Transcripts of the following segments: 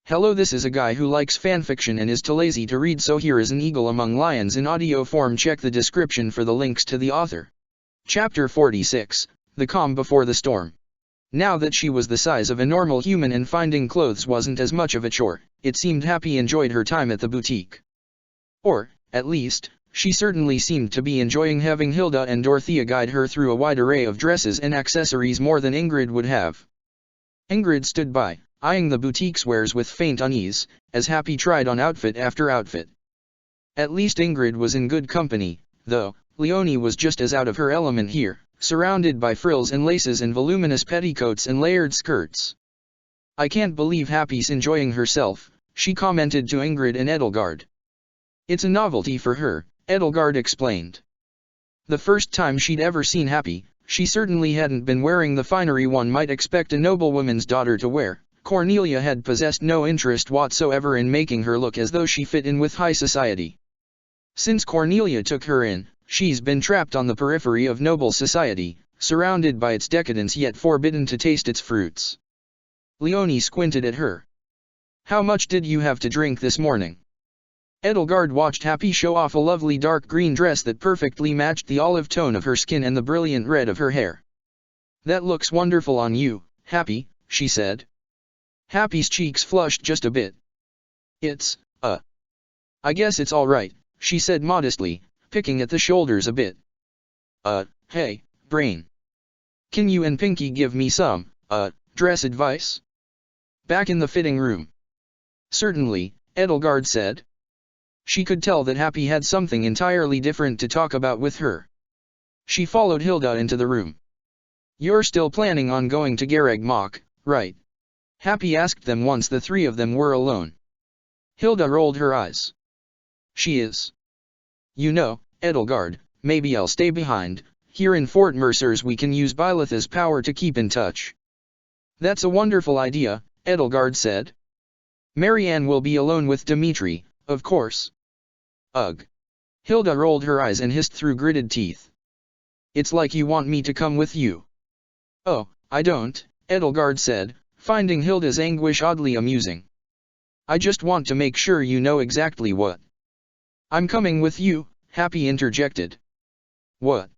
Hello, this is a guy who likes fanfiction and is too lazy to read, so here is An Eagle Among Lions in audio form. Check the description for the links to the author. Chapter 46, The Calm Before the Storm. Now that she was the size of a normal human and finding clothes wasn't as much of a chore, it seemed Happy enjoyed her time at the boutique. Or, at least, she certainly seemed to be enjoying having Hilda and Dorothea guide her through a wide array of dresses and accessories more than Ingrid would have. Ingrid stood by, eyeing the boutique's wares with faint unease, as Happy tried on outfit after outfit. At least Ingrid was in good company, though. Leonie was just as out of her element here, surrounded by frills and laces and voluminous petticoats and layered skirts. "I can't believe Happy's enjoying herself," she commented to Ingrid and Edelgard. "It's a novelty for her," Edelgard explained. The first time she'd ever seen Happy, she certainly hadn't been wearing the finery one might expect a noblewoman's daughter to wear. Cornelia had possessed no interest whatsoever in making her look as though she fit in with high society. Since Cornelia took her in, she's been trapped on the periphery of noble society, surrounded by its decadence yet forbidden to taste its fruits. Leonie squinted at her. "How much did you have to drink this morning?" Edelgard watched Happy show off a lovely dark green dress that perfectly matched the olive tone of her skin and the brilliant red of her hair. "That looks wonderful on you, Happy," she said. Happy's cheeks flushed just a bit. I guess it's all right," she said modestly, picking at the shoulders a bit. Hey, Brain. Can you and Pinky give me some, dress advice?" Back in the fitting room. "Certainly," Edelgard said. She could tell that Happy had something entirely different to talk about with her. She followed Hilda into the room. "You're still planning on going to Garreg Mach, right?" Happy asked them once the three of them were alone. Hilda rolled her eyes. "She is. You know, Edelgard, maybe I'll stay behind. Here in Fort Mercers we can use Byleth's power to keep in touch." "That's a wonderful idea," Edelgard said. "Marianne will be alone with Dimitri, of course." "Ugh." Hilda rolled her eyes and hissed through gritted teeth. "It's like you want me to come with you." "Oh, I don't," Edelgard said, finding Hilda's anguish oddly amusing. "I just want to make sure you know exactly what." "I'm coming with you," Happy interjected. "What?"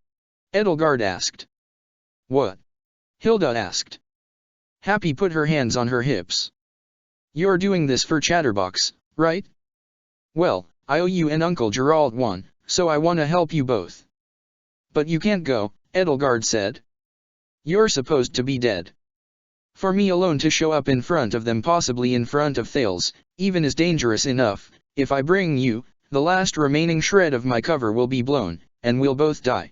Edelgard asked. "What?" Hilda asked. Happy put her hands on her hips. "You're doing this for Chatterbox, right? Well, I owe you and Uncle Gerald one, so I want to help you both." "But you can't go," Edelgard said. "You're supposed to be dead. For me alone to show up in front of them, possibly in front of Thales, even is dangerous enough. If I bring you, the last remaining shred of my cover will be blown, and we'll both die."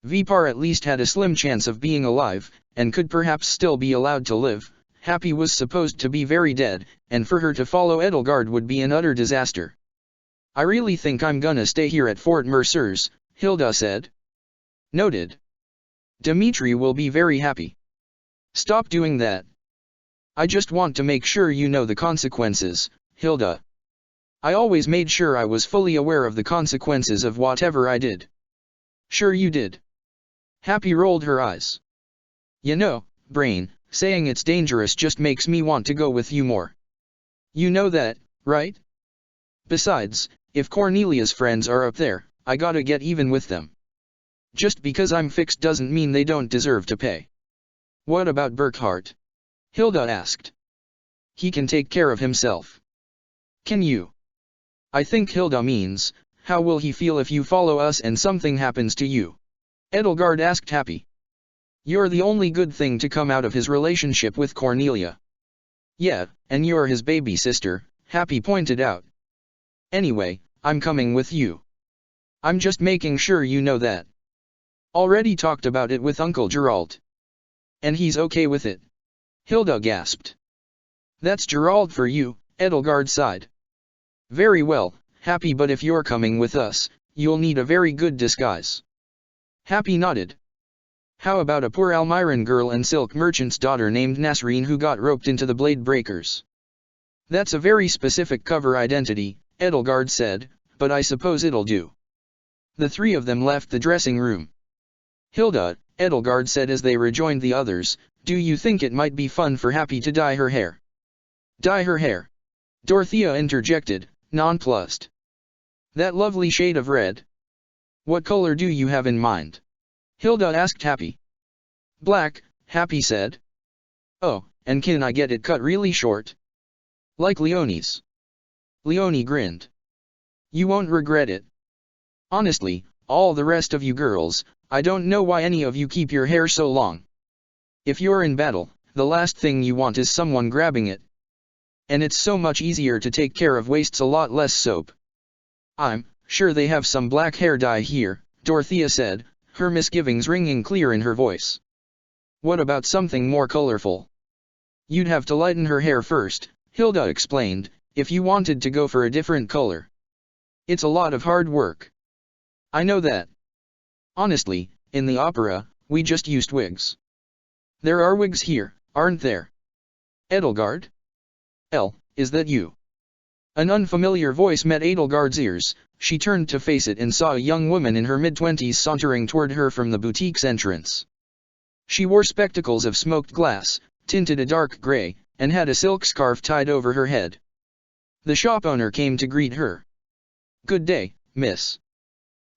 Vipar at least had a slim chance of being alive, and could perhaps still be allowed to live. Happy was supposed to be very dead, and for her to follow Edelgard would be an utter disaster. "I really think I'm gonna stay here at Fort Mercers," Hilda said. "Noted. Dimitri will be very happy." "Stop doing that. I just want to make sure you know the consequences, Hilda." "I always made sure I was fully aware of the consequences of whatever I did." "Sure you did." Happy rolled her eyes. "You know, Brain, saying it's dangerous just makes me want to go with you more. You know that, right? Besides, if Cornelia's friends are up there, I gotta get even with them. Just because I'm fixed doesn't mean they don't deserve to pay." "What about Burkhart?" Hilda asked. "He can take care of himself." "Can you?" "I think Hilda means, how will he feel if you follow us and something happens to you?" Edelgard asked Happy. "You're the only good thing to come out of his relationship with Cornelia." "Yeah, and you're his baby sister," Happy pointed out. "Anyway, I'm coming with you. I'm just making sure you know that." "Already talked about it with Uncle Gerald." "And he's okay with it?" Hilda gasped. "That's Gerald for you," Edelgard sighed. "Very well, Happy, but if you're coming with us, you'll need a very good disguise." Happy nodded. "How about a poor Almiran girl and silk merchant's daughter named Nasreen who got roped into the Blade Breakers?" "That's a very specific cover identity," Edelgard said, "but I suppose it'll do." The three of them left the dressing room. "Hilda," Edelgard said as they rejoined the others, "do you think it might be fun for Happy to dye her hair?" "Dye her hair?" Dorothea interjected, nonplussed. That lovely shade of red. What color do you have in mind? Hilda asked Happy. Black, Happy said. Oh, and can I get it cut really short? Like Leonie's. Leonie grinned. You won't regret it. Honestly, all the rest of you girls, I don't know why any of you keep your hair so long. If you're in battle, the last thing you want is someone grabbing it. And it's so much easier to take care of wastes a lot less soap. I'm sure they have some black hair dye here, Dorothea said, her misgivings ringing clear in her voice. What about something more colorful? You'd have to lighten her hair first, Hilda explained, if you wanted to go for a different color. It's a lot of hard work. I know that. Honestly, in the opera, we just used wigs. There are wigs here, aren't there? Edelgard? Is that you? An unfamiliar voice met Edelgard's ears. She turned to face it and saw a young woman in her mid-twenties sauntering toward her from the boutique's entrance. She wore spectacles of smoked glass, tinted a dark gray, and had a silk scarf tied over her head. The shop owner came to greet her. Good day, miss.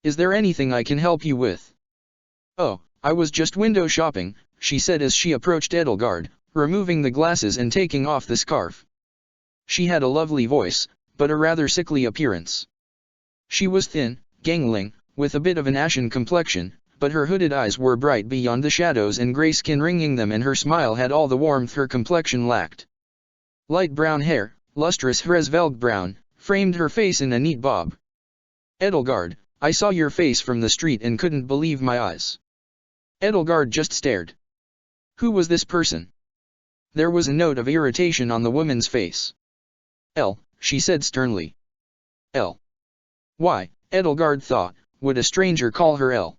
Is there anything I can help you with? Oh, I was just window shopping, she said as she approached Edelgard, removing the glasses and taking off the scarf. She had a lovely voice, but a rather sickly appearance. She was thin, gangling, with a bit of an ashen complexion, but her hooded eyes were bright beyond the shadows and gray skin ringing them, and her smile had all the warmth her complexion lacked. Light brown hair, lustrous Hresvelg brown, framed her face in a neat bob. Edelgard, I saw your face from the street and couldn't believe my eyes. Edelgard just stared. Who was this person? There was a note of irritation on the woman's face. She said sternly. Why, Edelgard thought, would a stranger call her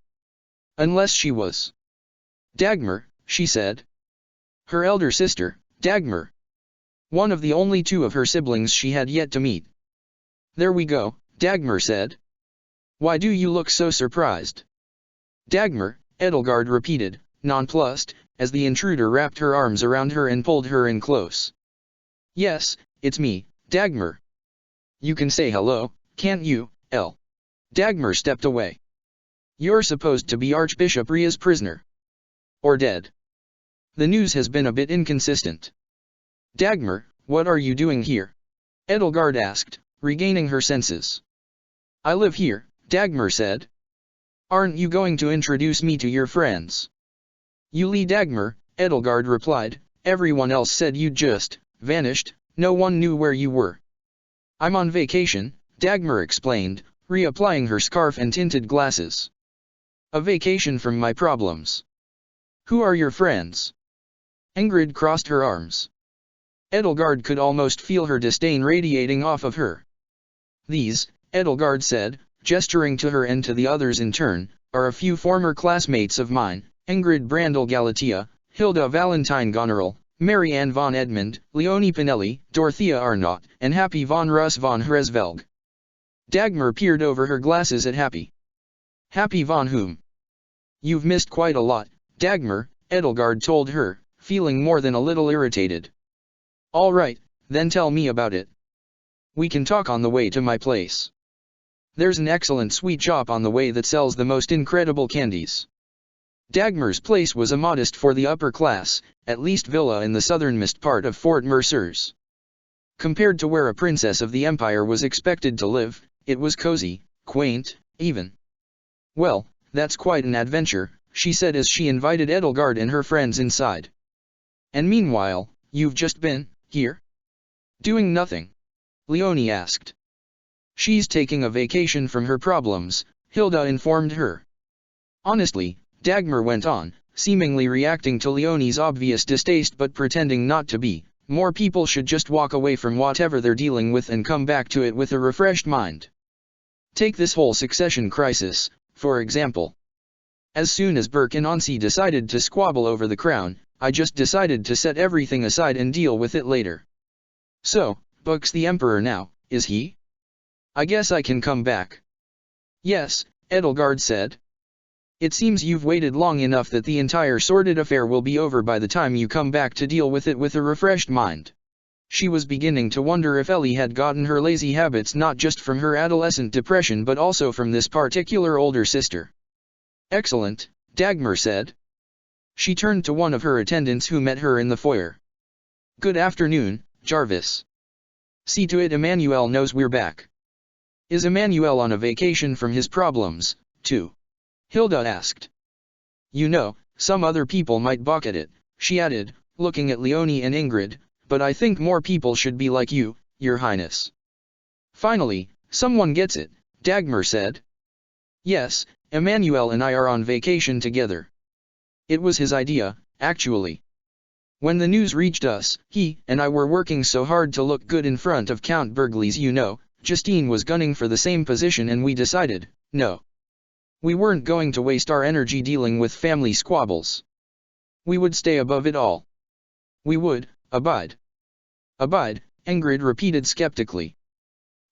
Unless she was Dagmar, she said. Her elder sister, Dagmar. One of the only two of her siblings she had yet to meet. There we go, Dagmar said. Why do you look so surprised? Dagmar, Edelgard repeated, nonplussed, as the intruder wrapped her arms around her and pulled her in close. Yes, it's me, Dagmar. You can say hello, can't you, Dagmar stepped away. You're supposed to be Archbishop Ria's prisoner. Or dead. The news has been a bit inconsistent. Dagmar, what are you doing here? Edelgard asked, regaining her senses. I live here, Dagmar said. Aren't you going to introduce me to your friends? You Dagmar, Edelgard replied, everyone else said you'd just vanished, no one knew where you were. I'm on vacation, Dagmar explained, reapplying her scarf and tinted glasses. A vacation from my problems. Who are your friends? Ingrid crossed her arms. Edelgard could almost feel her disdain radiating off of her. These, Edelgard said, gesturing to her and to the others in turn, are a few former classmates of mine, Ingrid Brandel Galatea, Hilda Valentine Goneril, Mary Ann von Edmund, Leonie Pinelli, Dorothea Arnott, and Happy von Russ von Hresvelg. Dagmar peered over her glasses at Happy. Happy von whom? You've missed quite a lot, Dagmar, Edelgard told her, feeling more than a little irritated. All right, then tell me about it. We can talk on the way to my place. There's an excellent sweet shop on the way that sells the most incredible candies. Dagmar's place was a modest for the upper class, at least villa in the southernmost part of Fort Mercers. Compared to where a princess of the empire was expected to live, it was cozy, quaint, even. Well, that's quite an adventure, she said as she invited Edelgard and her friends inside. And meanwhile, you've just been here? Doing nothing? Leonie asked. She's taking a vacation from her problems, Hilda informed her. Honestly, Dagmar went on, seemingly reacting to Leonie's obvious distaste but pretending not to be, more people should just walk away from whatever they're dealing with and come back to it with a refreshed mind. Take this whole succession crisis, for example. As soon as Burke and Ansi decided to squabble over the crown, I just decided to set everything aside and deal with it later. So, Buck's the emperor now, is he? I guess I can come back. Yes, Edelgard said. It seems you've waited long enough that the entire sordid affair will be over by the time you come back to deal with it with a refreshed mind. She was beginning to wonder if Ellie had gotten her lazy habits not just from her adolescent depression but also from this particular older sister. "Excellent," Dagmar said. She turned to one of her attendants who met her in the foyer. "Good afternoon, Jarvis. See to it Emmanuel knows we're back." "Is Emmanuel on a vacation from his problems, too?" Hilda asked. "You know, some other people might balk at it," she added, looking at Leonie and Ingrid, "but I think more people should be like you, Your Highness." "Finally, someone gets it," Dagmar said. "Yes, Emmanuel and I are on vacation together. It was his idea, actually. When the news reached us, he and I were working so hard to look good in front of Count Bergliez, you know. Justine was gunning for the same position and we decided, no. We weren't going to waste our energy dealing with family squabbles. We would stay above it all. We would abide." "Abide," Ingrid repeated skeptically.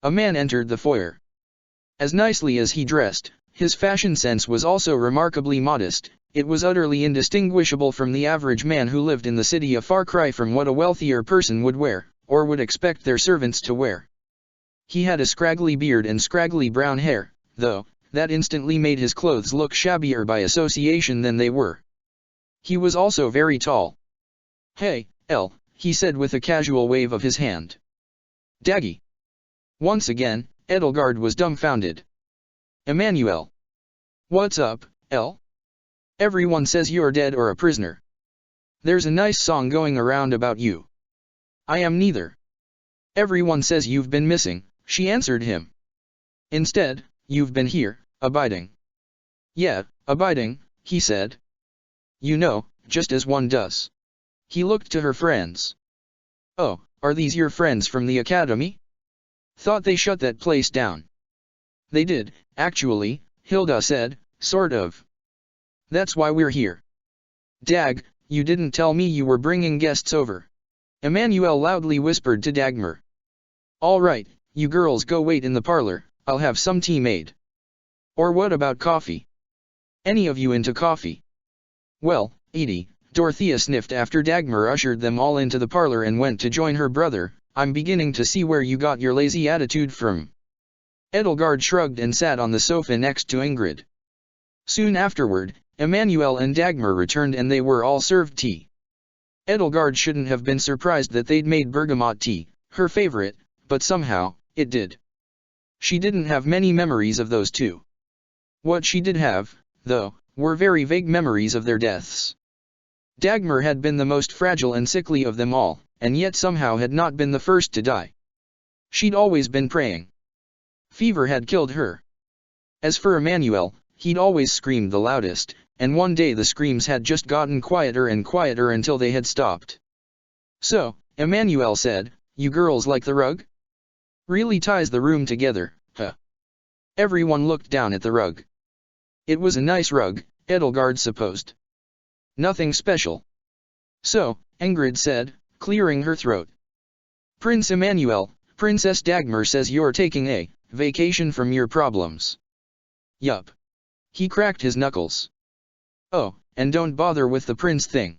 A man entered the foyer. As nicely as he dressed, his fashion sense was also remarkably modest. It was utterly indistinguishable from the average man who lived in the city, a far cry from what a wealthier person would wear, or would expect their servants to wear. He had a scraggly beard and scraggly brown hair, though, that instantly made his clothes look shabbier by association than they were. He was also very tall. "Hey, Elle," he said with a casual wave of his hand. "Daggy." Once again, Edelgard was dumbfounded. "Emmanuel. What's up, Elle? Everyone says you're dead or a prisoner. There's a nice song going around about you." "I am neither. Everyone says you've been missing," she answered him. "Instead, you've been here, abiding." "Yeah, abiding," he said. "You know, just as one does." He looked to her friends. "Oh, are these your friends from the academy? Thought they shut that place down." "They did, actually," Hilda said, "sort of. That's why we're here." "Dag, you didn't tell me you were bringing guests over," Emmanuel loudly whispered to Dagmar. "All right, you girls go wait in the parlor, I'll have some tea made." "Or what about coffee? Any of you into coffee?" "Well, Edie," Dorothea sniffed after Dagmar ushered them all into the parlor and went to join her brother, "I'm beginning to see where you got your lazy attitude from." Edelgard shrugged and sat on the sofa next to Ingrid. Soon afterward, Emmanuel and Dagmar returned and they were all served tea. Edelgard shouldn't have been surprised that they'd made bergamot tea, her favorite, but somehow, it did. She didn't have many memories of those two. What she did have, though, were very vague memories of their deaths. Dagmar had been the most fragile and sickly of them all, and yet somehow had not been the first to die. She'd always been praying. Fever had killed her. As for Emmanuel, he'd always screamed the loudest, and one day the screams had just gotten quieter and quieter until they had stopped. "So," Emmanuel said, "you girls like the rug? Really ties the room together, huh?" Everyone looked down at the rug. It was a nice rug, Edelgard supposed. Nothing special. "So," Ingrid said, clearing her throat. "Prince Emmanuel, Princess Dagmar says you're taking a vacation from your problems." "Yup." He cracked his knuckles. "Oh, and don't bother with the prince thing.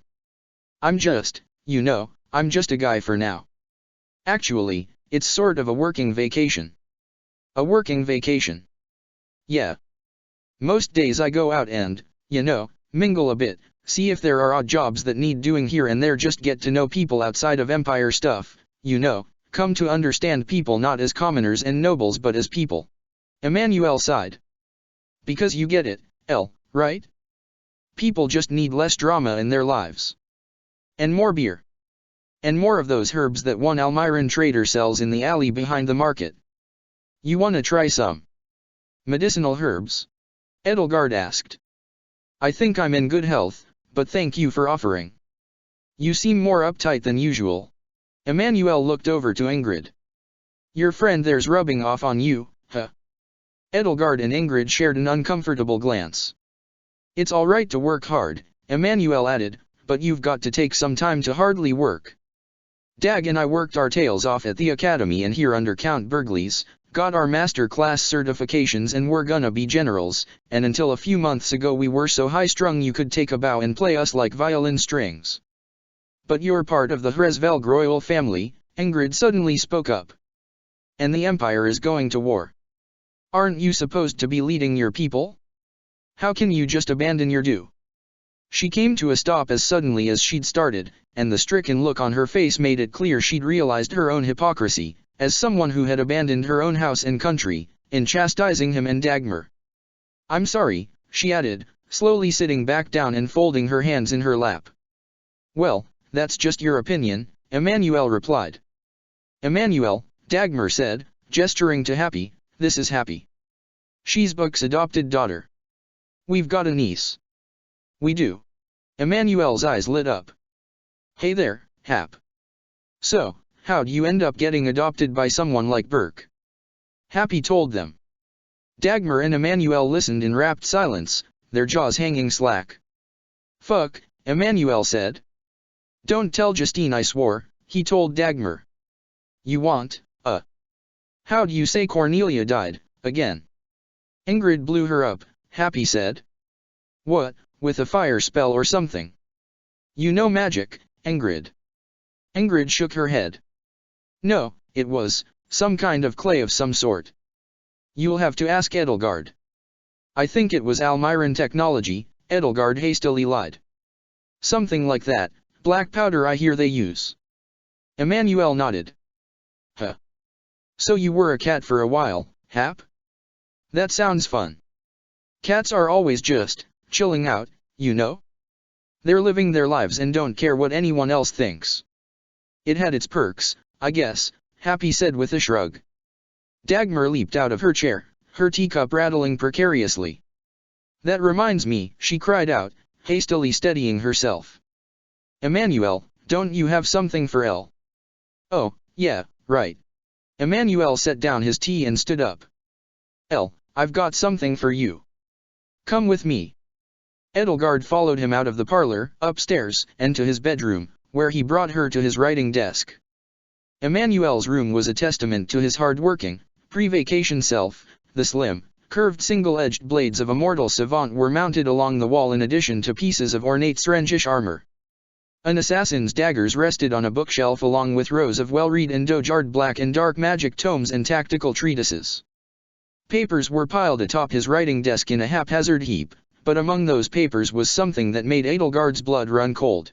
I'm just a guy for now. Actually, it's sort of a working vacation." "A working vacation?" "Yeah. Most days I go out and, mingle a bit, see if there are odd jobs that need doing here and there, just get to know people outside of Empire stuff, come to understand people not as commoners and nobles but as people." Emmanuel sighed. "Because you get it, Elle, right? People just need less drama in their lives. And more beer. And more of those herbs that one Almiran trader sells in the alley behind the market. You wanna try some medicinal herbs?" Edelgard asked. "I think I'm in good health, but thank you for offering. You seem more uptight than usual." Emmanuel looked over to Ingrid. "Your friend there's rubbing off on you, huh?" Edelgard and Ingrid shared an uncomfortable glance. "It's all right to work hard," Emmanuel added, "but you've got to take some time to hardly work. Dag and I worked our tails off at the academy and here under Count Bergliez, got our master class certifications and we're gonna be generals, and until a few months ago we were so high-strung you could take a bow and play us like violin strings. But you're part of the Hresvelg royal family, Ingrid suddenly spoke up. And the Empire is going to war. Aren't you supposed to be leading your people? How can you just abandon your due? She came to a stop as suddenly as she'd started, and the stricken look on her face made it clear she'd realized her own hypocrisy, as someone who had abandoned her own house and country, in chastising him and Dagmar. I'm sorry, she added, slowly sitting back down and folding her hands in her lap. Well, that's just your opinion, Emmanuel replied. Emmanuel, Dagmar said, gesturing to Happy, this is Happy. She's Buck's adopted daughter. We've got a niece. We do. Emmanuel's eyes lit up. Hey there, Hap. So, how'd you end up getting adopted by someone like Burke? Happy told them. Dagmar and Emmanuel listened in rapt silence, their jaws hanging slack. Fuck, Emmanuel said. Don't tell Justine I swore, he told Dagmar. You want, how'd you say Cornelia died, again? Ingrid blew her up, Happy said. What, with a fire spell or something? You know magic, Ingrid. Ingrid shook her head. No, it was some kind of clay of some sort. You'll have to ask Edelgard. I think it was Almiran technology, Edelgard hastily lied. Something like that, black powder I hear they use. Emmanuel nodded. Huh. So you were a cat for a while, Hap? That sounds fun. Cats are always just chilling out, you know? They're living their lives and don't care what anyone else thinks. It had its perks, I guess, Happy said with a shrug. Dagmar leaped out of her chair, her teacup rattling precariously. That reminds me, she cried out, hastily steadying herself. Emmanuel, don't you have something for Elle? Oh, yeah, right. Emmanuel set down his tea and stood up. Elle, I've got something for you. Come with me. Edelgard followed him out of the parlor, upstairs, and to his bedroom, where he brought her to his writing desk. Emmanuel's room was a testament to his hard-working, pre-vacation self. The slim, curved single-edged blades of a mortal savant were mounted along the wall in addition to pieces of ornate Strangish armor. An assassin's daggers rested on a bookshelf along with rows of well-read and dojarred black and dark magic tomes and tactical treatises. Papers were piled atop his writing desk in a haphazard heap, but among those papers was something that made Edelgard's blood run cold.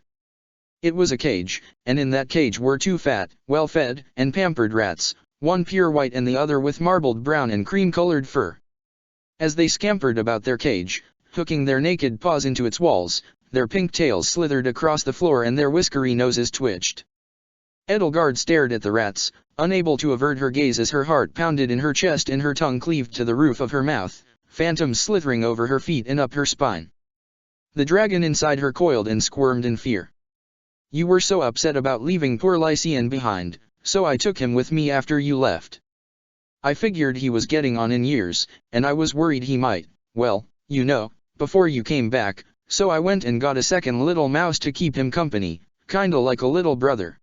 It was a cage, and in that cage were two fat, well-fed, and pampered rats, one pure white and the other with marbled brown and cream-colored fur. As they scampered about their cage, hooking their naked paws into its walls, their pink tails slithered across the floor and their whiskery noses twitched. Edelgard stared at the rats, unable to avert her gaze as her heart pounded in her chest and her tongue cleaved to the roof of her mouth, phantoms slithering over her feet and up her spine. The dragon inside her coiled and squirmed in fear. You were so upset about leaving poor Lycian behind, so I took him with me after you left. I figured he was getting on in years, and I was worried he might, well, you know, before you came back, so I went and got a second little mouse to keep him company, kinda like a little brother.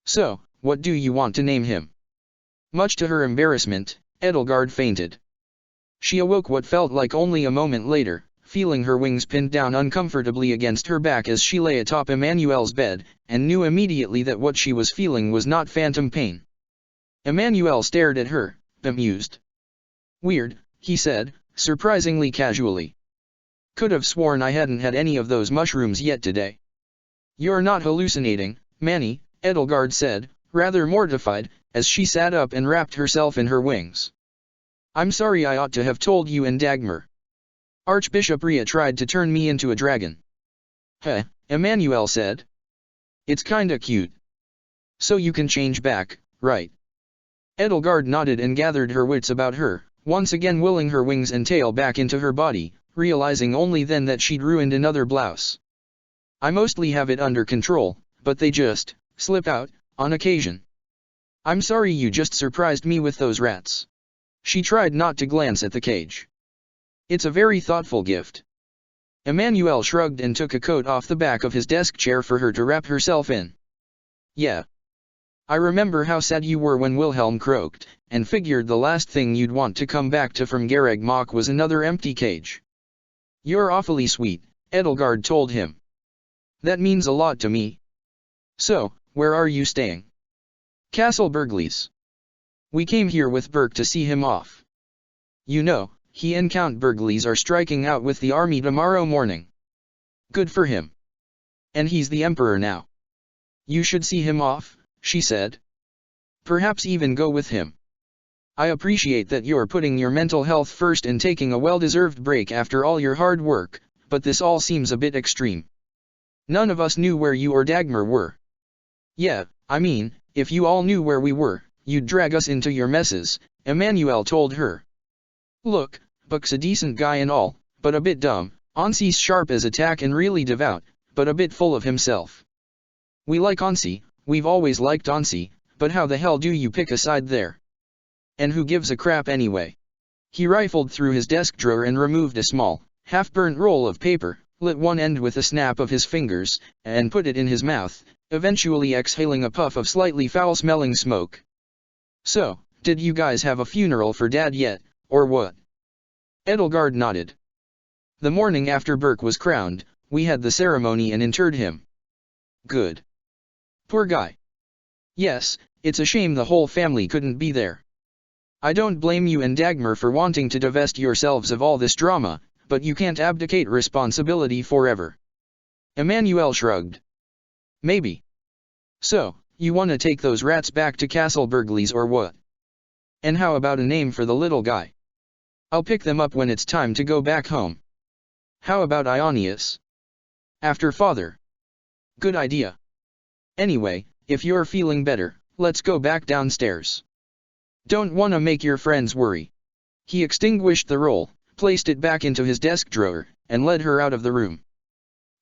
So, what do you want to name him? Much to her embarrassment, Edelgard fainted. She awoke what felt like only a moment later, feeling her wings pinned down uncomfortably against her back as she lay atop Emmanuel's bed, and knew immediately that what she was feeling was not phantom pain. Emmanuel stared at her, bemused. Weird, he said, surprisingly casually. Could have sworn I hadn't had any of those mushrooms yet today. You're not hallucinating, Manny, Edelgard said, rather mortified, as she sat up and wrapped herself in her wings. I'm sorry, I ought to have told you and Dagmar. Archbishop Rhea tried to turn me into a dragon. Heh, Emmanuel said. It's kinda cute. So you can change back, right? Edelgard nodded and gathered her wits about her, once again willing her wings and tail back into her body, realizing only then that she'd ruined another blouse. I mostly have it under control, but they just slip out, on occasion. I'm sorry you just surprised me with those rats. She tried not to glance at the cage. It's a very thoughtful gift. Emmanuel shrugged and took a coat off the back of his desk chair for her to wrap herself in. Yeah. I remember how sad you were when Wilhelm croaked, and figured the last thing you'd want to come back to from Gareg Mach was another empty cage. You're awfully sweet, Edelgard told him. That means a lot to me. So, where are you staying? Castle Burgleys. We came here with Burke to see him off. You know, he and Count Burgleys are striking out with the army tomorrow morning. Good for him. And he's the emperor now. You should see him off, she said. Perhaps even go with him. I appreciate that you're putting your mental health first and taking a well-deserved break after all your hard work, but this all seems a bit extreme. None of us knew where you or Dagmar were. Yeah, I mean, if you all knew where we were, you'd drag us into your messes, Emmanuel told her. Look, Buck's a decent guy and all, but a bit dumb, Ansi's sharp as a tack and really devout, but a bit full of himself. We like Ansi, we've always liked Ansi, but how the hell do you pick a side there? And who gives a crap anyway? He rifled through his desk drawer and removed a small, half-burnt roll of paper, lit one end with a snap of his fingers, and put it in his mouth, eventually exhaling a puff of slightly foul-smelling smoke. So, did you guys have a funeral for Dad yet, or what? Edelgard nodded. The morning after Burke was crowned, we had the ceremony and interred him. Good. Poor guy. Yes, it's a shame the whole family couldn't be there. I don't blame you and Dagmar for wanting to divest yourselves of all this drama, but you can't abdicate responsibility forever. Emmanuel shrugged. Maybe. So, you want to take those rats back to Castle Burgleys or what? And how about a name for the little guy? I'll pick them up when it's time to go back home. How about Ionius? After father. Good idea. Anyway, if you're feeling better, let's go back downstairs. Don't wanna make your friends worry. He extinguished the roll, placed it back into his desk drawer, and led her out of the room.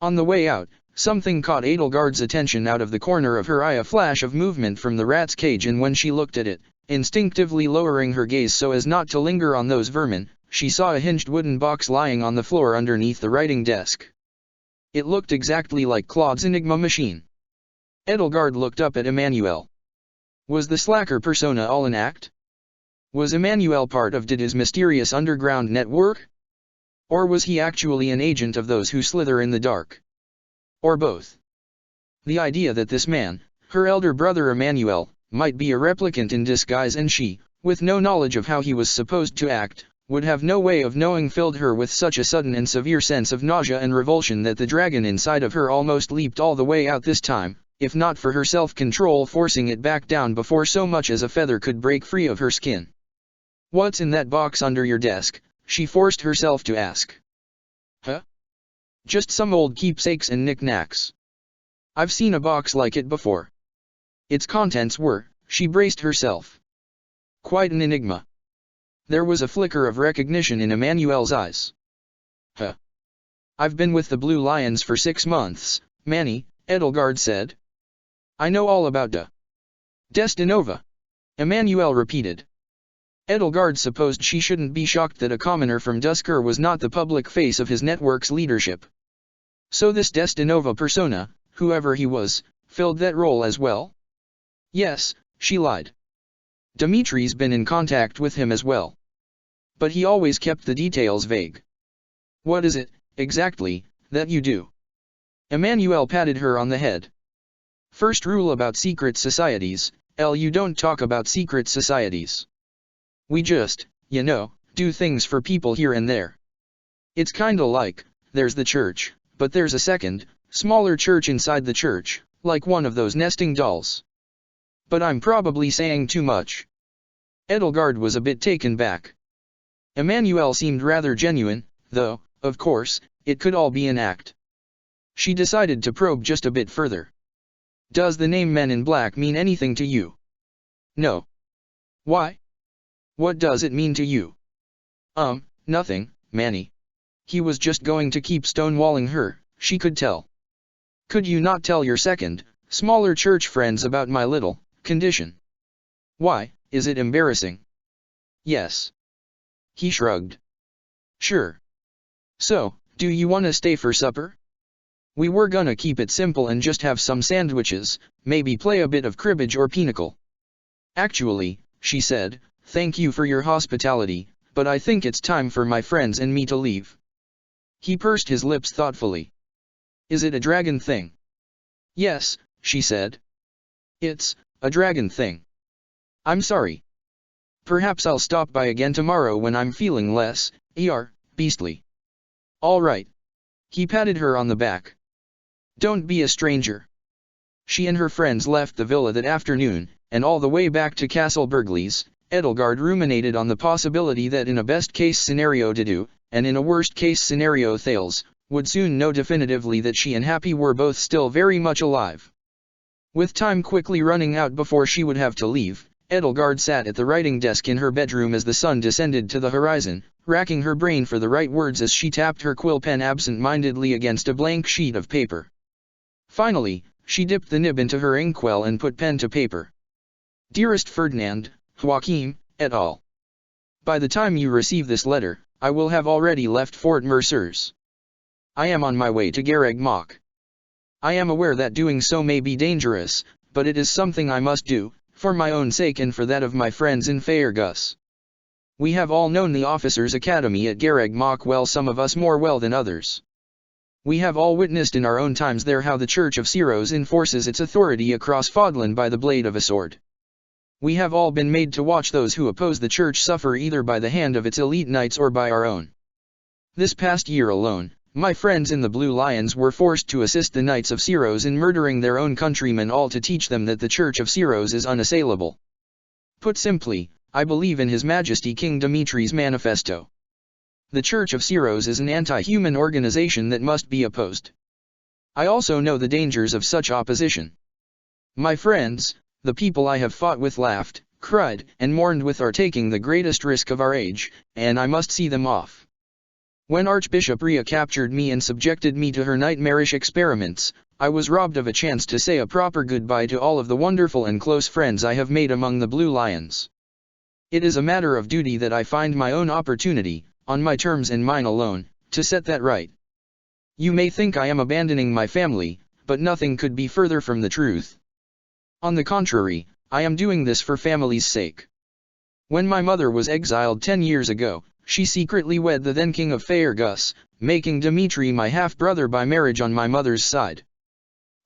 On the way out, something caught Edelgard's attention out of the corner of her eye, a flash of movement from the rat's cage, and when she looked at it, instinctively lowering her gaze so as not to linger on those vermin, she saw a hinged wooden box lying on the floor underneath the writing desk. It looked exactly like Claude's Enigma machine. Edelgard looked up at Emmanuel. Was the slacker persona all an act? Was Emmanuel part of Dida's mysterious underground network? Or was he actually an agent of those who slither in the dark? Or both? The idea that this man, her elder brother Emmanuel, might be a replicant in disguise and she, with no knowledge of how he was supposed to act, would have no way of knowing filled her with such a sudden and severe sense of nausea and revulsion that the dragon inside of her almost leaped all the way out this time, if not for her self-control forcing it back down before so much as a feather could break free of her skin. What's in that box under your desk? She forced herself to ask. Huh? Just some old keepsakes and knickknacks. I've seen a box like it before. Its contents were, she braced herself. Quite an enigma. There was a flicker of recognition in Emmanuel's eyes. Huh? I've been with the Blue Lions for 6 months, Manny, Edelgard said. I know all about Destinova. Emmanuel repeated. Edelgard supposed she shouldn't be shocked that a commoner from Dusker was not the public face of his network's leadership. So this Destinova persona, whoever he was, filled that role as well? Yes, she lied. Dimitri's been in contact with him as well. But he always kept the details vague. What is it, exactly, that you do? Emmanuel patted her on the head. First rule about secret societies, you don't talk about secret societies. We just, do things for people here and there. It's kinda like, there's the church, but there's a second, smaller church inside the church, like one of those nesting dolls. But I'm probably saying too much. Edelgard was a bit taken back. Emmanuel seemed rather genuine, though, of course, it could all be an act. She decided to probe just a bit further. Does the name Men in Black mean anything to you? No. Why? What does it mean to you? Nothing, Manny. He was just going to keep stonewalling her, she could tell. Could you not tell your second, smaller church friends about my little condition? Why, is it embarrassing? Yes. He shrugged. Sure. So, do you want to stay for supper? We were gonna keep it simple and just have some sandwiches, maybe play a bit of cribbage or pinochle. Actually, she said, thank you for your hospitality, but I think it's time for my friends and me to leave. He pursed his lips thoughtfully. Is it a dragon thing? Yes, she said. It's, a dragon thing. I'm sorry. Perhaps I'll stop by again tomorrow when I'm feeling less, beastly. All right. He patted her on the back. Don't be a stranger. She and her friends left the villa that afternoon, and all the way back to Castle Burgleys, Edelgard ruminated on the possibility that in a best-case scenario Dido, and in a worst-case scenario Thales, would soon know definitively that she and Happy were both still very much alive. With time quickly running out before she would have to leave, Edelgard sat at the writing desk in her bedroom as the sun descended to the horizon, racking her brain for the right words as she tapped her quill pen absent-mindedly against a blank sheet of paper. Finally, she dipped the nib into her inkwell and put pen to paper. Dearest Ferdinand, Joachim, et al. By the time you receive this letter, I will have already left Fort Mercers. I am on my way to Garreg Mach. I am aware that doing so may be dangerous, but it is something I must do, for my own sake and for that of my friends in Faergus. We have all known the Officers' Academy at Garreg Mach well, some of us more well than others. We have all witnessed in our own times there how the Church of Ceros enforces its authority across Fodlan by the blade of a sword. We have all been made to watch those who oppose the Church suffer either by the hand of its elite knights or by our own. This past year alone, my friends in the Blue Lions were forced to assist the Knights of Ceros in murdering their own countrymen, all to teach them that the Church of Ceros is unassailable. Put simply, I believe in His Majesty King Dimitri's manifesto. The Church of Ceros is an anti-human organization that must be opposed. I also know the dangers of such opposition. My friends, the people I have fought with, laughed, cried, and mourned with are taking the greatest risk of our age, and I must see them off. When Archbishop Rhea captured me and subjected me to her nightmarish experiments, I was robbed of a chance to say a proper goodbye to all of the wonderful and close friends I have made among the Blue Lions. It is a matter of duty that I find my own opportunity, on my terms and mine alone, to set that right. You may think I am abandoning my family, but nothing could be further from the truth. On the contrary, I am doing this for family's sake. When my mother was exiled 10 years ago, she secretly wed the then King of Faergus, making Dimitri my half-brother by marriage on my mother's side.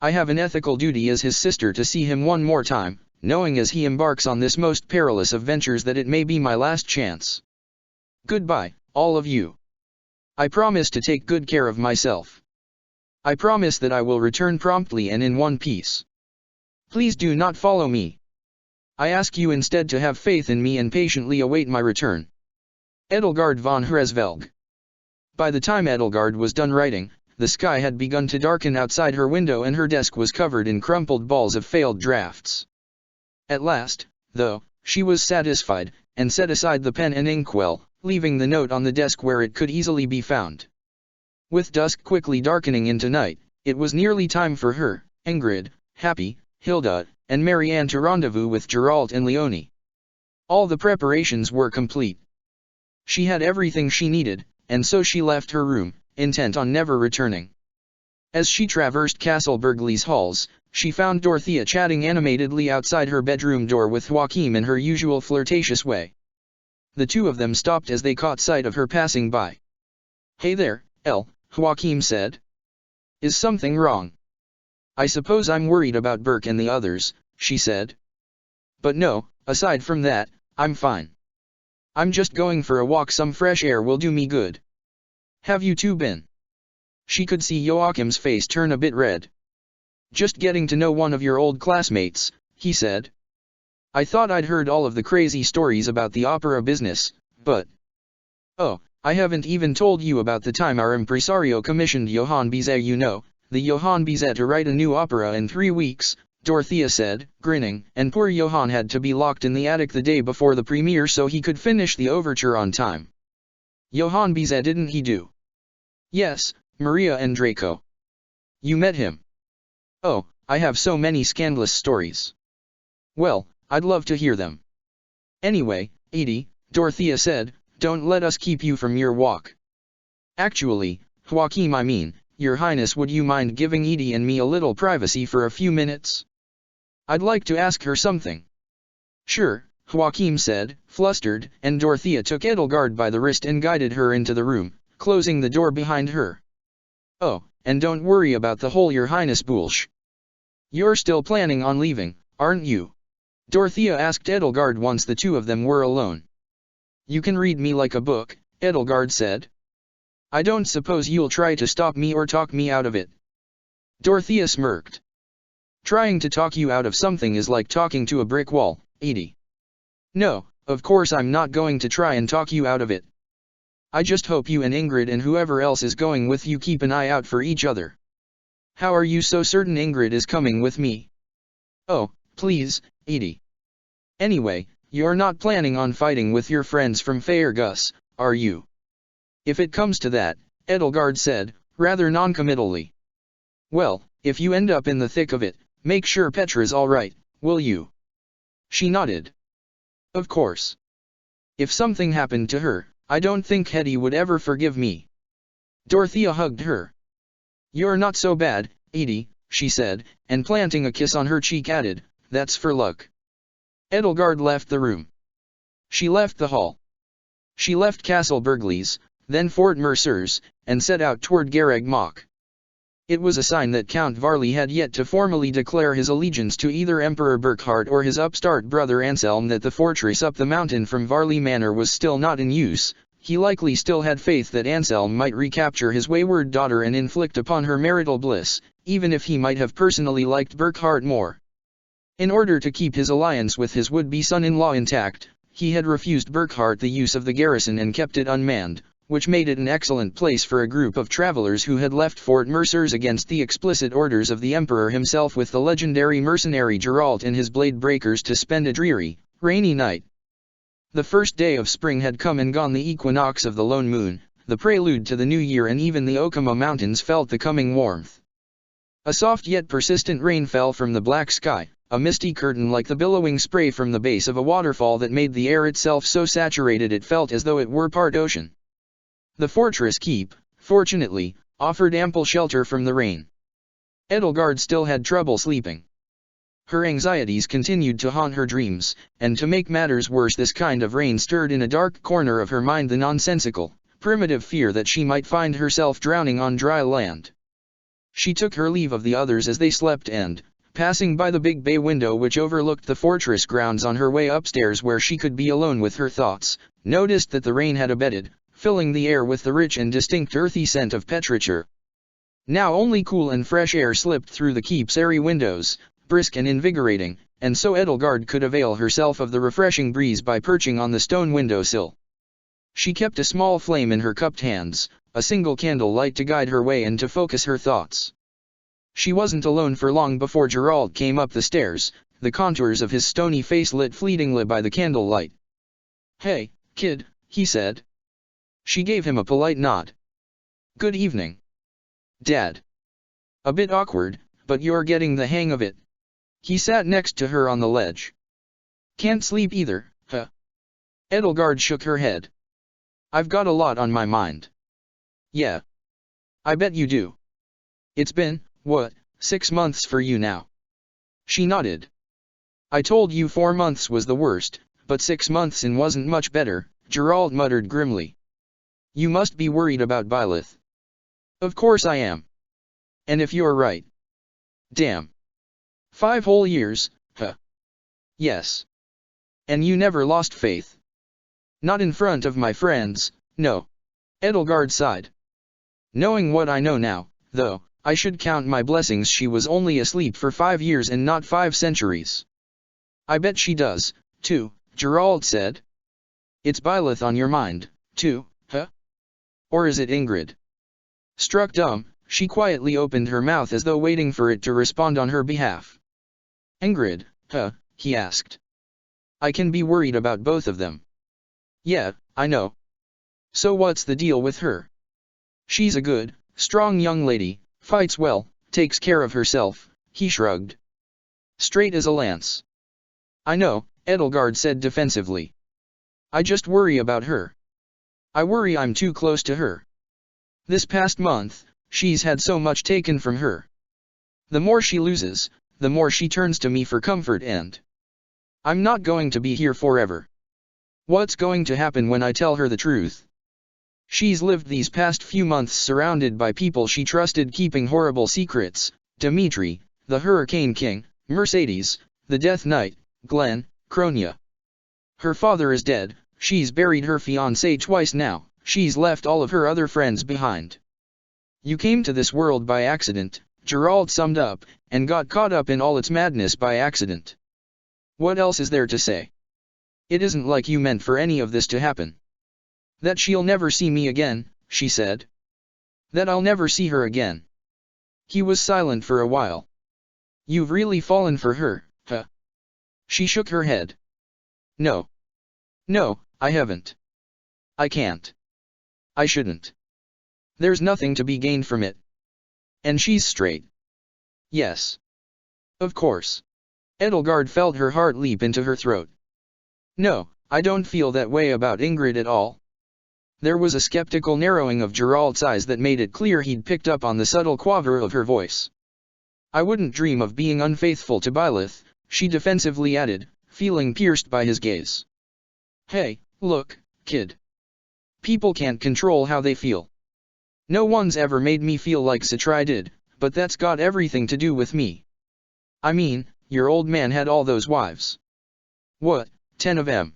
I have an ethical duty as his sister to see him one more time, knowing as he embarks on this most perilous of ventures that it may be my last chance. Goodbye, all of you. I promise to take good care of myself. I promise that I will return promptly and in one piece. Please do not follow me. I ask you instead to have faith in me and patiently await my return. Edelgard von Hresvelg. By the time Edelgard was done writing, the sky had begun to darken outside her window and her desk was covered in crumpled balls of failed drafts. At last, though, she was satisfied, and set aside the pen and inkwell, leaving the note on the desk where it could easily be found. With dusk quickly darkening into night, it was nearly time for her, Ingrid, Happy, Hilda, and Marianne to rendezvous with Geralt and Leonie. All the preparations were complete. She had everything she needed, and so she left her room, intent on never returning. As she traversed Castle Burgleys halls, she found Dorothea chatting animatedly outside her bedroom door with Joachim in her usual flirtatious way. The two of them stopped as they caught sight of her passing by. "Hey there, Elle," Joachim said. "Is something wrong?" "I suppose I'm worried about Burke and the others," she said. "But no, aside from that, I'm fine. I'm just going for a walk, some fresh air will do me good. Have you two been?" She could see Joachim's face turn a bit red. "Just getting to know one of your old classmates," he said. "I thought I'd heard all of the crazy stories about the opera business, but... Oh, I haven't even told you about the time our impresario commissioned Johann Bizet. You know, the Johann Bizet to write a new opera in 3 weeks, Dorothea said, grinning, and poor Johann had to be locked in the attic the day before the premiere so he could finish the overture on time. Johann Bizet, didn't he do? Yes, Maria and Draco. You met him? Oh, I have so many scandalous stories. Well, I'd love to hear them. Anyway, Edie, Dorothea said, don't let us keep you from your walk. Actually, Joachim, I mean, Your Highness, would you mind giving Edie and me a little privacy for a few minutes? I'd like to ask her something. Sure, Joachim said, flustered, and Dorothea took Edelgard by the wrist and guided her into the room, closing the door behind her. Oh, and don't worry about the whole Your Highness bullsh. You're still planning on leaving, aren't you? Dorothea asked Edelgard once the two of them were alone. You can read me like a book, Edelgard said. I don't suppose you'll try to stop me or talk me out of it. Dorothea smirked. Trying to talk you out of something is like talking to a brick wall, Edie. No, of course I'm not going to try and talk you out of it. I just hope you and Ingrid and whoever else is going with you keep an eye out for each other. How are you so certain Ingrid is coming with me? Oh, please, Edie. Anyway, you're not planning on fighting with your friends from Faerghus, are you? If it comes to that, Edelgard said, rather noncommittally. Well, if you end up in the thick of it, make sure Petra's alright, will you? She nodded. Of course. If something happened to her, I don't think Hetty would ever forgive me. Dorothea hugged her. You're not so bad, Edie, she said, and planting a kiss on her cheek added, that's for luck. Edelgard left the room. She left the hall. She left Castle Burgleys, then Fort Mercers, and set out toward Garreg Mach. It was a sign that Count Varley had yet to formally declare his allegiance to either Emperor Burkhard or his upstart brother Anselm that the fortress up the mountain from Varley Manor was still not in use. He likely still had faith that Anselm might recapture his wayward daughter and inflict upon her marital bliss, even if he might have personally liked Burkhard more. In order to keep his alliance with his would-be son-in-law intact, he had refused Burkhard the use of the garrison and kept it unmanned, which made it an excellent place for a group of travelers who had left Fort Mercers against the explicit orders of the Emperor himself with the legendary mercenary Geralt and his blade breakers to spend a dreary, rainy night. The first day of spring had come and gone, the equinox of the lone moon, the prelude to the new year, and even the Okama Mountains felt the coming warmth. A soft yet persistent rain fell from the black sky, a misty curtain like the billowing spray from the base of a waterfall that made the air itself so saturated it felt as though it were part ocean. The fortress keep, fortunately, offered ample shelter from the rain. Edelgard still had trouble sleeping. Her anxieties continued to haunt her dreams, and to make matters worse, this kind of rain stirred in a dark corner of her mind the nonsensical, primitive fear that she might find herself drowning on dry land. She took her leave of the others as they slept and, passing by the big bay window which overlooked the fortress grounds on her way upstairs where she could be alone with her thoughts, noticed that the rain had abated, filling the air with the rich and distinct earthy scent of petrichor. Now only cool and fresh air slipped through the keep's airy windows, brisk and invigorating, and so Edelgard could avail herself of the refreshing breeze by perching on the stone windowsill. She kept a small flame in her cupped hands, a single candle light to guide her way and to focus her thoughts. She wasn't alone for long before Geralt came up the stairs, the contours of his stony face lit fleetingly by the candlelight. "Hey, kid," he said. She gave him a polite nod. "Good evening, Dad." "A bit awkward, but you're getting the hang of it." He sat next to her on the ledge. "Can't sleep either, huh?" Edelgard shook her head. "I've got a lot on my mind." "Yeah. I bet you do. It's been, what, 6 months for you now?" She nodded. "I told you 4 months was the worst, but 6 months in wasn't much better," Geralt muttered grimly. "You must be worried about Byleth." "Of course I am. And if you're right. Damn. 5 whole years, huh?" "Yes. And you never lost faith?" "Not in front of my friends, no." Edelgard sighed. "Knowing what I know now, though, I should count my blessings she was only asleep for 5 years and not 5 centuries." "I bet she does, too," Geralt said. "It's Byleth on your mind, too, huh? Or is it Ingrid?" Struck dumb, she quietly opened her mouth as though waiting for it to respond on her behalf. "Ingrid, huh?" he asked. "I can be worried about both of them." "Yeah, I know. So what's the deal with her?" "She's a good, strong young lady, fights well, takes care of herself," he shrugged. "Straight as a lance." "I know," Edelgard said defensively. "I just worry about her. I worry I'm too close to her. This past month, she's had so much taken from her. The more she loses, the more she turns to me for comfort, and I'm not going to be here forever. What's going to happen when I tell her the truth? She's lived these past few months surrounded by people she trusted, keeping horrible secrets: Dimitri, the Hurricane King, Mercedes, the Death Knight, Glenn, Cronia. Her father is dead, she's buried her fiancé twice now, she's left all of her other friends behind. You came to this world by accident, Gerald summed up, and got caught up in all its madness by accident. What else is there to say? It isn't like you meant for any of this to happen. That she'll never see me again, she said. That I'll never see her again. He was silent for a while. You've really fallen for her, huh? She shook her head. No. No, I haven't. I can't. I shouldn't. There's nothing to be gained from it. And she's straight. Yes. Of course. Edelgard felt her heart leap into her throat. No, I don't feel that way about Ingrid at all. There was a skeptical narrowing of Gerald's eyes that made it clear he'd picked up on the subtle quaver of her voice. I wouldn't dream of being unfaithful to Byleth, she defensively added, feeling pierced by his gaze. Hey, look, kid. People can't control how they feel. No one's ever made me feel like Citri did, but that's got everything to do with me. I mean, your old man had all those wives. What, 10 of 'em?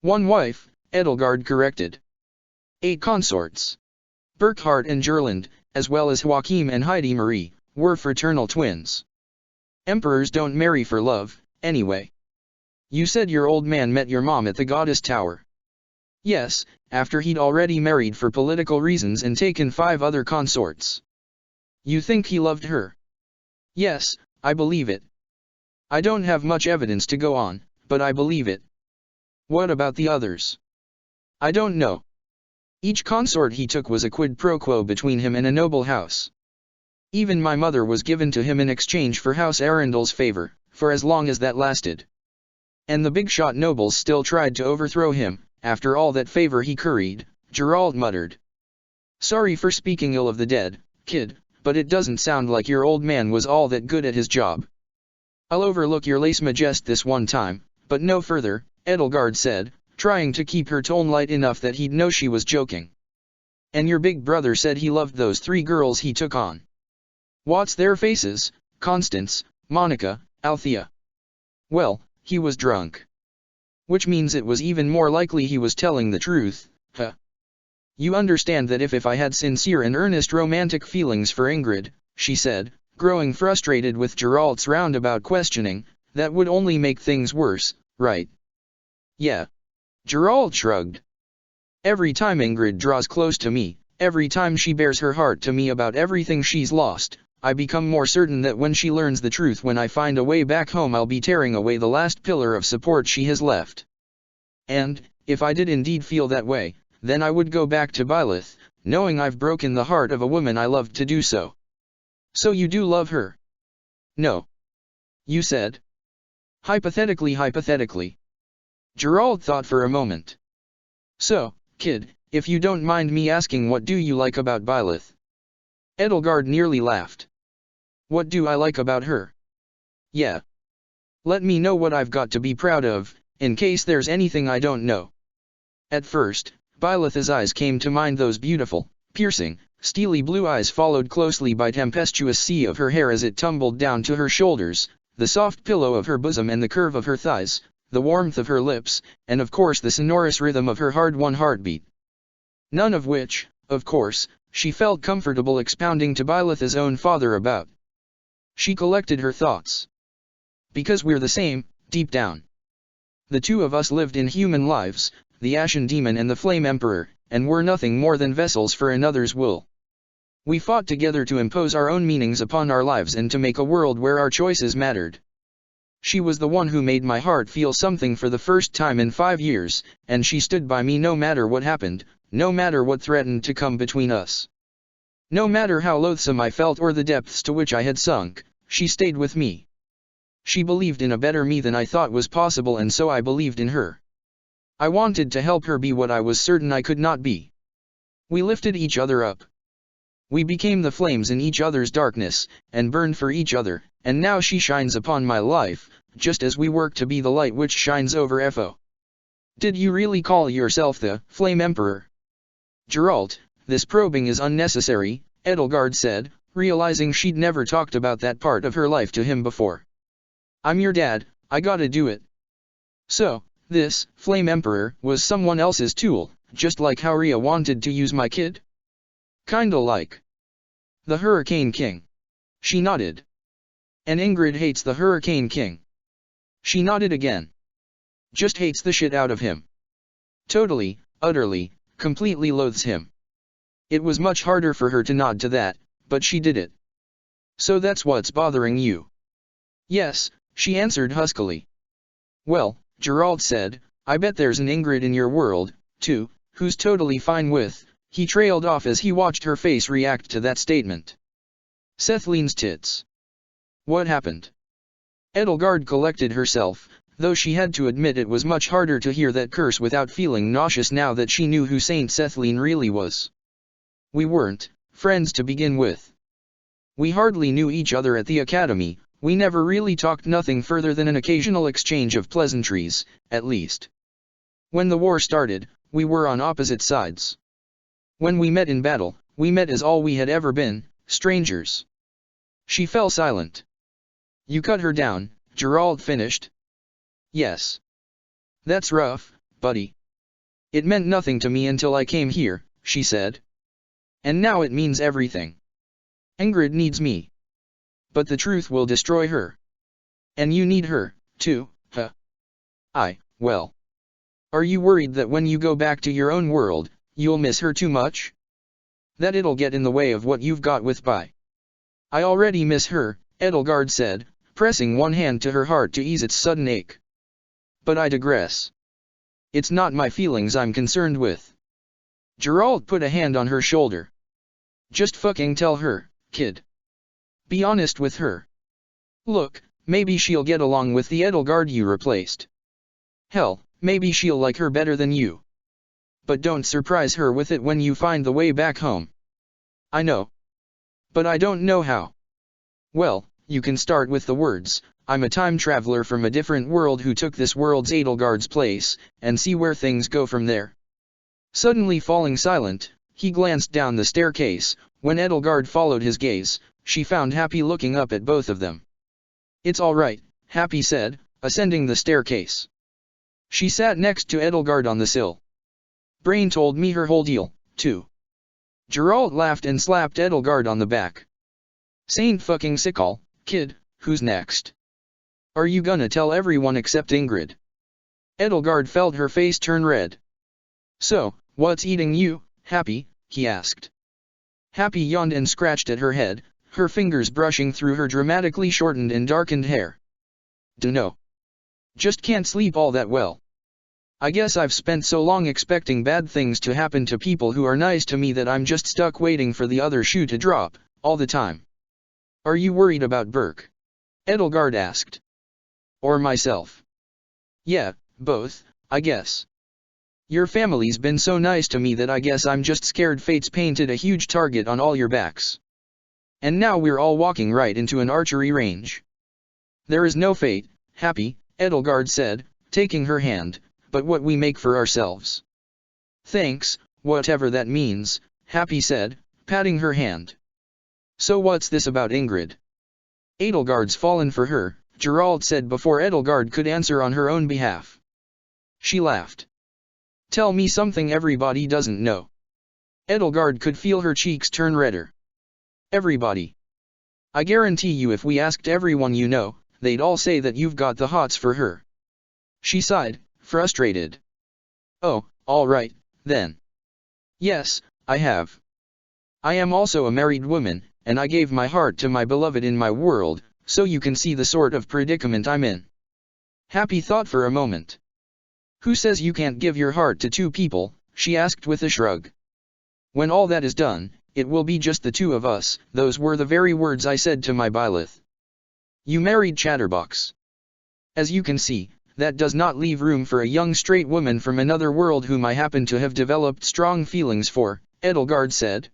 One wife, Edelgard corrected. 8 consorts. Burkhard and Gerland, as well as Joachim and Heidi Marie, were fraternal twins. Emperors don't marry for love, anyway. You said your old man met your mom at the Goddess Tower. Yes, after he'd already married for political reasons and taken 5 other consorts. You think he loved her? Yes, I believe it. I don't have much evidence to go on, but I believe it. What about the others? I don't know. Each consort he took was a quid pro quo between him and a noble house. Even my mother was given to him in exchange for House Arundel's favor, for as long as that lasted. And the big-shot nobles still tried to overthrow him, after all that favor he curried, Gerald muttered. Sorry for speaking ill of the dead, kid, but it doesn't sound like your old man was all that good at his job. I'll overlook your lese majeste this one time, but no further, Edelgard said, trying to keep her tone light enough that he'd know she was joking. And your big brother said he loved those 3 girls he took on. What's their faces? Constance, Monica, Althea. Well, he was drunk. Which means it was even more likely he was telling the truth, huh? You understand that if I had sincere and earnest romantic feelings for Ingrid, she said, growing frustrated with Gerald's roundabout questioning, that would only make things worse, right? Yeah. Gerald shrugged. Every time Ingrid draws close to me, every time she bares her heart to me about everything she's lost, I become more certain that when she learns the truth, when I find a way back home, I'll be tearing away the last pillar of support she has left. And, if I did indeed feel that way, then I would go back to Byleth, knowing I've broken the heart of a woman I loved to do so. So you do love her? No. You said? Hypothetically. Gerald thought for a moment. So, kid, if you don't mind me asking, what do you like about Byleth? Edelgard nearly laughed. What do I like about her? Yeah. Let me know what I've got to be proud of, in case there's anything I don't know. At first, Byleth's eyes came to mind, those beautiful, piercing, steely blue eyes, followed closely by tempestuous sea of her hair as it tumbled down to her shoulders, the soft pillow of her bosom and the curve of her thighs, the warmth of her lips, and of course the sonorous rhythm of her hard-won heartbeat. None of which, of course, she felt comfortable expounding to Byleth's own father about. She collected her thoughts. Because we're the same, deep down. The 2 of us lived in human lives, the Ashen Demon and the Flame Emperor, and were nothing more than vessels for another's will. We fought together to impose our own meanings upon our lives and to make a world where our choices mattered. She was the one who made my heart feel something for the first time in 5 years, and she stood by me no matter what happened, no matter what threatened to come between us. No matter how loathsome I felt or the depths to which I had sunk, she stayed with me. She believed in a better me than I thought was possible, and so I believed in her. I wanted to help her be what I was certain I could not be. We lifted each other up. We became the flames in each other's darkness, and burned for each other, and now she shines upon my life, just as we work to be the light which shines over FO. Did you really call yourself the Flame Emperor? Gerald, this probing is unnecessary, Edelgard said, realizing she'd never talked about that part of her life to him before. I'm your dad, I gotta do it. So, this Flame Emperor was someone else's tool, just like how Rhea wanted to use my kid? Kinda like the Hurricane King. She nodded. And Ingrid hates the Hurricane King. She nodded again. Just hates the shit out of him. Totally, utterly, completely loathes him. It was much harder for her to nod to that, but she did it. So that's what's bothering you? Yes, she answered huskily. Well, Geralt said, I bet there's an Ingrid in your world, too, who's totally fine with. He trailed off as he watched her face react to that statement. Sethleen's tits. What happened? Edelgard collected herself, though she had to admit it was much harder to hear that curse without feeling nauseous now that she knew who Saint Sethleen really was. We weren't friends to begin with. We hardly knew each other at the academy, we never really talked nothing further than an occasional exchange of pleasantries, at least. When the war started, we were on opposite sides. When we met in battle, we met as all we had ever been, strangers. She fell silent. You cut her down, Geralt finished. Yes. That's rough, buddy. It meant nothing to me until I came here, she said. And now it means everything. Ingrid needs me. But the truth will destroy her. And you need her, too, huh? Well. Are you worried that when you go back to your own world, you'll miss her too much? That it'll get in the way of what you've got with Bai. I already miss her, Edelgard said, pressing one hand to her heart to ease its sudden ache. But I digress. It's not my feelings I'm concerned with. Geralt put a hand on her shoulder. Just fucking tell her, kid. Be honest with her. Look, maybe she'll get along with the Edelgard you replaced. Hell, maybe she'll like her better than you. But don't surprise her with it when you find the way back home. I know. But I don't know how. Well, you can start with the words, I'm a time traveler from a different world who took this world's Edelgard's place, and see where things go from there. Suddenly falling silent, he glanced down the staircase. When Edelgard followed his gaze, she found Happy looking up at both of them. It's all right, Happy said, ascending the staircase. She sat next to Edelgard on the sill. Brain told me her whole deal, too. Geralt laughed and slapped Edelgard on the back. Saint fucking Sickle, kid, who's next? Are you gonna tell everyone except Ingrid? Edelgard felt her face turn red. So, what's eating you, Happy? He asked. Happy yawned and scratched at her head, her fingers brushing through her dramatically shortened and darkened hair. Dunno. Just can't sleep all that well. I guess I've spent so long expecting bad things to happen to people who are nice to me that I'm just stuck waiting for the other shoe to drop, all the time. Are you worried about Burke? Edelgard asked. Or myself? Yeah, both, I guess. Your family's been so nice to me that I guess I'm just scared fate's painted a huge target on all your backs. And now we're all walking right into an archery range. There is no fate, Happy, Edelgard said, taking her hand, but what we make for ourselves. Thanks, whatever that means, Happy said, patting her hand. So what's this about Ingrid? Edelgard's fallen for her, Geralt said before Edelgard could answer on her own behalf. She laughed. Tell me something everybody doesn't know. Edelgard could feel her cheeks turn redder. Everybody. I guarantee you if we asked everyone you know, they'd all say that you've got the hots for her. She sighed, frustrated. Oh, all right, then. Yes, I have. I am also a married woman, and I gave my heart to my beloved in my world, so you can see the sort of predicament I'm in. Happy thought for a moment. Who says you can't give your heart to two people? She asked with a shrug. When all that is done, it will be just the two of us. Those were the very words I said to my Byleth. You married Chatterbox. As you can see, that does not leave room for a young straight woman from another world whom I happen to have developed strong feelings for, Edelgard said.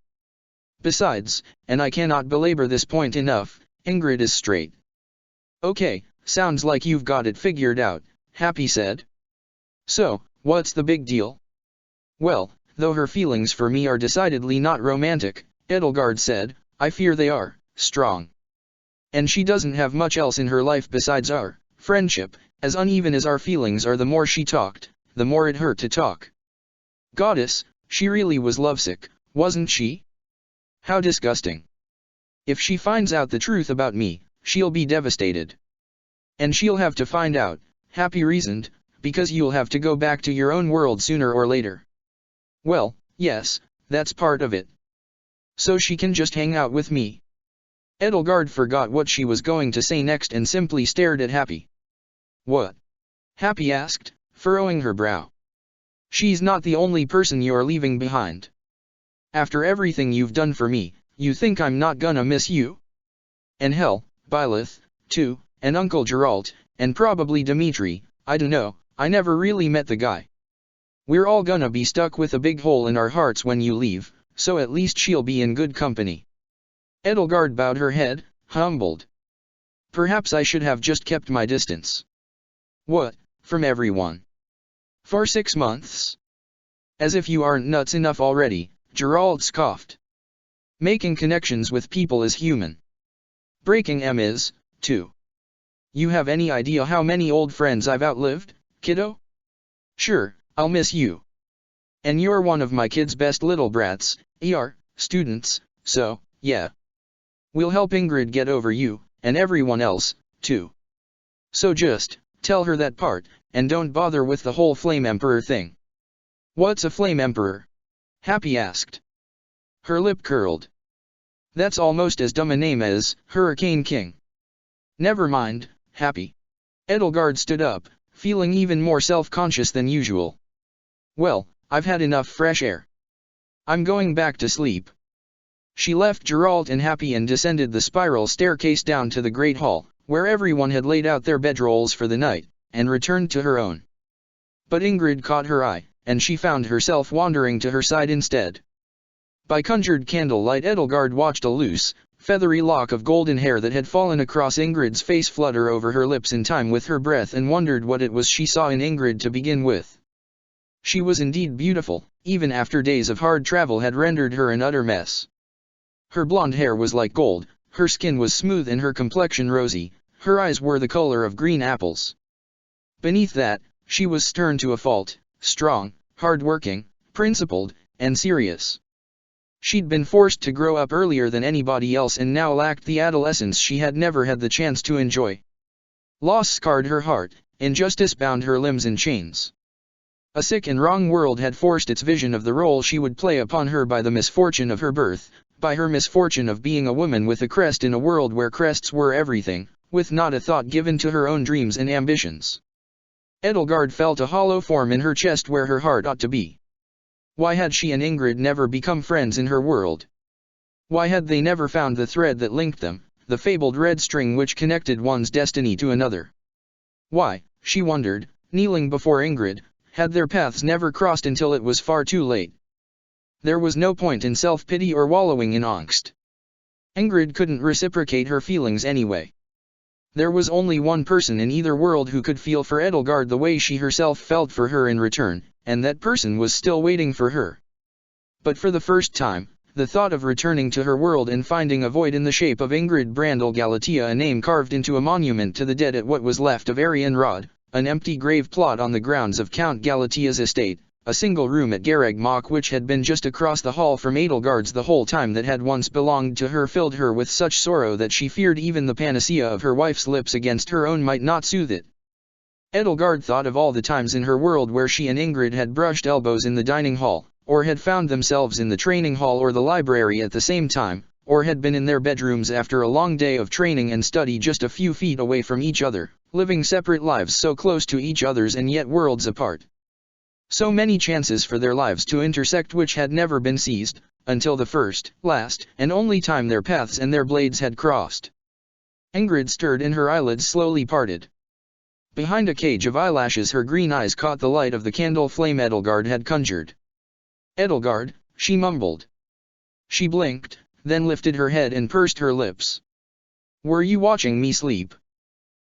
Besides, and I cannot belabor this point enough, Ingrid is straight. Okay, sounds like you've got it figured out, Happy said. So, what's the big deal? Well, though her feelings for me are decidedly not romantic, Edelgard said, I fear they are strong. And she doesn't have much else in her life besides our friendship, as uneven as our feelings are. The more she talked, the more it hurt to talk. Goddess, she really was lovesick, wasn't she? How disgusting. If she finds out the truth about me, she'll be devastated. And she'll have to find out, Happy reasoned, because you'll have to go back to your own world sooner or later. Well, yes, that's part of it. So she can just hang out with me. Edelgard forgot what she was going to say next and simply stared at Happy. What? Happy asked, furrowing her brow. She's not the only person you're leaving behind. After everything you've done for me, you think I'm not gonna miss you? And hell, Byleth, too, and Uncle Geralt, and probably Dimitri, I dunno, I never really met the guy. We're all gonna be stuck with a big hole in our hearts when you leave, so at least she'll be in good company. Edelgard bowed her head, humbled. Perhaps I should have just kept my distance. What, from everyone? For 6 months? As if you aren't nuts enough already, Geralt scoffed. Making connections with people is human. Breaking 'em is, too. You have any idea how many old friends I've outlived, kiddo? Sure, I'll miss you. And you're one of my kids' best little brats, students, so, yeah. We'll help Ingrid get over you, and everyone else, too. So just, tell her that part, and don't bother with the whole Flame Emperor thing. What's a Flame Emperor? Happy asked. Her lip curled. That's almost as dumb a name as Hurricane King. Never mind, Happy. Edelgard stood up, feeling even more self-conscious than usual. Well, I've had enough fresh air. I'm going back to sleep. She left Geralt and Happy and descended the spiral staircase down to the Great Hall, where everyone had laid out their bedrolls for the night, and returned to her own. But Ingrid caught her eye, and she found herself wandering to her side instead. By conjured candlelight Edelgard watched a loose, feathery lock of golden hair that had fallen across Ingrid's face flutter over her lips in time with her breath and wondered what it was she saw in Ingrid to begin with. She was indeed beautiful, even after days of hard travel had rendered her an utter mess. Her blonde hair was like gold, her skin was smooth and her complexion rosy, her eyes were the color of green apples. Beneath that, she was stern to a fault, strong, hard-working, principled, and serious. She'd been forced to grow up earlier than anybody else and now lacked the adolescence she had never had the chance to enjoy. Loss scarred her heart, injustice bound her limbs in chains. A sick and wrong world had forced its vision of the role she would play upon her by the misfortune of her birth, by her misfortune of being a woman with a crest in a world where crests were everything, with not a thought given to her own dreams and ambitions. Edelgard felt a hollow form in her chest where her heart ought to be. Why had she and Ingrid never become friends in her world? Why had they never found the thread that linked them, the fabled red string which connected one's destiny to another? Why, she wondered, kneeling before Ingrid, had their paths never crossed until it was far too late? There was no point in self-pity or wallowing in angst. Ingrid couldn't reciprocate her feelings anyway. There was only one person in either world who could feel for Edelgard the way she herself felt for her in return, and that person was still waiting for her. But for the first time, the thought of returning to her world and finding a void in the shape of Ingrid Brandel Galatea, a name carved into a monument to the dead at what was left of Arianrod, an empty grave plot on the grounds of Count Galatea's estate, a single room at Garreg Mach which had been just across the hall from Edelgard's the whole time that had once belonged to her, filled her with such sorrow that she feared even the panacea of her wife's lips against her own might not soothe it. Edelgard thought of all the times in her world where she and Ingrid had brushed elbows in the dining hall, or had found themselves in the training hall or the library at the same time, or had been in their bedrooms after a long day of training and study just a few feet away from each other, living separate lives so close to each other's and yet worlds apart. So many chances for their lives to intersect which had never been seized, until the first, last, and only time their paths and their blades had crossed. Ingrid stirred and her eyelids slowly parted. Behind a cage of eyelashes her green eyes caught the light of the candle flame Edelgard had conjured. Edelgard, she mumbled. She blinked, then lifted her head and pursed her lips. Were you watching me sleep?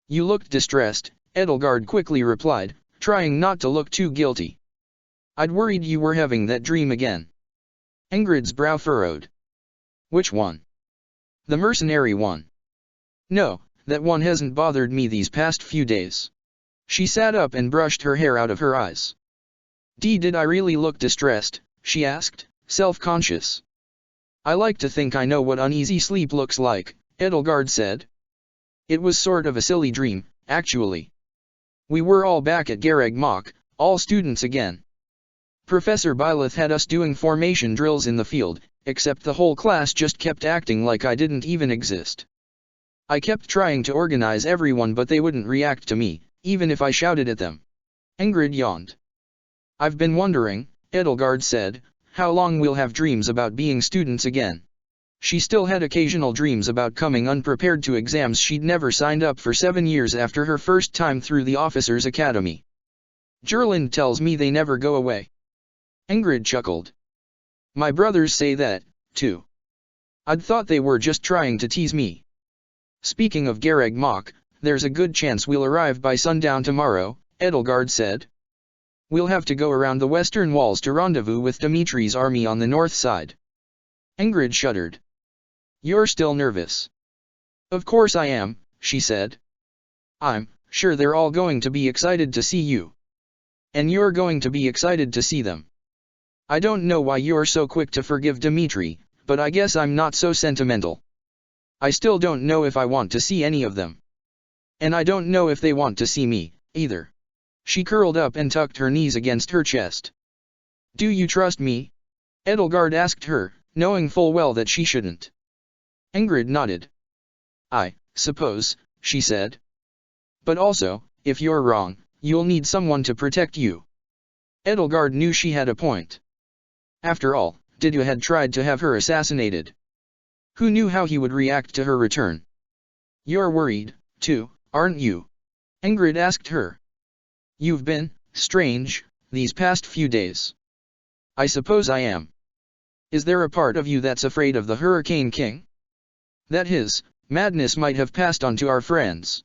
You looked distressed, Edelgard quickly replied, trying not to look too guilty. I'd worried you were having that dream again. Ingrid's brow furrowed. Which one? The mercenary one. No, that one hasn't bothered me these past few days. She sat up and brushed her hair out of her eyes. Did I really look distressed? She asked, self-conscious. I like to think I know what uneasy sleep looks like, Edelgard said. It was sort of a silly dream, actually. We were all back at Garreg Mach, all students again. Professor Byleth had us doing formation drills in the field, except the whole class just kept acting like I didn't even exist. I kept trying to organize everyone but they wouldn't react to me, even if I shouted at them. Ingrid yawned. I've been wondering, Edelgard said, how long we'll have dreams about being students again. She still had occasional dreams about coming unprepared to exams she'd never signed up for 7 years after her first time through the Officers' Academy. Gerland tells me they never go away. Ingrid chuckled. My brothers say that, too. I'd thought they were just trying to tease me. Speaking of Garreg Mach, there's a good chance we'll arrive by sundown tomorrow, Edelgard said. We'll have to go around the western walls to rendezvous with Dimitri's army on the north side. Ingrid shuddered. You're still nervous. Of course I am, she said. I'm sure they're all going to be excited to see you. And you're going to be excited to see them. I don't know why you're so quick to forgive Dimitri, but I guess I'm not so sentimental. I still don't know if I want to see any of them. And I don't know if they want to see me, either. She curled up and tucked her knees against her chest. Do you trust me? Edelgard asked her, knowing full well that she shouldn't. Ingrid nodded. I suppose, she said. But also, if you're wrong, you'll need someone to protect you. Edelgard knew she had a point. After all, Didu had tried to have her assassinated. Who knew how he would react to her return? You're worried, too, aren't you? Ingrid asked her. You've been strange these past few days. I suppose I am. Is there a part of you that's afraid of the Hurricane King? That his madness might have passed on to our friends?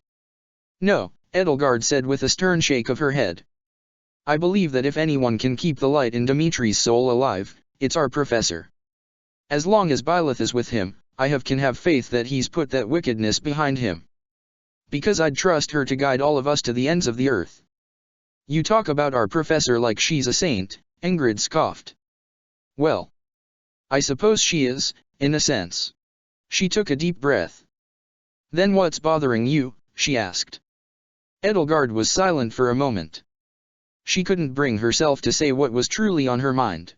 No, Edelgard said with a stern shake of her head. I believe that if anyone can keep the light in Dimitri's soul alive, it's our professor. As long as Byleth is with him, I can have faith that he's put that wickedness behind him. Because I'd trust her to guide all of us to the ends of the earth. You talk about our professor like she's a saint, Ingrid scoffed. Well, I suppose she is, in a sense. She took a deep breath. Then what's bothering you? She asked. Edelgard was silent for a moment. She couldn't bring herself to say what was truly on her mind.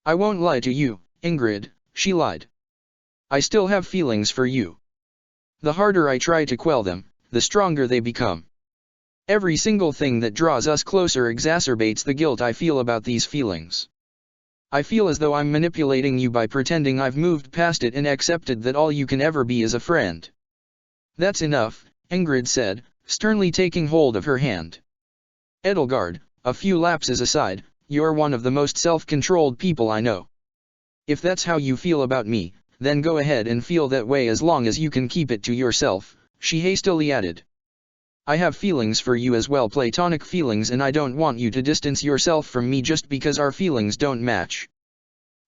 I won't lie to you, Ingrid, she lied. I still have feelings for you. The harder I try to quell them, the stronger they become. Every single thing that draws us closer exacerbates the guilt I feel about these feelings. I feel as though I'm manipulating you by pretending I've moved past it and accepted that all you can ever be is a friend. That's enough, Ingrid said, sternly taking hold of her hand. Edelgard, a few lapses aside, you're one of the most self-controlled people I know. If that's how you feel about me, then go ahead and feel that way as long as you can keep it to yourself, she hastily added. I have feelings for you as well, platonic feelings, and I don't want you to distance yourself from me just because our feelings don't match.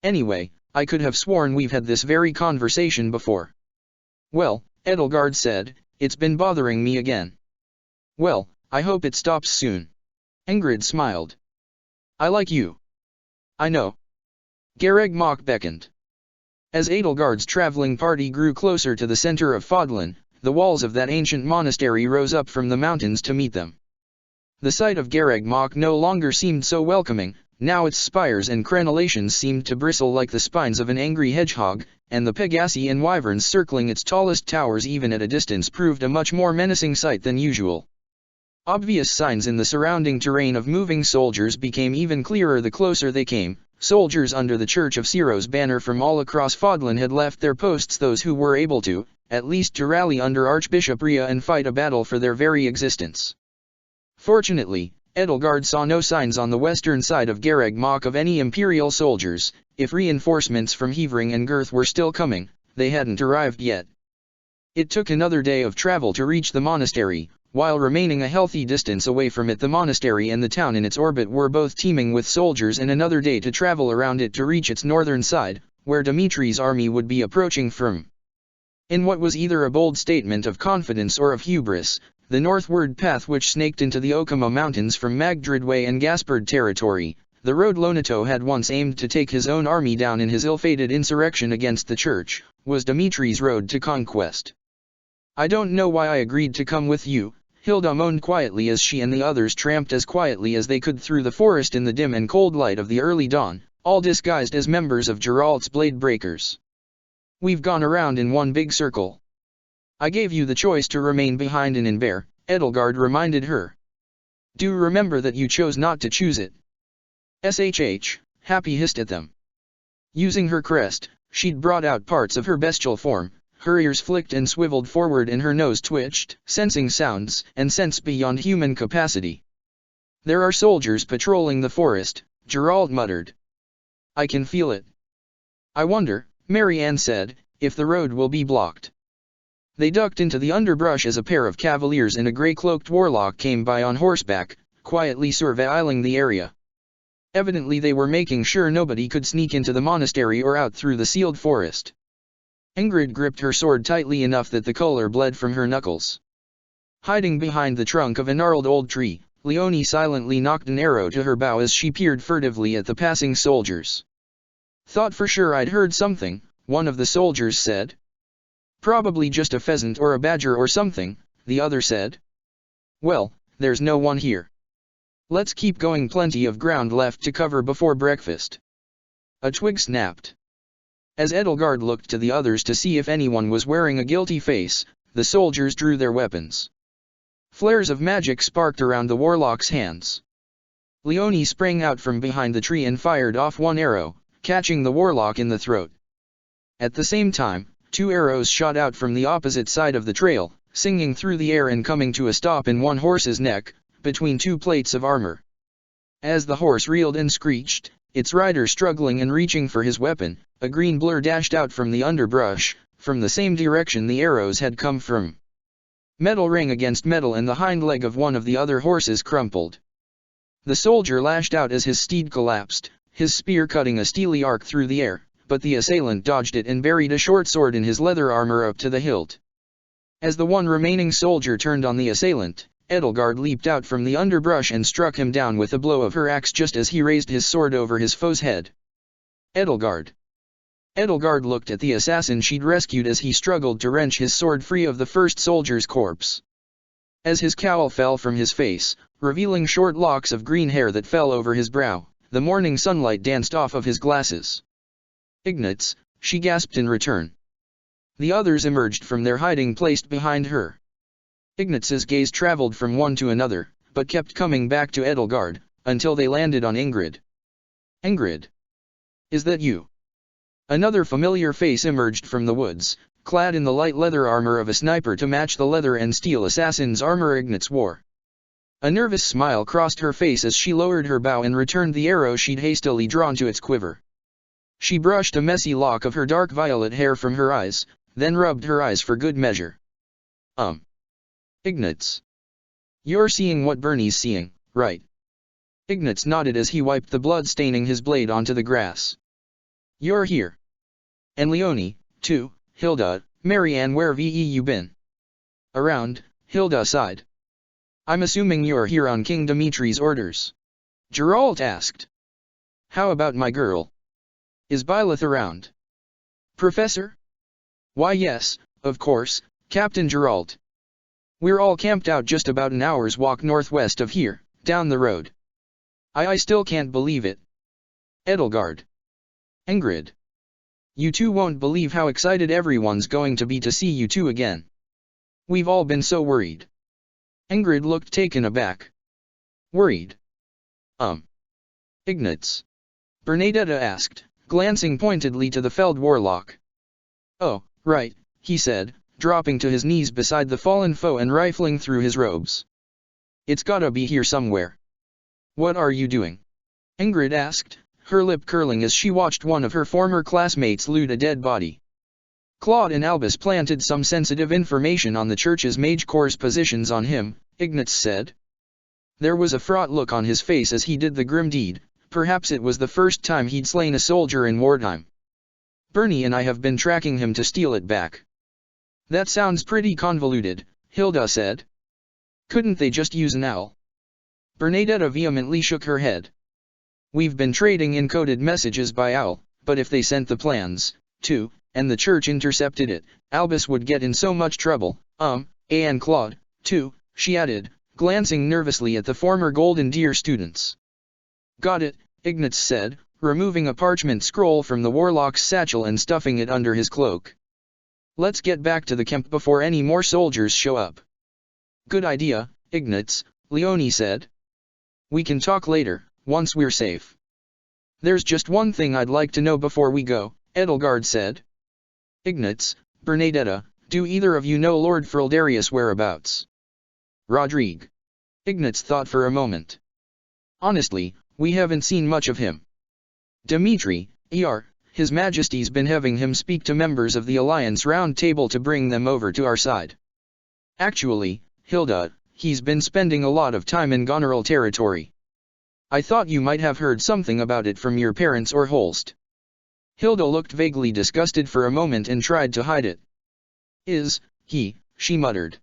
Anyway, I could have sworn we've had this very conversation before. Well, Edelgard said, it's been bothering me again. Well, I hope it stops soon. Ingrid smiled. I like you. I know. Garreg Mach beckoned. As Edelgard's traveling party grew closer to the center of Fodlan, the walls of that ancient monastery rose up from the mountains to meet them. The sight of Garreg Mach no longer seemed so welcoming, now its spires and crenellations seemed to bristle like the spines of an angry hedgehog, and the Pegasi and wyverns circling its tallest towers even at a distance proved a much more menacing sight than usual. Obvious signs in the surrounding terrain of moving soldiers became even clearer the closer they came. Soldiers under the Church of Ciro's banner from all across Fodlan had left their posts, those who were able to, at least to rally under Archbishop Ria and fight a battle for their very existence. Fortunately, Edelgard saw no signs on the western side of Garreg Mach of any Imperial soldiers. If reinforcements from Hevering and Girth were still coming, they hadn't arrived yet. It took another day of travel to reach the monastery. While remaining a healthy distance away from it, the monastery and the town in its orbit were both teeming with soldiers, and another day to travel around it to reach its northern side, where Dimitri's army would be approaching from. In what was either a bold statement of confidence or of hubris, the northward path which snaked into the Okama Mountains from Magdridway and Gaspard territory, the road Lonato had once aimed to take his own army down in his ill-fated insurrection against the church, was Dimitri's road to conquest. "I don't know why I agreed to come with you," Hilda moaned quietly as she and the others tramped as quietly as they could through the forest in the dim and cold light of the early dawn, all disguised as members of Geralt's Blade Breakers. "We've gone around in one big circle. I gave you the choice to remain behind in Inver," Edelgard reminded her. "Do remember that you chose not to choose it." Happy hissed at them. Using her crest, she'd brought out parts of her bestial form. Her ears flicked and swiveled forward and her nose twitched, sensing sounds and scents beyond human capacity. "There are soldiers patrolling the forest," Geralt muttered. "I can feel it." "I wonder," Marianne said, "if the road will be blocked." They ducked into the underbrush as a pair of cavaliers and a grey-cloaked warlock came by on horseback, quietly surveilling the area. Evidently they were making sure nobody could sneak into the monastery or out through the sealed forest. Ingrid gripped her sword tightly enough that the color bled from her knuckles. Hiding behind the trunk of a gnarled old tree, Leonie silently nocked an arrow to her bow as she peered furtively at the passing soldiers. "Thought for sure I'd heard something," one of the soldiers said. "Probably just a pheasant or a badger or something," the other said. "Well, there's no one here. Let's keep going, plenty of ground left to cover before breakfast." A twig snapped. As Edelgard looked to the others to see if anyone was wearing a guilty face, the soldiers drew their weapons. Flares of magic sparked around the warlock's hands. Leonie sprang out from behind the tree and fired off one arrow, catching the warlock in the throat. At the same time, two arrows shot out from the opposite side of the trail, singing through the air and coming to a stop in one horse's neck, between two plates of armor. As the horse reeled and screeched, its rider struggling and reaching for his weapon, a green blur dashed out from the underbrush, from the same direction the arrows had come from. Metal rang against metal and the hind leg of one of the other horses crumpled. The soldier lashed out as his steed collapsed, his spear cutting a steely arc through the air, but the assailant dodged it and buried a short sword in his leather armor up to the hilt. As the one remaining soldier turned on the assailant, Edelgard leaped out from the underbrush and struck him down with a blow of her axe just as he raised his sword over his foe's head. Edelgard. Edelgard looked at the assassin she'd rescued as he struggled to wrench his sword free of the first soldier's corpse. As his cowl fell from his face, revealing short locks of green hair that fell over his brow, the morning sunlight danced off of his glasses. "Ignatz," she gasped in return. The others emerged from their hiding place behind her. Ignatz's gaze traveled from one to another, but kept coming back to Edelgard, until they landed on Ingrid. "Ingrid? Is that you?" Another familiar face emerged from the woods, clad in the light leather armor of a sniper to match the leather and steel assassin's armor Ignatz wore. A nervous smile crossed her face as she lowered her bow and returned the arrow she'd hastily drawn to its quiver. She brushed a messy lock of her dark violet hair from her eyes, then rubbed her eyes for good measure. Ignatz. You're seeing what Bernie's seeing, right?" Ignatz nodded as he wiped the blood staining his blade onto the grass. "You're here. And Leonie, too, Hilda, Marianne, where've you been?" "Around," Hilda sighed. "I'm assuming you're here on King Dimitri's orders?" Geralt asked. "How about my girl? Is Byleth around?" "Professor?" "Why yes, of course, Captain Geralt. We're all camped out just about an hour's walk northwest of here, down the road. I still can't believe it." Edelgard. "Ingrid. You two won't believe how excited everyone's going to be to see you two again. We've all been so worried." Ingrid looked taken aback. "Worried? Ignatz?" Bernadetta asked, glancing pointedly to the felled warlock. "Oh, right," he said, dropping to his knees beside the fallen foe and rifling through his robes. "It's gotta be here somewhere." "What are you doing?" Ingrid asked, her lip curling as she watched one of her former classmates loot a dead body. "Claude and Albus planted some sensitive information on the church's mage corps' positions on him," Ignatz said. There was a fraught look on his face as he did the grim deed, perhaps it was the first time he'd slain a soldier in wartime. "Bernie and I have been tracking him to steal it back." That sounds pretty convoluted, Hilda said. Couldn't they just use an owl? Bernadetta vehemently shook her head. We've been trading encoded messages by owl, but if they sent the plans, too, and the church intercepted it, Albus would get in so much trouble, and Claude, too, she added, glancing nervously at the former Golden Deer students. Got it, Ignatz said, removing a parchment scroll from the warlock's satchel and stuffing it under his cloak. Let's get back to the camp before any more soldiers show up. Good idea, Ignatz, Leonie said. We can talk later, once we're safe. There's just one thing I'd like to know before we go, Edelgard said. Ignatz, Bernadetta, do either of you know Lord Frildarius' whereabouts? Rodrigue. Ignatz thought for a moment. Honestly, we haven't seen much of him. Dimitri, His Majesty's been having him speak to members of the Alliance Round Table to bring them over to our side. Actually, Hilda, he's been spending a lot of time in Goneril territory. I thought you might have heard something about it from your parents or Holst. Hilda looked vaguely disgusted for a moment and tried to hide it. She muttered.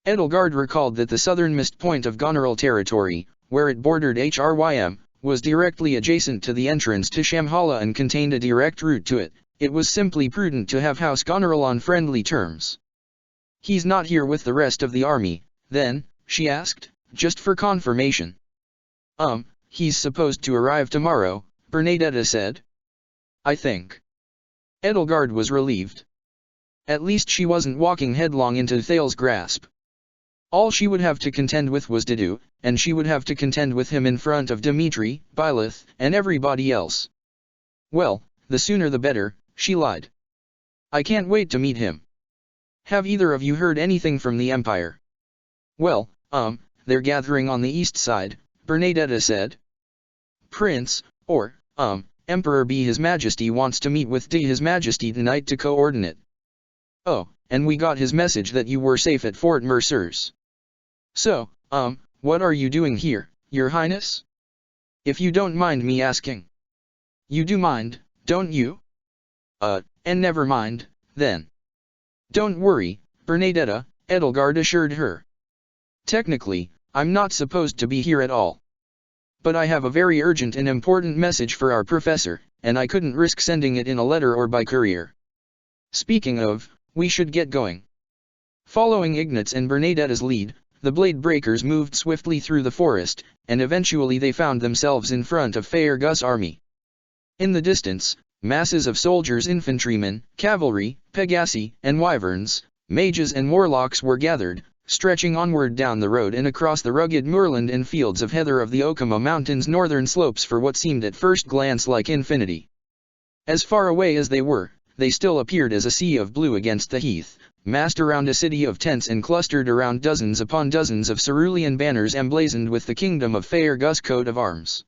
Edelgard recalled that the southernmost point of Goneril territory, where it bordered Hrym, was directly adjacent to the entrance to Shamhala and contained a direct route to it. It was simply prudent to have House Goneril on friendly terms. He's not here with the rest of the army, then, she asked, just for confirmation. He's supposed to arrive tomorrow, Bernadetta said. I think. Edelgard was relieved. At least she wasn't walking headlong into Thal's grasp. All she would have to contend with was Didu, and she would have to contend with him in front of Dimitri, Byleth, and everybody else. Well, the sooner the better, she lied. I can't wait to meet him. Have either of you heard anything from the Empire? Well, they're gathering on the east side, Bernadetta said. Prince, or, Emperor B. His Majesty wants to meet with His Majesty tonight to coordinate. Oh, and we got his message that you were safe at Fort Mercers. So, what are you doing here, Your Highness? If you don't mind me asking. You do mind, don't you? And never mind, then. Don't worry, Bernadetta, Edelgard assured her. Technically, I'm not supposed to be here at all. But I have a very urgent and important message for our professor, and I couldn't risk sending it in a letter or by courier. Speaking of, we should get going. Following Ignatz and Bernadetta's lead, the Blade Breakers moved swiftly through the forest, and eventually they found themselves in front of Faerghus' army. In the distance, masses of soldiers, infantrymen, cavalry, pegasi, and wyverns, mages and warlocks were gathered, stretching onward down the road and across the rugged moorland and fields of heather of the Okama Mountains' northern slopes for what seemed at first glance like infinity. As far away as they were, they still appeared as a sea of blue against the heath, massed around a city of tents and clustered around dozens upon dozens of cerulean banners emblazoned with the kingdom of Faerghus' coat of arms.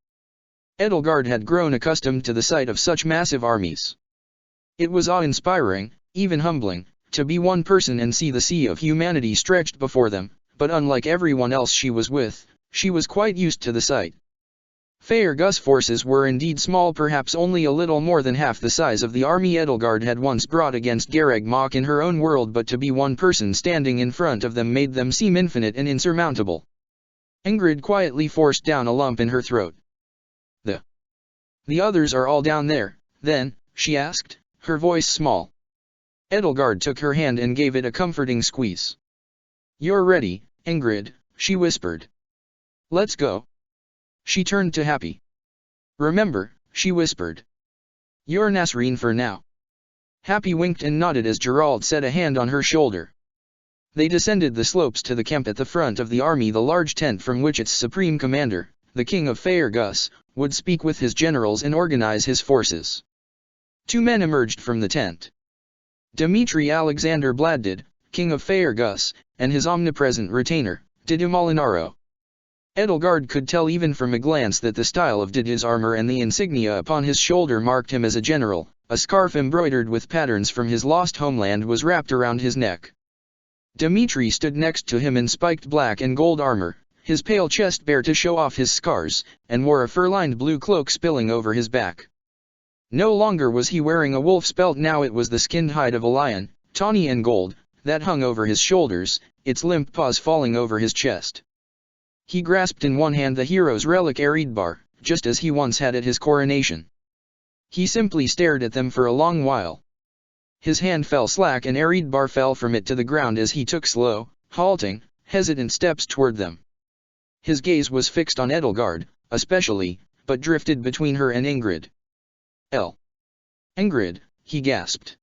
Edelgard had grown accustomed to the sight of such massive armies. It was awe-inspiring, even humbling, to be one person and see the sea of humanity stretched before them, but unlike everyone else she was with, she was quite used to the sight. Faerghus' forces were indeed small, perhaps only a little more than half the size of the army Edelgard had once brought against Garreg Mach in her own world, but to be one person standing in front of them made them seem infinite and insurmountable. Ingrid quietly forced down a lump in her throat. The others are all down there, then, she asked, her voice small. Edelgard took her hand and gave it a comforting squeeze. You're ready, Ingrid, she whispered. Let's go. She turned to Happy. Remember, she whispered. You're Nasreen for now. Happy winked and nodded as Gerald set a hand on her shoulder. They descended the slopes to the camp at the front of the army, the large tent from which its supreme commander, the king of Faerghus, would speak with his generals and organize his forces. Two men emerged from the tent. Dmitri Alexander Bladdid, king of Faerghus, and his omnipresent retainer, Didu Molinaro. Edelgard could tell even from a glance that the style of Didu's armor and the insignia upon his shoulder marked him as a general. A scarf embroidered with patterns from his lost homeland was wrapped around his neck. Dmitri stood next to him in spiked black and gold armor, his pale chest bare to show off his scars, and wore a fur-lined blue cloak spilling over his back. No longer was he wearing a wolf's pelt, now it was the skinned hide of a lion, tawny and gold, that hung over his shoulders, its limp paws falling over his chest. He grasped in one hand the hero's relic Eredbar, just as he once had at his coronation. He simply stared at them for a long while. His hand fell slack and Eredbar fell from it to the ground as he took slow, halting, hesitant steps toward them. His gaze was fixed on Edelgard, especially, but drifted between her and Ingrid. Ingrid, he gasped.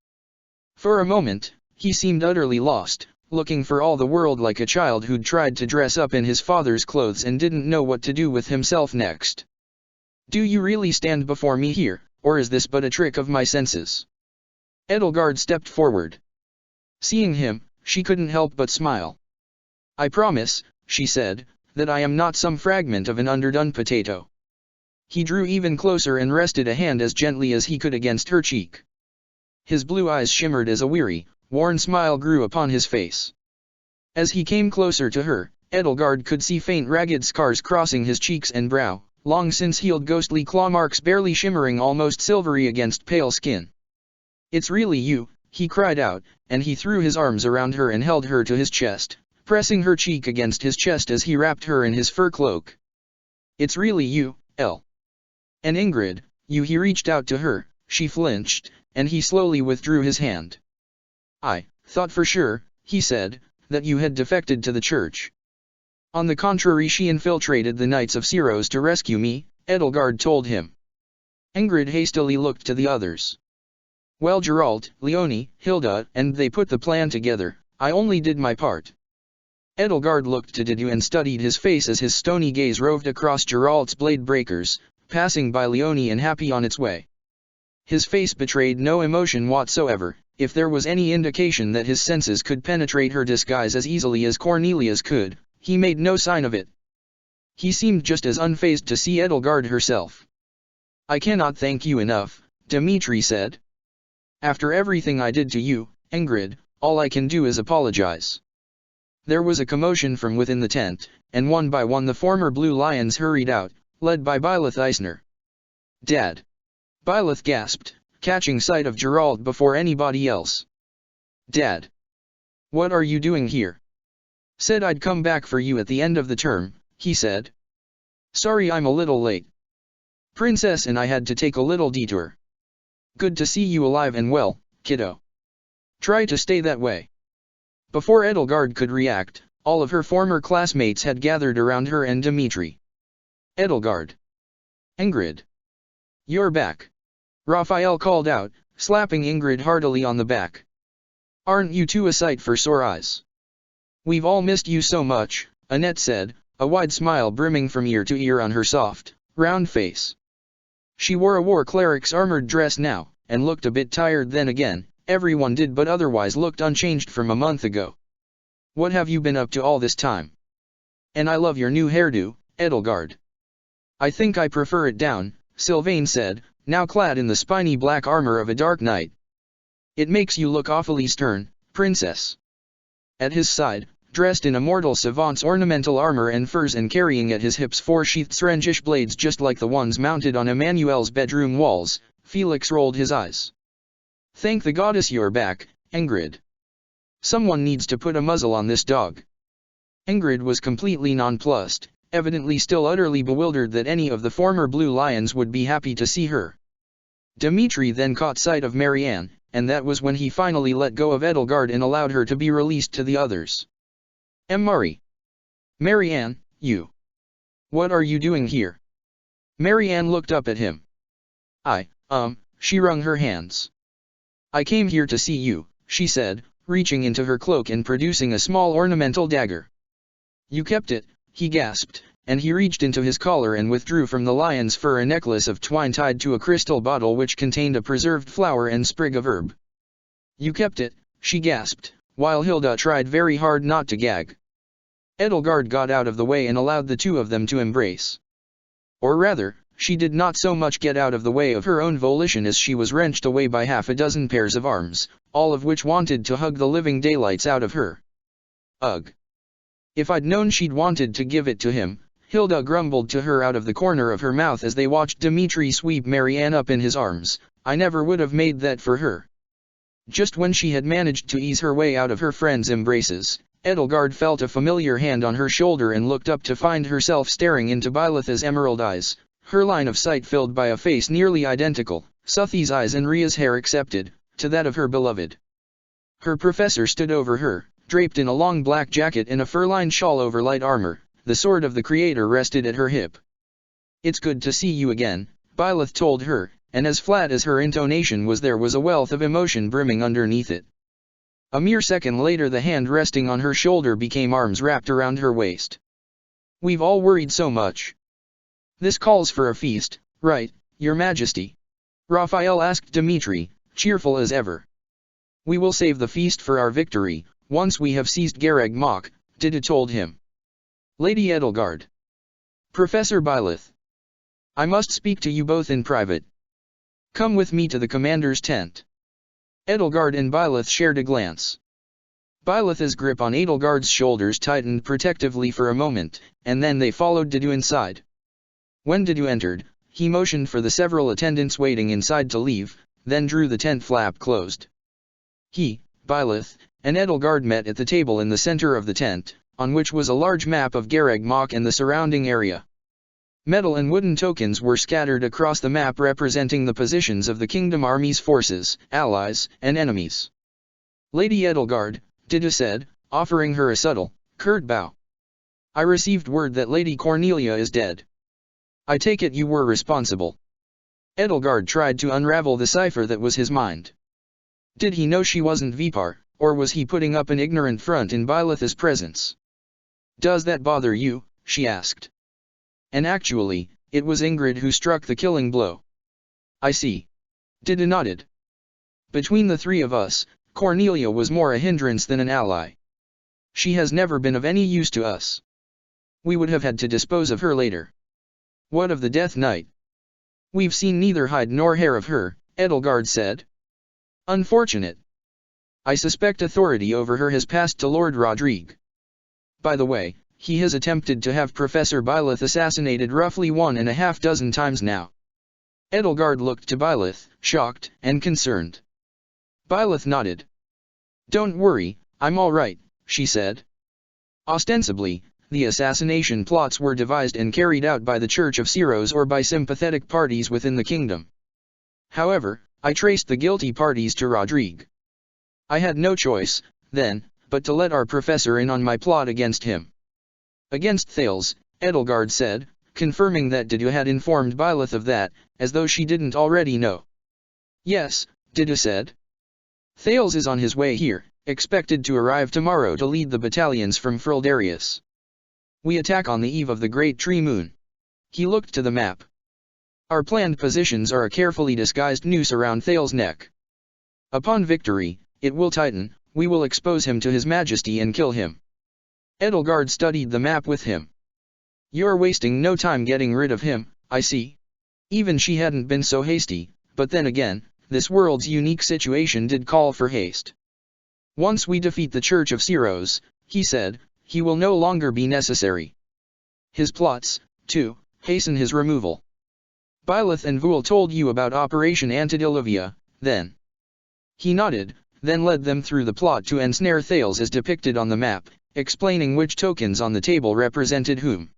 For a moment, he seemed utterly lost, looking for all the world like a child who'd tried to dress up in his father's clothes and didn't know what to do with himself next. Do you really stand before me here, or is this but a trick of my senses? Edelgard stepped forward. Seeing him, she couldn't help but smile. I promise, she said, that I am not some fragment of an underdone potato. He drew even closer and rested a hand as gently as he could against her cheek. His blue eyes shimmered as a weary, worn smile grew upon his face. As he came closer to her, Edelgard could see faint ragged scars crossing his cheeks and brow, long since healed ghostly claw marks barely shimmering almost silvery against pale skin. It's really you, he cried out, and he threw his arms around her and held her to his chest, pressing her cheek against his chest as he wrapped her in his fur cloak. It's really you, El. And Ingrid, you. He reached out to her, she flinched, and he slowly withdrew his hand. I thought for sure, he said, that you had defected to the church. On the contrary, she infiltrated the Knights of Syros to rescue me, Edelgard told him. Ingrid hastily looked to the others. Well, Geralt, Leonie, Hilda, and they put the plan together. I only did my part. Edelgard looked to Didu and studied his face as his stony gaze roved across Geralt's blade breakers, passing by Leonie and happy on its way. His face betrayed no emotion whatsoever. If there was any indication that his senses could penetrate her disguise as easily as Cornelia's could, he made no sign of it. He seemed just as unfazed to see Edelgard herself. I cannot thank you enough, Dimitri said. After everything I did to you, Ingrid, all I can do is apologize. There was a commotion from within the tent, and one by one the former Blue Lions hurried out, led by Byleth Eisner. Dad! Byleth gasped, catching sight of Geralt before anybody else. Dad! What are you doing here? Said I'd come back for you at the end of the term, he said. Sorry I'm a little late. Princess and I had to take a little detour. Good to see you alive and well, kiddo. Try to stay that way. Before Edelgard could react, all of her former classmates had gathered around her and Dimitri. Edelgard. Ingrid. You're back. Raphael called out, slapping Ingrid heartily on the back. Aren't you two a sight for sore eyes? We've all missed you so much, Annette said, a wide smile brimming from ear to ear on her soft, round face. She wore a war cleric's armored dress now, and looked a bit tired then again, everyone did but otherwise looked unchanged from a month ago. What have you been up to all this time? And I love your new hairdo, Edelgard. I think I prefer it down, Sylvain said, now clad in the spiny black armor of a dark knight. It makes you look awfully stern, princess. At his side, dressed in a mortal savant's ornamental armor and furs and carrying at his hips 4 sheathed Srengish blades just like the ones mounted on Emmanuel's bedroom walls, Felix rolled his eyes. Thank the goddess you're back, Ingrid. Someone needs to put a muzzle on this dog. Ingrid was completely nonplussed, evidently still utterly bewildered that any of the former Blue Lions would be happy to see her. Dimitri then caught sight of Marianne, and that was when he finally let go of Edelgard and allowed her to be released to the others. Mari. Marianne, you. What are you doing here? Marianne looked up at him. She wrung her hands. I came here to see you, she said, reaching into her cloak and producing a small ornamental dagger. You kept it, he gasped, and he reached into his collar and withdrew from the lion's fur a necklace of twine tied to a crystal bottle which contained a preserved flower and sprig of herb. You kept it, she gasped, while Hilda tried very hard not to gag. Edelgard got out of the way and allowed the two of them to embrace. Or rather, she did not so much get out of the way of her own volition as she was wrenched away by half a dozen pairs of arms, all of which wanted to hug the living daylights out of her. Ugh. If I'd known she'd wanted to give it to him, Hilda grumbled to her out of the corner of her mouth as they watched Dimitri sweep Marianne up in his arms, I never would have made that for her. Just when she had managed to ease her way out of her friend's embraces, Edelgard felt a familiar hand on her shoulder and looked up to find herself staring into Byleth's emerald eyes, her line of sight filled by a face nearly identical, Suthi's eyes and Ria's hair excepted, to that of her beloved. Her professor stood over her, draped in a long black jacket and a fur-lined shawl over light armor. The sword of the Creator rested at her hip. "It's good to see you again," Byleth told her, and as flat as her intonation was, there was a wealth of emotion brimming underneath it. A mere second later the hand resting on her shoulder became arms wrapped around her waist. "We've all worried so much. This calls for a feast, right, Your Majesty?" Raphael asked Dimitri, cheerful as ever. "We will save the feast for our victory, once we have seized Gareg Mach," Dida told him. "Lady Edelgard. Professor Byleth. I must speak to you both in private. Come with me to the commander's tent." Edelgard and Byleth shared a glance. Byleth's grip on Edelgard's shoulders tightened protectively for a moment, and then they followed Didu inside. When Didu entered, he motioned for the several attendants waiting inside to leave, then drew the tent flap closed. He, Byleth, and Edelgard met at the table in the center of the tent, on which was a large map of Gareg Mach and the surrounding area. Metal and wooden tokens were scattered across the map representing the positions of the Kingdom Army's forces, allies, and enemies. "Lady Edelgard," Dida said, offering her a subtle, curt bow. "I received word that Lady Cornelia is dead. I take it you were responsible." Edelgard tried to unravel the cipher that was his mind. Did he know she wasn't Vipar, or was he putting up an ignorant front in Byleth's presence? "Does that bother you?" she asked. And actually, it was Ingrid who struck the killing blow. "I see." Dida nodded. "Between the three of us, Cornelia was more a hindrance than an ally. She has never been of any use to us. We would have had to dispose of her later." "What of the Death Knight?" "We've seen neither hide nor hair of her," Edelgard said. "Unfortunate. I suspect authority over her has passed to Lord Rodrigue. By the way, he has attempted to have Professor Byleth assassinated roughly 1.5 dozen times now." Edelgard looked to Byleth, shocked and concerned. Byleth nodded. "Don't worry, I'm all right," she said. "Ostensibly, the assassination plots were devised and carried out by the Church of Syros or by sympathetic parties within the kingdom. However, I traced the guilty parties to Rodrigue. I had no choice, then, but to let our professor in on my plot against him." "Against Thales," Edelgard said, confirming that Didu had informed Byleth of that, as though she didn't already know. "Yes," Didu said. "Thales is on his way here, expected to arrive tomorrow to lead the battalions from Frildarius. We attack on the eve of the Great Tree Moon." He looked to the map. "Our planned positions are a carefully disguised noose around Thales' neck. Upon victory, it will tighten, we will expose him to His Majesty and kill him." Edelgard studied the map with him. "You're wasting no time getting rid of him, I see." Even she hadn't been so hasty, but then again, this world's unique situation did call for haste. "Once we defeat the Church of Syros," he said, "he will no longer be necessary. His plots, too, hasten his removal. Byleth and Vul told you about Operation Antediluvium, then?" He nodded, then led them through the plot to ensnare Thales as depicted on the map, explaining which tokens on the table represented whom.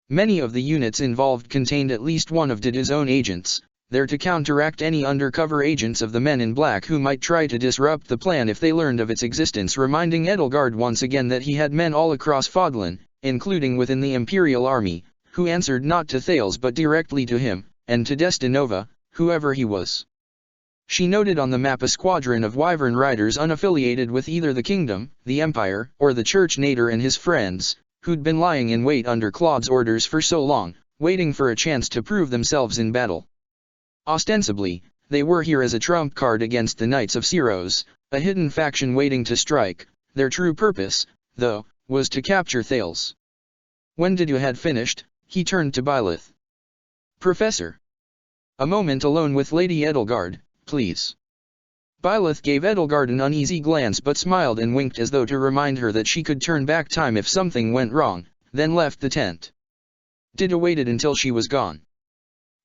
Many of the units involved contained at least one of Didu's own agents, there to counteract any undercover agents of the Men in Black who might try to disrupt the plan if they learned of its existence, reminding Edelgard once again that he had men all across Fodlan, including within the Imperial Army, who answered not to Thales but directly to him, and to Destinova, whoever he was. She noted on the map a squadron of Wyvern riders unaffiliated with either the kingdom, the empire, or the Church. Nader and his friends, who'd been lying in wait under Claude's orders for so long, waiting for a chance to prove themselves in battle. Ostensibly, they were here as a trump card against the Knights of Syros, a hidden faction waiting to strike. Their true purpose, though, was to capture Thales. When Didu had finished, he turned to Byleth. "Professor. A moment alone with Lady Edelgard, please." Byleth gave Edelgard an uneasy glance but smiled and winked as though to remind her that she could turn back time if something went wrong, then left the tent. Didu waited until she was gone.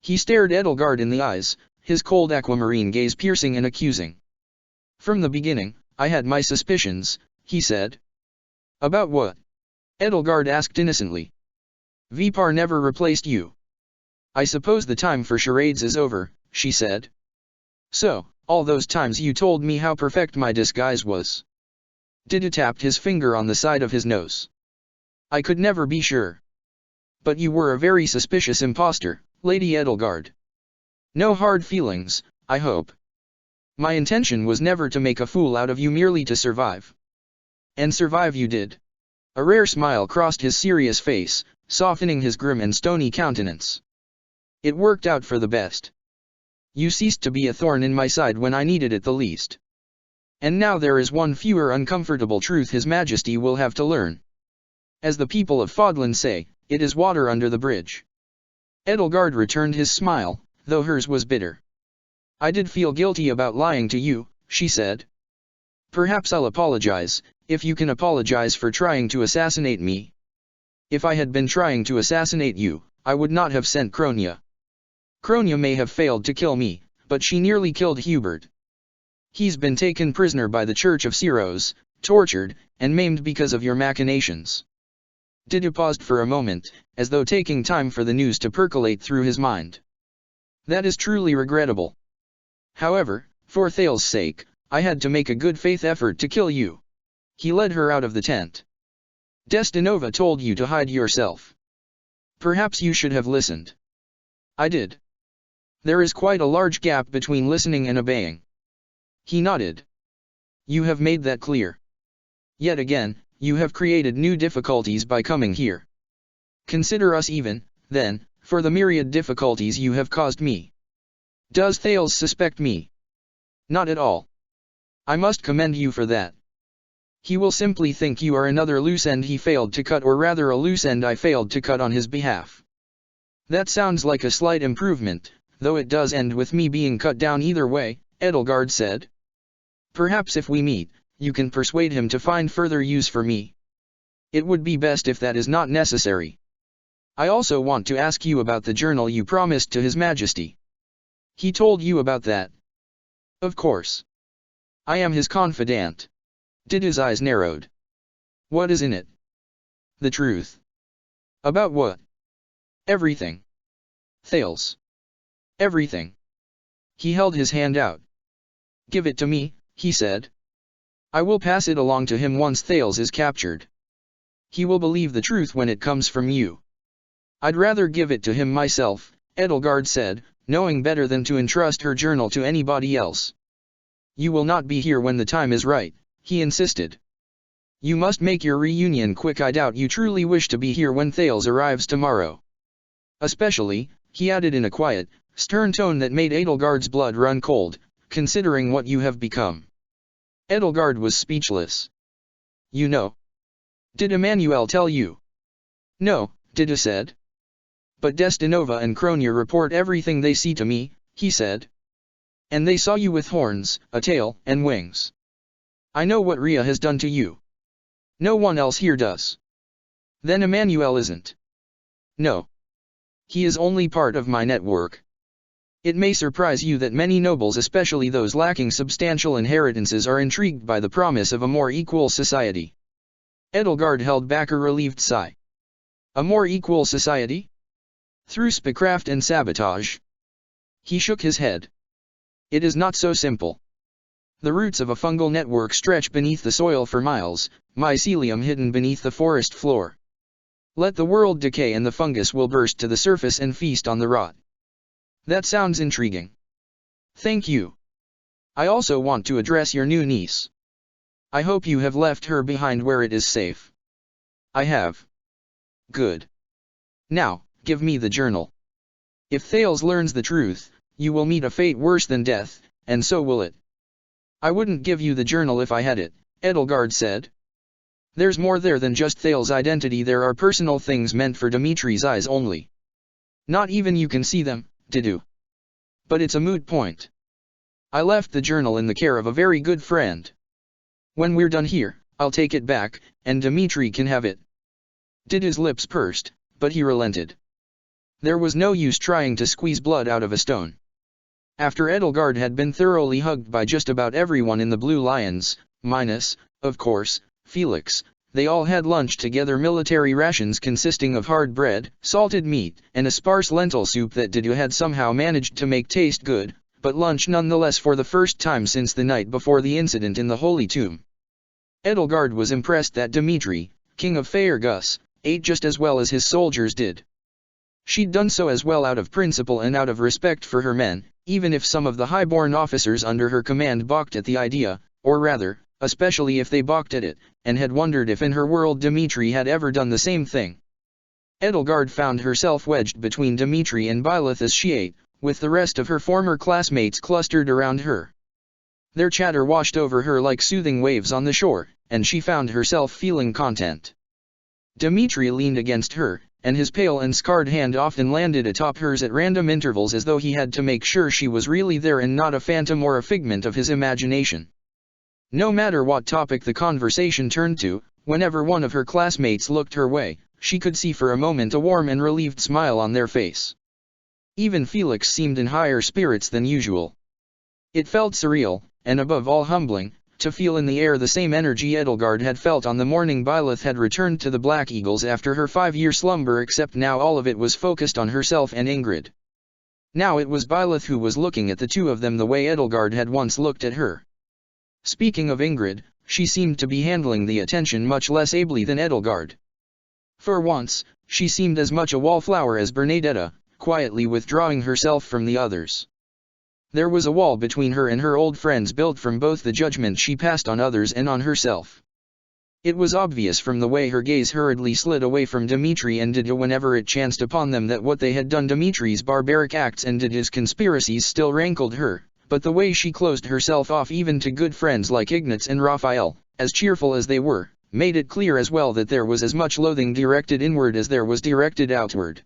He stared Edelgard in the eyes, his cold aquamarine gaze piercing and accusing. From the beginning, I had my suspicions, he said. About what? Edelgard asked innocently. Vipar never replaced you. I suppose the time for charades is over, she said. So, all those times you told me how perfect my disguise was. Didu tapped his finger on the side of his nose. I could never be sure. But you were a very suspicious impostor, Lady Edelgard. No hard feelings, I hope. My intention was never to make a fool out of you, merely to survive. And survive you did. A rare smile crossed his serious face, softening his grim and stony countenance. It worked out for the best. You ceased to be a thorn in my side when I needed it the least. And now there is one fewer uncomfortable truth His Majesty will have to learn. As the people of Fodlan say, it is water under the bridge. Edelgard returned his smile, though hers was bitter. I did feel guilty about lying to you, she said. Perhaps I'll apologize, if you can apologize for trying to assassinate me. If I had been trying to assassinate you, I would not have sent Kronia. Kronia may have failed to kill me, but she nearly killed Hubert. He's been taken prisoner by the Church of Ceros, tortured, and maimed because of your machinations. Didu paused for a moment, as though taking time for the news to percolate through his mind. That is truly regrettable. However, for Thales's sake, I had to make a good faith effort to kill you. He led her out of the tent. Destinova told you to hide yourself. Perhaps you should have listened. I did. There is quite a large gap between listening and obeying. He nodded. You have made that clear. Yet again, you have created new difficulties by coming here. Consider us even, then, for the myriad difficulties you have caused me. Does Thales suspect me? Not at all. I must commend you for that. He will simply think you are another loose end he failed to cut, or rather a loose end I failed to cut on his behalf. That sounds like a slight improvement, though it does end with me being cut down either way, Edelgard said. Perhaps if we meet, you can persuade him to find further use for me. It would be best if that is not necessary. I also want to ask you about the journal you promised to His Majesty. He told you about that? Of course. I am his confidant. Didu's eyes narrowed. What is in it? The truth. About what? Everything. Thales. Everything. He held his hand out. Give it to me, he said. I will pass it along to him once Thales is captured. He will believe the truth when it comes from you. I'd rather give it to him myself, Edelgard said, knowing better than to entrust her journal to anybody else. You will not be here when the time is right, he insisted. You must make your reunion quick. I doubt you truly wish to be here when Thales arrives tomorrow. Especially, he added in a quiet, stern tone that made Edelgard's blood run cold, considering what you have become. Edelgard was speechless. You know. Did Emmanuel tell you? No, Didu said. But Destinova and Kronia report everything they see to me, he said. And they saw you with horns, a tail, and wings. I know what Rhea has done to you. No one else here does. Then Emmanuel isn't. No. He is only part of my network. It may surprise you that many nobles, especially those lacking substantial inheritances, are intrigued by the promise of a more equal society. Edelgard held back a relieved sigh. A more equal society? Through spycraft and sabotage? He shook his head. It is not so simple. The roots of a fungal network stretch beneath the soil for miles, mycelium hidden beneath the forest floor. Let the world decay and the fungus will burst to the surface and feast on the rot. That sounds intriguing. Thank you. I also want to address your new niece. I hope you have left her behind where it is safe. I have. Good. Now, give me the journal. If Thales learns the truth, you will meet a fate worse than death, and so will it. I wouldn't give you the journal if I had it, Edelgard said. There's more there than just Thales' identity. There are personal things meant for Dimitri's eyes only. Not even you can see them, Didu. But it's a moot point. I left the journal in the care of a very good friend. When we're done here, I'll take it back, and Dimitri can have it. Didu's lips pursed, but he relented. There was no use trying to squeeze blood out of a stone. After Edelgard had been thoroughly hugged by just about everyone in the Blue Lions, minus, of course, Felix, they all had lunch together, military rations consisting of hard bread, salted meat, and a sparse lentil soup that Dido had somehow managed to make taste good, but lunch nonetheless for the first time since the night before the incident in the Holy Tomb. Edelgard was impressed that Dimitri, king of Faerghus, ate just as well as his soldiers did. She'd done so as well out of principle and out of respect for her men, even if some of the high-born officers under her command balked at the idea, or rather, especially if they balked at it, and had wondered if in her world Dimitri had ever done the same thing. Edelgard found herself wedged between Dimitri and Byleth as she ate, with the rest of her former classmates clustered around her. Their chatter washed over her like soothing waves on the shore, and she found herself feeling content. Dimitri leaned against her, and his pale and scarred hand often landed atop hers at random intervals as though he had to make sure she was really there and not a phantom or a figment of his imagination. No matter what topic the conversation turned to, whenever one of her classmates looked her way, she could see for a moment a warm and relieved smile on their face. Even Felix seemed in higher spirits than usual. It felt surreal, and above all humbling, to feel in the air the same energy Edelgard had felt on the morning Byleth had returned to the Black Eagles after her 5-year slumber, except now all of it was focused on herself and Ingrid. Now it was Byleth who was looking at the two of them the way Edelgard had once looked at her. Speaking of Ingrid, she seemed to be handling the attention much less ably than Edelgard. For once, she seemed as much a wallflower as Bernadetta, quietly withdrawing herself from the others. There was a wall between her and her old friends built from both the judgment she passed on others and on herself. It was obvious from the way her gaze hurriedly slid away from Dimitri and Dido whenever it chanced upon them that what they had done, Dimitri's barbaric acts and Dido's conspiracies, still rankled her, but the way she closed herself off even to good friends like Ignatz and Raphael, as cheerful as they were, made it clear as well that there was as much loathing directed inward as there was directed outward.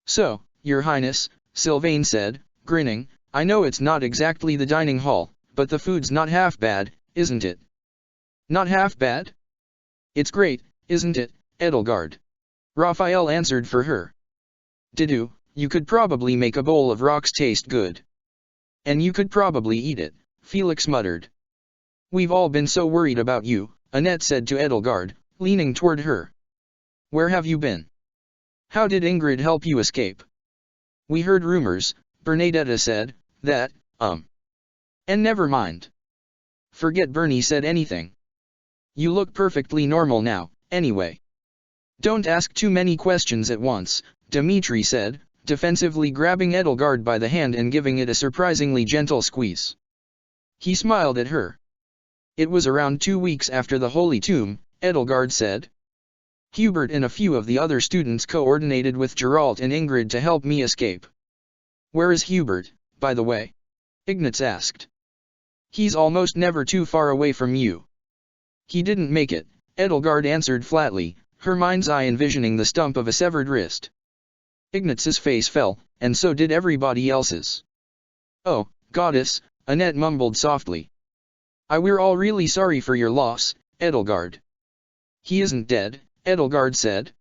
"So, Your Highness," Sylvain said, grinning, "I know it's not exactly the dining hall, but the food's not half bad, isn't it?" "Not half bad? It's great, isn't it, Edelgard?" Raphael answered for her. "Dido, you could probably make a bowl of rocks taste good. And you could probably eat it," Felix muttered. "We've all been so worried about you," Annette said to Edelgard, leaning toward her. "Where have you been? How did Ingrid help you escape?" "We heard rumors," Bernadetta said, "that, And never mind. Forget Bernie said anything. You look perfectly normal now, anyway." "Don't ask too many questions at once," Dimitri said, defensively grabbing Edelgard by the hand and giving it a surprisingly gentle squeeze. He smiled at her. "It was around 2 weeks after the Holy Tomb," Edelgard said. "Hubert and a few of the other students coordinated with Geralt and Ingrid to help me escape." "Where is Hubert, by the way?" Ignatz asked. "He's almost never too far away from you." "He didn't make it," Edelgard answered flatly, her mind's eye envisioning the stump of a severed wrist. Ignatz's face fell, and so did everybody else's. "Oh, goddess," Annette mumbled softly. "We're all really sorry for your loss, Edelgard." "He isn't dead," Edelgard said.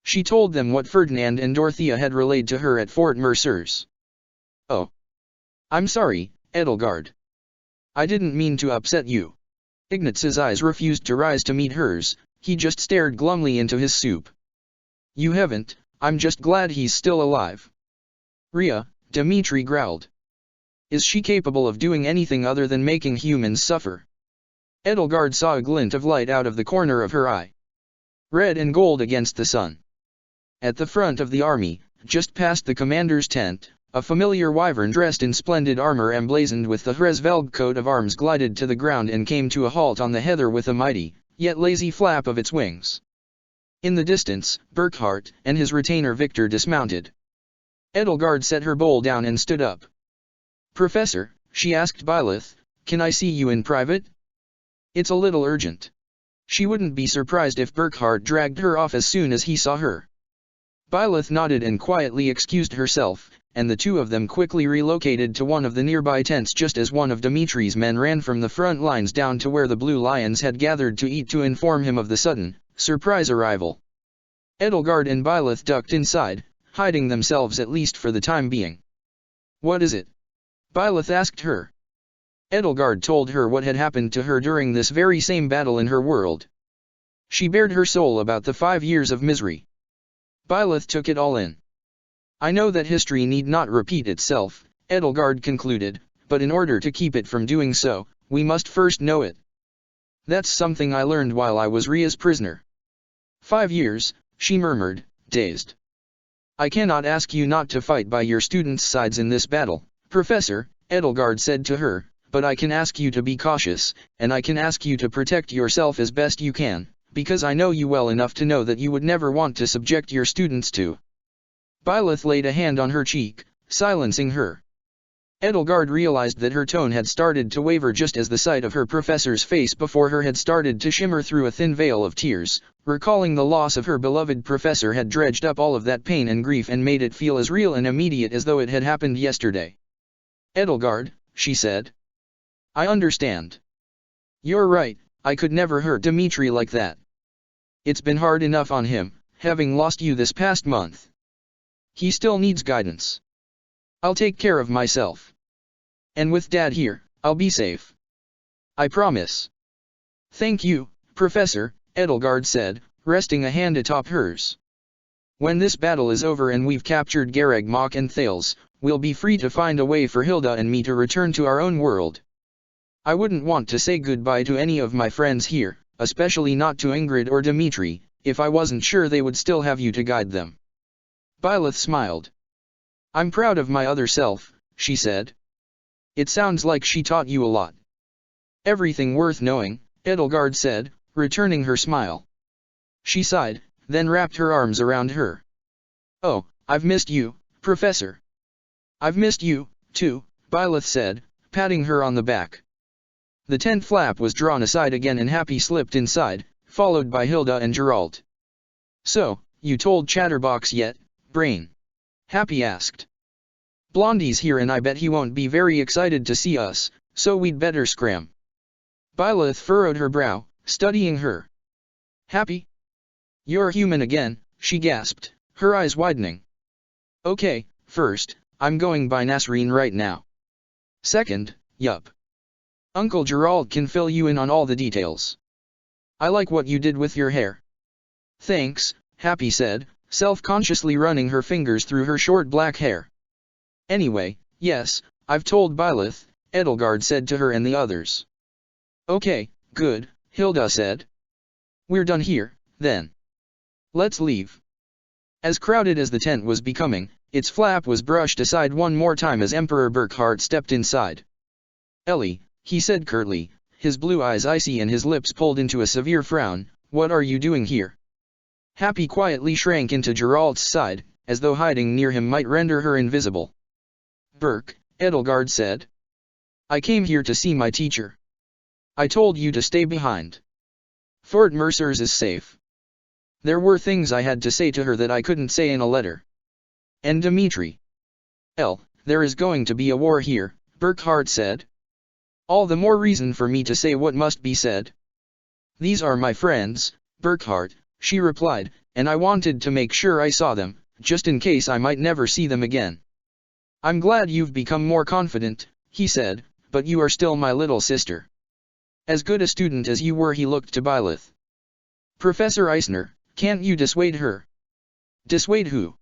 She told them what Ferdinand and Dorothea had relayed to her at Fort Mercers. "Oh. I'm sorry, Edelgard. I didn't mean to upset you." Ignatz's eyes refused to rise to meet hers, he just stared glumly into his soup. "You haven't, I'm just glad he's still alive." "Rhea," Dimitri growled. "Is she capable of doing anything other than making humans suffer?" Edelgard saw a glint of light out of the corner of her eye. Red and gold against the sun. At the front of the army, just past the commander's tent, a familiar wyvern dressed in splendid armor emblazoned with the Hresvelg coat of arms glided to the ground and came to a halt on the heather with a mighty, yet lazy flap of its wings. In the distance, Burkhart and his retainer Victor dismounted. Edelgard set her bowl down and stood up. "Professor," she asked Byleth, "can I see you in private? It's a little urgent." She wouldn't be surprised if Burkhart dragged her off as soon as he saw her. Byleth nodded and quietly excused herself, and the two of them quickly relocated to one of the nearby tents just as one of Dimitri's men ran from the front lines down to where the Blue Lions had gathered to eat to inform him of the sudden, surprise arrival. Edelgard and Byleth ducked inside, hiding themselves at least for the time being. "What is it?" Byleth asked her. Edelgard told her what had happened to her during this very same battle in her world. She bared her soul about the 5 years of misery. Byleth took it all in. I know that history need not repeat itself, Edelgard concluded, but in order to keep it from doing so, we must first know it. That's something I learned while I was Ria's prisoner. 5 years, she murmured, dazed. I cannot ask you not to fight by your students' sides in this battle, Professor, Edelgard said to her, but I can ask you to be cautious, and I can ask you to protect yourself as best you can, because I know you well enough to know that you would never want to subject your students to. Byleth laid a hand on her cheek, silencing her. Edelgard realized that her tone had started to waver just as the sight of her professor's face before her had started to shimmer through a thin veil of tears. Recalling the loss of her beloved professor had dredged up all of that pain and grief and made it feel as real and immediate as though it had happened yesterday. Edelgard, she said. I understand. You're right, I could never hurt Dimitri like that. It's been hard enough on him, having lost you this past month. He still needs guidance. I'll take care of myself. And with Dad here, I'll be safe. I promise. Thank you, Professor, Edelgard said, resting a hand atop hers. When this battle is over and we've captured Gareg Mach and Thales, we'll be free to find a way for Hilda and me to return to our own world. I wouldn't want to say goodbye to any of my friends here, especially not to Ingrid or Dimitri, if I wasn't sure they would still have you to guide them. Byleth smiled. I'm proud of my other self, she said. It sounds like she taught you a lot. Everything worth knowing, Edelgard said, returning her smile. She sighed, then wrapped her arms around her. Oh, I've missed you, Professor. I've missed you, too, Byleth said, patting her on the back. The tent flap was drawn aside again and Happy slipped inside, followed by Hilda and Geralt. So, you told Chatterbox yet, Brain? Happy asked. Blondie's here and I bet he won't be very excited to see us, so we'd better scram. Byleth furrowed her brow, studying her. Happy? You're human again, she gasped, her eyes widening. Okay, first, I'm going by Nasreen right now. Second, yup. Uncle Gerald can fill you in on all the details. I like what you did with your hair. Thanks, Happy said, self-consciously running her fingers through her short black hair. Anyway, yes, I've told Byleth, Edelgard said to her and the others. Okay, good, Hilda said. We're done here, then. Let's leave. As crowded as the tent was becoming, its flap was brushed aside one more time as Emperor Burkhart stepped inside. Ellie, he said curtly, his blue eyes icy and his lips pulled into a severe frown, what are you doing here? Happy quietly shrank into Geralt's side, as though hiding near him might render her invisible. Burke, Edelgard said. I came here to see my teacher. I told you to stay behind. Fort Mercer's is safe. There were things I had to say to her that I couldn't say in a letter. And Dimitri. There is going to be a war here, Burkhart said. All the more reason for me to say what must be said. These are my friends, Burkhart, she replied, and I wanted to make sure I saw them, just in case I might never see them again. I'm glad you've become more confident, he said, but you are still my little sister. As good a student as you were, he looked to Byleth. Professor Eisner, can't you dissuade her? Dissuade who?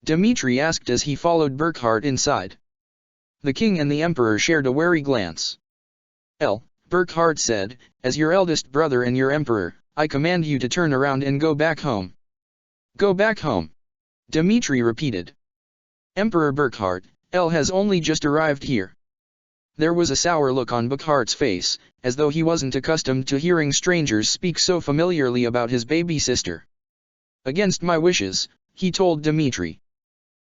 Dimitri asked as he followed Burkhart inside. The king and the emperor shared a wary glance. Burkhart said, as your eldest brother and your emperor, I command you to turn around and go back home. Go back home. Dimitri repeated. Emperor Burkhart, has only just arrived here. There was a sour look on Burkhart's face, as though he wasn't accustomed to hearing strangers speak so familiarly about his baby sister. Against my wishes, he told Dimitri.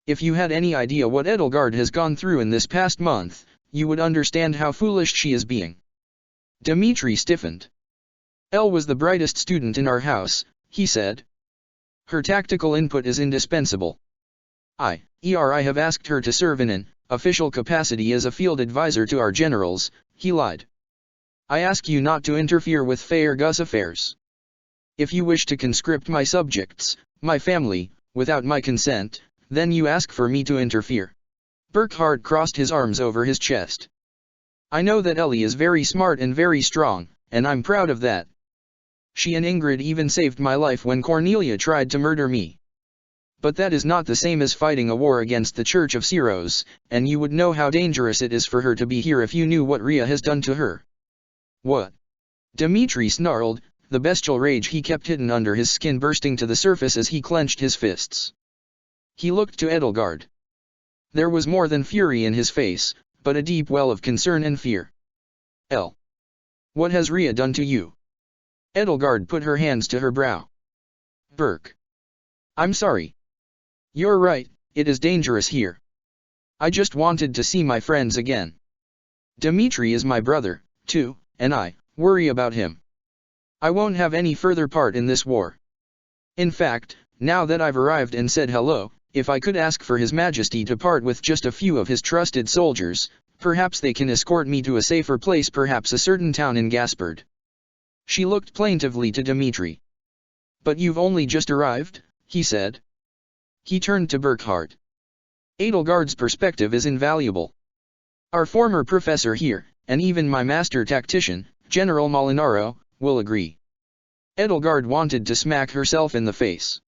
If you had any idea what Edelgard has gone through in this past month, you would understand how foolish she is being. Dimitri stiffened. Elle was the brightest student in our house, he said. Her tactical input is indispensable. I have asked her to serve in an official capacity as a field advisor to our generals, he lied. I ask you not to interfere with Faerghus affairs. If you wish to conscript my subjects, my family, without my consent, then you ask for me to interfere. Burckhardt crossed his arms over his chest. I know that Ellie is very smart and very strong, and I'm proud of that. She and Ingrid even saved my life when Cornelia tried to murder me. But that is not the same as fighting a war against the Church of Syros, and you would know how dangerous it is for her to be here if you knew what Rhea has done to her. What? Dmitri snarled, the bestial rage he kept hidden under his skin bursting to the surface as he clenched his fists. He looked to Edelgard. There was more than fury in his face, but a deep well of concern and fear. What has Rhea done to you? Edelgard put her hands to her brow. Burke. I'm sorry. You're right, it is dangerous here. I just wanted to see my friends again. Dmitri is my brother, too, and I worry about him. I won't have any further part in this war. In fact, now that I've arrived and said hello, if I could ask for His Majesty to part with just a few of his trusted soldiers, perhaps they can escort me to a safer place, perhaps a certain town in Gaspard. She looked plaintively to Dmitri. But you've only just arrived, he said. He turned to Burckhardt. Edelgard's perspective is invaluable. Our former professor here, and even my master tactician, General Molinaro, will agree. Edelgard wanted to smack herself in the face.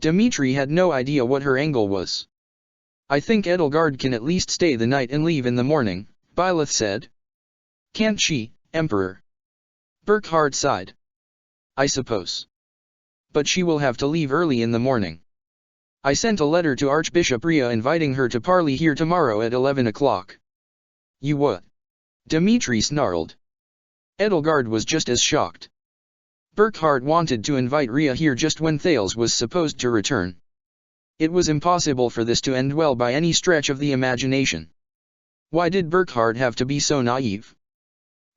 Dmitri had no idea what her angle was. I think Edelgard can at least stay the night and leave in the morning, Byleth said. Can't she, Emperor? Burckhardt sighed. I suppose. But she will have to leave early in the morning. I sent a letter to Archbishop Rhea inviting her to parley here tomorrow at 11 o'clock. You what? Dmitri snarled. Edelgard was just as shocked. Burckhardt wanted to invite Rhea here just when Thales was supposed to return. It was impossible for this to end well by any stretch of the imagination. Why did Burckhardt have to be so naive?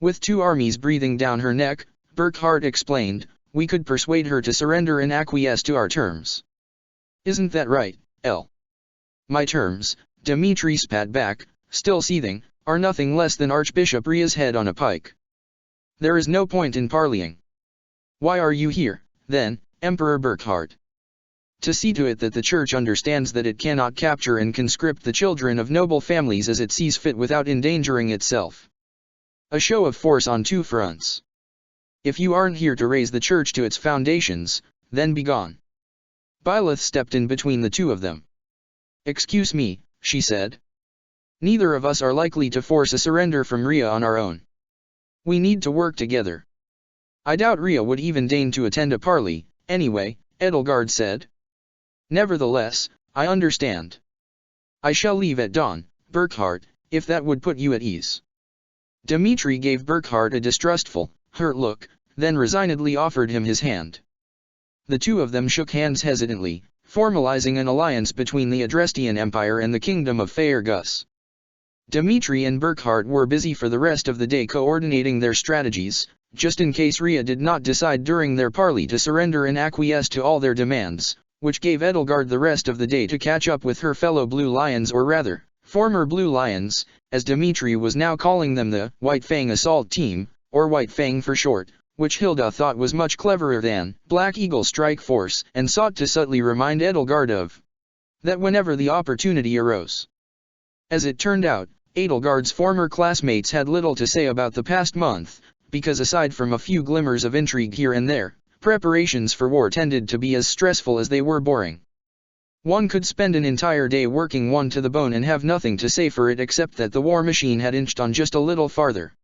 With 2 armies breathing down her neck, Burckhardt explained, we could persuade her to surrender and acquiesce to our terms. Isn't that right, El? My terms, Dmitri spat back, still seething, are nothing less than Archbishop Rhea's head on a pike. There is no point in parleying. Why are you here, then, Emperor Burckhardt? To see to it that the Church understands that it cannot capture and conscript the children of noble families as it sees fit without endangering itself. A show of force on 2 fronts. If you aren't here to raise the Church to its foundations, then begone. Byleth stepped in between the 2 of them. Excuse me, she said. Neither of us are likely to force a surrender from Rhea on our own. We need to work together. I doubt Rhea would even deign to attend a parley, anyway, Edelgard said. Nevertheless, I understand. I shall leave at dawn, Burckhardt, if that would put you at ease. Dmitri gave Burckhardt a distrustful, hurt look, then resignedly offered him his hand. The 2 of them shook hands hesitantly, formalizing an alliance between the Adrestian Empire and the Kingdom of Faerghus. Dmitri and Burckhardt were busy for the rest of the day coordinating their strategies, just in case Rhea did not decide during their parley to surrender and acquiesce to all their demands, which gave Edelgard the rest of the day to catch up with her fellow Blue Lions, or rather, former Blue Lions, as Dmitri was now calling them, the White Fang Assault Team, or White Fang for short, which Hilda thought was much cleverer than Black Eagle Strike Force, and sought to subtly remind Edelgard of that whenever the opportunity arose. As it turned out, Edelgard's former classmates had little to say about the past month, because aside from a few glimmers of intrigue here and there, preparations for war tended to be as stressful as they were boring. One could spend an entire day working one to the bone and have nothing to say for it except that the war machine had inched on just a little farther.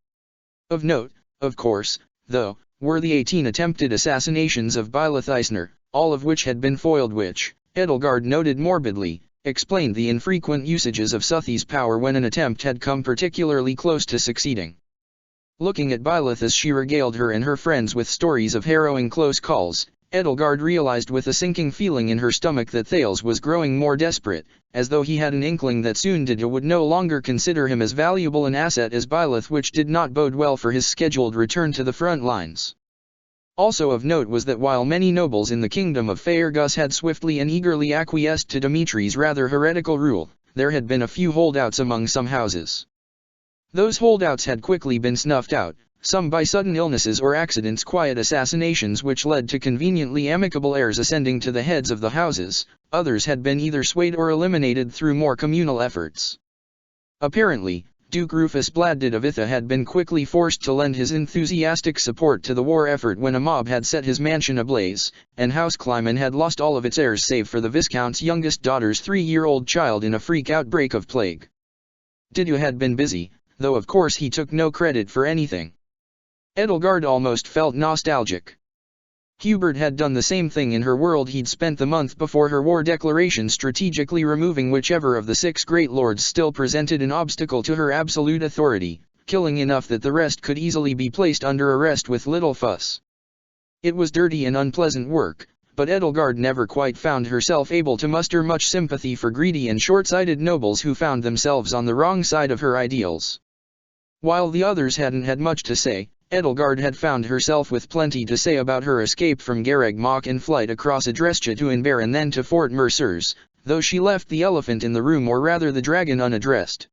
Of note, of course, though, were the 18 attempted assassinations of Byleth Eisner, all of which had been foiled, which, Edelgard noted morbidly, explained the infrequent usages of Suthi's power when an attempt had come particularly close to succeeding. Looking at Byleth as she regaled her and her friends with stories of harrowing close calls, Edelgard realized with a sinking feeling in her stomach that Thales was growing more desperate, as though he had an inkling that soon Dida would no longer consider him as valuable an asset as Byleth, which did not bode well for his scheduled return to the front lines. Also of note was that while many nobles in the kingdom of Faerghus had swiftly and eagerly acquiesced to Dimitri's rather heretical rule, there had been a few holdouts among some houses. Those holdouts had quickly been snuffed out, some by sudden illnesses or accidents, quiet assassinations which led to conveniently amicable heirs ascending to the heads of the houses. Others had been either swayed or eliminated through more communal efforts. Apparently, Duke Rufus Bladdid of Itha had been quickly forced to lend his enthusiastic support to the war effort when a mob had set his mansion ablaze, and House Clyman had lost all of its heirs save for the Viscount's youngest daughter's 3-year-old child in a freak outbreak of plague. Didu had been busy, though of course he took no credit for anything. Edelgard almost felt nostalgic. Hubert had done the same thing in her world. He'd spent the month before her war declaration strategically removing whichever of the 6 great lords still presented an obstacle to her absolute authority, killing enough that the rest could easily be placed under arrest with little fuss. It was dirty and unpleasant work, but Edelgard never quite found herself able to muster much sympathy for greedy and short-sighted nobles who found themselves on the wrong side of her ideals. While the others hadn't had much to say, Edelgard had found herself with plenty to say about her escape from Garreg Mach and flight across Adrestia to Inver and then to Fort Mercers, though she left the elephant in the room, or rather the dragon, unaddressed.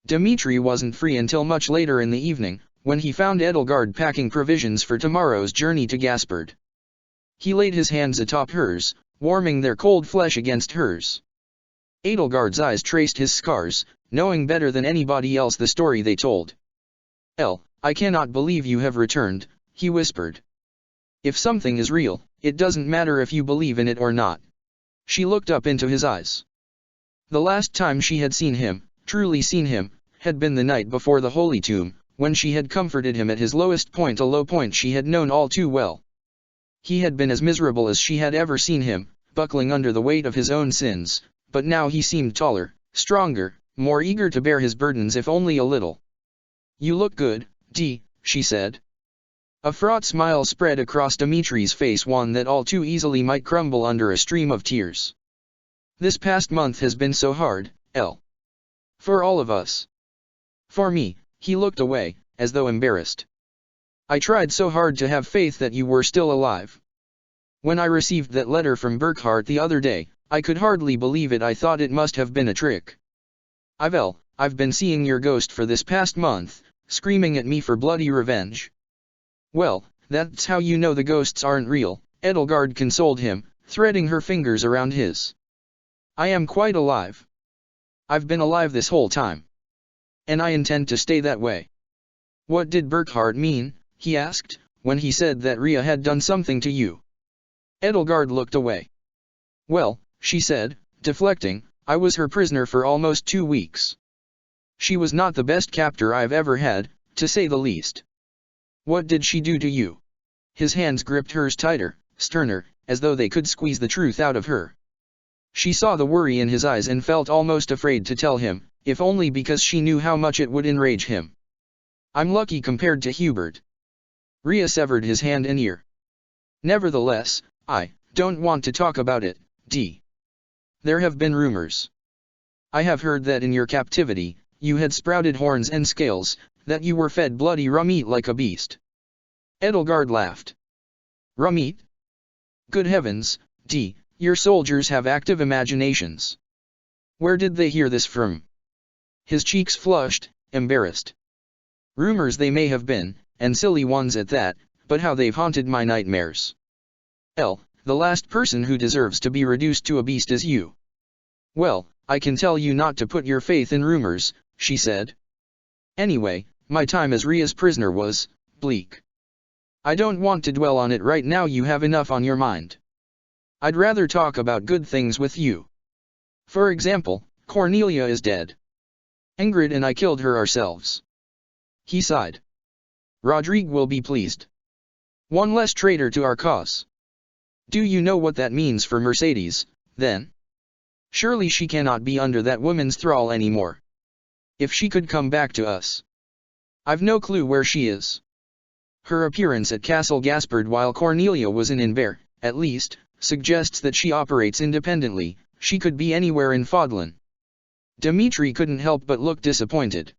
Dimitri wasn't free until much later in the evening, when he found Edelgard packing provisions for tomorrow's journey to Gaspard. He laid his hands atop hers, warming their cold flesh against hers. Edelgard's eyes traced his scars, knowing better than anybody else the story they told. I cannot believe you have returned," he whispered. "If something is real, it doesn't matter if you believe in it or not." She looked up into his eyes. The last time she had seen him, truly seen him, had been the night before the Holy Tomb, when she had comforted him at his lowest point, a low point she had known all too well. He had been as miserable as she had ever seen him, buckling under the weight of his own sins, but now he seemed taller, stronger, more eager to bear his burdens if only a little. "You look good, Dee," she said. A fraught smile spread across Dimitri's face, one that all too easily might crumble under a stream of tears. "This past month has been so hard, Elle. For all of us. For me." He looked away, as though embarrassed. "I tried so hard to have faith that you were still alive. When I received that letter from Burkhardt the other day, I could hardly believe it. I thought it must have been a trick. I've been seeing your ghost for this past month, screaming at me for bloody revenge." "Well, that's how you know the ghosts aren't real," Edelgard consoled him, threading her fingers around his. "I am quite alive. I've been alive this whole time. And I intend to stay that way." "What did Burkhardt mean," he asked, "when he said that Rhea had done something to you?" Edelgard looked away. "Well," she said, deflecting, "I was her prisoner for almost 2 weeks. She was not the best captor I've ever had, to say the least." "What did she do to you?" His hands gripped hers tighter, sterner, as though they could squeeze the truth out of her. She saw the worry in his eyes and felt almost afraid to tell him, if only because she knew how much it would enrage him. "I'm lucky compared to Hubert." Rhea severed his hand and ear. "Nevertheless, I don't want to talk about it, Dee. There have been rumors. I have heard that in your captivity, you had sprouted horns and scales, that you were fed bloody raw meat like a beast." Edelgard laughed. "Raw meat? Good heavens, Dee, your soldiers have active imaginations. Where did they hear this from?" His cheeks flushed, embarrassed. "Rumors they may have been, and silly ones at that, but how they've haunted my nightmares. Elle, the last person who deserves to be reduced to a beast is you." "Well, I can tell you not to put your faith in rumors," she said. "Anyway, my time as Rhea's prisoner was bleak. I don't want to dwell on it right now. You have enough on your mind. I'd rather talk about good things with you. For example, Cornelia is dead. Ingrid and I killed her ourselves." He sighed. "Rodrigue will be pleased. One less traitor to our cause. Do you know what that means for Mercedes, then? Surely she cannot be under that woman's thrall anymore. If she could come back to us. I've no clue where she is. Her appearance at Castle Gaspard while Cornelia was in Inver, at least, suggests that she operates independently. She could be anywhere in Fodlan." Dimitri couldn't help but look disappointed.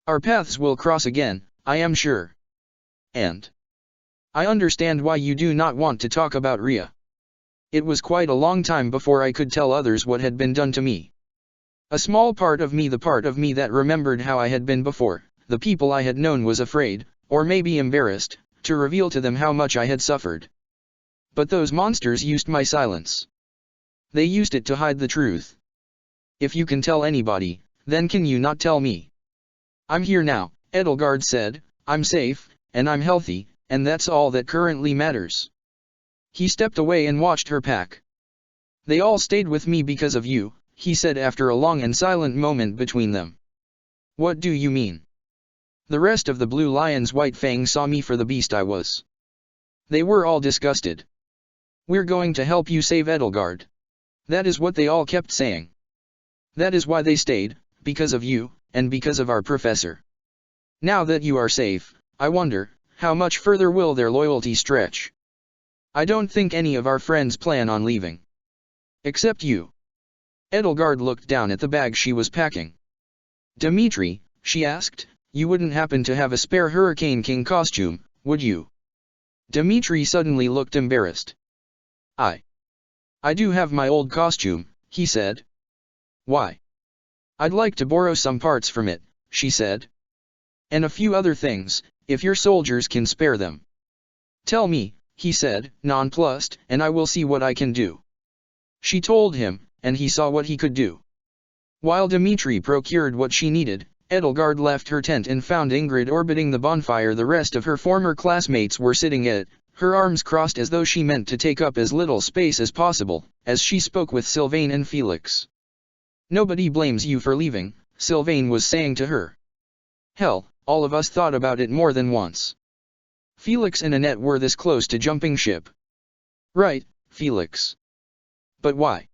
"Our paths will cross again, I am sure. And I understand why you do not want to talk about Rhea. It was quite a long time before I could tell others what had been done to me. A small part of me, the part of me that remembered how I had been before, the people I had known, was afraid, or maybe embarrassed, to reveal to them how much I had suffered. But those monsters used my silence. They used it to hide the truth. If you can tell anybody, then can you not tell me? I'm here now, Edelgard said, I'm safe, and I'm healthy, and that's all that currently matters. He stepped away and watched her pack. They all stayed with me because of you, he said after a long and silent moment between them. What do you mean? The rest of the Blue Lion's White Fang saw me for the beast I was. They were all disgusted. We're going to help you save Edelgard. That is what they all kept saying. That is why they stayed, because of you, and because of our professor. Now that you are safe, I wonder, how much further will their loyalty stretch? I don't think any of our friends plan on leaving. Except you. Edelgard looked down at the bag she was packing. Dimitri, she asked, you wouldn't happen to have a spare Hurricane King costume, would you? Dimitri suddenly looked embarrassed. I do have my old costume, he said. Why? I'd like to borrow some parts from it, she said. And a few other things, if your soldiers can spare them. Tell me, he said, nonplussed, and I will see what I can do. She told him, and he saw what he could do. While Dimitri procured what she needed, Edelgard left her tent and found Ingrid orbiting the bonfire the rest of her former classmates were sitting at, her arms crossed as though she meant to take up as little space as possible, as she spoke with Sylvain and Felix. Nobody blames you for leaving, Sylvain was saying to her. Hell, all of us thought about it more than once. Felix and Annette were this close to jumping ship. Right, Felix. But why?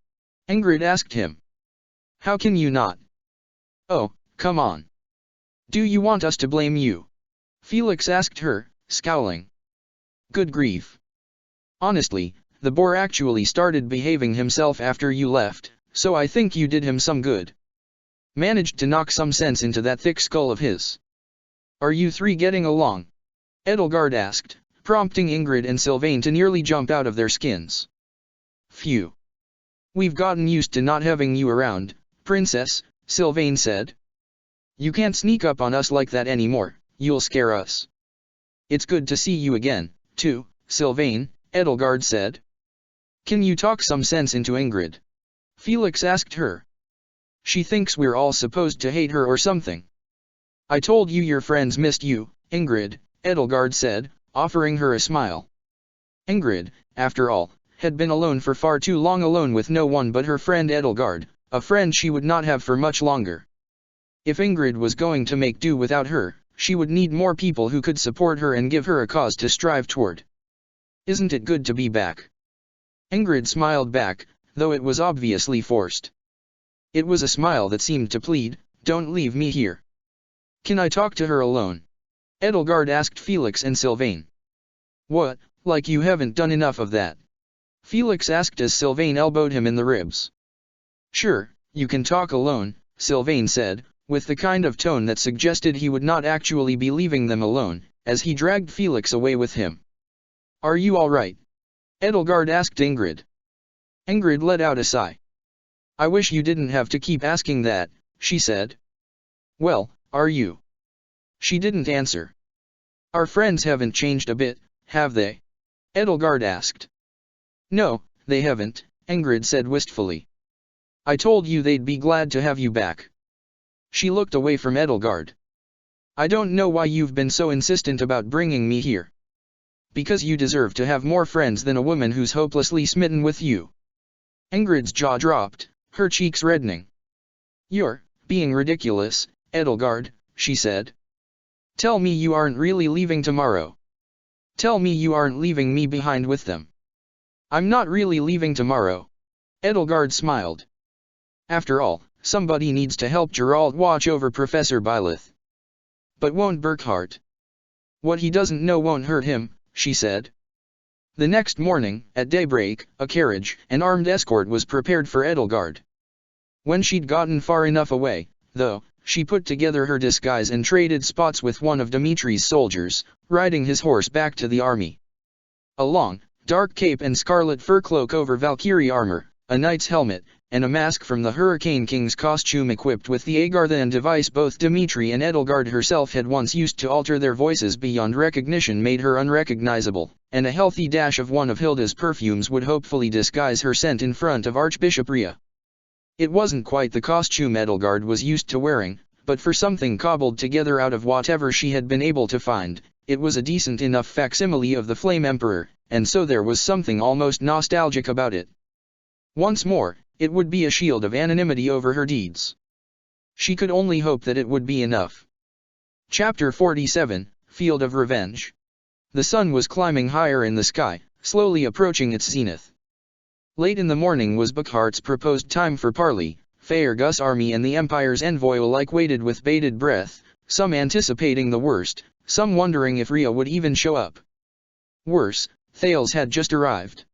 Ingrid asked him. How can you not? Oh, come on. Do you want us to blame you? Felix asked her, scowling. Good grief. Honestly, the boar actually started behaving himself after you left, so I think you did him some good. Managed to knock some sense into that thick skull of his. Are you three getting along? Edelgard asked, prompting Ingrid and Sylvain to nearly jump out of their skins. Phew. We've gotten used to not having you around, Princess, Sylvain said. You can't sneak up on us like that anymore, you'll scare us. It's good to see you again, too, Sylvain, Edelgard said. Can you talk some sense into Ingrid? Felix asked her. She thinks we're all supposed to hate her or something. I told you your friends missed you, Ingrid, Edelgard said, offering her a smile. Ingrid, after all, had been alone for far too long, alone with no one but her friend Edelgard, a friend she would not have for much longer. If Ingrid was going to make do without her, she would need more people who could support her and give her a cause to strive toward. Isn't it good to be back? Ingrid smiled back, though it was obviously forced. It was a smile that seemed to plead, don't leave me here. Can I talk to her alone? Edelgard asked Felix and Sylvain. What, like you haven't done enough of that? Felix asked as Sylvain elbowed him in the ribs. Sure, you can talk alone, Sylvain said, with the kind of tone that suggested he would not actually be leaving them alone, as he dragged Felix away with him. Are you all right? Edelgard asked Ingrid. Ingrid let out a sigh. I wish you didn't have to keep asking that, she said. Well, are you? She didn't answer. Our friends haven't changed a bit, have they? Edelgard asked. No, they haven't, Ingrid said wistfully. I told you they'd be glad to have you back. She looked away from Edelgard. I don't know why you've been so insistent about bringing me here. Because you deserve to have more friends than a woman who's hopelessly smitten with you. Ingrid's jaw dropped, her cheeks reddening. You're being ridiculous, Edelgard, she said. Tell me you aren't really leaving tomorrow. Tell me you aren't leaving me behind with them. I'm not really leaving tomorrow. Edelgard smiled. After all, somebody needs to help Geralt watch over Professor Byleth. But won't Burkhart? What he doesn't know won't hurt him, she said. The next morning, at daybreak, a carriage, an armed escort was prepared for Edelgard. When she'd gotten far enough away, though, she put together her disguise and traded spots with one of Dimitri's soldiers, riding his horse back to the army. A long, dark cape and scarlet fur cloak over Valkyrie armor, a knight's helmet, and a mask from the Hurricane King's costume equipped with the Agarthan device both Dimitri and Edelgard herself had once used to alter their voices beyond recognition made her unrecognizable, and a healthy dash of one of Hilda's perfumes would hopefully disguise her scent in front of Archbishop Ria. It wasn't quite the costume Edelgard was used to wearing, but for something cobbled together out of whatever she had been able to find, it was a decent enough facsimile of the Flame Emperor, and so there was something almost nostalgic about it. Once more, it would be a shield of anonymity over her deeds. She could only hope that it would be enough. Chapter 47, Field of Revenge. The sun was climbing higher in the sky, slowly approaching its zenith. Late in the morning was Buckhart's proposed time for parley. Faerghus' army and the Empire's envoy alike waited with bated breath, some anticipating the worst, some wondering if Ria would even show up. Worse, Thales had just arrived.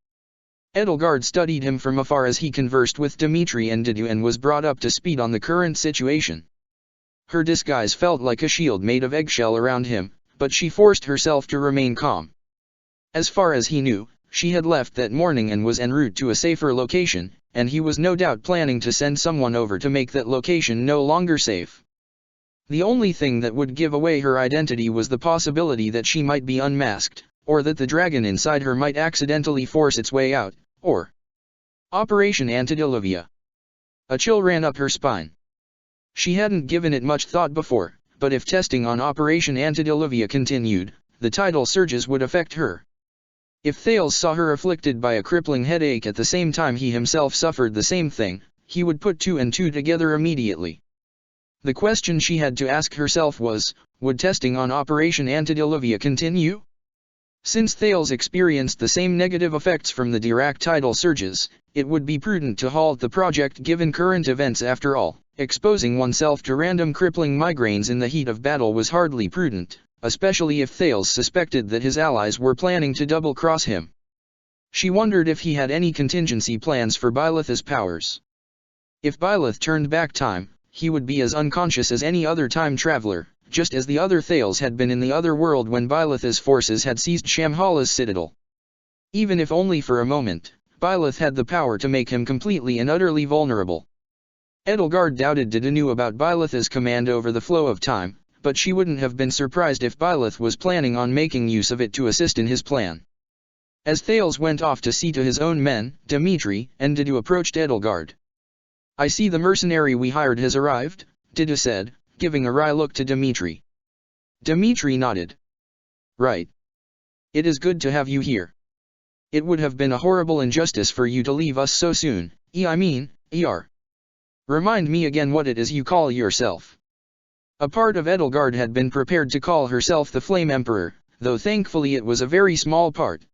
Edelgard studied him from afar as he conversed with Dimitri and Didu and was brought up to speed on the current situation. Her disguise felt like a shield made of eggshell around him, but she forced herself to remain calm. As far as he knew, she had left that morning and was en route to a safer location, and he was no doubt planning to send someone over to make that location no longer safe. The only thing that would give away her identity was the possibility that she might be unmasked, or that the dragon inside her might accidentally force its way out, or Operation Antediluvian. A chill ran up her spine. She hadn't given it much thought before, but if testing on Operation Antediluvian continued, the tidal surges would affect her. If Thales saw her afflicted by a crippling headache at the same time he himself suffered the same thing, he would put two and two together immediately. The question she had to ask herself was, would testing on Operation Antediluvian continue? Since Thales experienced the same negative effects from the Dirac tidal surges, it would be prudent to halt the project given current events after all. Exposing oneself to random crippling migraines in the heat of battle was hardly prudent, especially if Thales suspected that his allies were planning to double-cross him. She wondered if he had any contingency plans for Byleth's powers. If Byleth turned back time, he would be as unconscious as any other time traveler, just as the other Thales had been in the other world when Byleth's forces had seized Shamhala's citadel. Even if only for a moment, Byleth had the power to make him completely and utterly vulnerable. Edelgard doubted Didu knew about Byleth's command over the flow of time, but she wouldn't have been surprised if Byleth was planning on making use of it to assist in his plan. As Thales went off to see to his own men, Dimitri and Didu approached Edelgard. "I see the mercenary we hired has arrived," Didu said, giving a wry look to Dimitri. Dimitri nodded. "Right. It is good to have you here. It would have been a horrible injustice for you to leave us so soon, Er. Remind me again what it is you call yourself." A part of Edelgard had been prepared to call herself the Flame Emperor, though thankfully it was a very small part.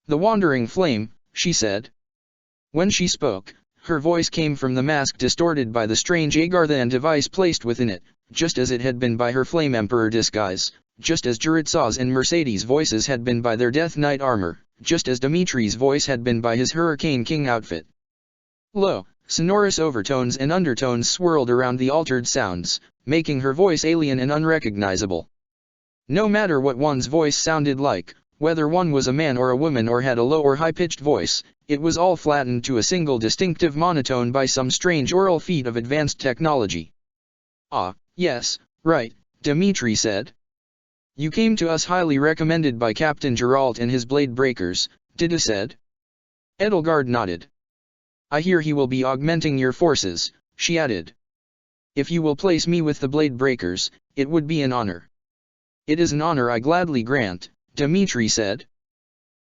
"The Wandering Flame," she said. When she spoke, her voice came from the mask distorted by the strange Agarthan device placed within it, just as it had been by her Flame Emperor disguise, just as Juritz's and Mercedes' voices had been by their Death Knight armor, just as Dimitri's voice had been by his Hurricane King outfit. Low, sonorous overtones and undertones swirled around the altered sounds, making her voice alien and unrecognizable. No matter what one's voice sounded like, whether one was a man or a woman or had a low or high-pitched voice, it was all flattened to a single distinctive monotone by some strange oral feat of advanced technology. "Ah, yes, right," Dimitri said. "You came to us highly recommended by Captain Geralt and his Blade Breakers," Didu said. Edelgard nodded. "I hear he will be augmenting your forces," she added. "If you will place me with the Blade Breakers, it would be an honor." "It is an honor I gladly grant," Dimitri said.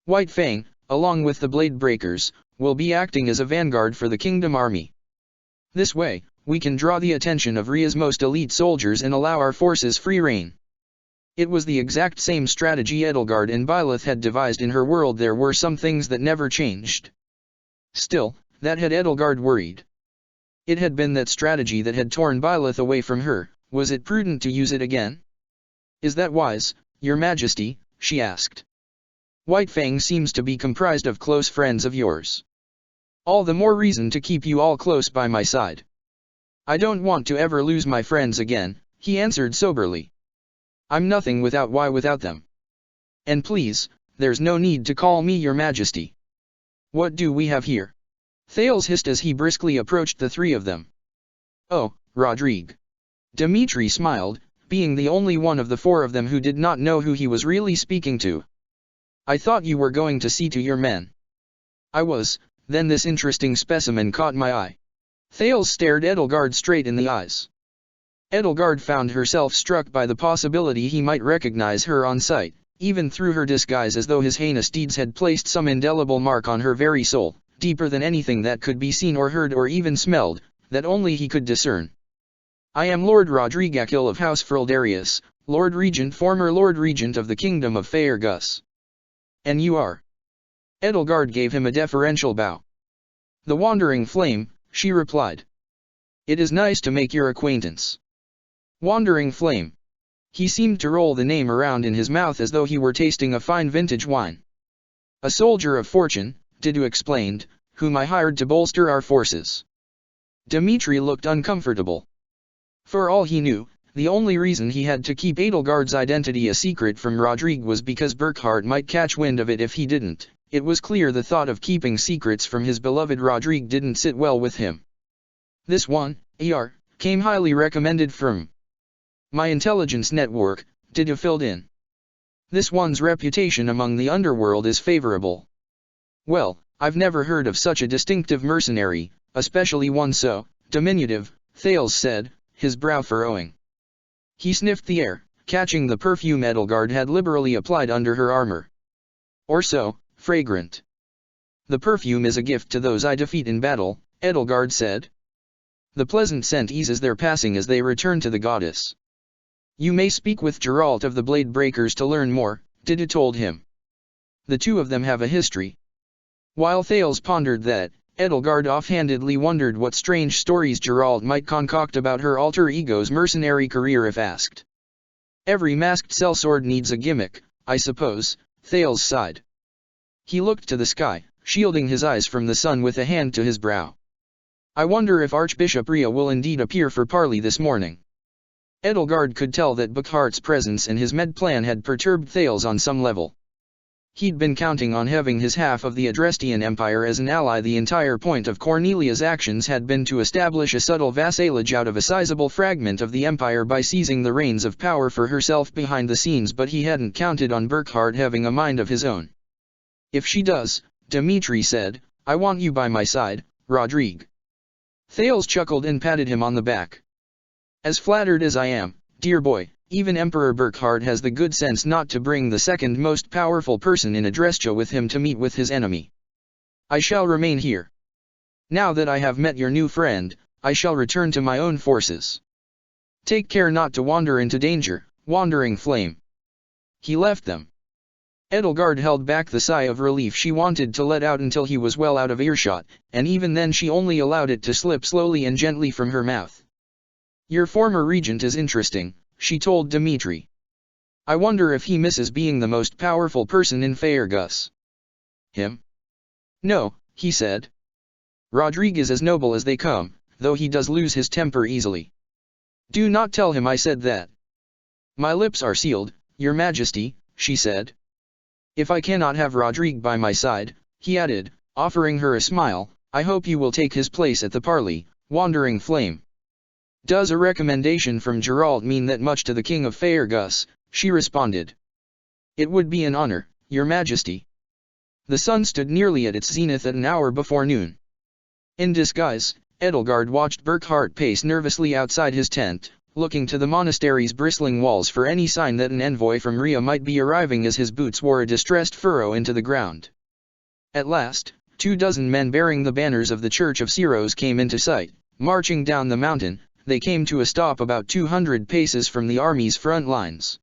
"White Fang, along with the Blade Breakers, will be acting as a vanguard for the Kingdom Army. This way, we can draw the attention of Ria's most elite soldiers and allow our forces free rein." It was the exact same strategy Edelgard and Byleth had devised in her world. There were some things that never changed. Still, that had Edelgard worried. It had been that strategy that had torn Byleth away from her. Was it prudent to use it again? "Is that wise, Your Majesty?" she asked. "White Fang seems to be comprised of close friends of yours. All the more reason to keep you all close by my side." "I don't want to ever lose my friends again," he answered soberly. "I'm nothing without them. And please, there's no need to call me Your Majesty. What do we have here? Thales hissed as he briskly approached the three of them. "Oh, Rodrigue." Dimitri smiled, being the only one of the four of them who did not know who he was really speaking to. "I thought you were going to see to your men." "I was, then this interesting specimen caught my eye." Thales stared Edelgard straight in the eyes. Edelgard found herself struck by the possibility he might recognize her on sight, even through her disguise, as though his heinous deeds had placed some indelible mark on her very soul, deeper than anything that could be seen or heard or even smelled, that only he could discern. "I am Lord Rodrigue Akil of House Frildarius, Lord Regent, former Lord Regent of the Kingdom of Faerghus." "And you are?" Edelgard gave him a deferential bow. "The Wandering Flame," she replied. "It is nice to make your acquaintance." Wandering Flame. He seemed to roll the name around in his mouth as though he were tasting a fine vintage wine. "A soldier of fortune," Didu explained, "whom I hired to bolster our forces." Dimitri looked uncomfortable. For all he knew, the only reason he had to keep Edelgard's identity a secret from Rodrigue was because Burkhart might catch wind of it if he didn't. It was clear the thought of keeping secrets from his beloved Rodrigue didn't sit well with him. "This one, ER, came highly recommended from my intelligence network," Didu filled in. "This one's reputation among the underworld is favorable." "Well, I've never heard of such a distinctive mercenary, especially one so diminutive," Thales said, his brow furrowing. He sniffed the air, catching the perfume Edelgard had liberally applied under her armor. "Or so, fragrant." "The perfume is a gift to those I defeat in battle," Edelgard said. "The pleasant scent eases their passing as they return to the goddess." "You may speak with Geralt of the Blade Breakers to learn more," Didu told him. "The two of them have a history." While Thales pondered that, Edelgard offhandedly wondered what strange stories Geralt might concoct about her alter ego's mercenary career if asked. "Every masked sellsword needs a gimmick, I suppose," Thales sighed. He looked to the sky, shielding his eyes from the sun with a hand to his brow. "I wonder if Archbishop Rhea will indeed appear for parley this morning." Edelgard could tell that Burkhart's presence and his med plan had perturbed Thales on some level. He'd been counting on having his half of the Adrestian Empire as an ally. The entire point of Cornelia's actions had been to establish a subtle vassalage out of a sizable fragment of the empire by seizing the reins of power for herself behind the scenes, but he hadn't counted on Burkhart having a mind of his own. "If she does," Dimitri said, "I want you by my side, Rodrigue." Thales chuckled and patted him on the back. "As flattered as I am, dear boy, even Emperor Burkhart has the good sense not to bring the second most powerful person in Adrestia with him to meet with his enemy. I shall remain here. Now that I have met your new friend, I shall return to my own forces. Take care not to wander into danger, Wandering Flame." He left them. Edelgard held back the sigh of relief she wanted to let out until he was well out of earshot, and even then she only allowed it to slip slowly and gently from her mouth. "Your former regent is interesting," she told Dimitri. "I wonder if he misses being the most powerful person in Faerghus." "Him? No," he said. "Rodrigue is as noble as they come, though he does lose his temper easily. Do not tell him I said that." "My lips are sealed, Your Majesty," she said. "If I cannot have Rodrigue by my side," he added, offering her a smile, "I hope you will take his place at the parley, Wandering Flame." "Does a recommendation from Geralt mean that much to the King of Faerghus?" she responded. "It would be an honor, Your Majesty." The sun stood nearly at its zenith at an hour before noon. In disguise, Edelgard watched Burkhart pace nervously outside his tent, looking to the monastery's bristling walls for any sign that an envoy from Rhea might be arriving as his boots wore a distressed furrow into the ground. At last, 24 men bearing the banners of the Church of Syros came into sight, marching down the mountain. They came to a stop about 200 paces from the army's front lines.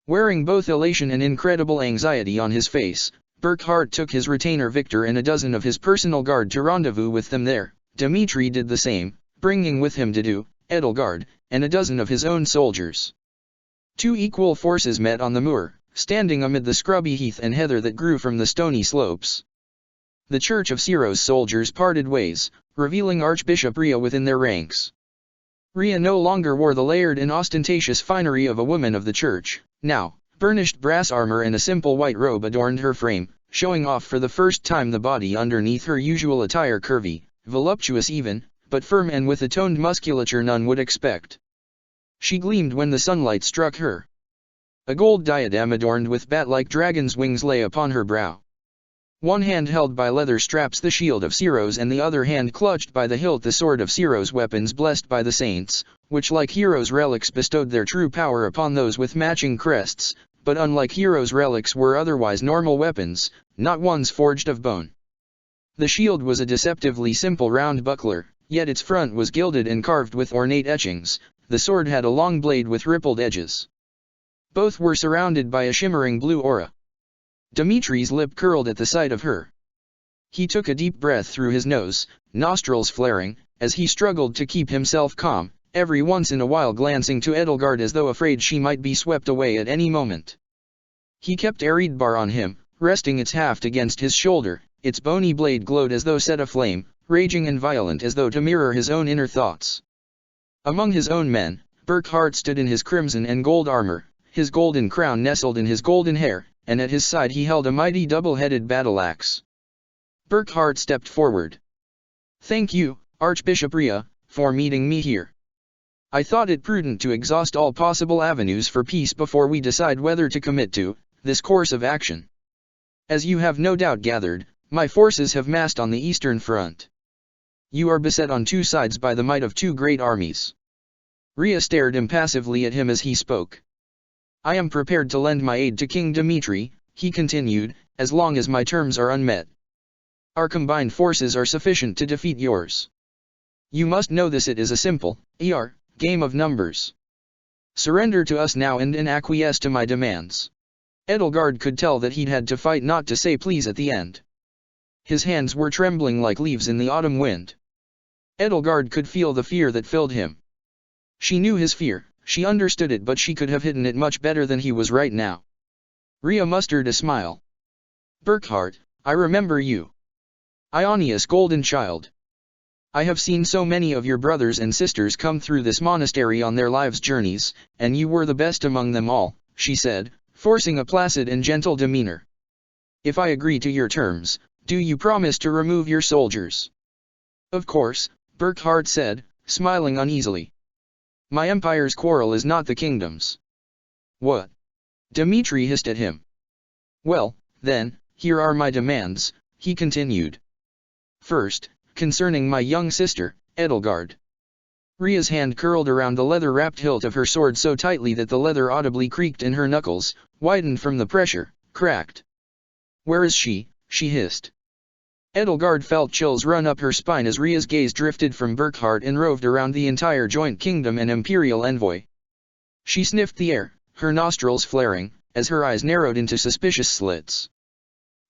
Wearing both elation and incredible anxiety on his face, Burkhart took his retainer Victor and a dozen of his personal guard to rendezvous with them there. Dimitri did the same, bringing with him Didu, Edelgard, and a dozen of his own soldiers. Two equal forces met on the moor, standing amid the scrubby heath and heather that grew from the stony slopes. The Church of Syros soldiers parted ways, revealing Archbishop Rhea within their ranks. Rhea no longer wore the layered and ostentatious finery of a woman of the church. Now, burnished brass armor and a simple white robe adorned her frame. showing off for the first time the body underneath her usual attire, curvy, voluptuous even, but firm and with a toned musculature none would expect. She gleamed when the sunlight struck her. A gold diadem adorned with bat-like dragon's wings lay upon her brow. One hand held by leather straps the shield of Syros, and the other hand clutched by the hilt the sword of Syros, weapons blessed by the saints, which like heroes' relics bestowed their true power upon those with matching crests, but unlike heroes' relics were otherwise normal weapons, not ones forged of bone. The shield was a deceptively simple round buckler, yet its front was gilded and carved with ornate etchings. The sword had a long blade with rippled edges. Both were surrounded by a shimmering blue aura. Dimitri's lip curled at the sight of her. He took a deep breath through his nose, nostrils flaring, as he struggled to keep himself calm, every once in a while glancing to Edelgard as though afraid she might be swept away at any moment. He kept Eredbar on him, resting its haft against his shoulder. Its bony blade glowed as though set aflame, raging and violent as though to mirror his own inner thoughts. Among his own men, Burkhard stood in his crimson and gold armor, his golden crown nestled in his golden hair, and at his side he held a mighty double-headed battle-axe. Burkhard stepped forward. "Thank you, Archbishop Rhea, for meeting me here. I thought it prudent to exhaust all possible avenues for peace before we decide whether to commit to this course of action. As you have no doubt gathered, my forces have massed on the eastern front. You are beset on two sides by the might of two great armies." Rhea stared impassively at him as he spoke. "I am prepared to lend my aid to King Dimitri," he continued, "as long as my terms are unmet. Our combined forces are sufficient to defeat yours. You must know this. It is a simple, game of numbers. Surrender to us now and acquiesce to my demands." Edelgard could tell that he'd had to fight not to say please at the end. His hands were trembling like leaves in the autumn wind. Edelgard could feel the fear that filled him. She knew his fear, she understood it, but she could have hidden it much better than he was right now. Rhea mustered a smile. "Burkhard, I remember you. Ionia's golden child. I have seen so many of your brothers and sisters come through this monastery on their lives' journeys, and you were the best among them all," she said, forcing a placid and gentle demeanor. "If I agree to your terms, do you promise to remove your soldiers?" "Of course," Burkhard said, smiling uneasily. "My empire's quarrel is not the kingdom's." "What?" Dimitri hissed at him. "Well, then, here are my demands," he continued. "First, concerning my young sister, Edelgard." Rhea's hand curled around the leather-wrapped hilt of her sword so tightly that the leather audibly creaked in her knuckles, widened from the pressure, cracked. "Where is she?" she hissed. Edelgard felt chills run up her spine as Rhea's gaze drifted from Burkhard and roved around the entire joint kingdom and imperial envoy. She sniffed the air, her nostrils flaring, as her eyes narrowed into suspicious slits.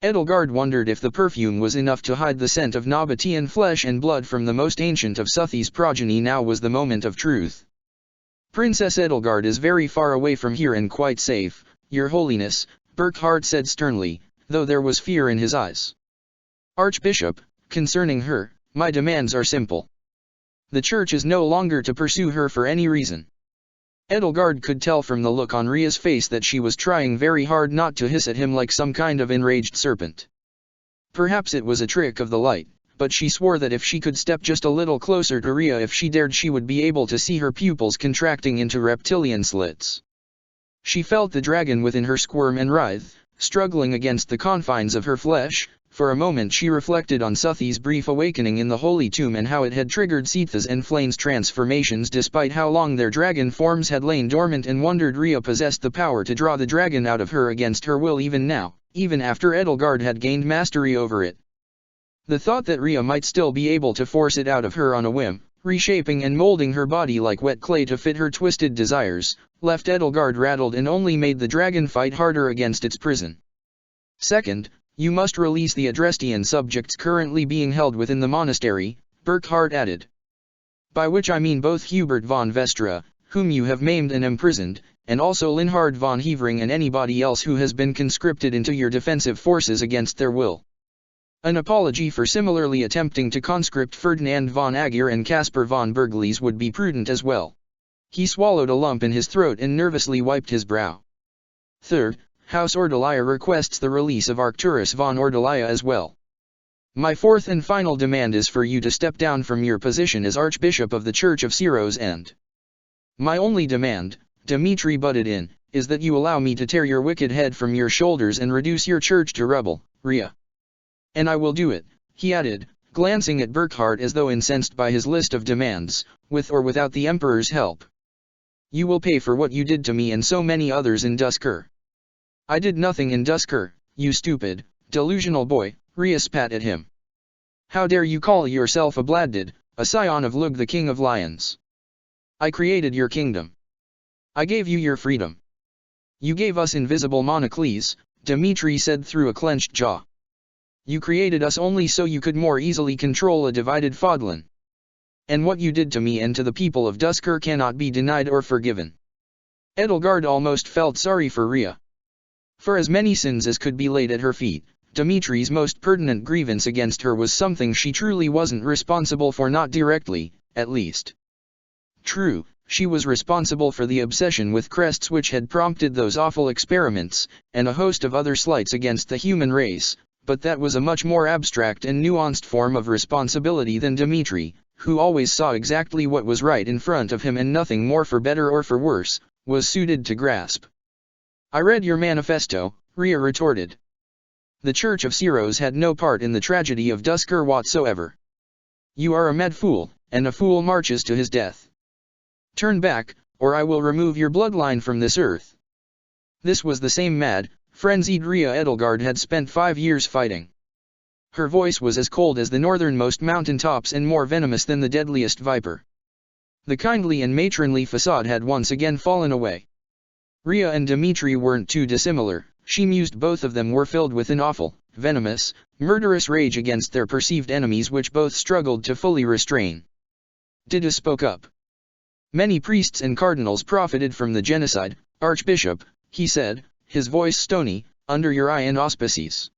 Edelgard wondered if the perfume was enough to hide the scent of Nabatean flesh and blood from the most ancient of Suthi's progeny. Now was the moment of truth. "Princess Edelgard is very far away from here and quite safe, Your Holiness," Burkhard said sternly, though there was fear in his eyes. "Archbishop, concerning her, my demands are simple. The Church is no longer to pursue her for any reason." Edelgard could tell from the look on Rhea's face that she was trying very hard not to hiss at him like some kind of enraged serpent. Perhaps it was a trick of the light, but she swore that if she could step just a little closer to Rhea, if she dared, she would be able to see her pupils contracting into reptilian slits. She felt the dragon within her squirm and writhe, struggling against the confines of her flesh. For a moment she reflected on Suthi's brief awakening in the Holy Tomb and how it had triggered Sitha's and Flane's transformations despite how long their dragon forms had lain dormant, and wondered Rhea possessed the power to draw the dragon out of her against her will even now, even after Edelgard had gained mastery over it. The thought that Rhea might still be able to force it out of her on a whim, reshaping and molding her body like wet clay to fit her twisted desires, left Edelgard rattled and only made the dragon fight harder against its prison. "Second, you must release the Adrestian subjects currently being held within the monastery," Burkhard added. "By which I mean both Hubert von Vestra, whom you have maimed and imprisoned, and also Linhard von Hevering and anybody else who has been conscripted into your defensive forces against their will." An apology for similarly attempting to conscript Ferdinand von Aegir and Caspar von Berglis would be prudent as well. He swallowed a lump in his throat and nervously wiped his brow. "Third, House Ordelia requests the release of Arcturus von Ordelia as well. My fourth and final demand is for you to step down from your position as Archbishop of the Church of Syros and my only demand, Dmitri butted in, is that you allow me to tear your wicked head from your shoulders and reduce your church to rubble, Rhea. And I will do it, he added, glancing at Burckhardt as though incensed by his list of demands, with or without the Emperor's help. You will pay for what you did to me and so many others in Duskur. I did nothing in Duskur, you stupid, delusional boy, Rhea spat at him. How dare you call yourself a Bladdid, a scion of Lug the King of Lions? I created your kingdom. I gave you your freedom. You gave us invisible Monocles, Dmitri said through a clenched jaw. You created us only so you could more easily control a divided Fodlan. And what you did to me and to the people of Duskur cannot be denied or forgiven. Edelgard almost felt sorry for Rhea. For as many sins as could be laid at her feet, Dimitri's most pertinent grievance against her was something she truly wasn't responsible for, not directly, at least. True, she was responsible for the obsession with crests which had prompted those awful experiments, and a host of other slights against the human race, but that was a much more abstract and nuanced form of responsibility than Dmitri, who always saw exactly what was right in front of him and nothing more, for better or for worse, was suited to grasp. I read your manifesto, Rhea retorted. The Church of Syros had no part in the tragedy of Duskur whatsoever. You are a mad fool, and a fool marches to his death. Turn back, or I will remove your bloodline from this earth. This was the same mad, frenzied Rhea Edelgard had spent 5 years fighting. Her voice was as cold as the northernmost mountain tops and more venomous than the deadliest viper. The kindly and matronly facade had once again fallen away. Rhea and Dmitri weren't too dissimilar, she mused. Both of them were filled with an awful, venomous, murderous rage against their perceived enemies which both struggled to fully restrain. Dida spoke up. Many priests and cardinals profited from the genocide, Archbishop, he said, his voice stony, under your eye and auspices.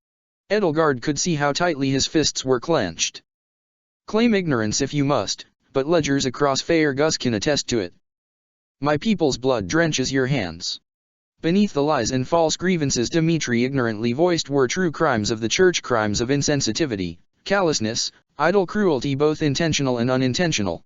Edelgard could see how tightly his fists were clenched. Claim ignorance if you must, but ledgers across Faerghus can attest to it. My people's blood drenches your hands. Beneath the lies and false grievances Dmitri ignorantly voiced were true crimes of the Church, crimes of insensitivity, callousness, idle cruelty, both intentional and unintentional.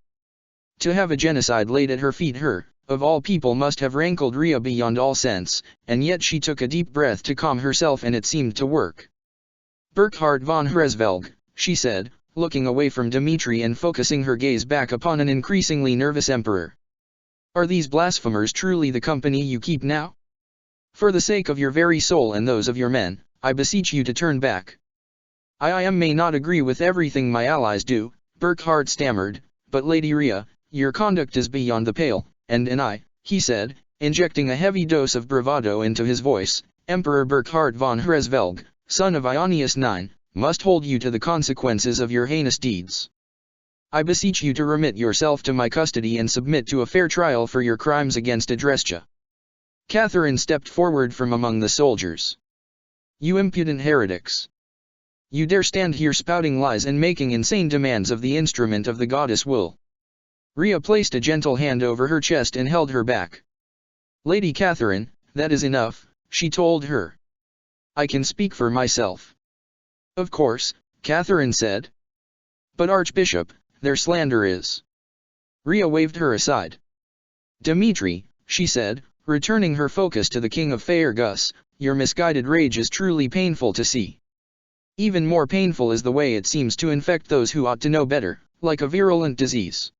To have a genocide laid at her feet, her, of all people, must have rankled Rhea beyond all sense, and yet she took a deep breath to calm herself and it seemed to work. Burckhardt von Hresvelg, she said, looking away from Dmitri and focusing her gaze back upon an increasingly nervous emperor. Are these blasphemers truly the company you keep now? For the sake of your very soul and those of your men, I beseech you to turn back. I may not agree with everything my allies do, Burckhardt stammered, but Lady Rhea, your conduct is beyond the pale, and I, he said, injecting a heavy dose of bravado into his voice, Emperor Burckhardt von Hresvelg, son of Ionius IX, must hold you to the consequences of your heinous deeds. I beseech you to remit yourself to my custody and submit to a fair trial for your crimes against Adrestia. Catherine stepped forward from among the soldiers. You impudent heretics! You dare stand here spouting lies and making insane demands of the instrument of the goddess Wool. Rhea placed a gentle hand over her chest and held her back. Lady Catherine, that is enough, she told her. I can speak for myself. Of course, Catherine said. But Archbishop, their slander is. Rhea waved her aside. Dmitri, she said, returning her focus to the King of Faerghus, your misguided rage is truly painful to see. Even more painful is the way it seems to infect those who ought to know better, like a virulent disease.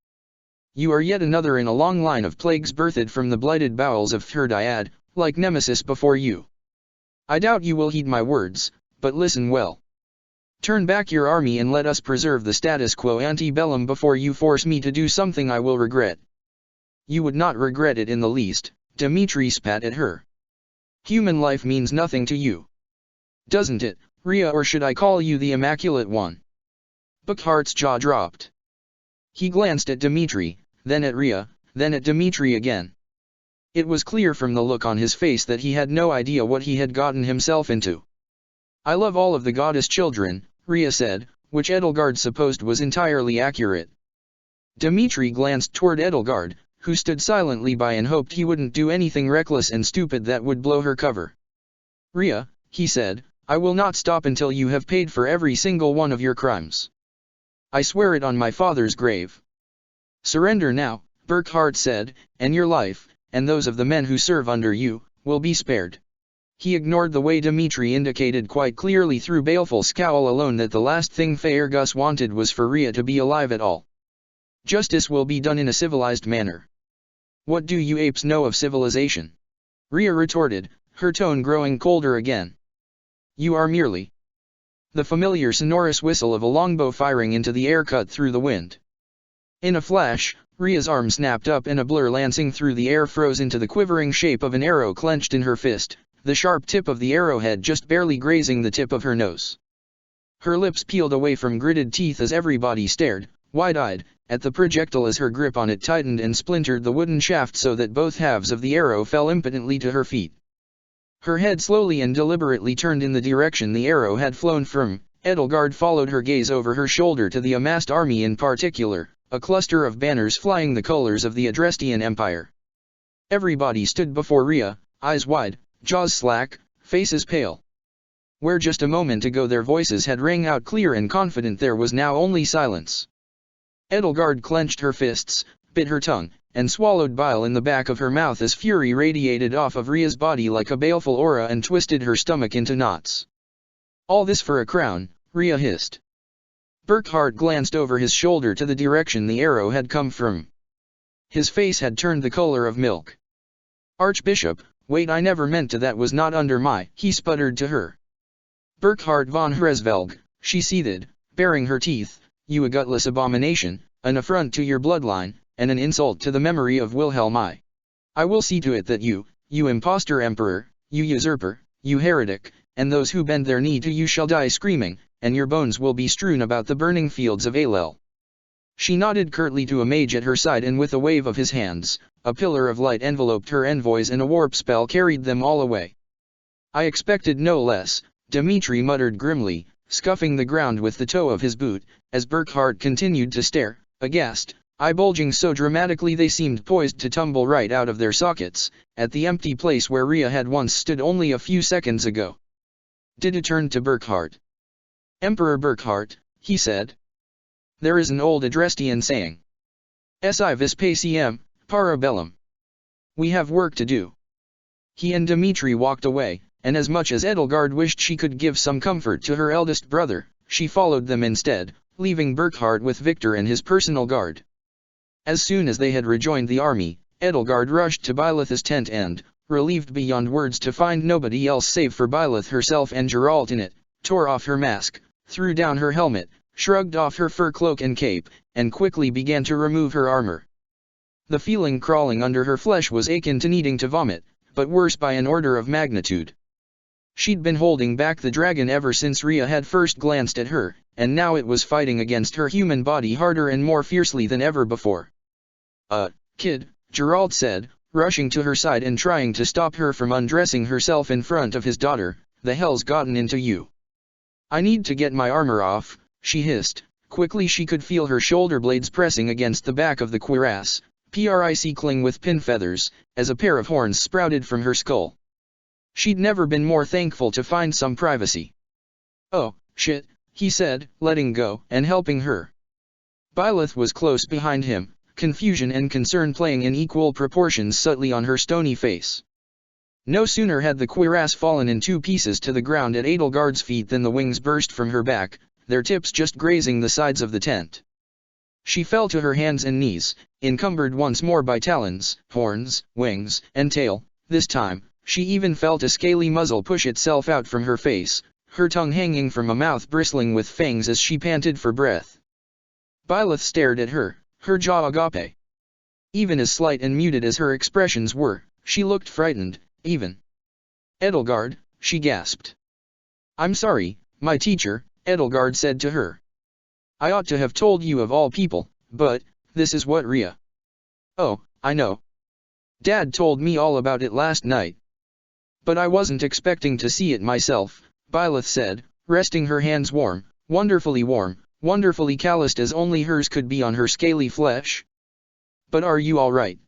You are yet another in a long line of plagues birthed from the blighted bowels of Thrdyad, like Nemesis before you. I doubt you will heed my words, but listen well. Turn back your army and let us preserve the status quo ante bellum before you force me to do something I will regret. You would not regret it in the least, Dmitri spat at her. Human life means nothing to you. Doesn't it, Rhea, or should I call you the Immaculate One? Burckhardt's jaw dropped. He glanced at Dmitri, then at Rhea, then at Dmitri again. It was clear from the look on his face that he had no idea what he had gotten himself into. I love all of the goddess children, Rhea said, which Edelgard supposed was entirely accurate. Dmitri glanced toward Edelgard, who stood silently by and hoped he wouldn't do anything reckless and stupid that would blow her cover. Rhea, he said, I will not stop until you have paid for every single one of your crimes. I swear it on my father's grave. Surrender now, Burkhart said, and your life, and those of the men who serve under you, will be spared. He ignored the way Dimitri indicated quite clearly through baleful scowl alone that the last thing Faerghus wanted was for Rhea to be alive at all. Justice will be done in a civilized manner. What do you apes know of civilization? Rhea retorted, her tone growing colder again. You are merely. The familiar sonorous whistle of a longbow firing into the air cut through the wind. In a flash, Rhea's arm snapped up and a blur lancing through the air froze into the quivering shape of an arrow clenched in her fist, the sharp tip of the arrowhead just barely grazing the tip of her nose. Her lips peeled away from gritted teeth as everybody stared, wide-eyed, at the projectile as her grip on it tightened and splintered the wooden shaft so that both halves of the arrow fell impotently to her feet. Her head slowly and deliberately turned in the direction the arrow had flown from. Edelgard followed her gaze over her shoulder to the amassed army in particular, a cluster of banners flying the colors of the Adrestian Empire. Everybody stood before Rhea, eyes wide, jaws slack, faces pale. Where just a moment ago their voices had rang out clear and confident, there was now only silence. Edelgard clenched her fists, bit her tongue, and swallowed bile in the back of her mouth as fury radiated off of Rhea's body like a baleful aura and twisted her stomach into knots. All this for a crown, Rhea hissed. Burkhart glanced over his shoulder to the direction the arrow had come from. His face had turned the color of milk. Archbishop, wait, I never meant to, that was not under my, he sputtered to her. Burkhart von Hresvelg, she seethed, baring her teeth, you a gutless abomination, an affront to your bloodline, and an insult to the memory of Wilhelm I. I will see to it that you impostor emperor, you usurper, you heretic, and those who bend their knee to you shall die screaming, and your bones will be strewn about the burning fields of Alel. She nodded curtly to a mage at her side, and with a wave of his hands, a pillar of light enveloped her envoys and a warp spell carried them all away. I expected no less, Dimitri muttered grimly, scuffing the ground with the toe of his boot, as Burkhart continued to stare, aghast, eye bulging so dramatically they seemed poised to tumble right out of their sockets, at the empty place where Rhea had once stood only a few seconds ago. Dida turned to Burkhart. Emperor Burkhart, he said. There is an old Adrestian saying. Si vis pacem, para bellum. We have work to do. He and Dimitri walked away, and as much as Edelgard wished she could give some comfort to her eldest brother, she followed them instead, leaving Burkhart with Victor and his personal guard. As soon as they had rejoined the army, Edelgard rushed to Byleth's tent and, relieved beyond words to find nobody else save for Byleth herself and Geralt in it, tore off her mask, threw down her helmet, shrugged off her fur cloak and cape, and quickly began to remove her armor. The feeling crawling under her flesh was akin to needing to vomit, but worse by an order of magnitude. She'd been holding back the dragon ever since Rhea had first glanced at her, and now it was fighting against her human body harder and more fiercely than ever before. Kid, Geralt said, rushing to her side and trying to stop her from undressing herself in front of his daughter, the hell's gotten into you? I need to get my armor off, she hissed. Quickly she could feel her shoulder blades pressing against the back of the cuirass, prickling with pin feathers, as a pair of horns sprouted from her skull. She'd never been more thankful to find some privacy. Oh, shit, he said, letting go and helping her. Byleth was close behind him, confusion and concern playing in equal proportions subtly on her stony face. No sooner had the cuirass fallen in two pieces to the ground at Edelgard's feet than the wings burst from her back, their tips just grazing the sides of the tent. She fell to her hands and knees, encumbered once more by talons, horns, wings, and tail. This time, she even felt a scaly muzzle push itself out from her face, her tongue hanging from a mouth bristling with fangs as she panted for breath. Byleth stared at her, her jaw agape. Even as slight and muted as her expressions were, she looked frightened, even. Edelgard, she gasped. I'm sorry, my teacher, Edelgard said to her. I ought to have told you of all people, but, this is what Rhea. Oh, I know. Dad told me all about it last night. But I wasn't expecting to see it myself, Byleth said, resting her hands warm, wonderfully calloused as only hers could be on her scaly flesh. But are you all right?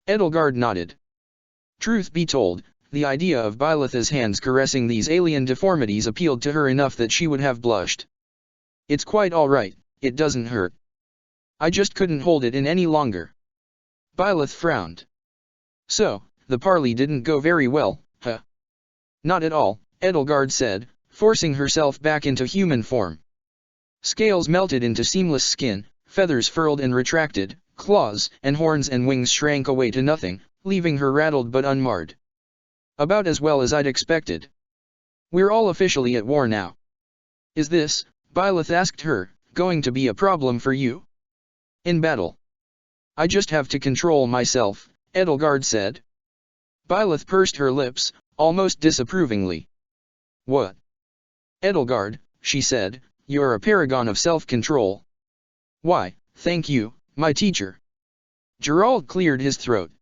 Edelgard nodded. Truth be told, the idea of Byleth's hands caressing these alien deformities appealed to her enough that she would have blushed. "It's quite all right, it doesn't hurt. I just couldn't hold it in any longer." Byleth frowned. "So, the parley didn't go very well, huh?" "Not at all," Edelgard said, forcing herself back into human form. Scales melted into seamless skin, feathers furled and retracted, claws and horns and wings shrank away to nothing, leaving her rattled but unmarred. "About as well as I'd expected. We're all officially at war now. Is this," Byleth asked her, "going to be a problem for you? In battle?" "I just have to control myself," Edelgard said. Byleth pursed her lips, almost disapprovingly. "What?" "Edelgard," she said, "you're a paragon of self-control." "Why, thank you, my teacher." Gerald cleared his throat.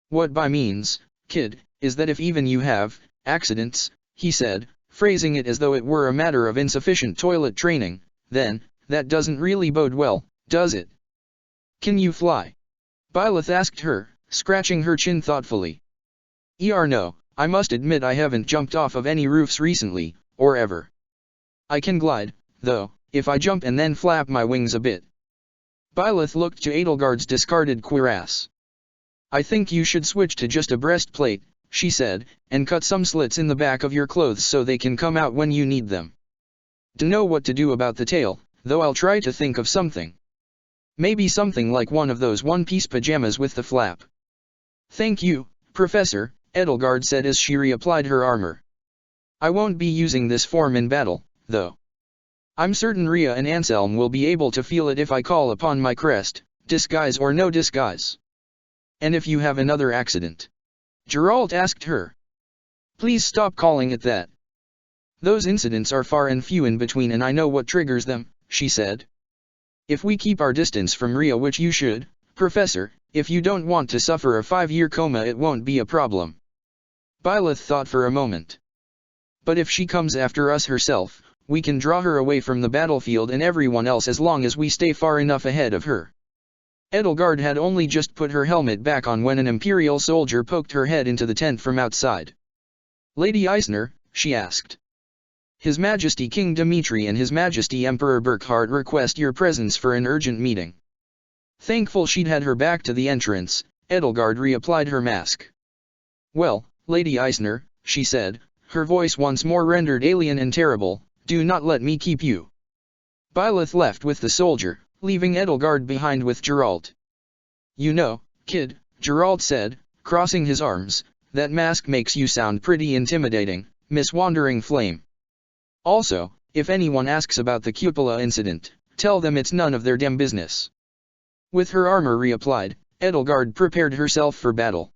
"What by means, kid, is that if even you have accidents," he said, phrasing it as though it were a matter of insufficient toilet training, "then, that doesn't really bode well, does it?" "Can you fly?" Byleth asked her, scratching her chin thoughtfully. No, I must admit I haven't jumped off of any roofs recently, or ever. I can glide, though, if I jump and then flap my wings a bit." Byleth looked to Edelgard's discarded cuirass. "I think you should switch to just a breastplate," she said, "and cut some slits in the back of your clothes so they can come out when you need them. Dunno what to do about the tail, though I'll try to think of something. Maybe something like one of those one-piece pajamas with the flap." "Thank you, Professor," Edelgard said as she reapplied her armor. "I won't be using this form in battle, though. I'm certain Rhea and Anselm will be able to feel it if I call upon my crest, disguise or no disguise." "And if you have another accident?" Geralt asked her. "Please stop calling it that. Those incidents are far and few in between and I know what triggers them," she said. "If we keep our distance from Rhea, which you should, Professor, if you don't want to suffer a 5-year coma, it won't be a problem." Byleth thought for a moment. "But if she comes after us herself, we can draw her away from the battlefield and everyone else as long as we stay far enough ahead of her." Edelgard had only just put her helmet back on when an Imperial soldier poked her head into the tent from outside. "Lady Eisner?" she asked. "His Majesty King Dimitri and His Majesty Emperor Burkhard request your presence for an urgent meeting." Thankful she'd had her back to the entrance, Edelgard reapplied her mask. "Well, Lady Eisner," she said, her voice once more rendered alien and terrible, "do not let me keep you." Byleth left with the soldier, leaving Edelgard behind with Geralt. "You know, kid," Geralt said, crossing his arms, "that mask makes you sound pretty intimidating, Miss Wandering Flame. Also, if anyone asks about the cupola incident, tell them it's none of their damn business." With her armor reapplied, Edelgard prepared herself for battle.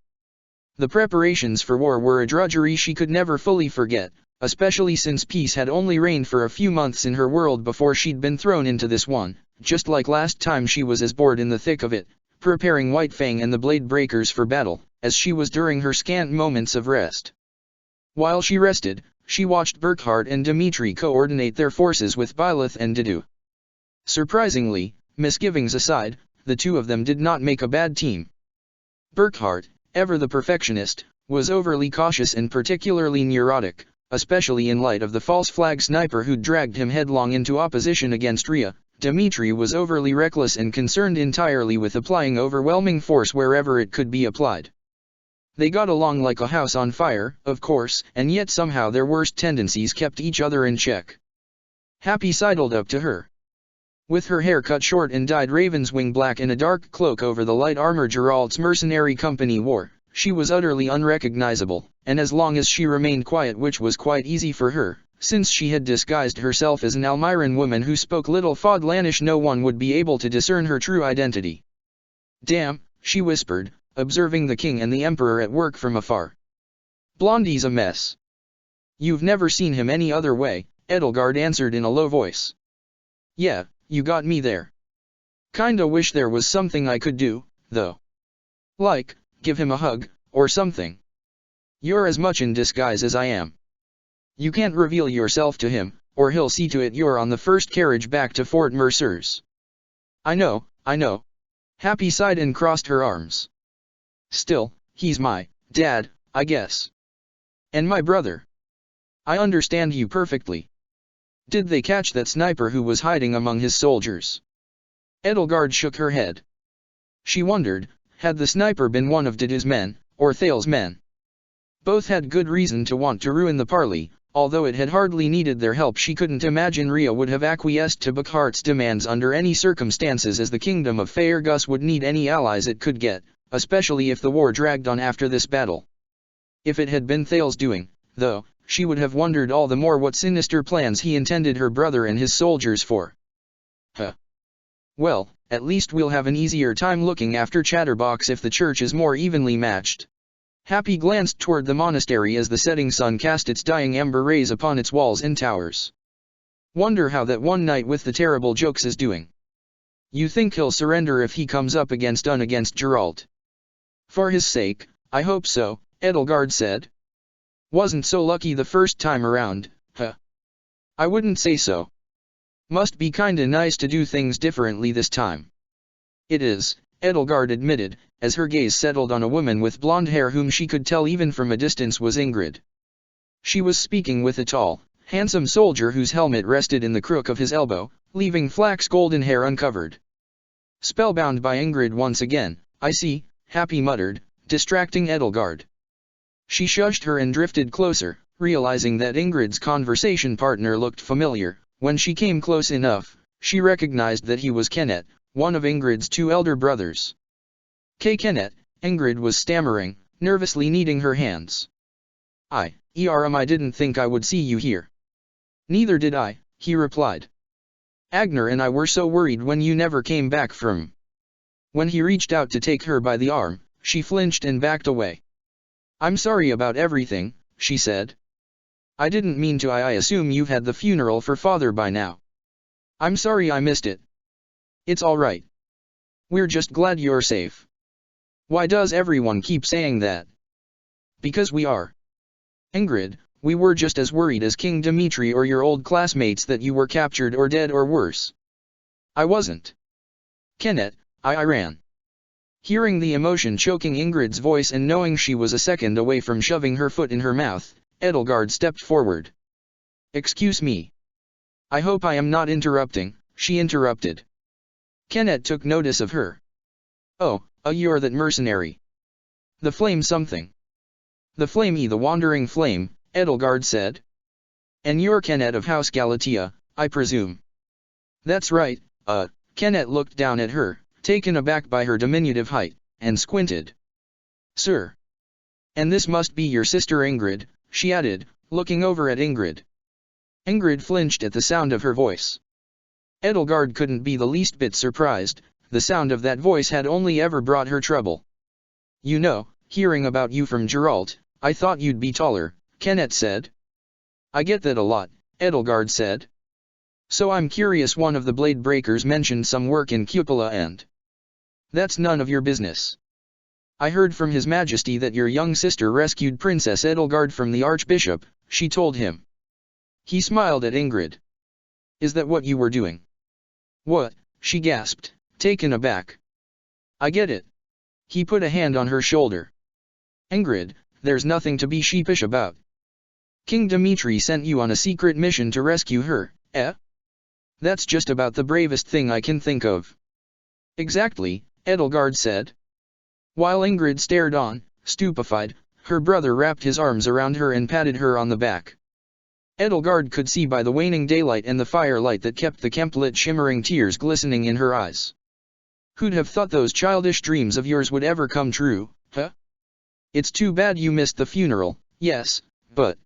The preparations for war were a drudgery she could never fully forget, especially since peace had only reigned for a few months in her world before she'd been thrown into this one, just like last time she was as bored in the thick of it, preparing Whitefang and the Blade Breakers for battle, as she was during her scant moments of rest. While she rested, she watched Burkhard and Dimitri coordinate their forces with Byleth and Didu. Surprisingly, misgivings aside, the two of them did not make a bad team. Burkhard, ever the perfectionist, was overly cautious and particularly neurotic, especially in light of the false flag sniper who'd dragged him headlong into opposition against Rhea. Dimitri was overly reckless and concerned entirely with applying overwhelming force wherever it could be applied. They got along like a house on fire, of course, and yet somehow their worst tendencies kept each other in check. Happy sidled up to her. With her hair cut short and dyed raven's wing black and a dark cloak over the light armor Geralt's mercenary company wore, she was utterly unrecognizable, and as long as she remained quiet, which was quite easy for her, since she had disguised herself as an Almiran woman who spoke little Fodlanish, no one would be able to discern her true identity. "Damn," she whispered, observing the king and the emperor at work from afar. "Blondie's a mess." "You've never seen him any other way," Edelgard answered in a low voice. "Yeah, you got me there. Kinda wish there was something I could do, though. Like, give him a hug, or something. You're as much in disguise as I am. You can't reveal yourself to him, or he'll see to it you're on the first carriage back to Fort Mercers." I know. Happy sighed and crossed her arms. "Still, he's my dad, I guess." And my brother. I understand you perfectly. Did they catch that sniper who was hiding among his soldiers? Edelgard shook her head. She wondered, had the sniper been one of Did's men, or Thal's men? Both had good reason to want to ruin the parley, although it had hardly needed their help. She couldn't imagine Rhea would have acquiesced to Buckhart's demands under any circumstances, as the kingdom of Faerghus would need any allies it could get, especially if the war dragged on after this battle. If it had been Thal's doing, though, she would have wondered all the more what sinister plans he intended her brother and his soldiers for. Well, at least we'll have an easier time looking after Chatterbox if the church is more evenly matched. Happy glanced toward the monastery as the setting sun cast its dying ember rays upon its walls and towers. Wonder how that one knight with the terrible jokes is doing. You think he'll surrender if he comes up against Geralt? For his sake, I hope so, Edelgard said. Wasn't so lucky the first time around, huh? I wouldn't say so. Must be kinda nice to do things differently this time. It is, Edelgard admitted, as her gaze settled on a woman with blonde hair whom she could tell even from a distance was Ingrid. She was speaking with a tall, handsome soldier whose helmet rested in the crook of his elbow, leaving flax golden hair uncovered. Spellbound by Ingrid once again, I see, Happy muttered, distracting Edelgard. She shushed her and drifted closer, realizing that Ingrid's conversation partner looked familiar. When she came close enough, she recognized that he was Kenneth, one of Ingrid's two elder brothers. Kenneth, Ingrid was stammering, nervously kneading her hands. I didn't think I would see you here. Neither did I, he replied. Agner and I were so worried when you never came back from. When he reached out to take her by the arm, she flinched and backed away. I'm sorry about everything, she said. I didn't mean to. I assume you've had the funeral for Father by now. I'm sorry I missed it. It's all right. We're just glad you're safe. Why does everyone keep saying that? Because we are. Ingrid, we were just as worried as King Dimitri or your old classmates that you were captured or dead or worse. I wasn't. Kenneth, I ran. Hearing the emotion choking Ingrid's voice and knowing she was a second away from shoving her foot in her mouth, Edelgard stepped forward. Excuse me. I hope I am not interrupting, she interrupted. Kenneth took notice of her. Oh, you're that mercenary. The flame something. The flame the wandering flame, Edelgard said. And you're Kenneth of House Galatea, I presume. That's right, Kenneth looked down at her, taken aback by her diminutive height, and squinted. Sir. And this must be your sister Ingrid, she added, looking over at Ingrid. Ingrid flinched at the sound of her voice. Edelgard couldn't be the least bit surprised, the sound of that voice had only ever brought her trouble. You know, hearing about you from Geralt, I thought you'd be taller, Kenneth said. I get that a lot, Edelgard said. So I'm curious, one of the Blade Breakers mentioned some work in Cupola and... That's none of your business. I heard from His Majesty that your young sister rescued Princess Edelgard from the Archbishop, she told him. He smiled at Ingrid. Is that what you were doing? What? She gasped, taken aback. I get it. He put a hand on her shoulder. Ingrid, there's nothing to be sheepish about. King Dimitri sent you on a secret mission to rescue her, eh? That's just about the bravest thing I can think of. Exactly, Edelgard said. While Ingrid stared on, stupefied, her brother wrapped his arms around her and patted her on the back. Edelgard could see by the waning daylight and the firelight that kept the Kemplit shimmering tears glistening in her eyes. Who'd have thought those childish dreams of yours would ever come true, huh? It's too bad you missed the funeral, yes, but...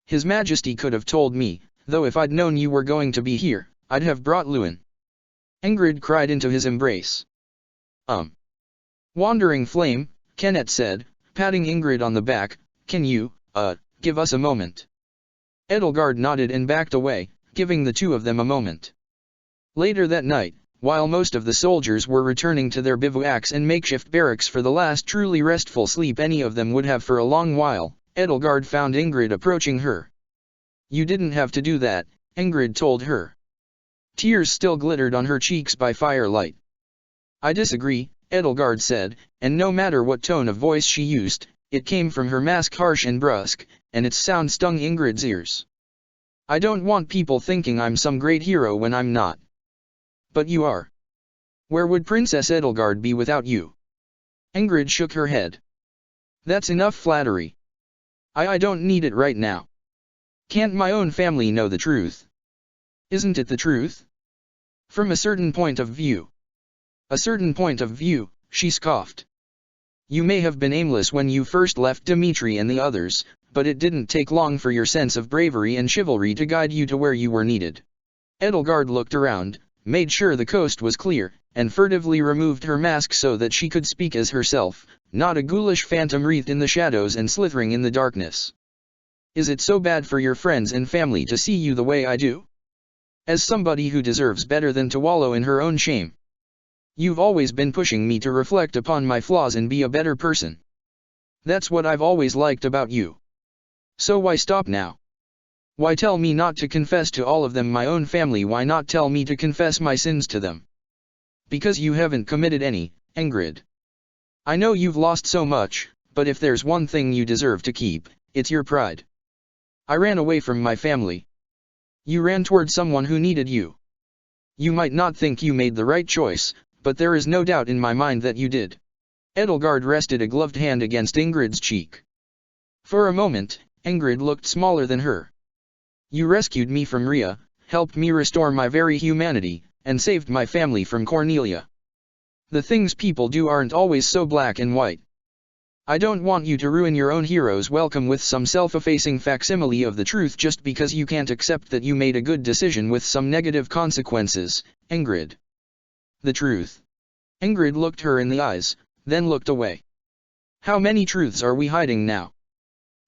His Majesty could have told me, though if I'd known you were going to be here, I'd have brought Lewin. Ingrid cried into his embrace. Wandering flame, Kenneth said, patting Ingrid on the back, can you, give us a moment? Edelgard nodded and backed away, giving the two of them a moment. Later that night, while most of the soldiers were returning to their bivouacs and makeshift barracks for the last truly restful sleep any of them would have for a long while, Edelgard found Ingrid approaching her. You didn't have to do that, Ingrid told her. Tears still glittered on her cheeks by firelight. I disagree, Edelgard said, and no matter what tone of voice she used, it came from her mask harsh and brusque, and its sound stung Ingrid's ears. I don't want people thinking I'm some great hero when I'm not. But you are. Where would Princess Edelgard be without you? Ingrid shook her head. That's enough flattery. I don't need it right now. Can't my own family know the truth? Isn't it the truth? From a certain point of view. A certain point of view, she scoffed. You may have been aimless when you first left Dimitri and the others, but it didn't take long for your sense of bravery and chivalry to guide you to where you were needed. Edelgard looked around, made sure the coast was clear, and furtively removed her mask so that she could speak as herself, not a ghoulish phantom wreathed in the shadows and slithering in the darkness. Is it so bad for your friends and family to see you the way I do? As somebody who deserves better than to wallow in her own shame. You've always been pushing me to reflect upon my flaws and be a better person. That's what I've always liked about you. So why stop now? Why tell me not to confess to all of them, my own family? Why not tell me to confess my sins to them? Because you haven't committed any, Ingrid. I know you've lost so much, but if there's one thing you deserve to keep, it's your pride. I ran away from my family. You ran toward someone who needed you. You might not think you made the right choice, but there is no doubt in my mind that you did. Edelgard rested a gloved hand against Ingrid's cheek. For a moment, Ingrid looked smaller than her. You rescued me from Rhea, helped me restore my very humanity, and saved my family from Cornelia. The things people do aren't always so black and white. I don't want you to ruin your own hero's welcome with some self-effacing facsimile of the truth just because you can't accept that you made a good decision with some negative consequences, Ingrid. The truth. Ingrid looked her in the eyes, then looked away. How many truths are we hiding now?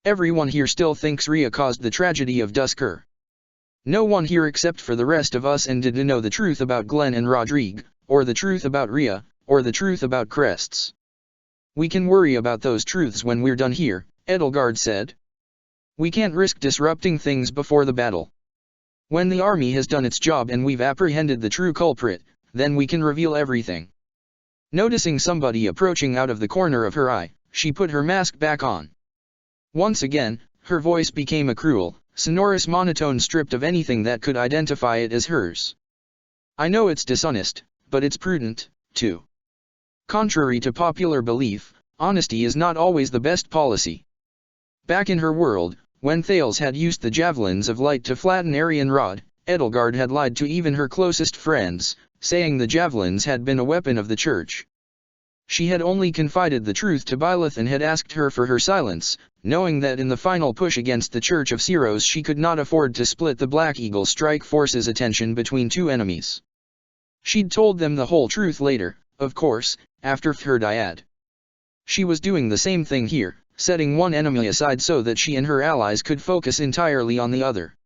Everyone here still thinks Rhea caused the tragedy of Duscur. No one here except for the rest of us and did know the truth about Glenn and Rodrigue, or the truth about Rhea, or the truth about Crests. We can worry about those truths when we're done here, Edelgard said. We can't risk disrupting things before the battle. When the army has done its job and we've apprehended the true culprit, then we can reveal everything. Noticing somebody approaching out of the corner of her eye, she put her mask back on. Once again, her voice became a cruel, sonorous monotone stripped of anything that could identify it as hers. I know it's dishonest, but it's prudent, too. Contrary to popular belief, honesty is not always the best policy. Back in her world, when Thales had used the javelins of light to flatten Arianrhod, Edelgard had lied to even her closest friends, saying the javelins had been a weapon of the church. She had only confided the truth to Byleth and had asked her for her silence, knowing that in the final push against the Church of Ceros she could not afford to split the Black Eagle strike force's attention between two enemies. She'd told them the whole truth later, of course, after Fhirdiad. She was doing the same thing here, setting one enemy aside so that she and her allies could focus entirely on the other.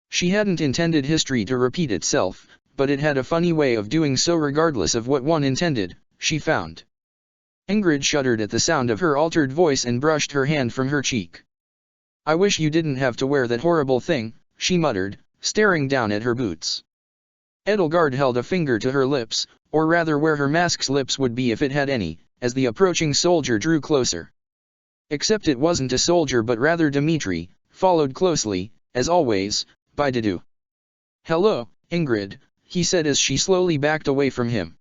She hadn't intended history to repeat itself, but it had a funny way of doing so regardless of what one intended, she found. Ingrid shuddered at the sound of her altered voice and brushed her hand from her cheek. I wish you didn't have to wear that horrible thing, she muttered, staring down at her boots. Edelgard held a finger to her lips, or rather where her mask's lips would be if it had any, as the approaching soldier drew closer. Except it wasn't a soldier but rather Dimitri, followed closely, as always, by Didu. Hello, Ingrid, he said as she slowly backed away from him.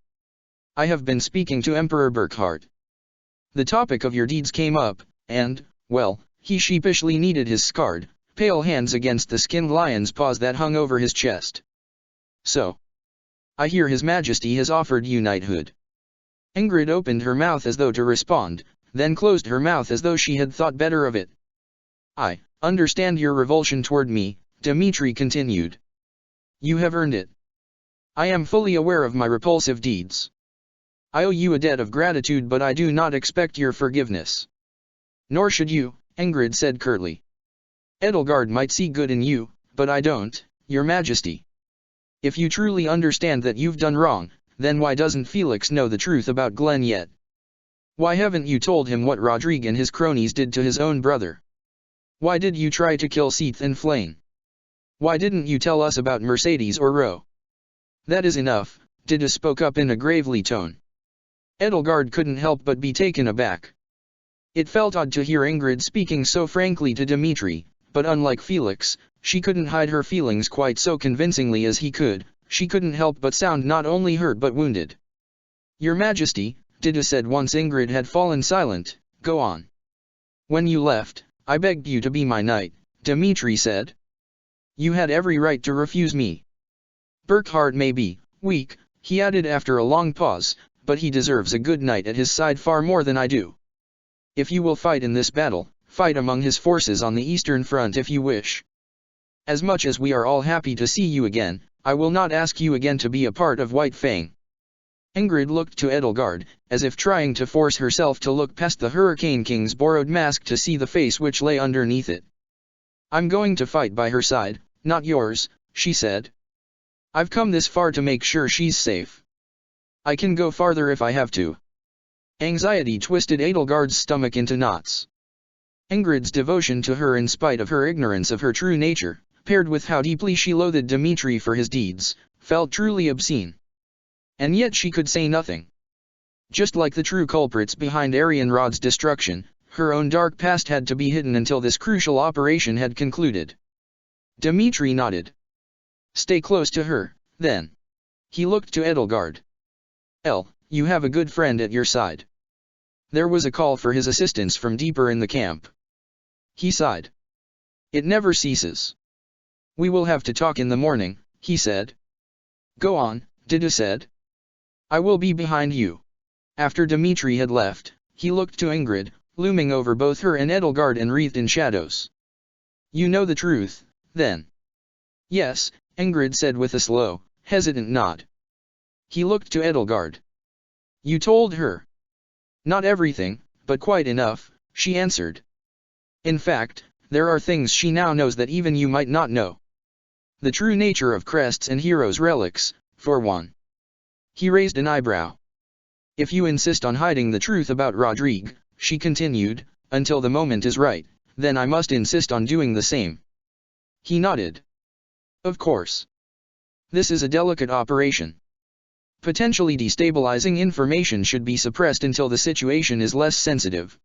I have been speaking to Emperor Burkhard. The topic of your deeds came up, and, well, he sheepishly kneaded his scarred, pale hands against the skinned lion's paws that hung over his chest. So. I hear His Majesty has offered you knighthood. Ingrid opened her mouth as though to respond, then closed her mouth as though she had thought better of it. I understand your revulsion toward me, Dimitri continued. You have earned it. I am fully aware of my repulsive deeds. I owe you a debt of gratitude but I do not expect your forgiveness. Nor should you, Ingrid said curtly. Edelgard might see good in you, but I don't, Your Majesty. If you truly understand that you've done wrong, then why doesn't Felix know the truth about Glenn yet? Why haven't you told him what Rodrigue and his cronies did to his own brother? Why did you try to kill Seath and Flayn? Why didn't you tell us about Mercedes or Ro? That is enough, Didu spoke up in a gravely tone. Edelgard couldn't help but be taken aback. It felt odd to hear Ingrid speaking so frankly to Dmitri, but unlike Felix, she couldn't hide her feelings quite so convincingly as he could. She couldn't help but sound not only hurt but wounded. "Your Majesty," Dida said once Ingrid had fallen silent, "go on." "When you left, I begged you to be my knight," Dmitri said. "You had every right to refuse me. Burkhard may be weak," he added after a long pause, "but he deserves a good knight at his side far more than I do. If you will fight in this battle, fight among his forces on the Eastern Front if you wish. As much as we are all happy to see you again, I will not ask you again to be a part of White Fang." Ingrid looked to Edelgard, as if trying to force herself to look past the Hurricane King's borrowed mask to see the face which lay underneath it. "I'm going to fight by her side, not yours," she said. "I've come this far to make sure she's safe. I can go farther if I have to." Anxiety twisted Edelgard's stomach into knots. Ingrid's devotion to her in spite of her ignorance of her true nature, paired with how deeply she loathed Dmitri for his deeds, felt truly obscene. And yet she could say nothing. Just like the true culprits behind Arianrod's destruction, her own dark past had to be hidden until this crucial operation had concluded. Dmitri nodded. "Stay close to her, then." He looked to Edelgard. You have a good friend at your side." There was a call for his assistance from deeper in the camp. He sighed. "It never ceases. We will have to talk in the morning," he said. "Go on," Dida said. "I will be behind you." After Dmitri had left, he looked to Ingrid, looming over both her and Edelgard and wreathed in shadows. "You know the truth, then?" "Yes," Ingrid said with a slow, hesitant nod. He looked to Edelgard. "You told her?" "Not everything, but quite enough," she answered. "In fact, there are things she now knows that even you might not know. The true nature of crests and heroes' relics, for one." He raised an eyebrow. "If you insist on hiding the truth about Rodrigue," she continued, "until the moment is right, then I must insist on doing the same." He nodded. "Of course. This is a delicate operation. Potentially destabilizing information should be suppressed until the situation is less sensitive."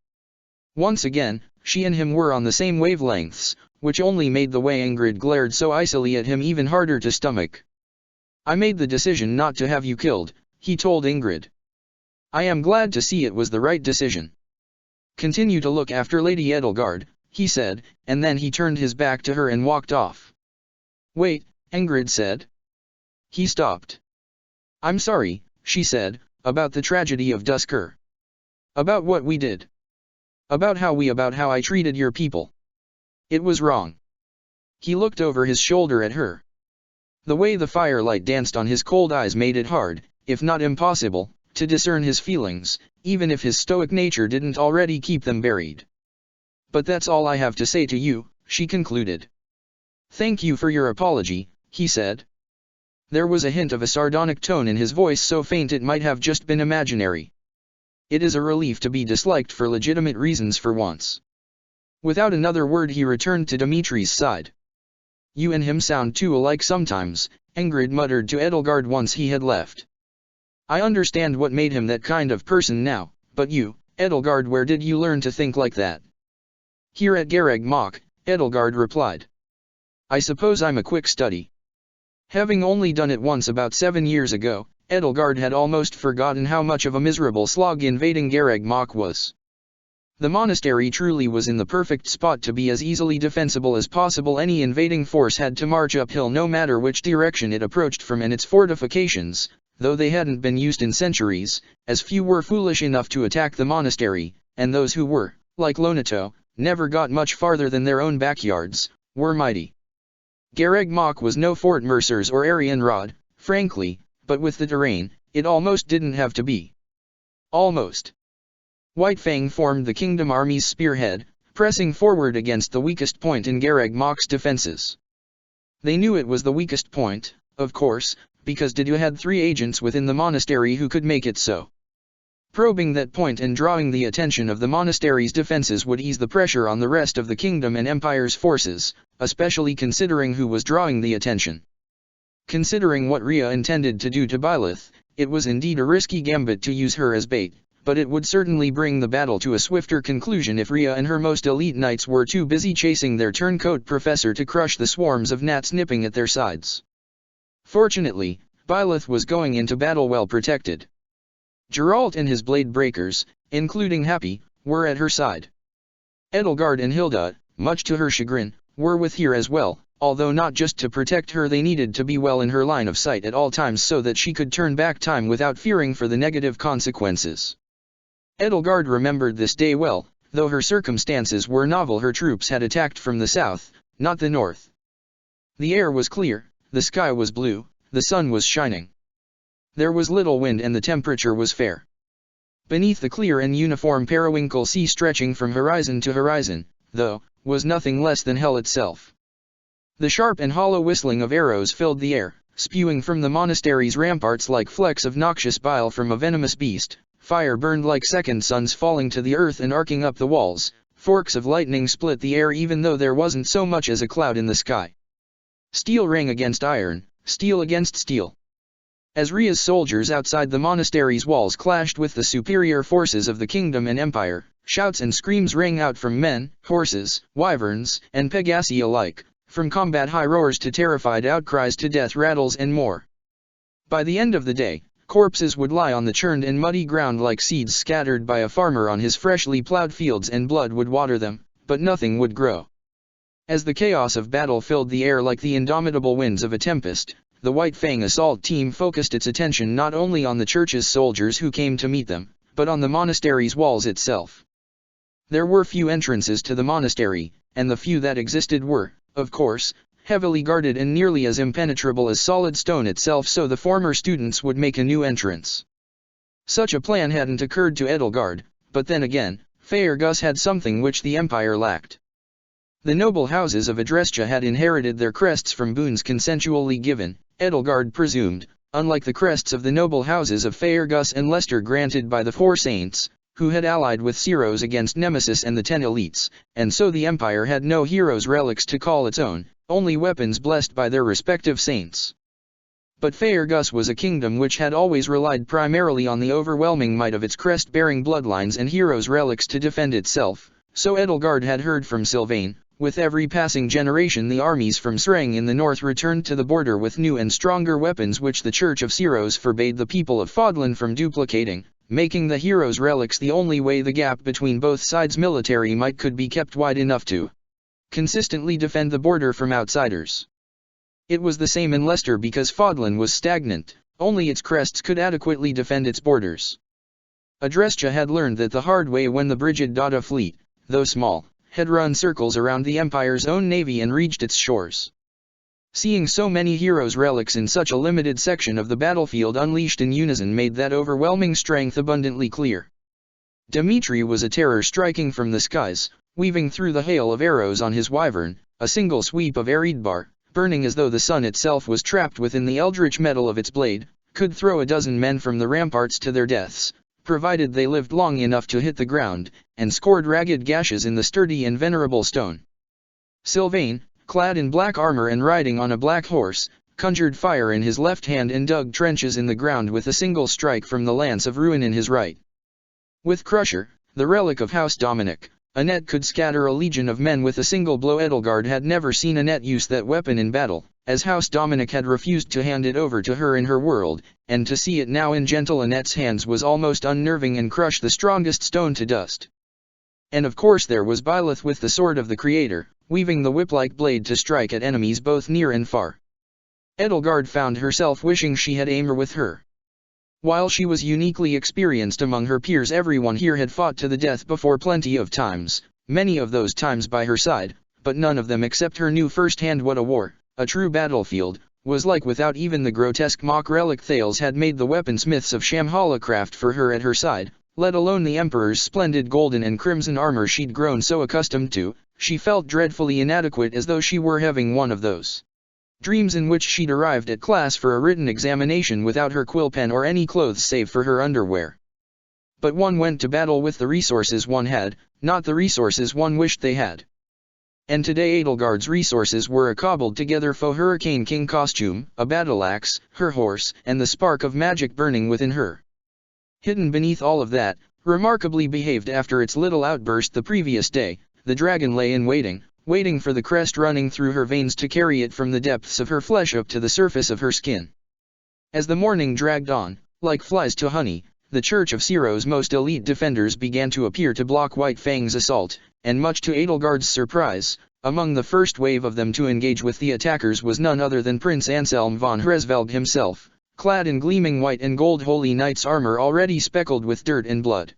Once again, she and him were on the same wavelengths, which only made the way Ingrid glared so icily at him even harder to stomach. "I made the decision not to have you killed," he told Ingrid. "I am glad to see it was the right decision. Continue to look after Lady Edelgard," he said, and then he turned his back to her and walked off. "Wait," Ingrid said. He stopped. "I'm sorry," she said, "about the tragedy of Dusker. About what we did. About how I treated your people. It was wrong." He looked over his shoulder at her. The way the firelight danced on his cold eyes made it hard, if not impossible, to discern his feelings, even if his stoic nature didn't already keep them buried. "But that's all I have to say to you," she concluded. "Thank you for your apology," he said. There was a hint of a sardonic tone in his voice so faint it might have just been imaginary. "It is a relief to be disliked for legitimate reasons for once." Without another word he returned to Dmitri's side. "You and him sound too alike sometimes," Ingrid muttered to Edelgard once he had left. "I understand what made him that kind of person now, but you, Edelgard, where did you learn to think like that?" "Here at Garreg Mach," Edelgard replied. "I suppose I'm a quick study." Having only done it once about 7 years ago, Edelgard had almost forgotten how much of a miserable slog invading Garreg Mach was. The monastery truly was in the perfect spot to be as easily defensible as possible. Any invading force had to march uphill no matter which direction it approached from, and its fortifications, though they hadn't been used in centuries, as few were foolish enough to attack the monastery, and those who were, like Lonato, never got much farther than their own backyards, were mighty. Garreg Mach was no Fort Mercers or Arianrod, frankly, but with the terrain, it almost didn't have to be. Almost. White Fang formed the Kingdom Army's spearhead, pressing forward against the weakest point in Garreg Mach's defenses. They knew it was the weakest point, of course, because Didu had 3 agents within the monastery who could make it so. Probing that point and drawing the attention of the monastery's defenses would ease the pressure on the rest of the kingdom and empire's forces, especially considering who was drawing the attention. Considering what Rhea intended to do to Byleth, it was indeed a risky gambit to use her as bait, but it would certainly bring the battle to a swifter conclusion if Rhea and her most elite knights were too busy chasing their turncoat professor to crush the swarms of gnats nipping at their sides. Fortunately, Byleth was going into battle well protected. Geralt and his blade breakers, including Happy, were at her side. Edelgard and Hilda, much to her chagrin, were with her as well, although not just to protect her. They needed to be well in her line of sight at all times so that she could turn back time without fearing for the negative consequences. Edelgard remembered this day well, though her circumstances were novel. Her troops had attacked from the south, not the north. The air was clear, the sky was blue, the sun was shining. There was little wind and the temperature was fair. Beneath the clear and uniform periwinkle sea stretching from horizon to horizon, though, was nothing less than hell itself. The sharp and hollow whistling of arrows filled the air, spewing from the monastery's ramparts like flecks of noxious bile from a venomous beast. Fire burned like second suns falling to the earth and arcing up the walls. Forks of lightning split the air even though there wasn't so much as a cloud in the sky. Steel rang against iron, steel against steel. As Rhea's soldiers outside the monastery's walls clashed with the superior forces of the kingdom and empire, shouts and screams rang out from men, horses, wyverns, and Pegasi alike, from combat high roars to terrified outcries to death rattles and more. By the end of the day, corpses would lie on the churned and muddy ground like seeds scattered by a farmer on his freshly plowed fields, and blood would water them, but nothing would grow. As the chaos of battle filled the air like the indomitable winds of a tempest, the White Fang assault team focused its attention not only on the church's soldiers who came to meet them, but on the monastery's walls itself. There were few entrances to the monastery, and the few that existed were, of course, heavily guarded and nearly as impenetrable as solid stone itself, so the former students would make a new entrance. Such a plan hadn't occurred to Edelgard, but then again, Faerghus had something which the Empire lacked. The noble houses of Adrestia had inherited their crests from boons consensually given, Edelgard presumed, unlike the crests of the noble houses of Faerghus and Leicester granted by the Four Saints, who had allied with Ceros against Nemesis and the Ten Elites, and so the Empire had no heroes' relics to call its own, only weapons blessed by their respective saints. But Faerghus was a kingdom which had always relied primarily on the overwhelming might of its crest-bearing bloodlines and heroes' relics to defend itself, so Edelgard had heard from Sylvain. With every passing generation the armies from Sreng in the north returned to the border with new and stronger weapons which the Church of Ceros forbade the people of Fodlan from duplicating, making the heroes' relics the only way the gap between both sides' military might could be kept wide enough to consistently defend the border from outsiders. It was the same in Leicester because Fodlan was stagnant, only its crests could adequately defend its borders. Adrestia had learned that the hard way when the Brigid Dada fleet, though small, had run circles around the Empire's own navy and reached its shores. Seeing so many heroes' relics in such a limited section of the battlefield unleashed in unison made that overwhelming strength abundantly clear. Dimitri was a terror striking from the skies, weaving through the hail of arrows on his wyvern, a single sweep of Eridbar, burning as though the sun itself was trapped within the eldritch metal of its blade, could throw a dozen men from the ramparts to their deaths, provided they lived long enough to hit the ground, and scored ragged gashes in the sturdy and venerable stone. Sylvain, clad in black armor and riding on a black horse, conjured fire in his left hand and dug trenches in the ground with a single strike from the lance of ruin in his right. With Crusher, the relic of House Dominic, Annette could scatter a legion of men with a single blow. Edelgard had never seen Annette use that weapon in battle, as House Dominic had refused to hand it over to her in her world, and to see it now in gentle Annette's hands was almost unnerving and crushed the strongest stone to dust. And of course there was Byleth with the sword of the Creator, weaving the whip-like blade to strike at enemies both near and far. Edelgard found herself wishing she had Aimer with her. While she was uniquely experienced among her peers, everyone here had fought to the death before plenty of times, many of those times by her side, but none of them except her knew firsthand what a war, a true battlefield, was like without even the grotesque mock relic Thales had made the weaponsmiths of Shambhala craft for her at her side, let alone the Emperor's splendid golden and crimson armor she'd grown so accustomed to. She felt dreadfully inadequate, as though she were having one of those dreams in which she'd arrived at class for a written examination without her quill pen or any clothes save for her underwear. But one went to battle with the resources one had, not the resources one wished they had. And today Edelgard's resources were a cobbled-together faux Hurricane King costume, a battle-axe, her horse, and the spark of magic burning within her. Hidden beneath all of that, remarkably behaved after its little outburst the previous day. The dragon lay in waiting for the crest running through her veins to carry it from the depths of her flesh up to the surface of her skin. As the morning dragged on, like flies to honey, the Church of Siro's most elite defenders began to appear to block White Fang's assault, and much to Edelgard's surprise, among the first wave of them to engage with the attackers was none other than Prince Anselm von Hresvelg himself, clad in gleaming white and gold holy knight's armor already speckled with dirt and blood.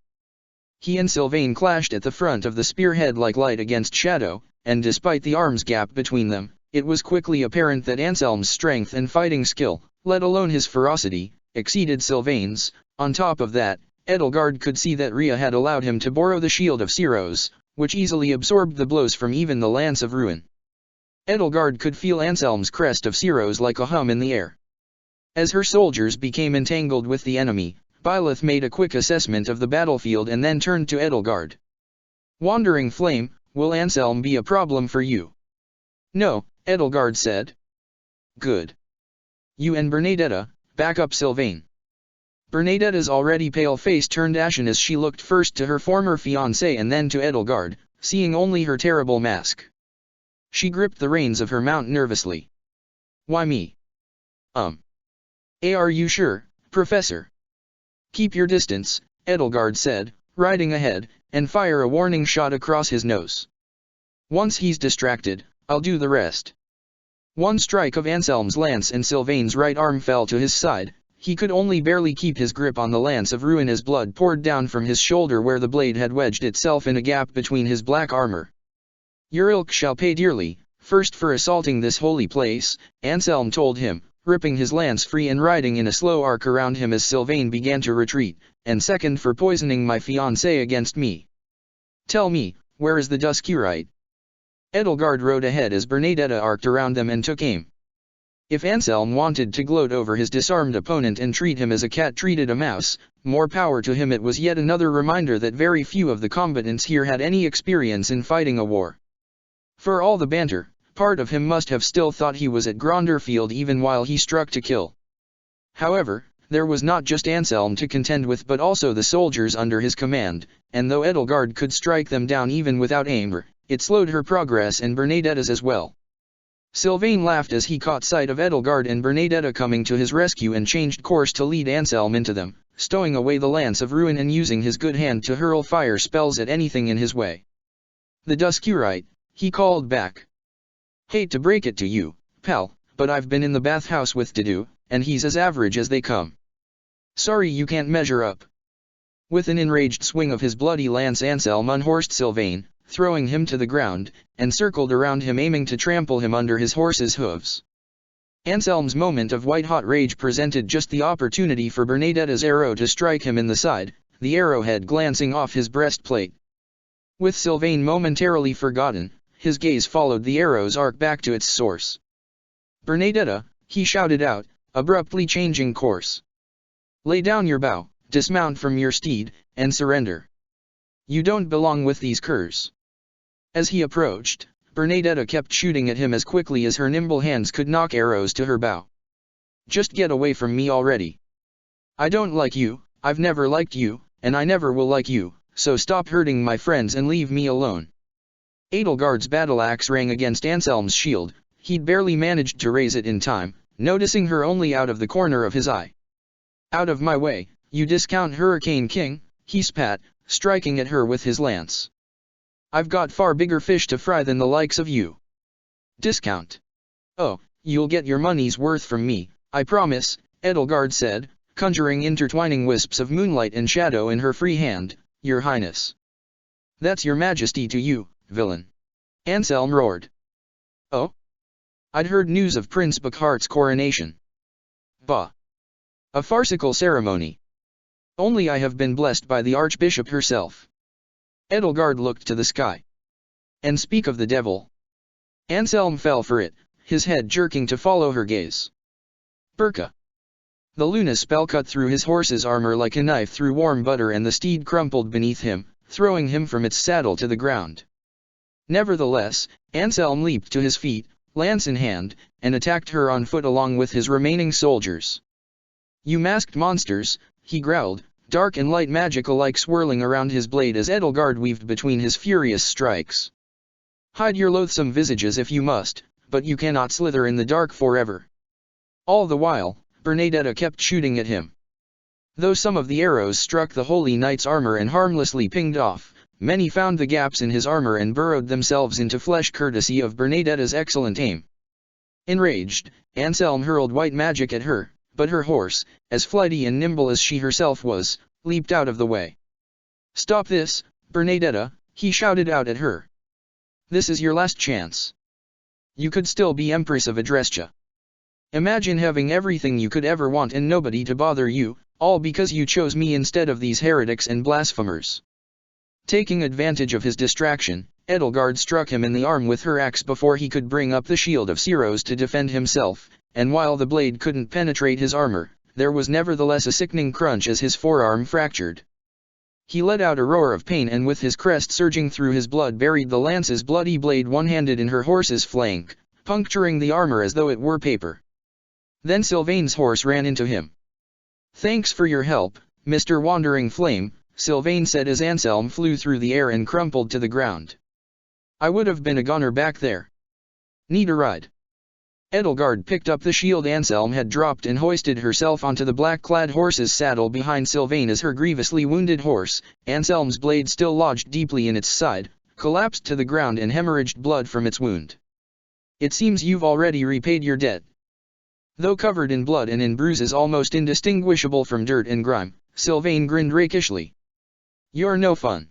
He and Sylvain clashed at the front of the spearhead like light against shadow, and despite the arms gap between them, it was quickly apparent that Anselm's strength and fighting skill, let alone his ferocity, exceeded Sylvain's. On top of that, Edelgard could see that Rhea had allowed him to borrow the shield of Siro's, which easily absorbed the blows from even the Lance of Ruin. Edelgard could feel Anselm's crest of Siro's like a hum in the air. As her soldiers became entangled with the enemy, Byleth made a quick assessment of the battlefield and then turned to Edelgard. "Wandering Flame, will Anselm be a problem for you?" "No," Edelgard said. "Good. You and Bernadetta, back up Sylvain." Bernadetta's already pale face turned ashen as she looked first to her former fiancé and then to Edelgard, seeing only her terrible mask. She gripped the reins of her mount nervously. "Why me?" Are you sure, Professor?" "Keep your distance," Edelgard said, riding ahead, "and fire a warning shot across his nose. Once he's distracted, I'll do the rest." One strike of Anselm's lance and Sylvain's right arm fell to his side. He could only barely keep his grip on the Lance of Ruin as blood poured down from his shoulder where the blade had wedged itself in a gap between his black armor. "Your ilk shall pay dearly, first for assaulting this holy place," Anselm told him, ripping his lance free and riding in a slow arc around him as Sylvain began to retreat, "and second for poisoning my fiancé against me. Tell me, where is the Duscurite?" Edelgard rode ahead as Bernadetta arced around them and took aim. If Anselm wanted to gloat over his disarmed opponent and treat him as a cat treated a mouse, more power to him. It was yet another reminder that very few of the combatants here had any experience in fighting a war. For all the banter, part of him must have still thought he was at Gronderfield even while he struck to kill. However, there was not just Anselm to contend with but also the soldiers under his command, and though Edelgard could strike them down even without aim, it slowed her progress and Bernadetta's as well. Sylvain laughed as he caught sight of Edelgard and Bernadetta coming to his rescue and changed course to lead Anselm into them, stowing away the Lance of Ruin and using his good hand to hurl fire spells at anything in his way. "The Duscurite," he called back. "Hate to break it to you, pal, but I've been in the bathhouse with Dedu, and he's as average as they come. Sorry you can't measure up." With an enraged swing of his bloody lance Anselm unhorsed Sylvain, throwing him to the ground, and circled around him aiming to trample him under his horse's hooves. Anselm's moment of white-hot rage presented just the opportunity for Bernadetta's arrow to strike him in the side, the arrowhead glancing off his breastplate. With Sylvain momentarily forgotten, his gaze followed the arrow's arc back to its source. "Bernadetta," he shouted out, abruptly changing course. "Lay down your bow, dismount from your steed, and surrender. You don't belong with these curs." As he approached, Bernadetta kept shooting at him as quickly as her nimble hands could knock arrows to her bow. "Just get away from me already. I don't like you, I've never liked you, and I never will like you, so stop hurting my friends and leave me alone." Edelgard's battle axe rang against Anselm's shield. He'd barely managed to raise it in time, noticing her only out of the corner of his eye. "Out of my way, you discount Hurricane King," he spat, striking at her with his lance. "I've got far bigger fish to fry than the likes of you." "Discount? Oh, you'll get your money's worth from me, I promise," Edelgard said, conjuring intertwining wisps of moonlight and shadow in her free hand, "Your Highness." "That's your majesty to you, villain," Anselm roared. "Oh? I'd heard news of Prince Buckhart's coronation." "Bah! A farcical ceremony. Only I have been blessed by the Archbishop herself." Edelgard looked to the sky. "And speak of the devil." Anselm fell for it, his head jerking to follow her gaze. "Burka." The Luna spell cut through his horse's armor like a knife through warm butter and the steed crumpled beneath him, throwing him from its saddle to the ground. Nevertheless, Anselm leaped to his feet, lance in hand, and attacked her on foot along with his remaining soldiers. "You masked monsters," he growled, dark and light magic alike swirling around his blade as Edelgard weaved between his furious strikes. Hide your loathsome visages if you must, but you cannot slither in the dark forever. All the while, Bernadetta kept shooting at him. Though some of the arrows struck the holy knight's armor and harmlessly pinged off, many found the gaps in his armor and burrowed themselves into flesh courtesy of Bernadetta's excellent aim. Enraged, Anselm hurled white magic at her, but her horse, as flighty and nimble as she herself was, leaped out of the way. "Stop this, Bernadetta," he shouted out at her. "This is your last chance. You could still be Empress of Adrestia. Imagine having everything you could ever want and nobody to bother you, all because you chose me instead of these heretics and blasphemers." Taking advantage of his distraction, Edelgard struck him in the arm with her axe before he could bring up the shield of Siros to defend himself, and while the blade couldn't penetrate his armor, there was nevertheless a sickening crunch as his forearm fractured. He let out a roar of pain and with his crest surging through his blood buried the lance's bloody blade one-handed in her horse's flank, puncturing the armor as though it were paper. Then Sylvain's horse ran into him. "Thanks for your help, Mr. Wandering Flame," Sylvain said as Anselm flew through the air and crumpled to the ground. "I would have been a goner back there. Need a ride?" Edelgard picked up the shield Anselm had dropped and hoisted herself onto the black-clad horse's saddle behind Sylvain as her grievously wounded horse, Anselm's blade still lodged deeply in its side, collapsed to the ground and hemorrhaged blood from its wound. "It seems you've already repaid your debt." Though covered in blood and in bruises almost indistinguishable from dirt and grime, Sylvain grinned rakishly. "You're no fun."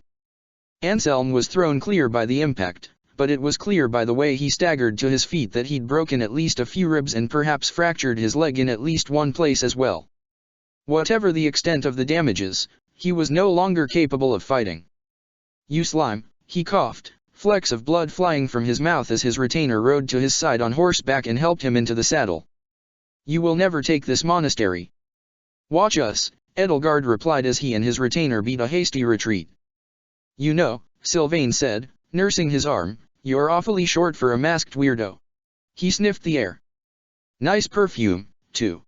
Anselm was thrown clear by the impact, but it was clear by the way he staggered to his feet that he'd broken at least a few ribs and perhaps fractured his leg in at least one place as well. Whatever the extent of the damages, he was no longer capable of fighting. "You slime," he coughed, flecks of blood flying from his mouth as his retainer rode to his side on horseback and helped him into the saddle. "You will never take this monastery." "Watch us," Edelgard replied as he and his retainer beat a hasty retreat. "You know," Sylvain said, nursing his arm, "you're awfully short for a masked weirdo." He sniffed the air. "Nice perfume, too.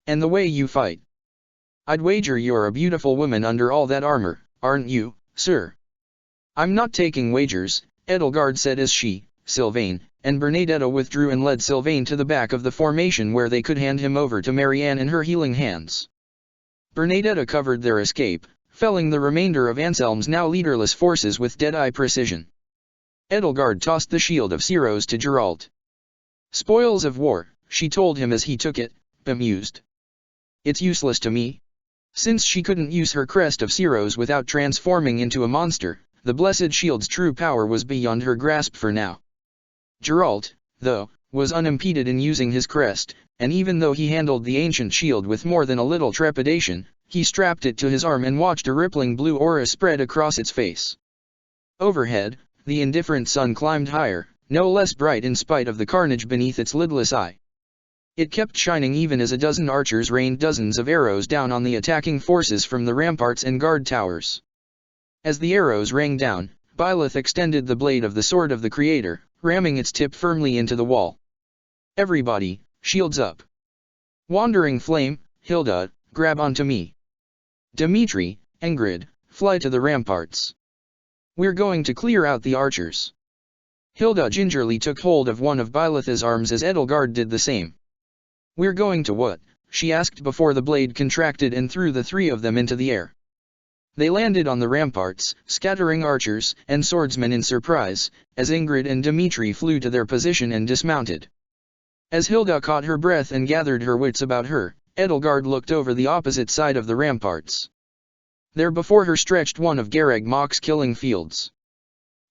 And the way you fight. I'd wager you're a beautiful woman under all that armor, aren't you, sir?" "I'm not taking wagers," Edelgard said as she, Sylvain, and Bernadetta withdrew and led Sylvain to the back of the formation where they could hand him over to Marianne in her healing hands. Bernadetta covered their escape, felling the remainder of Anselm's now leaderless forces with dead-eye precision. Edelgard tossed the shield of Siros to Geralt. "Spoils of war," she told him as he took it, bemused. "It's useless to me." Since she couldn't use her crest of Siros without transforming into a monster, the blessed shield's true power was beyond her grasp for now. Geralt, though, was unimpeded in using his crest, and even though he handled the ancient shield with more than a little trepidation, he strapped it to his arm and watched a rippling blue aura spread across its face. Overhead, the indifferent sun climbed higher, no less bright in spite of the carnage beneath its lidless eye. It kept shining even as a dozen archers rained dozens of arrows down on the attacking forces from the ramparts and guard towers. As the arrows rang down, Byleth extended the blade of the sword of the Creator, ramming its tip firmly into the wall. "Everybody, shields up. Wandering Flame, Hilda, grab onto me. Dimitri, Ingrid, fly to the ramparts. We're going to clear out the archers." Hilda gingerly took hold of one of Byleth's arms as Edelgard did the same. "We're going to what?" she asked before the blade contracted and threw the three of them into the air. They landed on the ramparts, scattering archers and swordsmen in surprise, as Ingrid and Dimitri flew to their position and dismounted. As Hilda caught her breath and gathered her wits about her, Edelgard looked over the opposite side of the ramparts. There before her stretched one of Garreg Mach's killing fields.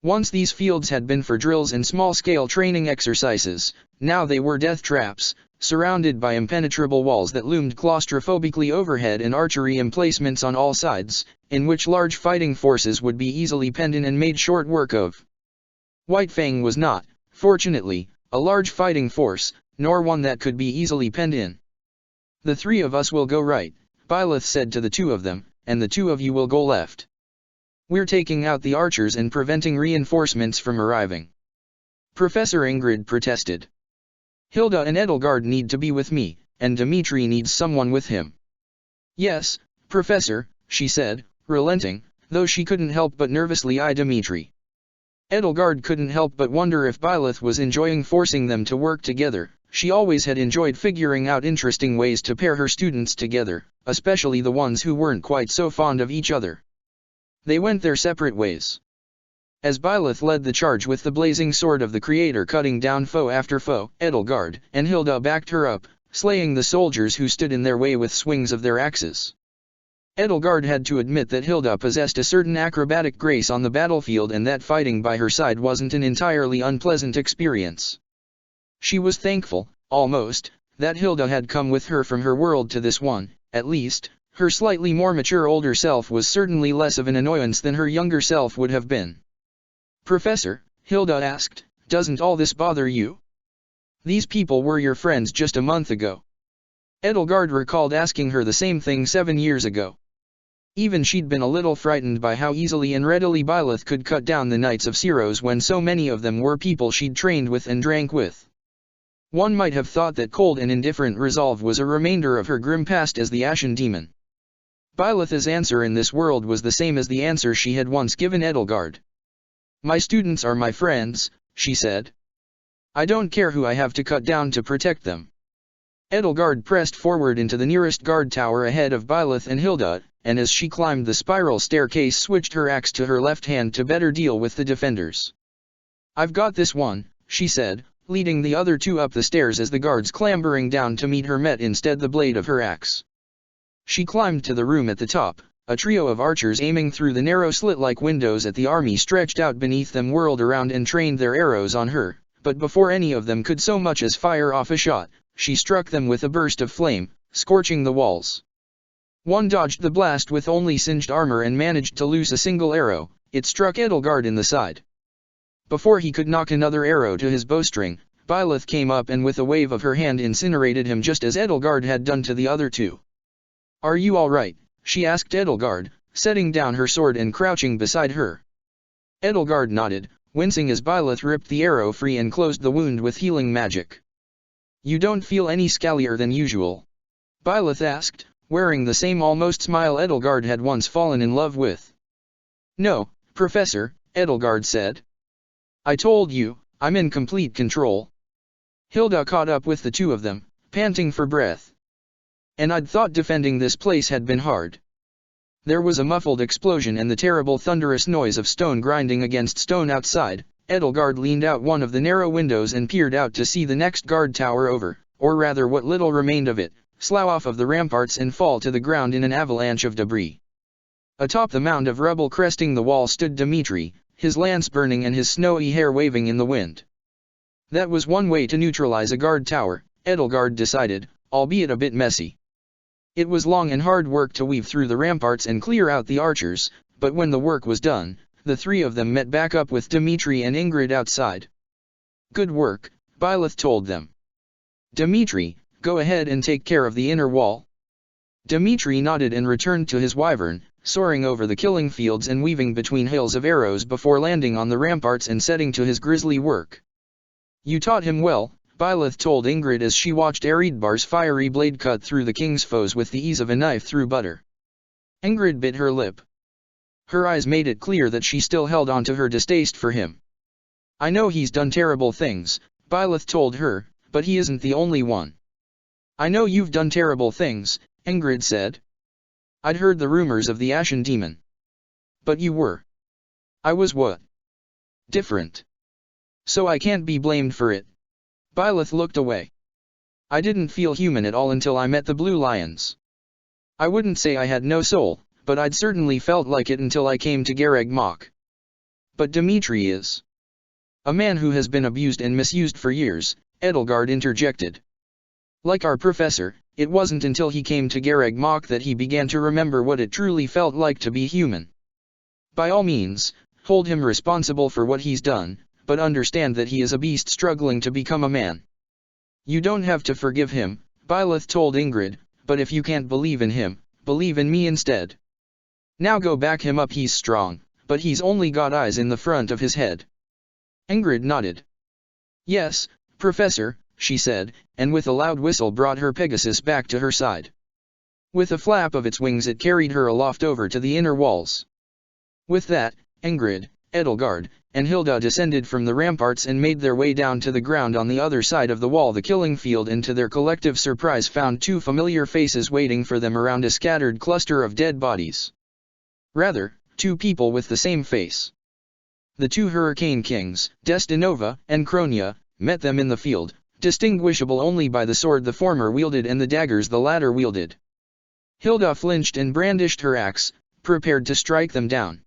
Once these fields had been for drills and small-scale training exercises, now they were death traps, surrounded by impenetrable walls that loomed claustrophobically overhead and archery emplacements on all sides, in which large fighting forces would be easily penned in and made short work of. Whitefang was not, fortunately, a large fighting force, nor one that could be easily penned in. "The three of us will go right," Byleth said to the two of them, "and the two of you will go left. We're taking out the archers and preventing reinforcements from arriving." Professor Ingrid protested. "Hilda and Edelgard need to be with me, and Dimitri needs someone with him." "Yes, Professor," she said, relenting, though she couldn't help but nervously eye Dimitri. Edelgard couldn't help but wonder if Byleth was enjoying forcing them to work together. She always had enjoyed figuring out interesting ways to pair her students together, especially the ones who weren't quite so fond of each other. They went their separate ways. As Byleth led the charge with the blazing sword of the Creator cutting down foe after foe, Edelgard and Hilda backed her up, slaying the soldiers who stood in their way with swings of their axes. Edelgard had to admit that Hilda possessed a certain acrobatic grace on the battlefield and that fighting by her side wasn't an entirely unpleasant experience. She was thankful, almost, that Hilda had come with her from her world to this one. At least, her slightly more mature older self was certainly less of an annoyance than her younger self would have been. "Professor," Hilda asked, "doesn't all this bother you? These people were your friends just a month ago." Edelgard recalled asking her the same thing 7 years ago. Even she'd been a little frightened by how easily and readily Byleth could cut down the Knights of Syros when so many of them were people she'd trained with and drank with. One might have thought that cold and indifferent resolve was a remainder of her grim past as the Ashen Demon. Byleth's answer in this world was the same as the answer she had once given Edelgard. "My students are my friends," she said. "I don't care who I have to cut down to protect them." Edelgard pressed forward into the nearest guard tower ahead of Byleth and Hilda, and as she climbed the spiral staircase switched her axe to her left hand to better deal with the defenders. "I've got this one," she said, leading the other two up the stairs as the guards clambering down to meet her met instead the blade of her axe. She climbed to the room at the top. A trio of archers aiming through the narrow slit-like windows at the army stretched out beneath them whirled around and trained their arrows on her, but before any of them could so much as fire off a shot, she struck them with a burst of flame, scorching the walls. One dodged the blast with only singed armor and managed to loose a single arrow. It struck Edelgard in the side. Before he could knock another arrow to his bowstring, Byleth came up and with a wave of her hand incinerated him just as Edelgard had done to the other two. "Are you all right?" she asked Edelgard, setting down her sword and crouching beside her. Edelgard nodded, wincing as Byleth ripped the arrow free and closed the wound with healing magic. "You don't feel any scalier than usual?" Byleth asked, wearing the same almost smile Edelgard had once fallen in love with. "No, Professor," Edelgard said. "I told you, I'm in complete control." Hilda caught up with the two of them, panting for breath. "And I'd thought defending this place had been hard." There was a muffled explosion and the terrible thunderous noise of stone grinding against stone outside. Edelgard leaned out one of the narrow windows and peered out to see the next guard tower over, or rather what little remained of it, slough off of the ramparts and fall to the ground in an avalanche of debris. Atop the mound of rubble cresting the wall stood Dimitri, his lance burning and his snowy hair waving in the wind. That was one way to neutralize a guard tower, Edelgard decided, albeit a bit messy. It was long and hard work to weave through the ramparts and clear out the archers, but when the work was done, the three of them met back up with Dimitri and Ingrid outside. "Good work," Byleth told them. "Dimitri, go ahead and take care of the inner wall." Dimitri nodded and returned to his wyvern, soaring over the killing fields and weaving between hails of arrows before landing on the ramparts and setting to his grisly work. "You taught him well," Byleth told Ingrid as she watched Eridbar's fiery blade cut through the king's foes with the ease of a knife through butter. Ingrid bit her lip. Her eyes made it clear that she still held on to her distaste for him. "I know he's done terrible things," Byleth told her, "but he isn't the only one." "I know you've done terrible things," Ingrid said. "I'd heard the rumors of the Ashen Demon. But you were." "I was what?" "Different. So I can't be blamed for it." Byleth looked away. "I didn't feel human at all until I met the Blue Lions. I wouldn't say I had no soul, but I'd certainly felt like it until I came to Garreg Mach." "But Dimitri is a man who has been abused and misused for years," Edelgard interjected. "Like our professor, it wasn't until he came to Garreg Mach that he began to remember what it truly felt like to be human. By all means, hold him responsible for what he's done, but understand that he is a beast struggling to become a man." "You don't have to forgive him," Byleth told Ingrid, "but if you can't believe in him, believe in me instead. Now go back him up. He's strong, but he's only got eyes in the front of his head." Ingrid nodded. "Yes, Professor," she said, and with a loud whistle brought her Pegasus back to her side. With a flap of its wings it carried her aloft over to the inner walls. With that, Ingrid, Edelgard, and Hilda descended from the ramparts and made their way down to the ground on the other side of the wall, the killing field, and to their collective surprise found two familiar faces waiting for them around a scattered cluster of dead bodies. Rather, two people with the same face. The two Hurricane Kings, Destinova and Kronia, met them in the field, distinguishable only by the sword the former wielded and the daggers the latter wielded. Hilda flinched and brandished her axe, prepared to strike them down.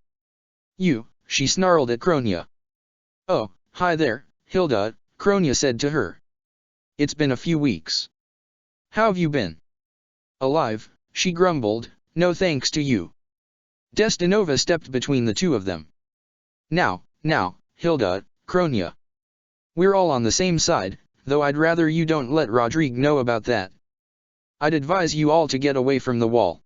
"You," she snarled at Kronia. "Oh, hi there, Hilda," Kronia said to her. "It's been a few weeks. How've you been?" "Alive," she grumbled, "no thanks to you." Destinova stepped between the two of them. Now, Hilda, Kronia. We're all on the same side, though I'd rather you don't let Rodrigue know about that. I'd advise you all to get away from the wall.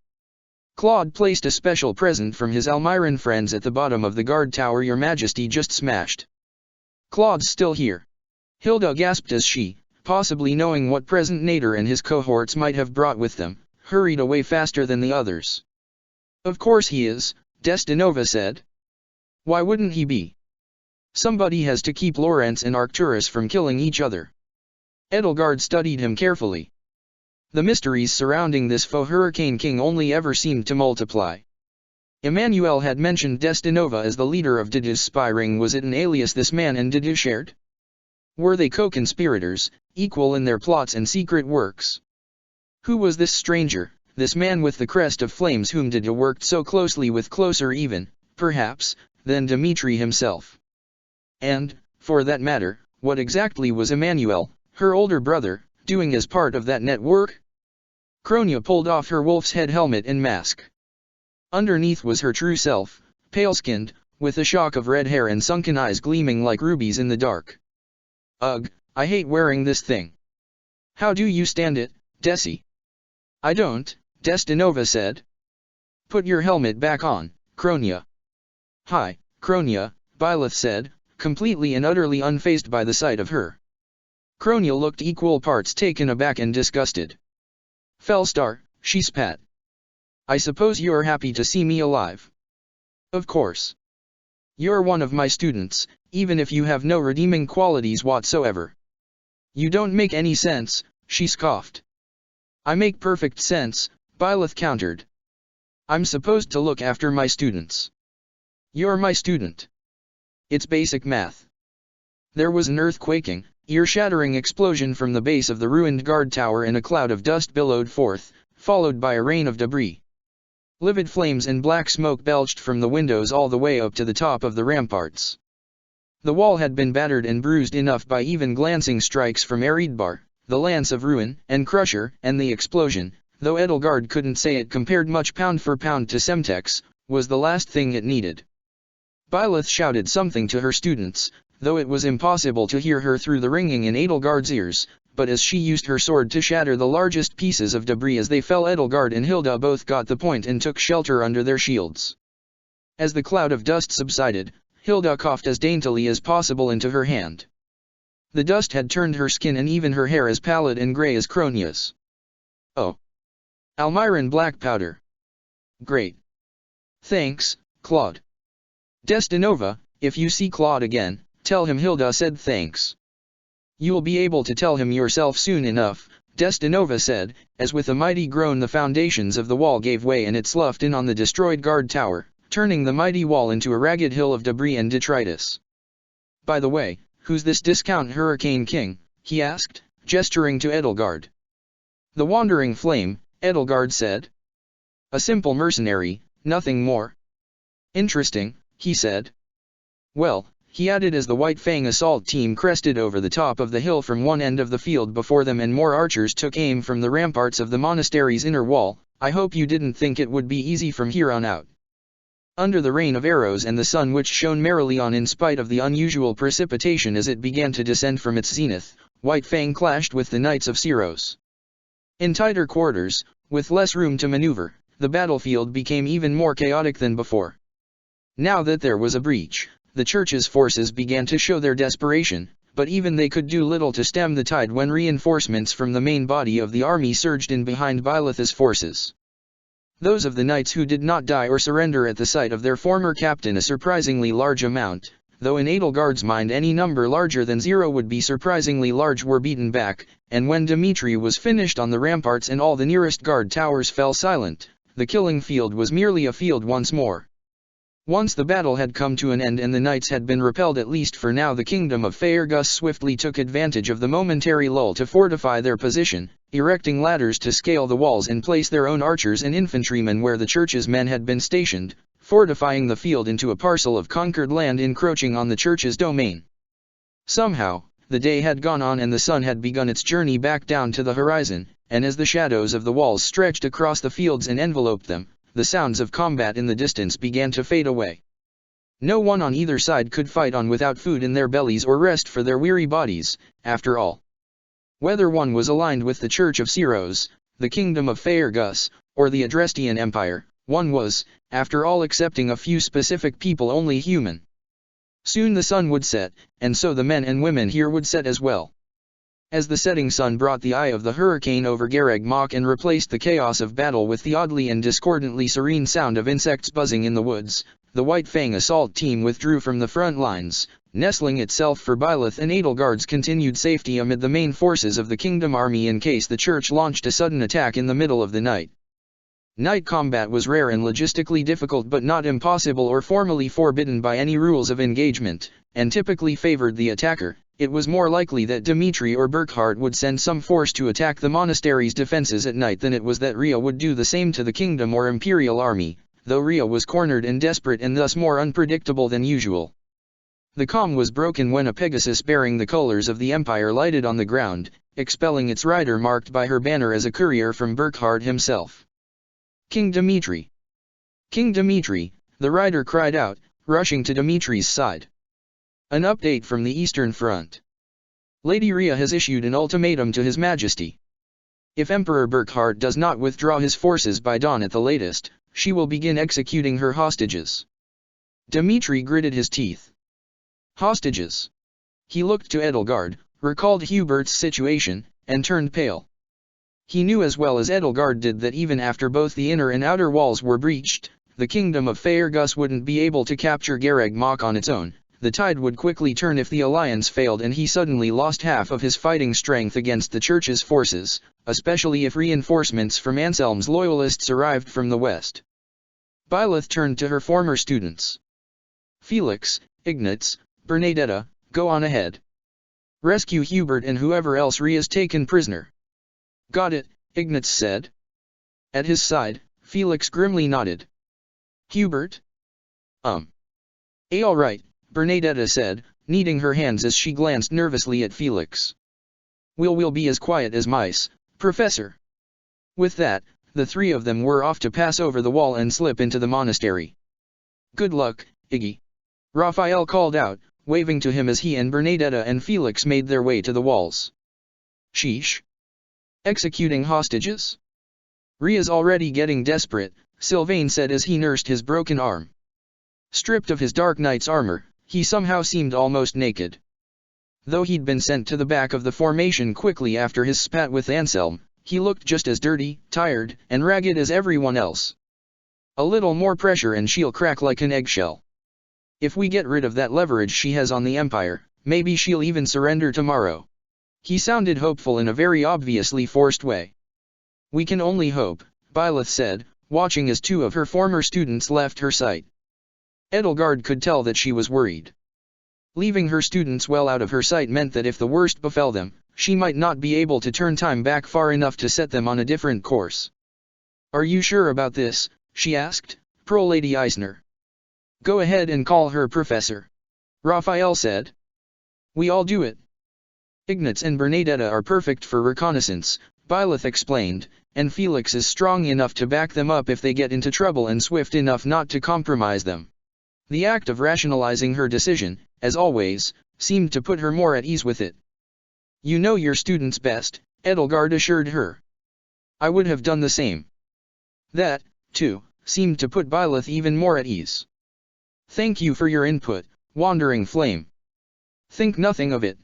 Claude placed a special present from his Almiran friends at the bottom of the guard tower your majesty just smashed. Claude's still here. Hilda gasped as she, possibly knowing what present Nader and his cohorts might have brought with them, hurried away faster than the others. Of course he is, Destinova said. Why wouldn't he be? Somebody has to keep Lawrence and Arcturus from killing each other. Edelgard studied him carefully. The mysteries surrounding this faux Hurricane King only ever seemed to multiply. Emmanuel had mentioned Destinova as the leader of Didi's spy ring. Was it an alias this man and Didi shared? Were they co-conspirators, equal in their plots and secret works? Who was this stranger, this man with the crest of flames whom Didi worked so closely with, closer even, perhaps, than Dmitri himself? And, for that matter, what exactly was Emmanuel, her older brother, doing as part of that network? Kronia pulled off her wolf's head helmet and mask. Underneath was her true self, pale-skinned, with a shock of red hair and sunken eyes gleaming like rubies in the dark. Ugh, I hate wearing this thing. How do you stand it, Desi? I don't, Destinova said. Put your helmet back on, Kronia. Hi, Kronia, Byleth said, completely and utterly unfazed by the sight of her. Kronia looked equal parts taken aback and disgusted. Felstar, she spat. I suppose you're happy to see me alive. Of course. You're one of my students, even if you have no redeeming qualities whatsoever. You don't make any sense, she scoffed. I make perfect sense, Byleth countered. I'm supposed to look after my students. You're my student. It's basic math. There was an earth-quaking, ear-shattering explosion from the base of the ruined guard tower and a cloud of dust billowed forth, followed by a rain of debris. Livid flames and black smoke belched from the windows all the way up to the top of the ramparts. The wall had been battered and bruised enough by even glancing strikes from Eridbar, the Lance of Ruin and Crusher, and the explosion, though Edelgard couldn't say it compared much pound for pound to Semtex, was the last thing it needed. Byleth shouted something to her students, though it was impossible to hear her through the ringing in Edelgard's ears, but as she used her sword to shatter the largest pieces of debris as they fell, Edelgard and Hilda both got the point and took shelter under their shields. As the cloud of dust subsided, Hilda coughed as daintily as possible into her hand. The dust had turned her skin and even her hair as pallid and grey as Kronia's. Oh. Almiran black powder. Great. Thanks, Claude. Destinova, if you see Claude again, tell him Hilda said thanks. You'll be able to tell him yourself soon enough, Destinova said, as with a mighty groan the foundations of the wall gave way and it sloughed in on the destroyed guard tower, turning the mighty wall into a ragged hill of debris and detritus. By the way, who's this discount Hurricane King? He asked, gesturing to Edelgard. The Wandering Flame, Edelgard said. A simple mercenary, nothing more. Interesting, he said. Well, he added as the White Fang assault team crested over the top of the hill from one end of the field before them and more archers took aim from the ramparts of the monastery's inner wall, I hope you didn't think it would be easy from here on out. Under the rain of arrows and the sun which shone merrily on in spite of the unusual precipitation as it began to descend from its zenith, White Fang clashed with the Knights of Syros. In tighter quarters, with less room to maneuver, the battlefield became even more chaotic than before. Now that there was a breach, the Church's forces began to show their desperation, but even they could do little to stem the tide when reinforcements from the main body of the army surged in behind Byleth's forces. Those of the knights who did not die or surrender at the sight of their former captain a surprisingly large amount, though in Edelgard's mind any number larger than 0 would be surprisingly large, were beaten back, and when Dmitri was finished on the ramparts and all the nearest guard towers fell silent, the killing field was merely a field once more. Once the battle had come to an end and the knights had been repelled at least for now, the kingdom of Faerghus swiftly took advantage of the momentary lull to fortify their position, erecting ladders to scale the walls and place their own archers and infantrymen where the church's men had been stationed, fortifying the field into a parcel of conquered land encroaching on the church's domain. Somehow, the day had gone on and the sun had begun its journey back down to the horizon, and as the shadows of the walls stretched across the fields and enveloped them, the sounds of combat in the distance began to fade away. No one on either side could fight on without food in their bellies or rest for their weary bodies, after all. Whether one was aligned with the Church of Syros, the Kingdom of Faerghus, or the Adrestian Empire, one was, after all excepting a few specific people, only human. Soon the sun would set, and so the men and women here would set as well. As the setting sun brought the eye of the hurricane over Garreg Mach and replaced the chaos of battle with the oddly and discordantly serene sound of insects buzzing in the woods, the White Fang assault team withdrew from the front lines, nestling itself for Byleth and Edelgard's continued safety amid the main forces of the Kingdom Army in case the Church launched a sudden attack in the middle of the night. Night combat was rare and logistically difficult but not impossible or formally forbidden by any rules of engagement, and typically favored the attacker. It was more likely that Dmitri or Burkhard would send some force to attack the monastery's defenses at night than it was that Rhea would do the same to the kingdom or imperial army, though Rhea was cornered and desperate and thus more unpredictable than usual. The calm was broken when a Pegasus bearing the colors of the Empire lighted on the ground, expelling its rider marked by her banner as a courier from Burkhard himself. King Dmitri! King Dmitri, the rider cried out, rushing to Dmitri's side. An update from the Eastern Front. Lady Rhea has issued an ultimatum to His Majesty. If Emperor Burkhard does not withdraw his forces by dawn at the latest, she will begin executing her hostages. Dmitri gritted his teeth. Hostages. He looked to Edelgard, recalled Hubert's situation, and turned pale. He knew as well as Edelgard did that even after both the inner and outer walls were breached, the kingdom of Faerghus wouldn't be able to capture Garreg Mach on its own. The tide would quickly turn if the alliance failed and he suddenly lost half of his fighting strength against the Church's forces, especially if reinforcements from Anselm's loyalists arrived from the west. Byleth turned to her former students. Felix, Ignatz, Bernadetta, go on ahead. Rescue Hubert and whoever else Rhea's taken prisoner. Got it, Ignatz said. At his side, Felix grimly nodded. Hubert? All right, Bernadetta said, kneading her hands as she glanced nervously at Felix. We'll be as quiet as mice, Professor. With that, the three of them were off to pass over the wall and slip into the monastery. Good luck, Iggy. Raphael called out, waving to him as he and Bernadetta and Felix made their way to the walls. Sheesh. Executing hostages? Rhea's already getting desperate, Sylvain said as he nursed his broken arm. Stripped of his Dark Knight's armor, he somehow seemed almost naked. Though he'd been sent to the back of the formation quickly after his spat with Anselm, he looked just as dirty, tired, and ragged as everyone else. A little more pressure and she'll crack like an eggshell. If we get rid of that leverage she has on the Empire, maybe she'll even surrender tomorrow. He sounded hopeful in a very obviously forced way. We can only hope, Byleth said, watching as two of her former students left her sight. Edelgard could tell that she was worried. Leaving her students well out of her sight meant that if the worst befell them, she might not be able to turn time back far enough to set them on a different course. Are you sure about this? She asked, Pro Lady Eisner. Go ahead and call her Professor. Raphael said. We all do it. Ignatz and Bernadetta are perfect for reconnaissance, Byleth explained, and Felix is strong enough to back them up if they get into trouble and swift enough not to compromise them. The act of rationalizing her decision, as always, seemed to put her more at ease with it. You know your students best, Edelgard assured her. I would have done the same. That, too, seemed to put Byleth even more at ease. Thank you for your input, Wandering Flame. Think nothing of it.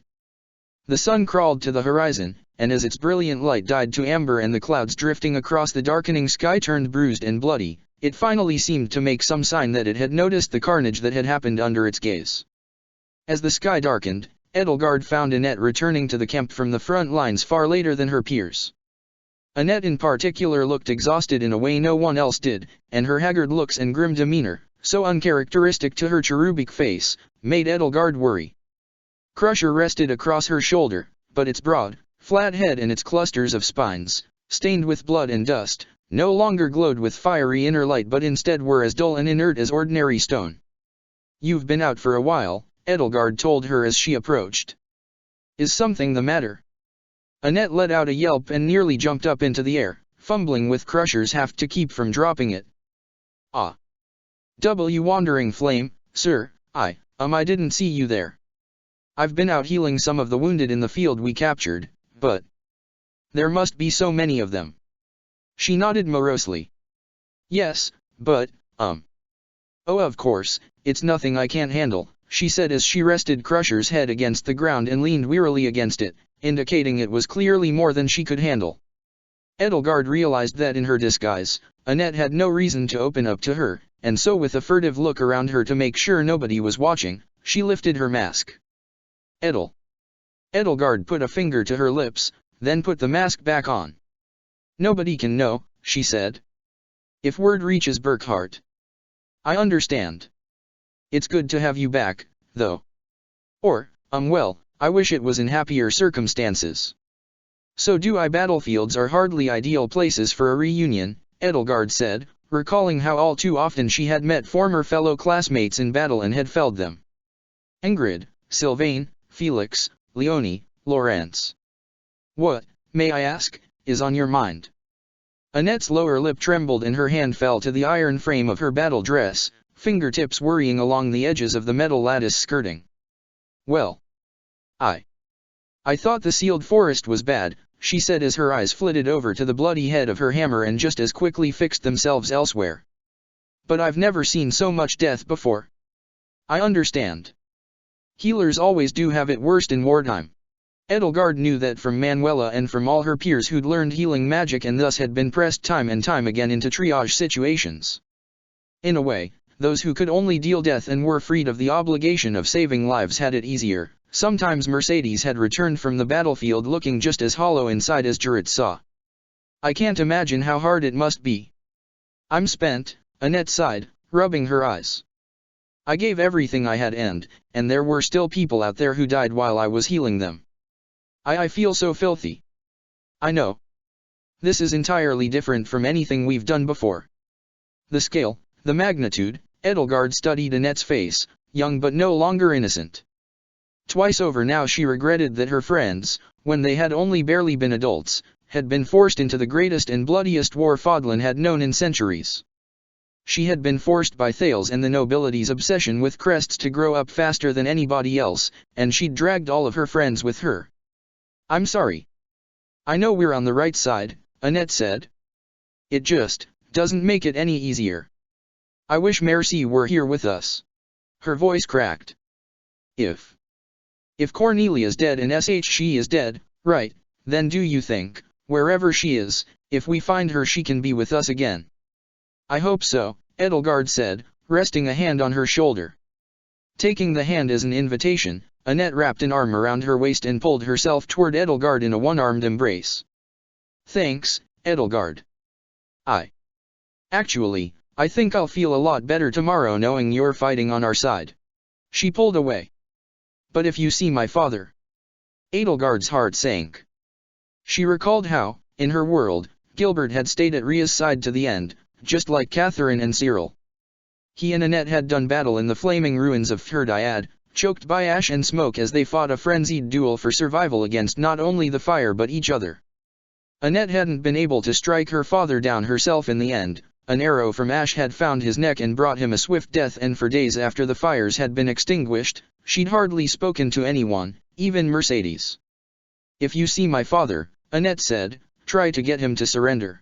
The sun crawled to the horizon, and as its brilliant light died to amber and the clouds drifting across the darkening sky turned bruised and bloody, it finally seemed to make some sign that it had noticed the carnage that had happened under its gaze. As the sky darkened, Edelgard found Annette returning to the camp from the front lines far later than her peers. Annette in particular looked exhausted in a way no one else did, and her haggard looks and grim demeanor, so uncharacteristic to her cherubic face, made Edelgard worry. Crusher rested across her shoulder, but its broad, flat head and its clusters of spines, stained with blood and dust, no longer glowed with fiery inner light but instead were as dull and inert as ordinary stone. "You've been out for a while," Edelgard told her as she approached. "Is something the matter?" Annette let out a yelp and nearly jumped up into the air, fumbling with Crusher's haft to keep from dropping it. "Ah. Wandering Flame, sir, I didn't see you there. I've been out healing some of the wounded in the field we captured, but there must be so many of them." She nodded morosely. "Yes, but, oh, of course, it's nothing I can't handle," she said as she rested Crusher's head against the ground and leaned wearily against it, indicating it was clearly more than she could handle. Edelgard realized that in her disguise, Annette had no reason to open up to her, and so with a furtive look around her to make sure nobody was watching, she lifted her mask. Edelgard put a finger to her lips, then put the mask back on. "Nobody can know," she said. "If word reaches Burkhart." "I understand. It's good to have you back, though. Or, well, I wish it was in happier circumstances." "So do I. Battlefields are hardly ideal places for a reunion," Edelgard said, recalling how all too often she had met former fellow classmates in battle and had felled them. "Ingrid, Sylvain, Felix, Leonie, Laurence. What, may I ask, is on your mind?" Annette's lower lip trembled and her hand fell to the iron frame of her battle dress, fingertips worrying along the edges of the metal lattice skirting. "Well, I thought the sealed forest was bad," she said as her eyes flitted over to the bloody head of her hammer and just as quickly fixed themselves elsewhere. "But I've never seen so much death before. I understand. Healers always do have it worst in wartime." Edelgard knew that from Manuela and from all her peers who'd learned healing magic and thus had been pressed time and time again into triage situations. In a way, those who could only deal death and were freed of the obligation of saving lives had it easier. Sometimes Mercedes had returned from the battlefield looking just as hollow inside as Jarrett saw. "I can't imagine how hard it must be." "I'm spent," Annette sighed, rubbing her eyes. "I gave everything I had and there were still people out there who died while I was healing them. I feel so filthy." "I know. This is entirely different from anything we've done before." The scale, the magnitude, Edelgard studied Annette's face, young but no longer innocent. Twice over now she regretted that her friends, when they had only barely been adults, had been forced into the greatest and bloodiest war Fodlan had known in centuries. She had been forced by Thales and the nobility's obsession with crests to grow up faster than anybody else, and she'd dragged all of her friends with her. "I'm sorry. I know we're on the right side," Annette said. "It just doesn't make it any easier. I wish Mercy were here with us." Her voice cracked. If Cornelia's dead and she is dead, right, then do you think, wherever she is, if we find her she can be with us again?" "I hope so," Edelgard said, resting a hand on her shoulder. Taking the hand as an invitation, Annette wrapped an arm around her waist and pulled herself toward Edelgard in a one-armed embrace. "Thanks, Edelgard. Actually, I think I'll feel a lot better tomorrow knowing you're fighting on our side." She pulled away. "But if you see my father..." Edelgard's heart sank. She recalled how, in her world, Gilbert had stayed at Ria's side to the end, just like Catherine and Cyril. He and Annette had done battle in the flaming ruins of Ferdiad, choked by ash and smoke as they fought a frenzied duel for survival against not only the fire but each other. Annette hadn't been able to strike her father down herself in the end. An arrow from ash had found his neck and brought him a swift death, and for days after the fires had been extinguished, she'd hardly spoken to anyone, even Mercedes. "If you see my father," Annette said, "try to get him to surrender."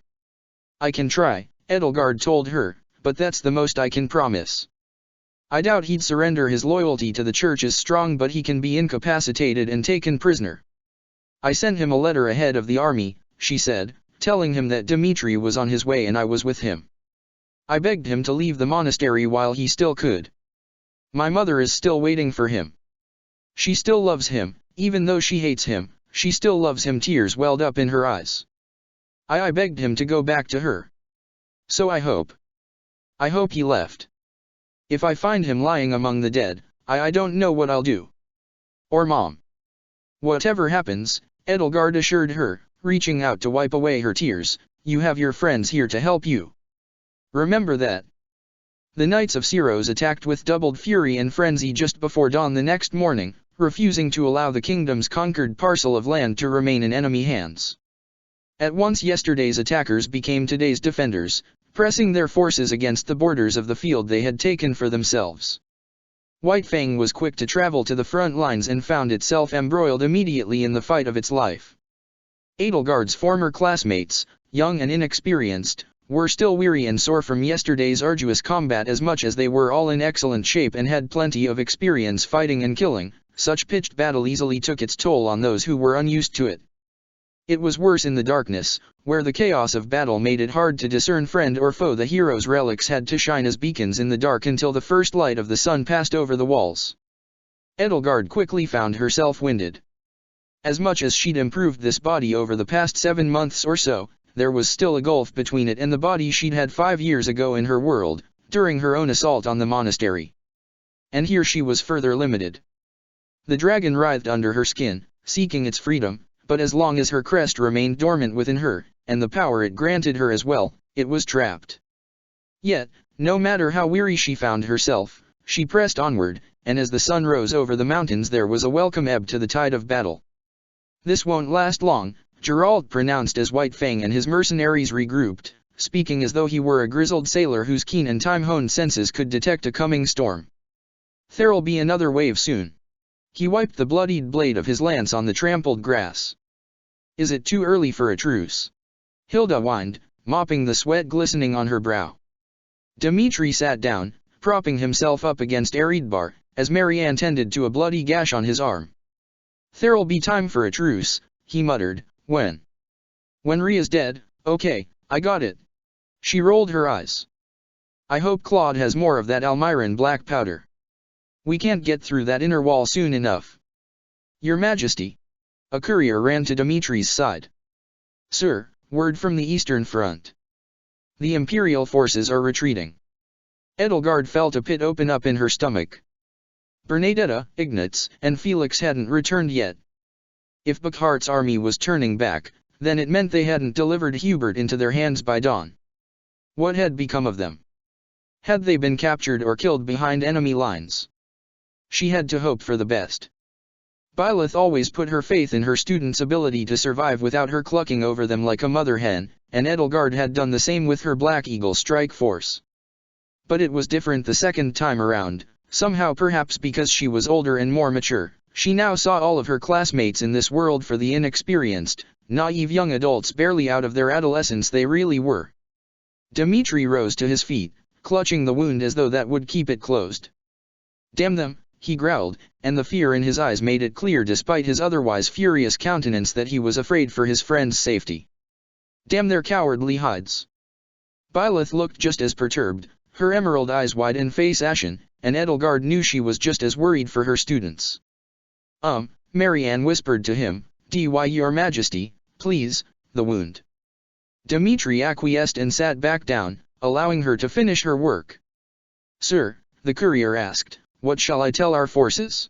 "I can try," Edelgard told her, "but that's the most I can promise. I doubt he'd surrender. His loyalty to the church is strong, but he can be incapacitated and taken prisoner." I sent him a letter ahead of the army, she said, telling him that Dmitri was on his way and I was with him. I begged him to leave the monastery while he still could. My mother is still waiting for him. She still loves him, even though she hates him, she still loves him. Tears welled up in her eyes. I begged him to go back to her. So I hope he left. If I find him lying among the dead, I don't know what I'll do. Or Mom. Whatever happens, Edelgard assured her, reaching out to wipe away her tears, you have your friends here to help you. Remember that. The Knights of Syros attacked with doubled fury and frenzy just before dawn the next morning, refusing to allow the kingdom's conquered parcel of land to remain in enemy hands. At once yesterday's attackers became today's defenders, pressing their forces against the borders of the field they had taken for themselves. White Fang was quick to travel to the front lines and found itself embroiled immediately in the fight of its life. Edelgard's former classmates, young and inexperienced, were still weary and sore from yesterday's arduous combat as much as they were all in excellent shape and had plenty of experience fighting and killing. Such pitched battle easily took its toll on those who were unused to it. It was worse in the darkness, where the chaos of battle made it hard to discern friend or foe. The hero's relics had to shine as beacons in the dark until the first light of the sun passed over the walls. Edelgard quickly found herself winded. As much as she'd improved this body over the past 7 months or so, there was still a gulf between it and the body she'd had 5 years ago in her world, during her own assault on the monastery. And here she was further limited. The dragon writhed under her skin, seeking its freedom, but as long as her crest remained dormant within her, and the power it granted her as well, it was trapped. Yet, no matter how weary she found herself, she pressed onward, and as the sun rose over the mountains there was a welcome ebb to the tide of battle. This won't last long, Geralt pronounced as White Fang and his mercenaries regrouped, speaking as though he were a grizzled sailor whose keen and time-honed senses could detect a coming storm. There'll be another wave soon. He wiped the bloodied blade of his lance on the trampled grass. Is it too early for a truce? Hilda whined, mopping the sweat glistening on her brow. Dmitri sat down, propping himself up against Eredbar, as Marianne tended to a bloody gash on his arm. There'll be time for a truce, he muttered. When Ria's dead, okay, I got it. She rolled her eyes. I hope Claude has more of that Almiran black powder. We can't get through that inner wall soon enough. Your Majesty. A courier ran to Dimitri's side. Sir, word from the Eastern Front. The Imperial forces are retreating. Edelgard felt a pit open up in her stomach. Bernadetta, Ignatz, and Felix hadn't returned yet. If Buckhart's army was turning back, then it meant they hadn't delivered Hubert into their hands by dawn. What had become of them? Had they been captured or killed behind enemy lines? She had to hope for the best. Byleth always put her faith in her students' ability to survive without her clucking over them like a mother hen, and Edelgard had done the same with her Black Eagle strike force. But it was different the second time around, somehow perhaps because she was older and more mature. She now saw all of her classmates in this world for the inexperienced, naive young adults barely out of their adolescence they really were. Dmitri rose to his feet, clutching the wound as though that would keep it closed. Damn them, he growled, and the fear in his eyes made it clear despite his otherwise furious countenance that he was afraid for his friend's safety. Damn their cowardly hides. Byleth looked just as perturbed, her emerald eyes wide and face ashen, and Edelgard knew she was just as worried for her students. Marianne whispered to him, Your Majesty, please, the wound. Dmitri acquiesced and sat back down, allowing her to finish her work. Sir, the courier asked, what shall I tell our forces?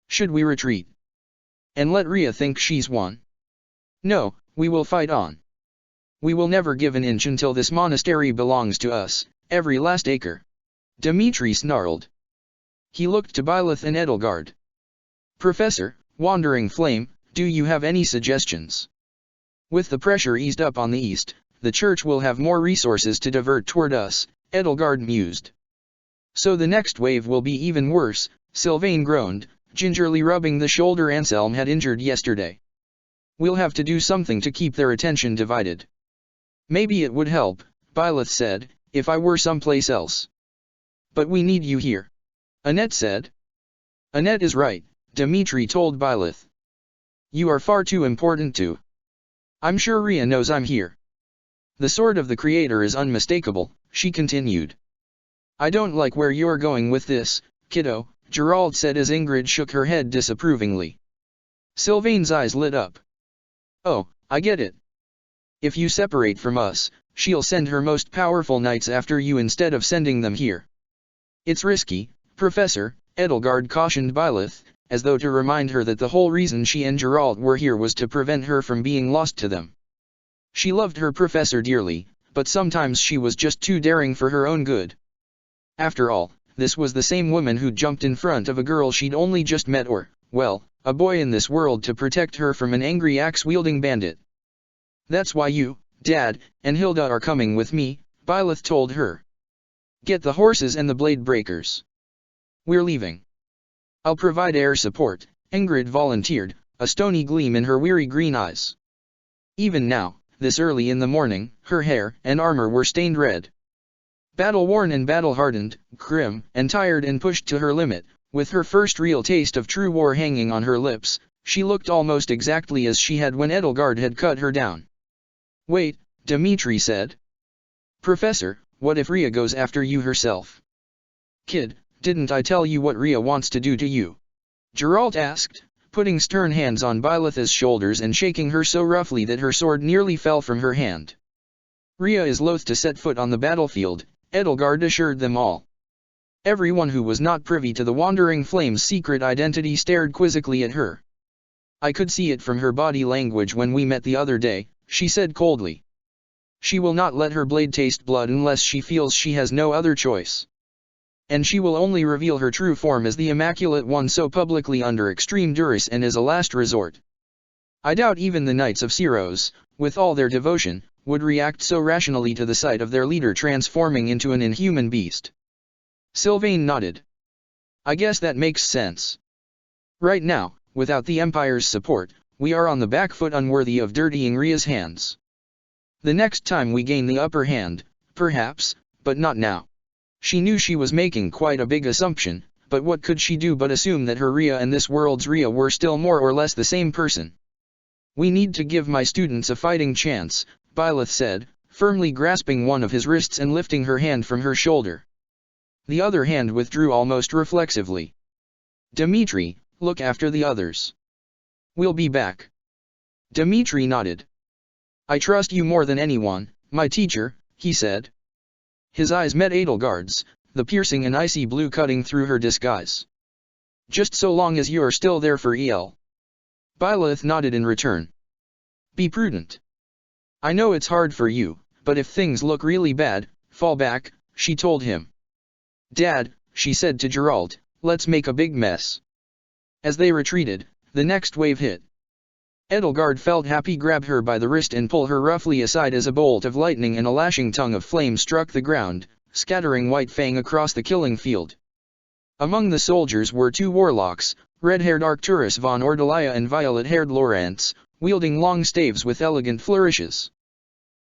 Should we retreat? And let Ria think she's won? No, we will fight on. We will never give an inch until this monastery belongs to us, every last acre. Dmitri snarled. He looked to Byleth and Edelgard. Professor, Wandering Flame, do you have any suggestions? With the pressure eased up on the east, the church will have more resources to divert toward us, Edelgard mused. So the next wave will be even worse, Sylvain groaned, gingerly rubbing the shoulder Anselm had injured yesterday. We'll have to do something to keep their attention divided. Maybe it would help, Byleth said, if I were someplace else. But we need you here. Annette said. Annette is right, Dmitri told Byleth. You are far too important to. I'm sure Rhea knows I'm here. The sword of the Creator is unmistakable, she continued. I don't like where you're going with this, kiddo, Gerald said as Ingrid shook her head disapprovingly. Sylvain's eyes lit up. Oh, I get it. If you separate from us, she'll send her most powerful knights after you instead of sending them here. It's risky, Professor, Edelgard cautioned Byleth, as though to remind her that the whole reason she and Geralt were here was to prevent her from being lost to them. She loved her professor dearly, but sometimes she was just too daring for her own good. After all, this was the same woman who'd jumped in front of a girl she'd only just met or, well, a boy in this world to protect her from an angry axe-wielding bandit. That's why you, Dad, and Hilda are coming with me, Byleth told her. Get the horses and the blade breakers. We're leaving. I'll provide air support, Ingrid volunteered, a stony gleam in her weary green eyes. Even now, this early in the morning, her hair and armor were stained red. Battle-worn and battle-hardened, grim and tired and pushed to her limit, with her first real taste of true war hanging on her lips, she looked almost exactly as she had when Edelgard had cut her down. Wait, Dimitri said. Professor, what if Rhea goes after you herself? Kid, didn't I tell you what Rhea wants to do to you? Geralt asked, putting stern hands on Byleth's shoulders and shaking her so roughly that her sword nearly fell from her hand. Rhea is loath to set foot on the battlefield, Edelgard assured them all. Everyone who was not privy to the Wandering Flame's secret identity stared quizzically at her. I could see it from her body language when we met the other day, she said coldly. She will not let her blade taste blood unless she feels she has no other choice. And she will only reveal her true form as the Immaculate One so publicly under extreme duress and as a last resort. I doubt even the Knights of Syros, with all their devotion, would react so rationally to the sight of their leader transforming into an inhuman beast. Sylvain nodded. I guess that makes sense. Right now, without the Empire's support, we are on the back foot unworthy of dirtying Rhea's hands. The next time we gain the upper hand, perhaps, but not now. She knew she was making quite a big assumption, but what could she do but assume that her Rhea and this world's Rhea were still more or less the same person? We need to give my students a fighting chance, Byleth said, firmly grasping one of his wrists and lifting her hand from her shoulder. The other hand withdrew almost reflexively. Dimitri, look after the others. We'll be back. Dimitri nodded. I trust you more than anyone, my teacher, he said. His eyes met Edelgard's, the piercing and icy blue cutting through her disguise. Just so long as you're still there for El. Byleth nodded in return. Be prudent. I know it's hard for you, but if things look really bad, fall back, she told him. Dad, she said to Geralt, let's make a big mess. As they retreated, the next wave hit. Edelgard felt Happy grab her by the wrist and pull her roughly aside as a bolt of lightning and a lashing tongue of flame struck the ground, scattering White Fang across the killing field. Among the soldiers were two warlocks, red-haired Arcturus von Ordelia and violet-haired Lorentz, wielding long staves with elegant flourishes.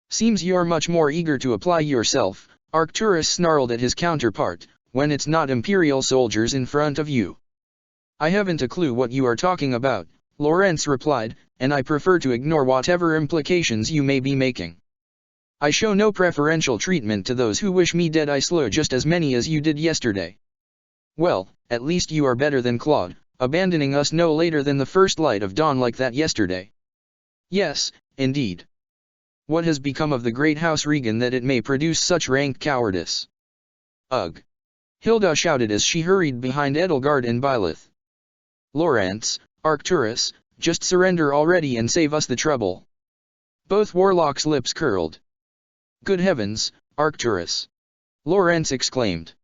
Seems you're much more eager to apply yourself, Arcturus snarled at his counterpart, when it's not Imperial soldiers in front of you. I haven't a clue what you are talking about, Lorentz replied, and I prefer to ignore whatever implications you may be making. I show no preferential treatment to those who wish me dead. I slew just as many as you did yesterday. Well, at least you are better than Claude, abandoning us no later than the first light of dawn like that yesterday. Yes, indeed. What has become of the great House Regan that it may produce such rank cowardice? Ugh! Hilda shouted as she hurried behind Edelgard and Byleth. Lorentz, Arcturus, just surrender already and save us the trouble. Both warlocks' lips curled. Good heavens, Arcturus! Lorentz exclaimed.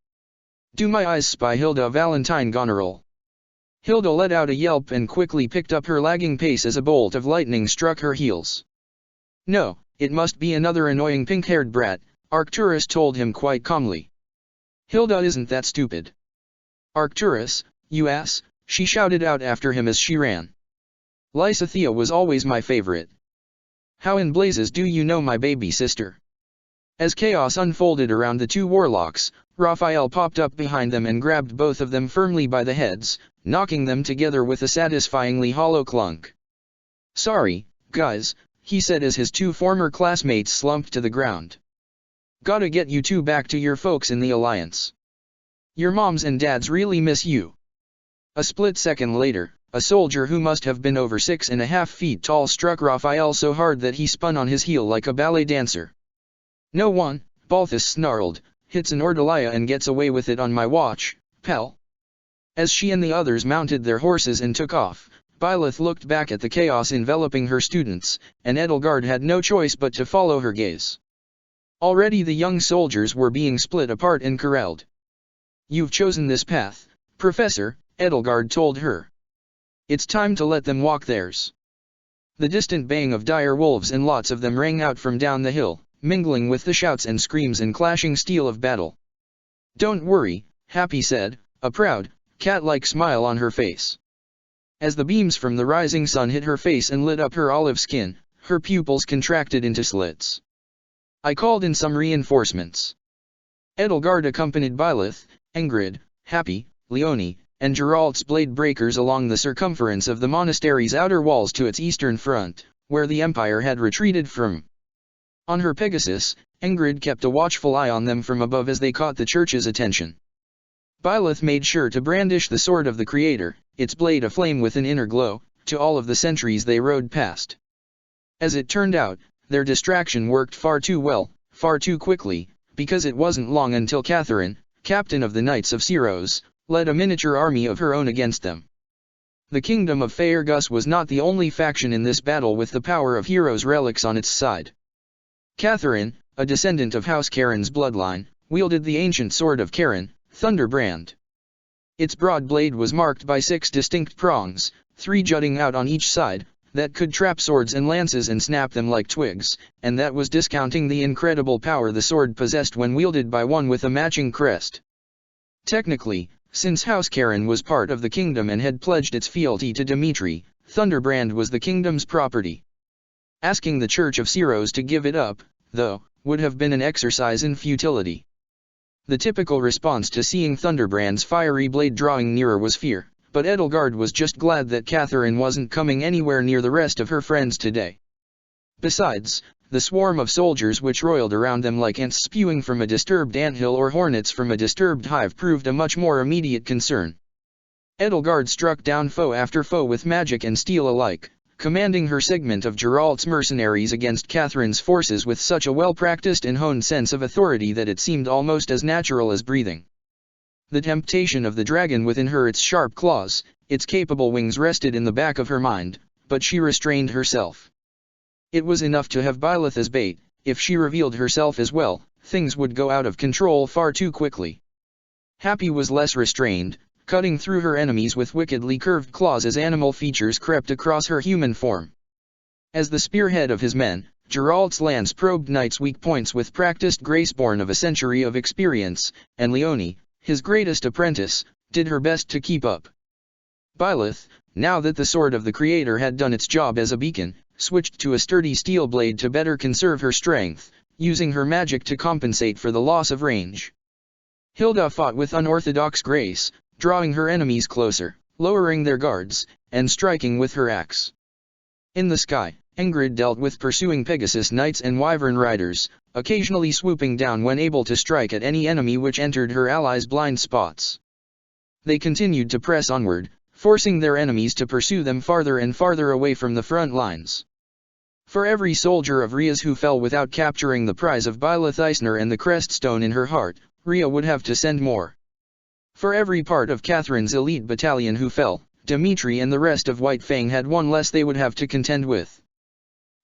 Do my eyes spy Hilda Valentine Goneril? Hilda let out a yelp and quickly picked up her lagging pace as a bolt of lightning struck her heels. No, it must be another annoying pink-haired brat, Arcturus told him quite calmly. Hilda isn't that stupid. Arcturus, you ass, she shouted out after him as she ran. Lysithea was always my favorite. How in blazes do you know my baby sister? As chaos unfolded around the two warlocks, Raphael popped up behind them and grabbed both of them firmly by the heads, knocking them together with a satisfyingly hollow clunk. "Sorry, guys," he said as his two former classmates slumped to the ground. "Gotta get you two back to your folks in the Alliance. Your moms and dads really miss you." A split second later, a soldier who must have been over 6.5 feet tall struck Raphael so hard that he spun on his heel like a ballet dancer. "No one," Balthus snarled, "hits an Ordelia and gets away with it on my watch, pal." As she and the others mounted their horses and took off, Byleth looked back at the chaos enveloping her students, and Edelgard had no choice but to follow her gaze. Already the young soldiers were being split apart and corralled. "You've chosen this path, Professor," Edelgard told her. "It's time to let them walk theirs." The distant baying of dire wolves, and lots of them, rang out from down the hill, mingling with the shouts and screams and clashing steel of battle. "Don't worry," Happy said, a proud, cat-like smile on her face. As the beams from the rising sun hit her face and lit up her olive skin, her pupils contracted into slits. "I called in some reinforcements." Edelgard accompanied Byleth, Ingrid, Happy, Leonie, and Geralt's blade breakers along the circumference of the monastery's outer walls to its eastern front, where the Empire had retreated from. On her Pegasus, Ingrid kept a watchful eye on them from above as they caught the church's attention. Byleth made sure to brandish the sword of the Creator, its blade aflame with an inner glow, to all of the sentries they rode past. As it turned out, their distraction worked far too well, far too quickly, because it wasn't long until Catherine, captain of the Knights of Syros, led a miniature army of her own against them. The kingdom of Faerghus was not the only faction in this battle with the power of heroes' relics on its side. Catherine, a descendant of House Cairn's bloodline, wielded the ancient sword of Cairn, Thunderbrand. Its broad blade was marked by 6 distinct prongs, 3 jutting out on each side, that could trap swords and lances and snap them like twigs, and that was discounting the incredible power the sword possessed when wielded by one with a matching crest. Technically, since House Cairn was part of the kingdom and had pledged its fealty to Dimitri, Thunderbrand was the kingdom's property. Asking the Church of Syros to give it up, though, would have been an exercise in futility. The typical response to seeing Thunderbrand's fiery blade drawing nearer was fear, but Edelgard was just glad that Catherine wasn't coming anywhere near the rest of her friends today. Besides, the swarm of soldiers which roiled around them like ants spewing from a disturbed anthill or hornets from a disturbed hive proved a much more immediate concern. Edelgard struck down foe after foe with magic and steel alike, commanding her segment of Geralt's mercenaries against Catherine's forces with such a well-practiced and honed sense of authority that it seemed almost as natural as breathing. The temptation of the dragon within her, its sharp claws, its capable wings, rested in the back of her mind, but she restrained herself. It was enough to have Byleth as bait. If she revealed herself as well, things would go out of control far too quickly. Happy was less restrained, cutting through her enemies with wickedly curved claws as animal features crept across her human form. As the spearhead of his men, Geralt's lance probed Knight's weak points with practiced grace born of a century of experience, and Leonie, his greatest apprentice, did her best to keep up. Byleth, now that the sword of the Creator had done its job as a beacon, switched to a sturdy steel blade to better conserve her strength, using her magic to compensate for the loss of range. Hilda fought with unorthodox grace, drawing her enemies closer, lowering their guards, and striking with her axe. In the sky, Ingrid dealt with pursuing Pegasus knights and wyvern riders, occasionally swooping down when able to strike at any enemy which entered her allies' blind spots. They continued to press onward, forcing their enemies to pursue them farther and farther away from the front lines. For every soldier of Rhea's who fell without capturing the prize of Byleth Eisner and the creststone in her heart, Rhea would have to send more. For every part of Catherine's elite battalion who fell, Dimitri and the rest of White Fang had one less they would have to contend with.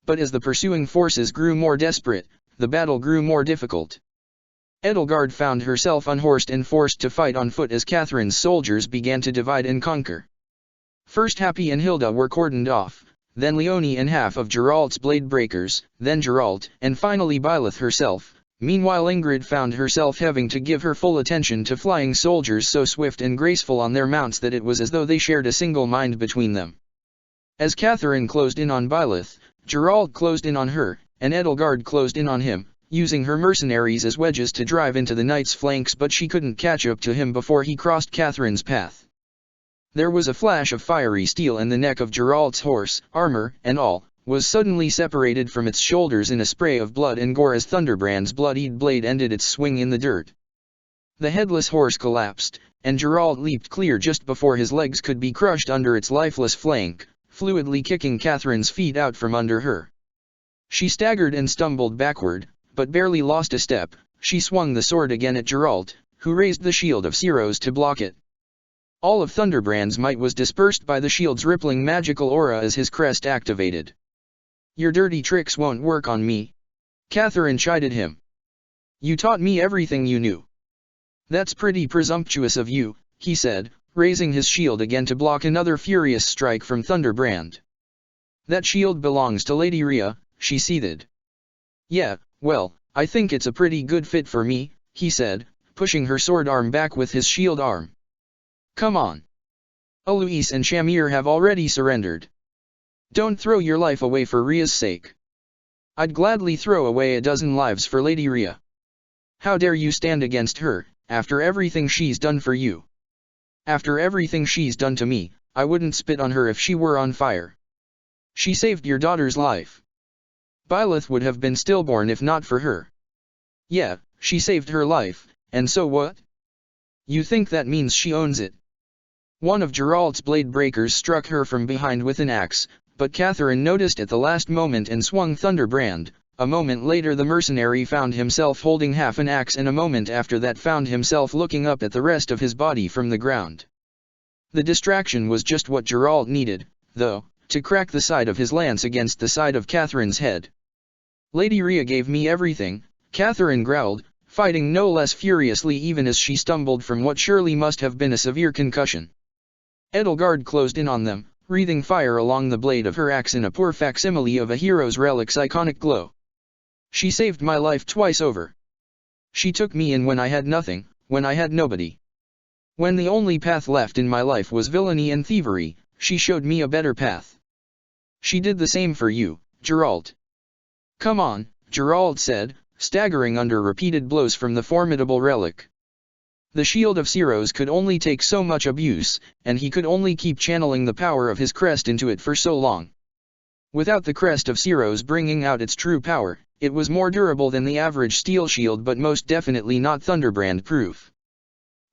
But as the pursuing forces grew more desperate, the battle grew more difficult. Edelgard found herself unhorsed and forced to fight on foot as Catherine's soldiers began to divide and conquer. First Happy and Hilda were cordoned off, then Leonie and half of Geralt's blade breakers, then Geralt, and finally Byleth herself. Meanwhile Ingrid found herself having to give her full attention to flying soldiers so swift and graceful on their mounts that it was as though they shared a single mind between them. As Catherine closed in on Byleth, Geralt closed in on her, and Edelgard closed in on him, using her mercenaries as wedges to drive into the knight's flanks, but she couldn't catch up to him before he crossed Catherine's path. There was a flash of fiery steel, and the neck of Geralt's horse, armor and all, was suddenly separated from its shoulders in a spray of blood and gore as Thunderbrand's bloodied blade ended its swing in the dirt. The headless horse collapsed, and Geralt leaped clear just before his legs could be crushed under its lifeless flank, fluidly kicking Catherine's feet out from under her. She staggered and stumbled backward, but barely lost a step. She swung the sword again at Geralt, who raised the shield of Siros to block it. All of Thunderbrand's might was dispersed by the shield's rippling magical aura as his crest activated. "Your dirty tricks won't work on me," Catherine chided him. "You taught me everything you knew." "That's pretty presumptuous of you," he said, raising his shield again to block another furious strike from Thunderbrand. "That shield belongs to Lady Rhea," she seethed. "Yeah, well, I think it's a pretty good fit for me," he said, pushing her sword arm back with his shield arm. "Come on. Eloise and Shamir have already surrendered. Don't throw your life away for Rhea's sake." "I'd gladly throw away a dozen lives for Lady Rhea. How dare you stand against her, after everything she's done for you?" "After everything she's done to me, I wouldn't spit on her if she were on fire. She saved your daughter's life. Byleth would have been stillborn if not for her." "Yeah, she saved her life, and so what? You think that means she owns it?" One of Geralt's blade breakers struck her from behind with an axe, but Catherine noticed at the last moment and swung Thunderbrand. A moment later the mercenary found himself holding half an axe, and a moment after that found himself looking up at the rest of his body from the ground. The distraction was just what Geralt needed, though, to crack the side of his lance against the side of Catherine's head. "Lady Rhea gave me everything," Catherine growled, fighting no less furiously even as she stumbled from what surely must have been a severe concussion. Edelgard closed in on them, breathing fire along the blade of her axe in a poor facsimile of a hero's relic's iconic glow. "She saved my life twice over. She took me in when I had nothing, when I had nobody. When the only path left in my life was villainy and thievery, she showed me a better path. She did the same for you, Geralt." "Come on," Geralt said, staggering under repeated blows from the formidable relic. The shield of Siros could only take so much abuse, and he could only keep channeling the power of his crest into it for so long. Without the crest of Siros bringing out its true power, it was more durable than the average steel shield, but most definitely not Thunderbrand proof.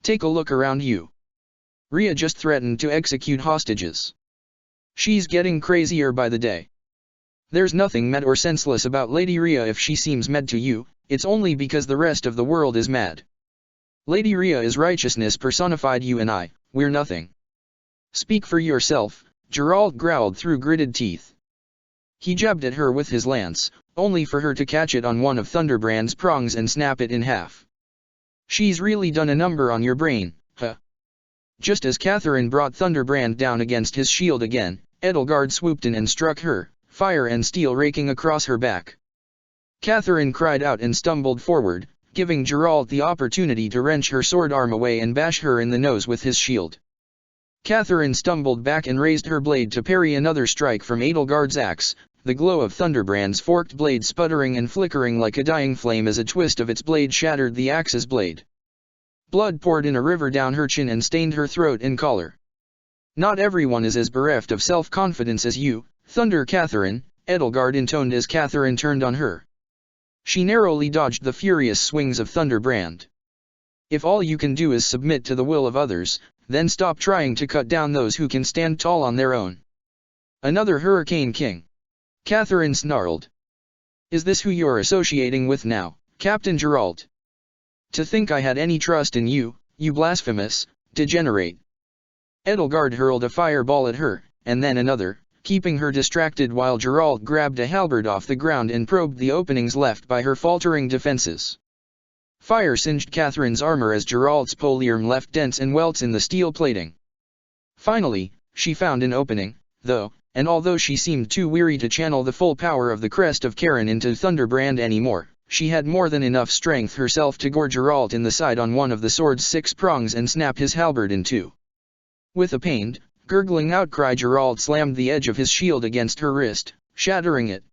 "Take a look around you. Rhea just threatened to execute hostages. She's getting crazier by the day. There's nothing mad or senseless about Lady Rhea. If she seems mad to you, it's only because the rest of the world is mad. Lady Rhea is righteousness personified. You and I, we're nothing." "Speak for yourself," Geralt growled through gritted teeth. He jabbed at her with his lance, only for her to catch it on one of Thunderbrand's prongs and snap it in half. "She's really done a number on your brain, huh?" Just as Catherine brought Thunderbrand down against his shield again, Edelgard swooped in and struck her, fire and steel raking across her back. Catherine cried out and stumbled forward, giving Geralt the opportunity to wrench her sword arm away and bash her in the nose with his shield. Catherine stumbled back and raised her blade to parry another strike from Edelgard's axe, the glow of Thunderbrand's forked blade sputtering and flickering like a dying flame as a twist of its blade shattered the axe's blade. Blood poured in a river down her chin and stained her throat and collar. "Not everyone is as bereft of self-confidence as you, Thunder Catherine," Edelgard intoned as Catherine turned on her. She narrowly dodged the furious swings of Thunderbrand. "If all you can do is submit to the will of others, then stop trying to cut down those who can stand tall on their own." "Another Hurricane King," Catherine snarled. "Is this who you're associating with now, Captain Geralt? To think I had any trust in you, you blasphemous degenerate." Edelgard hurled a fireball at her, and then another, keeping her distracted while Geralt grabbed a halberd off the ground and probed the openings left by her faltering defenses. Fire singed Catherine's armor as Geralt's polearm left dents and welts in the steel plating. Finally, she found an opening, though, and although she seemed too weary to channel the full power of the Crest of Karen into Thunderbrand anymore, she had more than enough strength herself to gore Geralt in the side on one of the sword's 6 prongs and snap his halberd in two. With a pained, gurgling outcry, Geralt slammed the edge of his shield against her wrist, shattering it.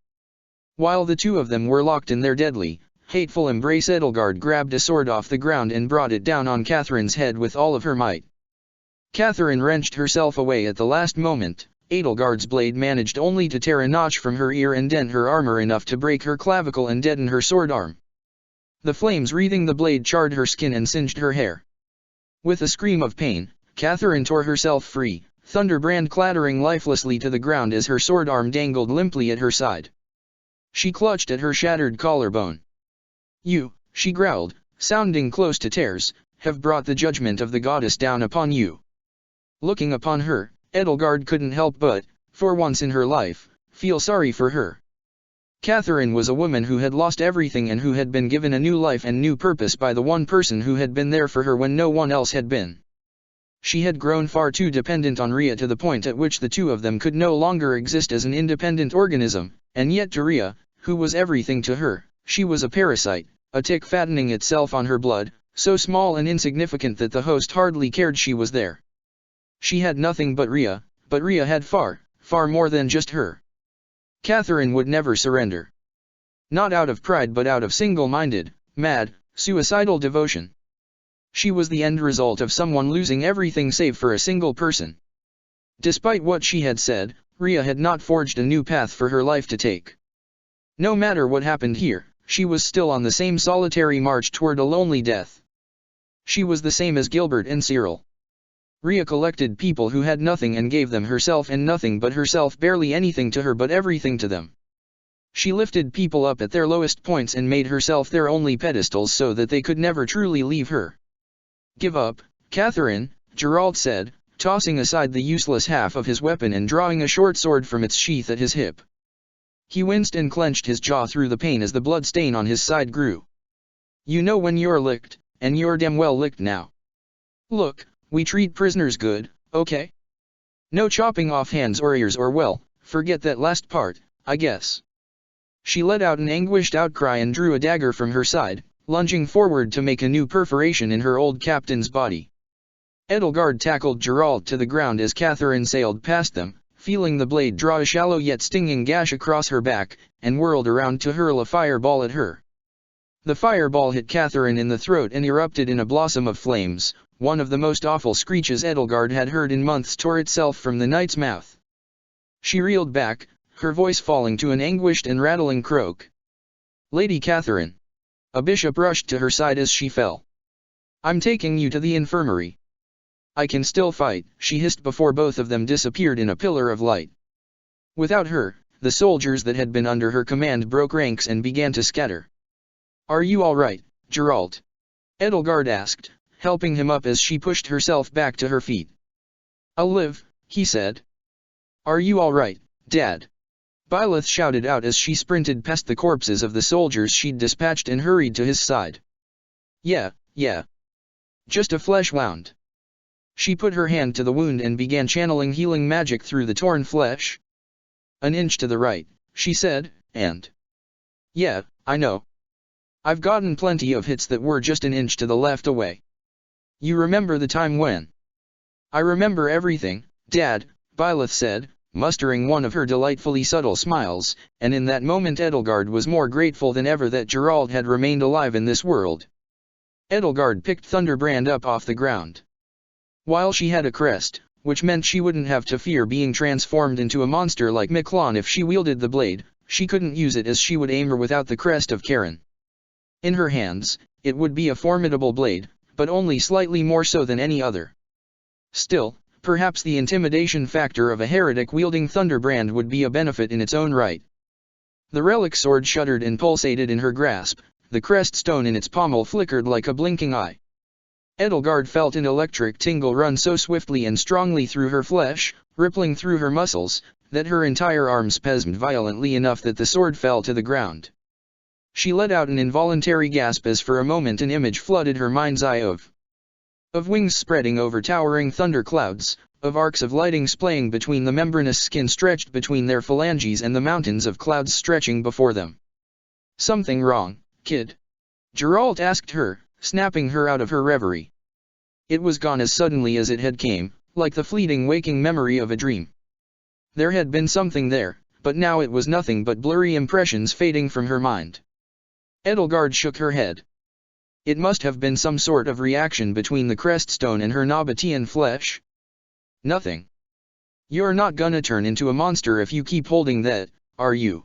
While the two of them were locked in their deadly, hateful embrace, Edelgard grabbed a sword off the ground and brought it down on Catherine's head with all of her might. Catherine wrenched herself away at the last moment. Edelgard's blade managed only to tear a notch from her ear and dent her armor enough to break her clavicle and deaden her sword arm. The flames wreathing the blade charred her skin and singed her hair. With a scream of pain, Catherine tore herself free, Thunderbrand clattering lifelessly to the ground as her sword arm dangled limply at her side. She clutched at her shattered collarbone. "You," she growled, sounding close to tears, "have brought the judgment of the goddess down upon you." Looking upon her, Edelgard couldn't help but, for once in her life, feel sorry for her. Catherine was a woman who had lost everything and who had been given a new life and new purpose by the one person who had been there for her when no one else had been. She had grown far too dependent on Rhea to the point at which the two of them could no longer exist as an independent organism, and yet to Rhea, who was everything to her, she was a parasite, a tick fattening itself on her blood, so small and insignificant that the host hardly cared she was there. She had nothing but Rhea had far, far more than just her. Catherine would never surrender. Not out of pride but out of single-minded, mad, suicidal devotion. She was the end result of someone losing everything save for a single person. Despite what she had said, Rhea had not forged a new path for her life to take. No matter what happened here, she was still on the same solitary march toward a lonely death. She was the same as Gilbert and Cyril. Rhea collected people who had nothing and gave them herself and nothing but herself, barely anything to her but everything to them. She lifted people up at their lowest points and made herself their only pedestals so that they could never truly leave her. "Give up, Catherine," Geralt said, tossing aside the useless half of his weapon and drawing a short sword from its sheath at his hip. He winced and clenched his jaw through the pain as the blood stain on his side grew. "You know when you're licked, and you're damn well licked now. Look, we treat prisoners good, okay? No chopping off hands or ears or well, forget that last part, I guess." She let out an anguished outcry and drew a dagger from her side, lunging forward to make a new perforation in her old captain's body. Edelgard tackled Geralt to the ground as Catherine sailed past them, feeling the blade draw a shallow yet stinging gash across her back, and whirled around to hurl a fireball at her. The fireball hit Catherine in the throat and erupted in a blossom of flames. One of the most awful screeches Edelgard had heard in months tore itself from the knight's mouth. She reeled back, her voice falling to an anguished and rattling croak. "Lady Catherine." A bishop rushed to her side as she fell. "I'm taking you to the infirmary." "I can still fight," she hissed before both of them disappeared in a pillar of light. Without her, the soldiers that had been under her command broke ranks and began to scatter. "Are you all right, Geralt?" Edelgard asked, helping him up as she pushed herself back to her feet. "I'll live," he said. "Are you all right, Dad?" Byleth shouted out as she sprinted past the corpses of the soldiers she'd dispatched and hurried to his side. Yeah. Just a flesh wound." She put her hand to the wound and began channeling healing magic through the torn flesh. "An inch to the right," she said, and... "Yeah, I know. I've gotten plenty of hits that were just an inch to the left away. You remember the time when?" "I remember everything, Dad," Byleth said, mustering one of her delightfully subtle smiles, and in that moment Edelgard was more grateful than ever that Geralt had remained alive in this world. Edelgard picked Thunderbrand up off the ground. While she had a crest, which meant she wouldn't have to fear being transformed into a monster like Miklon if she wielded the blade, she couldn't use it as she would aim her without the crest of Karen. In her hands, it would be a formidable blade, but only slightly more so than any other. Still, perhaps the intimidation factor of a heretic wielding Thunderbrand would be a benefit in its own right. The relic sword shuddered and pulsated in her grasp, the crest stone in its pommel flickered like a blinking eye. Edelgard felt an electric tingle run so swiftly and strongly through her flesh, rippling through her muscles, that her entire arm spasmed violently enough that the sword fell to the ground. She let out an involuntary gasp as for a moment an image flooded her mind's eye of wings spreading over towering thunderclouds, of arcs of lightning splaying between the membranous skin stretched between their phalanges and the mountains of clouds stretching before them. "Something wrong, kid?" Geralt asked her, snapping her out of her reverie. It was gone as suddenly as it had came, like the fleeting waking memory of a dream. There had been something there, but now it was nothing but blurry impressions fading from her mind. Edelgard shook her head. It must have been some sort of reaction between the crest stone and her Nabatean flesh. Nothing. You're not gonna turn into a monster if you keep holding that, are you?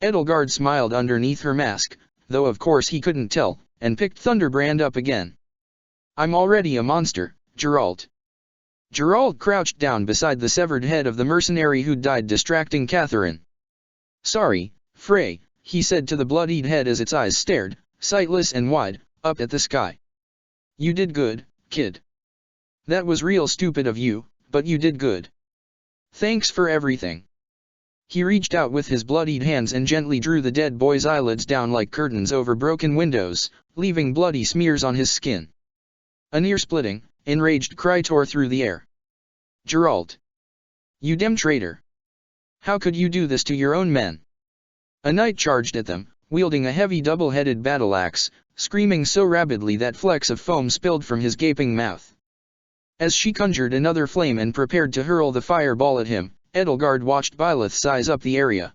Edelgard smiled underneath her mask, though of course he couldn't tell, and picked Thunderbrand up again. I'm already a monster, Geralt. Geralt crouched down beside the severed head of the mercenary who'd died distracting Catherine. Sorry, Frey, he said to the bloodied head as its eyes stared, sightless and wide, up at the sky. You did good, kid. That was real stupid of you, but you did good. Thanks for everything. He reached out with his bloodied hands and gently drew the dead boy's eyelids down like curtains over broken windows, leaving bloody smears on his skin. A near-splitting, enraged cry tore through the air. Geralt! You damn traitor! How could you do this to your own men? A knight charged at them, wielding a heavy double-headed battle-axe, screaming so rapidly that flecks of foam spilled from his gaping mouth. As she conjured another flame and prepared to hurl the fireball at him, Edelgard watched Byleth size up the area.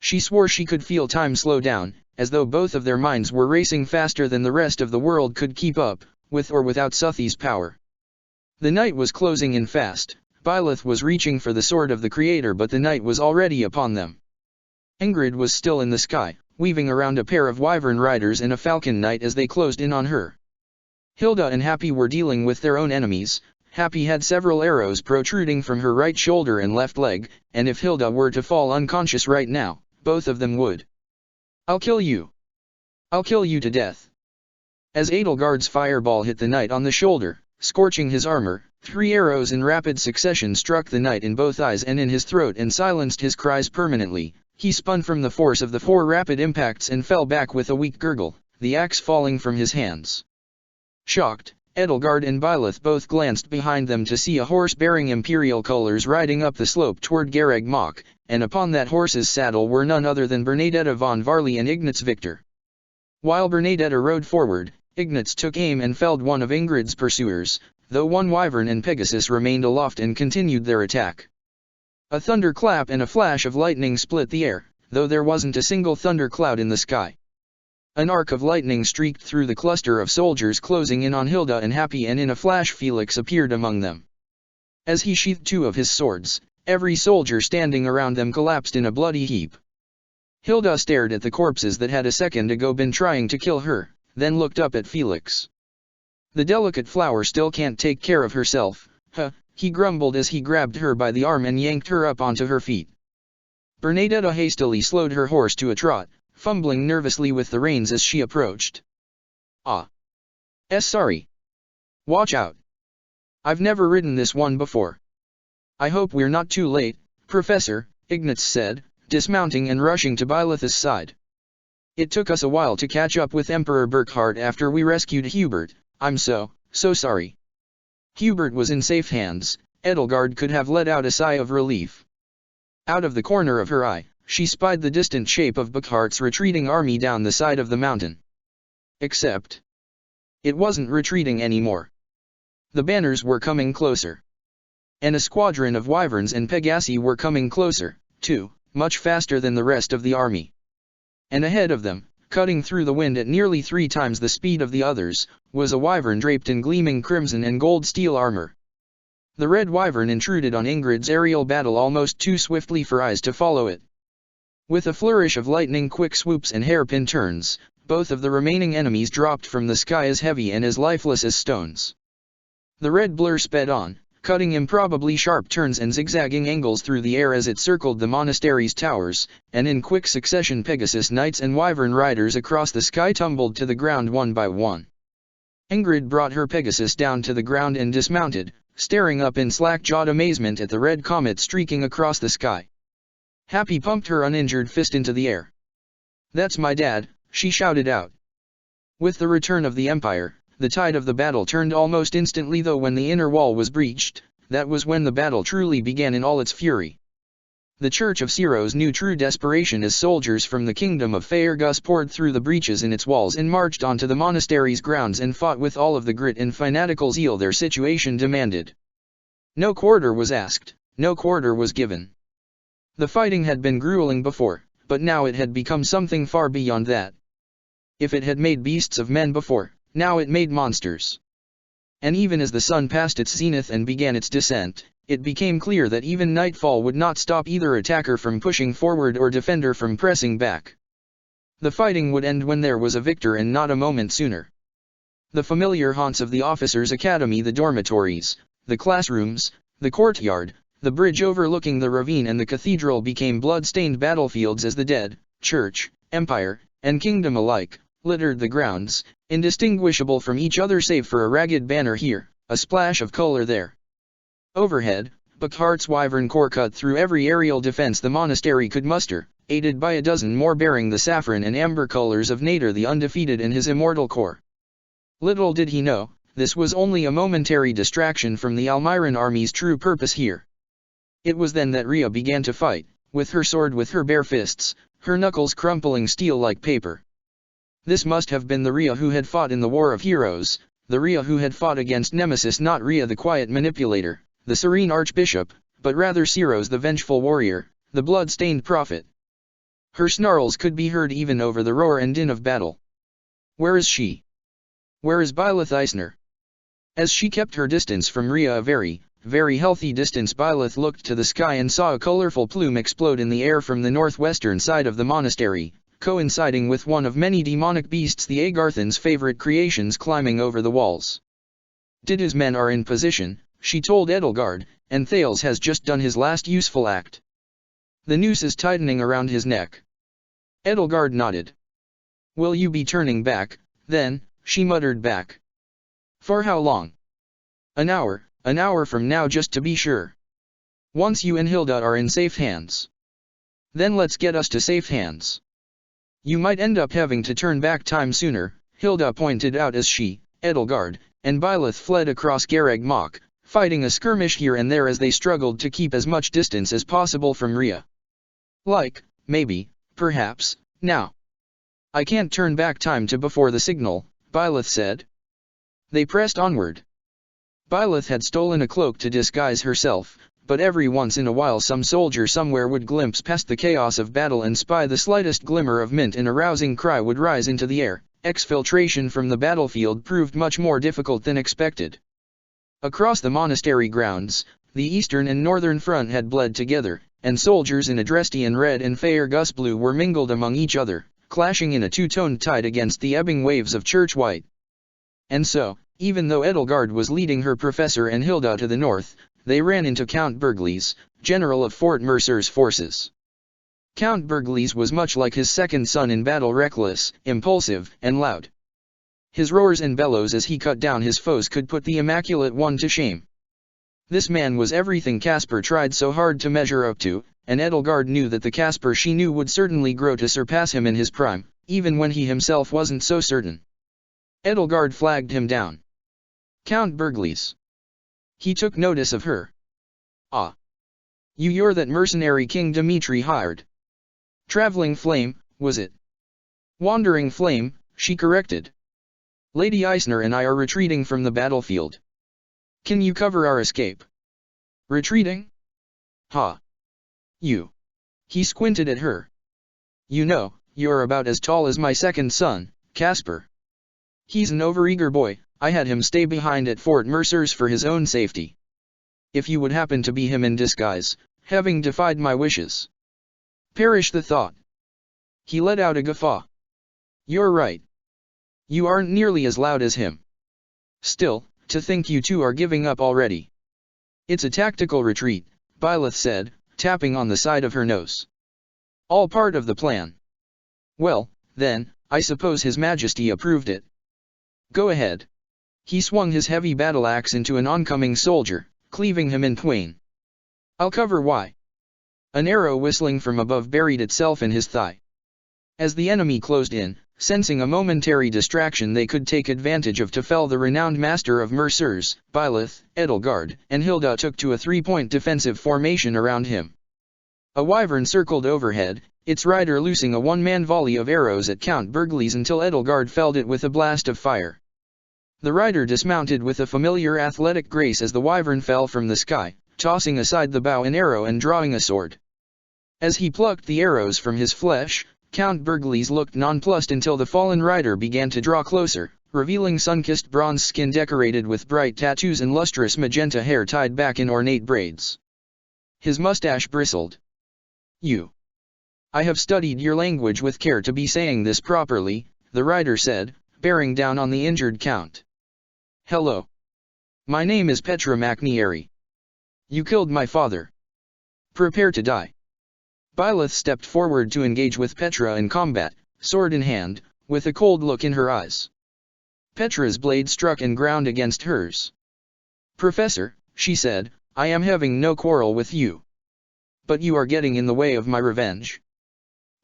She swore she could feel time slow down, as though both of their minds were racing faster than the rest of the world could keep up, with or without Suthi's power. The night was closing in fast. Byleth was reaching for the sword of the Creator, but the night was already upon them. Ingrid was still in the sky, weaving around a pair of wyvern riders and a falcon knight as they closed in on her. Hilda and Happy were dealing with their own enemies. Happy had several arrows protruding from her right shoulder and left leg, and if Hilda were to fall unconscious right now, both of them would. I'll kill you. I'll kill you to death. As Edelgard's fireball hit the knight on the shoulder, scorching his armor, 3 arrows in rapid succession struck the knight in both eyes and in his throat and silenced his cries permanently. He spun from the force of the 4 rapid impacts and fell back with a weak gurgle, the axe falling from his hands. Shocked, Edelgard and Byleth both glanced behind them to see a horse bearing imperial colors riding up the slope toward Garreg Mach, and upon that horse's saddle were none other than Bernadetta von Varley and Ignatz Victor. While Bernadetta rode forward, Ignatz took aim and felled one of Ingrid's pursuers, though one wyvern and Pegasus remained aloft and continued their attack. A thunderclap and a flash of lightning split the air, though there wasn't a single thundercloud in the sky. An arc of lightning streaked through the cluster of soldiers closing in on Hilda and Happy, and in a flash Felix appeared among them. As he sheathed 2 of his swords, every soldier standing around them collapsed in a bloody heap. Hilda stared at the corpses that had a second ago been trying to kill her, then looked up at Felix. The delicate flower still can't take care of herself, huh, he grumbled as he grabbed her by the arm and yanked her up onto her feet. Bernadetta hastily slowed her horse to a trot, fumbling nervously with the reins as she approached. Sorry. Watch out. I've never ridden this one before. I hope we're not too late, Professor, Ignatz said, dismounting and rushing to Byleth's side. It took us a while to catch up with Emperor Burkhard after we rescued Hubert. I'm so sorry. Hubert was in safe hands. Edelgard could have let out a sigh of relief. Out of the corner of her eye, she spied the distant shape of Burkhardt's retreating army down the side of the mountain. Except, it wasn't retreating anymore. The banners were coming closer. And a squadron of wyverns and Pegasi were coming closer, too, much faster than the rest of the army. And ahead of them, cutting through the wind at nearly 3 times the speed of the others, was a wyvern draped in gleaming crimson and gold steel armor. The red wyvern intruded on Ingrid's aerial battle almost too swiftly for eyes to follow it. With a flourish of lightning-quick swoops and hairpin turns, both of the remaining enemies dropped from the sky as heavy and as lifeless as stones. The red blur sped on, cutting improbably sharp turns and zigzagging angles through the air as it circled the monastery's towers, and in quick succession Pegasus knights and wyvern riders across the sky tumbled to the ground one by one. Ingrid brought her Pegasus down to the ground and dismounted, staring up in slack-jawed amazement at the red comet streaking across the sky. Happy pumped her uninjured fist into the air. "That's my dad," she shouted out. With the return of the Empire, the tide of the battle turned almost instantly, though when the inner wall was breached, that was when the battle truly began in all its fury. The Church of Siros knew true desperation as soldiers from the kingdom of Faerghus poured through the breaches in its walls and marched onto the monastery's grounds and fought with all of the grit and fanatical zeal their situation demanded. No quarter was asked, no quarter was given. The fighting had been grueling before, but now it had become something far beyond that. If it had made beasts of men before, now it made monsters. and even as the sun passed its zenith and began its descent, it became clear that even nightfall would not stop either attacker from pushing forward or defender from pressing back. The fighting would end when there was a victor and not a moment sooner. The familiar haunts of the officers' academy, the dormitories, the classrooms, the courtyard, the bridge overlooking the ravine and the cathedral became blood-stained battlefields as the dead, church, empire, and kingdom alike, littered the grounds, indistinguishable from each other save for a ragged banner here, a splash of color there. Overhead, Buckhart's Wyvern Corps cut through every aerial defense the monastery could muster, aided by a dozen more bearing the saffron and amber colors of Nader the Undefeated and his immortal corps. Little did he know, this was only a momentary distraction from the Almiran army's true purpose here. It was then that Rhea began to fight, with her sword with her bare fists, her knuckles crumpling steel like paper. This must have been the Rhea who had fought in the War of Heroes, the Rhea who had fought against Nemesis, not Rhea the quiet manipulator, the serene archbishop, but rather Siros the vengeful warrior, the blood-stained prophet. Her snarls could be heard even over the roar and din of battle. Where is she? Where is Byleth Eisner? As she kept her distance from Rhea, a very, very healthy distance, Byleth looked to the sky and saw a colorful plume explode in the air from the northwestern side of the monastery, coinciding with one of many demonic beasts, the Agarthan's favorite creations, climbing over the walls. Did's men are in position, she told Edelgard, and Thales has just done his last useful act. The noose is tightening around his neck. Edelgard nodded. Will you be turning back, then? She muttered back. For how long? An hour from now, just to be sure. Once you and Hilda are in safe hands. Then let's get us to safe hands. You might end up having to turn back time sooner, Hilda pointed out as she, Edelgard, and Byleth fled across Garreg Mach, fighting a skirmish here and there as they struggled to keep as much distance as possible from Rhea. Maybe, perhaps, now. I can't turn back time to before the signal, Byleth said. They pressed onward. Byleth had stolen a cloak to disguise herself, but every once in a while some soldier somewhere would glimpse past the chaos of battle and spy the slightest glimmer of mint, and a rousing cry would rise into the air. Exfiltration from the battlefield proved much more difficult than expected. Across the monastery grounds, the eastern and northern front had bled together, and soldiers in Adrestian red and Faerghus blue were mingled among each other, clashing in a two-toned tide against the ebbing waves of church white. And so, even though Edelgard was leading her professor and Hilda to the north, they ran into Count Berglis, general of Fort Mercer's forces. Count Berglis was much like his second son in battle, reckless, impulsive, and loud. His roars and bellows as he cut down his foes could put the Immaculate One to shame. This man was everything Caspar tried so hard to measure up to, and Edelgard knew that the Caspar she knew would certainly grow to surpass him in his prime, even when he himself wasn't so certain. Edelgard flagged him down. Count Berglis. He took notice of her. Ah. You're that mercenary King Dimitri hired. Traveling Flame, was it? Wandering Flame, she corrected. Lady Eisner and I are retreating from the battlefield. Can you cover our escape? Retreating? Ha. You. He squinted at her. You know, you're about as tall as my second son, Caspar. He's an overeager boy. I had him stay behind at Fort Mercer's for his own safety. If you would happen to be him in disguise, having defied my wishes. Perish the thought. He let out a guffaw. You're right. You aren't nearly as loud as him. Still, to think you two are giving up already. It's a tactical retreat, Byleth said, tapping on the side of her nose. All part of the plan. Well, then, I suppose His Majesty approved it. Go ahead. He swung his heavy battle axe into an oncoming soldier, cleaving him in twain. I'll cover why. An arrow whistling from above buried itself in his thigh. As the enemy closed in, sensing a momentary distraction they could take advantage of to fell the renowned master of Mercers, Byleth, Edelgard, and Hilda took to a three-point defensive formation around him. A wyvern circled overhead, its rider loosing a one-man volley of arrows at Count Berglis until Edelgard felled it with a blast of fire. The rider dismounted with a familiar athletic grace as the wyvern fell from the sky, tossing aside the bow and arrow and drawing a sword. As he plucked the arrows from his flesh, Count Berglis looked nonplussed until the fallen rider began to draw closer, revealing sun-kissed bronze skin decorated with bright tattoos and lustrous magenta hair tied back in ornate braids. His mustache bristled. I have studied your language with care to be saying this properly, the rider said, bearing down on the injured count. Hello. My name is Petra McNeary. You killed my father. Prepare to die. Byleth stepped forward to engage with Petra in combat, sword in hand, with a cold look in her eyes. Petra's blade struck and ground against hers. Professor, she said, I am having no quarrel with you. But you are getting in the way of my revenge.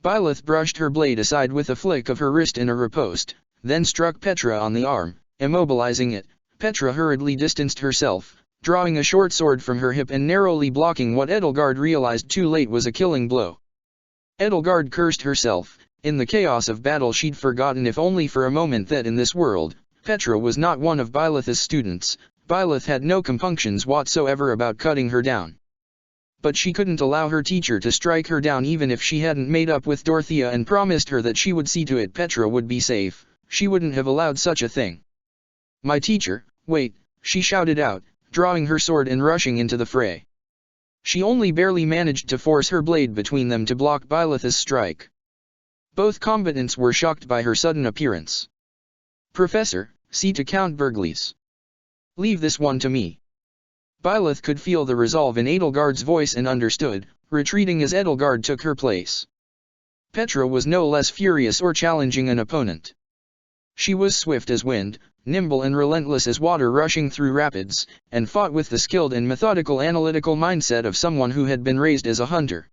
Byleth brushed her blade aside with a flick of her wrist in a riposte, then struck Petra on the arm, immobilizing it. Petra hurriedly distanced herself, drawing a short sword from her hip and narrowly blocking what Edelgard realized too late was a killing blow. Edelgard cursed herself. In the chaos of battle she'd forgotten if only for a moment that in this world, Petra was not one of Byleth's students. Byleth had no compunctions whatsoever about cutting her down. But she couldn't allow her teacher to strike her down even if she hadn't made up with Dorothea and promised her that she would see to it Petra would be safe. She wouldn't have allowed such a thing. My teacher, wait, she shouted out, drawing her sword and rushing into the fray. She only barely managed to force her blade between them to block Byleth's strike. Both combatants were shocked by her sudden appearance. Professor, see to Count Bergliez. Leave this one to me. Byleth could feel the resolve in Edelgard's voice and understood, retreating as Edelgard took her place. Petra was no less furious or challenging an opponent. She was swift as wind, nimble and relentless as water rushing through rapids, and fought with the skilled and methodical analytical mindset of someone who had been raised as a hunter.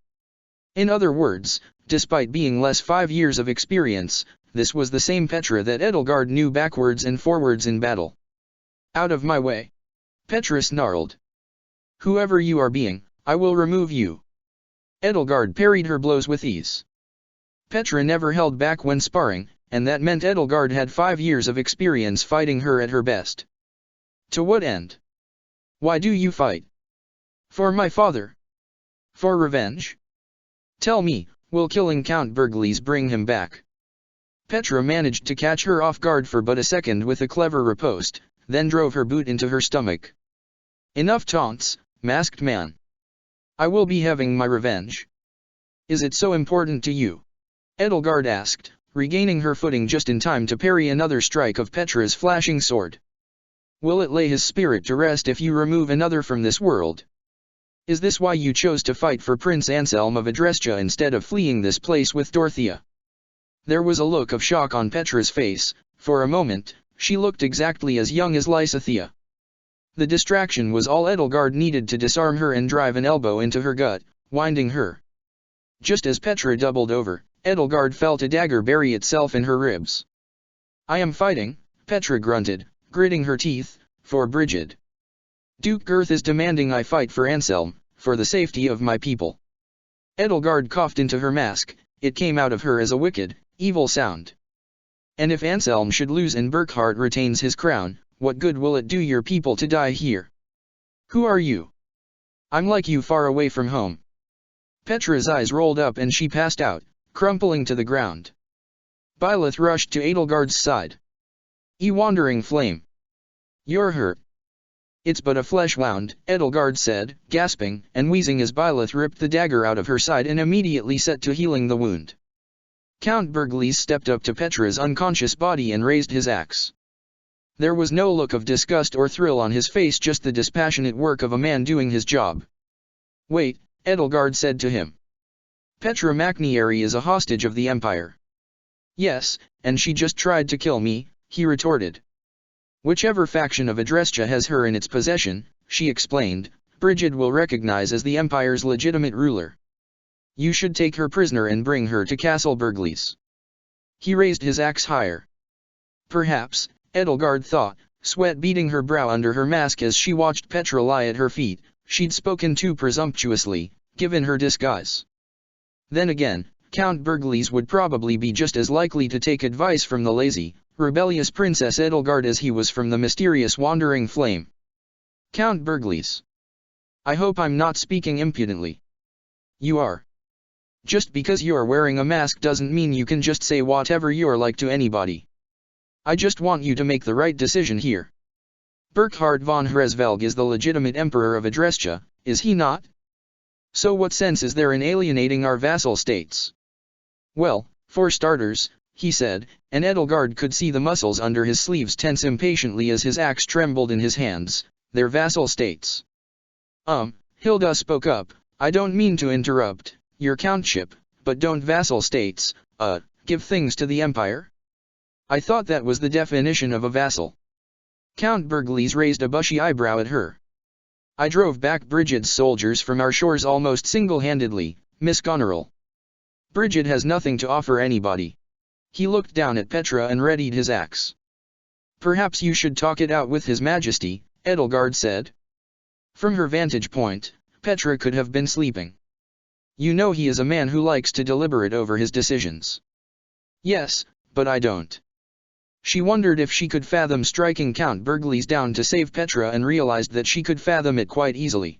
In other words, despite being less 5 years of experience, this was the same Petra that Edelgard knew backwards and forwards in battle. Out of my way. Petra snarled. Whoever you are being, I will remove you. Edelgard parried her blows with ease. Petra never held back when sparring, and that meant Edelgard had 5 years of experience fighting her at her best. To what end? Why do you fight? For my father. For revenge? Tell me, will killing Count Bergliez bring him back? Petra managed to catch her off guard for but a second with a clever riposte, then drove her boot into her stomach. Enough taunts, masked man. I will be having my revenge. Is it so important to you? Edelgard asked, regaining her footing just in time to parry another strike of Petra's flashing sword. Will it lay his spirit to rest if you remove another from this world? Is this why you chose to fight for Prince Anselm of Adrestia instead of fleeing this place with Dorothea? There was a look of shock on Petra's face. For a moment, she looked exactly as young as Lysithea. The distraction was all Edelgard needed to disarm her and drive an elbow into her gut, winding her. Just as Petra doubled over, Edelgard felt a dagger bury itself in her ribs. I am fighting, Petra grunted, gritting her teeth, for Brigid. Duke Girth is demanding I fight for Anselm, for the safety of my people. Edelgard coughed into her mask. It came out of her as a wicked, evil sound. And if Anselm should lose and Burkhard retains his crown, what good will it do your people to die here? Who are you? I'm like you far away from home. Petra's eyes rolled up and she passed out, crumpling to the ground. Byleth rushed to Edelgard's side. Wandering flame. You're hurt. It's but a flesh wound, Edelgard said, gasping and wheezing as Byleth ripped the dagger out of her side and immediately set to healing the wound. Count Bergliez stepped up to Petra's unconscious body and raised his axe. There was no look of disgust or thrill on his face, just the dispassionate work of a man doing his job. Wait, Edelgard said to him. Petra McNeary is a hostage of the Empire. Yes, and she just tried to kill me, he retorted. Whichever faction of Adrestia has her in its possession, she explained, Brigid will recognize as the Empire's legitimate ruler. You should take her prisoner and bring her to Castle Bergliez. He raised his axe higher. Perhaps, Edelgard thought, sweat beading her brow under her mask as she watched Petra lie at her feet, she'd spoken too presumptuously, given her disguise. Then again, Count Bergliez would probably be just as likely to take advice from the lazy, rebellious Princess Edelgard as he was from the mysterious wandering flame. Count Bergliez. I hope I'm not speaking impudently. You are. Just because you're wearing a mask doesn't mean you can just say whatever you're like to anybody. I just want you to make the right decision here. Burkhard von Hresvelg is the legitimate emperor of Adrestia, is he not? So what sense is there in alienating our vassal states? Well, for starters, he said, and Edelgard could see the muscles under his sleeves tense impatiently as his axe trembled in his hands, they're vassal states. Hilda spoke up, I don't mean to interrupt, your countship, but don't vassal states, give things to the empire? I thought that was the definition of a vassal. Count Berglis raised a bushy eyebrow at her. I drove back Brigid's soldiers from our shores almost single-handedly, Miss Goneril. Brigid has nothing to offer anybody. He looked down at Petra and readied his axe. Perhaps you should talk it out with His Majesty, Edelgard said. From her vantage point, Petra could have been sleeping. You know he is a man who likes to deliberate over his decisions. Yes, but I don't. She wondered if she could fathom striking Count Berglis down to save Petra and realized that she could fathom it quite easily.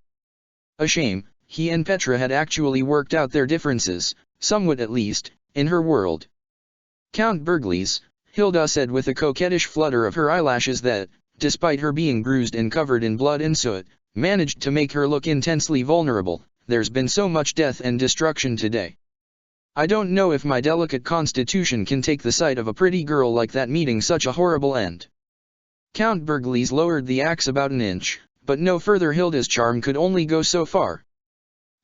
A shame, he and Petra had actually worked out their differences, somewhat at least, in her world. Count Berglis, Hilda said with a coquettish flutter of her eyelashes that, despite her being bruised and covered in blood and soot, managed to make her look intensely vulnerable, there's been so much death and destruction today. I don't know if my delicate constitution can take the sight of a pretty girl like that meeting such a horrible end. Count Berglis lowered the axe about an inch, but no further. Hilda's charm could only go so far.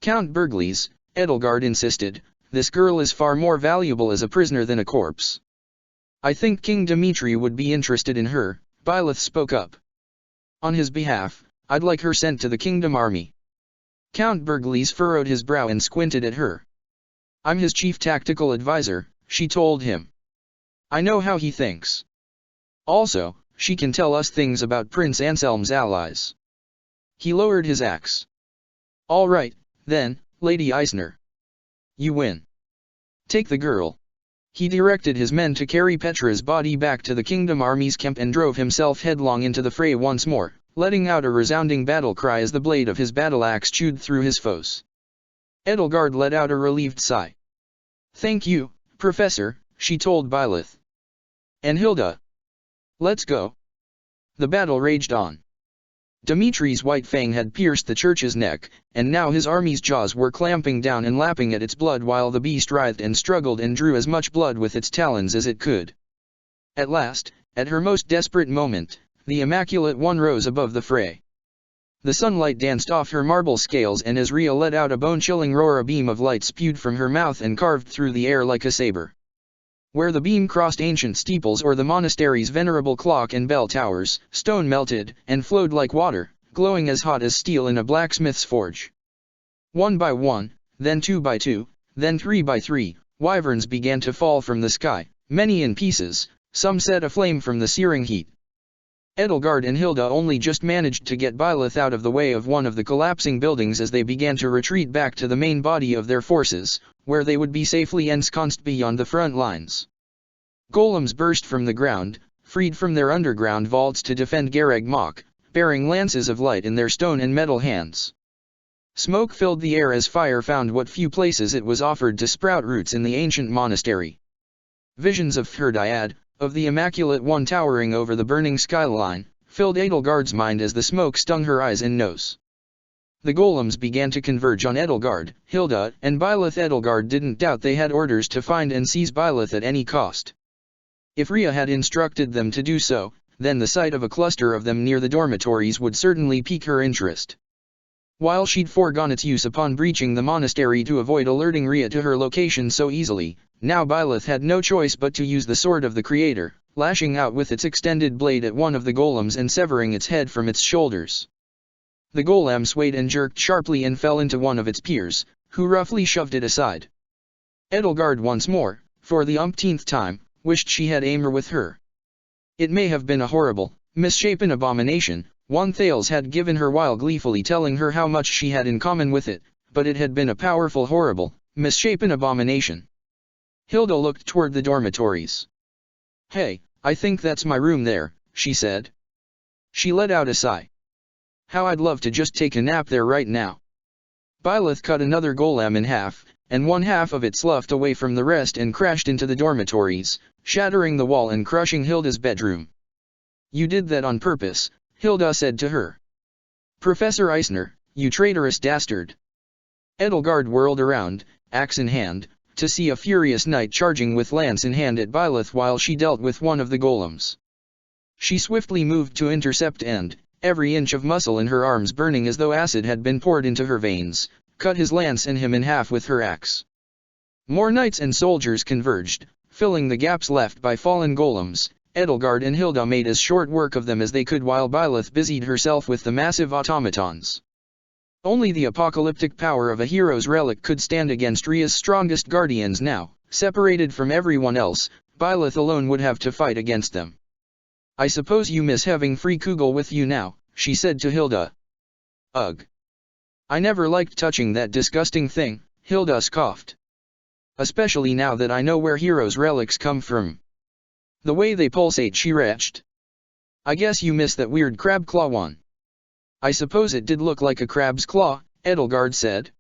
Count Berglis, Edelgard insisted, this girl is far more valuable as a prisoner than a corpse. I think King Dmitri would be interested in her, Byleth spoke up. On his behalf, I'd like her sent to the kingdom army. Count Berglis furrowed his brow and squinted at her. I'm his chief tactical advisor, she told him. I know how he thinks. Also, she can tell us things about Prince Anselm's allies. He lowered his axe. All right, then, Lady Eisner. You win. Take the girl. He directed his men to carry Petra's body back to the kingdom army's camp and drove himself headlong into the fray once more, letting out a resounding battle cry as the blade of his battle axe chewed through his foes. Edelgard let out a relieved sigh. Thank you, Professor, she told Byleth. And Hilda. Let's go. The battle raged on. Dimitri's white fang had pierced the church's neck, and now his army's jaws were clamping down and lapping at its blood while the beast writhed and struggled and drew as much blood with its talons as it could. At last, at her most desperate moment, the Immaculate One rose above the fray. The sunlight danced off her marble scales and as Rhea let out a bone-chilling roar, a beam of light spewed from her mouth and carved through the air like a saber. Where the beam crossed ancient steeples or the monastery's venerable clock and bell towers, stone melted and flowed like water, glowing as hot as steel in a blacksmith's forge. 1 by 1, then 2 by 2, then 3 by 3, wyverns began to fall from the sky, many in pieces, some set aflame from the searing heat. Edelgard and Hilda only just managed to get Byleth out of the way of one of the collapsing buildings as they began to retreat back to the main body of their forces, where they would be safely ensconced beyond the front lines. Golems burst from the ground, freed from their underground vaults to defend Gareg Mach, bearing lances of light in their stone and metal hands. Smoke filled the air as fire found what few places it was offered to sprout roots in the ancient monastery. Visions of Fhirdiad, of the Immaculate One towering over the burning skyline, filled Edelgard's mind as the smoke stung her eyes and nose. The golems began to converge on Edelgard, Hilda, and Byleth. Edelgard didn't doubt they had orders to find and seize Byleth at any cost. If Rhea had instructed them to do so, then the sight of a cluster of them near the dormitories would certainly pique her interest. While she'd foregone its use upon breaching the monastery to avoid alerting Rhea to her location so easily, now Byleth had no choice but to use the sword of the Creator, lashing out with its extended blade at one of the golems and severing its head from its shoulders. The golem swayed and jerked sharply and fell into one of its peers, who roughly shoved it aside. Edelgard once more, for the umpteenth time, wished she had Aimer with her. It may have been a horrible, misshapen abomination, one Thales had given her while gleefully telling her how much she had in common with it, but it had been a powerful, horrible, misshapen abomination. Hilda looked toward the dormitories. Hey, I think that's my room there, she said. She let out a sigh. How I'd love to just take a nap there right now. Byleth cut another golem in half, and one half of it sloughed away from the rest and crashed into the dormitories, shattering the wall and crushing Hilda's bedroom. "You did that on purpose," Hilda said to her. "Professor Eisner, you traitorous dastard." Edelgard whirled around, axe in hand, to see a furious knight charging with lance in hand at Byleth while she dealt with one of the golems. She swiftly moved to intercept and, every inch of muscle in her arms burning as though acid had been poured into her veins, cut his lance and him in half with her axe. More knights and soldiers converged, filling the gaps left by fallen golems. Edelgard and Hilda made as short work of them as they could while Byleth busied herself with the massive automatons. Only the apocalyptic power of a hero's relic could stand against Rhea's strongest guardians now. Separated from everyone else, Byleth alone would have to fight against them. "I suppose you miss having free Kugel with you now," she said to Hilda. "Ugh. I never liked touching that disgusting thing," Hilda scoffed. "Especially now that I know where heroes' relics come from. The way they pulsate," she retched. "I guess you miss that weird crab claw one." "I suppose it did look like a crab's claw," Edelgard said.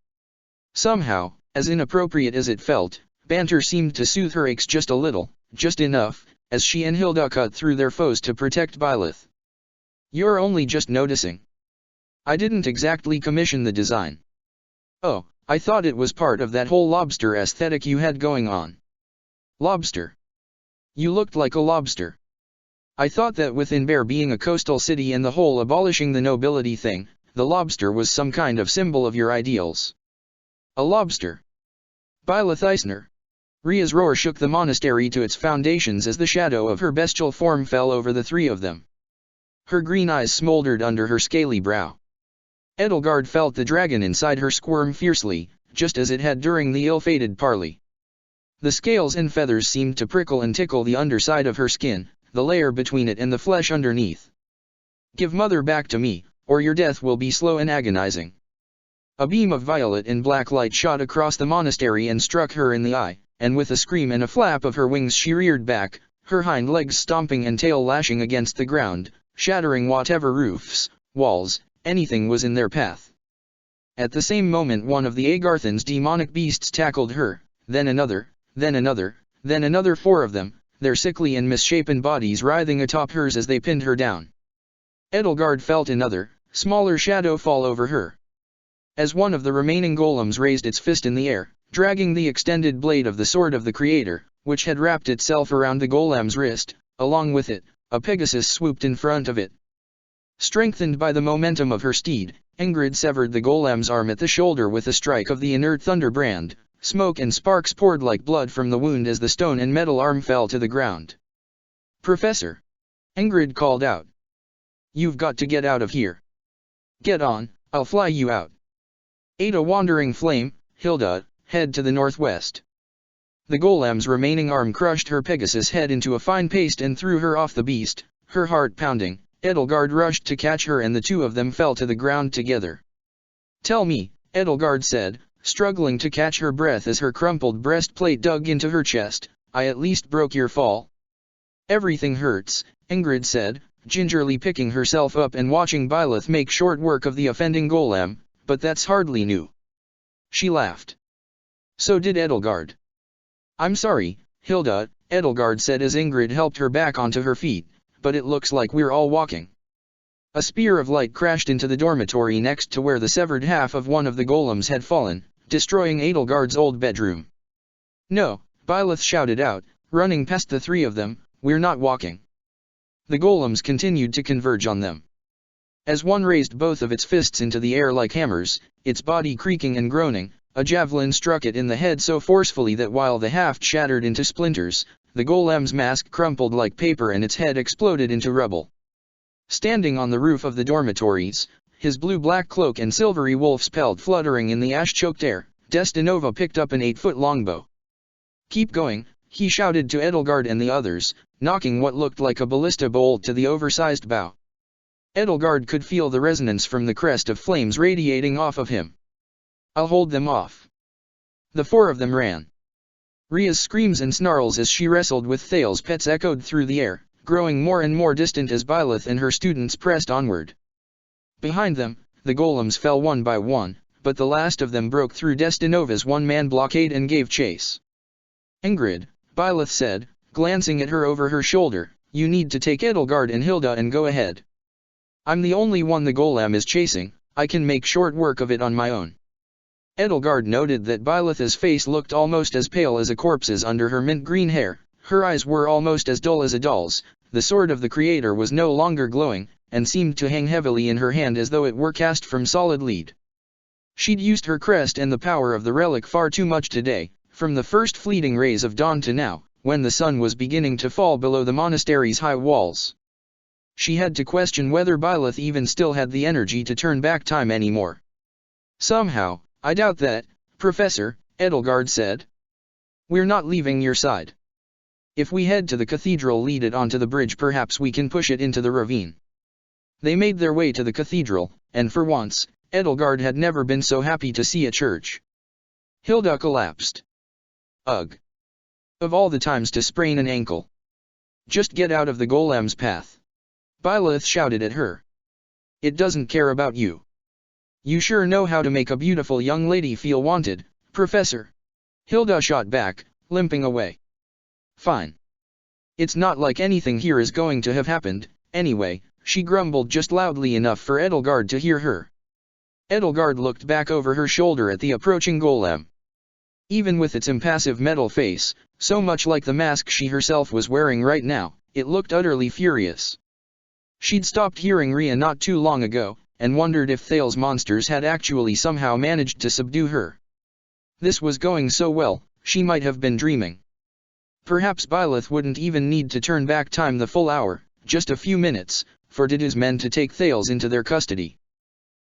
Somehow, as inappropriate as it felt, banter seemed to soothe her aches just a little, just enough, as she and Hilda cut through their foes to protect Byleth. "You're only just noticing. I didn't exactly commission the design." "Oh, I thought it was part of that whole lobster aesthetic you had going on." "Lobster? You looked like a lobster." "I thought that with Inver being a coastal city and the whole abolishing the nobility thing, the lobster was some kind of symbol of your ideals." "A lobster? Byleth Eisner?" Rhea's roar shook the monastery to its foundations as the shadow of her bestial form fell over the three of them. Her green eyes smoldered under her scaly brow. Edelgard felt the dragon inside her squirm fiercely, just as it had during the ill-fated parley. The scales and feathers seemed to prickle and tickle the underside of her skin, the layer between it and the flesh underneath. "Give Mother back to me, or your death will be slow and agonizing." A beam of violet and black light shot across the monastery and struck her in the eye, and with a scream and a flap of her wings she reared back, her hind legs stomping and tail lashing against the ground, shattering whatever roofs, walls, anything was in their path. At the same moment one of the Agarthan's demonic beasts tackled her, then another, then another, then another, four of them, their sickly and misshapen bodies writhing atop hers as they pinned her down. Edelgard felt another, smaller shadow fall over her. As one of the remaining golems raised its fist in the air, dragging the extended blade of the sword of the Creator, which had wrapped itself around the golem's wrist, along with it, a Pegasus swooped in front of it. Strengthened by the momentum of her steed, Ingrid severed the golem's arm at the shoulder with a strike of the inert thunderbrand. Smoke and sparks poured like blood from the wound as the stone and metal arm fell to the ground. "Professor!" Ingrid called out. "You've got to get out of here. Get on, I'll fly you out." "Ada Wandering Flame, Hilda, head to the northwest." The golem's remaining arm crushed her Pegasus head into a fine paste and threw her off the beast, her heart pounding. Edelgard rushed to catch her and the two of them fell to the ground together. "Tell me," Edelgard said, struggling to catch her breath as her crumpled breastplate dug into her chest, "I at least broke your fall." "Everything hurts," Ingrid said, gingerly picking herself up and watching Byleth make short work of the offending golem, "but that's hardly new." She laughed. So did Edelgard. "I'm sorry, Hilda," Edelgard said as Ingrid helped her back onto her feet, "but it looks like we're all walking." A spear of light crashed into the dormitory next to where the severed half of one of the golems had fallen, destroying Edelgard's old bedroom. "No," Byleth shouted out, running past the three of them, "we're not walking." The golems continued to converge on them. As one raised both of its fists into the air like hammers, its body creaking and groaning, a javelin struck it in the head so forcefully that while the haft shattered into splinters, the golem's mask crumpled like paper and its head exploded into rubble. Standing on the roof of the dormitories, his blue-black cloak and silvery wolf's pelt fluttering in the ash-choked air, Destinova picked up an 8-foot longbow. "Keep going," he shouted to Edelgard and the others, knocking what looked like a ballista bolt to the oversized bow. Edelgard could feel the resonance from the crest of flames radiating off of him. "I'll hold them off." The four of them ran. Rhea's screams and snarls as she wrestled with Thale's pets echoed through the air, growing more and more distant as Byleth and her students pressed onward. Behind them, the golems fell one by one, but the last of them broke through Destinova's one-man blockade and gave chase. "Ingrid," Byleth said, glancing at her over her shoulder, "You need to take Edelgard and Hilda and go ahead. I'm the only one the golem is chasing, I can make short work of it on my own." Edelgard noted that Byleth's face looked almost as pale as a corpse's under her mint green hair, her eyes were almost as dull as a doll's, the sword of the creator was no longer glowing, and seemed to hang heavily in her hand as though it were cast from solid lead. She'd used her crest and the power of the relic far too much today, from the first fleeting rays of dawn to now, when the sun was beginning to fall below the monastery's high walls. She had to question whether Byleth even still had the energy to turn back time anymore. "Somehow, I doubt that, Professor," Edelgard said. "We're not leaving your side. If we head to the cathedral, lead it onto the bridge, perhaps we can push it into the ravine." They made their way to the cathedral, and for once, Edelgard had never been so happy to see a church. Hilda collapsed. "Ugh. Of all the times to sprain an ankle. Just get out of the golem's path." Byleth shouted at her. "It doesn't care about you. You sure know how to make a beautiful young lady feel wanted, Professor." Hilda shot back, limping away. "Fine. It's not like anything here is going to have happened, anyway," she grumbled just loudly enough for Edelgard to hear her. Edelgard looked back over her shoulder at the approaching golem. Even with its impassive metal face, so much like the mask she herself was wearing right now, it looked utterly furious. She'd stopped hearing Rhea not too long ago, and wondered if Thale's monsters had actually somehow managed to subdue her. This was going so well, she might have been dreaming. Perhaps Byleth wouldn't even need to turn back time the full hour, just a few minutes, for it is meant to take Thales into their custody.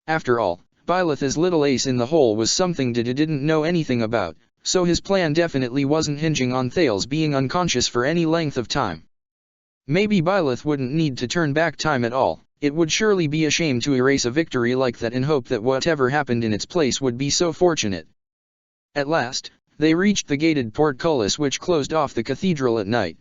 After all, Byleth's little ace in the hole was something Dida didn't know anything about, so his plan definitely wasn't hinging on Thales being unconscious for any length of time. Maybe Byleth wouldn't need to turn back time at all, it would surely be a shame to erase a victory like that in hope that whatever happened in its place would be so fortunate. At last, they reached the gated portcullis which closed off the cathedral at night.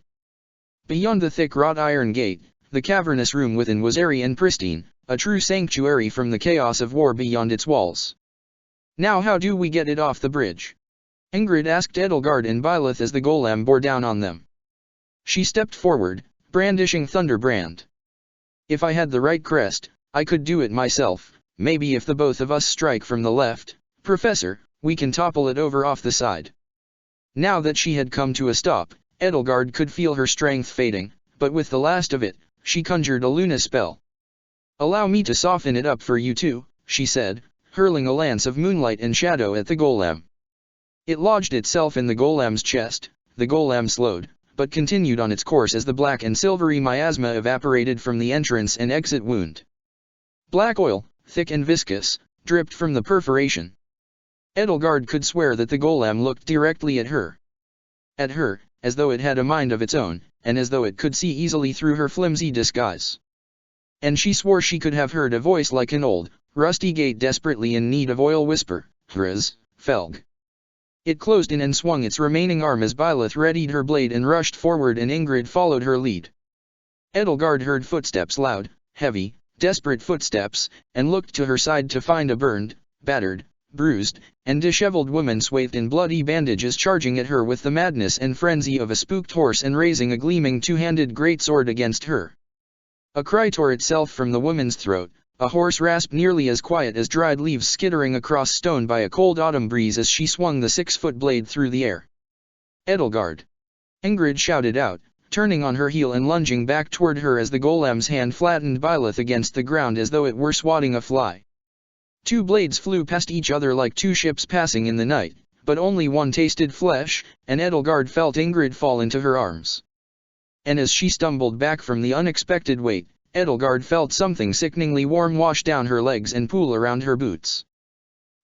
Beyond the thick wrought iron gate, the cavernous room within was airy and pristine, a true sanctuary from the chaos of war beyond its walls. "Now how do we get it off the bridge?" Ingrid asked Edelgard and Byleth as the golem bore down on them. She stepped forward, brandishing Thunderbrand. "If I had the right crest, I could do it myself. Maybe if the both of us strike from the left, Professor, we can topple it over off the side." Now that she had come to a stop, Edelgard could feel her strength fading, but with the last of it, she conjured a Luna spell. "Allow me to soften it up for you too," she said, hurling a lance of moonlight and shadow at the golem. It lodged itself in the golem's chest. The golem slowed, but continued on its course as the black and silvery miasma evaporated from the entrance and exit wound. Black oil, thick and viscous, dripped from the perforation. Edelgard could swear that the golem looked directly at her. At her, as though it had a mind of its own, and as though it could see easily through her flimsy disguise. And she swore she could have heard a voice like an old, rusty gate desperately in need of oil whisper, "Hriz, Felg." It closed in and swung its remaining arm as Byleth readied her blade and rushed forward, and Ingrid followed her lead. Edelgard heard footsteps, loud, heavy, desperate footsteps, and looked to her side to find a burned, battered, bruised, and disheveled woman swathed in bloody bandages charging at her with the madness and frenzy of a spooked horse and raising a gleaming two-handed greatsword against her. A cry tore itself from the woman's throat, a hoarse rasp nearly as quiet as dried leaves skittering across stone by a cold autumn breeze as she swung the 6-foot blade through the air. "Edelgard!" Ingrid shouted out, turning on her heel and lunging back toward her as the golem's hand flattened Byleth against the ground as though it were swatting a fly. Two blades flew past each other like two ships passing in the night, but only one tasted flesh, and Edelgard felt Ingrid fall into her arms. And as she stumbled back from the unexpected weight, Edelgard felt something sickeningly warm wash down her legs and pool around her boots.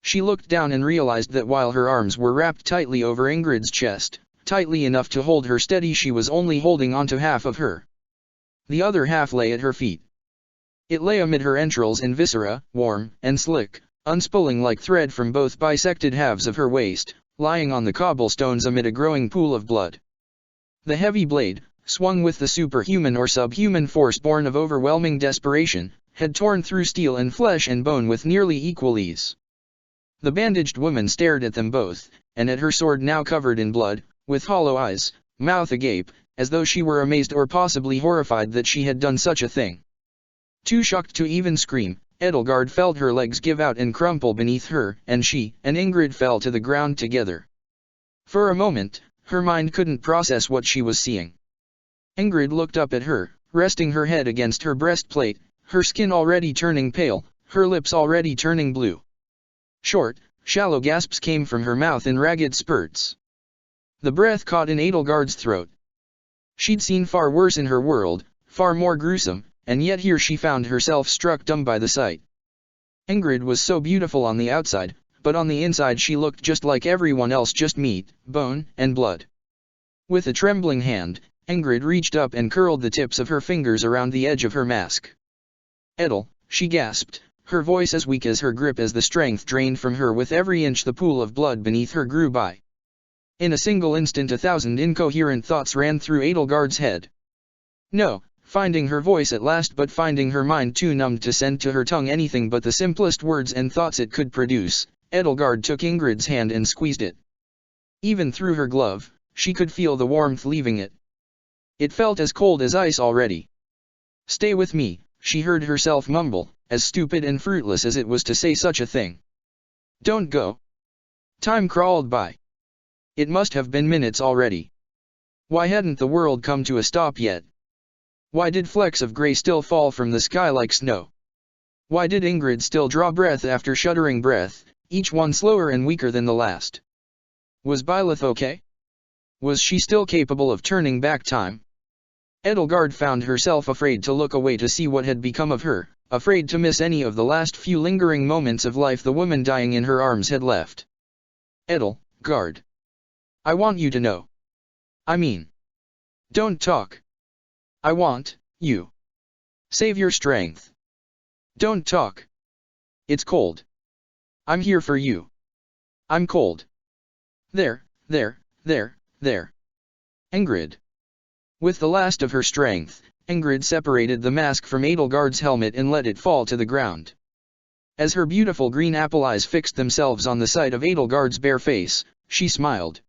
She looked down and realized that while her arms were wrapped tightly over Ingrid's chest, tightly enough to hold her steady, she was only holding onto half of her. The other half lay at her feet. It lay amid her entrails and viscera, warm and slick, unspooling like thread from both bisected halves of her waist, lying on the cobblestones amid a growing pool of blood. The heavy blade, swung with the superhuman or subhuman force born of overwhelming desperation, had torn through steel and flesh and bone with nearly equal ease. The bandaged woman stared at them both, and at her sword now covered in blood, with hollow eyes, mouth agape, as though she were amazed or possibly horrified that she had done such a thing. Too shocked to even scream, Edelgard felt her legs give out and crumple beneath her, and she and Ingrid fell to the ground together. For a moment, her mind couldn't process what she was seeing. Ingrid looked up at her, resting her head against her breastplate, her skin already turning pale, her lips already turning blue. Short, shallow gasps came from her mouth in ragged spurts. The breath caught in Edelgard's throat. She'd seen far worse in her world, far more gruesome, and yet here she found herself struck dumb by the sight. Ingrid was so beautiful on the outside, but on the inside she looked just like everyone else, just meat, bone, and blood. With a trembling hand, Ingrid reached up and curled the tips of her fingers around the edge of her mask. Edel, she gasped, her voice as weak as her grip as the strength drained from her with every inch the pool of blood beneath her grew by. In a single instant 1,000 incoherent thoughts ran through Edelgard's head. No, finding her voice at last, but finding her mind too numbed to send to her tongue anything but the simplest words and thoughts it could produce, Edelgard took Ingrid's hand and squeezed it. Even through her glove, she could feel the warmth leaving it. It felt as cold as ice already. "Stay with me," she heard herself mumble, as stupid and fruitless as it was to say such a thing. "Don't go." Time crawled by. It must have been minutes already. Why hadn't the world come to a stop yet? Why did flecks of grey still fall from the sky like snow? Why did Ingrid still draw breath after shuddering breath, each one slower and weaker than the last? Was Byleth okay? Was she still capable of turning back time? Edelgard found herself afraid to look away to see what had become of her, afraid to miss any of the last few lingering moments of life the woman dying in her arms had left. Edelgard. I want you to know. I mean. Don't talk. I want you. Save your strength. Don't talk. It's cold. I'm here for you. I'm cold. There. Ingrid. With the last of her strength, Ingrid separated the mask from Edelgard's helmet and let it fall to the ground. As her beautiful green apple eyes fixed themselves on the sight of Edelgard's bare face, she smiled.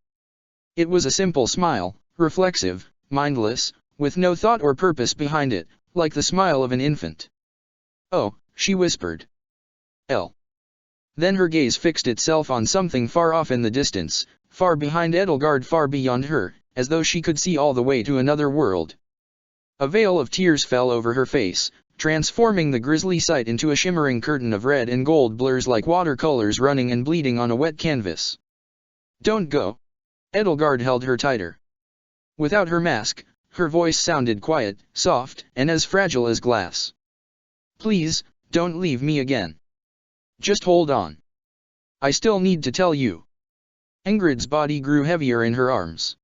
It was a simple smile, reflexive, mindless, with no thought or purpose behind it, like the smile of an infant. "Oh," she whispered. "L." Then her gaze fixed itself on something far off in the distance, far behind Edelgard, far beyond her, as though she could see all the way to another world. A veil of tears fell over her face, transforming the grisly sight into a shimmering curtain of red and gold blurs like watercolors running and bleeding on a wet canvas. "Don't go." Edelgard held her tighter. Without her mask, her voice sounded quiet, soft, and as fragile as glass. "Please, don't leave me again. Just hold on. I still need to tell you." Ingrid's body grew heavier in her arms.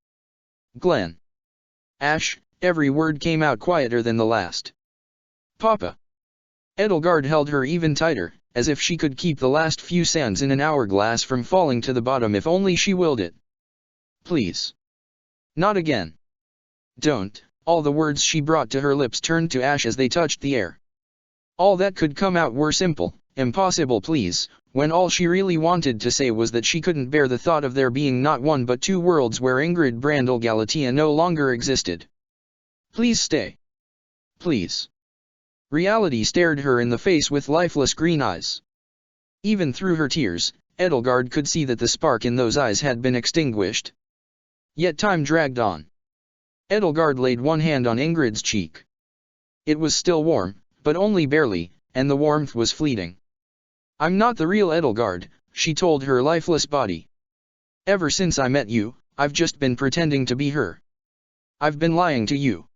"Glenn. Ash," every word came out quieter than the last. "Papa." Edelgard held her even tighter, as if she could keep the last few sands in an hourglass from falling to the bottom if only she willed it. "Please. Not again. Don't." All the words she brought to her lips turned to ash as they touched the air. All that could come out were simple, impossible pleas, when all she really wanted to say was that she couldn't bear the thought of there being not one but two worlds where Ingrid Brandel Galatea no longer existed. "Please stay. Please." Reality stared her in the face with lifeless green eyes. Even through her tears, Edelgard could see that the spark in those eyes had been extinguished. Yet time dragged on. Edelgard laid one hand on Ingrid's cheek. It was still warm, but only barely, and the warmth was fleeting. "I'm not the real Edelgard," she told her lifeless body. "Ever since I met you, I've just been pretending to be her. I've been lying to you.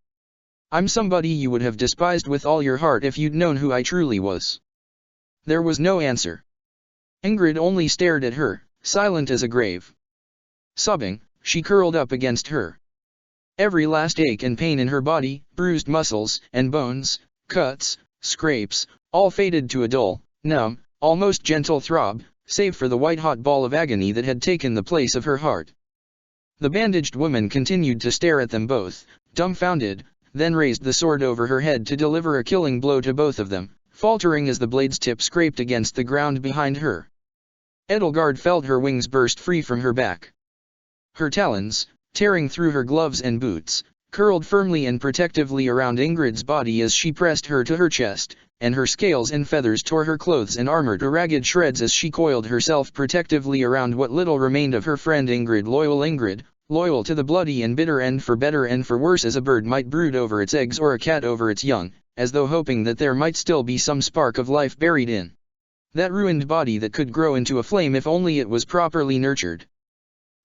I'm somebody you would have despised with all your heart if you'd known who I truly was." There was no answer. Ingrid only stared at her, silent as a grave. Sobbing, she curled up against her. Every last ache and pain in her body, bruised muscles and bones, cuts, scrapes, all faded to a dull, numb, almost gentle throb, save for the white-hot ball of agony that had taken the place of her heart. The bandaged woman continued to stare at them both, dumbfounded, then raised the sword over her head to deliver a killing blow to both of them, faltering as the blade's tip scraped against the ground behind her. Edelgard felt her wings burst free from her back. Her talons, tearing through her gloves and boots, curled firmly and protectively around Ingrid's body as she pressed her to her chest, and her scales and feathers tore her clothes and armor to ragged shreds as she coiled herself protectively around what little remained of her friend Ingrid, loyal to the bloody and bitter end, for better and for worse, as a bird might brood over its eggs or a cat over its young, as though hoping that there might still be some spark of life buried in that ruined body that could grow into a flame if only it was properly nurtured.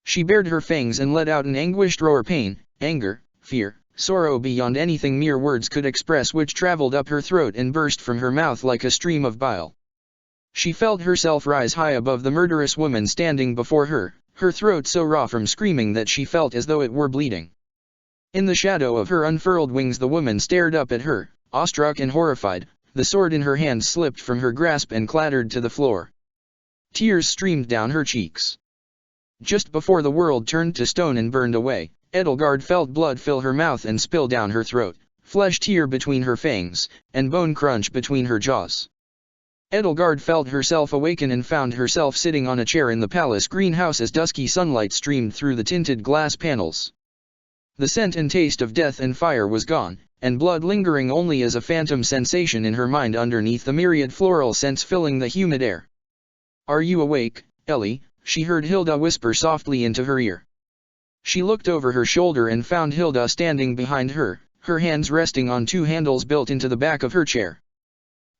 She bared her fangs and let out an anguished roar, pain, anger, fear, sorrow beyond anything mere words could express, which traveled up her throat and burst from her mouth like a stream of bile. She felt herself rise high above the murderous woman standing before her, her throat so raw from screaming that she felt as though it were bleeding. In the shadow of her unfurled wings the woman stared up at her, awestruck and horrified. The sword in her hand slipped from her grasp and clattered to the floor. Tears streamed down her cheeks. Just before the world turned to stone and burned away, Edelgard felt blood fill her mouth and spill down her throat, flesh tear between her fangs, and bone crunch between her jaws. Edelgard felt herself awaken and found herself sitting on a chair in the palace greenhouse as dusky sunlight streamed through the tinted glass panels. The scent and taste of death and fire was gone, and blood lingering only as a phantom sensation in her mind underneath the myriad floral scents filling the humid air. "Are you awake, Ellie?" she heard Hilda whisper softly into her ear. She looked over her shoulder and found Hilda standing behind her, her hands resting on two handles built into the back of her chair.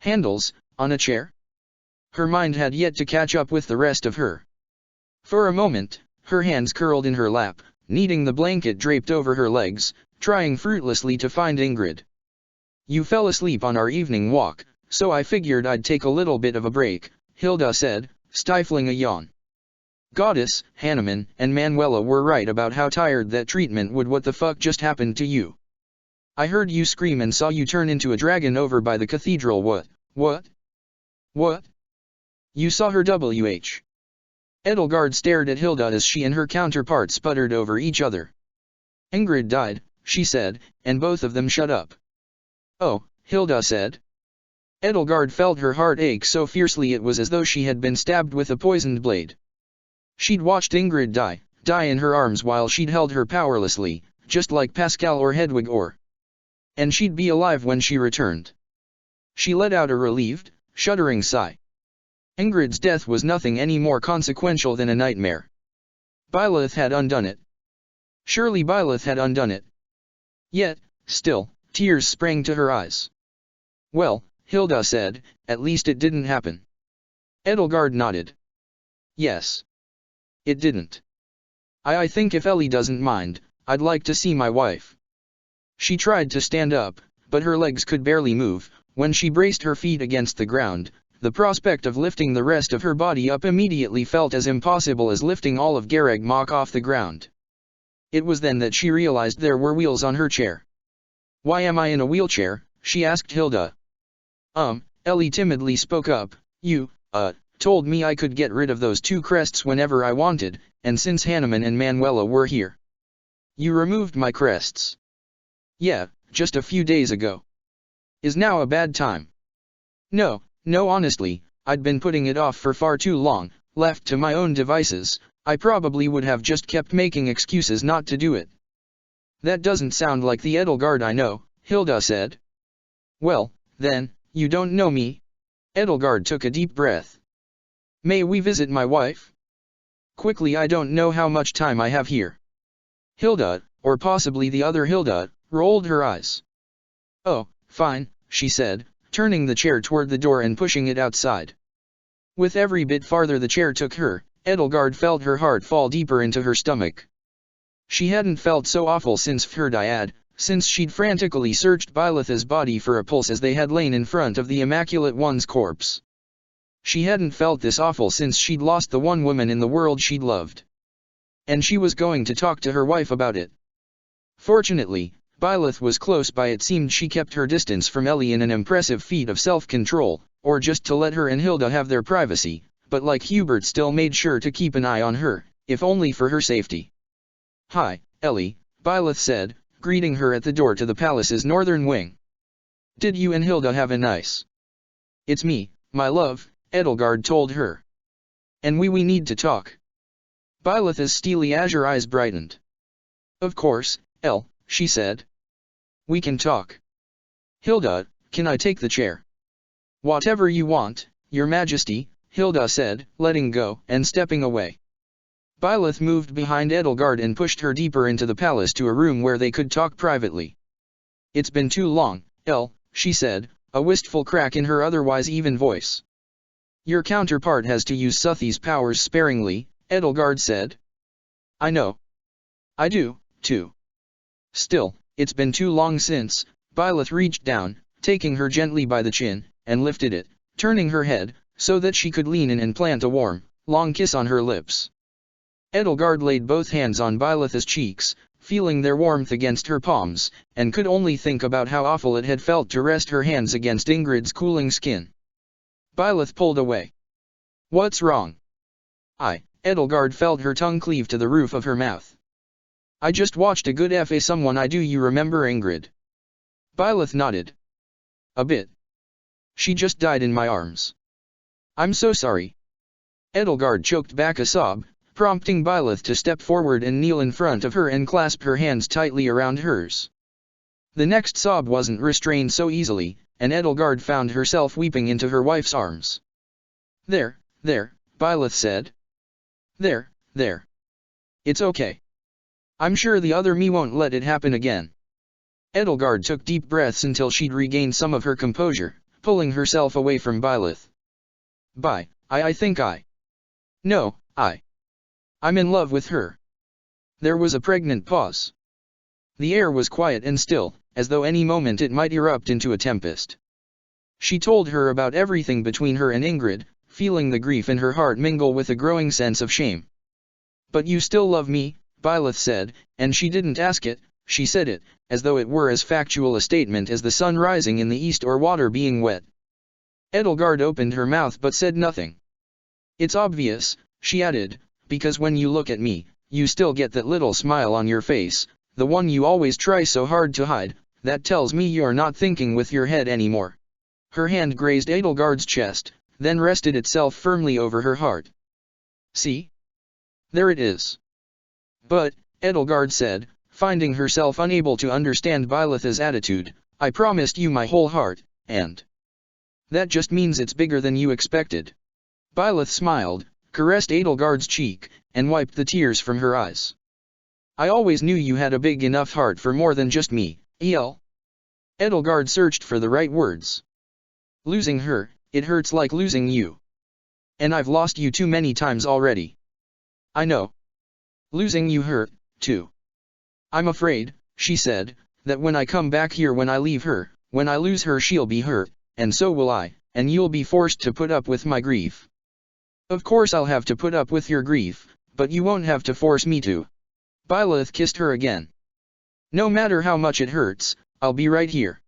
Handles, on a chair? Her mind had yet to catch up with the rest of her. For a moment, her hands curled in her lap, kneading the blanket draped over her legs, trying fruitlessly to find Ingrid. "You fell asleep on our evening walk, so I figured I'd take a little bit of a break," Hilda said, stifling a yawn. "Goddess, Hanuman, and Manuela were right about how tired that treatment would. What the fuck just happened to you? I heard you scream and saw you turn into a dragon over by the cathedral. What? You saw her? Edelgard stared at Hilda as she and her counterpart sputtered over each other. "Ingrid died," she said, and both of them shut up. "Oh," Hilda said. Edelgard felt her heart ache so fiercely it was as though she had been stabbed with a poisoned blade. She'd watched Ingrid die in her arms while she'd held her powerlessly, just like Pascal or Hedwig and she'd be alive when she returned. She let out a relieved, shuddering sigh. Ingrid's death was nothing any more consequential than a nightmare. Byleth had undone it. Surely Byleth had undone it. Yet, still, tears sprang to her eyes. "Well," Hilda said, "at least it didn't happen." Edelgard nodded. "Yes. It didn't. I think if Ellie doesn't mind, I'd like to see my wife." She tried to stand up, but her legs could barely move. When she braced her feet against the ground, the prospect of lifting the rest of her body up immediately felt as impossible as lifting all of Garreg Mach off the ground. It was then that she realized there were wheels on her chair. "Why am I in a wheelchair?" she asked Hilda. Ellie timidly spoke up. "You, told me I could get rid of those two crests whenever I wanted, and since Hanuman and Manuela were here, you removed my crests." "Yeah, just a few days ago." "Is now a bad time?" No, honestly, I'd been putting it off for far too long. Left to my own devices, I probably would have just kept making excuses not to do it." "That doesn't sound like the Edelgard I know," Hilda said. "Well, then, you don't know me?" Edelgard took a deep breath. "May we visit my wife?" "Quickly, I don't know how much time I have here." Hilda, or possibly the other Hilda, rolled her eyes. "Oh, fine," she said, turning the chair toward the door and pushing it outside. With every bit farther the chair took her, Edelgard felt her heart fall deeper into her stomach. She hadn't felt so awful since Fhirdiad, since she'd frantically searched Byleth's body for a pulse as they had lain in front of the Immaculate One's corpse. She hadn't felt this awful since she'd lost the one woman in the world she'd loved. And she was going to talk to her wife about it. Fortunately, Byleth was close by. It seemed she kept her distance from Ellie in an impressive feat of self-control, or just to let her and Hilda have their privacy, but like Hubert still made sure to keep an eye on her, if only for her safety. "Hi, Ellie," Byleth said, greeting her at the door to the palace's northern wing. "Did you and Hilda have a nice?" "It's me, my love," Edelgard told her. "And we need to talk." Byleth's steely azure eyes brightened. "Of course, Elle," she said. We can talk. Hilda, can I take the chair? Whatever you want, Your Majesty, Hilda said, letting go and stepping away. Byleth moved behind Edelgard and pushed her deeper into the palace to a room where they could talk privately. It's been too long, she said, a wistful crack in her otherwise even voice. Your counterpart has to use Suthi's powers sparingly, Edelgard said. I know. I do, too. Still, it's been too long since. Byleth reached down, taking her gently by the chin, and lifted it, turning her head, so that she could lean in and plant a warm, long kiss on her lips. Edelgard laid both hands on Byleth's cheeks, feeling their warmth against her palms, and could only think about how awful it had felt to rest her hands against Ingrid's cooling skin. Byleth pulled away. What's wrong? Edelgard felt her tongue cleave to the roof of her mouth. I just watched a good FA someone I do. You remember Ingrid? Byleth nodded. A bit. She just died in my arms. I'm so sorry. Edelgard choked back a sob, prompting Byleth to step forward and kneel in front of her and clasp her hands tightly around hers. The next sob wasn't restrained so easily, and Edelgard found herself weeping into her wife's arms. There, Byleth said. There. It's okay. I'm sure the other me won't let it happen again. Edelgard took deep breaths until she'd regained some of her composure, pulling herself away from Byleth. I think No, I'm in love with her. There was a pregnant pause. The air was quiet and still, as though any moment it might erupt into a tempest. She told her about everything between her and Ingrid, feeling the grief in her heart mingle with a growing sense of shame. But you still love me, Byleth said, and she didn't ask it, she said it, as though it were as factual a statement as the sun rising in the east or water being wet. Edelgard opened her mouth but said nothing. It's obvious, she added, because when you look at me, you still get that little smile on your face, the one you always try so hard to hide, that tells me you're not thinking with your head anymore. Her hand grazed Edelgard's chest, then rested itself firmly over her heart. See? There it is. But, Edelgard said, finding herself unable to understand Byleth's attitude, I promised you my whole heart, and that just means it's bigger than you expected. Byleth smiled, caressed Edelgard's cheek, and wiped the tears from her eyes. I always knew you had a big enough heart for more than just me, Edelgard searched for the right words. Losing her, it hurts like losing you. And I've lost you too many times already. I know. Losing you hurt, too. I'm afraid, she said, that when I come back here, when I leave her, when I lose her, she'll be hurt, and so will I, and you'll be forced to put up with my grief. Of course I'll have to put up with your grief, but you won't have to force me to. Byleth kissed her again. No matter how much it hurts, I'll be right here.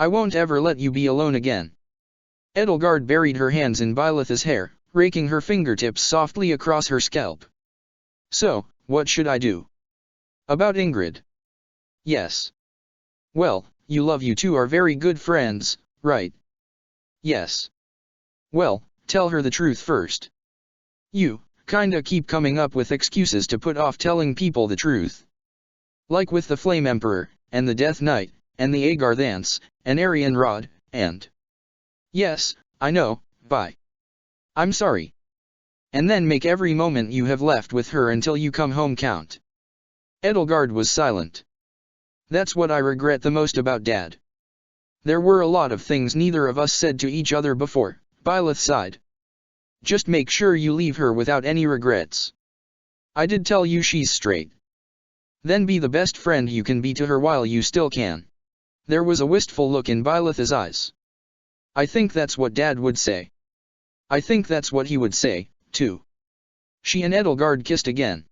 I won't ever let you be alone again. Edelgard buried her hands in Byleth's hair, raking her fingertips softly across her scalp. So, what should I do? About Ingrid? Yes. Well, you two are very good friends, right? Yes. Well, tell her the truth first. You kinda keep coming up with excuses to put off telling people the truth. Like with the Flame Emperor, and the Death Knight, and the Agarthance, and Arian Rod, and... Yes, I know, I'm sorry. And then make every moment you have left with her until you come home count. Edelgard was silent. That's what I regret the most about Dad. There were a lot of things neither of us said to each other before, Byleth sighed. Just make sure you leave her without any regrets. I did tell you she's straight. Then be the best friend you can be to her while you still can. There was a wistful look in Byleth's eyes. I think that's what Dad would say. I think that's what he would say, too. She and Edelgard kissed again.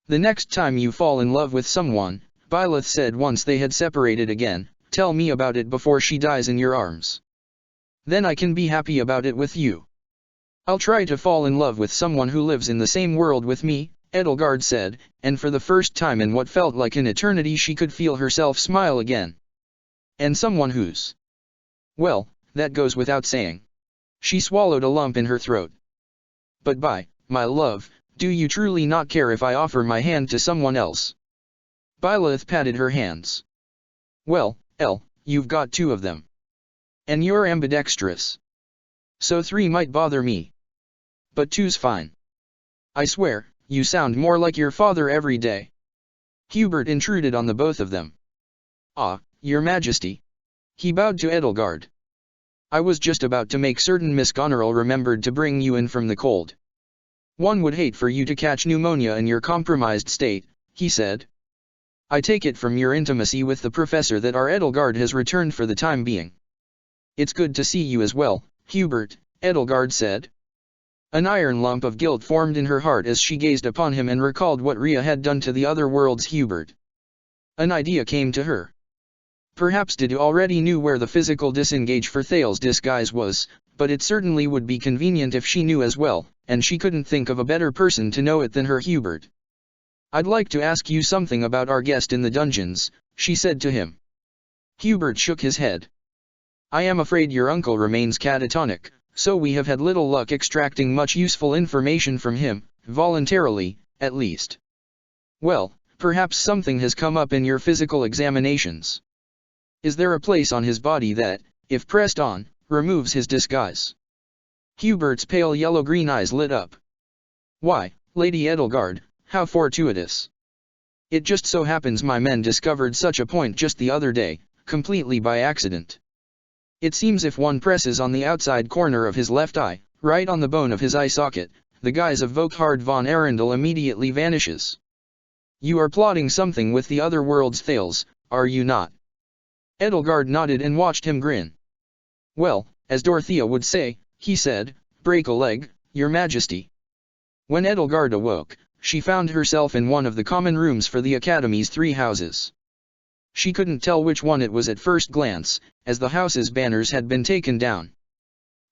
The next time you fall in love with someone, Byleth said once they had separated again, tell me about it before she dies in your arms. Then I can be happy about it with you. I'll try to fall in love with someone who lives in the same world with me, Edelgard said, and for the first time in what felt like an eternity she could feel herself smile again. And someone who's... Well, that goes without saying. She swallowed a lump in her throat. But my love, do you truly not care if I offer my hand to someone else? Byleth patted her hands. Well, you've got 2 of them. And you're ambidextrous. So 3 might bother me. But 2's fine. I swear, you sound more like your father every day. Hubert intruded on the both of them. Ah, your majesty. He bowed to Edelgard. I was just about to make certain Miss Goneril remembered to bring you in from the cold. One would hate for you to catch pneumonia in your compromised state, he said. I take it from your intimacy with the professor that our Edelgard has returned for the time being. It's good to see you as well, Hubert, Edelgard said. An iron lump of guilt formed in her heart as she gazed upon him and recalled what Rhea had done to the other world's Hubert. An idea came to her. Perhaps Dido already knew where the physical disengage for Thales's disguise was, but it certainly would be convenient if she knew as well, and she couldn't think of a better person to know it than her Hubert. I'd like to ask you something about our guest in the dungeons, she said to him. Hubert shook his head. I am afraid your uncle remains catatonic, so we have had little luck extracting much useful information from him, voluntarily, at least. Well, perhaps something has come up in your physical examinations. Is there a place on his body that, if pressed on, removes his disguise? Hubert's pale yellow-green eyes lit up. Why, Lady Edelgard, how fortuitous. It just so happens my men discovered such a point just the other day, completely by accident. It seems if one presses on the outside corner of his left eye, right on the bone of his eye socket, the guise of Volkhard von Arundel immediately vanishes. You are plotting something with the other world's Thales, are you not? Edelgard nodded and watched him grin. Well, as Dorothea would say, he said, break a leg, your majesty. When Edelgard awoke, she found herself in one of the common rooms for the Academy's 3 houses. She couldn't tell which one it was at first glance, as the house's banners had been taken down.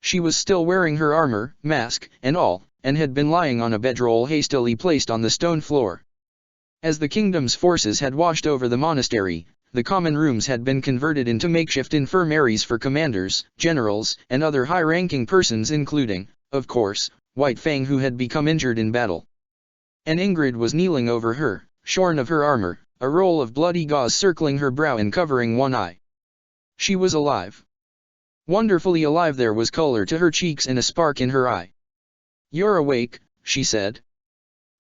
She was still wearing her armor, mask, and all, and had been lying on a bedroll hastily placed on the stone floor. As the kingdom's forces had washed over the monastery, the common rooms had been converted into makeshift infirmaries for commanders, generals, and other high-ranking persons including, of course, White Fang who had become injured in battle. And Ingrid was kneeling over her, shorn of her armor, a roll of bloody gauze circling her brow and covering one eye. She was alive. Wonderfully alive. There was color to her cheeks and a spark in her eye. You're awake, she said.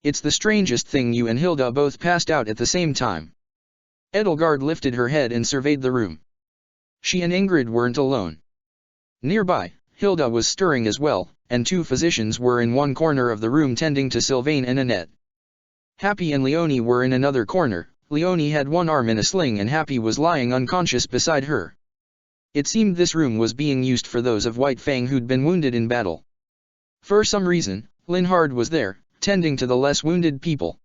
It's the strangest thing you and Hilda both passed out at the same time. Edelgard lifted her head and surveyed the room. She and Ingrid weren't alone. Nearby, Hilda was stirring as well, and 2 physicians were in one corner of the room tending to Sylvain and Annette. Happy and Leonie were in another corner. Leonie had one arm in a sling and Happy was lying unconscious beside her. It seemed this room was being used for those of White Fang who'd been wounded in battle. For some reason, Linhard was there, tending to the less wounded people.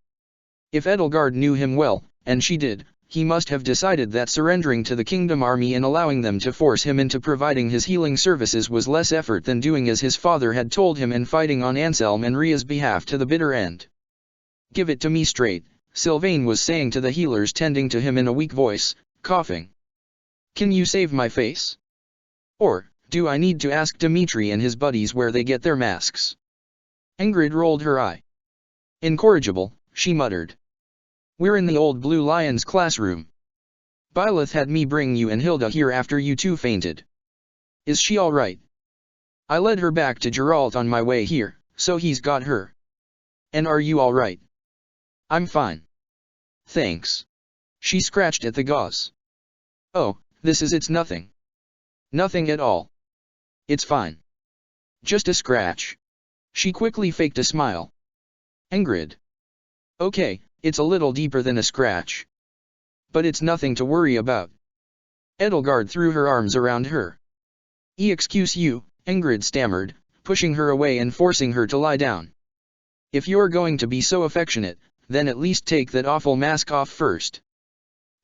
If Edelgard knew him well, and she did, he must have decided that surrendering to the Kingdom Army and allowing them to force him into providing his healing services was less effort than doing as his father had told him and fighting on Anselm and Rhea's behalf to the bitter end. Give it to me straight, Sylvain was saying to the healers tending to him in a weak voice, coughing. Can you save my face? Or, do I need to ask Dimitri and his buddies where they get their masks? Ingrid rolled her eye. Incorrigible, she muttered. We're in the old Blue Lion's classroom. Byleth had me bring you and Hilda here after you 2 fainted. Is she all right? I led her back to Geralt on my way here, so he's got her. And are you all right? I'm fine. Thanks. She scratched at the gauze. Oh, it's nothing. Nothing at all. It's fine. Just a scratch. She quickly faked a smile. Ingrid. Okay, it's a little deeper than a scratch. But it's nothing to worry about. Edelgard threw her arms around her. Excuse you, Ingrid stammered, pushing her away and forcing her to lie down. If you're going to be so affectionate, then at least take that awful mask off first.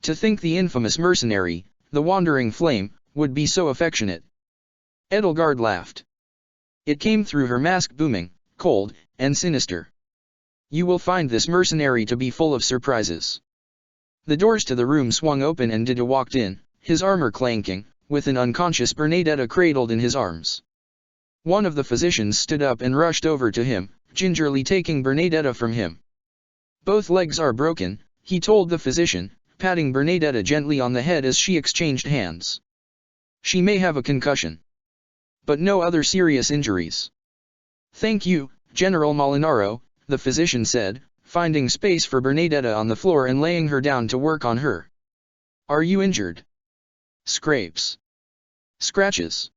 To think the infamous mercenary, the Wandering Flame, would be so affectionate. Edelgard laughed. It came through her mask booming, cold, and sinister. You will find this mercenary to be full of surprises. The doors to the room swung open and Dido walked in, his armor clanking, with an unconscious Bernadetta cradled in his arms. One of the physicians stood up and rushed over to him, gingerly taking Bernadetta from him. Both legs are broken, he told the physician, patting Bernadetta gently on the head as she exchanged hands. She may have a concussion, but no other serious injuries. Thank you, General Molinaro, the physician said, finding space for Bernadetta on the floor and laying her down to work on her. Are you injured? Scrapes. Scratches.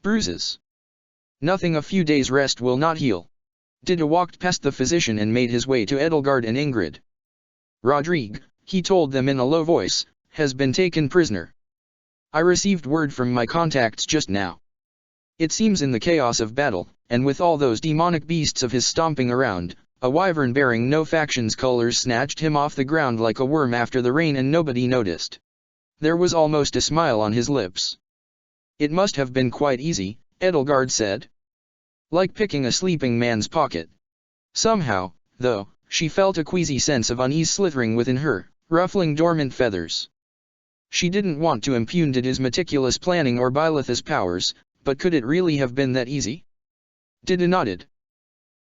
Bruises. Nothing, a few days' rest will not heal. Dido walked past the physician and made his way to Edelgard and Ingrid. Rodrigue, he told them in a low voice, has been taken prisoner. I received word from my contacts just now. It seems in the chaos of battle, and with all those demonic beasts of his stomping around, a wyvern bearing no faction's colors snatched him off the ground like a worm after the rain and nobody noticed. There was almost a smile on his lips. It must have been quite easy, Edelgard said. Like picking a sleeping man's pocket. Somehow, though, she felt a queasy sense of unease slithering within her, ruffling dormant feathers. She didn't want to impugn Dido's meticulous planning or Byleth's powers, but could it really have been that easy? Dido nodded.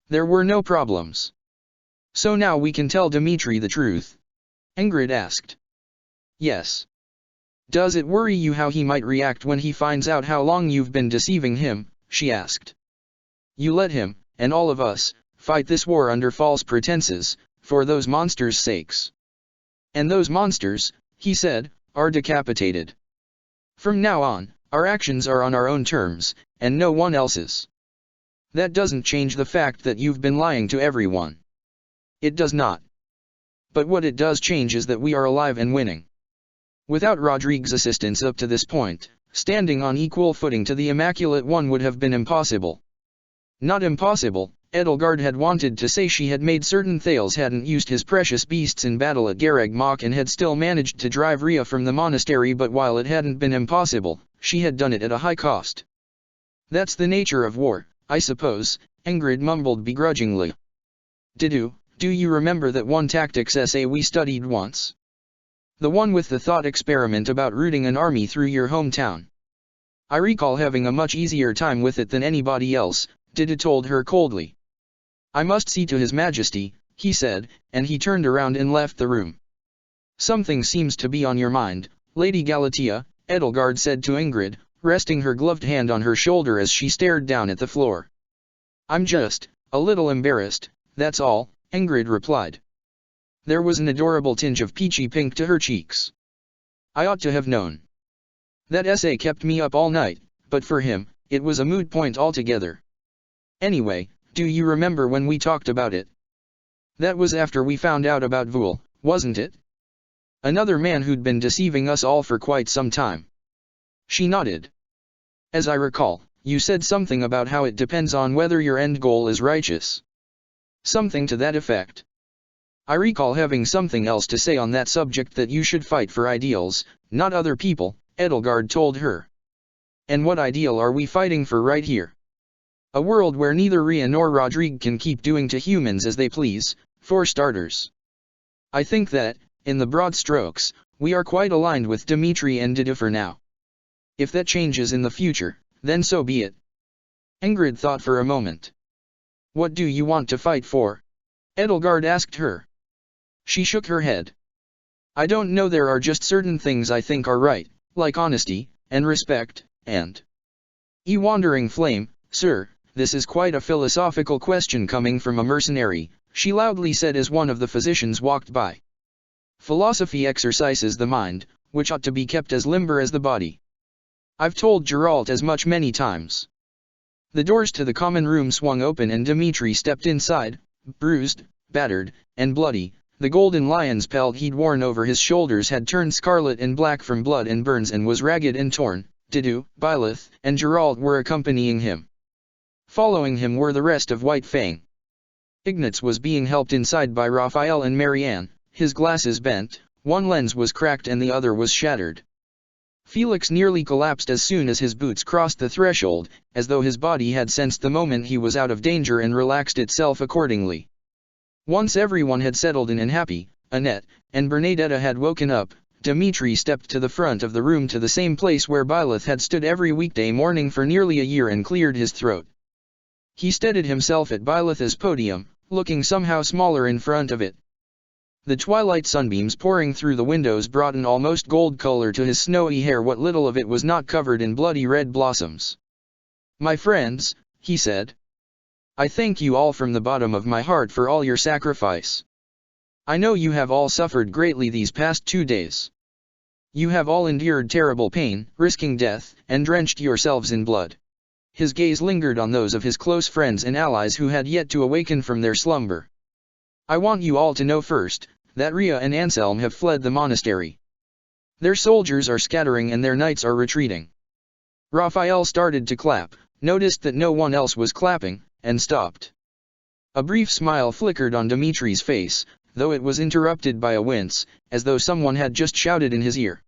There were no problems. So now we can tell Dimitri the truth? Ingrid asked. Yes. Does it worry you how he might react when he finds out how long you've been deceiving him? She asked. You let him, and all of us, fight this war under false pretenses, for those monsters' sakes. And those monsters, he said, are decapitated. From now on, our actions are on our own terms, and no one else's. That doesn't change the fact that you've been lying to everyone. It does not. But what it does change is that we are alive and winning. Without Rodrigue's assistance up to this point, standing on equal footing to the Immaculate One would have been impossible. Not impossible, Edelgard had wanted to say she had made certain Thales hadn't used his precious beasts in battle at Garreg Mach and had still managed to drive Rhea from the monastery, but while it hadn't been impossible, she had done it at a high cost. That's the nature of war, I suppose, Ingrid mumbled begrudgingly. Dido, do you remember that one tactics essay we studied once? The one with the thought experiment about routing an army through your hometown. I recall having a much easier time with it than anybody else, Dido told her coldly. I must see to His Majesty, he said, and he turned around and left the room. Something seems to be on your mind, Lady Galatea, Edelgard said to Ingrid, resting her gloved hand on her shoulder as she stared down at the floor. I'm just a little embarrassed, that's all, Ingrid replied. There was an adorable tinge of peachy pink to her cheeks. I ought to have known. That essay kept me up all night, but for him, it was a moot point altogether. Anyway, do you remember when we talked about it? That was after we found out about Voul, wasn't it? Another man who'd been deceiving us all for quite some time. She nodded. As I recall, you said something about how it depends on whether your end goal is righteous. Something to that effect. I recall having something else to say on that subject, that you should fight for ideals, not other people, Edelgard told her. And what ideal are we fighting for right here? A world where neither Rhea nor Rodrigue can keep doing to humans as they please, for starters. I think that, in the broad strokes, we are quite aligned with Dimitri and Dido for now. If that changes in the future, then so be it. Ingrid thought for a moment. What do you want to fight for? Edelgard asked her. She shook her head. I don't know, there are just certain things I think are right, like honesty, and respect, and... Wandering Flame, sir, this is quite a philosophical question coming from a mercenary, she loudly said as one of the physicians walked by. Philosophy exercises the mind, which ought to be kept as limber as the body. I've told Geralt as much many times. The doors to the common room swung open and Dimitri stepped inside, bruised, battered, and bloody. The golden lion's pelt he'd worn over his shoulders had turned scarlet and black from blood and burns and was ragged and torn. Dido, Byleth, and Geralt were accompanying him. Following him were the rest of White Fang. Ignatz was being helped inside by Raphael and Marianne, his glasses bent, one lens was cracked and the other was shattered. Felix nearly collapsed as soon as his boots crossed the threshold, as though his body had sensed the moment he was out of danger and relaxed itself accordingly. Once everyone had settled in and happy, Annette and Bernadetta had woken up, Dimitri stepped to the front of the room, to the same place where Byleth had stood every weekday morning for nearly a year, and cleared his throat. He steadied himself at Byleth's podium, looking somehow smaller in front of it. The twilight sunbeams pouring through the windows brought an almost gold color to his snowy hair, what little of it was not covered in bloody red blossoms. "My friends," he said, "I thank you all from the bottom of my heart for all your sacrifice. I know you have all suffered greatly these past 2 days. You have all endured terrible pain, risking death, and drenched yourselves in blood." His gaze lingered on those of his close friends and allies who had yet to awaken from their slumber. "I want you all to know first, that Rhea and Anselm have fled the monastery. Their soldiers are scattering and their knights are retreating." Raphael started to clap, noticed that no one else was clapping, and stopped. A brief smile flickered on Dimitri's face, though it was interrupted by a wince, as though someone had just shouted in his ear.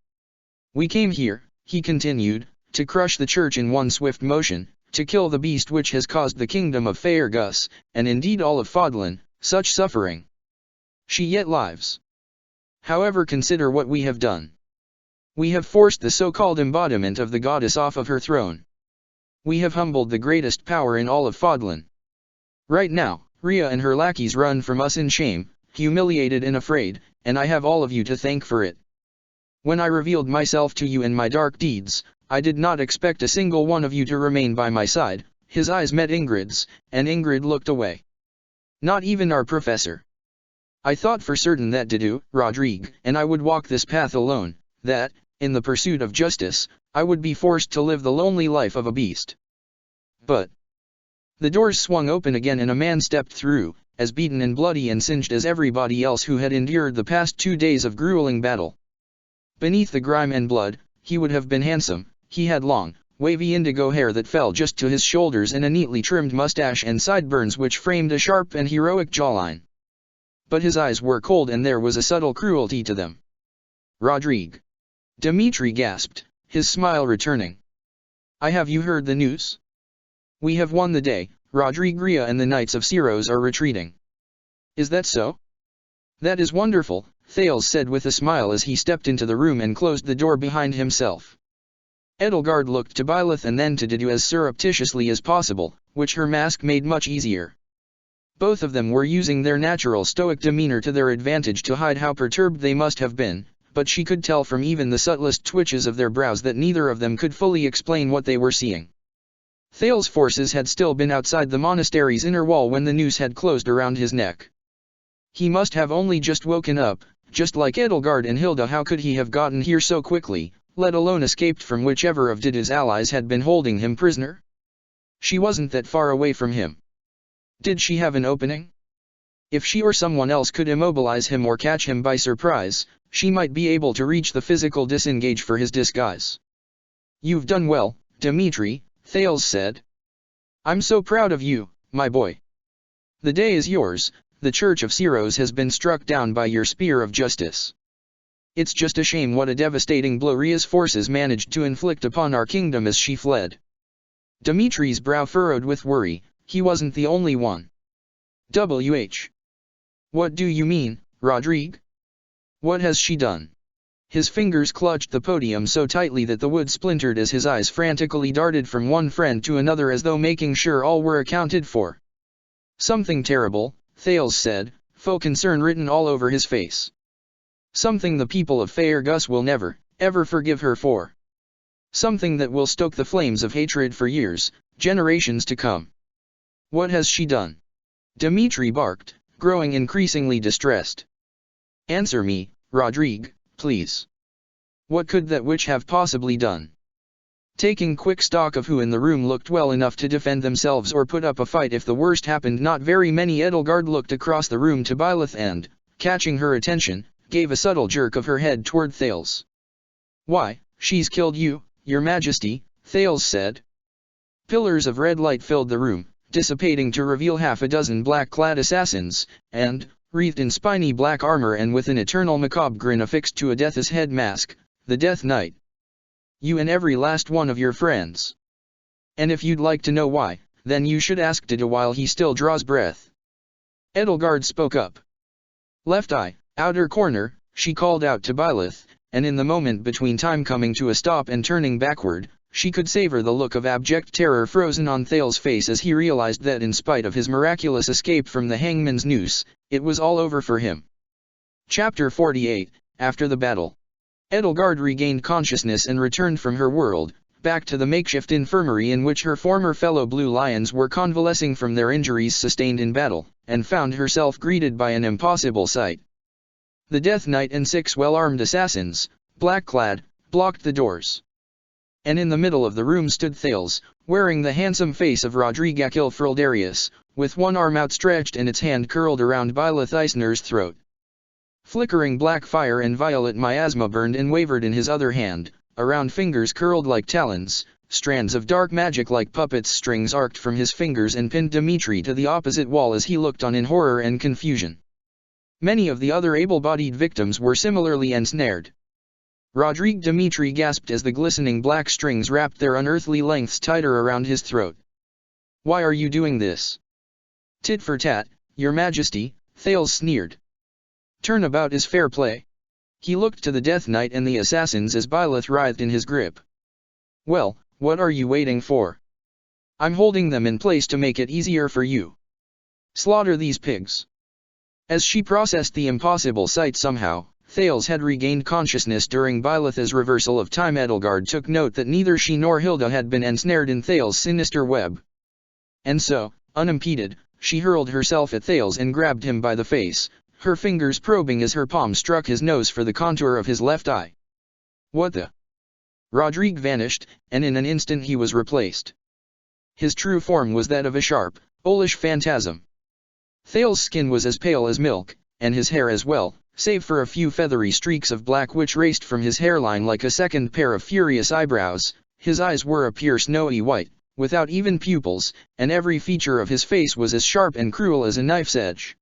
"We came here," he continued, "to crush the church in one swift motion, to kill the beast which has caused the kingdom of Faerghus, and indeed all of Fodlan, such suffering. She yet lives. However, consider what we have done. We have forced the so-called embodiment of the goddess off of her throne. We have humbled the greatest power in all of Fodlan. Right now, Rhea and her lackeys run from us in shame, humiliated and afraid, and I have all of you to thank for it. When I revealed myself to you in my dark deeds, I did not expect a single one of you to remain by my side." His eyes met Ingrid's, and Ingrid looked away. "Not even our professor. I thought for certain that Dido, Rodrigue, and I would walk this path alone, that, in the pursuit of justice, I would be forced to live the lonely life of a beast. But..." The doors swung open again and a man stepped through, as beaten and bloody and singed as everybody else who had endured the past 2 days of grueling battle. Beneath the grime and blood, he would have been handsome. He had long, wavy indigo hair that fell just to his shoulders and a neatly trimmed mustache and sideburns which framed a sharp and heroic jawline. But his eyes were cold and there was a subtle cruelty to them. "Rodrigue!" Dimitri gasped, his smile returning. Have you heard the news? We have won the day, Rodrigue. Rhea and the Knights of Syros are retreating." "Is that so?" "That is wonderful," Thales said with a smile as he stepped into the room and closed the door behind himself. Edelgard looked to Byleth and then to Dido as surreptitiously as possible, which her mask made much easier. Both of them were using their natural stoic demeanor to their advantage to hide how perturbed they must have been, but she could tell from even the subtlest twitches of their brows that neither of them could fully explain what they were seeing. Thales' forces had still been outside the monastery's inner wall when the noose had closed around his neck. He must have only just woken up, just like Edelgard and Hilda. How could he have gotten here so quickly, let alone escaped from whichever of Dido's allies had been holding him prisoner? She wasn't that far away from him. Did she have an opening? If she or someone else could immobilize him or catch him by surprise, she might be able to reach the physical disengage for his disguise. "You've done well, Dimitri," Thales said. "I'm so proud of you, my boy. The day is yours. The Church of Syros has been struck down by your spear of justice. It's just a shame what a devastating blow Rhea's forces managed to inflict upon our kingdom as she fled." Dimitri's brow furrowed with worry. He wasn't the only one. What do you mean, Rodrigue? What has she done?" His fingers clutched the podium so tightly that the wood splintered as his eyes frantically darted from one friend to another as though making sure all were accounted for. "Something terrible," Thales said, full concern written all over his face. "Something the people of Faerghus will never, ever forgive her for. Something that will stoke the flames of hatred for years, generations to come." "What has she done?" Dimitri barked, growing increasingly distressed. "Answer me, Rodrigue, please. What could that witch have possibly done?" Taking quick stock of who in the room looked well enough to defend themselves or put up a fight if the worst happened, not very many. Edelgard looked across the room to Byleth and, catching her attention, gave a subtle jerk of her head toward Thales. "Why, she's killed you, your majesty," Thales said. Pillars of red light filled the room, dissipating to reveal half a dozen black-clad assassins, and, wreathed in spiny black armor and with an eternal macabre grin affixed to a death's head mask, the Death Knight. "You and every last one of your friends. And if you'd like to know why, then you should ask Dido while he still draws breath." Edelgard spoke up. "Left eye, outer corner," she called out to Byleth, and in the moment between time coming to a stop and turning backward, she could savor the look of abject terror frozen on Thales' face as he realized that in spite of his miraculous escape from the hangman's noose, it was all over for him. Chapter 48, After the Battle. Edelgard regained consciousness and returned from her world, back to the makeshift infirmary in which her former fellow Blue Lions were convalescing from their injuries sustained in battle, and found herself greeted by an impossible sight. The Death Knight and 6 well-armed assassins, black-clad, blocked the doors. And in the middle of the room stood Thales, wearing the handsome face of Rodrigakil Frildarius, with one arm outstretched and its hand curled around Byleth Eisner's throat. Flickering black fire and violet miasma burned and wavered in his other hand, around fingers curled like talons, strands of dark magic like puppets' strings arced from his fingers and pinned Dmitri to the opposite wall as he looked on in horror and confusion. Many of the other able-bodied victims were similarly ensnared. Rodrigue Dmitri gasped as the glistening black strings wrapped their unearthly lengths tighter around his throat. "Why are you doing this?" "Tit for tat, your majesty," Thales sneered. "Turnabout is fair play." He looked to the Death Knight and the assassins as Byleth writhed in his grip. "Well, what are you waiting for? I'm holding them in place to make it easier for you. Slaughter these pigs." As she processed the impossible sight somehow, Thales had regained consciousness during Byleth's reversal of time. Edelgard took note that neither she nor Hilda had been ensnared in Thales' sinister web. And so, unimpeded, she hurled herself at Thales and grabbed him by the face, her fingers probing as her palm struck his nose for the contour of his left eye. "What the?" Rodrigue vanished, and in an instant he was replaced. His true form was that of a sharp, owlish phantasm. Thales' skin was as pale as milk, and his hair as well, save for a few feathery streaks of black which raced from his hairline like a second pair of furious eyebrows. His eyes were a pure snowy white, without even pupils, and every feature of his face was as sharp and cruel as a knife's edge.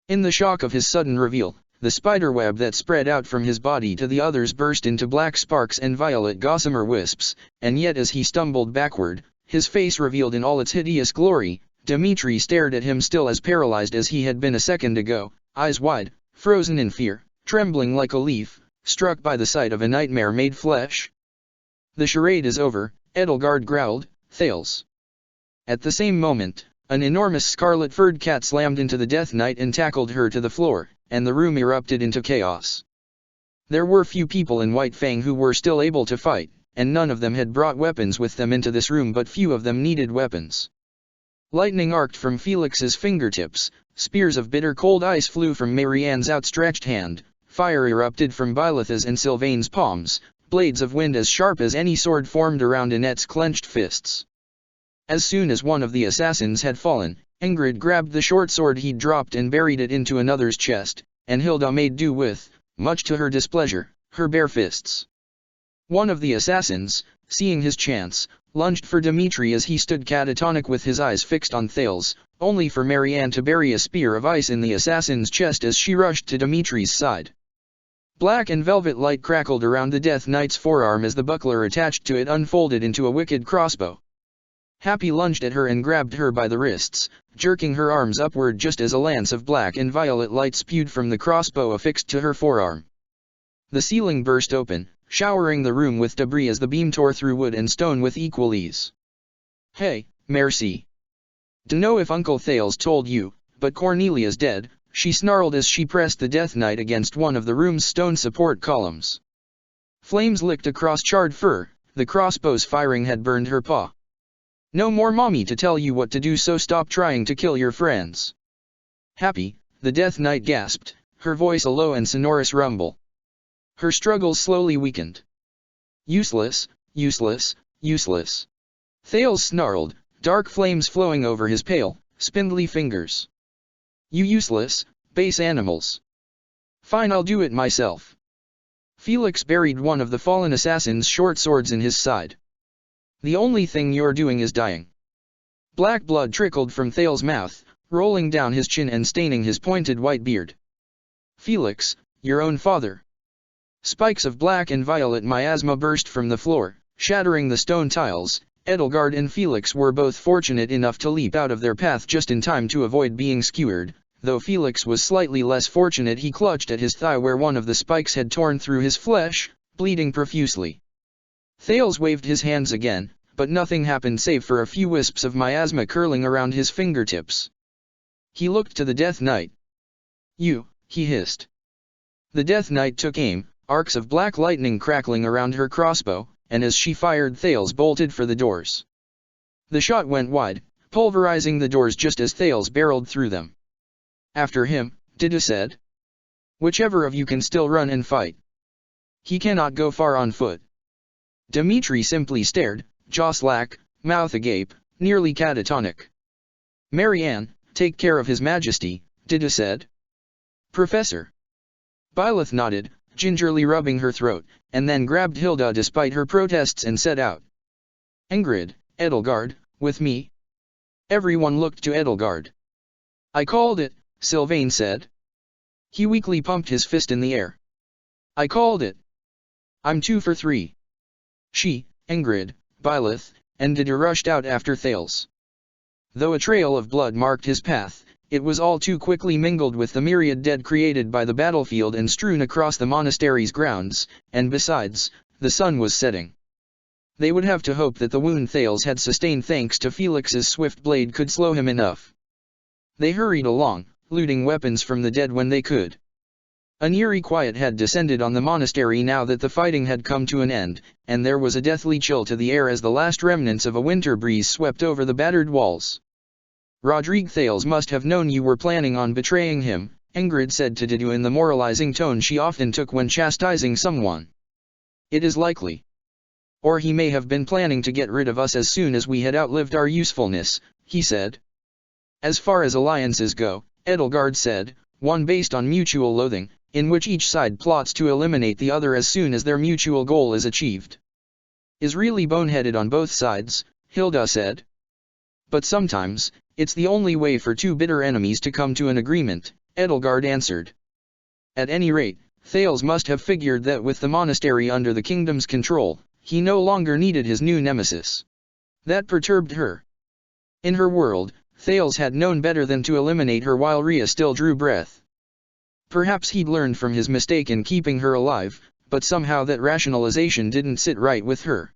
In the shock of his sudden reveal, the spiderweb that spread out from his body to the others burst into black sparks and violet gossamer wisps, and yet as he stumbled backward, his face revealed in all its hideous glory, Dmitri stared at him still as paralyzed as he had been a second ago, eyes wide, frozen in fear, trembling like a leaf, struck by the sight of a nightmare made flesh. "The charade is over," Edelgard growled. "Thales." At the same moment, an enormous scarlet-furred cat slammed into the Death Knight and tackled her to the floor, and the room erupted into chaos. There were few people in White Fang who were still able to fight, and none of them had brought weapons with them into this room, but few of them needed weapons. Lightning arced from Felix's fingertips, spears of bitter cold ice flew from Marianne's outstretched hand, fire erupted from Byleth's and Sylvain's palms, blades of wind as sharp as any sword formed around Annette's clenched fists. As soon as one of the assassins had fallen, Ingrid grabbed the short sword he'd dropped and buried it into another's chest, and Hilda made do with, much to her displeasure, her bare fists. One of the assassins, seeing his chance, lunged for Dmitri as he stood catatonic with his eyes fixed on Thales, only for Marianne to bury a spear of ice in the assassin's chest as she rushed to Dmitri's side. Black and velvet light crackled around the Death Knight's forearm as the buckler attached to it unfolded into a wicked crossbow. Happy lunged at her and grabbed her by the wrists, jerking her arms upward just as a lance of black and violet light spewed from the crossbow affixed to her forearm. The ceiling burst open, showering the room with debris as the beam tore through wood and stone with equal ease. "Hey, merci. Dunno if Uncle Thales told you, but Cornelia's dead," she snarled as she pressed the Death Knight against one of the room's stone support columns. Flames licked across charred fur, the crossbow's firing had burned her paw. "No more mommy to tell you what to do, so stop trying to kill your friends." "Happy," the Death Knight gasped, her voice a low and sonorous rumble. Her struggles slowly weakened. "Useless, useless, useless." Thales snarled, dark flames flowing over his pale, spindly fingers. "You useless, base animals. Fine, I'll do it myself." Felix buried one of the fallen assassin's short swords in his side. "The only thing you're doing is dying." Black blood trickled from Thales' mouth, rolling down his chin and staining his pointed white beard. "Felix, your own father." Spikes of black and violet miasma burst from the floor, shattering the stone tiles. Edelgard and Felix were both fortunate enough to leap out of their path just in time to avoid being skewered. Though Felix was slightly less fortunate, he clutched at his thigh where one of the spikes had torn through his flesh, bleeding profusely. Thales waved his hands again, but nothing happened save for a few wisps of miasma curling around his fingertips. He looked to the Death Knight. "You," he hissed. The Death Knight took aim, arcs of black lightning crackling around her crossbow, and as she fired Thales bolted for the doors. The shot went wide, pulverizing the doors just as Thales barreled through them. "After him," Dida said. "Whichever of you can still run and fight. He cannot go far on foot." Dimitri simply stared, jaw slack, mouth agape, nearly catatonic. "Marianne, take care of His Majesty," Dida said. "Professor." Byleth nodded, gingerly rubbing her throat, and then grabbed Hilda despite her protests and set out. "Ingrid, Edelgard, with me?" Everyone looked to Edelgard. "I called it," Sylvain said. He weakly pumped his fist in the air. "I called it. I'm 2 for 3. She, Ingrid, Byleth, and Dida rushed out after Thales. Though a trail of blood marked his path, it was all too quickly mingled with the myriad dead created by the battlefield and strewn across the monastery's grounds, and besides, the sun was setting. They would have to hope that the wound Thales had sustained thanks to Felix's swift blade could slow him enough. They hurried along, looting weapons from the dead when they could. An eerie quiet had descended on the monastery now that the fighting had come to an end, and there was a deathly chill to the air as the last remnants of a winter breeze swept over the battered walls. "Rodrigue Thales must have known you were planning on betraying him," Ingrid said to Dida in the moralizing tone she often took when chastising someone. "It is likely. Or he may have been planning to get rid of us as soon as we had outlived our usefulness," he said. "As far as alliances go," Edelgard said, "one based on mutual loathing, in which each side plots to eliminate the other as soon as their mutual goal is achieved, is really boneheaded on both sides," Hilda said. "But sometimes, it's the only way for two bitter enemies to come to an agreement," Edelgard answered. At any rate, Thales must have figured that with the monastery under the kingdom's control, he no longer needed his new nemesis. That perturbed her. In her world, Thales had known better than to eliminate her while Rhea still drew breath. Perhaps he'd learned from his mistake in keeping her alive, but somehow that rationalization didn't sit right with her.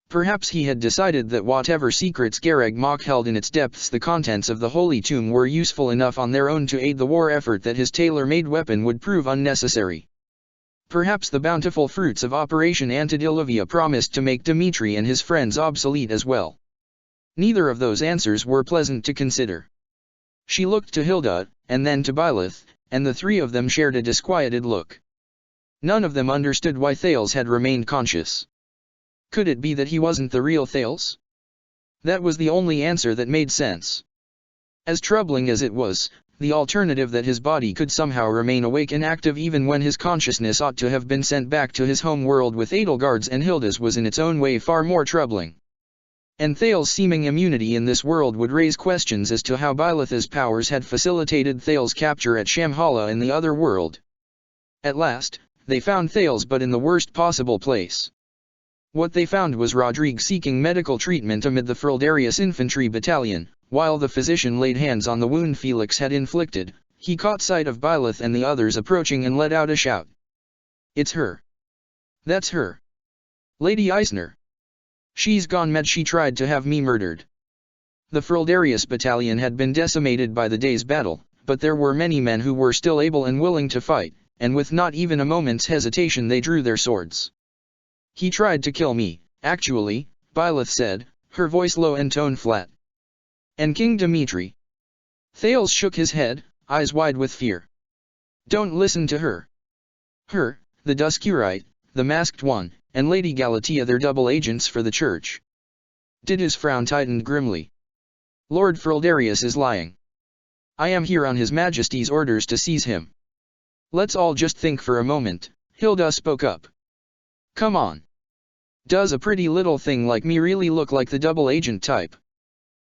Perhaps he had decided that whatever secrets Garreg Mach held in its depths, the contents of the Holy Tomb were useful enough on their own to aid the war effort that his tailor-made weapon would prove unnecessary. Perhaps the bountiful fruits of Operation Antediluvian promised to make Dimitri and his friends obsolete as well. Neither of those answers were pleasant to consider. She looked to Hilda, and then to Byleth, and the three of them shared a disquieted look. None of them understood why Thales had remained conscious. Could it be that he wasn't the real Thales? That was the only answer that made sense. As troubling as it was, the alternative that his body could somehow remain awake and active even when his consciousness ought to have been sent back to his home world with Edelgard's and Hilda's was in its own way far more troubling. And Thales' seeming immunity in this world would raise questions as to how Byleth's powers had facilitated Thales' capture at Shamhala in the other world. At last, they found Thales, but in the worst possible place. What they found was Rodrigue seeking medical treatment amid the Frildarius infantry battalion. While the physician laid hands on the wound Felix had inflicted, he caught sight of Byleth and the others approaching and let out a shout. "It's her. That's her. Lady Eisner. She's gone mad. She tried to have me murdered." The Frildarius battalion had been decimated by the day's battle, but there were many men who were still able and willing to fight, and with not even a moment's hesitation they drew their swords. "He tried to kill me, actually," Byleth said, her voice low and tone flat. "And King Dimitri?" Thales shook his head, eyes wide with fear. "Don't listen to her. Her, the Duscurite, the Masked One, and Lady Galatea, they're double agents for the Church." Dida's frown tightened grimly. "Lord Frildarius is lying. I am here on His Majesty's orders to seize him." "Let's all just think for a moment," Hilda spoke up. "Come on. Does a pretty little thing like me really look like the double agent type?"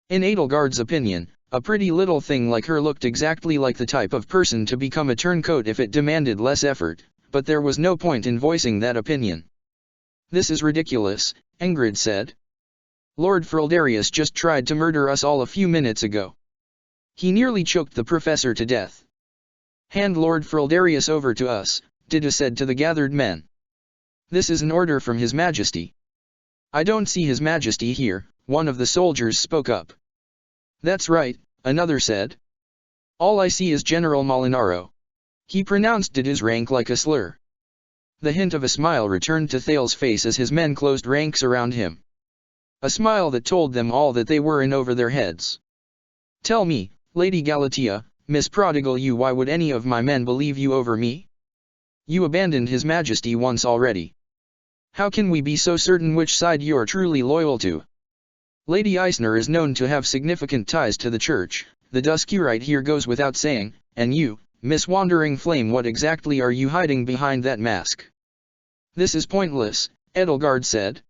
In Edelgard's opinion, a pretty little thing like her looked exactly like the type of person to become a turncoat if it demanded less effort, but there was no point in voicing that opinion. "This is ridiculous," Ingrid said. "Lord Frildarius just tried to murder us all a few minutes ago. He nearly choked the professor to death." "Hand Lord Frildarius over to us," Dida said to the gathered men. "This is an order from His Majesty." "I don't see His Majesty here," one of the soldiers spoke up. "That's right," another said. "All I see is General Molinaro. He pronounced Didu's rank like a slur. The hint of a smile returned to Thales' face as his men closed ranks around him. A smile that told them all that they were in over their heads. "Tell me, Lady Galatea, Miss Prodigal, why would any of my men believe you over me? You abandoned His Majesty once already. How can we be so certain which side you're truly loyal to? Lady Eisner is known to have significant ties to the church, the Duskyrite here goes without saying, and you, Miss Wandering Flame, what exactly are you hiding behind that mask?" "This is pointless," Edelgard said.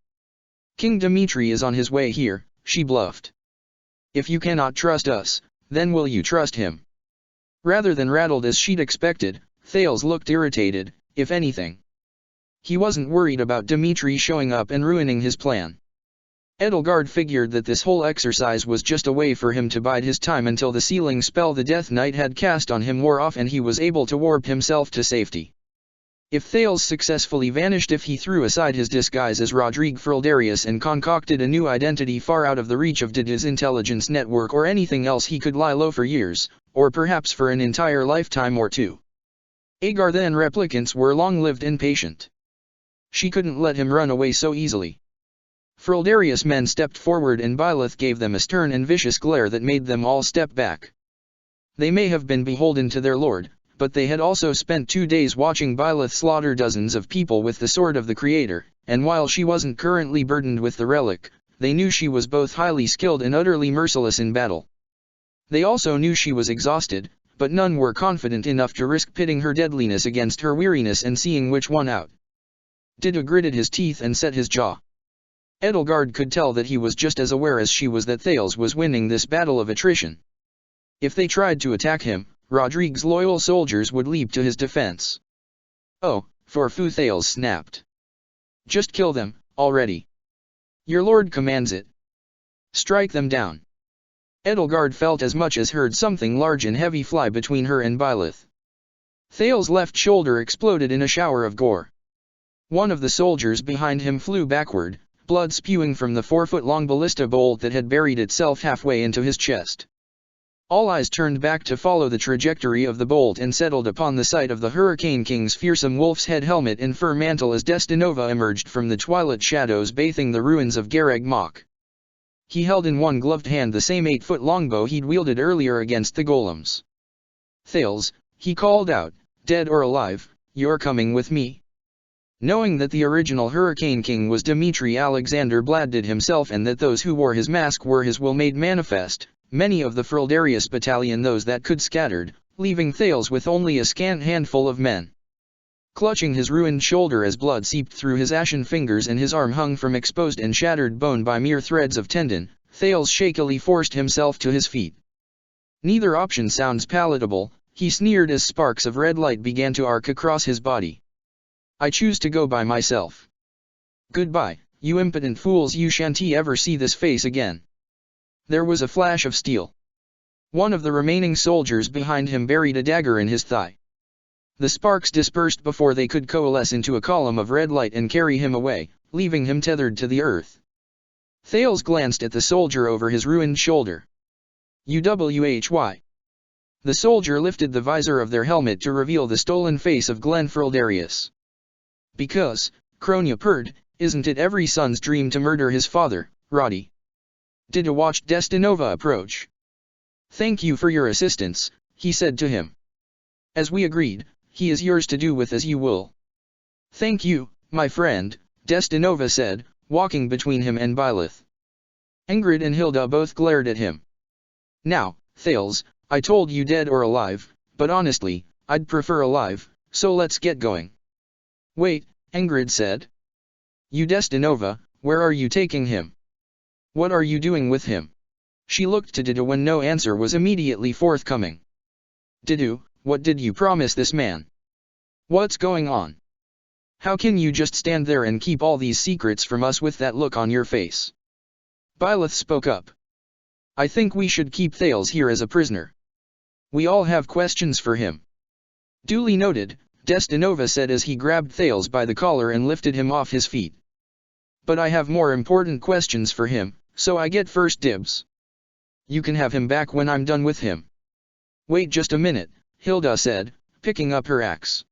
"King Dimitri is on his way here," she bluffed. "If you cannot trust us, then will you trust him?" Rather than rattled as she'd expected, Thales looked irritated, if anything. He wasn't worried about Dimitri showing up and ruining his plan. Edelgard figured that this whole exercise was just a way for him to bide his time until the sealing spell the Death Knight had cast on him wore off and he was able to warp himself to safety. If Thales successfully vanished, if he threw aside his disguise as Rodrigue Frildarius and concocted a new identity far out of the reach of Didu's intelligence network or anything else, he could lie low for years, or perhaps for an entire lifetime or two. Agartha and replicants were long-lived and patient. She couldn't let him run away so easily. Frildarius' men stepped forward and Byleth gave them a stern and vicious glare that made them all step back. They may have been beholden to their lord, but they had also spent 2 days watching Byleth slaughter dozens of people with the sword of the Creator, and while she wasn't currently burdened with the relic, they knew she was both highly skilled and utterly merciless in battle. They also knew she was exhausted, but none were confident enough to risk pitting her deadliness against her weariness and seeing which won out. Didu gritted his teeth and set his jaw. Edelgard could tell that he was just as aware as she was that Thales was winning this battle of attrition. If they tried to attack him, Rodrigue's loyal soldiers would leap to his defense. "Oh, for fu," Thales snapped. "Just kill them, already. Your lord commands it. Strike them down." Edelgard felt as much as heard something large and heavy fly between her and Byleth. Thales' left shoulder exploded in a shower of gore. One of the soldiers behind him flew backward, blood spewing from the 4-foot-long ballista bolt that had buried itself halfway into his chest. All eyes turned back to follow the trajectory of the bolt and settled upon the sight of the Hurricane King's fearsome wolf's head helmet and fur mantle as Destinova emerged from the twilight shadows bathing the ruins of Gareg Mach. He held in one gloved hand the same 8-foot longbow he'd wielded earlier against the golems. "Thales," he called out, "dead or alive, you're coming with me." Knowing that the original Hurricane King was Dimitri Alexander Bladdid himself and that those who wore his mask were his will made manifest, many of the Frildarius battalion, those that could, scattered, leaving Thales with only a scant handful of men. Clutching his ruined shoulder as blood seeped through his ashen fingers and his arm hung from exposed and shattered bone by mere threads of tendon, Thales shakily forced himself to his feet. "Neither option sounds palatable," he sneered as sparks of red light began to arc across his body. "I choose to go by myself. Goodbye, you impotent fools, you shan't ever see this face again." There was a flash of steel. One of the remaining soldiers behind him buried a dagger in his thigh. The sparks dispersed before they could coalesce into a column of red light and carry him away, leaving him tethered to the earth. Thales glanced at the soldier over his ruined shoulder. "UWHY?" The soldier lifted the visor of their helmet to reveal the stolen face of Glenn Frildarius. "Because, Kronia purred, isn't it every son's dream to murder his father, Roddy?" Didu watched Destinova approach. "Thank you for your assistance," he said to him. "As we agreed, he is yours to do with as you will." "Thank you, my friend," Destinova said, walking between him and Byleth. Ingrid and Hilda both glared at him. "Now, Thales, I told you dead or alive, but honestly, I'd prefer alive, so let's get going." "Wait," Ingrid said. "You Destinova, where are you taking him? What are you doing with him?" She looked to Didu when no answer was immediately forthcoming. "Didu, what did you promise this man? What's going on? How can you just stand there and keep all these secrets from us with that look on your face?" Byleth spoke up. "I think we should keep Thales here as a prisoner. We all have questions for him." "Duly noted," Destinova said as he grabbed Thales by the collar and lifted him off his feet. "But I have more important questions for him, so I get first dibs. You can have him back when I'm done with him." "Wait just a minute," Hilda said, picking up her axe.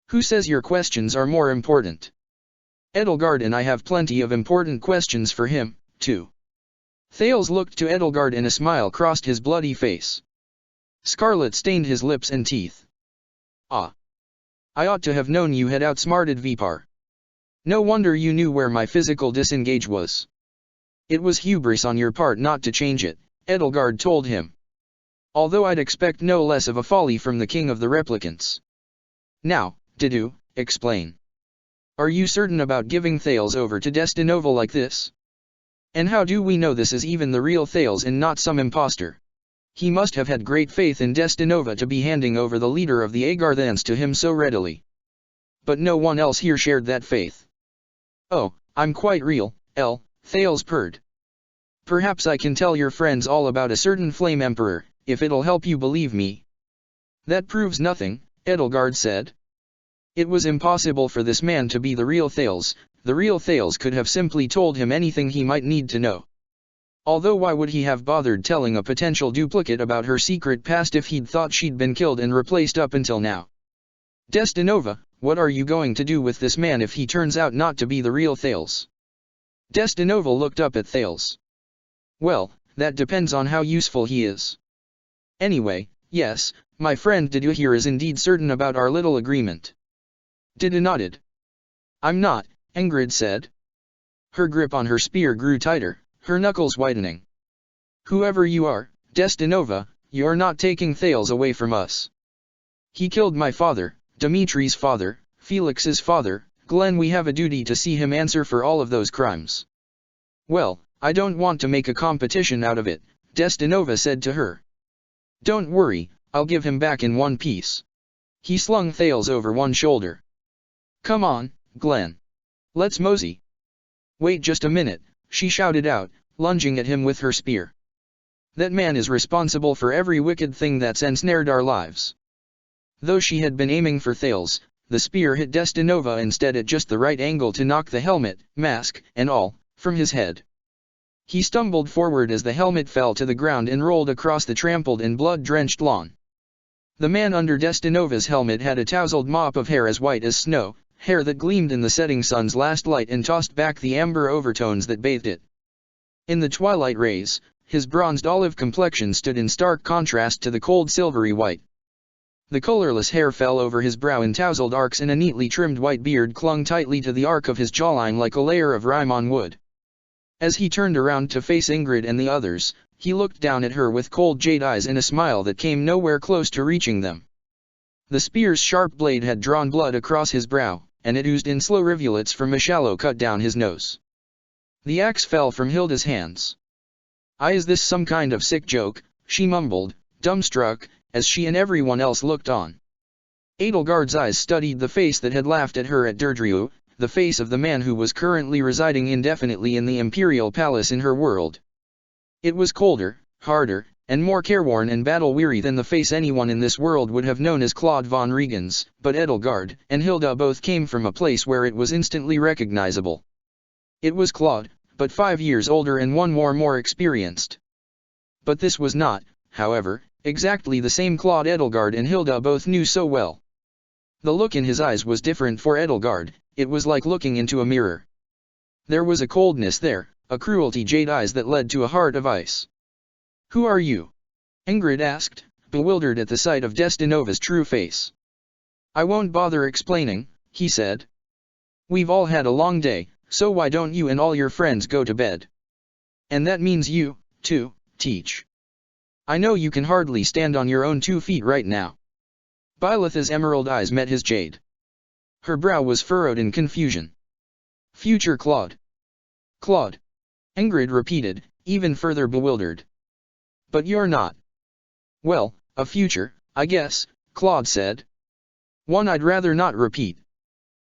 Who says your questions are more important? Edelgard and I have plenty of important questions for him, too. Thales looked to Edelgard and a smile crossed his bloody face. Scarlet stained his lips and teeth. Ah. I ought to have known you had outsmarted Vipar. No wonder you knew where my physical disengage was. It was hubris on your part not to change it, Edelgard told him. Although I'd expect no less of a folly from the king of the replicants. Now, Didu, explain. Are you certain about giving Thales over to Destinova like this? And how do we know this is even the real Thales and not some impostor? He must have had great faith in Destinova to be handing over the leader of the Agarthans to him so readily. But no one else here shared that faith. Oh, I'm quite real, Thales purred. Perhaps I can tell your friends all about a certain Flame Emperor, if it'll help you believe me. That proves nothing, Edelgard said. It was impossible for this man to be the real Thales. The real Thales could have simply told him anything he might need to know. Although why would he have bothered telling a potential duplicate about her secret past if he'd thought she'd been killed and replaced up until now? Destinova, what are you going to do with this man if he turns out not to be the real Thales? Destinova looked up at Thales. Well, that depends on how useful he is. Anyway, yes, my friend Didu here is indeed certain about our little agreement. Didu nodded. I'm not, Ingrid said. Her grip on her spear grew tighter, her knuckles whitening. Whoever you are, Destinova, you're not taking Thales away from us. He killed my father, Dimitri's father, Felix's father, Glenn. We have a duty to see him answer for all of those crimes. Well, I don't want to make a competition out of it, Destinova said to her. Don't worry, I'll give him back in one piece. He slung Thales over one shoulder. Come on, Glenn. Let's mosey. Wait just a minute, she shouted out, lunging at him with her spear. That man is responsible for every wicked thing that's ensnared our lives. Though she had been aiming for Thales, the spear hit Destinova instead at just the right angle to knock the helmet, mask, and all, from his head. He stumbled forward as the helmet fell to the ground and rolled across the trampled and blood-drenched lawn. The man under Destinova's helmet had a tousled mop of hair as white as snow, hair that gleamed in the setting sun's last light and tossed back the amber overtones that bathed it. In the twilight rays, his bronzed olive complexion stood in stark contrast to the cold silvery white. The colorless hair fell over his brow in tousled arcs and a neatly trimmed white beard clung tightly to the arc of his jawline like a layer of rime on wood. As he turned around to face Ingrid and the others, he looked down at her with cold jade eyes and a smile that came nowhere close to reaching them. The spear's sharp blade had drawn blood across his brow, and it oozed in slow rivulets from a shallow cut down his nose. The axe fell from Hilda's hands. Is this some kind of sick joke?" she mumbled, dumbstruck, as she and everyone else looked on. Edelgard's eyes studied the face that had laughed at her at Deirdre, the face of the man who was currently residing indefinitely in the Imperial Palace in her world. It was colder, harder, and more careworn and battle-weary than the face anyone in this world would have known as Claude von Regens, but Edelgard and Hilda both came from a place where it was instantly recognizable. It was Claude, but 5 years older and one more experienced. But this was not, however, exactly the same Claude Edelgard and Hilda both knew so well. The look in his eyes was different for Edelgard. It was like looking into a mirror. There was a coldness there, a cruelty jade eyes that led to a heart of ice. "Who are you?" Ingrid asked, bewildered at the sight of Destinova's true face. "I won't bother explaining," he said. "We've all had a long day, so why don't you and all your friends go to bed? And that means you, too, Teach. I know you can hardly stand on your own 2 feet right now." Bylitha's emerald eyes met his jade. Her brow was furrowed in confusion. "Future Claude." "Claude," Ingrid repeated, even further bewildered. "But you're not." "Well, a future, I guess," Claude said. "One I'd rather not repeat.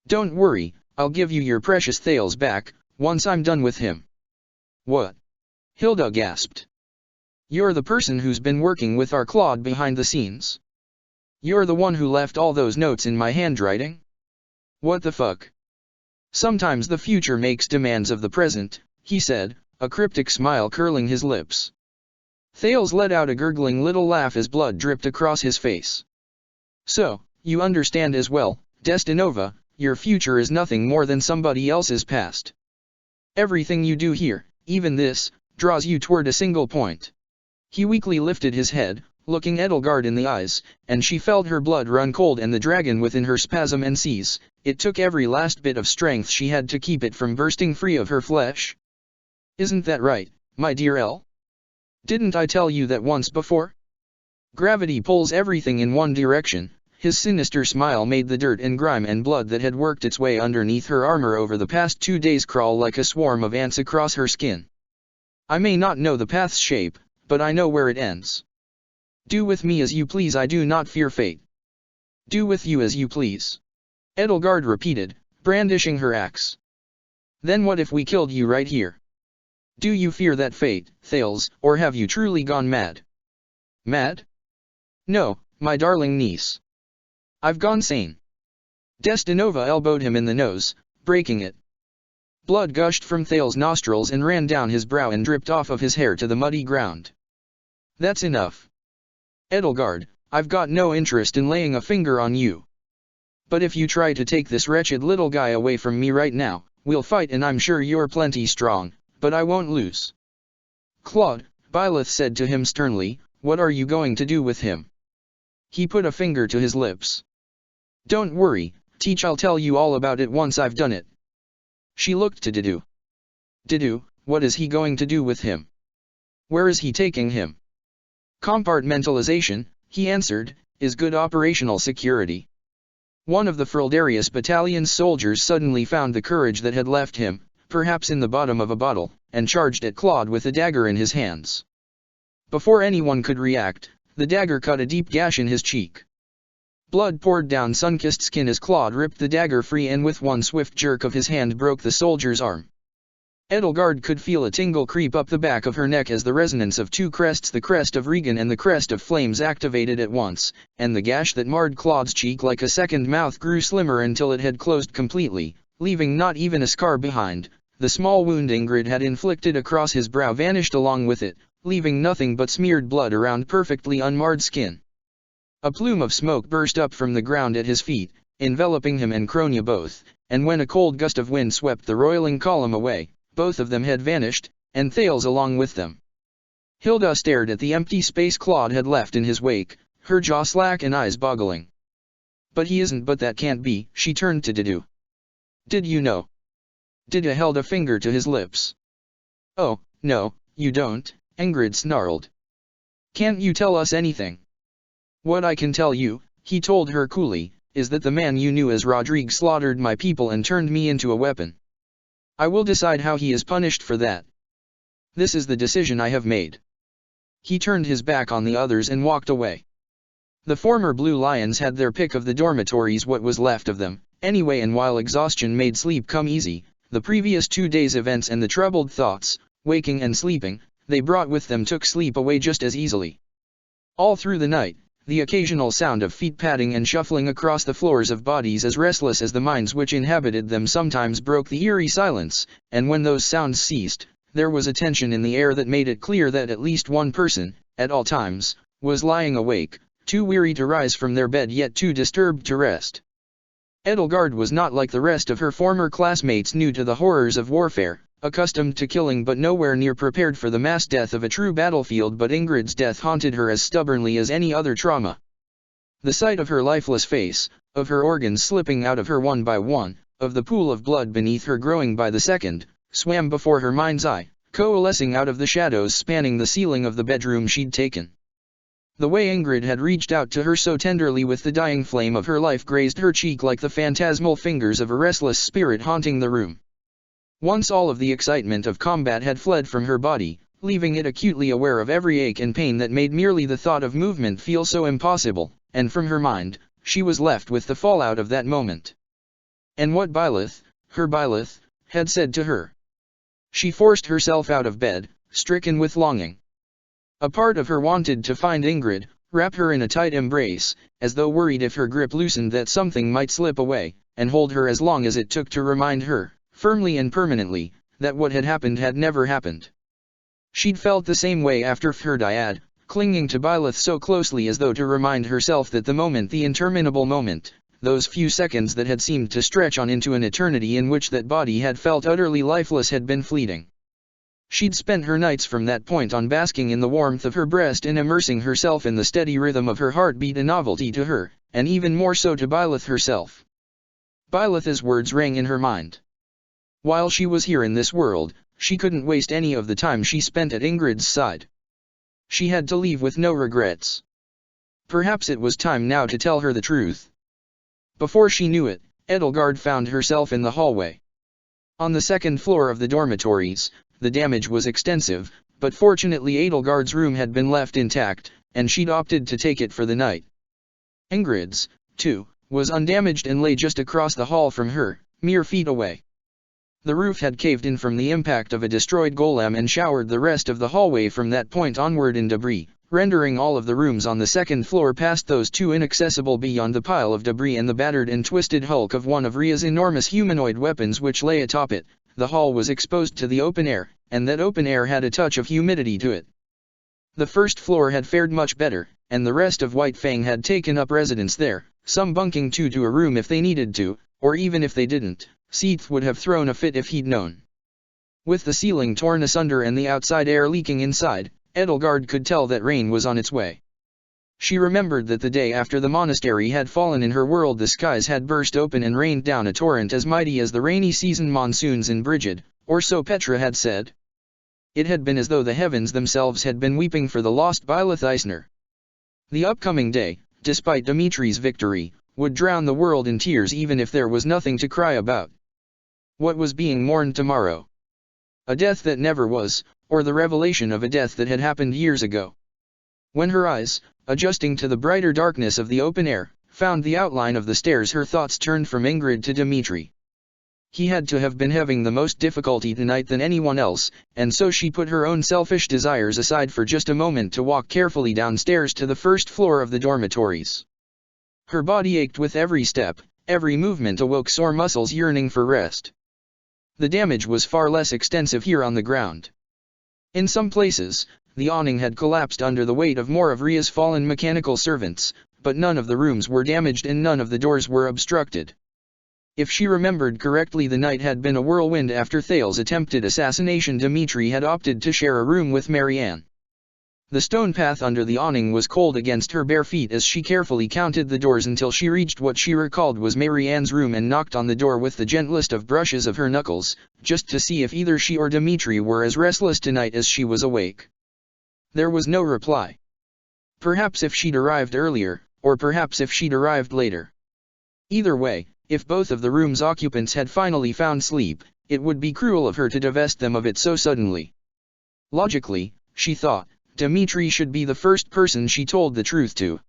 Don't worry, I'll give you your precious Thales back, once I'm done with him." "What?" Hilda gasped. "You're the person who's been working with our Claude behind the scenes. You're the one who left all those notes in my handwriting? What the fuck?" "Sometimes the future makes demands of the present," he said, a cryptic smile curling his lips. Thales let out a gurgling little laugh as blood dripped across his face. So, you understand as well, Destinova, your future is nothing more than somebody else's past. Everything you do here, even this, draws you toward a single point. He weakly lifted his head, looking Edelgard in the eyes, and she felt her blood run cold and the dragon within her spasm and seize. It took every last bit of strength she had to keep it from bursting free of her flesh. Isn't that right, my dear El? Didn't I tell you that once before? Gravity pulls everything in one direction. His sinister smile made the dirt and grime and blood that had worked its way underneath her armor over the past 2 days crawl like a swarm of ants across her skin. I may not know the path's shape, but I know where it ends. Do with me as you please, I do not fear fate. Do with you as you please. Edelgard repeated, brandishing her axe. Then what if we killed you right here? Do you fear that fate, Thales, or have you truly gone mad? Mad? No, my darling niece. I've gone sane. Destinova elbowed him in the nose, breaking it. Blood gushed from Thales' nostrils and ran down his brow and dripped off of his hair to the muddy ground. That's enough. Edelgard, I've got no interest in laying a finger on you. But if you try to take this wretched little guy away from me right now, we'll fight, and I'm sure you're plenty strong, but I won't lose. Claude, Byleth said to him sternly, what are you going to do with him? He put a finger to his lips. Don't worry, Teach, I'll tell you all about it once I've done it. She looked to Didu. Didu, what is he going to do with him? Where is he taking him? Compartmentalization, he answered, is good operational security. One of the Frildarius battalion's soldiers suddenly found the courage that had left him, perhaps in the bottom of a bottle, and charged at Claude with a dagger in his hands. Before anyone could react, the dagger cut a deep gash in his cheek. Blood poured down sun-kissed skin as Claude ripped the dagger free and with one swift jerk of his hand broke the soldier's arm. Edelgard could feel a tingle creep up the back of her neck as the resonance of 2 crests, the crest of Regan and the crest of Flames, activated at once, and the gash that marred Claude's cheek like a second mouth grew slimmer until it had closed completely, leaving not even a scar behind. The small wound Ingrid had inflicted across his brow vanished along with it, leaving nothing but smeared blood around perfectly unmarred skin. A plume of smoke burst up from the ground at his feet, enveloping him and Kronia both, and when a cold gust of wind swept the roiling column away, both of them had vanished, and Thales along with them. Hilda stared at the empty space Claude had left in his wake, her jaw slack and eyes boggling. But he isn't, but that can't be, she turned to Didu. Did you know? Didu held a finger to his lips. Oh, no, you don't, Ingrid snarled. Can't you tell us anything? What I can tell you, he told her coolly, is that the man you knew as Rodrigue slaughtered my people and turned me into a weapon. I will decide how he is punished for that. This is the decision I have made. He turned his back on the others and walked away. The former Blue Lions had their pick of the dormitories, what was left of them, anyway, and while exhaustion made sleep come easy, the previous 2 days' events and the troubled thoughts, waking and sleeping, they brought with them took sleep away just as easily. All through the night, the occasional sound of feet padding and shuffling across the floors of bodies as restless as the minds which inhabited them sometimes broke the eerie silence, and when those sounds ceased, there was a tension in the air that made it clear that at least one person, at all times, was lying awake, too weary to rise from their bed yet too disturbed to rest. Edelgard was not like the rest of her former classmates, new to the horrors of warfare, accustomed to killing but nowhere near prepared for the mass death of a true battlefield, but Ingrid's death haunted her as stubbornly as any other trauma. The sight of her lifeless face, of her organs slipping out of her one by one, of the pool of blood beneath her growing by the second, swam before her mind's eye, coalescing out of the shadows spanning the ceiling of the bedroom she'd taken. The way Ingrid had reached out to her so tenderly with the dying flame of her life grazed her cheek like the phantasmal fingers of a restless spirit haunting the room. Once all of the excitement of combat had fled from her body, leaving it acutely aware of every ache and pain that made merely the thought of movement feel so impossible, and from her mind, she was left with the fallout of that moment. And what Byleth, her Byleth, had said to her. She forced herself out of bed, stricken with longing. A part of her wanted to find Ingrid, wrap her in a tight embrace, as though worried if her grip loosened that something might slip away, and hold her as long as it took to remind her, firmly and permanently, that what had happened had never happened. She'd felt the same way after Ferdiad, clinging to Byleth so closely as though to remind herself that the moment, the interminable moment, those few seconds that had seemed to stretch on into an eternity in which that body had felt utterly lifeless, had been fleeting. She'd spent her nights from that point on basking in the warmth of her breast and immersing herself in the steady rhythm of her heartbeat, a novelty to her, and even more so to Byleth herself. Byleth's words rang in her mind. While she was here in this world, she couldn't waste any of the time she spent at Ingrid's side. She had to leave with no regrets. Perhaps it was time now to tell her the truth. Before she knew it, Edelgard found herself in the hallway. On the second floor of the dormitories, the damage was extensive, but fortunately Edelgard's room had been left intact, and she'd opted to take it for the night. Ingrid's, too, was undamaged and lay just across the hall from her, mere feet away. The roof had caved in from the impact of a destroyed golem and showered the rest of the hallway from that point onward in debris, rendering all of the rooms on the second floor past those two inaccessible beyond the pile of debris and the battered and twisted hulk of one of Rhea's enormous humanoid weapons which lay atop it. The hall was exposed to the open air, and that open air had a touch of humidity to it. The first floor had fared much better, and the rest of White Fang had taken up residence there, some bunking two to a room if they needed to, or even if they didn't, Seath would have thrown a fit if he'd known. With the ceiling torn asunder and the outside air leaking inside, Edelgard could tell that rain was on its way. She remembered that the day after the monastery had fallen in her world the skies had burst open and rained down a torrent as mighty as the rainy season monsoons in Brigid, or so Petra had said. It had been as though the heavens themselves had been weeping for the lost Byleth Eisner. The upcoming day, despite Dimitri's victory, would drown the world in tears even if there was nothing to cry about. What was being mourned tomorrow? A death that never was, or the revelation of a death that had happened years ago. When her eyes, adjusting to the brighter darkness of the open air, found the outline of the stairs, her thoughts turned from Ingrid to Dimitri. He had to have been having the most difficulty tonight than anyone else, and so she put her own selfish desires aside for just a moment to walk carefully downstairs to the first floor of the dormitories. Her body ached with every step, every movement awoke sore muscles yearning for rest. The damage was far less extensive here on the ground. In some places, the awning had collapsed under the weight of more of Rhea's fallen mechanical servants, but none of the rooms were damaged and none of the doors were obstructed. If she remembered correctly, the night had been a whirlwind after Thales' attempted assassination. Dimitri had opted to share a room with Marianne. The stone path under the awning was cold against her bare feet as she carefully counted the doors until she reached what she recalled was Marianne's room and knocked on the door with the gentlest of brushes of her knuckles, just to see if either she or Dimitri were as restless tonight as she was awake. There was no reply. Perhaps if she'd arrived earlier, or perhaps if she'd arrived later. Either way, if both of the room's occupants had finally found sleep, it would be cruel of her to divest them of it so suddenly. Logically, she thought, Dimitri should be the first person she told the truth to.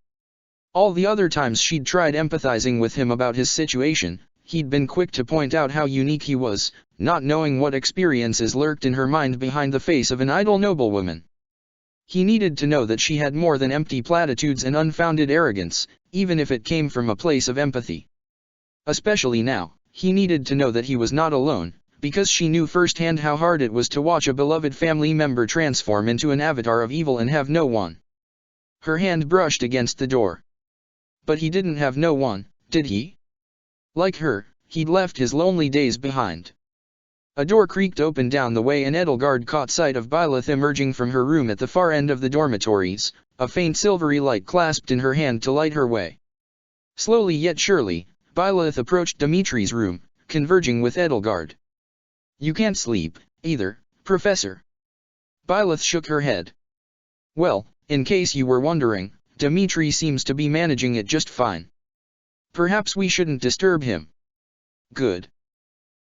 All the other times she'd tried empathizing with him about his situation, he'd been quick to point out how unique he was, not knowing what experiences lurked in her mind behind the face of an idle noblewoman. He needed to know that she had more than empty platitudes and unfounded arrogance, even if it came from a place of empathy. Especially now, he needed to know that he was not alone, because she knew firsthand how hard it was to watch a beloved family member transform into an avatar of evil and have no one. Her hand brushed against the door. But he didn't have no one, did he? Like her, he'd left his lonely days behind. A door creaked open down the way and Edelgard caught sight of Byleth emerging from her room at the far end of the dormitories, a faint silvery light clasped in her hand to light her way. Slowly yet surely, Byleth approached Dimitri's room, converging with Edelgard. You can't sleep, either, Professor. Byleth shook her head. Well, in case you were wondering, Dimitri seems to be managing it just fine. Perhaps we shouldn't disturb him. Good.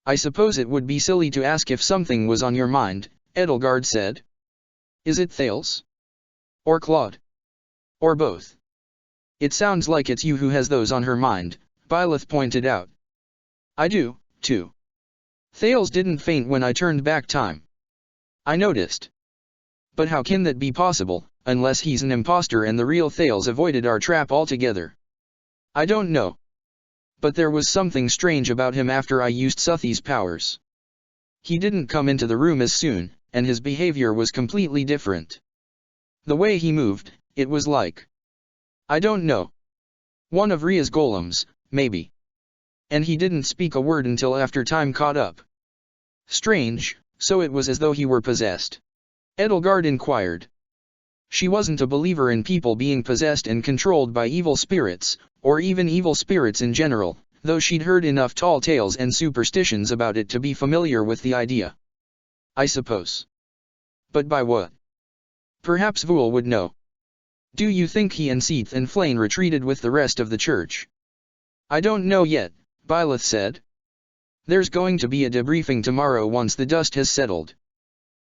I suppose it would be silly to ask if something was on your mind, Edelgard said. Is it Thales? Or Claude? Or both? It sounds like it's you who has those on her mind, Byleth pointed out. I do, too. Thales didn't faint when I turned back time. I noticed. But how can that be possible, unless he's an imposter and the real Thales avoided our trap altogether? I don't know. But there was something strange about him after I used Suthi's powers. He didn't come into the room as soon, and his behavior was completely different. The way he moved, it was like, I don't know, one of Ria's golems, maybe. And he didn't speak a word until after time caught up. Strange, so it was as though he were possessed? Edelgard inquired. She wasn't a believer in people being possessed and controlled by evil spirits, or even evil spirits in general, though she'd heard enough tall tales and superstitions about it to be familiar with the idea. I suppose. But by what? Perhaps Vul would know. Do you think he and Seath and Flayn retreated with the rest of the church? I don't know yet, Byleth said. There's going to be a debriefing tomorrow once the dust has settled.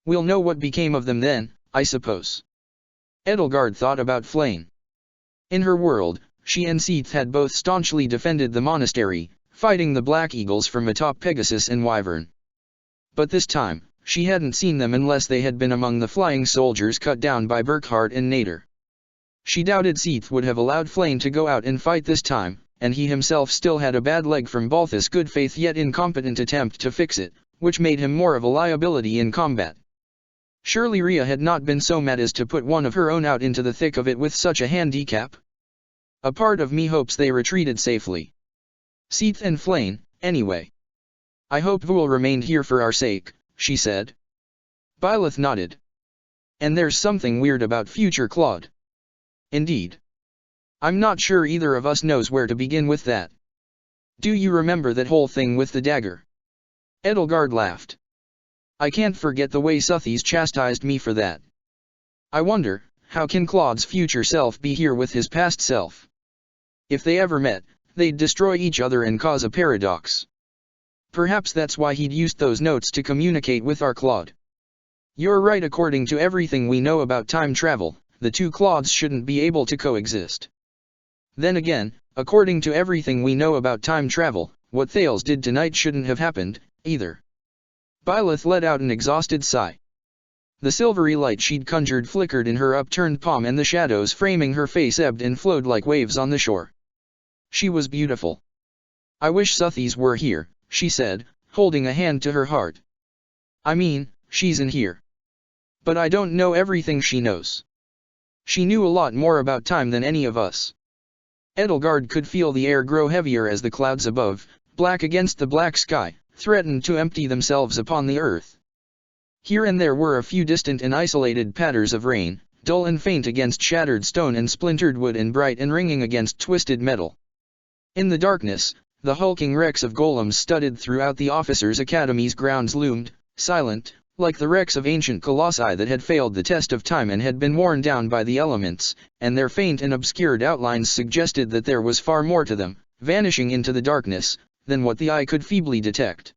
We'll know what became of them then, I suppose. Edelgard thought about Flayn. In her world, she and Seath had both staunchly defended the monastery, fighting the Black Eagles from atop Pegasus and Wyvern. But this time, she hadn't seen them unless they had been among the flying soldiers cut down by Burkhart and Nader. She doubted Seath would have allowed Flayn to go out and fight this time, and he himself still had a bad leg from Balthus' good faith yet incompetent attempt to fix it, which made him more of a liability in combat. Surely Ria had not been so mad as to put one of her own out into the thick of it with such a handicap? A part of me hopes they retreated safely. Seath and Flayn, anyway. I hope Vul remained here for our sake, she said. Byleth nodded. And there's something weird about future Claude. Indeed. I'm not sure either of us knows where to begin with that. Do you remember that whole thing with the dagger? Edelgard laughed. I can't forget the way Suthies chastised me for that. I wonder, how can Claude's future self be here with his past self? If they ever met, they'd destroy each other and cause a paradox. Perhaps that's why he'd used those notes to communicate with our Claude. You're right, according to everything we know about time travel, the two Claudes shouldn't be able to coexist. Then again, according to everything we know about time travel, what Thales did tonight shouldn't have happened, either. Byleth let out an exhausted sigh. The silvery light she'd conjured flickered in her upturned palm and the shadows framing her face ebbed and flowed like waves on the shore. She was beautiful. I wish Suthies were here, she said, holding a hand to her heart. I mean, she's in here. But I don't know everything she knows. She knew a lot more about time than any of us. Edelgard could feel the air grow heavier as the clouds above, black against the black sky, threatened to empty themselves upon the earth. Here and there were a few distant and isolated patters of rain, dull and faint against shattered stone and splintered wood and bright and ringing against twisted metal. In the darkness, the hulking wrecks of golems studded throughout the officers' academy's grounds loomed, silent, like the wrecks of ancient colossi that had failed the test of time and had been worn down by the elements, and their faint and obscured outlines suggested that there was far more to them, vanishing into the darkness, than what the eye could feebly detect.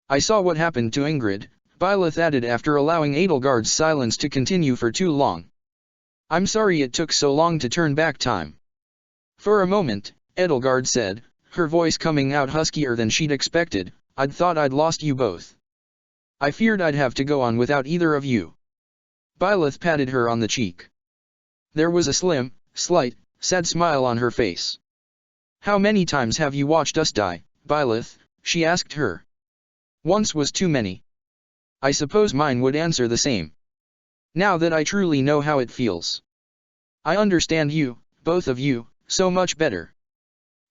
I saw what happened to Ingrid, Byleth added after allowing Edelgard's silence to continue for too long. I'm sorry it took so long to turn back time. For a moment, Edelgard said, her voice coming out huskier than she'd expected, I'd thought I'd lost you both. I feared I'd have to go on without either of you. Byleth patted her on the cheek. There was a slim, slight, sad smile on her face. How many times have you watched us die, Byleth? She asked her. Once was too many. I suppose mine would answer the same. Now that I truly know how it feels. I understand you, both of you, so much better.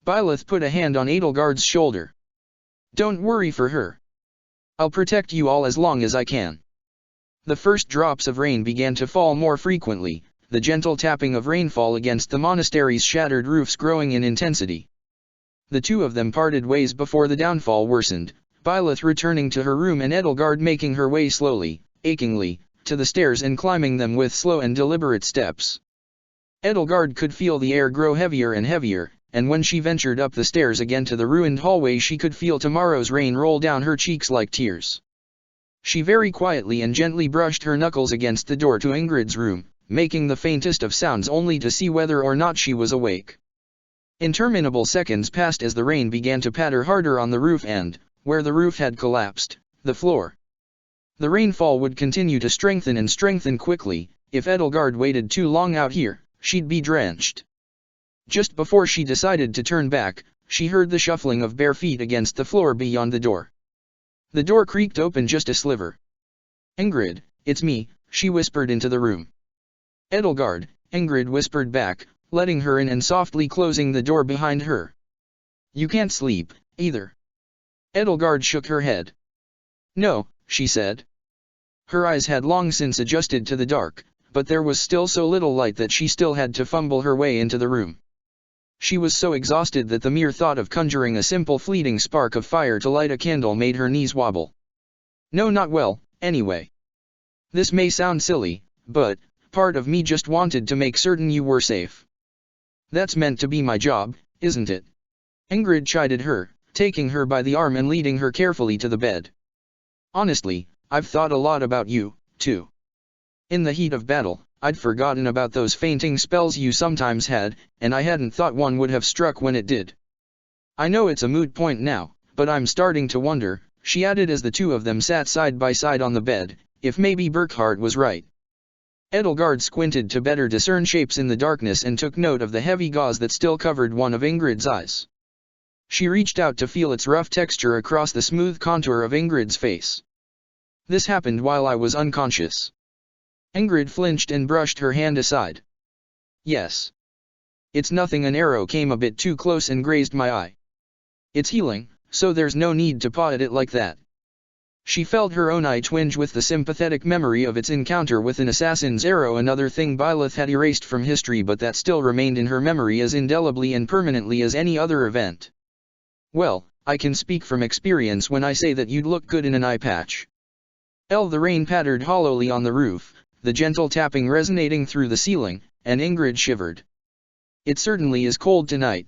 Byleth put a hand on Edelgard's shoulder. Don't worry for her. I'll protect you all as long as I can. The first drops of rain began to fall more frequently, the gentle tapping of rainfall against the monastery's shattered roofs growing in intensity. The two of them parted ways before the downfall worsened, Byleth returning to her room and Edelgard making her way slowly, achingly, to the stairs and climbing them with slow and deliberate steps. Edelgard could feel the air grow heavier and heavier, and when she ventured up the stairs again to the ruined hallway she could feel tomorrow's rain roll down her cheeks like tears. She very quietly and gently brushed her knuckles against the door to Ingrid's room, making the faintest of sounds only to see whether or not she was awake. Interminable seconds passed as the rain began to patter harder on the roof and, where the roof had collapsed, the floor. The rainfall would continue to strengthen and strengthen quickly. If Edelgard waited too long out here, she'd be drenched. Just before she decided to turn back, she heard the shuffling of bare feet against the floor beyond the door. The door creaked open just a sliver. Ingrid, it's me, she whispered into the room. Edelgard, Ingrid whispered back, letting her in and softly closing the door behind her. You can't sleep, either. Edelgard shook her head. No, she said. Her eyes had long since adjusted to the dark, but there was still so little light that she still had to fumble her way into the room. She was so exhausted that the mere thought of conjuring a simple fleeting spark of fire to light a candle made her knees wobble. No, not well, anyway. This may sound silly, but part of me just wanted to make certain you were safe. That's meant to be my job, isn't it? Ingrid chided her, taking her by the arm and leading her carefully to the bed. Honestly, I've thought a lot about you, too. In the heat of battle, I'd forgotten about those fainting spells you sometimes had, and I hadn't thought one would have struck when it did. I know it's a moot point now, but I'm starting to wonder, she added as the two of them sat side by side on the bed, if maybe Burkhard was right. Edelgard squinted to better discern shapes in the darkness and took note of the heavy gauze that still covered one of Ingrid's eyes. She reached out to feel its rough texture across the smooth contour of Ingrid's face. This happened while I was unconscious. Ingrid flinched and brushed her hand aside. Yes. It's nothing, an arrow came a bit too close and grazed my eye. It's healing, so there's no need to paw at it like that. She felt her own eye twinge with the sympathetic memory of its encounter with an assassin's arrow, another thing Byleth had erased from history but that still remained in her memory as indelibly and permanently as any other event. Well, I can speak from experience when I say that you'd look good in an eye patch. The rain pattered hollowly on the roof, the gentle tapping resonating through the ceiling, and Ingrid shivered. It certainly is cold tonight.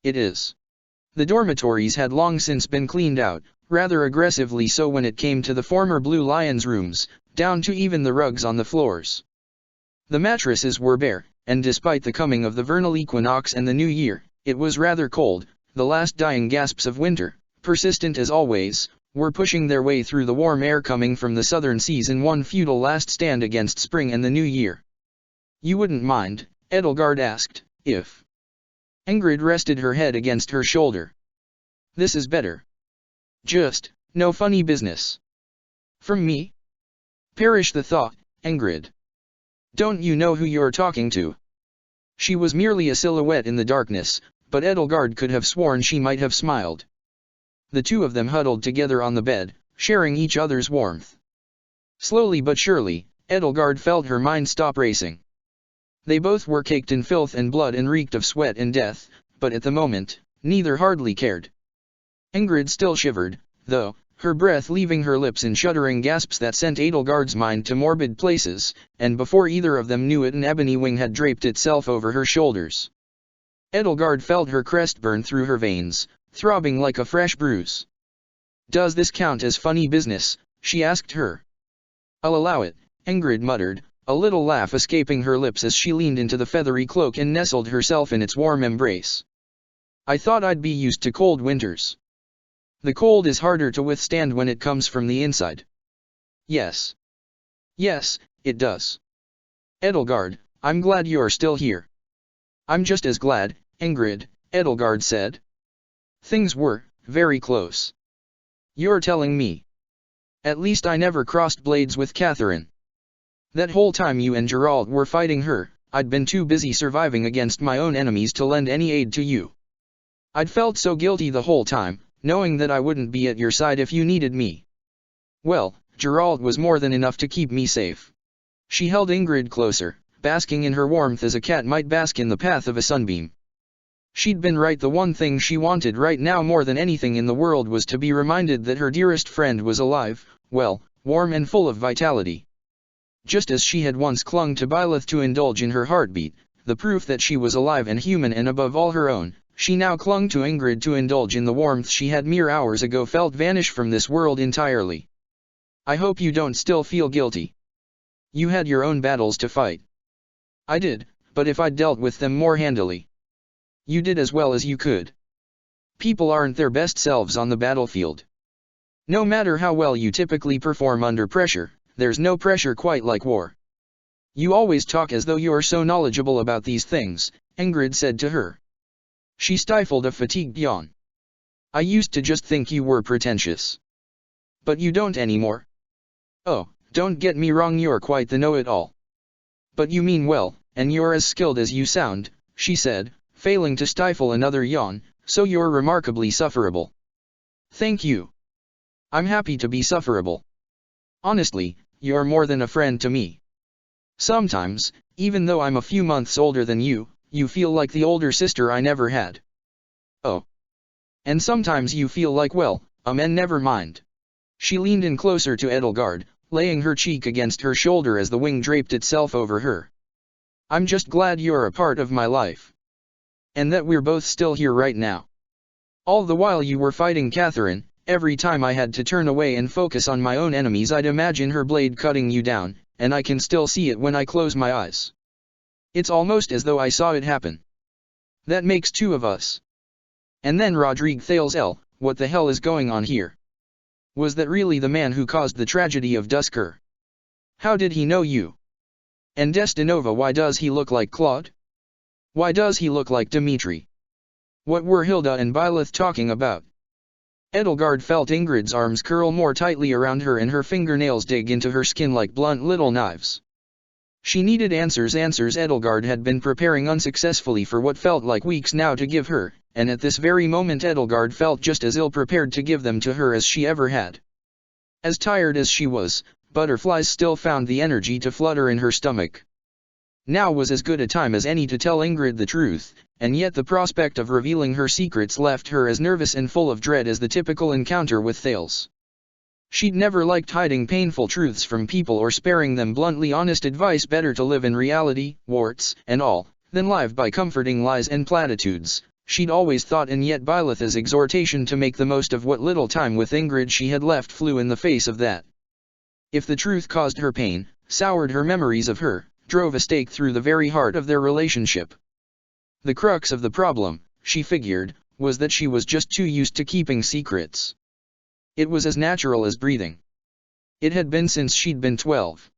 It is. The dormitories had long since been cleaned out, rather aggressively so when it came to the former Blue Lion's rooms, down to even the rugs on the floors. The mattresses were bare, and despite the coming of the vernal equinox and the new year, it was rather cold. The last dying gasps of winter, persistent as always, were pushing their way through the warm air coming from the southern seas in one futile last stand against spring and the new year. You wouldn't mind, Edelgard asked, if... Ingrid rested her head against her shoulder. This is better. Just, no funny business. From me? Perish the thought, Ingrid. Don't you know who you're talking to? She was merely a silhouette in the darkness, but Edelgard could have sworn she might have smiled. The two of them huddled together on the bed, sharing each other's warmth. Slowly but surely, Edelgard felt her mind stop racing. They both were caked in filth and blood and reeked of sweat and death, but at the moment, neither hardly cared. Ingrid still shivered, though, her breath leaving her lips in shuddering gasps that sent Edelgard's mind to morbid places, and before either of them knew it an ebony wing had draped itself over her shoulders. Edelgard felt her crest burn through her veins, throbbing like a fresh bruise. Does this count as funny business? She asked her. I'll allow it, Ingrid muttered, a little laugh escaping her lips as she leaned into the feathery cloak and nestled herself in its warm embrace. I thought I'd be used to cold winters. The cold is harder to withstand when it comes from the inside. Yes. Yes, it does. Edelgard, I'm glad you're still here. I'm just as glad, Ingrid, Edelgard said. Things were very close. You're telling me. At least I never crossed blades with Catherine. That whole time you and Geralt were fighting her, I'd been too busy surviving against my own enemies to lend any aid to you. I'd felt so guilty the whole time, knowing that I wouldn't be at your side if you needed me. Well, Geralt was more than enough to keep me safe. She held Ingrid closer, basking in her warmth as a cat might bask in the path of a sunbeam. She'd been right. The one thing she wanted right now more than anything in the world was to be reminded that her dearest friend was alive, well, warm and full of vitality. Just as she had once clung to Byleth to indulge in her heartbeat, the proof that she was alive and human and above all her own, she now clung to Ingrid to indulge in the warmth she had mere hours ago felt vanish from this world entirely. I hope you don't still feel guilty. You had your own battles to fight. I did, but if I'd dealt with them more handily. You did as well as you could. People aren't their best selves on the battlefield. No matter how well you typically perform under pressure, there's no pressure quite like war. You always talk as though you're so knowledgeable about these things, Ingrid said to her. She stifled a fatigued yawn. I used to just think you were pretentious. But you don't anymore. Oh, don't get me wrong, you're quite the know-it-all. But you mean well, and you're as skilled as you sound, she said, failing to stifle another yawn, so you're remarkably sufferable. Thank you. I'm happy to be sufferable. Honestly, you're more than a friend to me. Sometimes, even though I'm a few months older than you, you feel like the older sister I never had. Oh. And sometimes you feel like, well, and never mind. She leaned in closer to Edelgard, laying her cheek against her shoulder as the wing draped itself over her. I'm just glad you're a part of my life. And that we're both still here right now. All the while you were fighting Catherine, every time I had to turn away and focus on my own enemies I'd imagine her blade cutting you down, and I can still see it when I close my eyes. It's almost as though I saw it happen. That makes two of us. And then Rodrigue Thales L., what the hell is going on here? Was that really the man who caused the tragedy of Duscur? How did he know you? And Destinova, why does he look like Claude? Why does he look like Dimitri? What were Hilda and Byleth talking about? Edelgard felt Ingrid's arms curl more tightly around her and her fingernails dig into her skin like blunt little knives. She needed answers Edelgard had been preparing unsuccessfully for what felt like weeks now to give her, and at this very moment Edelgard felt just as ill-prepared to give them to her as she ever had. As tired as she was, butterflies still found the energy to flutter in her stomach. Now was as good a time as any to tell Ingrid the truth, and yet the prospect of revealing her secrets left her as nervous and full of dread as the typical encounter with Thales. She'd never liked hiding painful truths from people or sparing them bluntly honest advice. Better to live in reality, warts and all, than live by comforting lies and platitudes, she'd always thought, and yet Byleth's exhortation to make the most of what little time with Ingrid she had left flew in the face of that. If the truth caused her pain, soured her memories of her, drove a stake through the very heart of their relationship. The crux of the problem, she figured, was that she was just too used to keeping secrets. It was as natural as breathing. It had been since she'd been 12.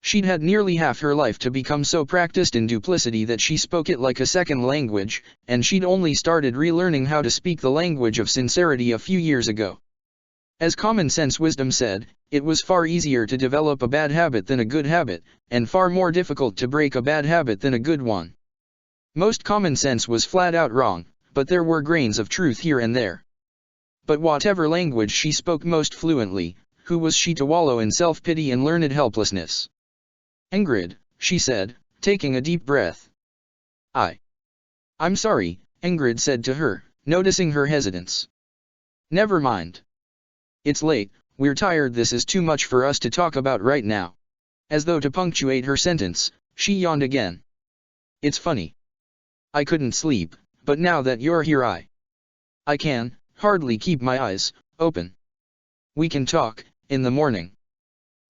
She'd had nearly half her life to become so practiced in duplicity that she spoke it like a second language, and she'd only started relearning how to speak the language of sincerity a few years ago. As common sense wisdom said, it was far easier to develop a bad habit than a good habit, and far more difficult to break a bad habit than a good one. Most common sense was flat out wrong, but there were grains of truth here and there. But whatever language she spoke most fluently, who was she to wallow in self-pity and learned helplessness? Ingrid, she said, taking a deep breath. I'm sorry, Ingrid said to her, noticing her hesitance. Never mind. It's late, we're tired, this is too much for us to talk about right now. As though to punctuate her sentence, she yawned again. It's funny. I couldn't sleep, but now that you're here I can hardly keep my eyes open. We can talk in the morning.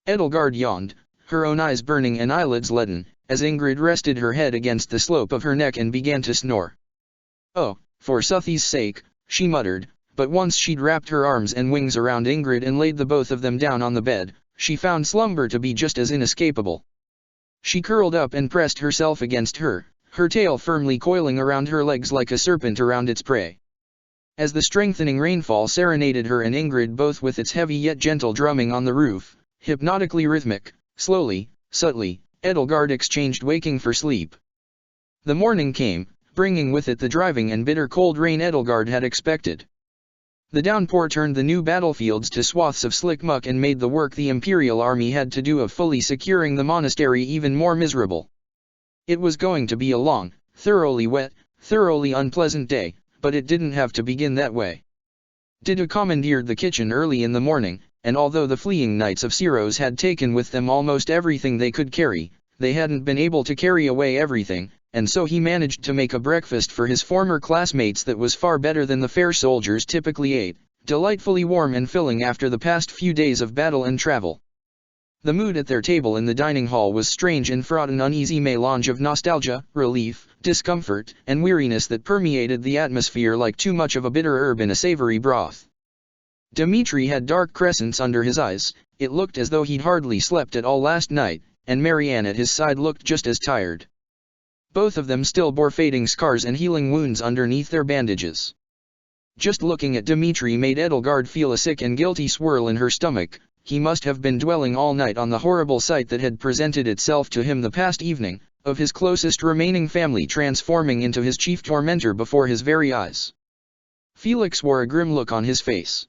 Edelgard yawned, her own eyes burning and eyelids leaden, as Ingrid rested her head against the slope of her neck and began to snore. Oh, for Suthy's sake, she muttered, but once she'd wrapped her arms and wings around Ingrid and laid the both of them down on the bed, she found slumber to be just as inescapable. She curled up and pressed herself against her tail firmly coiling around her legs like a serpent around its prey. As the strengthening rainfall serenaded her and Ingrid both with its heavy yet gentle drumming on the roof, hypnotically rhythmic, slowly, subtly, Edelgard exchanged waking for sleep. The morning came, bringing with it the driving and bitter cold rain Edelgard had expected. The downpour turned the new battlefields to swaths of slick muck and made the work the Imperial army had to do of fully securing the monastery even more miserable. It was going to be a long, thoroughly wet, thoroughly unpleasant day, but it didn't have to begin that way. Dida commandeered the kitchen early in the morning, and although the fleeing Knights of Syros had taken with them almost everything they could carry, they hadn't been able to carry away everything, and so he managed to make a breakfast for his former classmates that was far better than the fair soldiers typically ate, delightfully warm and filling after the past few days of battle and travel. The mood at their table in the dining hall was strange and fraught an uneasy melange of nostalgia, relief, discomfort, and weariness that permeated the atmosphere like too much of a bitter herb in a savory broth. Dimitri had dark crescents under his eyes, it looked as though he'd hardly slept at all last night, and Marianne at his side looked just as tired. Both of them still bore fading scars and healing wounds underneath their bandages. Just looking at Dimitri made Edelgard feel a sick and guilty swirl in her stomach, he must have been dwelling all night on the horrible sight that had presented itself to him the past evening, of his closest remaining family transforming into his chief tormentor before his very eyes. Felix wore a grim look on his face.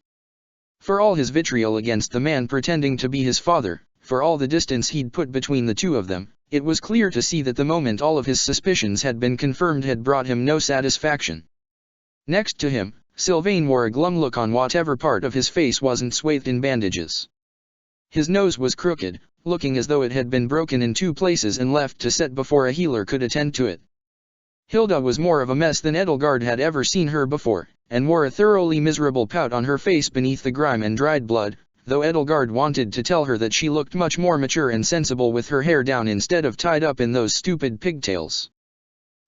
For all his vitriol against the man pretending to be his father, for all the distance he'd put between the two of them, it was clear to see that the moment all of his suspicions had been confirmed had brought him no satisfaction. Next to him, Sylvain wore a glum look on whatever part of his face wasn't swathed in bandages. His nose was crooked, looking as though it had been broken in two places and left to set before a healer could attend to it. Hilda was more of a mess than Edelgard had ever seen her before, and wore a thoroughly miserable pout on her face beneath the grime and dried blood, though Edelgard wanted to tell her that she looked much more mature and sensible with her hair down instead of tied up in those stupid pigtails.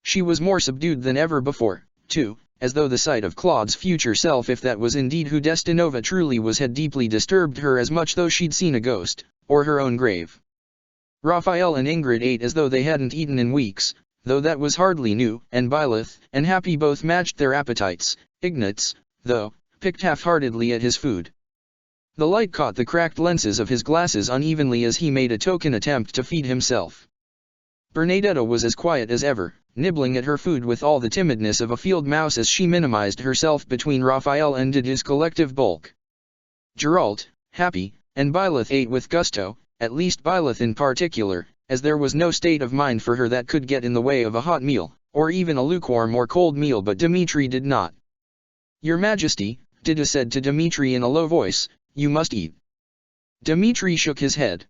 She was more subdued than ever before, too, as though the sight of Claude's future self, if that was indeed who Destinova truly was, had deeply disturbed her as much though she'd seen a ghost, or her own grave. Raphael and Ingrid ate as though they hadn't eaten in weeks, though that was hardly new, and Byleth and Happy both matched their appetites. Ignatz, though, picked half-heartedly at his food. The light caught the cracked lenses of his glasses unevenly as he made a token attempt to feed himself. Bernadetta was as quiet as ever, nibbling at her food with all the timidness of a field mouse as she minimized herself between Raphael and Didu's collective bulk. Geralt, Happy, and Byleth ate with gusto, at least Byleth in particular, as there was no state of mind for her that could get in the way of a hot meal, or even a lukewarm or cold meal, but Dimitri did not. "Your Majesty," Didu said to Dimitri in a low voice, "you must eat." Dimitri shook his head.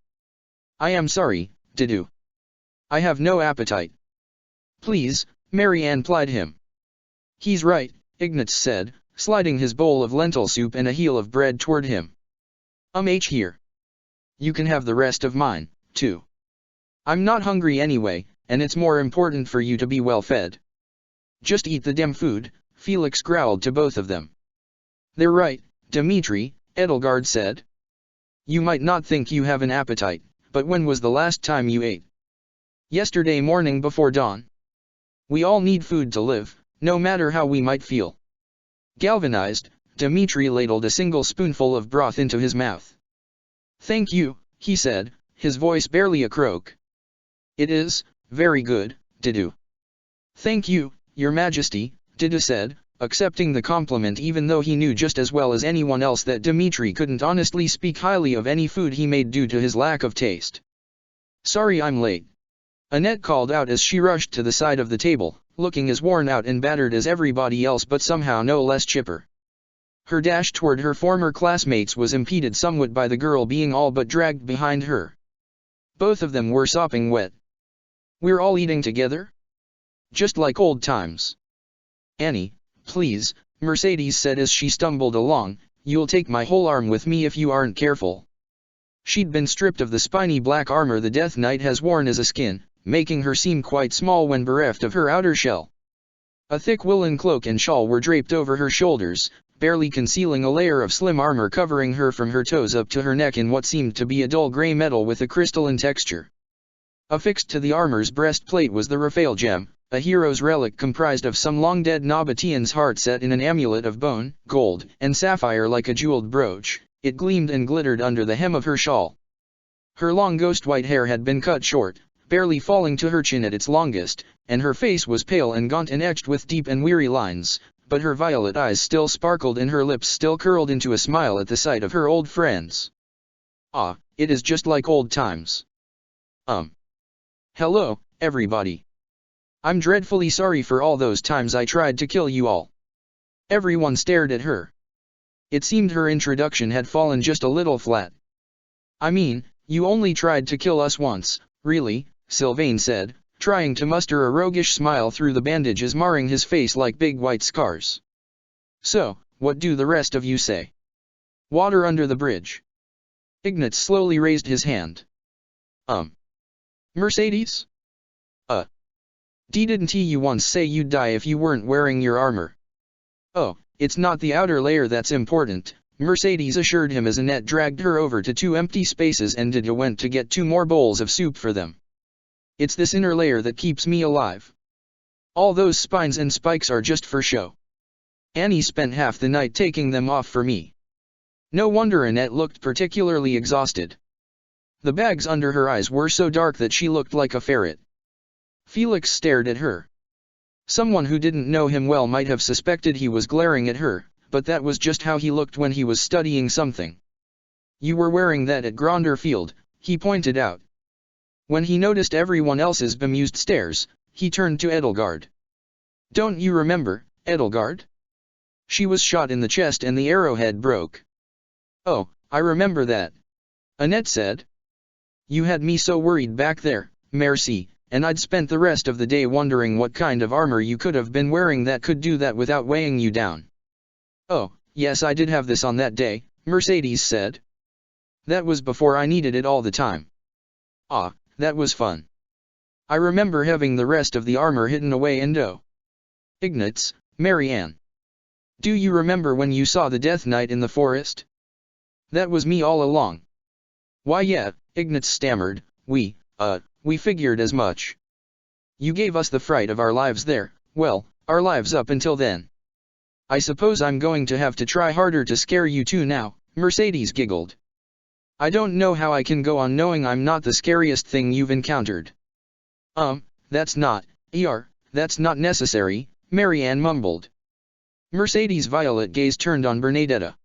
"I am sorry, Didu. I have no appetite." "Please," Marianne plied him. "He's right," Ignatz said, sliding his bowl of lentil soup and a heel of bread toward him. Here. You can have the rest of mine, too. I'm not hungry anyway, and it's more important for you to be well fed. Just eat the damn food," Felix growled to both of them. "They're right, Dimitri," Edelgard said. "You might not think you have an appetite, but when was the last time you ate?" "Yesterday morning before dawn. We all need food to live, no matter how we might feel." Galvanized, Dimitri ladled a single spoonful of broth into his mouth. "Thank you," he said, his voice barely a croak. "It is very good, Didu." "Thank you, Your Majesty," Didu said, accepting the compliment even though he knew just as well as anyone else that Dimitri couldn't honestly speak highly of any food he made due to his lack of taste. "Sorry I'm late," Annette called out as she rushed to the side of the table, looking as worn out and battered as everybody else but somehow no less chipper. Her dash toward her former classmates was impeded somewhat by the girl being all but dragged behind her. Both of them were sopping wet. "We're all eating together? Just like old times." "Annie, please," Mercedes said as she stumbled along, "you'll take my whole arm with me if you aren't careful." She'd been stripped of the spiny black armor the Death Knight has worn as a skin, making her seem quite small when bereft of her outer shell. A thick woolen cloak and shawl were draped over her shoulders, barely concealing a layer of slim armor covering her from her toes up to her neck in what seemed to be a dull gray metal with a crystalline texture. Affixed to the armor's breastplate was the Raphael gem, a hero's relic comprised of some long-dead Nabatean's heart set in an amulet of bone, gold, and sapphire like a jeweled brooch. It gleamed and glittered under the hem of her shawl. Her long ghost-white hair had been cut short, barely falling to her chin at its longest, and her face was pale and gaunt and etched with deep and weary lines, but her violet eyes still sparkled and her lips still curled into a smile at the sight of her old friends. "Ah, it is just like old times. Hello, everybody. I'm dreadfully sorry for all those times I tried to kill you all." Everyone stared at her. It seemed her introduction had fallen just a little flat. "I mean, you only tried to kill us once, really," Sylvain said, trying to muster a roguish smile through the bandages marring his face like big white scars. "So, what do the rest of you say? Water under the bridge?" Ignatz slowly raised his hand. Mercedes? Didn't you once say you'd die if you weren't wearing your armor?" "Oh, it's not the outer layer that's important," Mercedes assured him as Annette dragged her over to two empty spaces and Didu went to get 2 more bowls of soup for them. "It's this inner layer that keeps me alive. All those spines and spikes are just for show. Annie spent half the night taking them off for me." No wonder Annette looked particularly exhausted. The bags under her eyes were so dark that she looked like a ferret. Felix stared at her. Someone who didn't know him well might have suspected he was glaring at her, but that was just how he looked when he was studying something. You were wearing that at Gronder Field, he pointed out. When he noticed everyone else's bemused stares, he turned to Edelgard. Don't you remember, Edelgard? She was shot in the chest and the arrowhead broke. Oh, I remember that. Annette said. You had me so worried back there, merci, and I'd spent the rest of the day wondering what kind of armor you could have been wearing that could do that without weighing you down. Oh, yes, I did have this on that day, Mercedes said. That was before I needed it all the time. Ah, that was fun. I remember having the rest of the armor hidden away and oh. Ignatz, Marianne. Do you remember when you saw the Death Knight in the forest? That was me all along. Why yeah, Ignatz stammered, we figured as much. You gave us the fright of our lives there, well, our lives up until then. I suppose I'm going to have to try harder to scare you too now, Mercedes giggled. I don't know how I can go on knowing I'm not the scariest thing you've encountered. That's not necessary, Marianne mumbled. Mercedes' violet gaze turned on Bernadetta.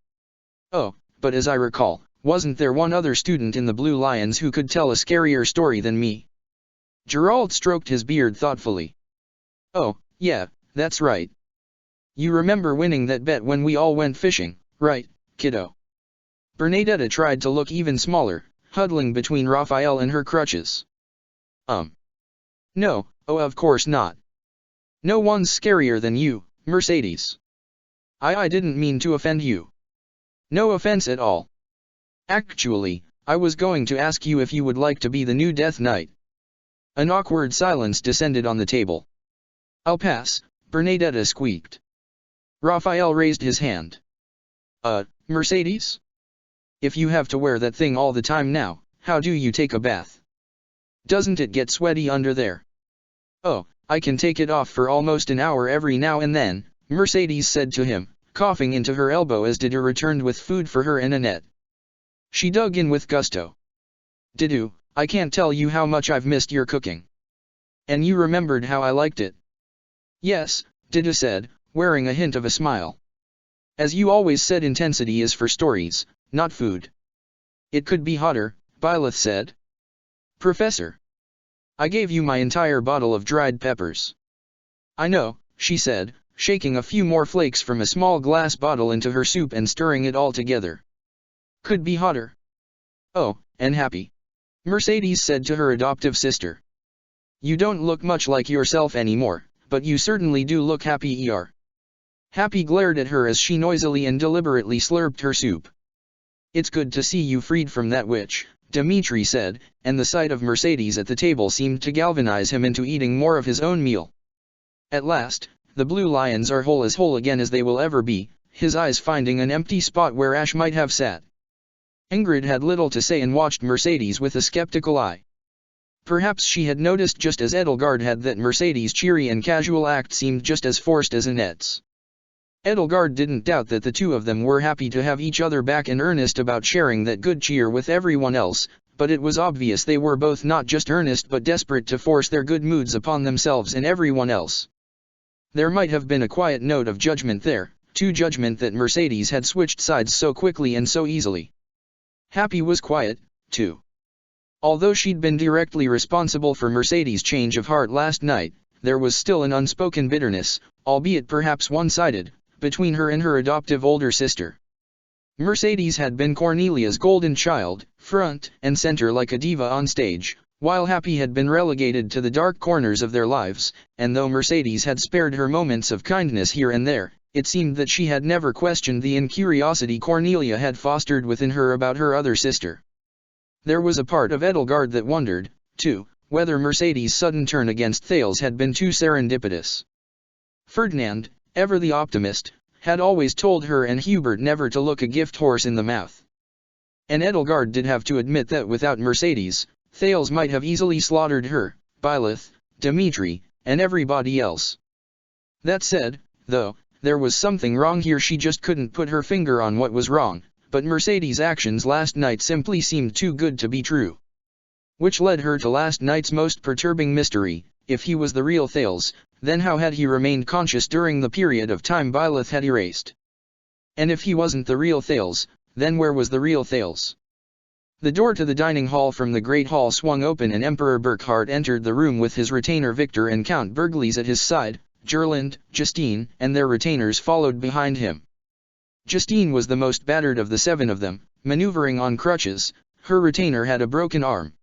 Oh, but as I recall, wasn't there one other student in the Blue Lions who could tell a scarier story than me? Gerald stroked his beard thoughtfully. Oh, yeah, that's right. You remember winning that bet when we all went fishing, right, kiddo? Bernadetta tried to look even smaller, huddling between Raphael and her crutches. No, oh of course not. No one's scarier than you, Mercedes. I didn't mean to offend you. No offense at all. Actually, I was going to ask you if you would like to be the new Death Knight. An awkward silence descended on the table. I'll pass, Bernadetta squeaked. Raphael raised his hand. Mercedes? If you have to wear that thing all the time now, how do you take a bath? Doesn't it get sweaty under there? Oh, I can take it off for almost an hour every now and then, Mercedes said to him, coughing into her elbow as Didu returned with food for her and Annette. She dug in with gusto. Didu, I can't tell you how much I've missed your cooking. And you remembered how I liked it. Yes, Didu said, wearing a hint of a smile. As you always said, intensity is for stories, not food. It could be hotter, Byleth said. Professor. I gave you my entire bottle of dried peppers. I know, she said, shaking a few more flakes from a small glass bottle into her soup and stirring it all together. Could be hotter. Oh, and happy. Mercedes said to her adoptive sister. You don't look much like yourself anymore, but you certainly do look happy. Happy glared at her as she noisily and deliberately slurped her soup. It's good to see you freed from that witch, Dimitri said, and the sight of Mercedes at the table seemed to galvanize him into eating more of his own meal. At last, the Blue Lions are whole again as they will ever be, his eyes finding an empty spot where Ash might have sat. Ingrid had little to say and watched Mercedes with a skeptical eye. Perhaps she had noticed just as Edelgard had that Mercedes' cheery and casual act seemed just as forced as Annette's. Edelgard didn't doubt that the two of them were happy to have each other back and earnest about sharing that good cheer with everyone else, but it was obvious they were both not just earnest but desperate to force their good moods upon themselves and everyone else. There might have been a quiet note of judgment there, too judgment that Mercedes had switched sides so quickly and so easily. Happy was quiet, too. Although she'd been directly responsible for Mercedes' change of heart last night, there was still an unspoken bitterness, albeit perhaps one-sided, between her and her adoptive older sister. Mercedes had been Cornelia's golden child, front and center like a diva on stage, while Happy had been relegated to the dark corners of their lives, and though Mercedes had spared her moments of kindness here and there, it seemed that she had never questioned the incuriosity Cornelia had fostered within her about her other sister. There was a part of Edelgard that wondered, too, whether Mercedes' sudden turn against Thales had been too serendipitous. Ferdinand, ever the optimist, had always told her and Hubert never to look a gift horse in the mouth. And Edelgard did have to admit that without Mercedes, Thales might have easily slaughtered her, Byleth, Dimitri, and everybody else. That said, though, there was something wrong here. She just couldn't put her finger on what was wrong, but Mercedes' actions last night simply seemed too good to be true. Which led her to last night's most perturbing mystery: if he was the real Thales, then how had he remained conscious during the period of time Byleth had erased? And if he wasn't the real Thales, then where was the real Thales? The door to the dining hall from the Great Hall swung open and Emperor Burkhard entered the room with his retainer Victor and Count Berglis at his side. Gerland, Justine, and their retainers followed behind him. Justine was the most battered of the 7 of them, maneuvering on crutches. Her retainer had a broken arm.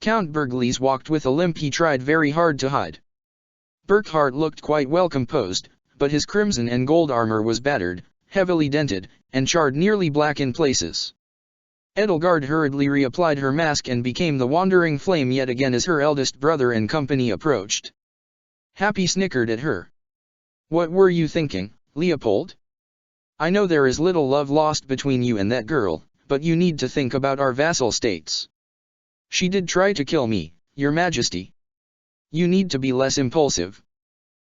Count Berglis walked with a limp he tried very hard to hide. Burkhard looked quite well composed, but his crimson and gold armor was battered, heavily dented, and charred nearly black in places. Edelgard hurriedly reapplied her mask and became the wandering flame yet again as her eldest brother and company approached. Happy snickered at her. "What were you thinking, Leopold? I know there is little love lost between you and that girl, but you need to think about our vassal states. She did try to kill me, Your Majesty. You need to be less impulsive.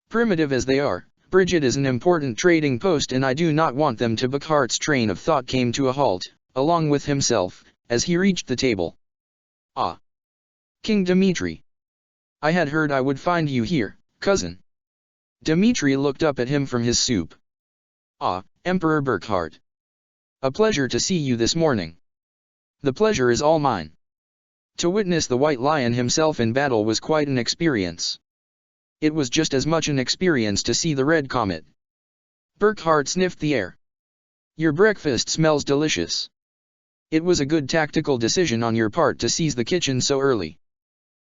Primitive as they are, Brigid is an important trading post and I do not want them to." Burkhardt's train of thought came to a halt, along with himself, as he reached the table. "Ah! King Dmitri. I had heard I would find you here, cousin." Dmitri looked up at him from his soup. "Ah, Emperor Burkhard. A pleasure to see you this morning." "The pleasure is all mine." To witness the White Lion himself in battle was quite an experience. It was just as much an experience to see the Red Comet. Burkhard sniffed the air. "Your breakfast smells delicious. It was a good tactical decision on your part to seize the kitchen so early."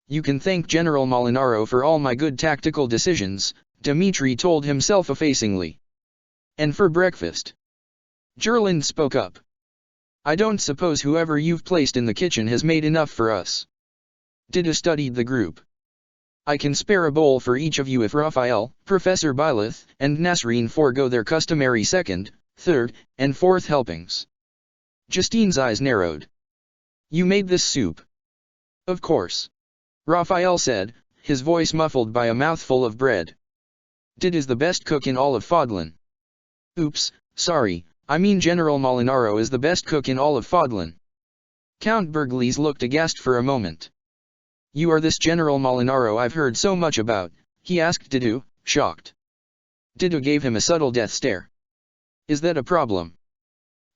"You can thank General Molinaro for all my good tactical decisions," Dmitri told himself effacingly. "And for breakfast?" Gerland spoke up. "I don't suppose whoever you've placed in the kitchen has made enough for us." Dida studied the group. "I can spare a bowl for each of you if Raphael, Professor Byleth, and Nasreen forego their customary second, third, and fourth helpings." Justine's eyes narrowed. "You made this soup?" "Of course," Raphael said, his voice muffled by a mouthful of bread. "Did is the best cook in all of Fodlan." "Oops, sorry, I mean General Molinaro is the best cook in all of Fodlan." Count Berglis looked aghast for a moment. "You are this General Molinaro I've heard so much about?" he asked Didu, shocked. Didu gave him a subtle death stare. "Is that a problem?"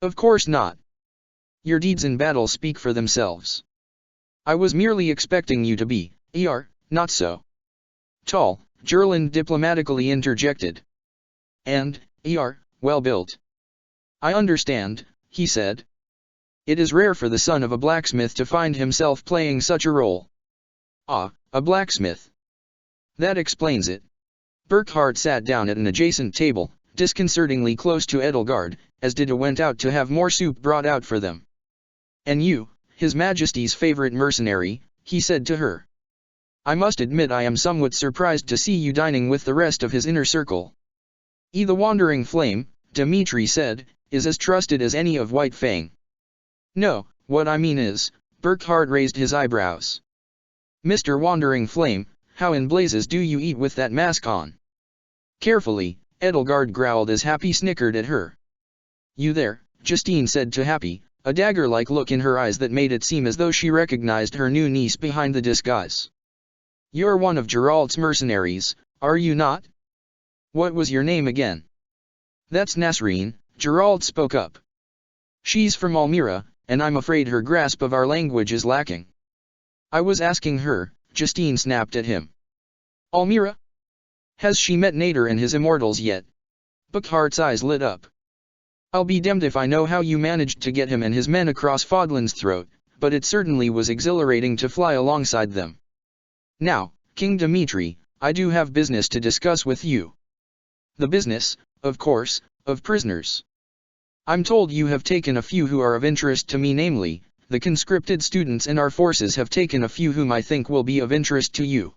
"Of course not. Your deeds in battle speak for themselves. I was merely expecting you to be, not so tall," Gerland diplomatically interjected. "And, well built." "I understand," he said. "It is rare for the son of a blacksmith to find himself playing such a role." "Ah, a blacksmith. That explains it." Burkhard sat down at an adjacent table, disconcertingly close to Edelgard, as Dida went out to have more soup brought out for them. "And you, His Majesty's favorite mercenary," he said to her. "I must admit I am somewhat surprised to see you dining with the rest of his inner circle." "The Wandering Flame," Dmitri said, "is as trusted as any of White Fang." "No, what I mean is," Burkhard raised his eyebrows. "Mr. Wandering Flame, how in blazes do you eat with that mask on?" "Carefully," Edelgard growled as Happy snickered at her. "You there," Justine said to Happy, a dagger-like look in her eyes that made it seem as though she recognized her new niece behind the disguise. "You're one of Gerald's mercenaries, are you not? What was your name again?" "That's Nasreen," Gerald spoke up. "She's from Almira, and I'm afraid her grasp of our language is lacking." "I was asking her," Justine snapped at him. "Almira? Has she met Nader and his immortals yet?" Burkhardt's eyes lit up. "I'll be damned if I know how you managed to get him and his men across Fodlan's throat, but it certainly was exhilarating to fly alongside them. Now, King Dmitri, I do have business to discuss with you." "The business, of course, of prisoners. I'm told you have taken a few who are of interest to me, namely, the conscripted students in our forces have taken a few whom I think will be of interest to you."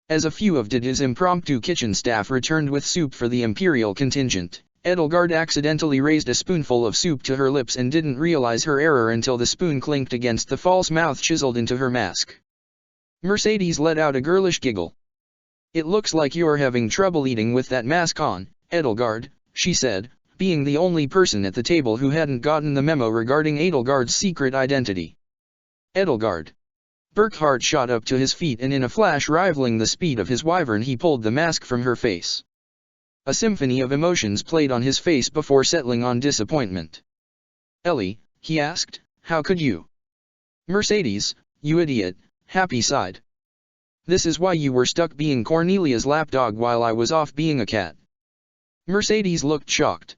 As a few of Dida's impromptu kitchen staff returned with soup for the imperial contingent, Edelgard accidentally raised a spoonful of soup to her lips and didn't realize her error until the spoon clinked against the false mouth chiseled into her mask. Mercedes let out a girlish giggle. "It looks like you're having trouble eating with that mask on, Edelgard," she said, being the only person at the table who hadn't gotten the memo regarding Edelgard's secret identity. Edelgard. Burkhart shot up to his feet, and in a flash rivaling the speed of his wyvern he pulled the mask from her face. A symphony of emotions played on his face before settling on disappointment. "Ellie," he asked, "how could you?" "Mercedes, you idiot," Happy sighed. "This is why you were stuck being Cornelia's lapdog while I was off being a cat." Mercedes looked shocked.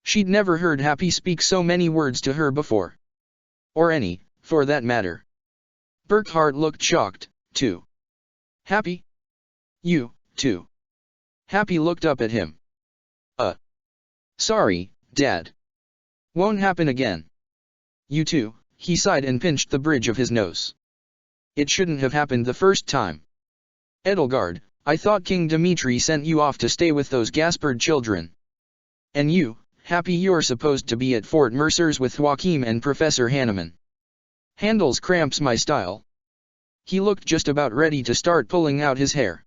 She'd never heard Happy speak so many words to her before. Or any, for that matter. Burkhart looked shocked, too. "Happy? You, too?" Happy looked up at him. Sorry, Dad. Won't happen again." "You too," he sighed and pinched the bridge of his nose. "It shouldn't have happened the first time. Edelgard, I thought King Dimitri sent you off to stay with those Gaspard children. And you, Happy, you're supposed to be at Fort Mercer's with Joachim and Professor Hanneman. Handles cramps my style." He looked just about ready to start pulling out his hair.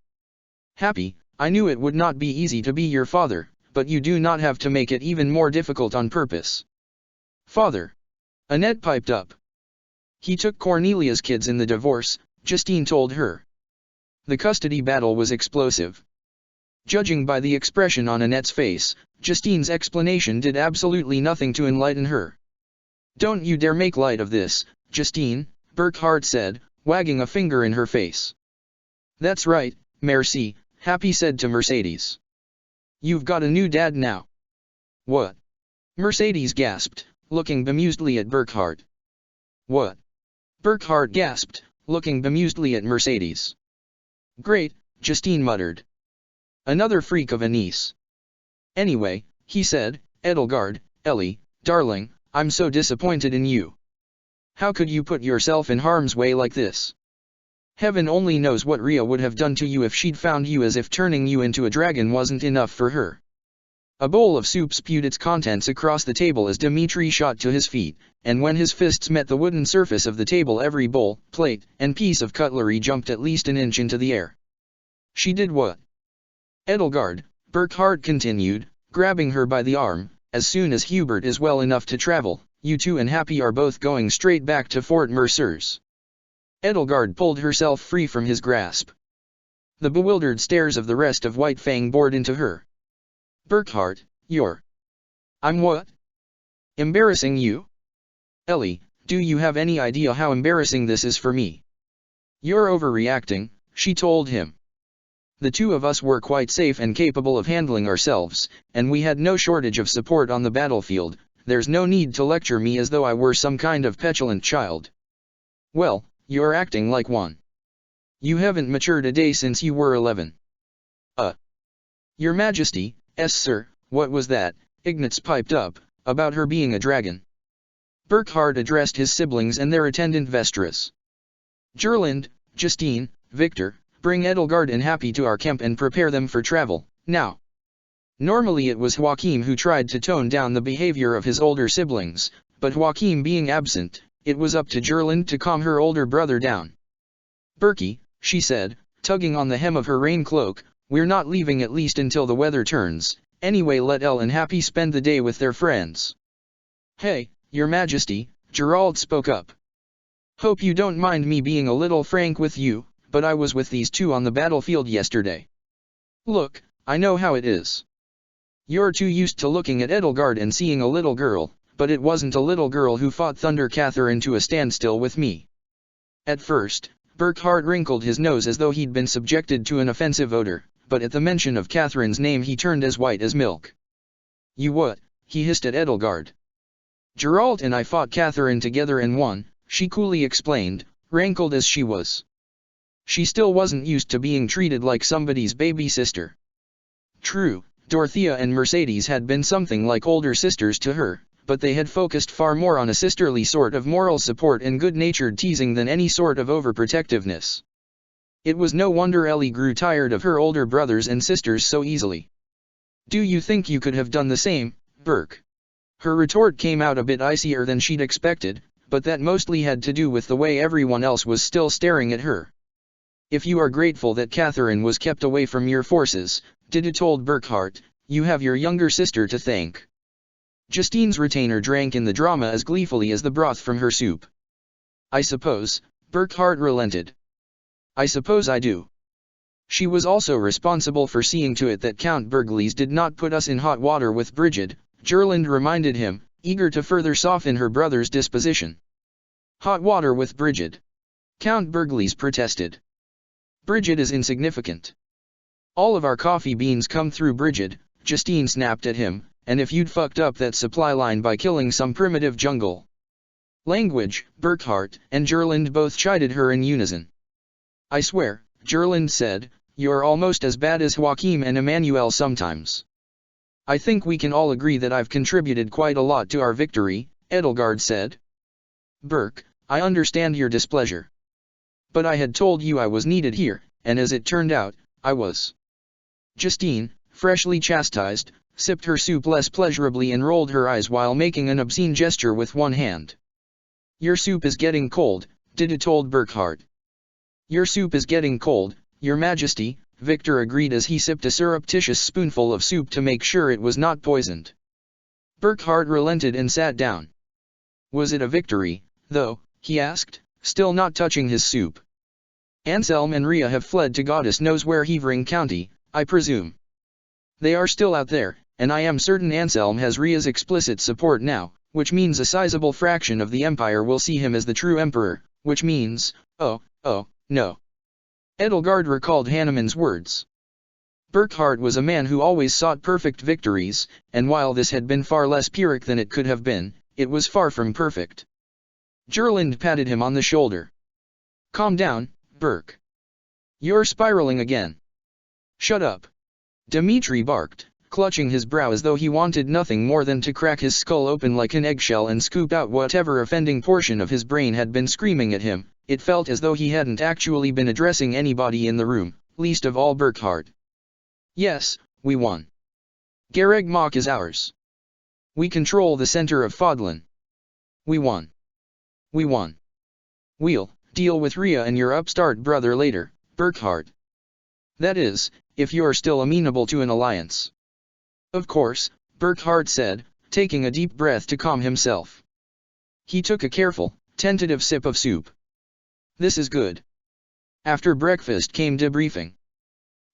"Happy, I knew it would not be easy to be your father, but you do not have to make it even more difficult on purpose." "Father." Annette piped up. "He took Cornelia's kids in the divorce," Justine told her. The custody battle was explosive. Judging by the expression on Annette's face, Justine's explanation did absolutely nothing to enlighten her. "Don't you dare make light of this, Justine," Burkhart said, wagging a finger in her face. "That's right, merci," Happy said to Mercedes. "You've got a new dad now." "What?" Mercedes gasped, looking bemusedly at Burkhart. "What?" Burkhart gasped, looking bemusedly at Mercedes. "Great," Justine muttered. "Another freak of a niece." "Anyway," he said, "Edelgard, Ellie, darling, I'm so disappointed in you. How could you put yourself in harm's way like this? Heaven only knows what Ria would have done to you if she'd found you, as if turning you into a dragon wasn't enough for her." A bowl of soup spewed its contents across the table as Dimitri shot to his feet, and when his fists met the wooden surface of the table every bowl, plate, and piece of cutlery jumped at least an inch into the air. "She did what?" "Edelgard," Burkhart continued, grabbing her by the arm, "as soon as Hubert is well enough to travel, you two and Happy are both going straight back to Fort Mercer's." Edelgard pulled herself free from his grasp. The bewildered stares of the rest of White Fang bored into her. "Burkhart, you're... I'm what? Embarrassing you? Ellie, do you have any idea how embarrassing this is for me?" "You're overreacting," she told him. "The two of us were quite safe and capable of handling ourselves, and we had no shortage of support on the battlefield. There's no need to lecture me as though I were some kind of petulant child." "Well, you're acting like one. You haven't matured a day since you were 11. Your Majesty, sir, what was that?" Ignatz piped up, "about her being a dragon." Burkhart addressed his siblings and their attendant Vestras. "Gerland, Justine, Victor, bring Edelgard and Happy to our camp and prepare them for travel, now." Normally it was Joachim who tried to tone down the behavior of his older siblings, but Joachim being absent, it was up to Gerland to calm her older brother down. "Berkey," she said, tugging on the hem of her rain cloak, "we're not leaving at least until the weather turns. Anyway, let Elle and Happy spend the day with their friends." "Hey, Your Majesty," Gerald spoke up. "Hope you don't mind me being a little frank with you, but I was with these two on the battlefield yesterday. Look, I know how it is. You're too used to looking at Edelgard and seeing a little girl, but it wasn't a little girl who fought Thunder Catherine to a standstill with me." At first, Burkhart wrinkled his nose as though he'd been subjected to an offensive odor, but at the mention of Catherine's name he turned as white as milk. "You what?" he hissed at Edelgard. "Geralt and I fought Catherine together and won," she coolly explained, rankled as she was. She still wasn't used to being treated like somebody's baby sister. True, Dorothea and Mercedes had been something like older sisters to her, but they had focused far more on a sisterly sort of moral support and good-natured teasing than any sort of overprotectiveness. It was no wonder Ellie grew tired of her older brothers and sisters so easily. "Do you think you could have done the same, Burke?" Her retort came out a bit icier than she'd expected, but that mostly had to do with the way everyone else was still staring at her. "If you are grateful that Catherine was kept away from your forces," Didot told Burkhart, you have your younger sister to thank. Justine's retainer drank in the drama as gleefully as the broth from her soup. I suppose, Burckhardt relented. I suppose I do. She was also responsible for seeing to it that Count Bergliez did not put us in hot water with Brigid, Gerland reminded him, eager to further soften her brother's disposition. Hot water with Brigid? Count Bergliez protested. Brigid is insignificant. All of our coffee beans come through Brigid, Justine snapped at him, and if you'd fucked up that supply line by killing some primitive jungle. Language, Burckhardt and Gerland both chided her in unison. I swear, Gerland said, you're almost as bad as Joachim and Emmanuel sometimes. I think we can all agree that I've contributed quite a lot to our victory, Edelgard said. Burke, I understand your displeasure. But I had told you I was needed here, and as it turned out, I was. Justine, freshly chastised, sipped her soup less pleasurably and rolled her eyes while making an obscene gesture with one hand. Your soup is getting cold, Dida told Burckhardt. Your soup is getting cold, Your Majesty, Victor agreed as he sipped a surreptitious spoonful of soup to make sure it was not poisoned. Burckhardt relented and sat down. Was it a victory, though, he asked, still not touching his soup. Anselm and Rhea have fled to goddess knows where Havering County, I presume. They are still out there, and I am certain Anselm has Rhea's explicit support now, which means a sizable fraction of the Empire will see him as the true emperor, which means, oh, no. Edelgard recalled Hanneman's words. Burckhardt was a man who always sought perfect victories, and while this had been far less Pyrrhic than it could have been, it was far from perfect. Gerland patted him on the shoulder. Calm down, Burke. You're spiraling again. Shut up. Dmitri barked, clutching his brow as though he wanted nothing more than to crack his skull open like an eggshell and scoop out whatever offending portion of his brain had been screaming at him. It felt as though he hadn't actually been addressing anybody in the room, least of all Burckhardt. Yes, we won. Gareg Mach is ours. We control the center of Fodlan. We won. We won. We'll deal with Rhea and your upstart brother later, Burckhardt. That is, if you're still amenable to an alliance. Of course, Burckhardt said, taking a deep breath to calm himself. He took a careful, tentative sip of soup. This is good. After breakfast came debriefing.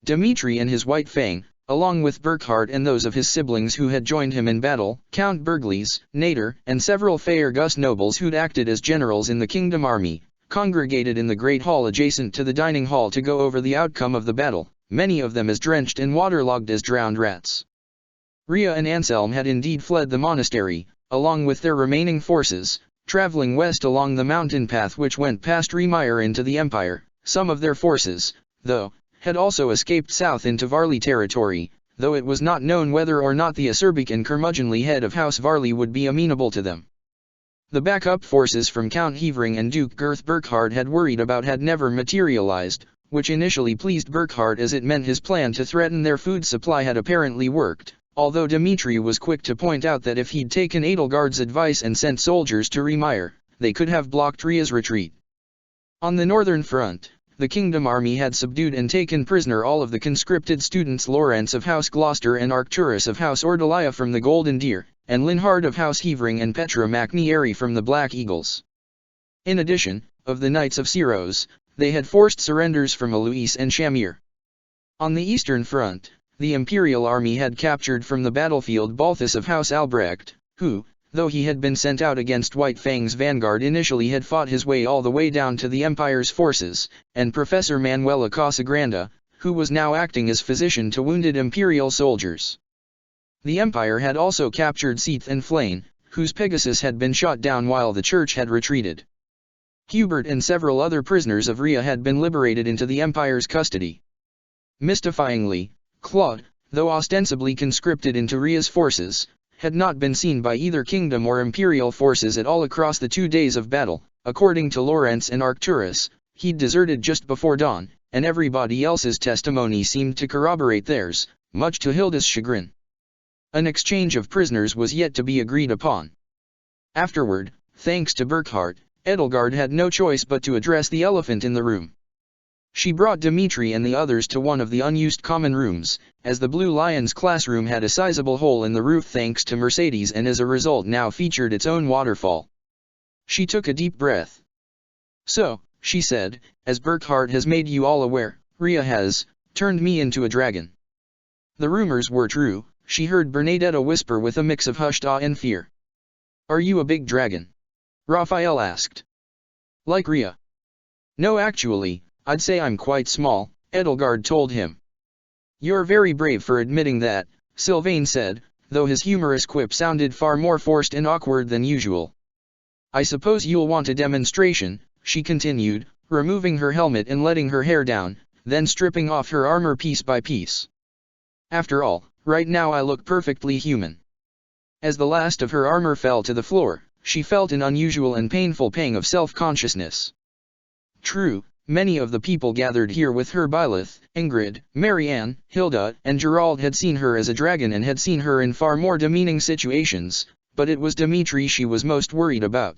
Dmitri and his White Fang, along with Burckhardt and those of his siblings who had joined him in battle, Count Bergliez, Nader, and several Faerghus nobles who'd acted as generals in the kingdom army, congregated in the great hall adjacent to the dining hall to go over the outcome of the battle, many of them as drenched and waterlogged as drowned rats. Rhea and Anselm had indeed fled the monastery, along with their remaining forces, traveling west along the mountain path which went past Riemeyer into the Empire. Some of their forces, though, had also escaped south into Varley territory, though it was not known whether or not the acerbic and curmudgeonly head of House Varley would be amenable to them. The backup forces from Count Havering and Duke Girth Burckhardt had worried about had never materialized, which initially pleased Burckhardt as it meant his plan to threaten their food supply had apparently worked, although Dmitri was quick to point out that if he'd taken Edelgard's advice and sent soldiers to Riemeyer, they could have blocked Rhea's retreat. On the northern front, the kingdom army had subdued and taken prisoner all of the conscripted students Lawrence of House Gloucester and Arcturus of House Ordelia from the Golden Deer, and Linhard of House Havering and Petra MacNieri from the Black Eagles. In addition, of the Knights of Syros, they had forced surrenders from Alois and Shamir. On the eastern front, the Imperial army had captured from the battlefield Balthus of House Albrecht, who, though he had been sent out against White Fang's vanguard initially had fought his way all the way down to the Empire's forces, and Professor Manuela Casagranda, who was now acting as physician to wounded Imperial soldiers. The Empire had also captured Seath and Flayn, whose Pegasus had been shot down while the church had retreated. Hubert and several other prisoners of Rhea had been liberated into the Empire's custody. Mystifyingly, Claude, though ostensibly conscripted into Rhea's forces, had not been seen by either kingdom or imperial forces at all across the 2 days of battle. According to Lawrence and Arcturus, he'd deserted just before dawn, and everybody else's testimony seemed to corroborate theirs, much to Hilda's chagrin. An exchange of prisoners was yet to be agreed upon. Afterward, thanks to Burckhardt, Edelgard had no choice but to address the elephant in the room. She brought Dmitri and the others to one of the unused common rooms, as the Blue Lion's classroom had a sizable hole in the roof thanks to Mercedes and as a result now featured its own waterfall. She took a deep breath. "So," she said, "as Burkhardt has made you all aware, Ria has turned me into a dragon." The rumors were true, she heard Bernadetta whisper with a mix of hushed awe and fear. "Are you a big dragon?" Raphael asked. "Like Ria?" "No, actually, I'd say I'm quite small," Edelgard told him. "You're very brave for admitting that," Sylvain said, though his humorous quip sounded far more forced and awkward than usual. "I suppose you'll want a demonstration," she continued, removing her helmet and letting her hair down, then stripping off her armor piece by piece. "After all, right now I look perfectly human." As the last of her armor fell to the floor, she felt an unusual and painful pang of self-consciousness. True, many of the people gathered here with her, Byleth, Ingrid, Marianne, Hilda, and Gerald, had seen her as a dragon and had seen her in far more demeaning situations, but it was Dmitri she was most worried about.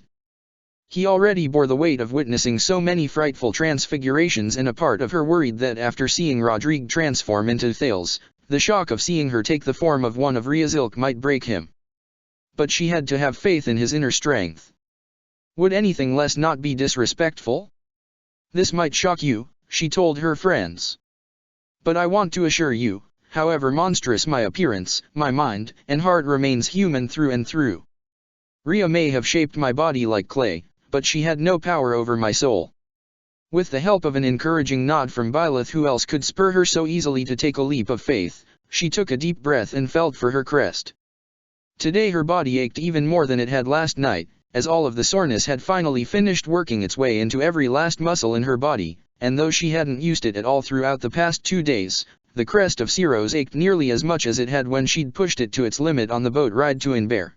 He already bore the weight of witnessing so many frightful transfigurations, and a part of her worried that after seeing Rodrigue transform into Thales, the shock of seeing her take the form of one of Ria's ilk might break him. But she had to have faith in his inner strength. Would anything less not be disrespectful? "This might shock you," she told her friends. "But I want to assure you, however monstrous my appearance, my mind and heart remains human through and through. Ria may have shaped my body like clay, but she had no power over my soul." With the help of an encouraging nod from Byleth, who else could spur her so easily to take a leap of faith, she took a deep breath and felt for her crest. Today her body ached even more than it had last night, as all of the soreness had finally finished working its way into every last muscle in her body, and though she hadn't used it at all throughout the past 2 days, the crest of Ciro's ached nearly as much as it had when she'd pushed it to its limit on the boat ride to Inber.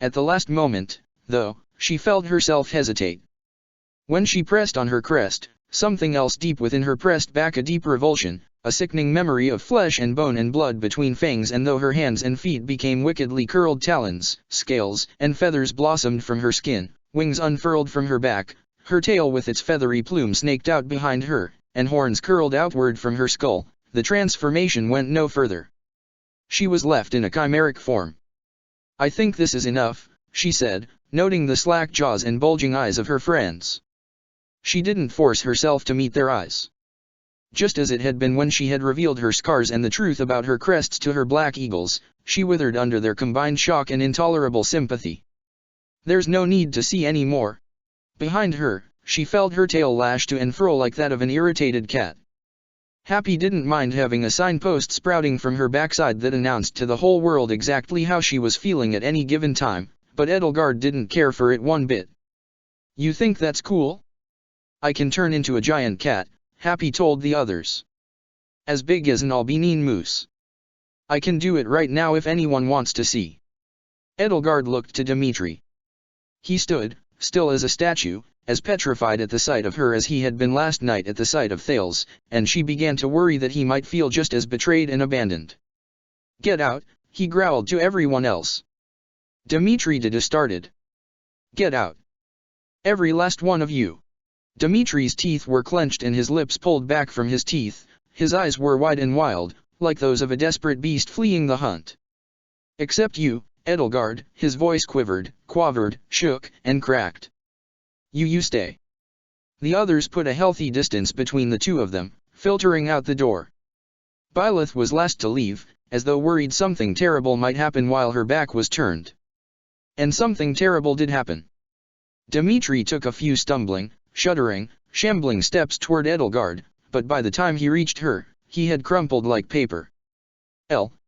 At the last moment, though, she felt herself hesitate. When she pressed on her crest, something else deep within her pressed back a deep revulsion, a sickening memory of flesh and bone and blood between fangs, and though her hands and feet became wickedly curled talons, scales and feathers blossomed from her skin, wings unfurled from her back, her tail with its feathery plume snaked out behind her, and horns curled outward from her skull, the transformation went no further. She was left in a chimeric form. "I think this is enough," she said, noting the slack jaws and bulging eyes of her friends. She didn't force herself to meet their eyes. Just as it had been when she had revealed her scars and the truth about her crests to her black eagles, she withered under their combined shock and intolerable sympathy. "There's no need to see any more." Behind her, she felt her tail lash to and fro like that of an irritated cat. Happy didn't mind having a signpost sprouting from her backside that announced to the whole world exactly how she was feeling at any given time, but Edelgard didn't care for it one bit. "You think that's cool? I can turn into a giant cat," Happy told the others. "As big as an Albinine moose. I can do it right now if anyone wants to see." Edelgard looked to Dmitri. He stood, still as a statue, as petrified at the sight of her as he had been last night at the sight of Thales, and she began to worry that he might feel just as betrayed and abandoned. "Get out," he growled to everyone else. Dmitri started. "Get out. Every last one of you." Dmitri's teeth were clenched and his lips pulled back from his teeth, his eyes were wide and wild, like those of a desperate beast fleeing the hunt. "Except you, Edelgard," his voice quivered, quavered, shook, and cracked. You stay." The others put a healthy distance between the two of them, filtering out the door. Byleth was last to leave, as though worried something terrible might happen while her back was turned. And something terrible did happen. Dmitri took a few stumbling, shuddering, shambling steps toward Edelgard, but by the time he reached her, he had crumpled like paper.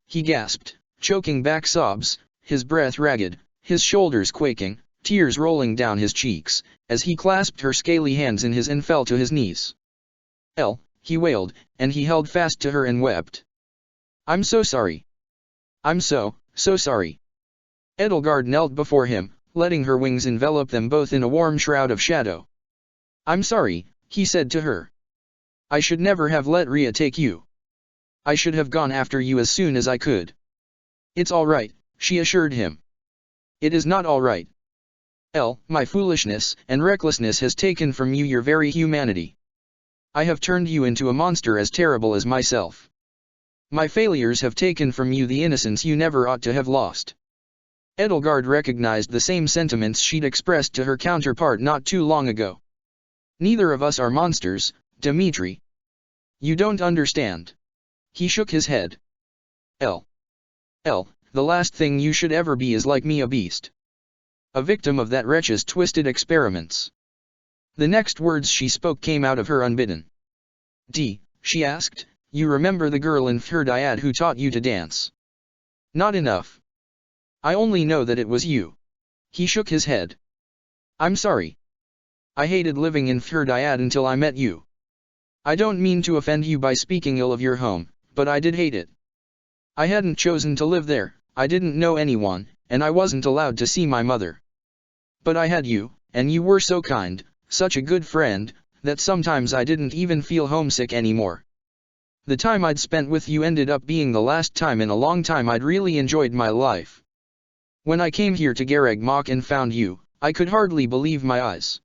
He gasped, choking back sobs, his breath ragged, his shoulders quaking, tears rolling down his cheeks, as he clasped her scaly hands in his and fell to his knees. He wailed, and he held fast to her and wept. "I'm so sorry. I'm so sorry." Edelgard knelt before him, letting her wings envelop them both in a warm shroud of shadow. "I'm sorry," he said to her. "I should never have let Ria take you. I should have gone after you as soon as I could." "It's all right," she assured him. "It is not all right. My foolishness and recklessness has taken from you your very humanity. I have turned you into a monster as terrible as myself. My failures have taken from you the innocence you never ought to have lost. Edelgard recognized the same sentiments she'd expressed to her counterpart not too long ago. Neither of us are monsters, Dimitri. You don't understand. He shook his head. The last thing you should ever be is like me, a beast. A victim of that wretch's twisted experiments. The next words she spoke came out of her unbidden. She asked, you remember the girl in Fhirdiad who taught you to dance? Not enough. I only know that it was you. He shook his head. I'm sorry. I hated living in Fhirdiad until I met you. I don't mean to offend you by speaking ill of your home, but I did hate it. I hadn't chosen to live there, I didn't know anyone, and I wasn't allowed to see my mother. But I had you, and you were so kind, such a good friend, that sometimes I didn't even feel homesick anymore. The time I'd spent with you ended up being the last time in a long time I'd really enjoyed my life. When I came here to Gareg Mach and found you, I could hardly believe my eyes.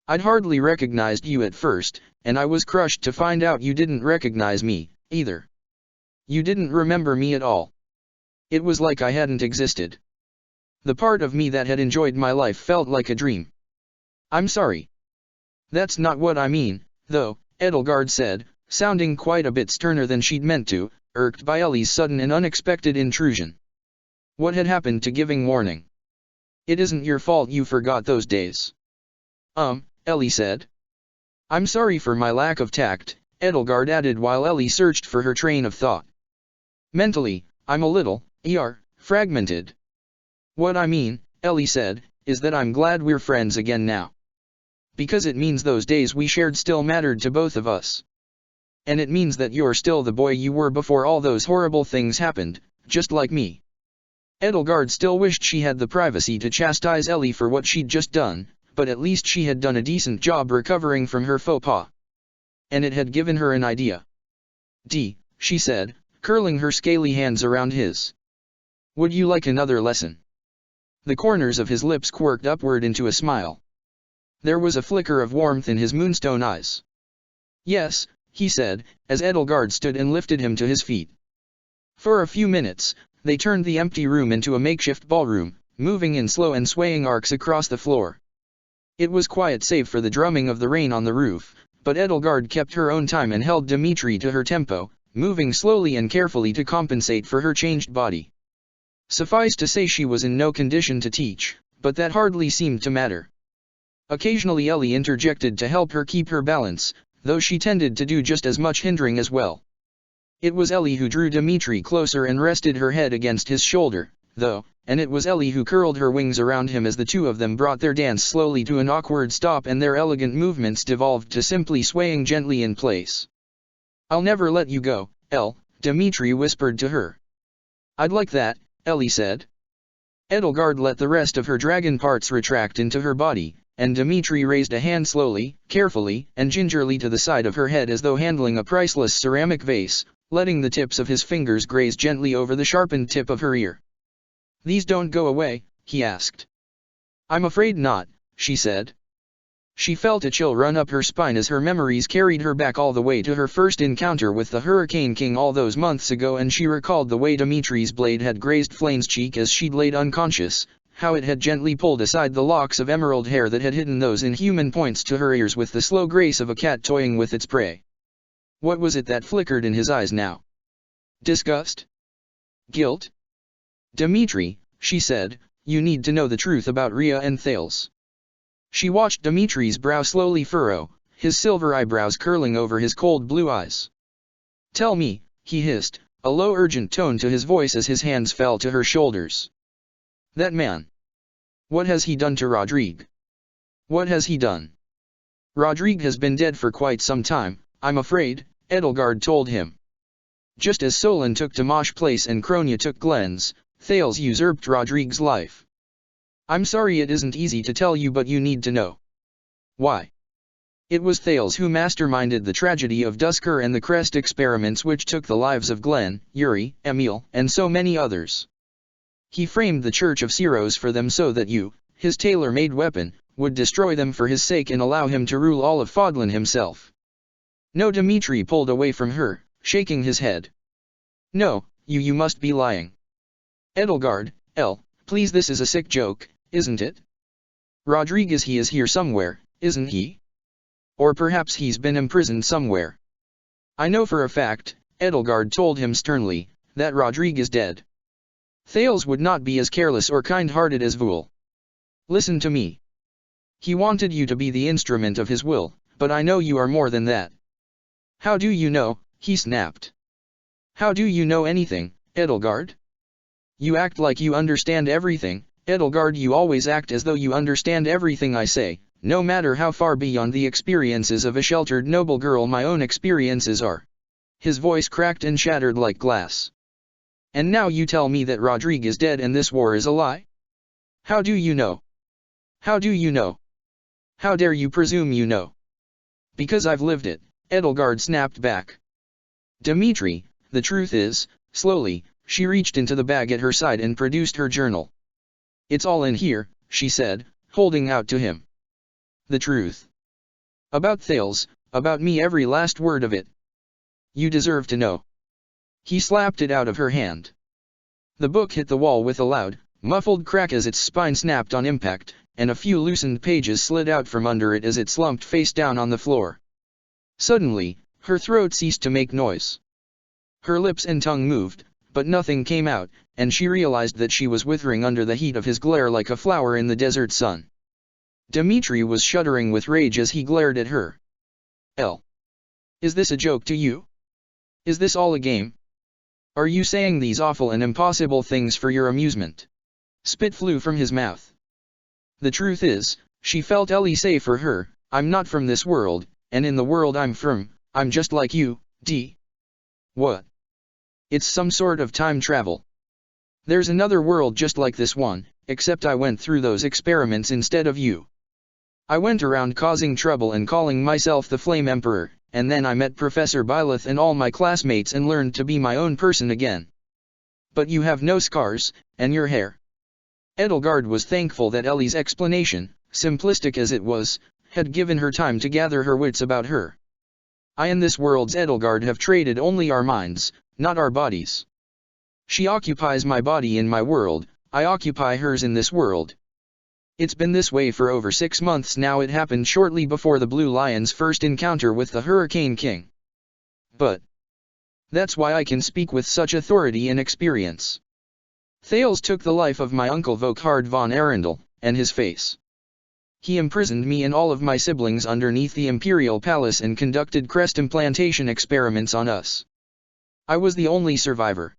I'd hardly recognized you at first, and I was crushed to find out you didn't recognize me, either. You didn't remember me at all. It was like I hadn't existed. The part of me that had enjoyed my life felt like a dream. I'm sorry. That's not what I mean, though, Edelgard said, sounding quite a bit sterner than she'd meant to, irked by Ellie's sudden and unexpected intrusion. What had happened to giving warning? It isn't your fault you forgot those days. Ellie said. I'm sorry for my lack of tact, Edelgard added while Ellie searched for her train of thought. Mentally, I'm a little, fragmented. What I mean, Ellie said, is that I'm glad we're friends again now. Because it means those days we shared still mattered to both of us. And it means that you're still the boy you were before all those horrible things happened, just like me. Edelgard still wished she had the privacy to chastise Ellie for what she'd just done, but at least she had done a decent job recovering from her faux pas. And it had given her an idea. She said, curling her scaly hands around his. Would you like another lesson? The corners of his lips quirked upward into a smile. There was a flicker of warmth in his moonstone eyes. Yes, he said, as Edelgard stood and lifted him to his feet. For a few minutes, they turned the empty room into a makeshift ballroom, moving in slow and swaying arcs across the floor. It was quiet save for the drumming of the rain on the roof, but Edelgard kept her own time and held Dimitri to her tempo, moving slowly and carefully to compensate for her changed body. Suffice to say she was in no condition to teach, but that hardly seemed to matter. Occasionally Ellie interjected to help her keep her balance, though she tended to do just as much hindering as well. It was Ellie who drew Dimitri closer and rested her head against his shoulder, though, and it was Ellie who curled her wings around him as the two of them brought their dance slowly to an awkward stop and their elegant movements devolved to simply swaying gently in place. I'll never let you go, Elle, Dimitri whispered to her. I'd like that, Ellie said. Edelgard let the rest of her dragon parts retract into her body, and Dimitri raised a hand slowly, carefully, and gingerly to the side of her head as though handling a priceless ceramic vase, letting the tips of his fingers graze gently over the sharpened tip of her ear. These don't go away, he asked. I'm afraid not, she said. She felt a chill run up her spine as her memories carried her back all the way to her first encounter with the Hurricane King all those months ago, and she recalled the way Dimitri's blade had grazed Flame's cheek as she'd laid unconscious, how it had gently pulled aside the locks of emerald hair that had hidden those inhuman points to her ears with the slow grace of a cat toying with its prey. What was it that flickered in his eyes now? Disgust? Guilt? Dimitri, she said, you need to know the truth about Rhea and Thales. She watched Dimitri's brow slowly furrow, his silver eyebrows curling over his cold blue eyes. Tell me, he hissed, a low urgent tone to his voice as his hands fell to her shoulders. That man. What has he done to Rodrigue? What has he done? Rodrigue has been dead for quite some time, I'm afraid, Edelgard told him. Just as Solon took Dimash Place and Cronia took Glenn's, Thales usurped Rodrigue's life. I'm sorry it isn't easy to tell you, but you need to know. Why? It was Thales who masterminded the tragedy of Dusker and the Crest experiments which took the lives of Glenn, Yuri, Emil, and so many others. He framed the Church of Ceros for them so that you, his tailor-made weapon, would destroy them for his sake and allow him to rule all of Fodlan himself. No, Dmitri pulled away from her, shaking his head. No, you must be lying. Edelgard, please, this is a sick joke, isn't it? Rodriguez, he is here somewhere, isn't he? Or perhaps he's been imprisoned somewhere. I know for a fact, Edelgard told him sternly, that Rodriguez dead. Thales would not be as careless or kind-hearted as Vul. Listen to me. He wanted you to be the instrument of his will, but I know you are more than that. How do you know? He snapped. How do you know anything, Edelgard? You act like you understand everything, Edelgard. You always act as though you understand everything I say, no matter how far beyond the experiences of a sheltered noble girl my own experiences are. His voice cracked and shattered like glass. And now you tell me that Rodriguez is dead and this war is a lie? How do you know? How do you know? How dare you presume you know? Because I've lived it, Edelgard snapped back. Dmitri, the truth is, slowly, she reached into the bag at her side and produced her journal. It's all in here, she said, holding out to him. The truth. About Thales, about me, every last word of it. You deserve to know. He slapped it out of her hand. The book hit the wall with a loud, muffled crack as its spine snapped on impact, and a few loosened pages slid out from under it as it slumped face down on the floor. Suddenly, her throat ceased to make noise. Her lips and tongue moved, but nothing came out, and she realized that she was withering under the heat of his glare like a flower in the desert sun. Dmitri was shuddering with rage as he glared at her. Is this a joke to you? Is this all a game? Are you saying these awful and impossible things for your amusement? Spit flew from his mouth. The truth is, she felt safe for her, I'm not from this world, and in the world I'm from, I'm just like you, D. What? It's some sort of time travel. There's another world just like this one, except I went through those experiments instead of you. I went around causing trouble and calling myself the Flame Emperor, and then I met Professor Byleth and all my classmates and learned to be my own person again. But you have no scars, and your hair. Edelgard was thankful that Ellie's explanation, simplistic as it was, had given her time to gather her wits about her. I and this world's Edelgard have traded only our minds, not our bodies. She occupies my body in my world, I occupy hers in this world. It's been this way for over 6 months now. It happened shortly before the Blue Lion's first encounter with the Hurricane King. But that's why I can speak with such authority and experience. Thales took the life of my uncle Vokhard von Arundel, and his face. He imprisoned me and all of my siblings underneath the Imperial Palace and conducted crest implantation experiments on us. I was the only survivor.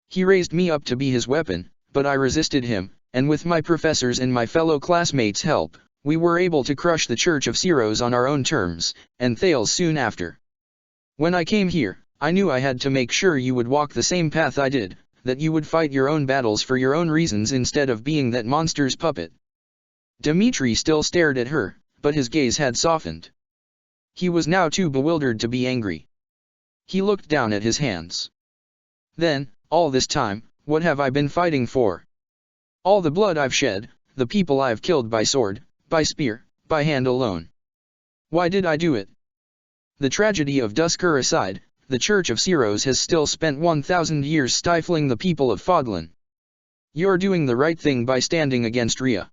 He raised me up to be his weapon, but I resisted him, and with my professors and my fellow classmates' help, we were able to crush the Church of Ceros on our own terms, and Thales soon after. When I came here, I knew I had to make sure you would walk the same path I did, that you would fight your own battles for your own reasons instead of being that monster's puppet. Dmitri still stared at her, but his gaze had softened. He was now too bewildered to be angry. He looked down at his hands. Then, all this time, what have I been fighting for? All the blood I've shed, the people I've killed by sword, by spear, by hand alone. Why did I do it? The tragedy of Duskur aside, the Church of Ceros has still spent 1,000 years stifling the people of Fodlan. You're doing the right thing by standing against Rhea.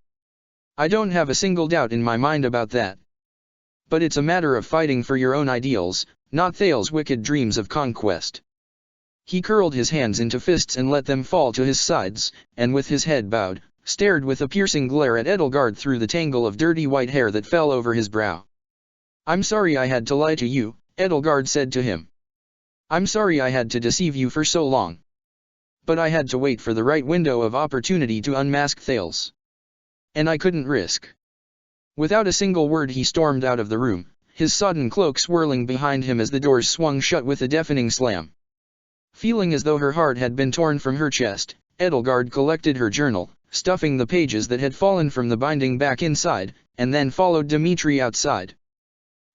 I don't have a single doubt in my mind about that. But it's a matter of fighting for your own ideals, not Thales' wicked dreams of conquest. He curled his hands into fists and let them fall to his sides, and with his head bowed, stared with a piercing glare at Edelgard through the tangle of dirty white hair that fell over his brow. I'm sorry I had to lie to you, Edelgard said to him. I'm sorry I had to deceive you for so long. But I had to wait for the right window of opportunity to unmask Thales. And I couldn't risk. Without a single word he stormed out of the room, his sodden cloak swirling behind him as the doors swung shut with a deafening slam. Feeling as though her heart had been torn from her chest, Edelgard collected her journal, stuffing the pages that had fallen from the binding back inside, and then followed Dmitri outside.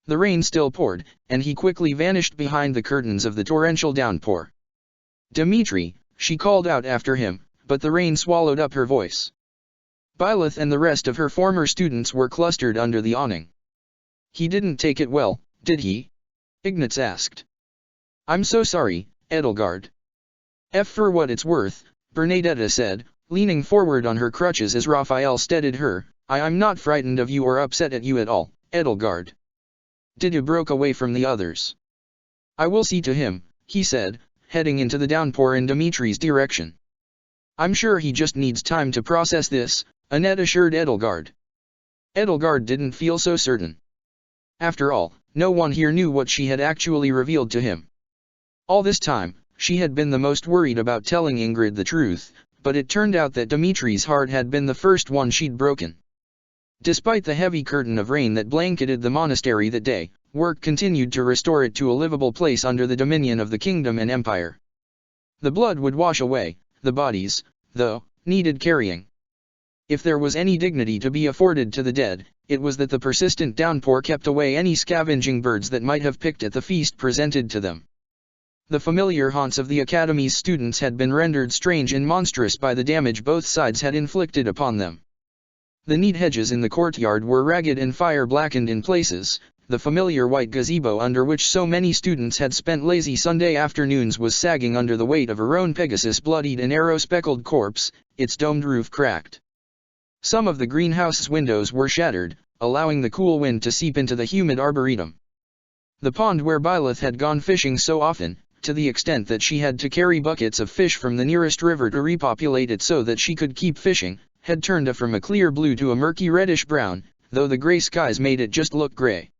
The rain still poured, and he quickly vanished behind the curtains of the torrential downpour. Dmitri, she called out after him, but the rain swallowed up her voice. Byleth and the rest of her former students were clustered under the awning. He didn't take it well, did he? Ignatz asked. I'm so sorry, Edelgard. For what it's worth, Bernadetta said, leaning forward on her crutches as Raphael steadied her, I'm not frightened of you or upset at you at all, Edelgard. Didu broke away from the others. I will see to him, he said, heading into the downpour in Dimitri's direction. I'm sure he just needs time to process this, Annette assured Edelgard. Edelgard didn't feel so certain. After all, no one here knew what she had actually revealed to him. All this time, she had been the most worried about telling Ingrid the truth, but it turned out that Dimitri's heart had been the first one she'd broken. Despite the heavy curtain of rain that blanketed the monastery that day, work continued to restore it to a livable place under the dominion of the kingdom and empire. The blood would wash away, the bodies, though, needed carrying. If there was any dignity to be afforded to the dead, it was that the persistent downpour kept away any scavenging birds that might have picked at the feast presented to them. The familiar haunts of the Academy's students had been rendered strange and monstrous by the damage both sides had inflicted upon them. The neat hedges in the courtyard were ragged and fire-blackened in places, the familiar white gazebo under which so many students had spent lazy Sunday afternoons was sagging under the weight of a roan Pegasus bloodied and arrow-speckled corpse, its domed roof cracked. Some of the greenhouse's windows were shattered, allowing the cool wind to seep into the humid arboretum. The pond where Byleth had gone fishing so often, to the extent that she had to carry buckets of fish from the nearest river to repopulate it so that she could keep fishing, had turned from a clear blue to a murky reddish-brown, though the gray skies made it just look gray.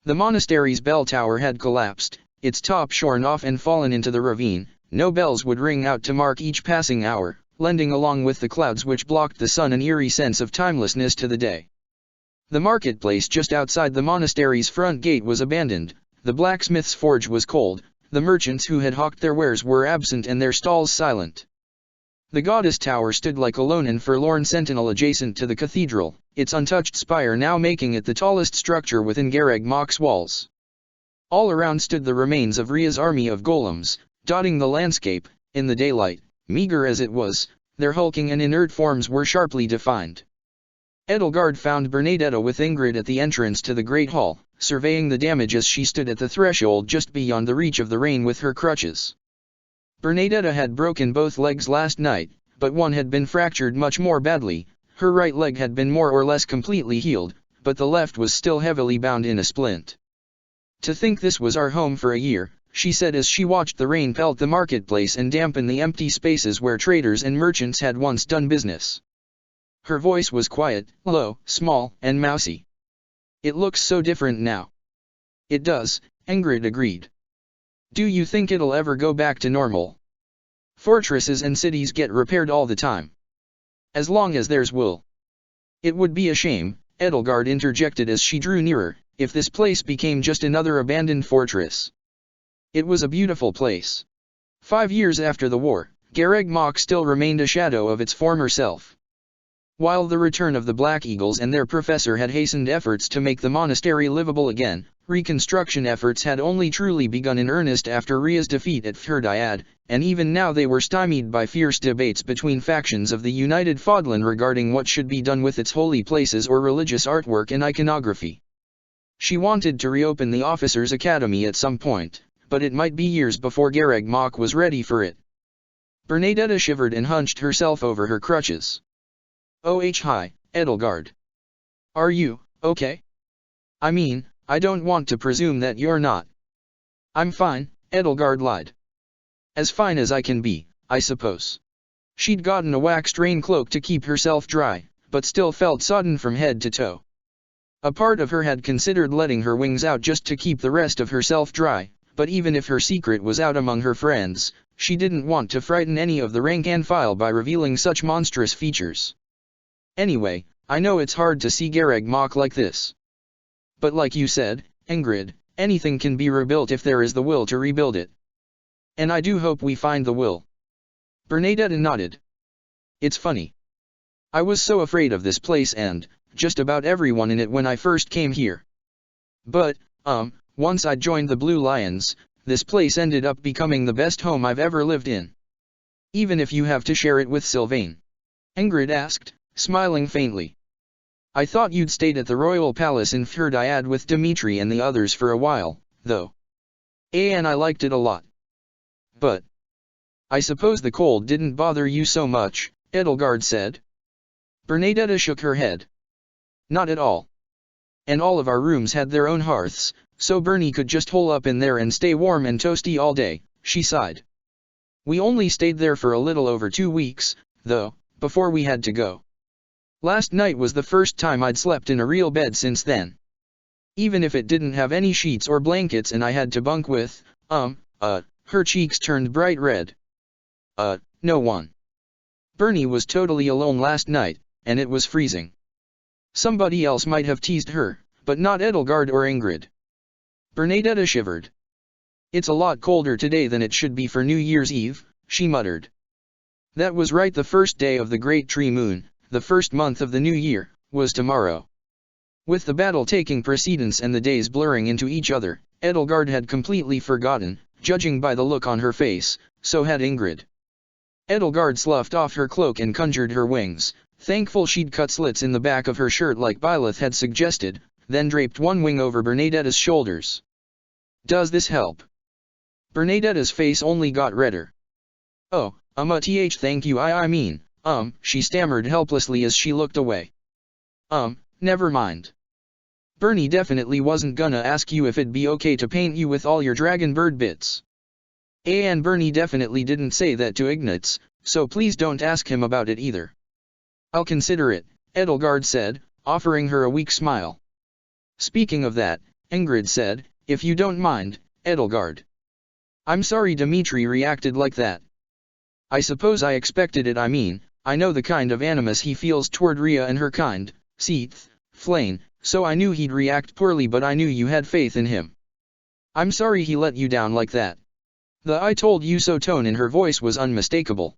The monastery's bell tower had collapsed, its top shorn off and fallen into the ravine. No bells would ring out to mark each passing hour, lending along with the clouds which blocked the sun an eerie sense of timelessness to the day. The marketplace just outside the monastery's front gate was abandoned, the blacksmith's forge was cold, the merchants who had hawked their wares were absent and their stalls silent. The goddess tower stood like a lone and forlorn sentinel adjacent to the cathedral, its untouched spire now making it the tallest structure within Garreg Mach's walls. All around stood the remains of Rhea's army of golems, dotting the landscape. In the daylight, meager as it was, their hulking and inert forms were sharply defined. Edelgard found Bernadetta with Ingrid at the entrance to the great hall, surveying the damage as she stood at the threshold just beyond the reach of the rain with her crutches. Bernadetta had broken both legs last night, but one had been fractured much more badly. Her right leg had been more or less completely healed, but the left was still heavily bound in a splint. To think this was our home for a year, she said as she watched the rain pelt the marketplace and dampen the empty spaces where traders and merchants had once done business. Her voice was quiet, low, small, and mousy. It looks so different now. It does, Ingrid agreed. Do you think it'll ever go back to normal? Fortresses and cities get repaired all the time. As long as there's will. It would be a shame, Edelgard interjected as she drew nearer, if this place became just another abandoned fortress. It was a beautiful place. 5 years after the war, Garreg Mach still remained a shadow of its former self. While the return of the Black Eagles and their professor had hastened efforts to make the monastery livable again, reconstruction efforts had only truly begun in earnest after Rhea's defeat at Fhirdiad, and even now they were stymied by fierce debates between factions of the United Fodlan regarding what should be done with its holy places or religious artwork and iconography. She wanted to reopen the Officers' Academy at some point, but it might be years before Garreg Mach was ready for it. Bernadetta shivered and hunched herself over her crutches. Hi, Edelgard. Are you okay? I mean, I don't want to presume that you're not. I'm fine, Edelgard lied. As fine as I can be, I suppose. She'd gotten a waxed rain cloak to keep herself dry, but still felt sodden from head to toe. A part of her had considered letting her wings out just to keep the rest of herself dry, but even if her secret was out among her friends, she didn't want to frighten any of the rank and file by revealing such monstrous features. Anyway, I know it's hard to see Garreg Mach like this. But like you said, Ingrid, anything can be rebuilt if there is the will to rebuild it. And I do hope we find the will. Bernadetta nodded. It's funny. I was so afraid of this place and, just about everyone in it when I first came here. But, once I joined the Blue Lions, this place ended up becoming the best home I've ever lived in. Even if you have to share it with Sylvain? Ingrid asked, smiling faintly. I thought you'd stayed at the royal palace in Fhirdiad with Dimitri and the others for a while, though. And I liked it a lot. But I suppose the cold didn't bother you so much, Edelgard said. Bernadetta shook her head. Not at all. And all of our rooms had their own hearths, so Bernie could just hole up in there and stay warm and toasty all day, she sighed. We only stayed there for a little over 2 weeks, though, before we had to go. Last night was the first time I'd slept in a real bed since then. Even if it didn't have any sheets or blankets and I had to bunk with, her cheeks turned bright red. No one. Bernie was totally alone last night, and it was freezing. Somebody else might have teased her, but not Edelgard or Ingrid. Bernadetta shivered. It's a lot colder today than it should be for New Year's Eve, she muttered. That was right, the first day of the Great Tree Moon, the first month of the new year, was tomorrow. With the battle taking precedence and the days blurring into each other, Edelgard had completely forgotten, judging by the look on her face, so had Ingrid. Edelgard sloughed off her cloak and conjured her wings, thankful she'd cut slits in the back of her shirt like Byleth had suggested, then draped one wing over Bernadetta's shoulders. Does this help? Bernadetta's face only got redder. Oh, thank you, I mean, she stammered helplessly as she looked away. Never mind. Bernie definitely wasn't gonna ask you if it'd be okay to paint you with all your dragon bird bits. And Bernie definitely didn't say that to Ignatz, so please don't ask him about it either. I'll consider it, Edelgard said, offering her a weak smile. Speaking of that, Ingrid said, if you don't mind, Edelgard. I'm sorry Dimitri reacted like that. I suppose I expected it. I know the kind of animus he feels toward Rhea and her kind, Seath, Flane, so I knew he'd react poorly, but I knew you had faith in him. I'm sorry he let you down like that. The I told you so tone in her voice was unmistakable.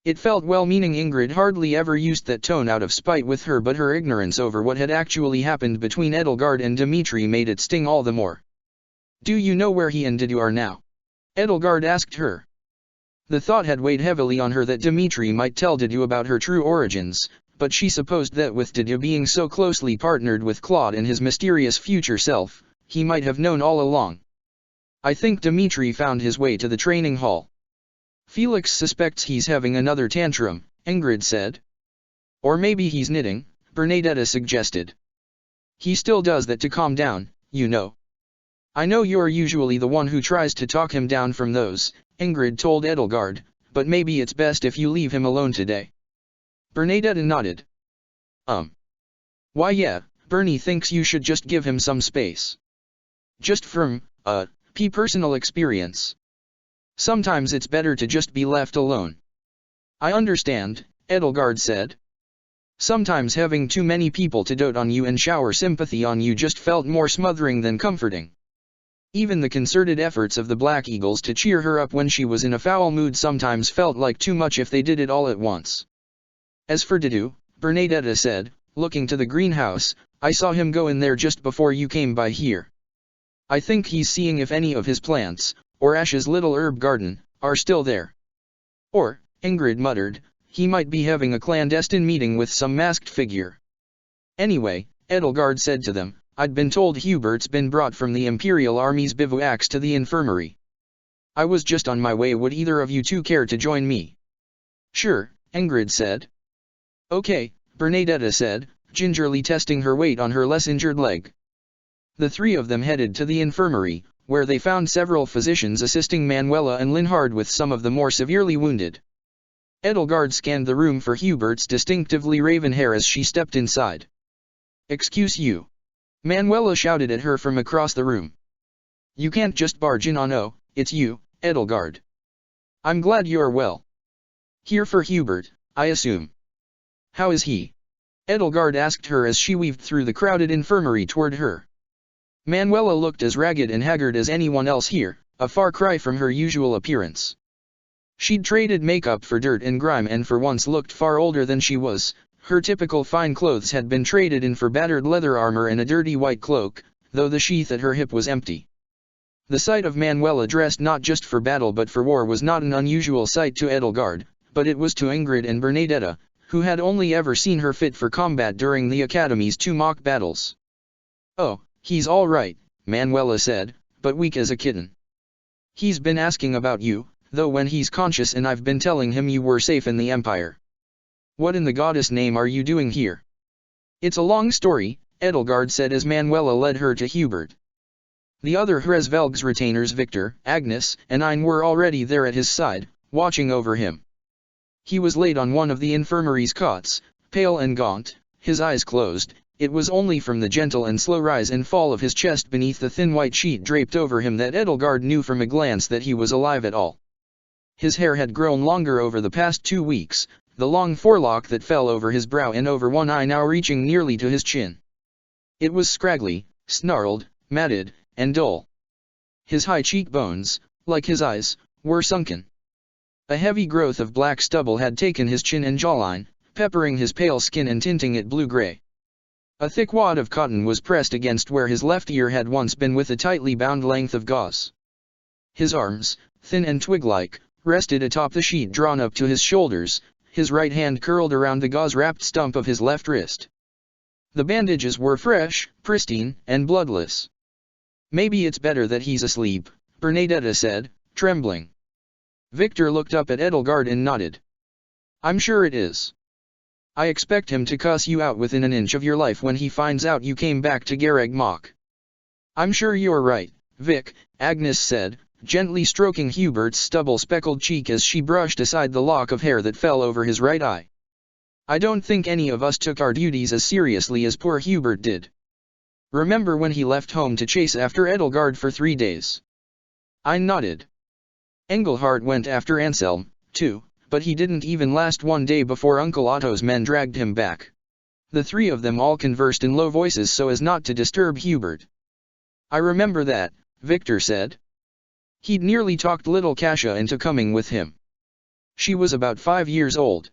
It felt well-meaning. Ingrid hardly ever used that tone out of spite with her, but her ignorance over what had actually happened between Edelgard and Dimitri made it sting all the more. Do you know where he and Didu are now? Edelgard asked her. The thought had weighed heavily on her that Dimitri might tell Didu about her true origins, but she supposed that with Didu being so closely partnered with Claude and his mysterious future self, he might have known all along. I think Dimitri found his way to the training hall. Felix suspects he's having another tantrum, Ingrid said. Or maybe he's knitting, Bernadetta suggested. He still does that to calm down, you know. I know you're usually the one who tries to talk him down from those, Ingrid told Edelgard, but maybe it's best if you leave him alone today. Bernadetta nodded. Why yeah, Bernie thinks you should just give him some space. Just from, personal experience. Sometimes it's better to just be left alone. I understand, Edelgard said. Sometimes having too many people to dote on you and shower sympathy on you just felt more smothering than comforting. Even the concerted efforts of the Black Eagles to cheer her up when she was in a foul mood sometimes felt like too much if they did it all at once. As for Didu, Bernadetta said, looking to the greenhouse, I saw him go in there just before you came by here. I think he's seeing if any of his plants, or Ash's little herb garden, are still there. Or, Ingrid muttered, he might be having a clandestine meeting with some masked figure. Anyway, Edelgard said to them, I'd been told Hubert's been brought from the Imperial Army's bivouacs to the infirmary. I was just on my way. Would either of you two care to join me? Sure, Ingrid said. Okay, Bernadetta said, gingerly testing her weight on her less injured leg. The three of them headed to the infirmary, where they found several physicians assisting Manuela and Linhard with some of the more severely wounded. Edelgard scanned the room for Hubert's distinctively raven hair as she stepped inside. Excuse you. Manuela shouted at her from across the room. You can't just barge in on it's you, Edelgard. I'm glad you're well. Here for Hubert, I assume. How is he? Edelgard asked her as she weaved through the crowded infirmary toward her. Manuela looked as ragged and haggard as anyone else here, a far cry from her usual appearance. She'd traded makeup for dirt and grime and for once looked far older than she was. Her typical fine clothes had been traded in for battered leather armor and a dirty white cloak, though the sheath at her hip was empty. The sight of Manuela dressed not just for battle but for war was not an unusual sight to Edelgard, but it was to Ingrid and Bernadetta, who had only ever seen her fit for combat during the Academy's 2 mock battles. Oh, he's all right, Manuela said, but weak as a kitten. He's been asking about you, though when he's conscious, and I've been telling him you were safe in the Empire. What in the goddess name are you doing here? It's a long story, Edelgard said as Manuela led her to Hubert. The other Hresvelg's retainers Victor, Agnes, and Ein were already there at his side, watching over him. He was laid on one of the infirmary's cots, pale and gaunt, his eyes closed. It was only from the gentle and slow rise and fall of his chest beneath the thin white sheet draped over him that Edelgard knew from a glance that he was alive at all. His hair had grown longer over the past 2 weeks, the long forelock that fell over his brow and over one eye now reaching nearly to his chin. It was scraggly, snarled, matted, and dull. His high cheekbones, like his eyes, were sunken. A heavy growth of black stubble had taken his chin and jawline, peppering his pale skin and tinting it blue-gray. A thick wad of cotton was pressed against where his left ear had once been with a tightly bound length of gauze. His arms, thin and twig-like, rested atop the sheet drawn up to his shoulders, his right hand curled around the gauze-wrapped stump of his left wrist. The bandages were fresh, pristine, and bloodless. Maybe it's better that he's asleep, Bernadetta said, trembling. Victor looked up at Edelgard and nodded. I'm sure it is. I expect him to cuss you out within an inch of your life when he finds out you came back to Garreg Mach. I'm sure you're right, Vic, Agnes said, gently stroking Hubert's stubble-speckled cheek as she brushed aside the lock of hair that fell over his right eye. I don't think any of us took our duties as seriously as poor Hubert did. Remember when he left home to chase after Edelgard for 3 days? I nodded. Engelhart went after Anselm, too, but he didn't even last 1 day before Uncle Otto's men dragged him back. The 3 of them all conversed in low voices so as not to disturb Hubert. I remember that, Victor said. He'd nearly talked little Kasia into coming with him. She was about 5 years old.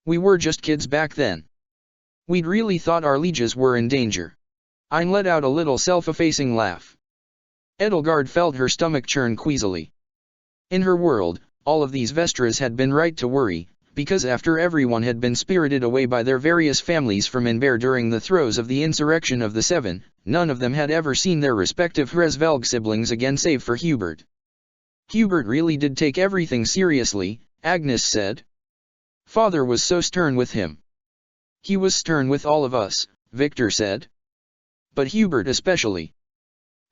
We were just kids back then. We'd really thought our lieges were in danger. Ein let out a little self-effacing laugh. Edelgard felt her stomach churn queasily. In her world, all of these Vestras had been right to worry, because after everyone had been spirited away by their various families from Enver during the throes of the insurrection of the Seven, none of them had ever seen their respective Hresvelg siblings again save for Hubert. Hubert really did take everything seriously, Agnes said. Father was so stern with him. He was stern with all of us, Victor said. But Hubert especially.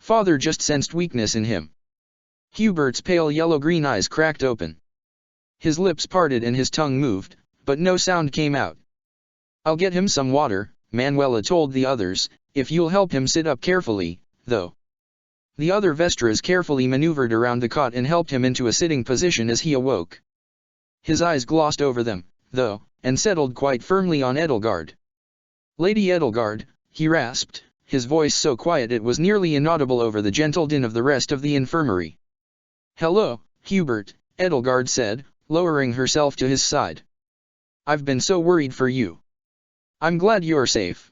Father just sensed weakness in him. Hubert's pale yellow-green eyes cracked open. His lips parted and his tongue moved, but no sound came out. I'll get him some water, Manuela told the others, if you'll help him sit up carefully, though. The other Vestras carefully maneuvered around the cot and helped him into a sitting position as he awoke. His eyes glossed over them, though, and settled quite firmly on Edelgard. Lady Edelgard, he rasped, his voice so quiet it was nearly inaudible over the gentle din of the rest of the infirmary. Hello, Hubert, Edelgard said, lowering herself to his side. I've been so worried for you. I'm glad you're safe.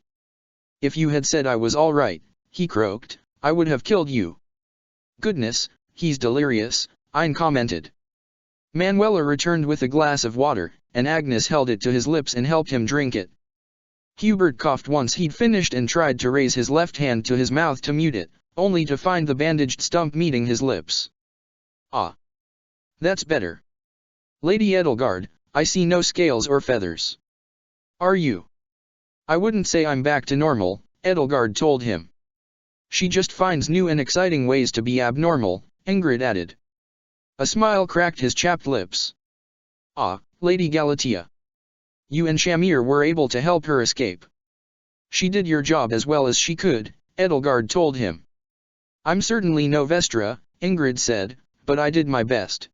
If you had said I was all right, he croaked, I would have killed you. Goodness, he's delirious, Ein commented. Manuela returned with a glass of water, and Agnes held it to his lips and helped him drink it. Hubert coughed once he'd finished and tried to raise his left hand to his mouth to mute it, only to find the bandaged stump meeting his lips. Ah. That's better. Lady Edelgard, I see no scales or feathers. Are you? I wouldn't say I'm back to normal, Edelgard told him. She just finds new and exciting ways to be abnormal, Ingrid added. A smile cracked his chapped lips. Ah, Lady Galatea. You and Shamir were able to help her escape. She did your job as well as she could, Edelgard told him. I'm certainly no Vestra, Ingrid said, but I did my best.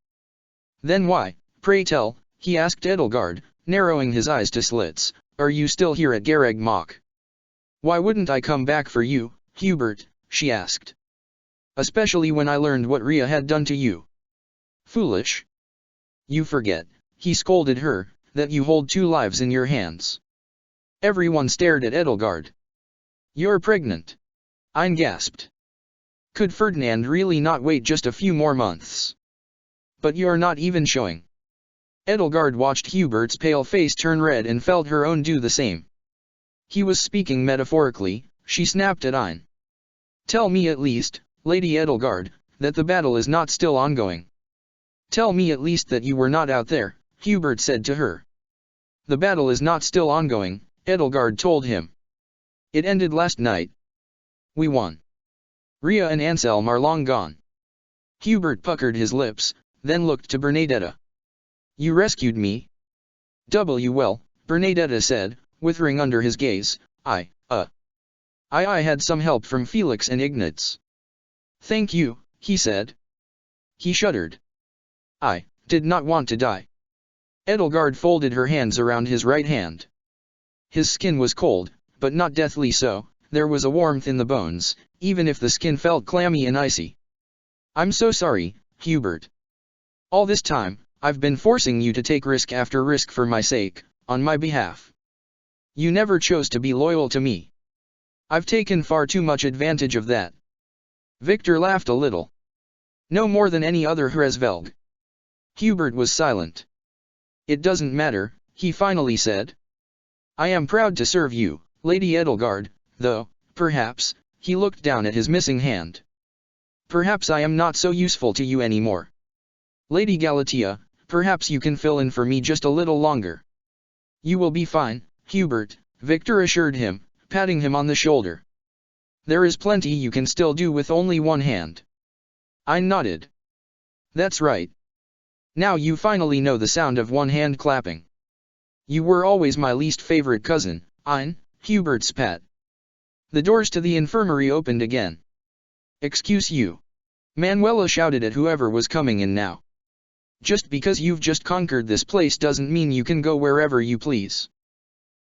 Then why, pray tell, he asked Edelgard, narrowing his eyes to slits, are you still here at Garreg Mach? Why wouldn't I come back for you, Hubert, she asked. Especially when I learned what Ria had done to you. Foolish. You forget, he scolded her, that you hold 2 lives in your hands. Everyone stared at Edelgard. You're pregnant. Ein gasped. Could Ferdinand really not wait just a few more months? But you're not even showing. Edelgard watched Hubert's pale face turn red and felt her own do the same. He was speaking metaphorically, she snapped at Ein. Tell me at least, Lady Edelgard, that the battle is not still ongoing. Tell me at least that you were not out there, Hubert said to her. The battle is not still ongoing, Edelgard told him. It ended last night. We won. Rhea and Anselm are long gone. Hubert puckered his lips, then looked to Bernadetta. You rescued me? Well, Bernadetta said, withering under his gaze. I had some help from Felix and Ignatz. Thank you, he said. He shuddered. I did not want to die. Edelgard folded her hands around his right hand. His skin was cold, but not deathly so, there was a warmth in the bones, even if the skin felt clammy and icy. I'm so sorry, Hubert. All this time, I've been forcing you to take risk after risk for my sake, on my behalf. You never chose to be loyal to me. I've taken far too much advantage of that. Victor laughed a little. No more than any other Hresvelg. Hubert was silent. It doesn't matter, he finally said. I am proud to serve you, Lady Edelgard, though, perhaps, he looked down at his missing hand. Perhaps I am not so useful to you anymore. Lady Galatea, perhaps you can fill in for me just a little longer. You will be fine, Hubert, Victor assured him, patting him on the shoulder. There is plenty you can still do with only one hand. I nodded. That's right. Now you finally know the sound of one hand clapping. You were always my least favorite cousin, Ein, Hubert spat. The doors to the infirmary opened again. Excuse you. Manuela shouted at whoever was coming in now. Just because you've just conquered this place doesn't mean you can go wherever you please.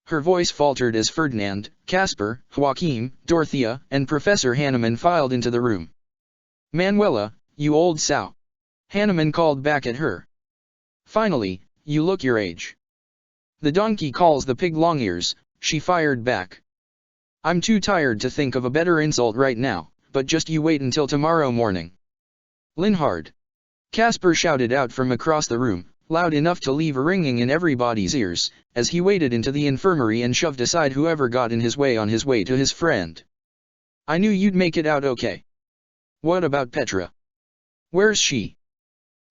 Her voice faltered as Ferdinand, Caspar, Joachim, Dorothea, and Professor Hanneman filed into the room. Manuela, you old sow. Hanneman called back at her. Finally, you look your age. The donkey calls the pig long ears, she fired back. I'm too tired to think of a better insult right now, but just you wait until tomorrow morning. Linhard. Caspar shouted out from across the room, loud enough to leave a ringing in everybody's ears, as he waded into the infirmary and shoved aside whoever got in his way on his way to his friend. I knew you'd make it out okay. What about Petra? Where's she?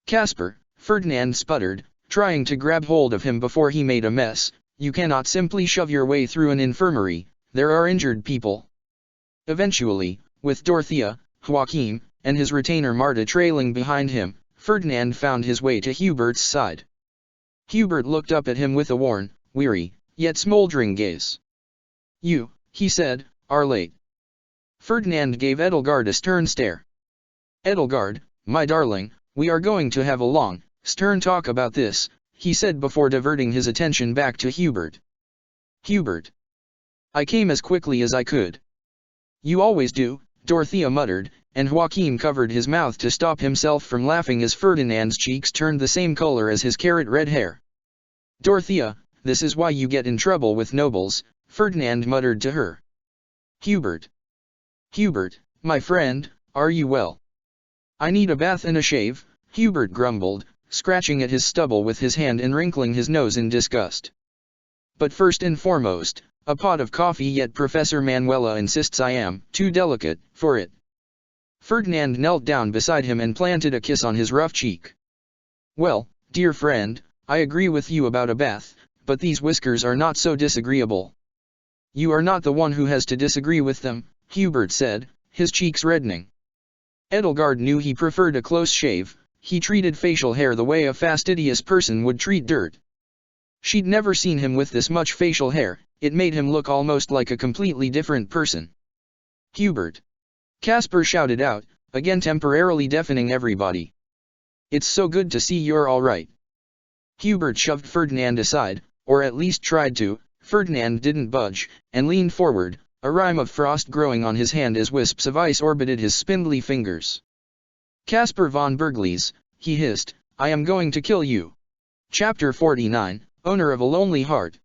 Caspar, Ferdinand sputtered, trying to grab hold of him before he made a mess. You cannot simply shove your way through an infirmary, there are injured people. Eventually, with Dorothea, Joachim, and his retainer Marta trailing behind him, Ferdinand found his way to Hubert's side. Hubert looked up at him with a worn, weary, yet smoldering gaze. You, he said, are late. Ferdinand gave Edelgard a stern stare. Edelgard, my darling, we are going to have a long, stern talk about this, he said before diverting his attention back to Hubert. Hubert. I came as quickly as I could. You always do, Dorothea muttered, and Joachim covered his mouth to stop himself from laughing as Ferdinand's cheeks turned the same color as his carrot-red hair. Dorothea, this is why you get in trouble with nobles, Ferdinand muttered to her. Hubert. Hubert, my friend, are you well? I need a bath and a shave, Hubert grumbled, scratching at his stubble with his hand and wrinkling his nose in disgust. But first and foremost, a pot of coffee, yet Professor Manuela insists I am too delicate for it. Ferdinand knelt down beside him and planted a kiss on his rough cheek. Well, dear friend, I agree with you about a bath, but these whiskers are not so disagreeable. You are not the one who has to disagree with them, Hubert said, his cheeks reddening. Edelgard knew he preferred a close shave. He treated facial hair the way a fastidious person would treat dirt. She'd never seen him with this much facial hair, it made him look almost like a completely different person. Hubert. Caspar shouted out, again temporarily deafening everybody. It's so good to see you're all right. Hubert shoved Ferdinand aside, or at least tried to. Ferdinand didn't budge, and leaned forward, a rime of frost growing on his hand as wisps of ice orbited his spindly fingers. Caspar von Berglis, he hissed, I am going to kill you. Chapter 49, Owner of a Lonely Heart.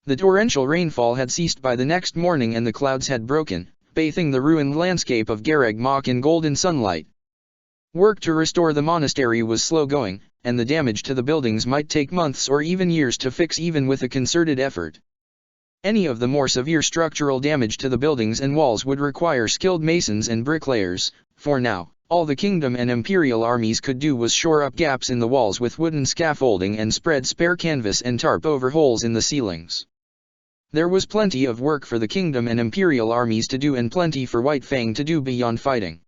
The torrential rainfall had ceased by the next morning and the clouds had broken, bathing the ruined landscape of Garreg Mach in golden sunlight. Work to restore the monastery was slow going, and the damage to the buildings might take months or even years to fix even with a concerted effort. Any of the more severe structural damage to the buildings and walls would require skilled masons and bricklayers. For now, All the kingdom and imperial armies could do was shore up gaps in the walls with wooden scaffolding and spread spare canvas and tarp over holes in the ceilings. There was plenty of work for the kingdom and imperial armies to do and plenty for White Fang to do beyond fighting.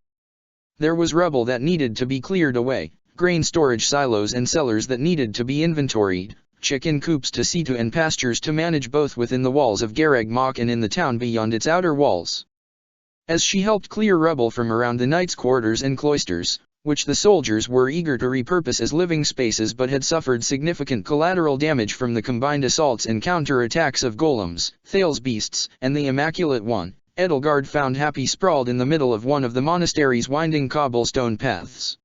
There was rubble that needed to be cleared away, grain storage silos and cellars that needed to be inventoried, chicken coops to see to and pastures to manage both within the walls of Garag Mach and in the town beyond its outer walls. As she helped clear rubble from around the knights' quarters and cloisters, which the soldiers were eager to repurpose as living spaces but had suffered significant collateral damage from the combined assaults and counter-attacks of golems, Thales beasts, and the Immaculate One, Edelgard found Happy sprawled in the middle of one of the monastery's winding cobblestone paths.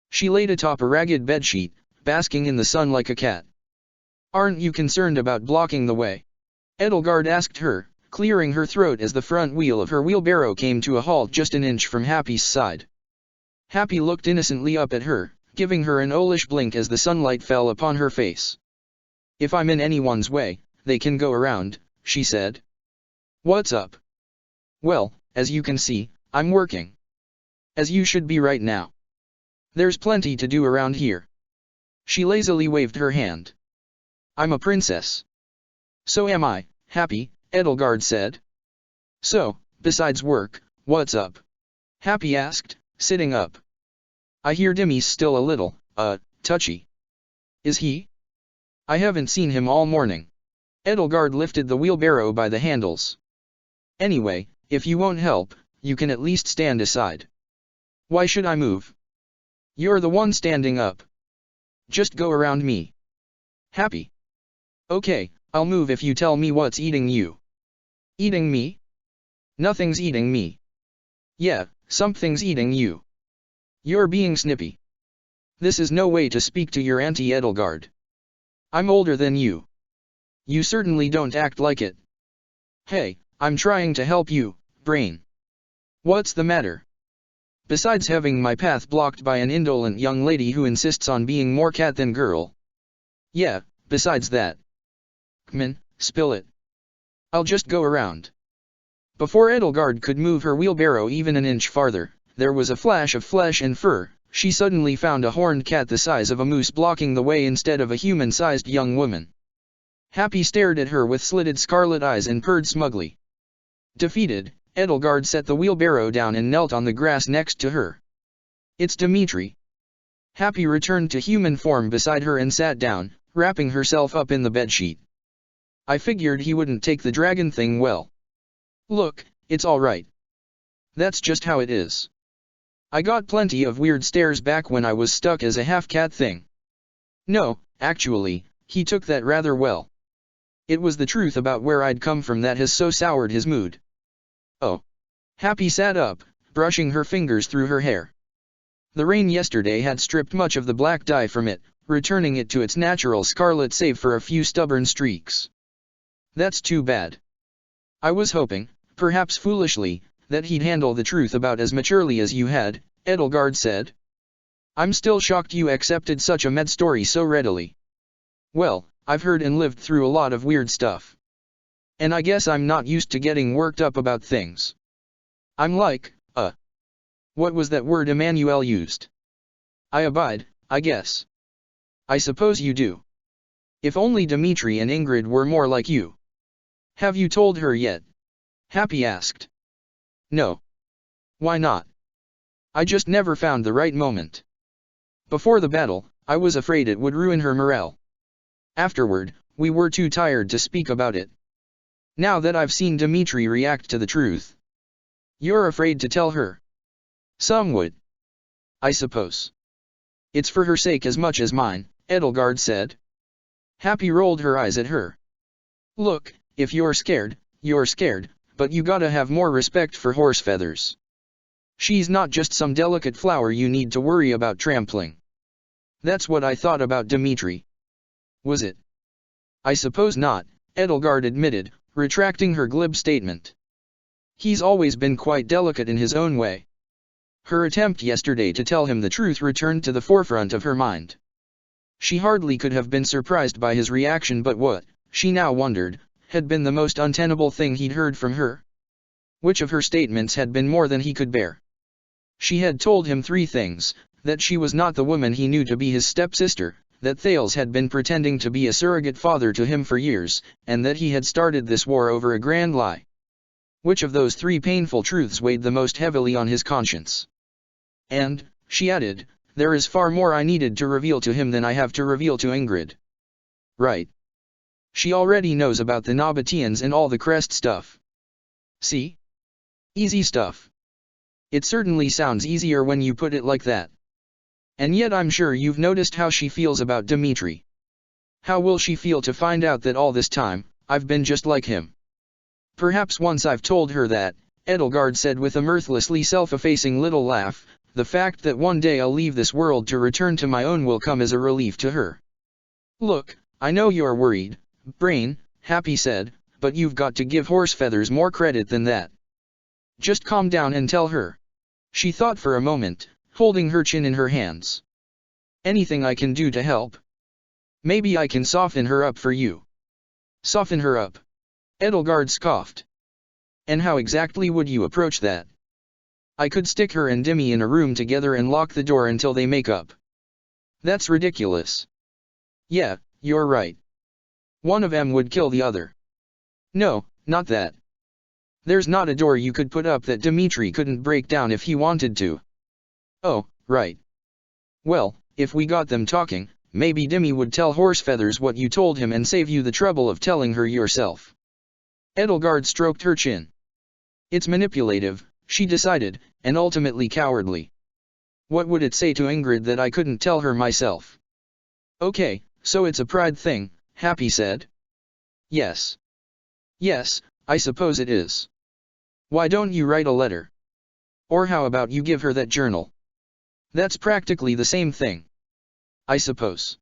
She laid atop a ragged bedsheet, basking in the sun like a cat. "Aren't you concerned about blocking the way?" Edelgard asked her, clearing her throat as the front wheel of her wheelbarrow came to a halt just an inch from Happy's side. Happy looked innocently up at her, giving her an owlish blink as the sunlight fell upon her face. "If I'm in anyone's way, they can go around," she said. "What's up?" "Well, as you can see, I'm working. As you should be right now. There's plenty to do around here." She lazily waved her hand. "I'm a princess." "So am I, Happy," Edelgard said. "So, besides work, what's up?" Happy asked, sitting up. "I hear Dimmy's still a little, touchy." "Is he?" "I haven't seen him all morning." Edelgard lifted the wheelbarrow by the handles. "Anyway, if you won't help, you can at least stand aside." "Why should I move?" "You're the one standing up. Just go around me." "Happy." "Okay, I'll move if you tell me what's eating you." "Eating me?" "Nothing's eating me." "Yeah, something's eating you. You're being snippy. This is no way to speak to your Auntie Edelgard. I'm older than you. You certainly don't act like it." "Hey, I'm trying to help you, Brain. What's the matter?" "Besides having my path blocked by an indolent young lady who insists on being more cat than girl." "Yeah, besides that." "Kman, spill it." "I'll just go around." Before Edelgard could move her wheelbarrow even an inch farther, there was a flash of flesh and fur. She suddenly found a horned cat the size of a moose blocking the way instead of a human-sized young woman. Happy stared at her with slitted scarlet eyes and purred smugly. Defeated, Edelgard set the wheelbarrow down and knelt on the grass next to her. "It's Dimitri." Happy returned to human form beside her and sat down, wrapping herself up in the bedsheet. "I figured he wouldn't take the dragon thing well. Look, it's all right. That's just how it is. I got plenty of weird stares back when I was stuck as a half-cat thing. No, actually, he took that rather well. It was the truth about where I'd come from that has so soured his mood." "Oh." Happy sat up, brushing her fingers through her hair. The rain yesterday had stripped much of the black dye from it, returning it to its natural scarlet save for a few stubborn streaks. "That's too bad. I was hoping, perhaps foolishly, that he'd handle the truth about as maturely as you had," Edelgard said. "I'm still shocked you accepted such a mad story so readily." "Well, I've heard and lived through a lot of weird stuff. And I guess I'm not used to getting worked up about things. I'm like, what was that word Emmanuel used? I abide, I guess. I suppose you do. If only Dimitri and Ingrid were more like you." "Have you told her yet?" Happy asked. "No. Why not?" "I just never found the right moment. Before the battle, I was afraid it would ruin her morale. Afterward, we were too tired to speak about it. Now that I've seen Dimitri react to the truth." "You're afraid to tell her?" "Some would. I suppose. It's for her sake as much as mine," Edelgard said. Happy rolled her eyes at her. "Look, if you're scared, but you gotta have more respect for horse feathers. She's not just some delicate flower you need to worry about trampling." "That's what I thought about Dimitri." "Was it?" "I suppose not," Edelgard admitted, retracting her glib statement. "He's always been quite delicate in his own way." Her attempt yesterday to tell him the truth returned to the forefront of her mind. She hardly could have been surprised by his reaction, but what, she now wondered, had been the most untenable thing he'd heard from her? Which of her statements had been more than he could bear? She had told him 3 things: that she was not the woman he knew to be his stepsister, that Thales had been pretending to be a surrogate father to him for years, and that he had started this war over a grand lie. Which of those 3 painful truths weighed the most heavily on his conscience? And, she added, there is far more I needed to reveal to him than I have to reveal to Ingrid. Right. She already knows about the Nabateans and all the crest stuff. See? Easy stuff. It certainly sounds easier when you put it like that. And yet I'm sure you've noticed how she feels about Dimitri. How will she feel to find out that all this time, I've been just like him? Perhaps once I've told her that, Edelgard said with a mirthlessly self-effacing little laugh, the fact that one day I'll leave this world to return to my own will come as a relief to her. Look, I know you're worried, Brain, Happy said, but you've got to give Horsefeathers more credit than that. Just calm down and tell her. She thought for a moment, holding her chin in her hands. Anything I can do to help? Maybe I can soften her up for you. Soften her up? Edelgard scoffed. And how exactly would you approach that? I could stick her and Dimmy in a room together and lock the door until they make up. That's ridiculous. Yeah, you're right. One of them would kill the other. No, not that. There's not a door you could put up that Dimitri couldn't break down if he wanted to. Oh, right. Well, if we got them talking, maybe Dimmy would tell Horsefeathers what you told him and save you the trouble of telling her yourself. Edelgard stroked her chin. It's manipulative, she decided, and ultimately cowardly. What would it say to Ingrid that I couldn't tell her myself? Okay, so it's a pride thing, Happy said. Yes. Yes, I suppose it is. Why don't you write a letter? Or how about you give her that journal? That's practically the same thing. I suppose.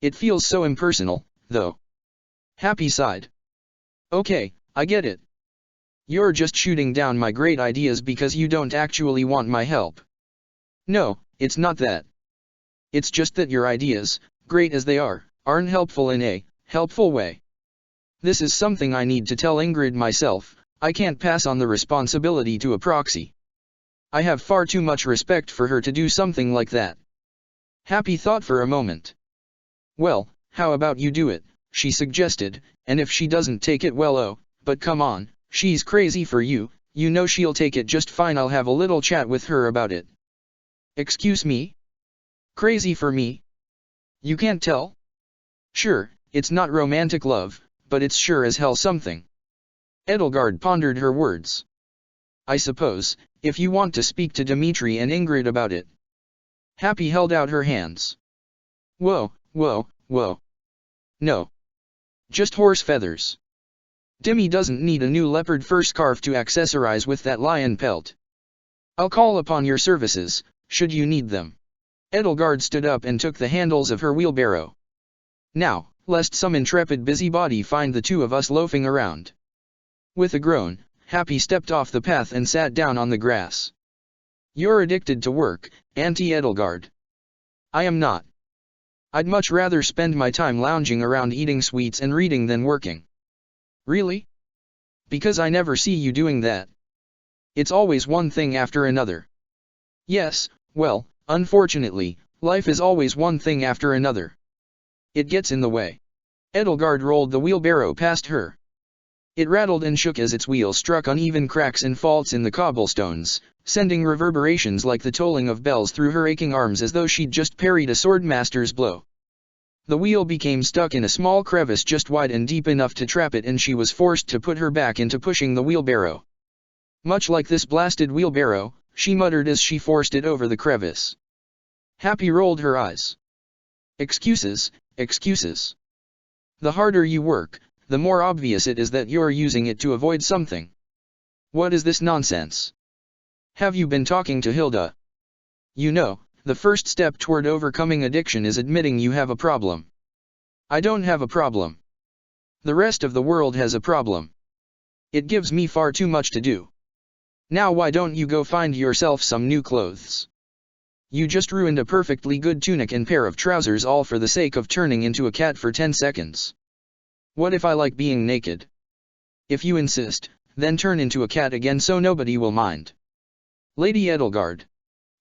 It feels so impersonal, though. Happy sighed. Okay, I get it. You're just shooting down my great ideas because you don't actually want my help. No, it's not that. It's just that your ideas, great as they are, aren't helpful in a helpful way. This is something I need to tell Ingrid myself. I can't pass on the responsibility to a proxy. I have far too much respect for her to do something like that. Happy thought for a moment. Well, how about you do it, she suggested, and if she doesn't take it well, oh, but come on, she's crazy for you, you know she'll take it just fine. I'll have a little chat with her about it. Excuse me? Crazy for me? You can't tell? Sure, it's not romantic love, but it's sure as hell something. Edelgard pondered her words. I suppose, if you want to speak to Dimitri and Ingrid about it. Happy held out her hands. Whoa, whoa, whoa. No. Just Horsefeathers. Dimmy doesn't need a new leopard fur scarf to accessorize with that lion pelt. I'll call upon your services, should you need them. Edelgard stood up and took the handles of her wheelbarrow. Now, lest some intrepid busybody find the 2 of us loafing around. With a groan, Happy stepped off the path and sat down on the grass. You're addicted to work, Auntie Edelgard. I am not. I'd much rather spend my time lounging around eating sweets and reading than working. Really? Because I never see you doing that. It's always one thing after another. Yes, well, unfortunately, life is always one thing after another. It gets in the way. Edelgard rolled the wheelbarrow past her. It rattled and shook as its wheel struck uneven cracks and faults in the cobblestones, sending reverberations like the tolling of bells through her aching arms as though she'd just parried a swordmaster's blow. The wheel became stuck in a small crevice just wide and deep enough to trap it, and she was forced to put her back into pushing the wheelbarrow. Much like this blasted wheelbarrow, she muttered as she forced it over the crevice. Happy rolled her eyes. Excuses, excuses. The harder you work, the more obvious it is that you're using it to avoid something. What is this nonsense? Have you been talking to Hilda? You know, the first step toward overcoming addiction is admitting you have a problem. I don't have a problem. The rest of the world has a problem. It gives me far too much to do. Now why don't you go find yourself some new clothes? You just ruined a perfectly good tunic and pair of trousers all for the sake of turning into a cat for 10 seconds. What if I like being naked? If you insist, then turn into a cat again so nobody will mind. Lady Edelgard.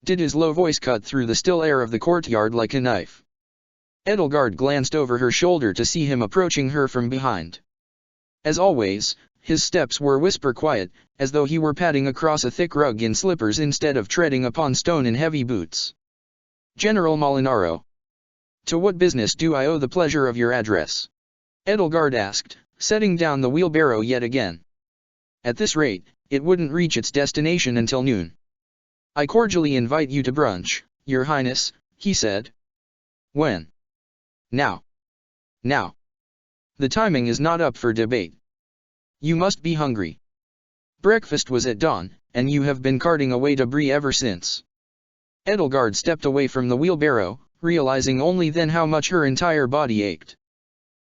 Did his low voice cut through the still air of the courtyard like a knife. Edelgard glanced over her shoulder to see him approaching her from behind. As always, his steps were whisper quiet, as though he were padding across a thick rug in slippers instead of treading upon stone in heavy boots. General Molinaro. To what business do I owe the pleasure of your address? Edelgard asked, setting down the wheelbarrow yet again. At this rate, it wouldn't reach its destination until noon. I cordially invite you to brunch, Your Highness, he said. When? Now. Now. The timing is not up for debate. You must be hungry. Breakfast was at dawn, and you have been carting away debris ever since. Edelgard stepped away from the wheelbarrow, realizing only then how much her entire body ached.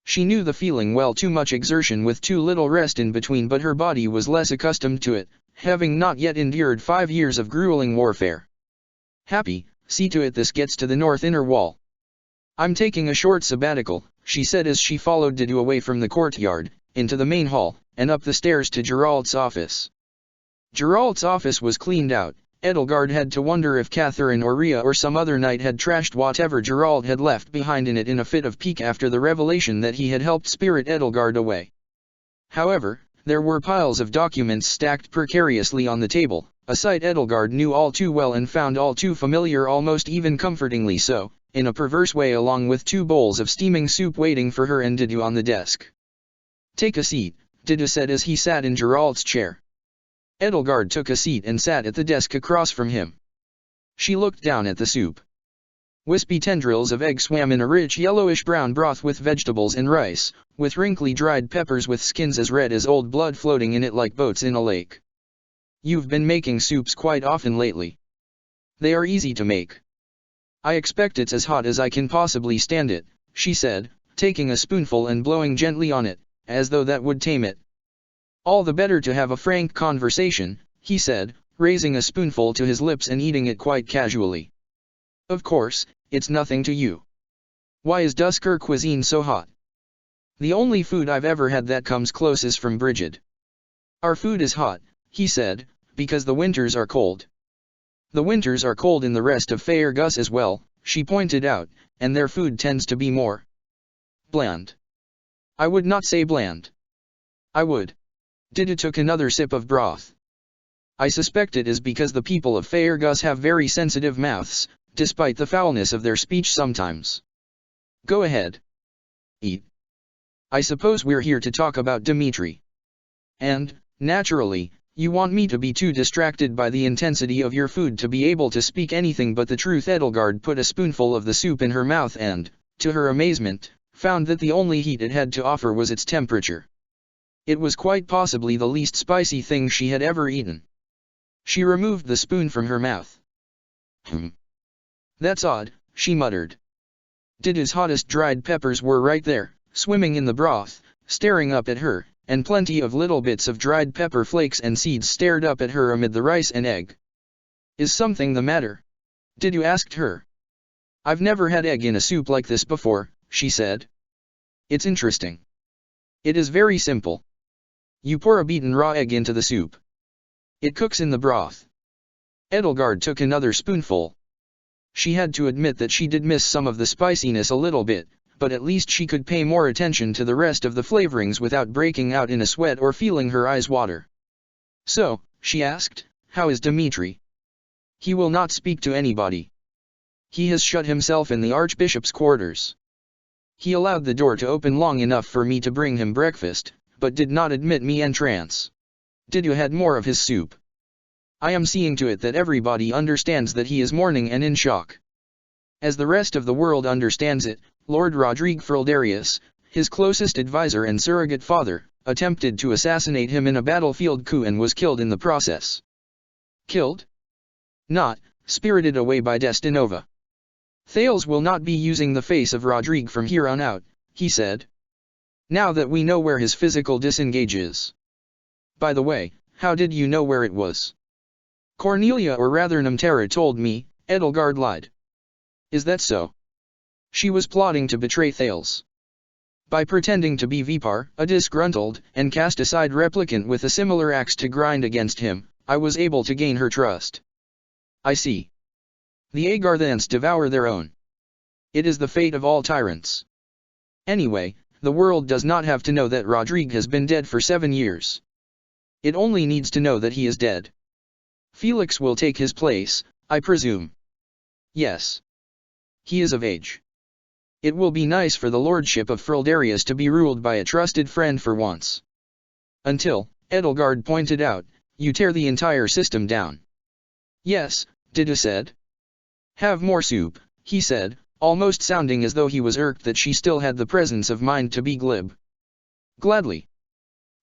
She knew the feeling well, too much exertion with too little rest in between, but her body was less accustomed to it, having not yet endured 5 years of grueling warfare. Happy, see to it this gets to the north inner wall. I'm taking a short sabbatical, she said as she followed Didu away from the courtyard, into the main hall, and up the stairs to Geralt's office. Geralt's office was cleaned out. Edelgard had to wonder if Catherine or Rhea or some other knight had trashed whatever Geralt had left behind in it in a fit of pique after the revelation that he had helped spirit Edelgard away. However, there were piles of documents stacked precariously on the table, a sight Edelgard knew all too well and found all too familiar, almost even comfortingly so, in a perverse way, along with 2 bowls of steaming soup waiting for her and Didu on the desk. Take a seat, Didu said as he sat in Geralt's chair. Edelgard took a seat and sat at the desk across from him. She looked down at the soup. Wispy tendrils of egg swam in a rich yellowish-brown broth with vegetables and rice, with wrinkly dried peppers with skins as red as old blood floating in it like boats in a lake. You've been making soups quite often lately. They are easy to make. I expect it's as hot as I can possibly stand it, she said, taking a spoonful and blowing gently on it, as though that would tame it. All the better to have a frank conversation, he said, raising a spoonful to his lips and eating it quite casually. Of course, it's nothing to you. Why is Dusker cuisine so hot? The only food I've ever had that comes close is from Brigid. Our food is hot, he said, because the winters are cold. The winters are cold in the rest of Faerghus as well, she pointed out, and their food tends to be more bland. I would not say bland. I would. Didu took another sip of broth. I suspect it is because the people of Faerghus have very sensitive mouths, despite the foulness of their speech sometimes. Go ahead. Eat. I suppose we're here to talk about Dimitri. And, naturally, you want me to be too distracted by the intensity of your food to be able to speak anything but the truth. Edelgard put a spoonful of the soup in her mouth and, to her amazement, found that the only heat it had to offer was its temperature. It was quite possibly the least spicy thing she had ever eaten. She removed the spoon from her mouth. That's odd, she muttered. Didu's hottest dried peppers were right there, swimming in the broth, staring up at her, and plenty of little bits of dried pepper flakes and seeds stared up at her amid the rice and egg. Is something the matter? Didu asked her. I've never had egg in a soup like this before, she said. It's interesting. It is very simple. You pour a beaten raw egg into the soup. It cooks in the broth. Edelgard took another spoonful. She had to admit that she did miss some of the spiciness a little bit, but at least she could pay more attention to the rest of the flavorings without breaking out in a sweat or feeling her eyes water. So, she asked, how is Dimitri? He will not speak to anybody. He has shut himself in the Archbishop's quarters. He allowed the door to open long enough for me to bring him breakfast, but did not admit me entrance. Didu had more of his soup. I am seeing to it that everybody understands that he is mourning and in shock. As the rest of the world understands it, Lord Rodrigue Frildarius, his closest advisor and surrogate father, attempted to assassinate him in a battlefield coup and was killed in the process. Killed? Not, spirited away by Destinova. Thales will not be using the face of Rodrigue from here on out, he said. Now that we know where his physical disengage is. By the way, how did you know where it was? Cornelia or rather Nemtera told me, Edelgard lied. Is that so? She was plotting to betray Thales. By pretending to be Vipar, a disgruntled and cast-aside replicant with a similar axe to grind against him, I was able to gain her trust. I see. The Agarthans devour their own. It is the fate of all tyrants. Anyway, the world does not have to know that Rodrigue has been dead for 7 years. It only needs to know that he is dead. Felix will take his place, I presume. Yes. He is of age. It will be nice for the lordship of Frildarius to be ruled by a trusted friend for once. Until, Edelgard pointed out, you tear the entire system down. Yes, Dida said. Have more soup, he said, almost sounding as though he was irked that she still had the presence of mind to be glib. Gladly.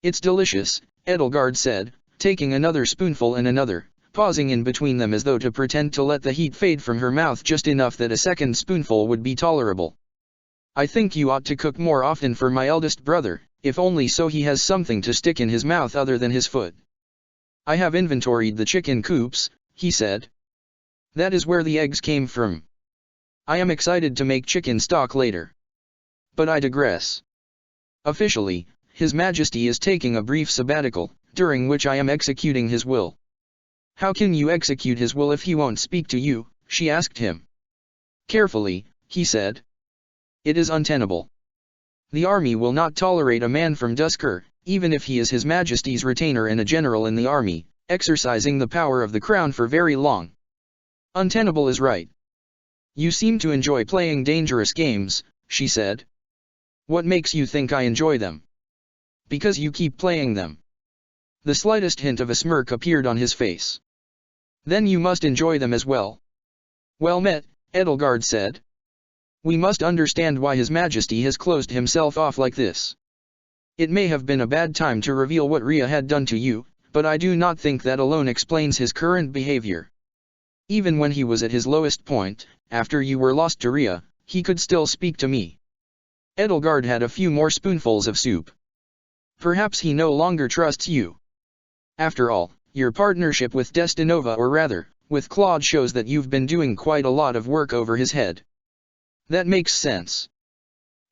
It's delicious, Edelgard said, taking another spoonful and another, pausing in between them as though to pretend to let the heat fade from her mouth just enough that a second spoonful would be tolerable. I think you ought to cook more often for my eldest brother, if only so he has something to stick in his mouth other than his foot. I have inventoried the chicken coops, he said. That is where the eggs came from. I am excited to make chicken stock later. But I digress. Officially, His Majesty is taking a brief sabbatical, during which I am executing his will. How can you execute his will if he won't speak to you? She asked him. Carefully, he said. It is untenable. The army will not tolerate a man from Duskur, even if he is His Majesty's retainer and a general in the army, exercising the power of the crown for very long. Untenable is right. You seem to enjoy playing dangerous games, she said. What makes you think I enjoy them? Because you keep playing them. The slightest hint of a smirk appeared on his face. Then you must enjoy them as well. Well met, Edelgard said. We must understand why His Majesty has closed himself off like this. It may have been a bad time to reveal what Rhea had done to you, but I do not think that alone explains his current behavior. Even when he was at his lowest point, after you were lost to Rhea, he could still speak to me. Edelgard had a few more spoonfuls of soup. Perhaps he no longer trusts you. After all, your partnership with Destinova, or rather, with Claude, shows that you've been doing quite a lot of work over his head. That makes sense.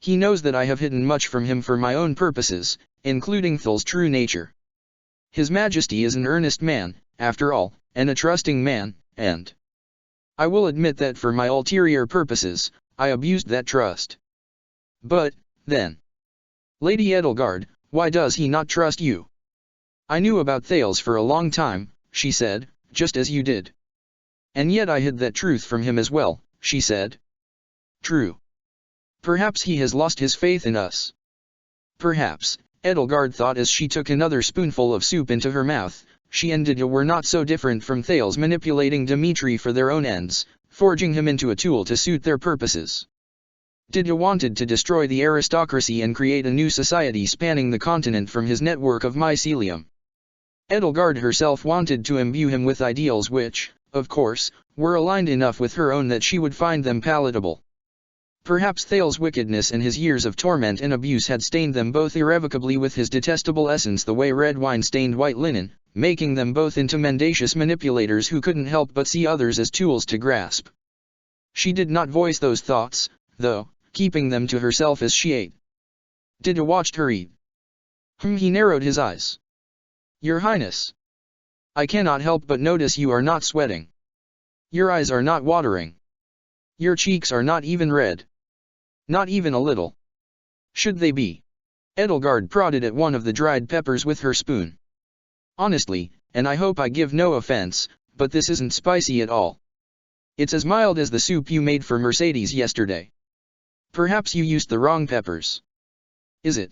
He knows that I have hidden much from him for my own purposes, including Thul's true nature. His Majesty is an earnest man, after all, and a trusting man, and I will admit that for my ulterior purposes, I abused that trust. But, then, Lady Edelgard, why does he not trust you? I knew about Thales for a long time, she said, just as you did. And yet I hid that truth from him as well, she said. True. Perhaps he has lost his faith in us. Perhaps, Edelgard thought as she took another spoonful of soup into her mouth, she and Didya were not so different from Thales manipulating Dimitri for their own ends, forging him into a tool to suit their purposes. Didya wanted to destroy the aristocracy and create a new society spanning the continent from his network of mycelium. Edelgard herself wanted to imbue him with ideals which, of course, were aligned enough with her own that she would find them palatable. Perhaps Thales' wickedness and his years of torment and abuse had stained them both irrevocably with his detestable essence the way red wine stained white linen, making them both into mendacious manipulators who couldn't help but see others as tools to grasp. She did not voice those thoughts, though, keeping them to herself as she ate. Didya watched her eat. He narrowed his eyes. Your Highness. I cannot help but notice you are not sweating. Your eyes are not watering. Your cheeks are not even red. Not even a little. Should they be? Edelgard prodded at one of the dried peppers with her spoon. Honestly, and I hope I give no offense, but this isn't spicy at all. It's as mild as the soup you made for Mercedes yesterday. Perhaps you used the wrong peppers. Is it?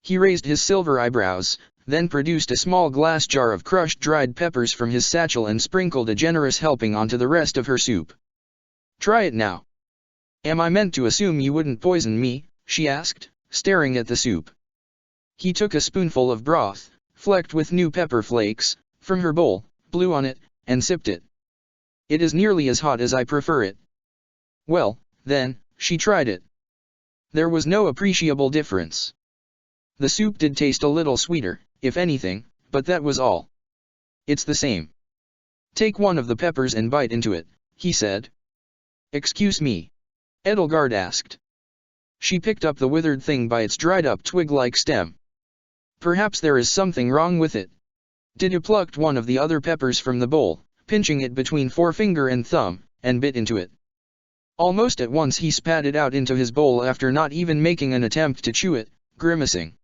He raised his silver eyebrows, then produced a small glass jar of crushed dried peppers from his satchel and sprinkled a generous helping onto the rest of her soup. Try it now. Am I meant to assume you wouldn't poison me? She asked, staring at the soup. He took a spoonful of broth, flecked with new pepper flakes, from her bowl, blew on it, and sipped it. It is nearly as hot as I prefer it. Well, then, she tried it. There was no appreciable difference. The soup did taste a little sweeter, if anything, but that was all. It's the same. Take one of the peppers and bite into it, he said. Excuse me? Edelgard asked. She picked up the withered thing by its dried-up twig-like stem. Perhaps there is something wrong with it. Didya plucked one of the other peppers from the bowl, pinching it between forefinger and thumb, and bit into it. Almost at once he spat it out into his bowl after not even making an attempt to chew it, grimacing.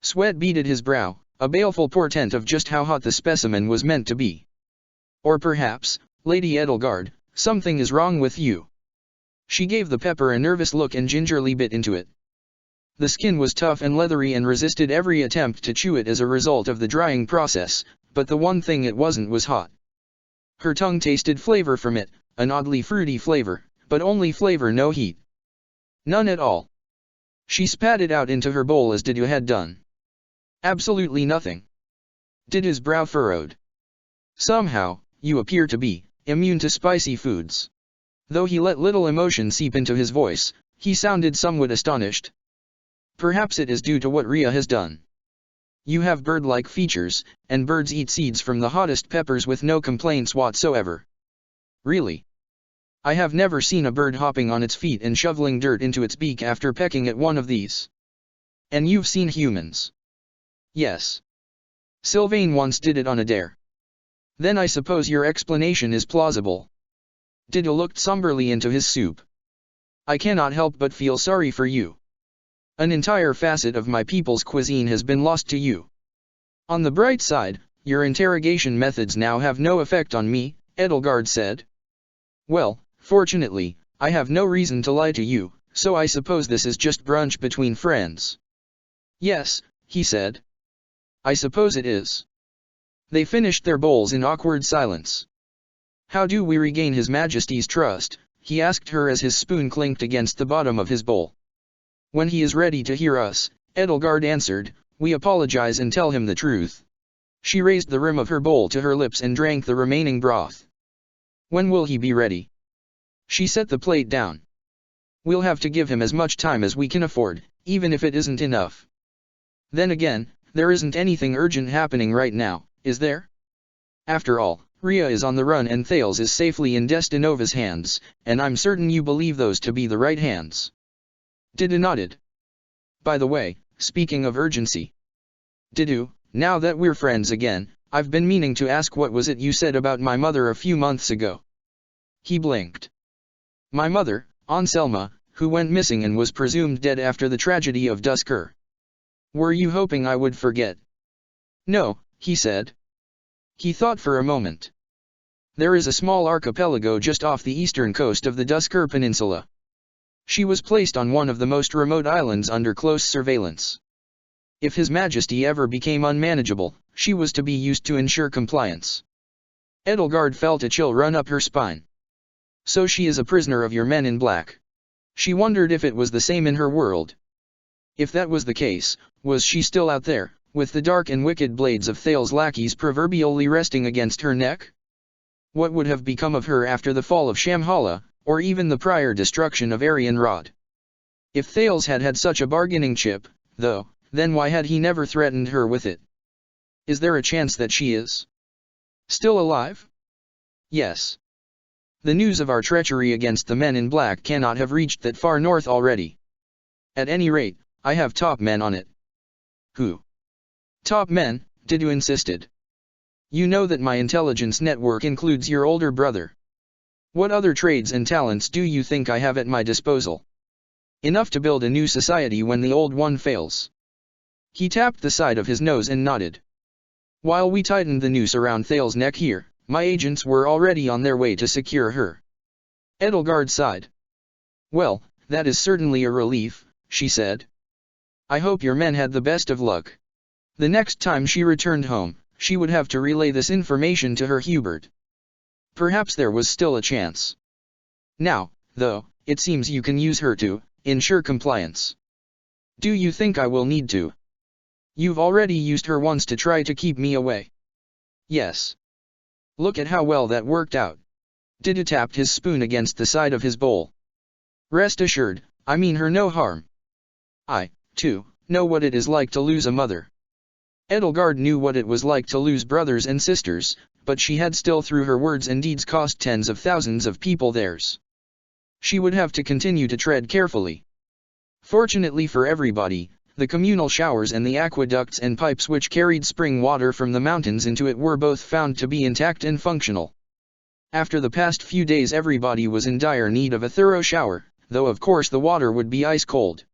Sweat beaded his brow, a baleful portent of just how hot the specimen was meant to be. Or perhaps, Lady Edelgard, something is wrong with you. She gave the pepper a nervous look and gingerly bit into it. The skin was tough and leathery and resisted every attempt to chew it as a result of the drying process, but the one thing it wasn't was hot. Her tongue tasted flavor from it, an oddly fruity flavor, but only flavor, no heat. None at all. She spat it out into her bowl as Didu had done. Absolutely nothing. Didu's brow furrowed. Somehow, you appear to be immune to spicy foods. Though he let little emotion seep into his voice, he sounded somewhat astonished. Perhaps it is due to what Rhea has done. You have bird-like features, and birds eat seeds from the hottest peppers with no complaints whatsoever. Really? I have never seen a bird hopping on its feet and shoveling dirt into its beak after pecking at one of these. And you've seen humans? Yes. Sylvain once did it on a dare. Then I suppose your explanation is plausible. Didu looked somberly into his soup. I cannot help but feel sorry for you. An entire facet of my people's cuisine has been lost to you. On the bright side, your interrogation methods now have no effect on me, Edelgard said. Well, fortunately, I have no reason to lie to you, so I suppose this is just brunch between friends. Yes, he said. I suppose it is. They finished their bowls in awkward silence. How do we regain His Majesty's trust? He asked her as his spoon clinked against the bottom of his bowl. When he is ready to hear us, Edelgard answered, we apologize and tell him the truth. She raised the rim of her bowl to her lips and drank the remaining broth. When will he be ready? She set the plate down. We'll have to give him as much time as we can afford, even if it isn't enough. Then again, there isn't anything urgent happening right now, is there? After all, Rhea is on the run and Thales is safely in Destinova's hands, and I'm certain you believe those to be the right hands. Didu nodded. By the way, speaking of urgency. Didu, now that we're friends again, I've been meaning to ask what was it you said about my mother a few months ago. He blinked. My mother, Anselma, who went missing and was presumed dead after the tragedy of Duscur. Were you hoping I would forget? No, he said. He thought for a moment. There is a small archipelago just off the eastern coast of the Duscur Peninsula. She was placed on one of the most remote islands under close surveillance. If His Majesty ever became unmanageable, she was to be used to ensure compliance. Edelgard felt a chill run up her spine. So she is a prisoner of your men in black. She wondered if it was the same in her world. If that was the case, was she still out there, with the dark and wicked blades of Thales' lackeys proverbially resting against her neck? What would have become of her after the fall of Shamhala, or even the prior destruction of Arianrod? If Thales had had such a bargaining chip, though, then why had he never threatened her with it? Is there a chance that she is still alive? Yes. The news of our treachery against the men in black cannot have reached that far north already. At any rate, I have top men on it. Who? Top men, Didu insisted. You know that my intelligence network includes your older brother. What other trades and talents do you think I have at my disposal? Enough to build a new society when the old one fails. He tapped the side of his nose and nodded. While we tightened the noose around Thales' neck here, my agents were already on their way to secure her. Edelgard sighed. Well, that is certainly a relief, she said. I hope your men had the best of luck. The next time she returned home, she would have to relay this information to her Hubert. Perhaps there was still a chance. Now, though, it seems you can use her to ensure compliance. Do you think I will need to? You've already used her once to try to keep me away. Yes. Look at how well that worked out. Didu tapped his spoon against the side of his bowl. Rest assured, I mean her no harm. I, too, know what it is like to lose a mother. Edelgard knew what it was like to lose brothers and sisters, but she had still through her words and deeds cost tens of thousands of people theirs. She would have to continue to tread carefully. Fortunately for everybody, the communal showers and the aqueducts and pipes which carried spring water from the mountains into it were both found to be intact and functional. After the past few days everybody was in dire need of a thorough shower, though of course the water would be ice cold.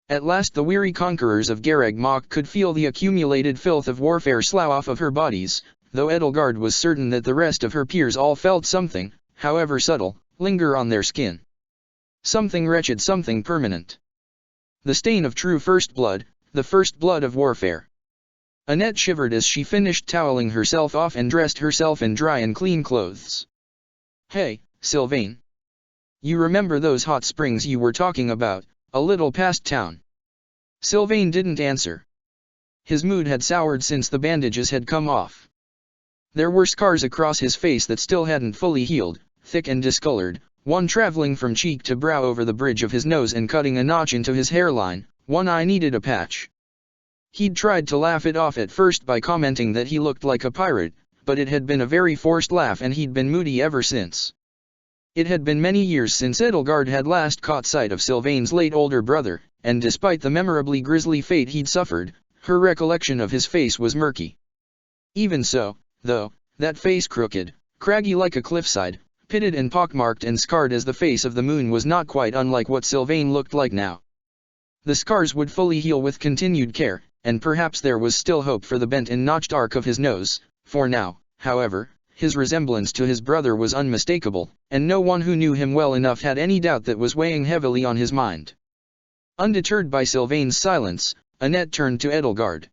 At last the weary conquerors of Garreg Mach could feel the accumulated filth of warfare slough off of her bodies, though Edelgard was certain that the rest of her peers all felt something, however subtle, linger on their skin. Something wretched, something permanent. The stain of true first blood, the first blood of warfare. Annette shivered as she finished toweling herself off and dressed herself in dry and clean clothes. "Hey, Sylvain. You remember those hot springs you were talking about, a little past town?" Sylvain didn't answer. His mood had soured since the bandages had come off. There were scars across his face that still hadn't fully healed, thick and discolored, one traveling from cheek to brow over the bridge of his nose and cutting a notch into his hairline. One eye needed a patch. He'd tried to laugh it off at first by commenting that he looked like a pirate, but it had been a very forced laugh and he'd been moody ever since. It had been many years since Edelgard had last caught sight of Sylvain's late older brother, and despite the memorably grisly fate he'd suffered, her recollection of his face was murky. Even so, though, that face crooked, craggy like a cliffside, pitted and pockmarked and scarred as the face of the moon was not quite unlike what Sylvain looked like now. The scars would fully heal with continued care, and perhaps there was still hope for the bent and notched arc of his nose. For now, however, his resemblance to his brother was unmistakable, and no one who knew him well enough had any doubt that was weighing heavily on his mind. Undeterred by Sylvain's silence, Annette turned to Edelgard.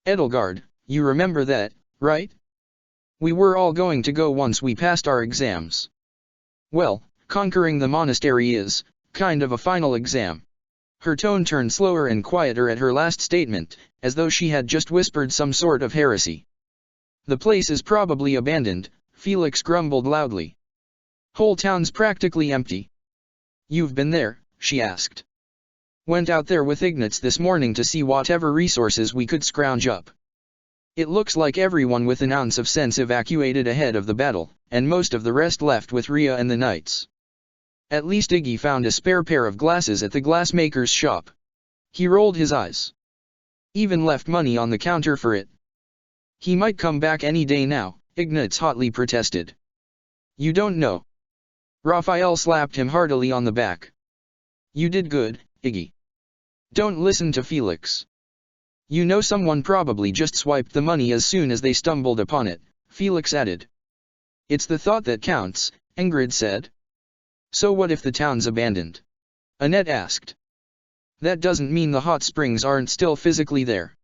"Edelgard, you remember that, right? We were all going to go once we passed our exams. Well, conquering the monastery is, kind of a final exam." Her tone turned slower and quieter at her last statement, as though she had just whispered some sort of heresy. "The place is probably abandoned," Felix grumbled loudly. "Whole town's practically empty." "You've been there?" she asked. "Went out there with Ignatz this morning to see whatever resources we could scrounge up. It looks like everyone with an ounce of sense evacuated ahead of the battle, and most of the rest left with Rhea and the knights. At least Iggy found a spare pair of glasses at the glassmaker's shop. He rolled his eyes. Even left money on the counter for it. He might come back any day now," Ignatz hotly protested. "You don't know." Raphael slapped him heartily on the back. "You did good, Iggy. Don't listen to Felix. You know someone probably just swiped the money as soon as they stumbled upon it," Felix added. "It's the thought that counts," Ingrid said. "So what if the town's abandoned?" Annette asked. "That doesn't mean the hot springs aren't still physically there.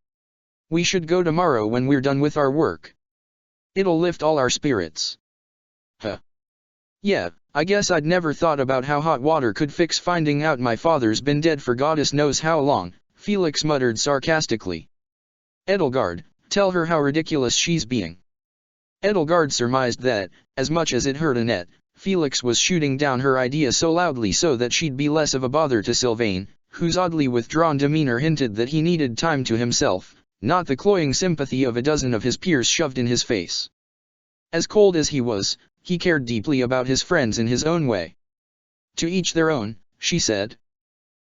We should go tomorrow when we're done with our work. It'll lift all our spirits." "Huh. Yeah, I guess I'd never thought about how hot water could fix finding out my father's been dead for goddess knows how long," Felix muttered sarcastically. "Edelgard, tell her how ridiculous she's being." Edelgard surmised that, as much as it hurt Annette, Felix was shooting down her idea so loudly so that she'd be less of a bother to Sylvain, whose oddly withdrawn demeanor hinted that he needed time to himself, not the cloying sympathy of a dozen of his peers shoved in his face. As cold as he was, he cared deeply about his friends in his own way. "To each their own," she said.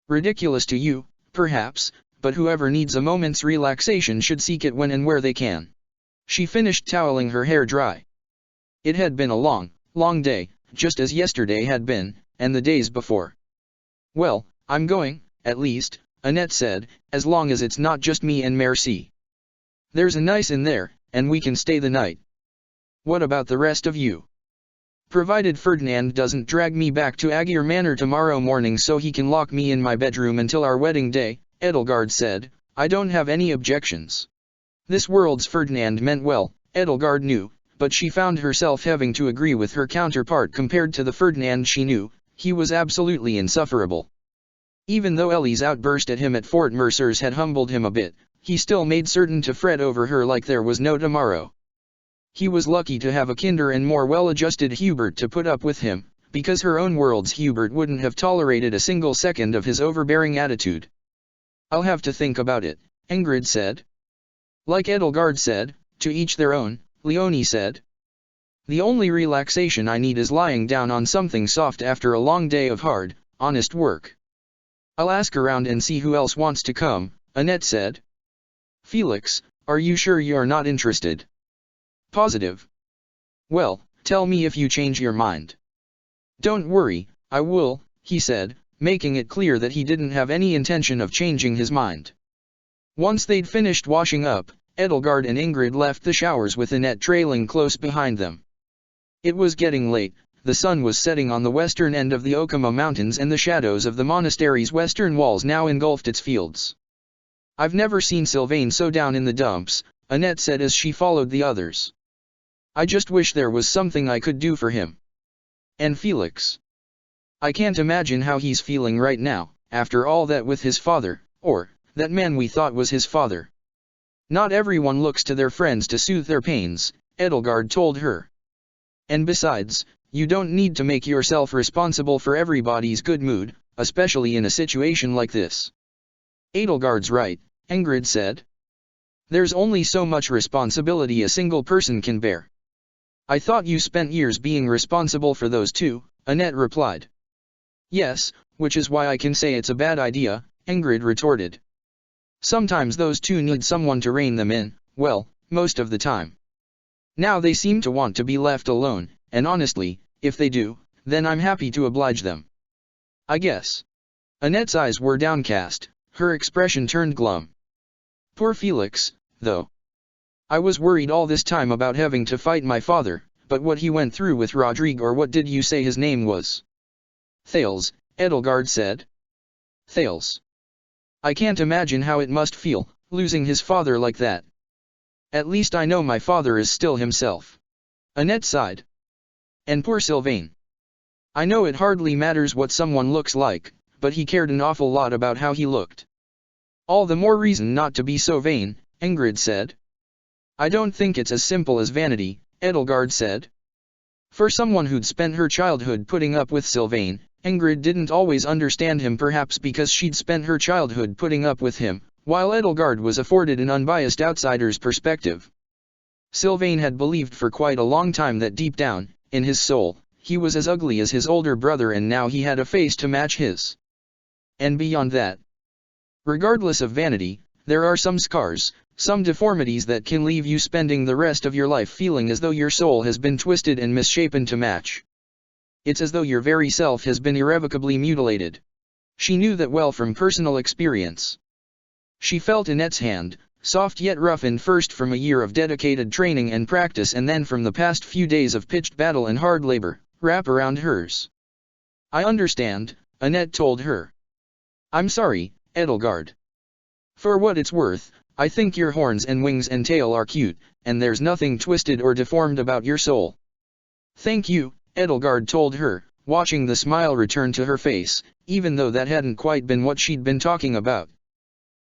"Ridiculous to you, perhaps, but whoever needs a moment's relaxation should seek it when and where they can." She finished toweling her hair dry. It had been a long, long day, just as yesterday had been, and the days before. "Well, I'm going, at least," Annette said, "as long as it's not just me and Merci. There's a nice inn there, and we can stay the night. What about the rest of you?" "Provided Ferdinand doesn't drag me back to Aegir Manor tomorrow morning so he can lock me in my bedroom until our wedding day," Edelgard said, "I don't have any objections." This world's Ferdinand meant well, Edelgard knew, but she found herself having to agree with her counterpart compared to the Ferdinand she knew. He was absolutely insufferable. Even though Ellie's outburst at him at Fort Mercer's had humbled him a bit, he still made certain to fret over her like there was no tomorrow. He was lucky to have a kinder and more well-adjusted Hubert to put up with him, because her own world's Hubert wouldn't have tolerated a single second of his overbearing attitude. "I'll have to think about it," Ingrid said. "Like Edelgard said, to each their own," Leonie said. "The only relaxation I need is lying down on something soft after a long day of hard, honest work." "I'll ask around and see who else wants to come," Annette said. "Felix, are you sure you're not interested?" "Positive." "Well, tell me if you change your mind. Don't worry, I will, he said, making it clear that he didn't have any intention of changing his mind. Once they'd finished washing up, Edelgard and Ingrid left the showers with Annette trailing close behind them. It was getting late, the sun was setting on the western end of the Okama Mountains and the shadows of the monastery's western walls now engulfed its fields. I've never seen Sylvain so down in the dumps, Annette said as she followed the others. I just wish there was something I could do for him. And Felix. I can't imagine how he's feeling right now, after all that with his father, or that man we thought was his father. Not everyone looks to their friends to soothe their pains, Edelgard told her. And besides, you don't need to make yourself responsible for everybody's good mood, especially in a situation like this. Edelgard's right, Ingrid said. There's only so much responsibility a single person can bear. I thought you spent years being responsible for those two, Annette replied. Yes, which is why I can say it's a bad idea, Ingrid retorted. Sometimes those two need someone to rein them in, well, most of the time. Now they seem to want to be left alone, and honestly, if they do, then I'm happy to oblige them. I guess. Annette's eyes were downcast, her expression turned glum. Poor Felix, though. I was worried all this time about having to fight my father, but what he went through with Rodrigue, or what did you say his name was? Thales, Edelgard said. Thales. I can't imagine how it must feel, losing his father like that. At least I know my father is still himself. Annette sighed. And poor Sylvain. I know it hardly matters what someone looks like, but he cared an awful lot about how he looked. All the more reason not to be so vain, Ingrid said. I don't think it's as simple as vanity, Edelgard said. For someone who'd spent her childhood putting up with Sylvain, Ingrid didn't always understand him, perhaps because she'd spent her childhood putting up with him, while Edelgard was afforded an unbiased outsider's perspective. Sylvain had believed for quite a long time that deep down, in his soul, he was as ugly as his older brother, and now he had a face to match his. And beyond that, regardless of vanity, there are some scars, some deformities that can leave you spending the rest of your life feeling as though your soul has been twisted and misshapen to match. It's as though your very self has been irrevocably mutilated. She knew that well from personal experience. She felt Annette's hand, soft yet roughened first from a year of dedicated training and practice, and then from the past few days of pitched battle and hard labor, wrap around hers. I understand, Annette told her. I'm sorry, Edelgard. For what it's worth, I think your horns and wings and tail are cute, and there's nothing twisted or deformed about your soul. Thank you, Edelgard told her, watching the smile return to her face, even though that hadn't quite been what she'd been talking about.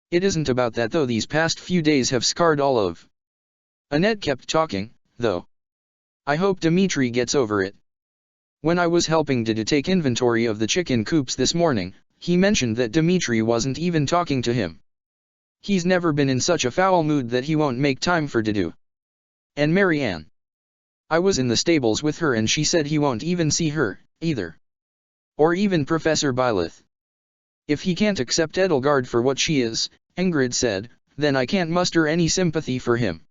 It isn't about that though, these past few days have scarred all of. Annette kept talking, though. I hope Dimitri gets over it. When I was helping Dida take inventory of the chicken coops this morning, he mentioned that Dimitri wasn't even talking to him. He's never been in such a foul mood that he won't make time for Didu. And Marianne. I was in the stables with her and she said he won't even see her, either. Or even Professor Byleth. If he can't accept Edelgard for what she is, Ingrid said, then I can't muster any sympathy for him.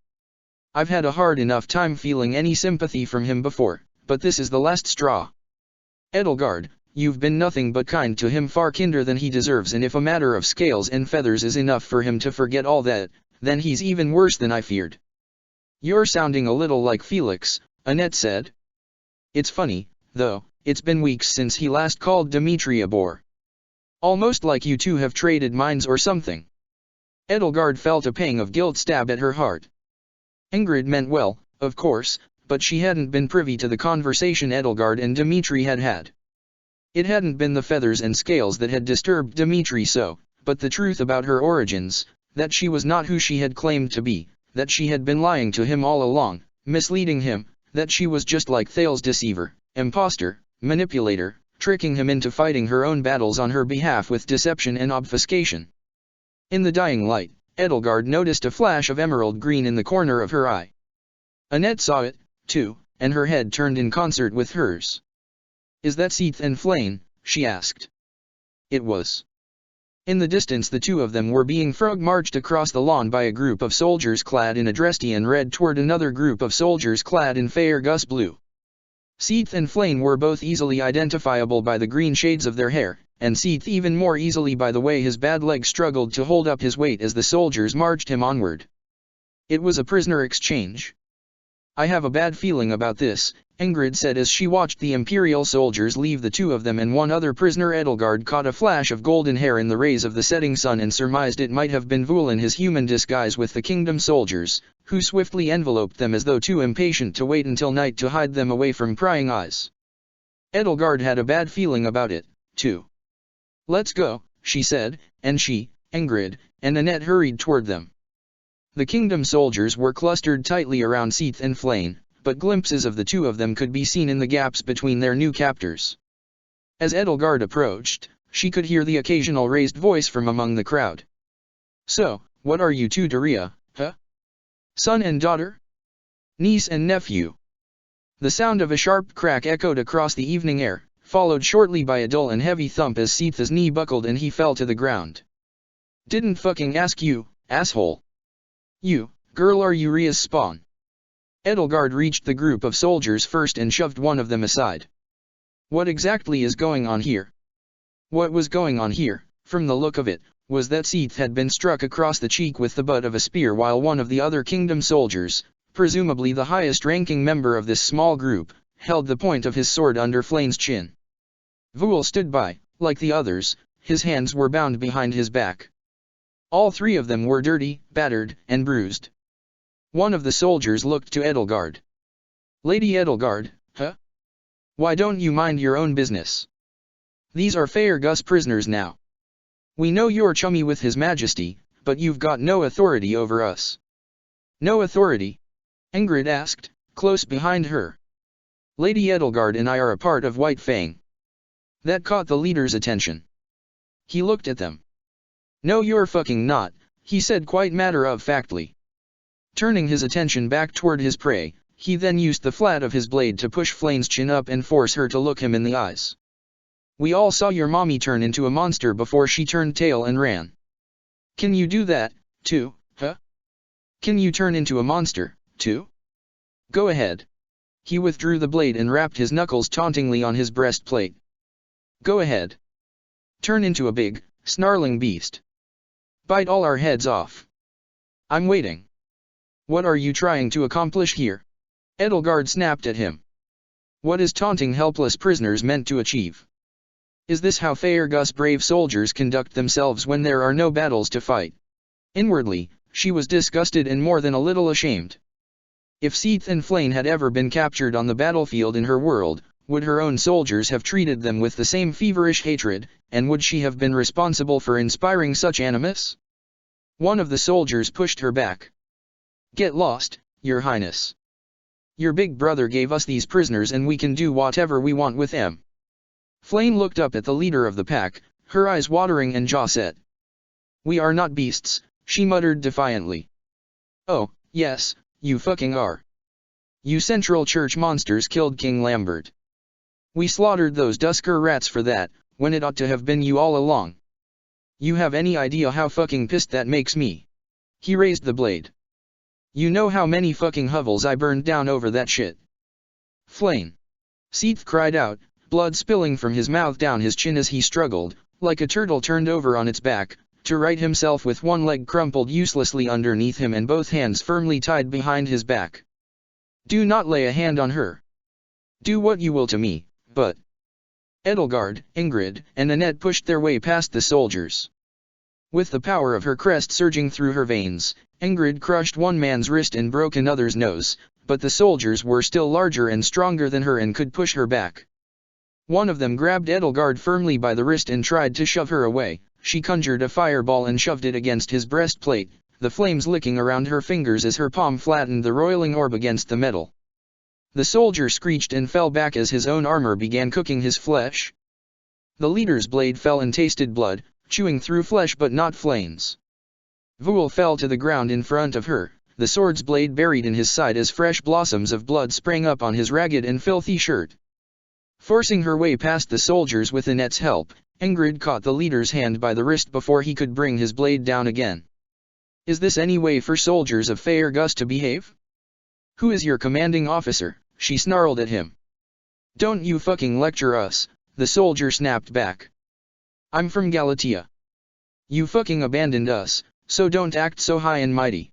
I've had a hard enough time feeling any sympathy from him before, but this is the last straw. Edelgard, you've been nothing but kind to him, far kinder than he deserves, and if a matter of scales and feathers is enough for him to forget all that, then he's even worse than I feared. You're sounding a little like Felix, Annette said. It's funny, though, it's been weeks since he last called Dimitri a bore. Almost like you two have traded minds or something. Edelgard felt a pang of guilt stab at her heart. Ingrid meant well, of course, but she hadn't been privy to the conversation Edelgard and Dimitri had had. It hadn't been the feathers and scales that had disturbed Dimitri so, but the truth about her origins, that she was not who she had claimed to be, that she had been lying to him all along, misleading him, that she was just like Thales' deceiver, imposter, manipulator, tricking him into fighting her own battles on her behalf with deception and obfuscation. In the dying light, Edelgard noticed a flash of emerald green in the corner of her eye. Annette saw it, too, and her head turned in concert with hers. Is that Seath and Flame? She asked. It was. In the distance the two of them were being frog-marched across the lawn by a group of soldiers clad in Adrestian red toward another group of soldiers clad in Faerghus blue. Seath and Flame were both easily identifiable by the green shades of their hair, and Seath even more easily by the way his bad leg struggled to hold up his weight as the soldiers marched him onward. It was a prisoner exchange. I have a bad feeling about this, Ingrid said as she watched the Imperial soldiers leave the two of them and one other prisoner. Edelgard caught a flash of golden hair in the rays of the setting sun and surmised it might have been Vul in his human disguise with the kingdom soldiers, who swiftly enveloped them as though too impatient to wait until night to hide them away from prying eyes. Edelgard had a bad feeling about it, too. Let's go, she said, and she, Ingrid, and Annette hurried toward them. The kingdom soldiers were clustered tightly around Seath and Flame, but glimpses of the two of them could be seen in the gaps between their new captors. As Edelgard approached, she could hear the occasional raised voice from among the crowd. So, what are you two, Daria, huh? Son and daughter? Niece and nephew? The sound of a sharp crack echoed across the evening air, followed shortly by a dull and heavy thump as Seath's knee buckled and he fell to the ground. Didn't fucking ask you, asshole. You, girl, are you Ria's spawn? Edelgard reached the group of soldiers first and shoved one of them aside. What exactly is going on here? What was going on here, from the look of it, was that Seath had been struck across the cheek with the butt of a spear while one of the other kingdom soldiers, presumably the highest-ranking member of this small group, held the point of his sword under Flame's chin. Vul stood by, like the others, his hands were bound behind his back. All three of them were dirty, battered, and bruised. One of the soldiers looked to Edelgard. Lady Edelgard, huh? Why don't you mind your own business? These are Faerghus prisoners now. We know you're chummy with His Majesty, but you've got no authority over us. No authority? Ingrid asked, close behind her. Lady Edelgard and I are a part of White Fang. That caught the leader's attention. He looked at them. No, you're fucking not, he said quite matter-of-factly. Turning his attention back toward his prey, he then used the flat of his blade to push Flame's chin up and force her to look him in the eyes. We all saw your mommy turn into a monster before she turned tail and ran. Can you do that, too, huh? Can you turn into a monster, too? Go ahead. He withdrew the blade and rapped his knuckles tauntingly on his breastplate. Go ahead. Turn into a big, snarling beast. Bite all our heads off. I'm waiting. What are you trying to accomplish here? Edelgard snapped at him. What is taunting helpless prisoners meant to achieve? Is this how Faerghus brave soldiers conduct themselves when there are no battles to fight? Inwardly, she was disgusted and more than a little ashamed. If Seath and Flame had ever been captured on the battlefield in her world, would her own soldiers have treated them with the same feverish hatred, and would she have been responsible for inspiring such animus? One of the soldiers pushed her back. Get lost, Your Highness. Your big brother gave us these prisoners and we can do whatever we want with them. Flame looked up at the leader of the pack, her eyes watering and jaw set. We are not beasts, she muttered defiantly. Oh, yes, you fucking are. You Central Church monsters killed King Lambert. We slaughtered those Dusker rats for that, when it ought to have been you all along. You have any idea how fucking pissed that makes me? He raised the blade. You know how many fucking hovels I burned down over that shit? Flame. Seath cried out, blood spilling from his mouth down his chin as he struggled, like a turtle turned over on its back, to right himself with one leg crumpled uselessly underneath him and both hands firmly tied behind his back. Do not lay a hand on her. Do what you will to me, but... Edelgard, Ingrid, and Annette pushed their way past the soldiers. With the power of her crest surging through her veins, Ingrid crushed one man's wrist and broke another's nose, but the soldiers were still larger and stronger than her and could push her back. One of them grabbed Edelgard firmly by the wrist and tried to shove her away. She conjured a fireball and shoved it against his breastplate, the flames licking around her fingers as her palm flattened the roiling orb against the metal. The soldier screeched and fell back as his own armor began cooking his flesh. The leader's blade fell and tasted blood, chewing through flesh but not flames. Vul fell to the ground in front of her, the sword's blade buried in his side as fresh blossoms of blood sprang up on his ragged and filthy shirt. Forcing her way past the soldiers with Annette's help, Ingrid caught the leader's hand by the wrist before he could bring his blade down again. Is this any way for soldiers of Faerghus to behave? Who is your commanding officer? She snarled at him. Don't you fucking lecture us, the soldier snapped back. I'm from Galatea. You fucking abandoned us, so don't act so high and mighty.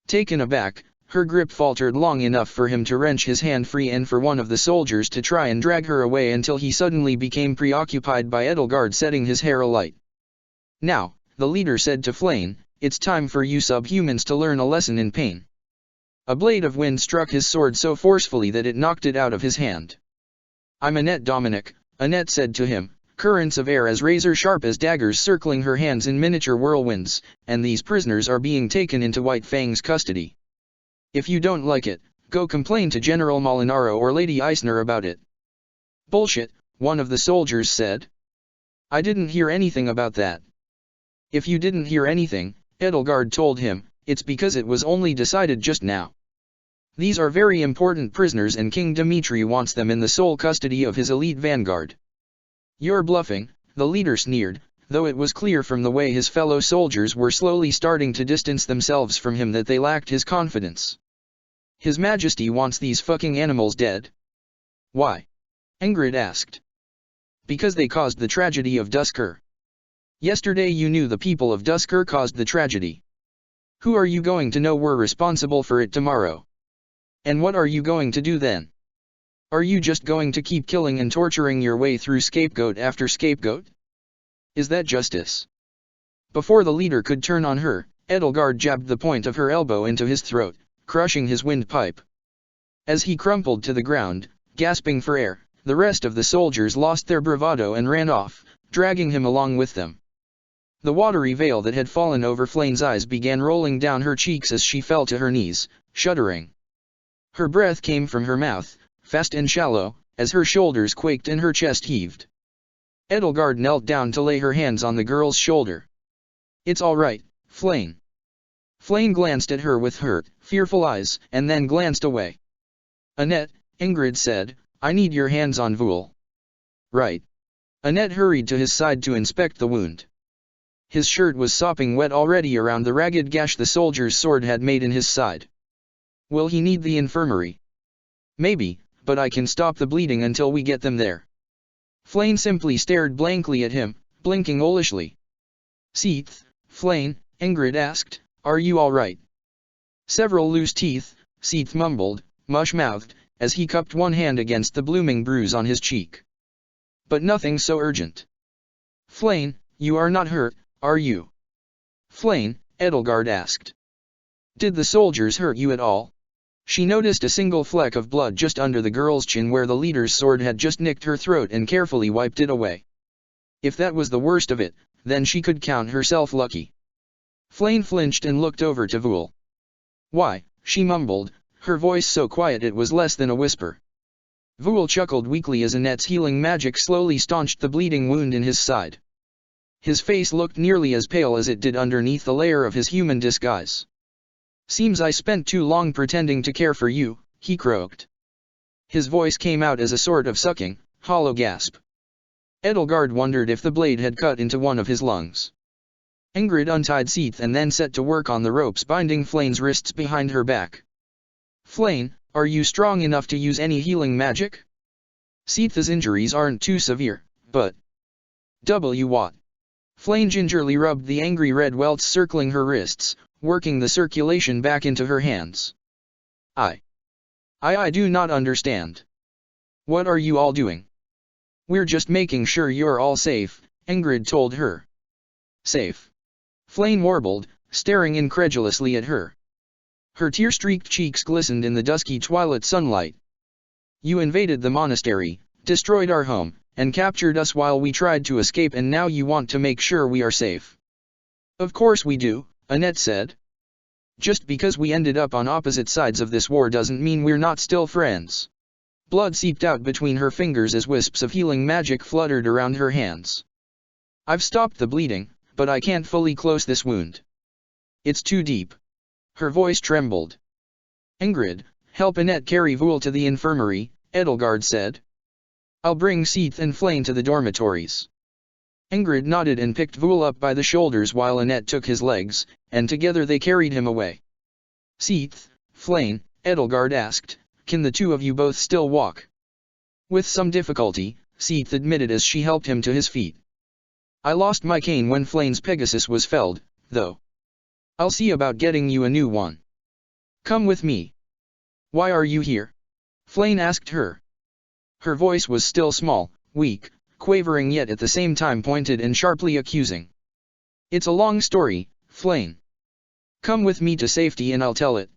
Taken aback, her grip faltered long enough for him to wrench his hand free and for one of the soldiers to try and drag her away until he suddenly became preoccupied by Edelgard setting his hair alight. Now, the leader said to Flame, it's time for you subhumans to learn a lesson in pain. A blade of wind struck his sword so forcefully that it knocked it out of his hand. I'm Annette Dominic, Annette said to him, currents of air as razor-sharp as daggers circling her hands in miniature whirlwinds, and these prisoners are being taken into White Fang's custody. If you don't like it, go complain to General Molinaro or Lady Eisner about it. Bullshit, one of the soldiers said. I didn't hear anything about that. If you didn't hear anything, Edelgard told him, it's because it was only decided just now. These are very important prisoners and King Dimitri wants them in the sole custody of his elite vanguard. You're bluffing, the leader sneered, though it was clear from the way his fellow soldiers were slowly starting to distance themselves from him that they lacked his confidence. His Majesty wants these fucking animals dead. Why? Ingrid asked. Because they caused the tragedy of Duskur. Yesterday you knew the people of Duskur caused the tragedy. Who are you going to know were responsible for it tomorrow? And what are you going to do then? Are you just going to keep killing and torturing your way through scapegoat after scapegoat? Is that justice? Before the leader could turn on her, Edelgard jabbed the point of her elbow into his throat, crushing his windpipe. As he crumpled to the ground, gasping for air, the rest of the soldiers lost their bravado and ran off, dragging him along with them. The watery veil that had fallen over Flame's eyes began rolling down her cheeks as she fell to her knees, shuddering. Her breath came from her mouth, fast and shallow, as her shoulders quaked and her chest heaved. Edelgard knelt down to lay her hands on the girl's shoulder. It's all right, Flame. Flame glanced at her with hurt, fearful eyes, and then glanced away. Annette, Ingrid said, I need your hands on Voul. Right. Annette hurried to his side to inspect the wound. His shirt was sopping wet already around the ragged gash the soldier's sword had made in his side. Will he need the infirmary? Maybe, but I can stop the bleeding until we get them there. Flame simply stared blankly at him, blinking owlishly. Seath, Flame, Ingrid asked, are you all right? Several loose teeth, Seath mumbled, mush-mouthed, as he cupped one hand against the blooming bruise on his cheek. But nothing so urgent. Flame, you are not hurt, are you? Flame, Edelgard asked. Did the soldiers hurt you at all? She noticed a single fleck of blood just under the girl's chin where the leader's sword had just nicked her throat and carefully wiped it away. If that was the worst of it, then she could count herself lucky. Flame flinched and looked over to Voul. Why, she mumbled, her voice so quiet it was less than a whisper. Voul chuckled weakly as Annette's healing magic slowly staunched the bleeding wound in his side. His face looked nearly as pale as it did underneath the layer of his human disguise. Seems I spent too long pretending to care for you, he croaked. His voice came out as a sort of sucking, hollow gasp. Edelgard wondered if the blade had cut into one of his lungs. Ingrid untied Seath and then set to work on the ropes binding Flame's wrists behind her back. Flame, are you strong enough to use any healing magic? Seath's injuries aren't too severe, but... what? Flame gingerly rubbed the angry red welts circling her wrists, working the circulation back into her hands. I do not understand. What are you all doing? We're just making sure you're all safe, Ingrid told her. Safe? Flame warbled, staring incredulously at her. Her tear-streaked cheeks glistened in the dusky twilight sunlight. You invaded the monastery, destroyed our home, and captured us while we tried to escape, and now you want to make sure we are safe. Of course we do, Annette said. Just because we ended up on opposite sides of this war doesn't mean we're not still friends. Blood seeped out between her fingers as wisps of healing magic fluttered around her hands. I've stopped the bleeding, but I can't fully close this wound. It's too deep. Her voice trembled. Ingrid, help Annette carry Voul to the infirmary, Edelgard said. I'll bring Seath and Flame to the dormitories. Ingrid nodded and picked Voul up by the shoulders while Annette took his legs, and together they carried him away. Seath, Flame, Edelgard asked, can the two of you both still walk? With some difficulty, Seath admitted as she helped him to his feet. I lost my cane when Flayn's Pegasus was felled, though. I'll see about getting you a new one. Come with me. Why are you here? Flayn asked her. Her voice was still small, weak, quavering yet at the same time pointed and sharply accusing. It's a long story, Flayn. Come with me to safety and I'll tell it.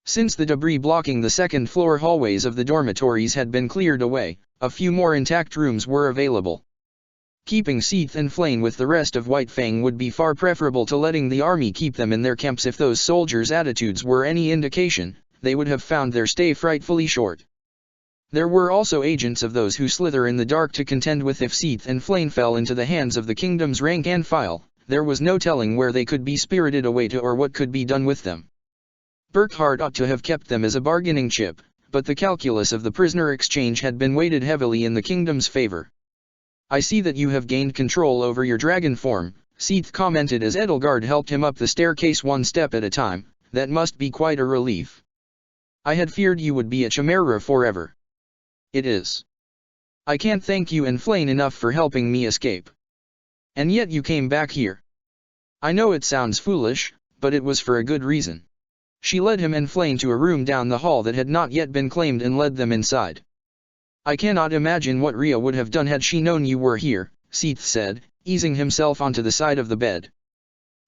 Since the debris blocking the second-floor hallways of the dormitories had been cleared away, a few more intact rooms were available. Keeping Seath and Flayn with the rest of White Fang would be far preferable to letting the army keep them in their camps. If those soldiers' attitudes were any indication, they would have found their stay frightfully short. There were also agents of those who slither in the dark to contend with. If Seath and Flayn fell into the hands of the kingdom's rank and file, there was no telling where they could be spirited away to or what could be done with them. Burkhardt ought to have kept them as a bargaining chip, but the calculus of the prisoner exchange had been weighted heavily in the kingdom's favor. I see that you have gained control over your dragon form, Seath commented as Edelgard helped him up the staircase one step at a time. That must be quite a relief. I had feared you would be a chimera forever. It is. I can't thank you and Flayn enough for helping me escape. And yet you came back here. I know it sounds foolish, but it was for a good reason. She led him and Flayn to a room down the hall that had not yet been claimed and led them inside. I cannot imagine what Rhea would have done had she known you were here, Seath said, easing himself onto the side of the bed.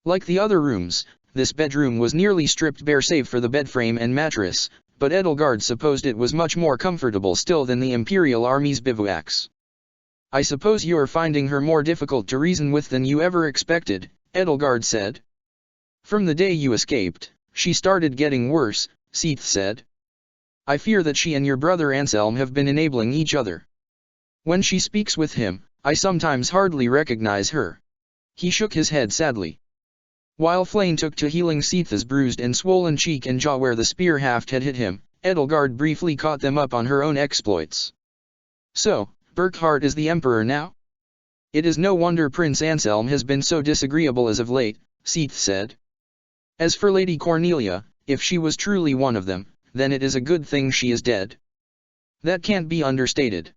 Like the other rooms, this bedroom was nearly stripped bare save for the bedframe and mattress, but Edelgard supposed it was much more comfortable still than the Imperial Army's bivouacs. I suppose you are finding her more difficult to reason with than you ever expected, Edelgard said. From the day you escaped, she started getting worse, Seath said. I fear that she and your brother Anselm have been enabling each other. When she speaks with him, I sometimes hardly recognize her. He shook his head sadly. While Flayn took to healing Seath's bruised and swollen cheek and jaw where the spear haft had hit him, Edelgard briefly caught them up on her own exploits. So, Burkhardt is the Emperor now? It is no wonder Prince Anselm has been so disagreeable as of late, Seath said. As for Lady Cornelia, if she was truly one of them, then it is a good thing she is dead. That can't be understated.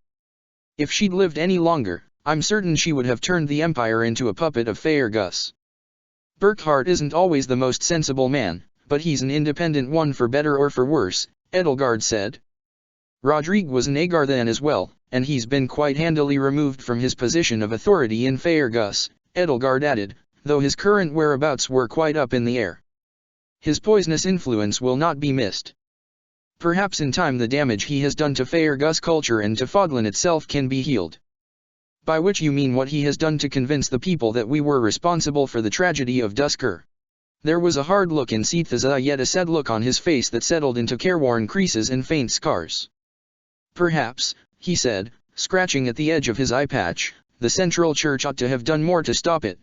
If she'd lived any longer, I'm certain she would have turned the Empire into a puppet of Faerghus. Burkhardt isn't always the most sensible man, but he's an independent one for better or for worse, Edelgard said. Rodrigue was an Agarthan as well, and he's been quite handily removed from his position of authority in Faerghus, Edelgard added, though his current whereabouts were quite up in the air. His poisonous influence will not be missed. Perhaps in time the damage he has done to Faerghus culture and to Fodlan itself can be healed. By which you mean what he has done to convince the people that we were responsible for the tragedy of Duscur. There was a hard look in Seath's eye yet a sad look on his face that settled into careworn creases and faint scars. Perhaps, he said, scratching at the edge of his eye patch, the Central Church ought to have done more to stop it.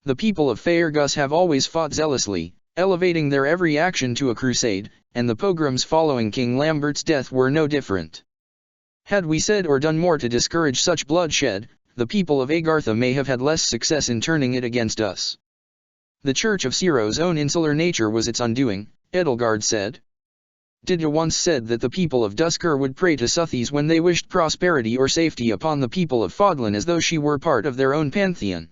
The people of Faerghus have always fought zealously, elevating their every action to a crusade, and the pogroms following King Lambert's death were no different. Had we said or done more to discourage such bloodshed, the people of Agartha may have had less success in turning it against us. The Church of Ciro's own insular nature was its undoing, Edelgard said. Didya once said that the people of Duscur would pray to Suthies when they wished prosperity or safety upon the people of Fodlan as though she were part of their own pantheon.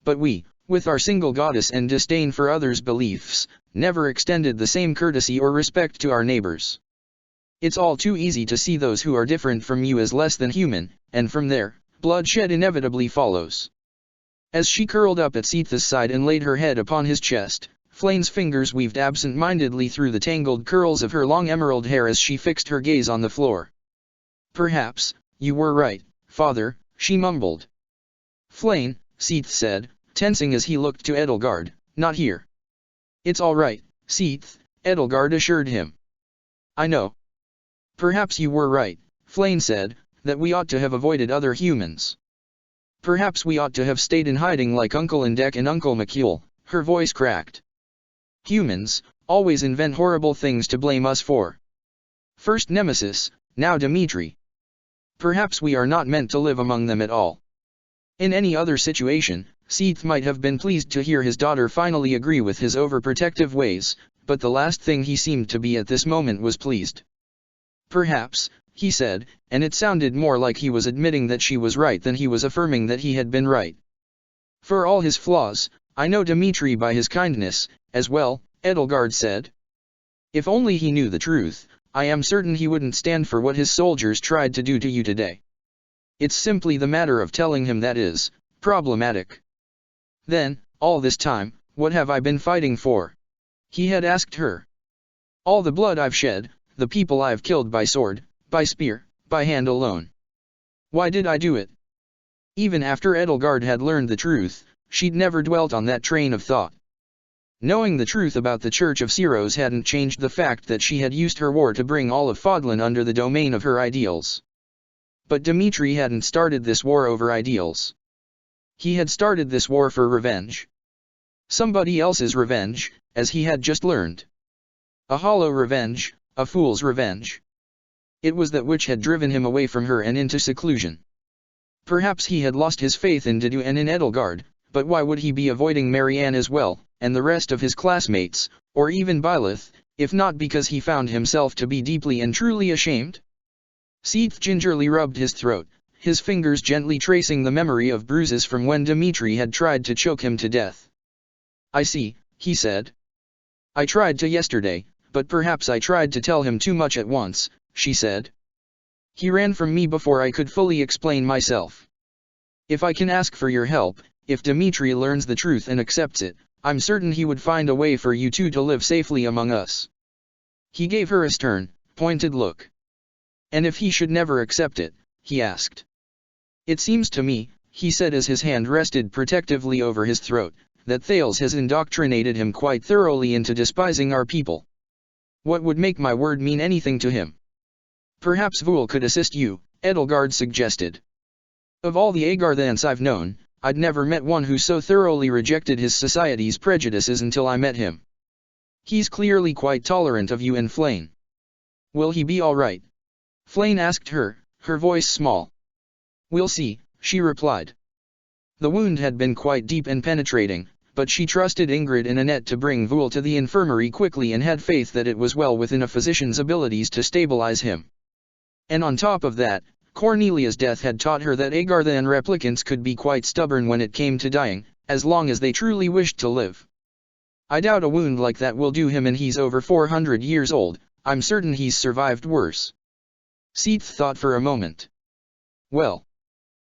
But we, with our single goddess and disdain for others' beliefs, never extended the same courtesy or respect to our neighbors. It's all too easy to see those who are different from you as less than human, and from there, bloodshed inevitably follows. As she curled up at Seath's side and laid her head upon his chest, Flayn's fingers weaved absent-mindedly through the tangled curls of her long emerald hair as she fixed her gaze on the floor. Perhaps, you were right, father, she mumbled. Flayn, Seath said, tensing as he looked to Edelgard, not here. It's all right, Seath, Edelgard assured him. I know. Perhaps you were right, Flayn said, that we ought to have avoided other humans. Perhaps we ought to have stayed in hiding like Uncle Indek and Uncle McCule, her voice cracked. Humans always invent horrible things to blame us for. First Nemesis, now Dimitri. Perhaps we are not meant to live among them at all. In any other situation, Seath might have been pleased to hear his daughter finally agree with his overprotective ways, but the last thing he seemed to be at this moment was pleased. Perhaps, he said, and it sounded more like he was admitting that she was right than he was affirming that he had been right. For all his flaws, I know Dmitri by his kindness, as well, Edelgard said. If only he knew the truth, I am certain he wouldn't stand for what his soldiers tried to do to you today. It's simply the matter of telling him that is problematic. Then, all this time, what have I been fighting for? He had asked her. All the blood I've shed, the people I've killed by sword, by spear, by hand alone. Why did I do it? Even after Edelgard had learned the truth, she'd never dwelt on that train of thought. Knowing the truth about the Church of Ceros hadn't changed the fact that she had used her war to bring all of Fodlan under the domain of her ideals. But Dmitri hadn't started this war over ideals. He had started this war for revenge. Somebody else's revenge, as he had just learned. A hollow revenge, a fool's revenge. It was that which had driven him away from her and into seclusion. Perhaps he had lost his faith in Dedu and in Edelgard, but why would he be avoiding Marianne as well, and the rest of his classmates, or even Byleth, if not because he found himself to be deeply and truly ashamed? Seath gingerly rubbed his throat, his fingers gently tracing the memory of bruises from when Dmitri had tried to choke him to death. I see, he said. I tried to yesterday, but perhaps I tried to tell him too much at once, she said. He ran from me before I could fully explain myself. If I can ask for your help, if Dmitri learns the truth and accepts it, I'm certain he would find a way for you two to live safely among us. He gave her a stern, pointed look. And if he should never accept it, he asked. It seems to me, he said as his hand rested protectively over his throat, that Thales has indoctrinated him quite thoroughly into despising our people. What would make my word mean anything to him? Perhaps Vul could assist you, Edelgard suggested. Of all the Agarthans I've known, I'd never met one who so thoroughly rejected his society's prejudices until I met him. He's clearly quite tolerant of you and Flayn. Will he be all right? Flayn asked her, her voice small. We'll see, she replied. The wound had been quite deep and penetrating, but she trusted Ingrid and Annette to bring Vul to the infirmary quickly and had faith that it was well within a physician's abilities to stabilize him. And on top of that, Cornelia's death had taught her that Agarthan replicants could be quite stubborn when it came to dying, as long as they truly wished to live. I doubt a wound like that will do him, and he's over 400 years old. I'm certain he's survived worse. Seath thought for a moment. Well,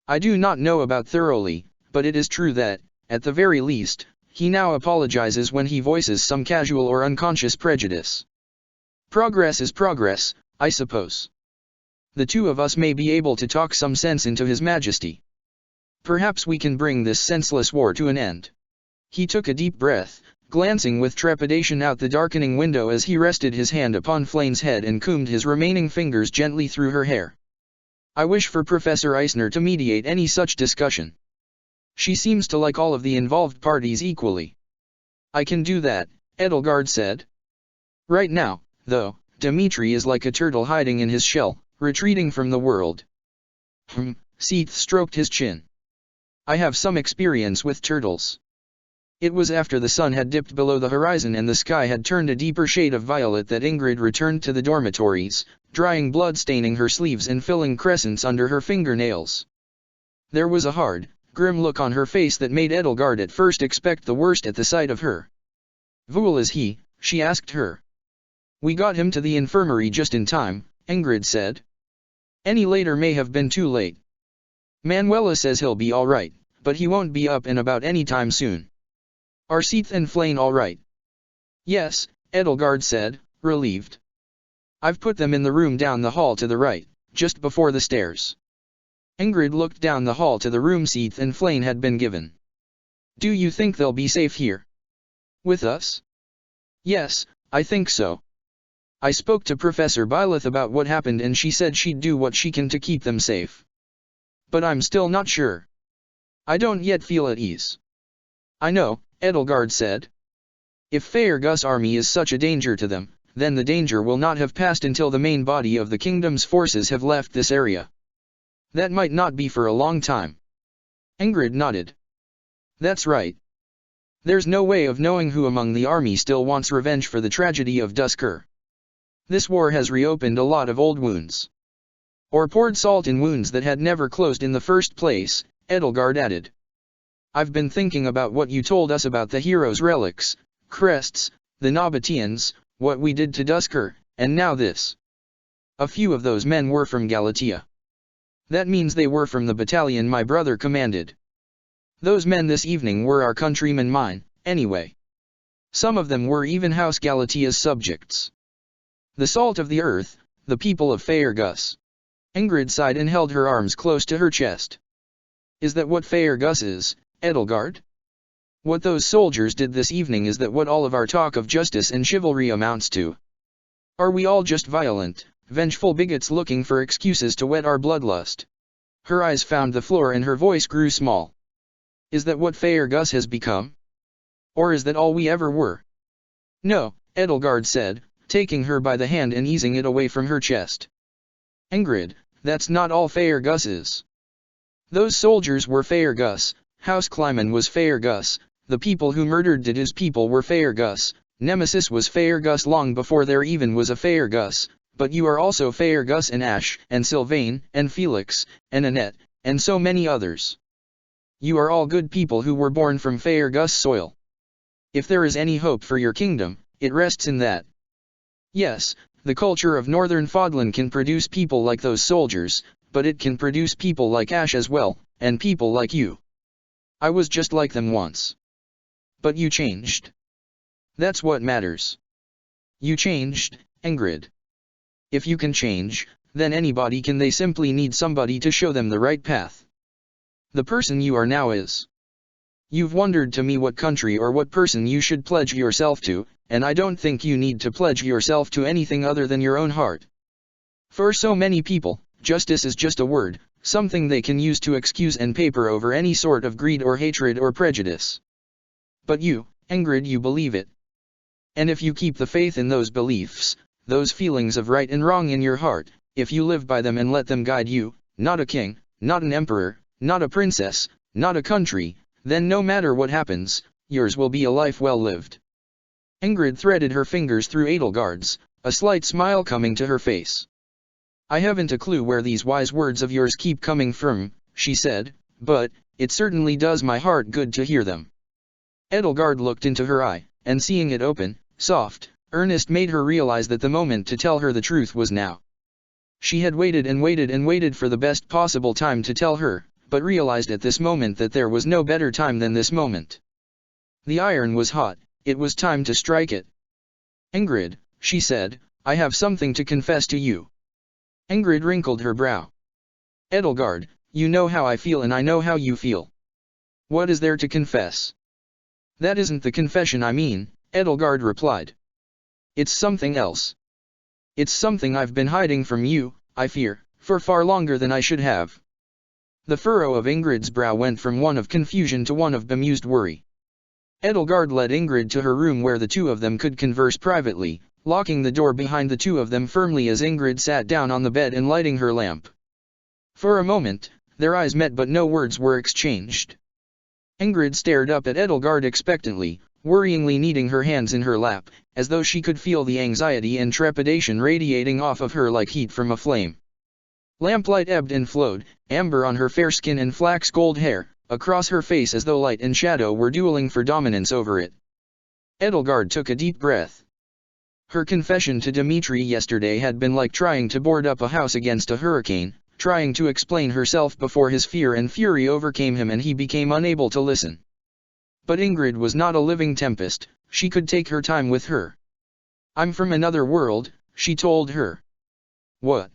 I do not know about thoroughly, but it is true that, at the very least, he now apologizes when he voices some casual or unconscious prejudice. Progress is progress, I suppose. The two of us may be able to talk some sense into His Majesty. Perhaps we can bring this senseless war to an end. He took a deep breath, glancing with trepidation out the darkening window as he rested his hand upon Flayn's head and combed his remaining fingers gently through her hair. I wish for Professor Eisner to mediate any such discussion. She seems to like all of the involved parties equally. I can do that, Edelgard said. Right now, though, Dmitri is like a turtle hiding in his shell, retreating from the world. Seath stroked his chin. I have some experience with turtles. It was after the sun had dipped below the horizon and the sky had turned a deeper shade of violet that Ingrid returned to the dormitories, drying blood staining her sleeves and filling crescents under her fingernails. There was a hard, grim look on her face that made Edelgard at first expect the worst at the sight of her. Vul is he? She asked her. We got him to the infirmary just in time, Ingrid said. Any later may have been too late. Manuela says he'll be all right, but he won't be up and about any time soon. Are Seath and Flayn all right? Yes, Edelgard said, relieved. I've put them in the room down the hall to the right, just before the stairs. Ingrid looked down the hall to the room Seath and Flayn had been given. Do you think they'll be safe here? With us? Yes, I think so. I spoke to Professor Byleth about what happened and she said she'd do what she can to keep them safe. But I'm still not sure. I don't yet feel at ease. I know, Edelgard said. If Faerghus' army is such a danger to them, then the danger will not have passed until the main body of the kingdom's forces have left this area. That might not be for a long time. Ingrid nodded. That's right. There's no way of knowing who among the army still wants revenge for the tragedy of Duscur. This war has reopened a lot of old wounds. Or poured salt in wounds that had never closed in the first place, Edelgard added. I've been thinking about what you told us about the heroes' relics, crests, the Nabateans, what we did to Duskur, and now this. A few of those men were from Galatia. That means they were from the battalion my brother commanded. Those men this evening were our countrymen mine, anyway. Some of them were even House Galatia's subjects. The salt of the earth, the people of Faerghus. Ingrid sighed and held her arms close to her chest. Is that what Faerghus is, Edelgard? What those soldiers did this evening, is that what all of our talk of justice and chivalry amounts to? Are we all just violent, vengeful bigots looking for excuses to whet our bloodlust? Her eyes found the floor and her voice grew small. Is that what Faerghus has become? Or is that all we ever were? No, Edelgard said, taking her by the hand and easing it away from her chest. Ingrid, that's not all Faerghus is. Those soldiers were Faerghus, House Kleiman was Faerghus, the people who murdered Dida's people were Faerghus, Nemesis was Faerghus long before there even was a Faerghus, but you are also Faerghus and Ash, and Sylvain, and Felix, and Annette, and so many others. You are all good people who were born from Faerghus soil. If there is any hope for your kingdom, it rests in that. Yes, the culture of Northern Fodlan can produce people like those soldiers, but it can produce people like Ash as well, and people like you. I was just like them once. But you changed. That's what matters. You changed, Ingrid. If you can change, then anybody can. They simply need somebody to show them the right path. The person you are now is. You've wondered to me what country or what person you should pledge yourself to, and I don't think you need to pledge yourself to anything other than your own heart. For so many people, justice is just a word, something they can use to excuse and paper over any sort of greed or hatred or prejudice. But you, Ingrid, you believe it. And if you keep the faith in those beliefs, those feelings of right and wrong in your heart, if you live by them and let them guide you, not a king, not an emperor, not a princess, not a country, then no matter what happens, yours will be a life well lived. Ingrid threaded her fingers through Edelgard's, a slight smile coming to her face. I haven't a clue where these wise words of yours keep coming from, she said, but it certainly does my heart good to hear them. Edelgard looked into her eye, and seeing it open, soft, earnest made her realize that the moment to tell her the truth was now. She had waited and waited and waited for the best possible time to tell her, but realized at this moment that there was no better time than this moment. The iron was hot, it was time to strike it. Ingrid, she said, I have something to confess to you. Ingrid wrinkled her brow. Edelgard, you know how I feel and I know how you feel. What is there to confess? That isn't the confession I mean, Edelgard replied. It's something else. It's something I've been hiding from you, I fear, for far longer than I should have. The furrow of Ingrid's brow went from one of confusion to one of bemused worry. Edelgard led Ingrid to her room where the two of them could converse privately, locking the door behind the two of them firmly as Ingrid sat down on the bed and lighting her lamp. For a moment, their eyes met but no words were exchanged. Ingrid stared up at Edelgard expectantly, worryingly kneading her hands in her lap, as though she could feel the anxiety and trepidation radiating off of her like heat from a flame. Lamplight ebbed and flowed, amber on her fair skin and flax gold hair, across her face as though light and shadow were dueling for dominance over it. Edelgard took a deep breath. Her confession to Dimitri yesterday had been like trying to board up a house against a hurricane, trying to explain herself before his fear and fury overcame him and he became unable to listen. But Ingrid was not a living tempest, she could take her time with her. I'm from another world, she told her. What?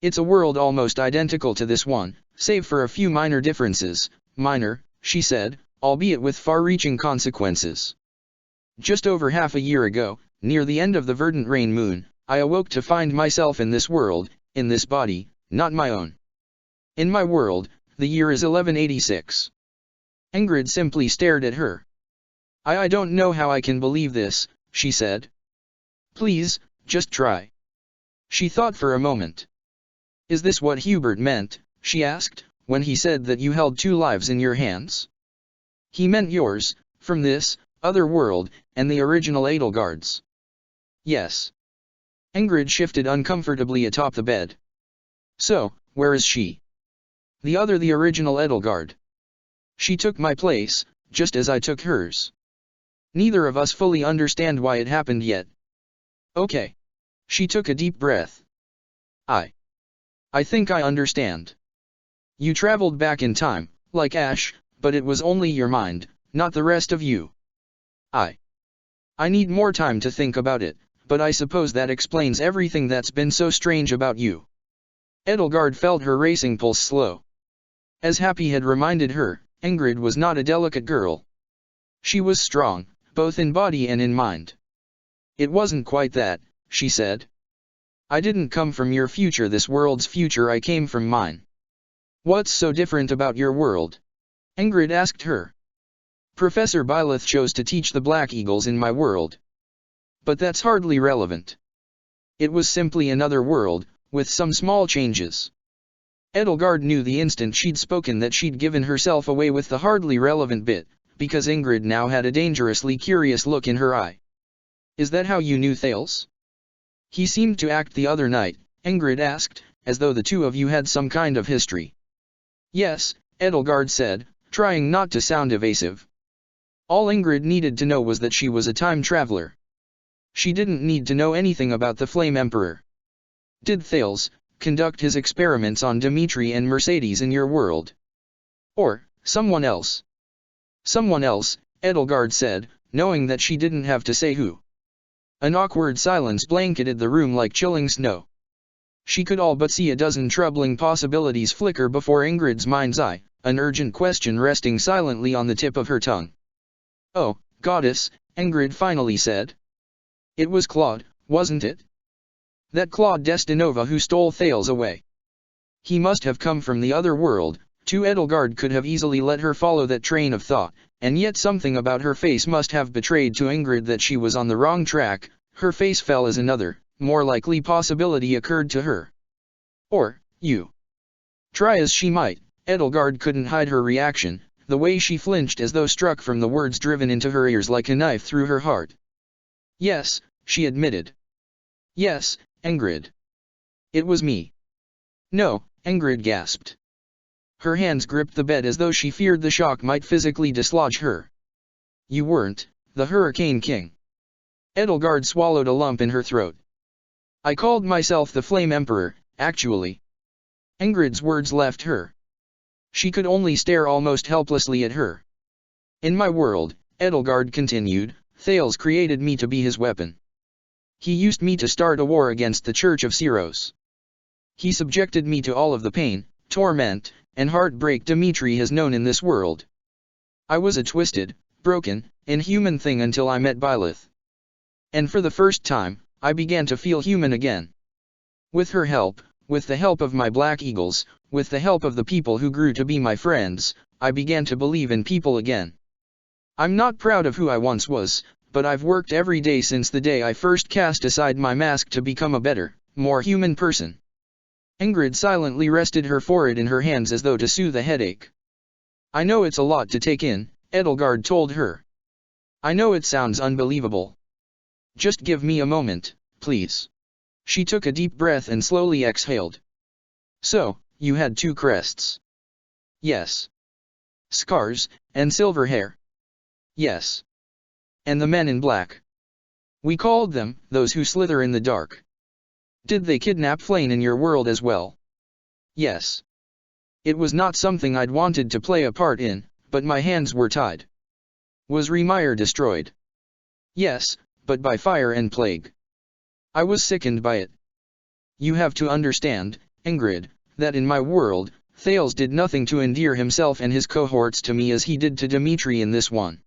It's a world almost identical to this one, save for a few minor differences, minor, she said, albeit with far-reaching consequences. Just over half a year ago, near the end of the verdant rain moon, I awoke to find myself in this world, in this body, not my own. In my world, the year is 1186. Ingrid simply stared at her. I don't know how I can believe this, she said. Please, just try. She thought for a moment. Is this what Hubert meant, she asked, when he said that you held two lives in your hands? He meant yours, from this other world, and the original Edelgard's. Yes. Ingrid shifted uncomfortably atop the bed. So, where is she? The other, the original Edelgard. She took my place, just as I took hers. Neither of us fully understand why it happened yet. Okay. She took a deep breath. I think I understand. You traveled back in time, like Ash, but it was only your mind, not the rest of you. I need more time to think about it, but I suppose that explains everything that's been so strange about you. Edelgard felt her racing pulse slow. As Happy had reminded her, Ingrid was not a delicate girl. She was strong, both in body and in mind. It wasn't quite that, she said. I didn't come from your future, this world's future, I came from mine. What's so different about your world? Ingrid asked her. Professor Byleth chose to teach the Black Eagles in my world. But that's hardly relevant. It was simply another world, with some small changes. Edelgard knew the instant she'd spoken that she'd given herself away with the hardly relevant bit, because Ingrid now had a dangerously curious look in her eye. Is that how you knew Thales? He seemed to act the other night, Ingrid asked, as though the two of you had some kind of history. Yes, Edelgard said, trying not to sound evasive. All Ingrid needed to know was that she was a time traveler. She didn't need to know anything about the Flame Emperor. Did Thales conduct his experiments on Dimitri and Mercedes in your world? Or someone else? Someone else, Edelgard said, knowing that she didn't have to say who. An awkward silence blanketed the room like chilling snow. She could all but see a dozen troubling possibilities flicker before Ingrid's mind's eye, an urgent question resting silently on the tip of her tongue. Oh, goddess, Ingrid finally said. It was Claude, wasn't it? That Claude Destinova who stole Thales away. He must have come from the other world, too. Edelgard could have easily let her follow that train of thought, and yet something about her face must have betrayed to Ingrid that she was on the wrong track. Her face fell as another, more likely possibility occurred to her. Or, you. Try as she might, Edelgard couldn't hide her reaction, the way she flinched as though struck from the words driven into her ears like a knife through her heart. Yes, she admitted. Yes, Ingrid. It was me. No, Ingrid gasped. Her hands gripped the bed as though she feared the shock might physically dislodge her. You weren't the Hurricane King. Edelgard swallowed a lump in her throat. I called myself the Flame Emperor, actually. Ingrid's words left her. She could only stare almost helplessly at her. In my world, Edelgard continued, Thales created me to be his weapon. He used me to start a war against the Church of Ceros. He subjected me to all of the pain, torment, and heartbreak Dimitri has known in this world. I was a twisted, broken, inhuman thing until I met Byleth. And for the first time, I began to feel human again. With her help, with the help of my Black Eagles, with the help of the people who grew to be my friends, I began to believe in people again. I'm not proud of who I once was, but I've worked every day since the day I first cast aside my mask to become a better, more human person. Ingrid silently rested her forehead in her hands as though to soothe a headache. I know it's a lot to take in, Edelgard told her. I know it sounds unbelievable. Just give me a moment, please. She took a deep breath and slowly exhaled. So, you had two crests. Yes. Scars, and silver hair. Yes. And the men in black. We called them, those who slither in the dark. Did they kidnap Flame in your world as well? Yes. It was not something I'd wanted to play a part in, but my hands were tied. Was Remire destroyed? Yes, but by fire and plague. I was sickened by it. You have to understand, Ingrid, that in my world, Thales did nothing to endear himself and his cohorts to me as he did to Dimitri in this one.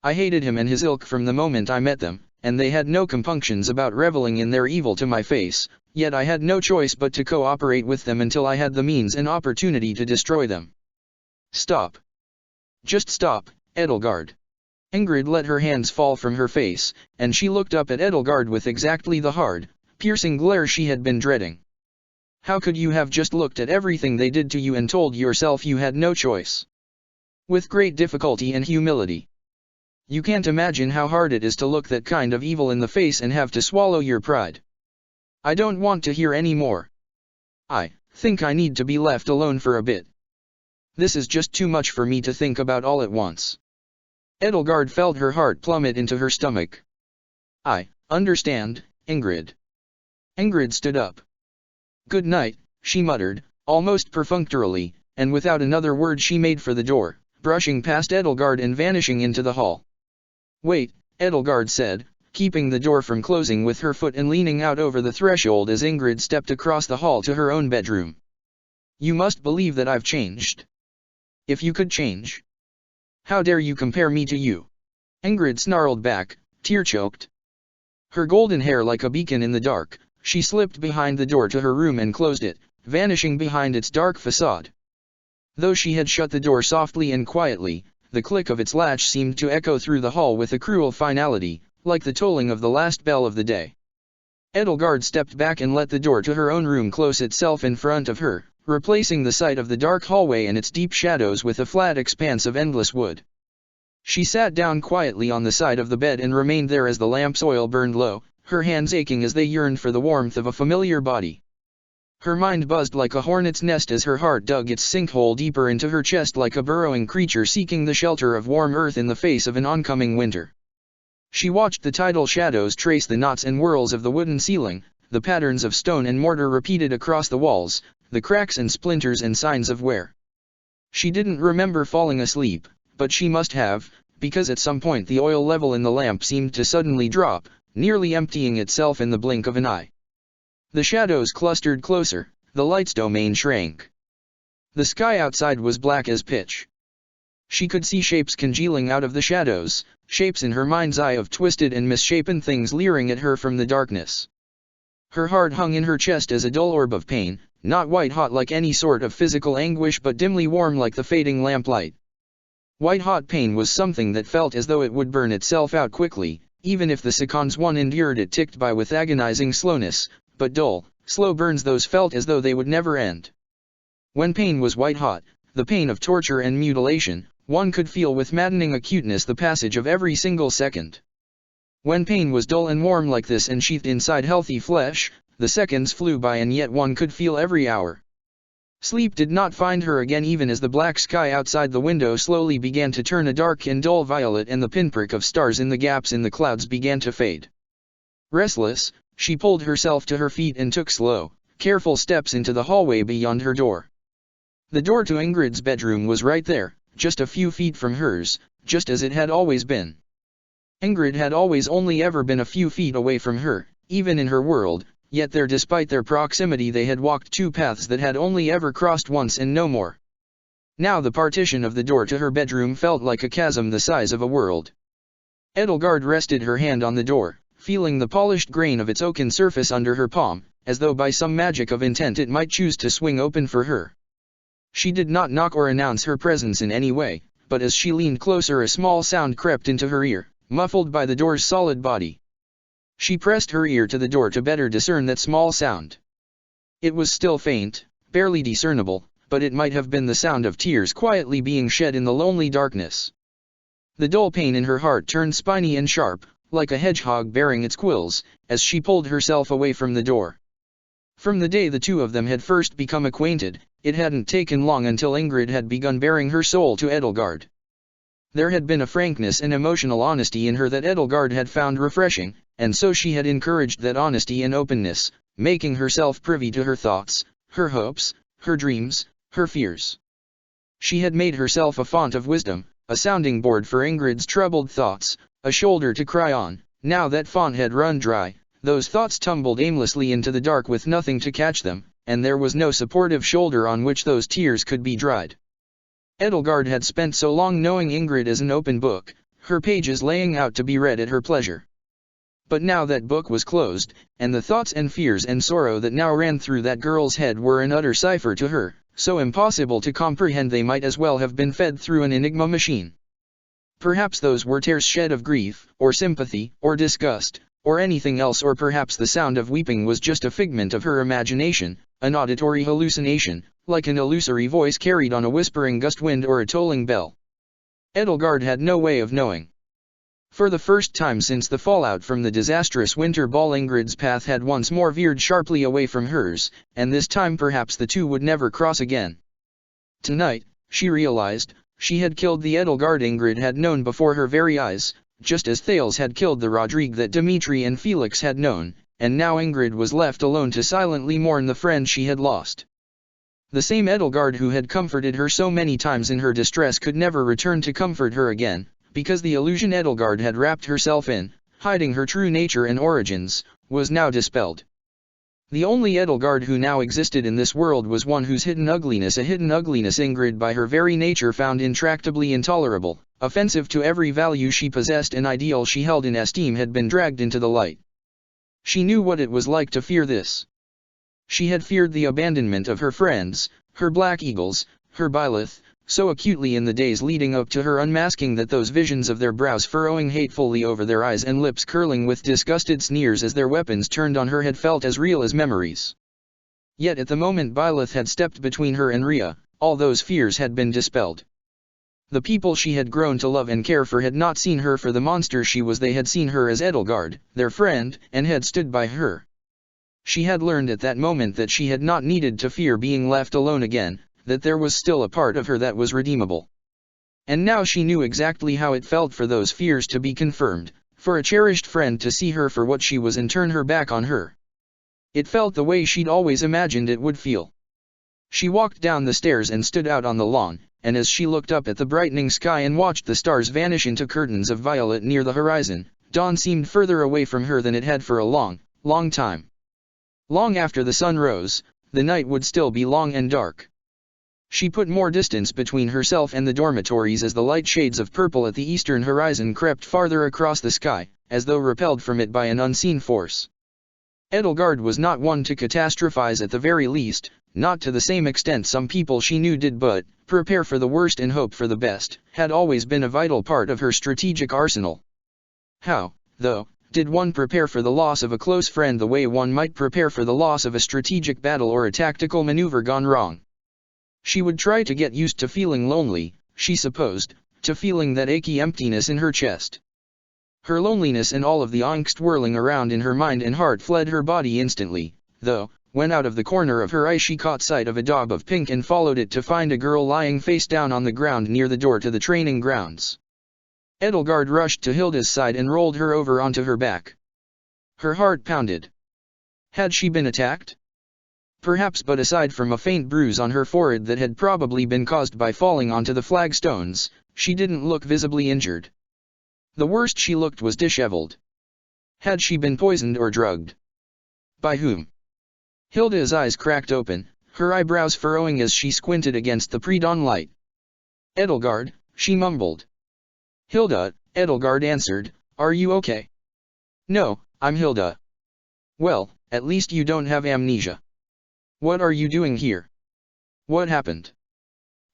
I hated him and his ilk from the moment I met them, and they had no compunctions about reveling in their evil to my face, yet I had no choice but to cooperate with them until I had the means and opportunity to destroy them. Stop. Just stop, Edelgard. Ingrid let her hands fall from her face, and she looked up at Edelgard with exactly the hard, piercing glare she had been dreading. How could you have just looked at everything they did to you and told yourself you had no choice? With great difficulty and humility. You can't imagine how hard it is to look that kind of evil in the face and have to swallow your pride. I don't want to hear any more. I Think I need to be left alone for a bit. This is just too much for me to think about all at once. Edelgard felt her heart plummet into her stomach. I understand, Ingrid. Ingrid stood up. Good night, she muttered, almost perfunctorily, and without another word she made for the door, brushing past Edelgard and vanishing into the hall. Wait, Edelgard said, keeping the door from closing with her foot and leaning out over the threshold as Ingrid stepped across the hall to her own bedroom. You must believe that I've changed. If you could change. How dare you compare me to you? Ingrid snarled back, tear-choked. Her golden hair like a beacon in the dark, she slipped behind the door to her room and closed it, vanishing behind its dark facade. Though she had shut the door softly and quietly, the click of its latch seemed to echo through the hall with a cruel finality, like the tolling of the last bell of the day. Edelgard stepped back and let the door to her own room close itself in front of her, replacing the sight of the dark hallway and its deep shadows with a flat expanse of endless wood. She sat down quietly on the side of the bed and remained there as the lamp's oil burned low, her hands aching as they yearned for the warmth of a familiar body. Her mind buzzed like a hornet's nest as her heart dug its sinkhole deeper into her chest like a burrowing creature seeking the shelter of warm earth in the face of an oncoming winter. She watched the tidal shadows trace the knots and whorls of the wooden ceiling, the patterns of stone and mortar repeated across the walls, the cracks and splinters and signs of wear. She didn't remember falling asleep, but she must have, because at some point the oil level in the lamp seemed to suddenly drop, nearly emptying itself in the blink of an eye. The shadows clustered closer, the light's domain shrank. The sky outside was black as pitch. She could see shapes congealing out of the shadows, shapes in her mind's eye of twisted and misshapen things leering at her from the darkness. Her heart hung in her chest as a dull orb of pain, not white-hot like any sort of physical anguish but dimly warm like the fading lamplight. White-hot pain was something that felt as though it would burn itself out quickly, even if the seconds one endured it ticked by with agonizing slowness, but dull, slow burns those felt as though they would never end. When pain was white-hot, the pain of torture and mutilation, one could feel with maddening acuteness the passage of every single second. When pain was dull and warm like this and sheathed inside healthy flesh, the seconds flew by and yet one could feel every hour. Sleep did not find her again even as the black sky outside the window slowly began to turn a dark and dull violet and the pinprick of stars in the gaps in the clouds began to fade. Restless, she pulled herself to her feet and took slow, careful steps into the hallway beyond her door. The door to Ingrid's bedroom was right there, just a few feet from hers, just as it had always been. Ingrid had always only ever been a few feet away from her, even in her world, yet there despite their proximity they had walked two paths that had only ever crossed once and no more. Now the partition of the door to her bedroom felt like a chasm the size of a world. Edelgard rested her hand on the door, feeling the polished grain of its oaken surface under her palm, as though by some magic of intent it might choose to swing open for her. She did not knock or announce her presence in any way, but as she leaned closer a small sound crept into her ear, muffled by the door's solid body. She pressed her ear to the door to better discern that small sound. It was still faint, barely discernible, but it might have been the sound of tears quietly being shed in the lonely darkness. The dull pain in her heart turned spiny and sharp, like a hedgehog baring its quills, as she pulled herself away from the door. From the day the two of them had first become acquainted, it hadn't taken long until Ingrid had begun baring her soul to Edelgard. There had been a frankness and emotional honesty in her that Edelgard had found refreshing, and so she had encouraged that honesty and openness, making herself privy to her thoughts, her hopes, her dreams, her fears. She had made herself a font of wisdom, a sounding board for Ingrid's troubled thoughts, a shoulder to cry on. Now that font had run dry, those thoughts tumbled aimlessly into the dark with nothing to catch them, and there was no supportive shoulder on which those tears could be dried. Edelgard had spent so long knowing Ingrid as an open book, her pages laying out to be read at her pleasure. But now that book was closed, and the thoughts and fears and sorrow that now ran through that girl's head were an utter cipher to her, so impossible to comprehend they might as well have been fed through an enigma machine. Perhaps those were tears shed of grief, or sympathy, or disgust, or anything else, or perhaps the sound of weeping was just a figment of her imagination, an auditory hallucination, like an illusory voice carried on a whispering gust wind or a tolling bell. Edelgard had no way of knowing. For the first time since the fallout from the disastrous winter ball, Ingrid's path had once more veered sharply away from hers, and this time perhaps the two would never cross again. Tonight, she realized, she had killed the Edelgard Ingrid had known before her very eyes, just as Thales had killed the Rodrigue that Dimitri and Felix had known, and now Ingrid was left alone to silently mourn the friend she had lost. The same Edelgard who had comforted her so many times in her distress could never return to comfort her again, because the illusion Edelgard had wrapped herself in, hiding her true nature and origins, was now dispelled. The only Edelgard who now existed in this world was one whose hidden ugliness, a hidden ugliness Ingrid by her very nature found intractably intolerable, offensive to every value she possessed and ideal she held in esteem, had been dragged into the light. She knew what it was like to fear this. She had feared the abandonment of her friends, her Black Eagles, her Byleth, so acutely in the days leading up to her unmasking that those visions of their brows furrowing hatefully over their eyes and lips curling with disgusted sneers as their weapons turned on her had felt as real as memories. Yet at the moment Byleth had stepped between her and Rhea, all those fears had been dispelled. The people she had grown to love and care for had not seen her for the monster she was, they had seen her as Edelgard, their friend, and had stood by her. She had learned at that moment that she had not needed to fear being left alone again, that there was still a part of her that was redeemable. And now she knew exactly how it felt for those fears to be confirmed, for a cherished friend to see her for what she was and turn her back on her. It felt the way she'd always imagined it would feel. She walked down the stairs and stood out on the lawn, and as she looked up at the brightening sky and watched the stars vanish into curtains of violet near the horizon, dawn seemed further away from her than it had for a long, long time. Long after the sun rose, the night would still be long and dark. She put more distance between herself and the dormitories as the light shades of purple at the eastern horizon crept farther across the sky, as though repelled from it by an unseen force. Edelgard was not one to catastrophize, at the very least, not to the same extent some people she knew did, but prepare for the worst and hope for the best had always been a vital part of her strategic arsenal. How, though, did one prepare for the loss of a close friend the way one might prepare for the loss of a strategic battle or a tactical maneuver gone wrong? She would try to get used to feeling lonely, she supposed, to feeling that achy emptiness in her chest. Her loneliness and all of the angst whirling around in her mind and heart fled her body instantly, though, when out of the corner of her eye she caught sight of a daub of pink and followed it to find a girl lying face down on the ground near the door to the training grounds. Edelgard rushed to Hilda's side and rolled her over onto her back. Her heart pounded. Had she been attacked? Perhaps, but aside from a faint bruise on her forehead that had probably been caused by falling onto the flagstones, she didn't look visibly injured. The worst she looked was disheveled. Had she been poisoned or drugged? By whom? Hilda's eyes cracked open, her eyebrows furrowing as she squinted against the pre-dawn light. Edelgard, she mumbled. Hilda, Edelgard answered, are you okay? No, I'm Hilda. Well, at least you don't have amnesia. What are you doing here? What happened?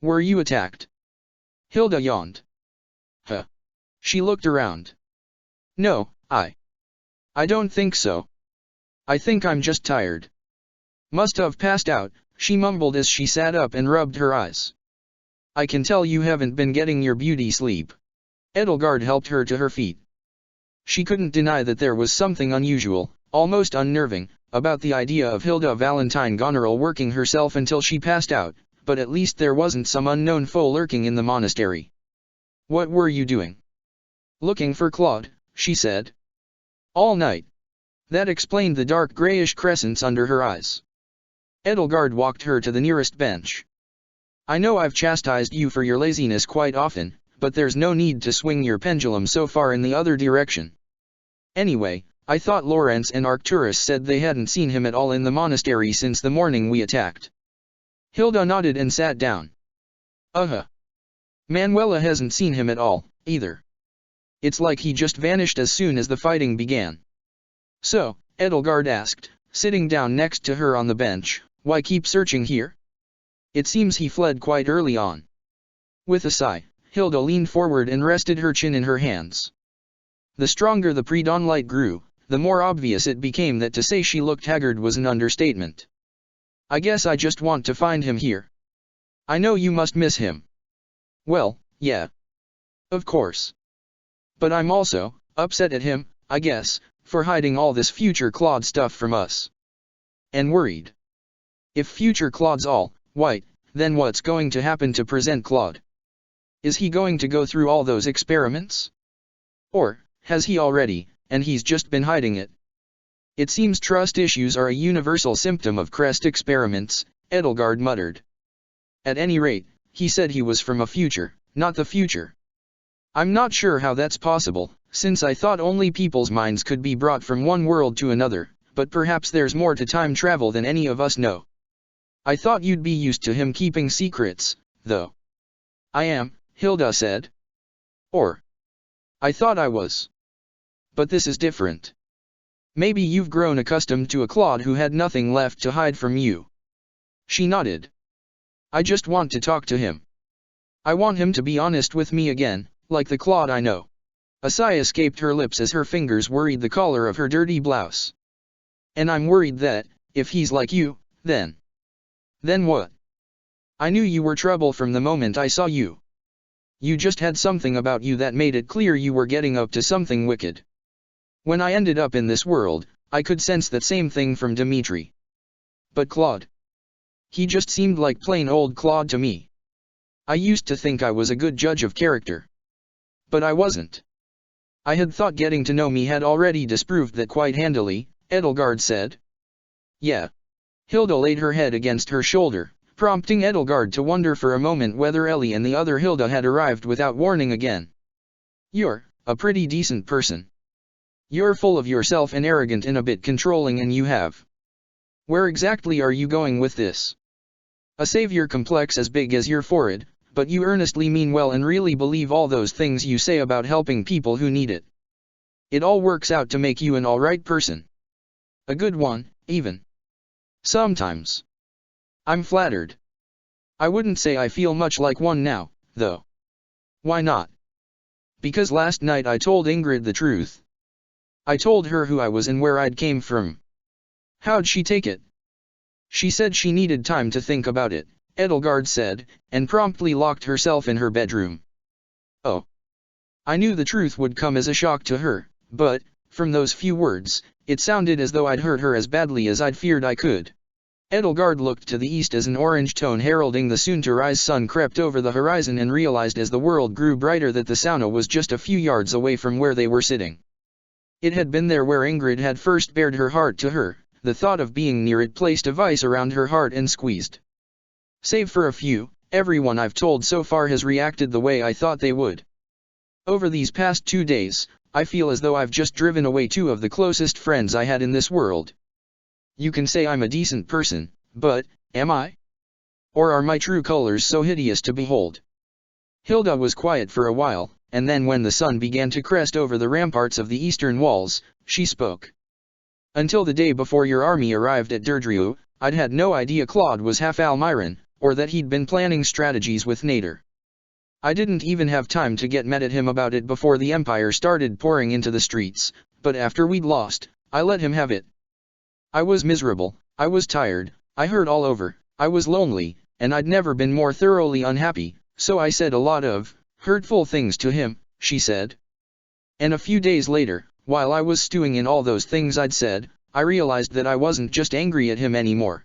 Were you attacked? Hilda yawned. Huh. She looked around. No, I don't think so. I think I'm just tired. Must have passed out, she mumbled as she sat up and rubbed her eyes. I can tell you haven't been getting your beauty sleep. Edelgard helped her to her feet. She couldn't deny that there was something unusual, almost unnerving, about the idea of Hilda Valentine Goneril working herself until she passed out, but at least there wasn't some unknown foe lurking in the monastery. What were you doing? Looking for Claude, she said. All night. That explained the dark grayish crescents under her eyes. Edelgard walked her to the nearest bench. I know I've chastised you for your laziness quite often, but there's no need to swing your pendulum so far in the other direction. Anyway, I thought Lawrence and Arcturus said they hadn't seen him at all in the monastery since the morning we attacked. Hilda nodded and sat down. Manuela hasn't seen him at all, either. It's like he just vanished as soon as the fighting began. So, Edelgard asked, sitting down next to her on the bench, why keep searching here? It seems he fled quite early on. With a sigh, Hilda leaned forward and rested her chin in her hands. The stronger the pre-dawn light grew, the more obvious it became that to say she looked haggard was an understatement. I guess I just want to find him here. I know you must miss him. Well, yeah. Of course. But I'm also upset at him, I guess, for hiding all this future Claude stuff from us. And worried. If future Claude's all white, then what's going to happen to present Claude? Is he going to go through all those experiments? Or has he already, and he's just been hiding it? It seems trust issues are a universal symptom of Crest experiments, Edelgard muttered. At any rate, he said he was from a future, not the future. I'm not sure how that's possible, since I thought only people's minds could be brought from one world to another, but perhaps there's more to time travel than any of us know. I thought you'd be used to him keeping secrets, though. I am, Hilda said. Or, I thought I was. But this is different. Maybe you've grown accustomed to a Claude who had nothing left to hide from you. She nodded. I just want to talk to him. I want him to be honest with me again, like the Claude I know. A sigh escaped her lips as her fingers worried the collar of her dirty blouse. And I'm worried that, if he's like you, then what? I knew you were trouble from the moment I saw you. You just had something about you that made it clear you were getting up to something wicked. When I ended up in this world, I could sense that same thing from Dimitri. But Claude? He just seemed like plain old Claude to me. I used to think I was a good judge of character. But I wasn't. I had thought getting to know me had already disproved that quite handily, Edelgard said. Yeah. Hilda laid her head against her shoulder, prompting Edelgard to wonder for a moment whether Ellie and the other Hilda had arrived without warning again. You're a pretty decent person. You're full of yourself and arrogant and a bit controlling, and you have. Where exactly are you going with this? A savior complex as big as your forehead, but you earnestly mean well and really believe all those things you say about helping people who need it. It all works out to make you an alright person. A good one, even. Sometimes. I'm flattered. I wouldn't say I feel much like one now, though. Why not? Because last night I told Ingrid the truth. I told her who I was and where I'd came from. How'd she take it? She said she needed time to think about it, Edelgard said, and promptly locked herself in her bedroom. Oh. I knew the truth would come as a shock to her, but, from those few words, it sounded as though I'd hurt her as badly as I'd feared I could. Edelgard looked to the east as an orange tone heralding the soon-to-rise sun crept over the horizon and realized as the world grew brighter that the sauna was just a few yards away from where they were sitting. It had been there where Ingrid had first bared her heart to her. The thought of being near it placed a vice around her heart and squeezed. Save for a few, everyone I've told so far has reacted the way I thought they would. Over these past 2 days, I feel as though I've just driven away 2 of the closest friends I had in this world. You can say I'm a decent person, but, am I? Or are my true colors so hideous to behold? Hilda was quiet for a while, and then when the sun began to crest over the ramparts of the eastern walls, she spoke. Until the day before your army arrived at Derdriu, I'd had no idea Claude was half Almiran, or that he'd been planning strategies with Nader. I didn't even have time to get mad at him about it before the Empire started pouring into the streets, but after we'd lost, I let him have it. I was miserable, I was tired, I hurt all over, I was lonely, and I'd never been more thoroughly unhappy, so I said a lot of hurtful things to him, she said. And a few days later, while I was stewing in all those things I'd said, I realized that I wasn't just angry at him anymore.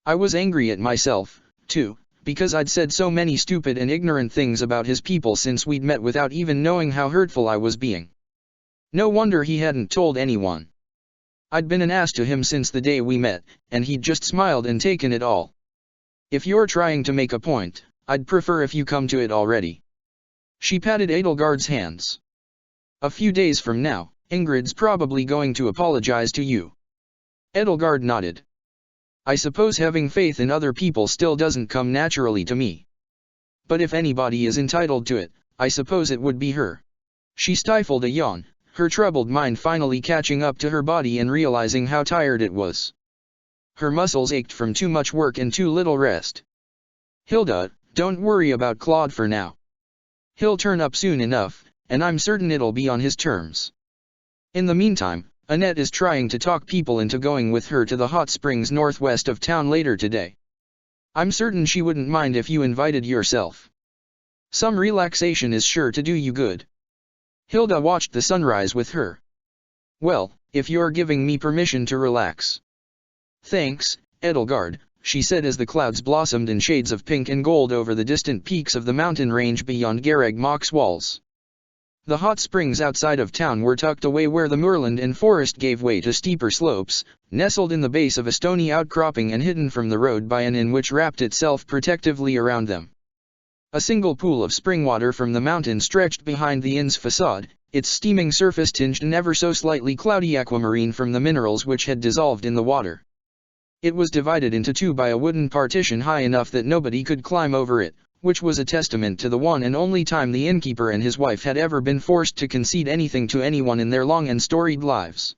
I was angry at myself, too, because I'd said so many stupid and ignorant things about his people since we'd met without even knowing how hurtful I was being. No wonder he hadn't told anyone. I'd been an ass to him since the day we met, and he'd just smiled and taken it all. If you're trying to make a point, I'd prefer if you come to it already. She patted Edelgard's hands. A few days from now, Ingrid's probably going to apologize to you. Edelgard nodded. I suppose having faith in other people still doesn't come naturally to me. But if anybody is entitled to it, I suppose it would be her. She stifled a yawn, her troubled mind finally catching up to her body and realizing how tired it was. Her muscles ached from too much work and too little rest. Hilda, don't worry about Claude for now. He'll turn up soon enough, and I'm certain it'll be on his terms. In the meantime, Annette is trying to talk people into going with her to the hot springs northwest of town later today. I'm certain she wouldn't mind if you invited yourself. Some relaxation is sure to do you good. Hilda watched the sunrise with her. Well, if you're giving me permission to relax. Thanks, Edelgard, she said as the clouds blossomed in shades of pink and gold over the distant peaks of the mountain range beyond Garreg Mach's walls. The hot springs outside of town were tucked away where the moorland and forest gave way to steeper slopes, nestled in the base of a stony outcropping and hidden from the road by an inn which wrapped itself protectively around them. A single pool of spring water from the mountain stretched behind the inn's facade, its steaming surface tinged and ever so slightly cloudy aquamarine from the minerals which had dissolved in the water. It was divided into two by a wooden partition high enough that nobody could climb over it, which was a testament to the one and only time the innkeeper and his wife had ever been forced to concede anything to anyone in their long and storied lives.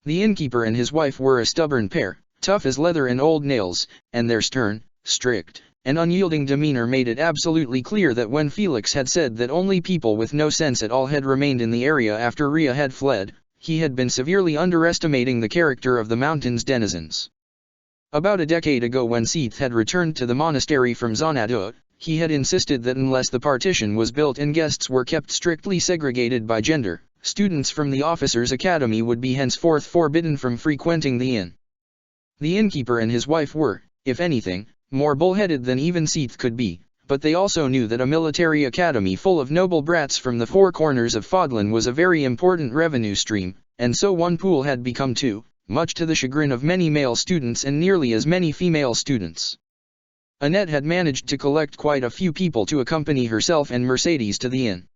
The innkeeper and his wife were a stubborn pair, tough as leather and old nails, and their stern, strict, and unyielding demeanor made it absolutely clear that when Felix had said that only people with no sense at all had remained in the area after Rhea had fled, he had been severely underestimating the character of the mountain's denizens. About a decade ago when Seath had returned to the monastery from Xanadu, he had insisted that unless the partition was built and guests were kept strictly segregated by gender, students from the officers' academy would be henceforth forbidden from frequenting the inn. The innkeeper and his wife were, if anything, more bullheaded than even Seath could be, but they also knew that a military academy full of noble brats from the four corners of Fodlan was a very important revenue stream, and so one pool had become two, much to the chagrin of many male students and nearly as many female students. Annette had managed to collect quite a few people to accompany herself and Mercedes to the inn.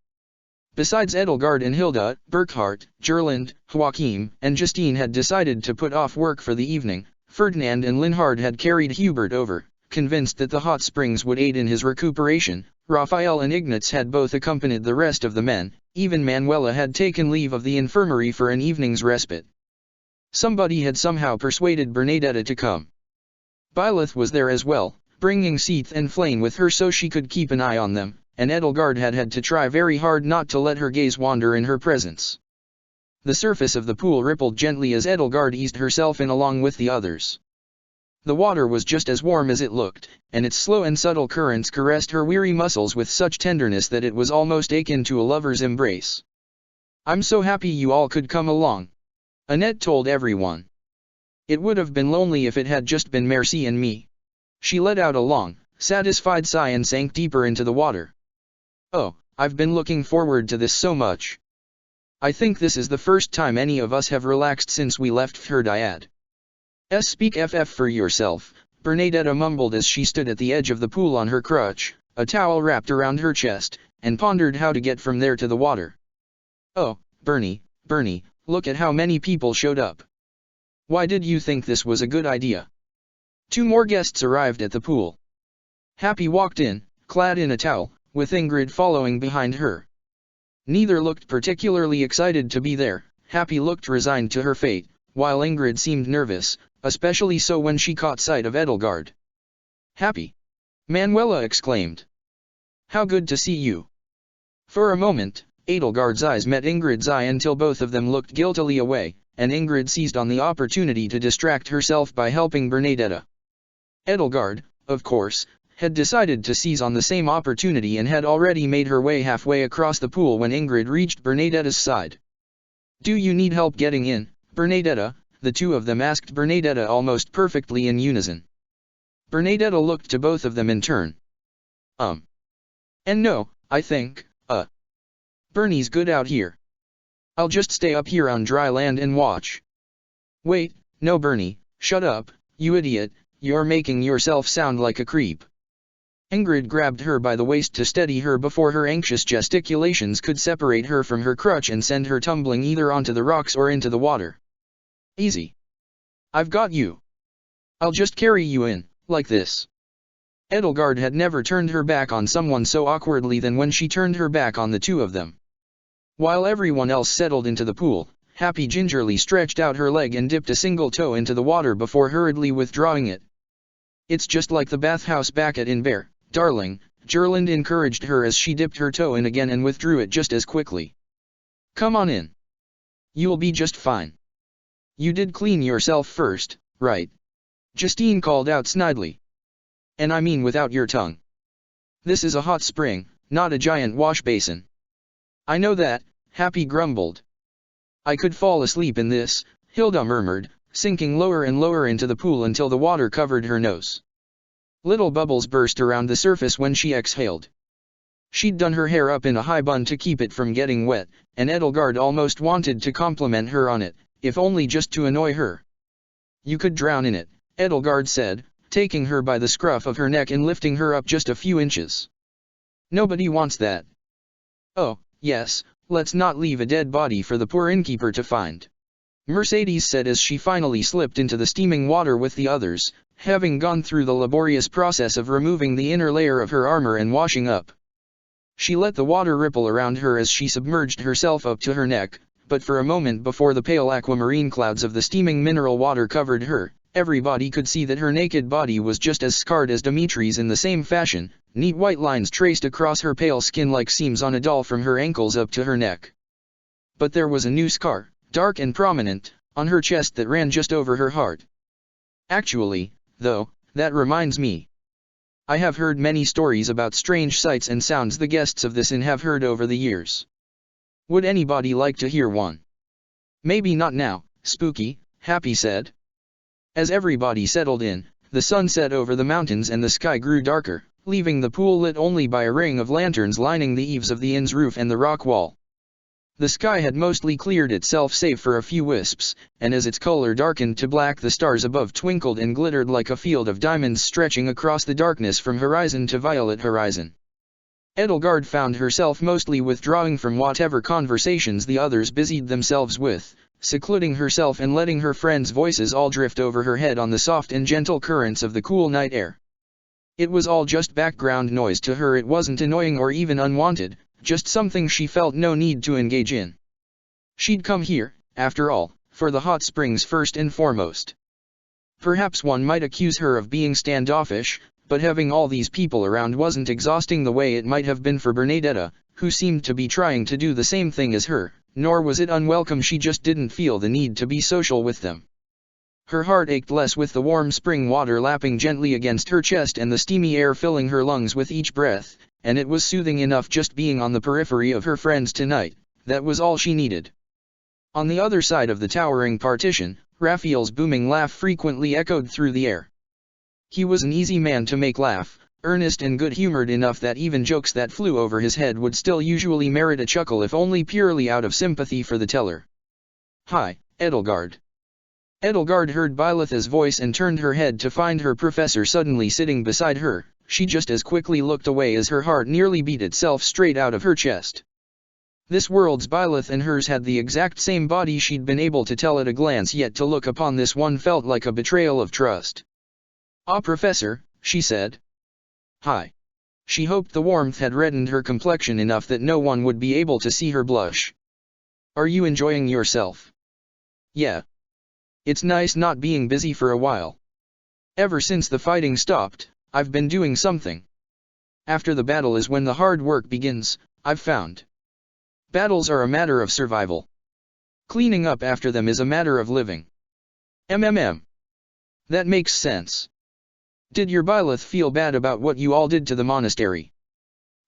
Besides Edelgard and Hilda, Burkhard, Gerland, Joachim, and Justine had decided to put off work for the evening. Ferdinand and Linhard had carried Hubert over, convinced that the hot springs would aid in his recuperation. Raphael and Ignatz had both accompanied the rest of the men, even Manuela had taken leave of the infirmary for an evening's respite. Somebody had somehow persuaded Bernadetta to come. Byleth was there as well, bringing Seath and Flane with her so she could keep an eye on them, and Edelgard had had to try very hard not to let her gaze wander in her presence. The surface of the pool rippled gently as Edelgard eased herself in along with the others. The water was just as warm as it looked, and its slow and subtle currents caressed her weary muscles with such tenderness that it was almost akin to a lover's embrace. "I'm so happy you all could come along," Annette told everyone. "It would have been lonely if it had just been Merci and me." She let out a long, satisfied sigh and sank deeper into the water. "Oh, I've been looking forward to this so much. I think this is the first time any of us have relaxed since we left Ferdiad." "Speak FF for yourself," Bernadetta mumbled as she stood at the edge of the pool on her crutch, a towel wrapped around her chest, and pondered how to get from there to the water. "Oh, Bernie, look at how many people showed up. Why did you think this was a good idea?" Two more guests arrived at the pool. Happy walked in, clad in a towel, with Ingrid following behind her. Neither looked particularly excited to be there. Happy looked resigned to her fate, while Ingrid seemed nervous, especially so when she caught sight of Edelgard. "Happy!" Manuela exclaimed. "How good to see you!" For a moment, Edelgard's eyes met Ingrid's eye until both of them looked guiltily away, and Ingrid seized on the opportunity to distract herself by helping Bernadetta. Edelgard, of course, had decided to seize on the same opportunity and had already made her way halfway across the pool when Ingrid reached Bernadetta's side. "Do you need help getting in, Bernadetta?" the two of them asked Bernadetta almost perfectly in unison. Bernadetta looked to both of them in turn. And no, I think, Bernie's good out here. I'll just stay up here on dry land and watch." "Wait, no Bernie, shut up, you idiot, you're making yourself sound like a creep." Ingrid grabbed her by the waist to steady her before her anxious gesticulations could separate her from her crutch and send her tumbling either onto the rocks or into the water. "Easy. I've got you. I'll just carry you in, like this." Edelgard had never turned her back on someone so awkwardly than when she turned her back on the two of them. While everyone else settled into the pool, Happy gingerly stretched out her leg and dipped a single toe into the water before hurriedly withdrawing it. "It's just like the bathhouse back at Inver, darling," Gerland encouraged her as she dipped her toe in again and withdrew it just as quickly. "Come on in. You'll be just fine. You did clean yourself first, right?" Justine called out snidely. "And I mean without your tongue. This is a hot spring, not a giant wash basin." "I know that," Happy grumbled. I could fall asleep in this, Hilda murmured, sinking lower and lower into the pool until the water covered her nose. Little bubbles burst around the surface when she exhaled. She'd done her hair up in a high bun to keep it from getting wet, and Edelgard almost wanted to compliment her on it, if only just to annoy her. You could drown in it, Edelgard said, taking her by the scruff of her neck and lifting her up just a few inches. Nobody wants that. Oh, yes, let's not leave a dead body for the poor innkeeper to find, Mercedes said as she finally slipped into the steaming water with the others, having gone through the laborious process of removing the inner layer of her armor and washing up. She let the water ripple around her as she submerged herself up to her neck, but for a moment before the pale aquamarine clouds of the steaming mineral water covered her, everybody could see that her naked body was just as scarred as Dimitri's in the same fashion, neat white lines traced across her pale skin like seams on a doll from her ankles up to her neck. But there was a new scar, dark and prominent, on her chest that ran just over her heart. Actually, though, that reminds me. I have heard many stories about strange sights and sounds the guests of this inn have heard over the years. Would anybody like to hear one? Maybe not now, Spooky, Happy said. As everybody settled in, the sun set over the mountains and the sky grew darker, leaving the pool lit only by a ring of lanterns lining the eaves of the inn's roof and the rock wall. The sky had mostly cleared itself save for a few wisps, and as its color darkened to black the stars above twinkled and glittered like a field of diamonds stretching across the darkness from horizon to violet horizon. Edelgard found herself mostly withdrawing from whatever conversations the others busied themselves with, secluding herself and letting her friends' voices all drift over her head on the soft and gentle currents of the cool night air. It was all just background noise to her. It wasn't annoying or even unwanted, just something she felt no need to engage in. She'd come here, after all, for the hot springs first and foremost. Perhaps one might accuse her of being standoffish, but having all these people around wasn't exhausting the way it might have been for Bernadetta, who seemed to be trying to do the same thing as her, nor was it unwelcome. She just didn't feel the need to be social with them. Her heart ached less with the warm spring water lapping gently against her chest and the steamy air filling her lungs with each breath, and it was soothing enough just being on the periphery of her friends tonight. That was all she needed. On the other side of the towering partition, Raphael's booming laugh frequently echoed through the air. He was an easy man to make laugh, earnest and good-humored enough that even jokes that flew over his head would still usually merit a chuckle if only purely out of sympathy for the teller. "Hi, Edelgard." Edelgard heard Bylitha's voice and turned her head to find her professor suddenly sitting beside her. She just as quickly looked away as her heart nearly beat itself straight out of her chest. This world's Bylith and hers had the exact same body. She'd been able to tell at a glance, yet to look upon this one felt like a betrayal of trust. "Ah, Professor," she said. "Hi." She hoped the warmth had reddened her complexion enough that no one would be able to see her blush. "Are you enjoying yourself?" "Yeah. It's nice not being busy for a while. Ever since the fighting stopped, I've been doing something. After the battle is when the hard work begins, I've found. Battles are a matter of survival. Cleaning up after them is a matter of living. That makes sense. Did your Bylith feel bad about what you all did to the monastery?"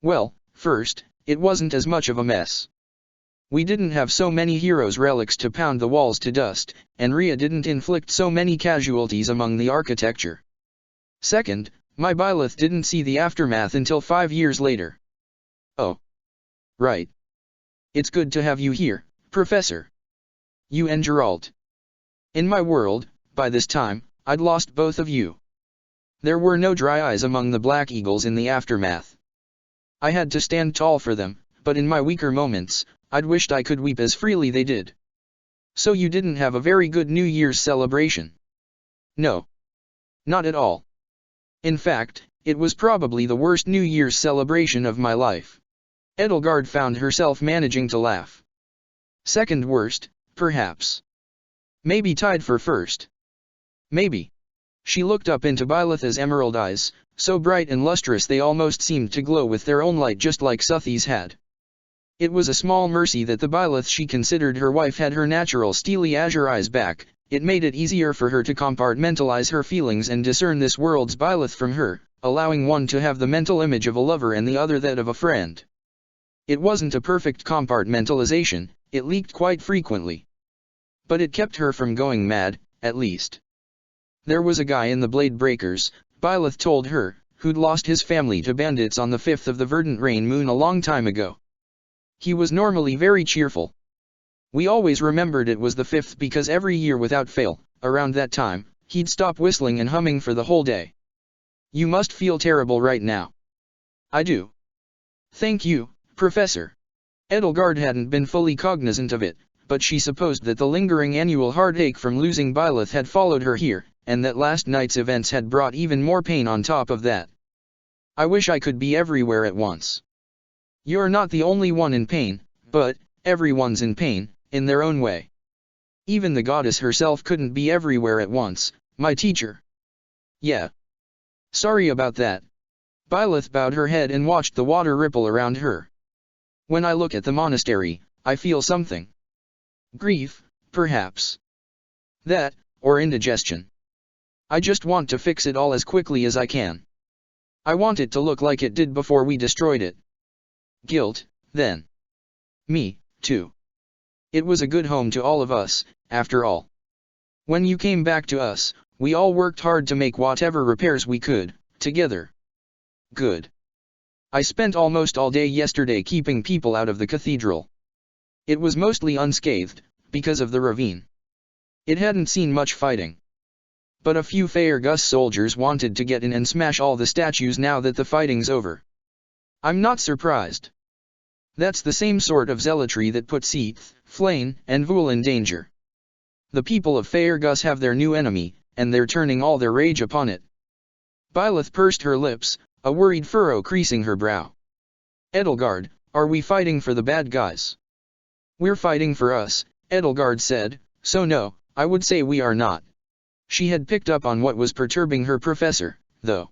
"Well, first, it wasn't as much of a mess. We didn't have so many heroes' relics to pound the walls to dust, and Rhea didn't inflict so many casualties among the architecture. Second, my Bylith didn't see the aftermath until 5 years later." "Oh. Right. It's good to have you here, Professor. You and Geralt. In my world, by this time, I'd lost both of you. There were no dry eyes among the Black Eagles in the aftermath. I had to stand tall for them, but in my weaker moments, I'd wished I could weep as freely they did." "So you didn't have a very good New Year's celebration?" "No. Not at all. In fact, it was probably the worst New Year's celebration of my life." Edelgard found herself managing to laugh. "Second worst, perhaps. Maybe tied for first. Maybe." She looked up into Bylitha's emerald eyes, so bright and lustrous they almost seemed to glow with their own light just like Suthi's had. It was a small mercy that the Bylith she considered her wife had her natural steely azure eyes back. It made it easier for her to compartmentalize her feelings and discern this world's Bylith from her, allowing one to have the mental image of a lover and the other that of a friend. It wasn't a perfect compartmentalization, it leaked quite frequently. But it kept her from going mad, at least. There was a guy in the Blade Breakers, Byleth told her, who'd lost his family to bandits on the 5th of the verdant rain moon a long time ago. He was normally very cheerful. We always remembered it was the 5th because every year without fail, around that time, he'd stop whistling and humming for the whole day. You must feel terrible right now. I do. Thank you, Professor. Edelgard hadn't been fully cognizant of it, but she supposed that the lingering annual heartache from losing Byleth had followed her here, and that last night's events had brought even more pain on top of that. I wish I could be everywhere at once. You're not the only one in pain, but everyone's in pain, in their own way. Even the goddess herself couldn't be everywhere at once, my teacher. Yeah. Sorry about that. Byleth bowed her head and watched the water ripple around her. When I look at the monastery, I feel something. Grief, perhaps. That, or indigestion. I just want to fix it all as quickly as I can. I want it to look like it did before we destroyed it. Guilt, then. Me, too. It was a good home to all of us, after all. When you came back to us, we all worked hard to make whatever repairs we could, together. Good. I spent almost all day yesterday keeping people out of the cathedral. It was mostly unscathed, because of the ravine. It hadn't seen much fighting. But a few Faerghus soldiers wanted to get in and smash all the statues now that the fighting's over. I'm not surprised. That's the same sort of zealotry that put Seath, Flayn, and Vul in danger. The people of Faerghus have their new enemy, and they're turning all their rage upon it. Byleth pursed her lips, a worried furrow creasing her brow. Edelgard, are we fighting for the bad guys? We're fighting for us, Edelgard said, so no, I would say we are not. She had picked up on what was perturbing her professor, though.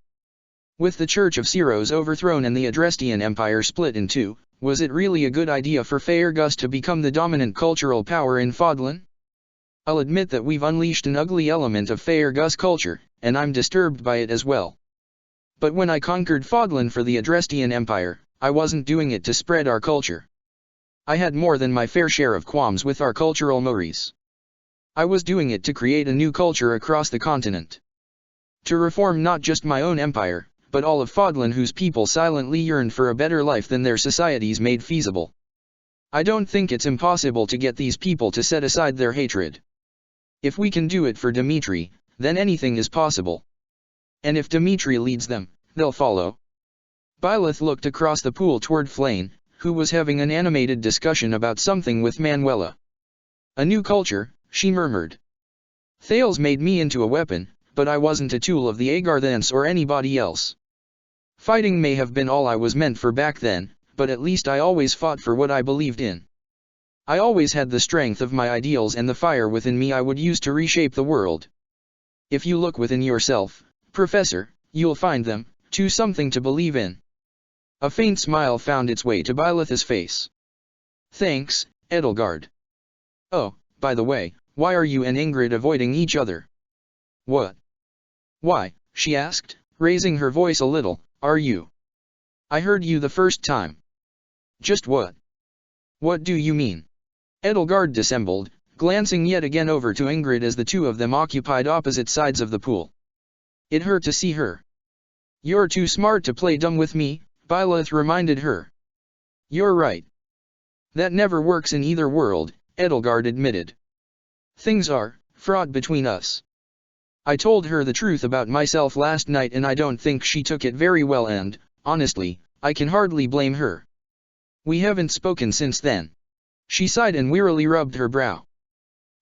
With the Church of Ceros overthrown and the Adrestian Empire split in two, was it really a good idea for Faerghus to become the dominant cultural power in Fodlan? I'll admit that we've unleashed an ugly element of Faerghus culture, and I'm disturbed by it as well. But when I conquered Fodlan for the Adrestian Empire, I wasn't doing it to spread our culture. I had more than my fair share of qualms with our cultural mores. I was doing it to create a new culture across the continent. To reform not just my own empire, but all of Fodlan whose people silently yearned for a better life than their societies made feasible. I don't think it's impossible to get these people to set aside their hatred. If we can do it for Dimitri, then anything is possible. And if Dimitri leads them, they'll follow. Byleth looked across the pool toward Flayn, who was having an animated discussion about something with Manuela. A new culture, she murmured. Thales made me into a weapon, but I wasn't a tool of the Agarthans or anybody else. Fighting may have been all I was meant for back then, but at least I always fought for what I believed in. I always had the strength of my ideals and the fire within me I would use to reshape the world. If you look within yourself, Professor, you'll find them, too, something to believe in. A faint smile found its way to Byleth's face. Thanks, Edelgard. Oh, by the way, why are you and Ingrid avoiding each other? What? Why, she asked, raising her voice a little, are you? I heard you the first time. Just what? What do you mean? Edelgard dissembled, glancing yet again over to Ingrid as the two of them occupied opposite sides of the pool. It hurt to see her. You're too smart to play dumb with me, Byleth reminded her. You're right. That never works in either world, Edelgard admitted. Things are fraught between us. I told her the truth about myself last night and I don't think she took it very well and, honestly, I can hardly blame her. We haven't spoken since then. She sighed and wearily rubbed her brow.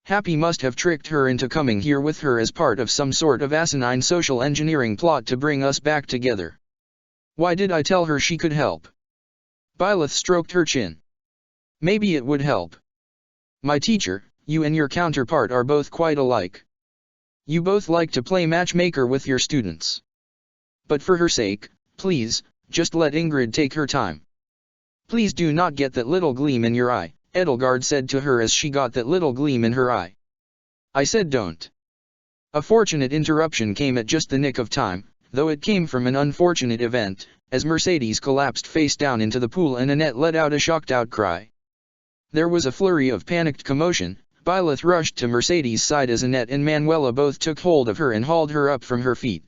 Happy must have tricked her into coming here with her as part of some sort of asinine social engineering plot to bring us back together. Why did I tell her she could help? Byleth stroked her chin. Maybe it would help. My teacher, you and your counterpart are both quite alike. You both like to play matchmaker with your students. But for her sake, please, just let Ingrid take her time. Please do not get that little gleam in your eye, Edelgard said to her as she got that little gleam in her eye. I said don't. A fortunate interruption came at just the nick of time, though it came from an unfortunate event, as Mercedes collapsed face down into the pool and Annette let out a shocked outcry. There was a flurry of panicked commotion. Byleth rushed to Mercedes' side as Annette and Manuela both took hold of her and hauled her up from her feet.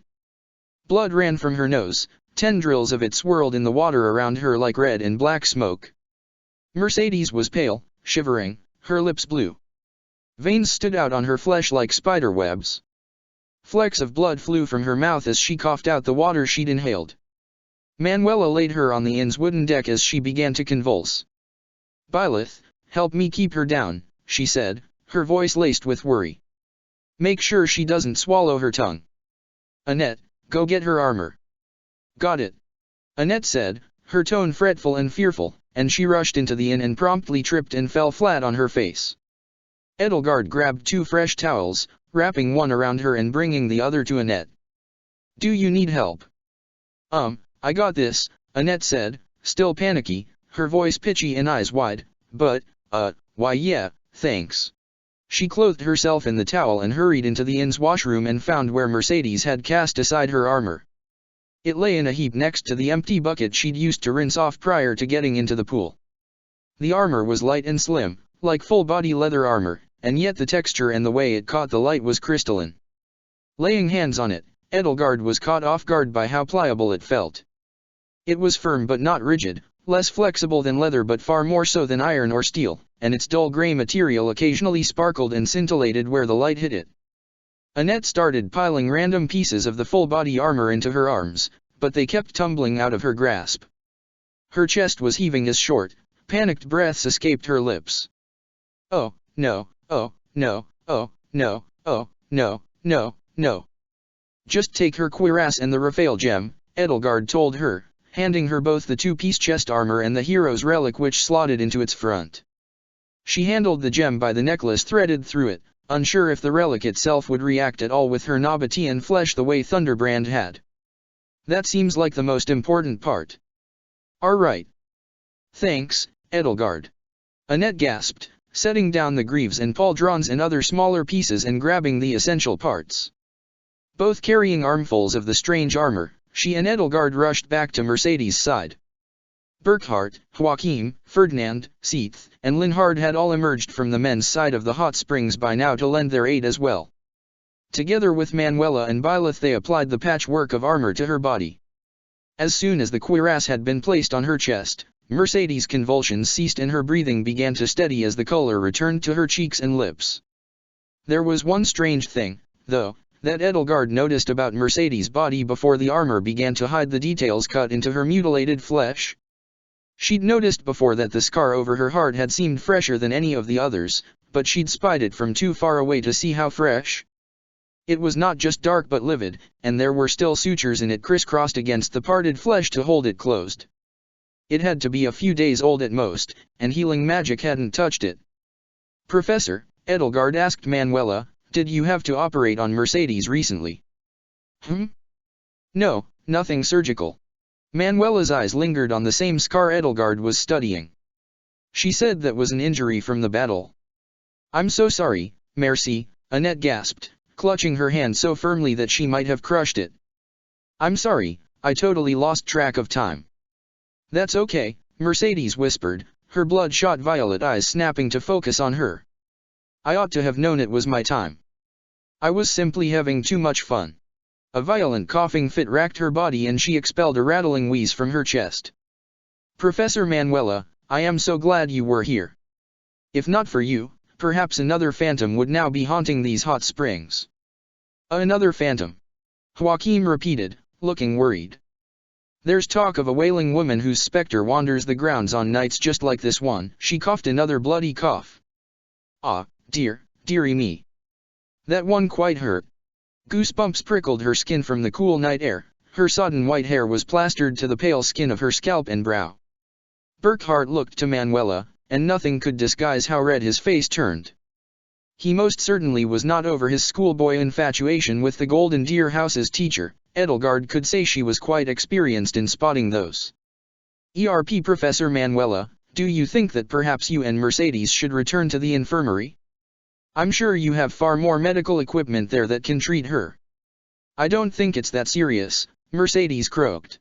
Blood ran from her nose, tendrils of it swirled in the water around her like red and black smoke. Mercedes was pale, shivering, her lips blue. Veins stood out on her flesh like spider webs. Flecks of blood flew from her mouth as she coughed out the water she'd inhaled. Manuela laid her on the inn's wooden deck as she began to convulse. "Byleth, help me keep her down," she said, her voice laced with worry. "Make sure she doesn't swallow her tongue. Annette, go get her armor." "Got it," Annette said, her tone fretful and fearful, and she rushed into the inn and promptly tripped and fell flat on her face. Edelgard grabbed 2 fresh towels, wrapping one around her and bringing the other to Annette. "Do you need help?" I got this," Annette said, still panicky, her voice pitchy and eyes wide, "but, why yeah, thanks." She clothed herself in the towel and hurried into the inn's washroom and found where Mercedes had cast aside her armor. It lay in a heap next to the empty bucket she'd used to rinse off prior to getting into the pool. The armor was light and slim, like full-body leather armor, and yet the texture and the way it caught the light was crystalline. Laying hands on it, Edelgard was caught off guard by how pliable it felt. It was firm but not rigid, less flexible than leather but far more so than iron or steel, and its dull gray material occasionally sparkled and scintillated where the light hit it. Annette started piling random pieces of the full-body armor into her arms, but they kept tumbling out of her grasp. Her chest was heaving as short, panicked breaths escaped her lips. "Oh, no, oh, no, oh, no, oh, no, no, no. Just take her cuirass and the Raphael gem," Edelgard told her, handing her both the 2-piece chest armor and the hero's relic which slotted into its front. She handled the gem by the necklace threaded through it, unsure if the relic itself would react at all with her Nabatean flesh the way Thunderbrand had. "That seems like the most important part." "All right. Thanks, Edelgard," Annette gasped, setting down the greaves and pauldrons and other smaller pieces and grabbing the essential parts. Both carrying armfuls of the strange armor, she and Edelgard rushed back to Mercedes' side. Burkhard, Joachim, Ferdinand, Seeth, and Linhard had all emerged from the men's side of the hot springs by now to lend their aid as well. Together with Manuela and Byleth they applied the patchwork of armor to her body. As soon as the cuirass had been placed on her chest, Mercedes' convulsions ceased and her breathing began to steady as the color returned to her cheeks and lips. There was one strange thing, though, that Edelgard noticed about Mercedes' body before the armor began to hide the details cut into her mutilated flesh. She'd noticed before that the scar over her heart had seemed fresher than any of the others, but she'd spied it from too far away to see how fresh. It was not just dark but livid, and there were still sutures in it crisscrossed against the parted flesh to hold it closed. It had to be a few days old at most, and healing magic hadn't touched it. "Professor," Edelgard asked Manuela, "did you have to operate on Mercedes recently?" "No, nothing surgical." Manuela's eyes lingered on the same scar Edelgard was studying. "She said that was an injury from the battle." "I'm so sorry, Merci," Annette gasped, clutching her hand so firmly that she might have crushed it. "I'm sorry, I totally lost track of time." "That's okay," Mercedes whispered, her bloodshot violet eyes snapping to focus on her. "I ought to have known it was my time. I was simply having too much fun." A violent coughing fit racked her body and she expelled a rattling wheeze from her chest. "Professor Manuela, I am so glad you were here. If not for you, perhaps another phantom would now be haunting these hot springs." "Another phantom?" Joachim repeated, looking worried. "There's talk of a wailing woman whose specter wanders the grounds on nights just like this one." She coughed another bloody cough. "Ah, dearie me. That one quite hurt." Goosebumps prickled her skin from the cool night air, her sodden white hair was plastered to the pale skin of her scalp and brow. Burkhard looked to Manuela, and nothing could disguise how red his face turned. He most certainly was not over his schoolboy infatuation with the Golden Deer House's teacher. Edelgard could say she was quite experienced in spotting those. Professor Manuela, do you think that perhaps you and Mercedes should return to the infirmary? I'm sure you have far more medical equipment there that can treat her." "I don't think it's that serious," Mercedes croaked.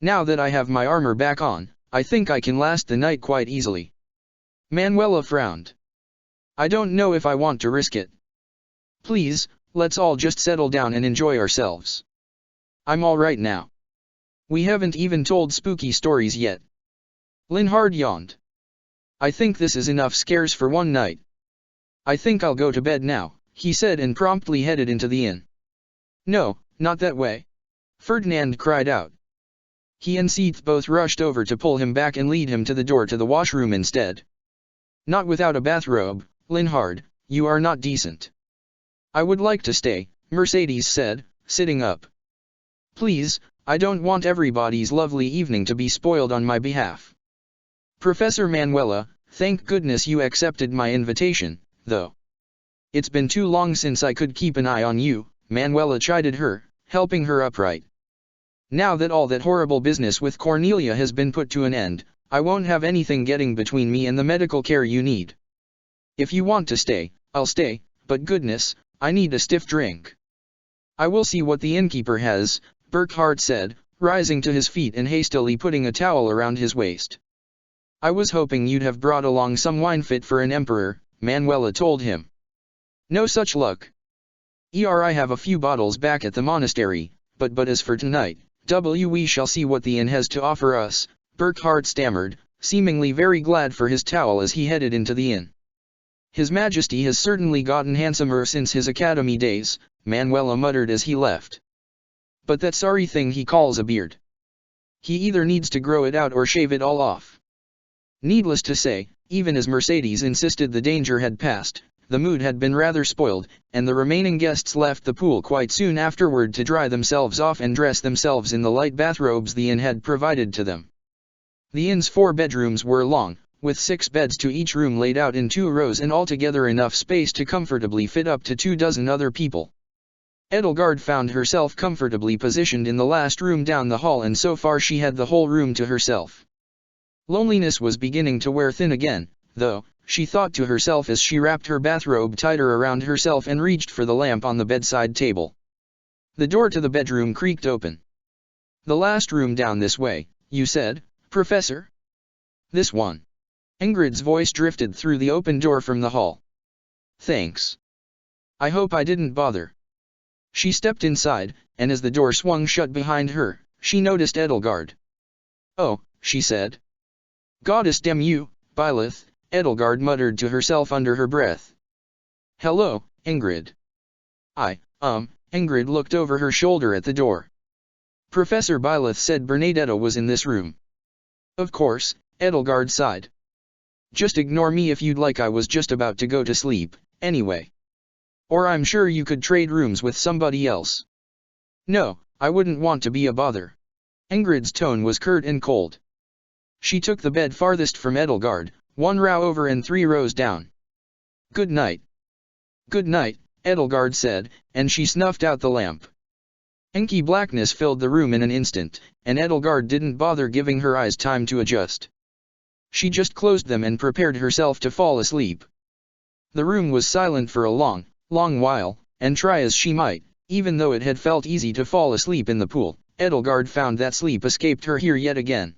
Now that I have my armor back on, I think I can last the night quite easily. Manuela frowned. I don't know if I want to risk it. Please, let's all just settle down and enjoy ourselves. I'm alright now. We haven't even told spooky stories yet. Linhard yawned. I think this is enough scares for one night. I think I'll go to bed now, he said and promptly headed into the inn. No, not that way. Ferdinand cried out. He and Seath both rushed over to pull him back and lead him to the door to the washroom instead. Not without a bathrobe, Linhard, you are not decent. I would like to stay, Mercedes said, sitting up. Please, I don't want everybody's lovely evening to be spoiled on my behalf. Professor Manuela, thank goodness you accepted my invitation, though. It's been too long since I could keep an eye on you, Manuela chided her, helping her upright. Now that all that horrible business with Cornelia has been put to an end, I won't have anything getting between me and the medical care you need. If you want to stay, I'll stay, but goodness, I need a stiff drink. I will see what the innkeeper has, Burkhard said, rising to his feet and hastily putting a towel around his waist. I was hoping you'd have brought along some wine fit for an emperor, Manuela told him. No such luck. I have a few bottles back at the monastery, but as for tonight, we shall see what the inn has to offer us, Burkhard stammered, seemingly very glad for his towel as he headed into the inn. His Majesty has certainly gotten handsomer since his academy days, Manuela muttered as he left. But that sorry thing he calls a beard. He either needs to grow it out or shave it all off. Needless to say, even as Mercedes insisted the danger had passed, the mood had been rather spoiled, and the remaining guests left the pool quite soon afterward to dry themselves off and dress themselves in the light bathrobes the inn had provided to them. The inn's 4 bedrooms were long, with 6 beds to each room laid out in 2 rows and altogether enough space to comfortably fit up to 24 other people. Edelgard found herself comfortably positioned in the last room down the hall, and so far she had the whole room to herself. Loneliness was beginning to wear thin again, though, she thought to herself as she wrapped her bathrobe tighter around herself and reached for the lamp on the bedside table. The door to the bedroom creaked open. The last room down this way, you said, Professor? This one. Ingrid's voice drifted through the open door from the hall. Thanks. I hope I didn't bother. She stepped inside, and as the door swung shut behind her, she noticed Edelgard. Oh, she said. Goddess damn you, Byleth, Edelgard muttered to herself under her breath. Hello, Ingrid. Ingrid looked over her shoulder at the door. Professor Byleth said Bernadetta was in this room. Of course, Edelgard sighed. Just ignore me if you'd like, I was just about to go to sleep, anyway. Or I'm sure you could trade rooms with somebody else. No, I wouldn't want to be a bother. Ingrid's tone was curt and cold. She took the bed farthest from Edelgard, 1 row over and 3 rows down. Good night. Good night, Edelgard said, and she snuffed out the lamp. Inky blackness filled the room in an instant, and Edelgard didn't bother giving her eyes time to adjust. She just closed them and prepared herself to fall asleep. The room was silent for a long while, and try as she might, even though it had felt easy to fall asleep in the pool, Edelgard found that sleep escaped her here yet again.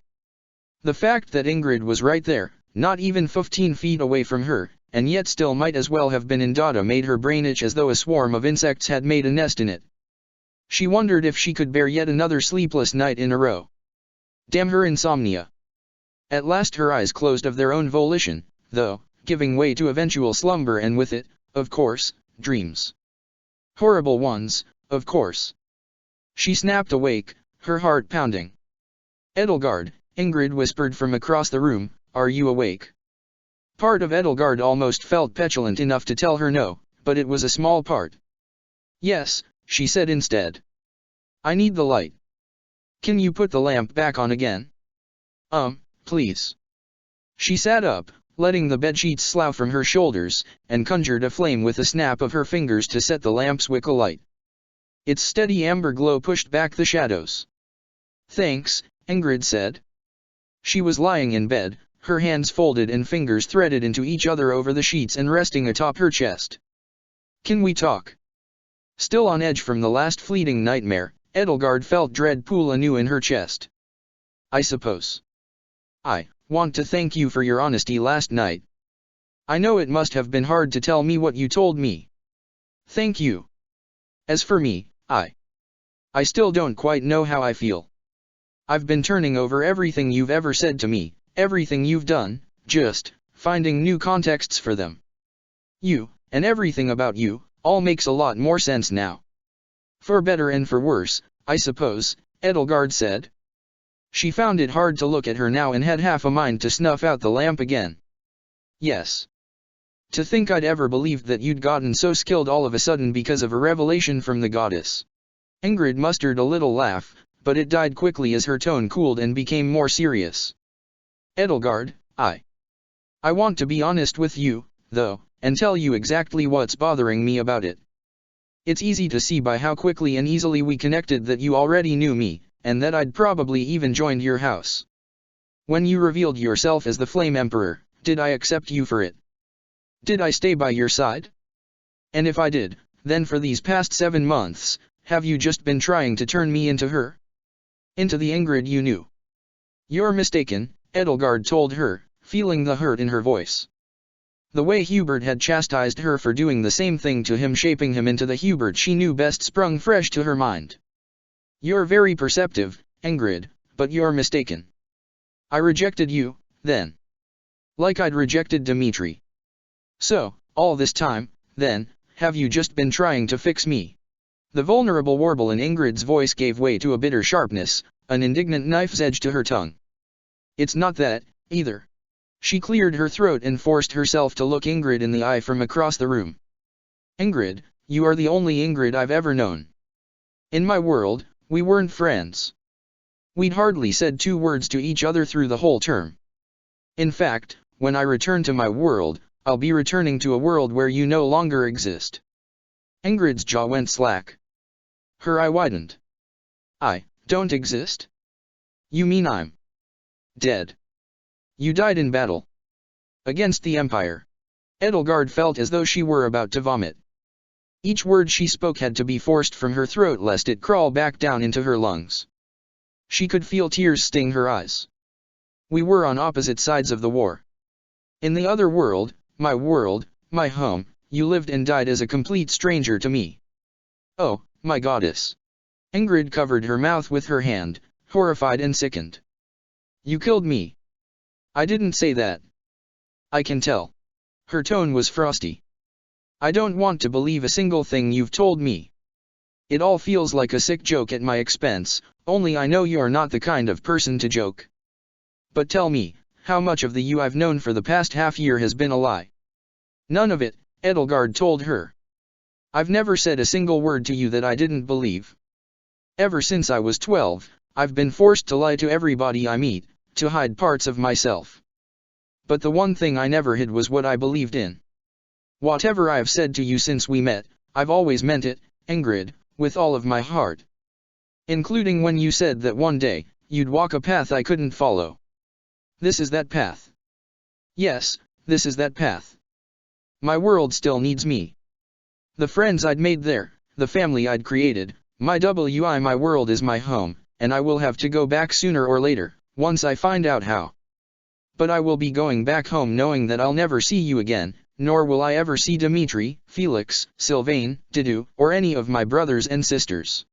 The fact that Ingrid was right there, not even 15 feet away from her, and yet still might as well have been in Dada made her brain itch as though a swarm of insects had made a nest in it. She wondered if she could bear yet another sleepless night in a row. Damn her insomnia. At last her eyes closed of their own volition, though, giving way to eventual slumber and with it, of course, dreams. Horrible ones, of course. She snapped awake, her heart pounding. Edelgard, Ingrid whispered from across the room, are you awake? Part of Edelgard almost felt petulant enough to tell her no, but it was a small part. Yes, she said instead. I need the light. Can you put the lamp back on again? Please. She sat up, letting the bedsheets slough from her shoulders, and conjured a flame with a snap of her fingers to set the lamp's wick alight. Its steady amber glow pushed back the shadows. Thanks, Ingrid said. She was lying in bed, her hands folded and fingers threaded into each other over the sheets and resting atop her chest. Can we talk? Still on edge from the last fleeting nightmare, Edelgard felt dread pool anew in her chest. I suppose. I want to thank you for your honesty last night. I know it must have been hard to tell me what you told me. Thank you. As for me, I still don't quite know how I feel. I've been turning over everything you've ever said to me, everything you've done, just finding new contexts for them. You, and everything about you, all makes a lot more sense now. For better and for worse, I suppose, Edelgard said. She found it hard to look at her now and had half a mind to snuff out the lamp again. Yes. To think I'd ever believed that you'd gotten so skilled all of a sudden because of a revelation from the goddess. Ingrid mustered a little laugh, but it died quickly as her tone cooled and became more serious. Edelgard, I want to be honest with you, though, and tell you exactly what's bothering me about it. It's easy to see by how quickly and easily we connected that you already knew me, and that I'd probably even joined your house. When you revealed yourself as the Flame Emperor, did I accept you for it? Did I stay by your side? And if I did, then for these past 7 months, have you just been trying to turn me into her? Into the Ingrid you knew? You're mistaken, Edelgard told her, feeling the hurt in her voice. The way Hubert had chastised her for doing the same thing to him, shaping him into the Hubert she knew best, sprung fresh to her mind. You're very perceptive, Ingrid, but you're mistaken. I rejected you, then. Like I'd rejected Dimitri. So, all this time, then, have you just been trying to fix me? The vulnerable warble in Ingrid's voice gave way to a bitter sharpness, an indignant knife's edge to her tongue. It's not that, either. She cleared her throat and forced herself to look Ingrid in the eye from across the room. Ingrid, you are the only Ingrid I've ever known. In my world, we weren't friends. We'd hardly said 2 words to each other through the whole term. In fact, when I return to my world, I'll be returning to a world where you no longer exist. Ingrid's jaw went slack. Her eye widened. I don't exist? You mean I'm dead? You died in battle. Against the Empire. Edelgard felt as though she were about to vomit. Each word she spoke had to be forced from her throat lest it crawl back down into her lungs. She could feel tears sting her eyes. We were on opposite sides of the war. In the other world, my home, you lived and died as a complete stranger to me. Oh, my goddess. Ingrid covered her mouth with her hand, horrified and sickened. You killed me. I didn't say that. I can tell. Her tone was frosty. I don't want to believe a single thing you've told me. It all feels like a sick joke at my expense, only I know you're not the kind of person to joke. But tell me, how much of the you I've known for the past half-year has been a lie? None of it, Edelgard told her. I've never said a single word to you that I didn't believe. Ever since I was 12, I've been forced to lie to everybody I meet, to hide parts of myself. But the one thing I never hid was what I believed in. Whatever I've said to you since we met, I've always meant it, Ingrid, with all of my heart. Including when you said that one day, you'd walk a path I couldn't follow. This is that path. Yes, this is that path. My world still needs me. The friends I'd made there, the family I'd created, my world is my home, and I will have to go back sooner or later, once I find out how. But I will be going back home knowing that I'll never see you again, nor will I ever see Dimitri, Felix, Sylvain, Didu, or any of my brothers and sisters.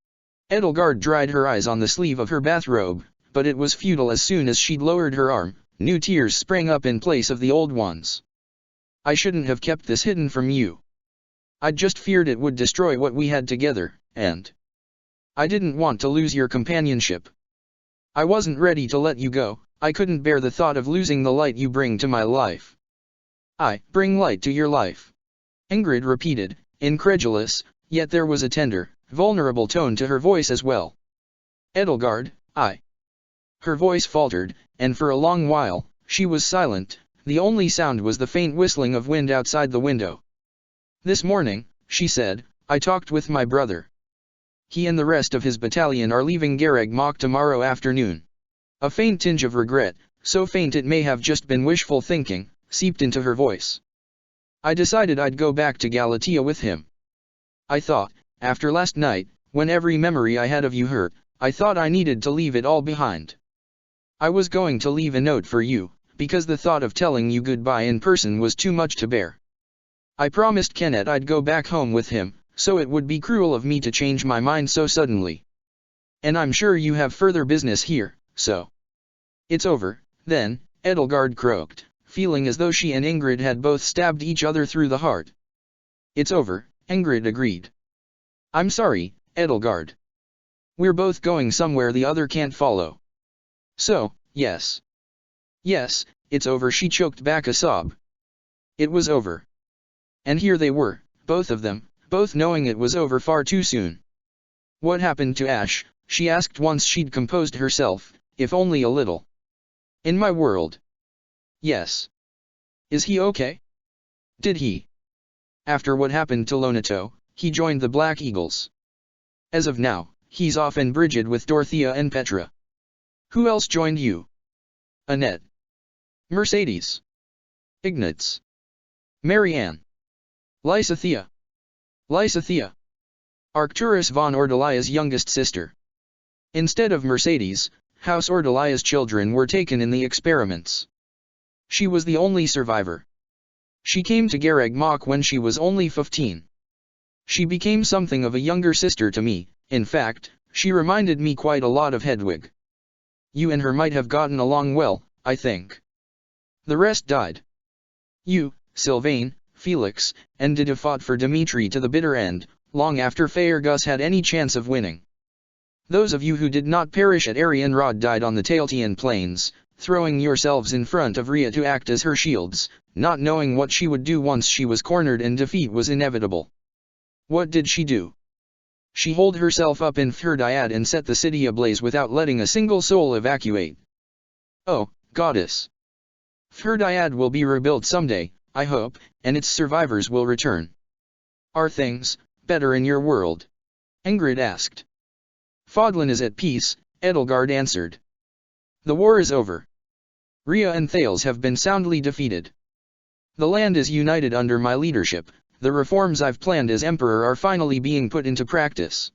Edelgard dried her eyes on the sleeve of her bathrobe, but it was futile. As soon as she'd lowered her arm, new tears sprang up in place of the old ones. I shouldn't have kept this hidden from you. I'd just feared it would destroy what we had together, and I didn't want to lose your companionship. I wasn't ready to let you go. I couldn't bear the thought of losing the light you bring to my life. I bring light to your life. Ingrid repeated, incredulous, yet there was a tender, vulnerable tone to her voice as well. Edelgard, Her voice faltered, and for a long while, she was silent. The only sound was the faint whistling of wind outside the window. This morning, she said, I talked with my brother. He and the rest of his battalion are leaving Garreg Mach tomorrow afternoon. A faint tinge of regret, so faint it may have just been wishful thinking, seeped into her voice. I decided I'd go back to Galatea with him. I thought, after last night, when every memory I had of you hurt, I thought I needed to leave it all behind. I was going to leave a note for you, because the thought of telling you goodbye in person was too much to bear. I promised Kenneth I'd go back home with him, so it would be cruel of me to change my mind so suddenly. And I'm sure you have further business here, so. It's over, then, Edelgard croaked, feeling as though she and Ingrid had both stabbed each other through the heart. It's over, Ingrid agreed. I'm sorry, Edelgard. We're both going somewhere the other can't follow. So, yes. Yes, it's over, she choked back a sob. It was over. And here they were, both of them, both knowing it was over far too soon. What happened to Ash, she asked once she'd composed herself, if only a little. In my world. Yes. Is he okay? Did he? After what happened to Lonato, he joined the Black Eagles. As of now, he's off in Brigid with Dorothea and Petra. Who else joined you? Annette. Mercedes. Ignatz. Marianne. Lysathea. Lysathea. Arcturus von Ordelia's youngest sister. Instead of Mercedes, House Ordelia's children were taken in the experiments. She was the only survivor. She came to Garreg Mach when she was only 15. She became something of a younger sister to me, in fact, she reminded me quite a lot of Hedwig. You and her might have gotten along well, I think. The rest died. You, Sylvain, Felix, and Dida fought for Dimitri to the bitter end, long after Faergus had any chance of winning. Those of you who did not perish at Arianrod died on the Tailtean plains, throwing yourselves in front of Rhea to act as her shields, not knowing what she would do once she was cornered and defeat was inevitable. What did she do? She holed herself up in Fhirdiad and set the city ablaze without letting a single soul evacuate. Oh, goddess! Fhirdiad will be rebuilt someday, I hope, and its survivors will return. Are things better in your world? Ingrid asked. Fodlan is at peace, Edelgard answered. The war is over. Rhea and Thales have been soundly defeated. The land is united under my leadership, the reforms I've planned as emperor are finally being put into practice.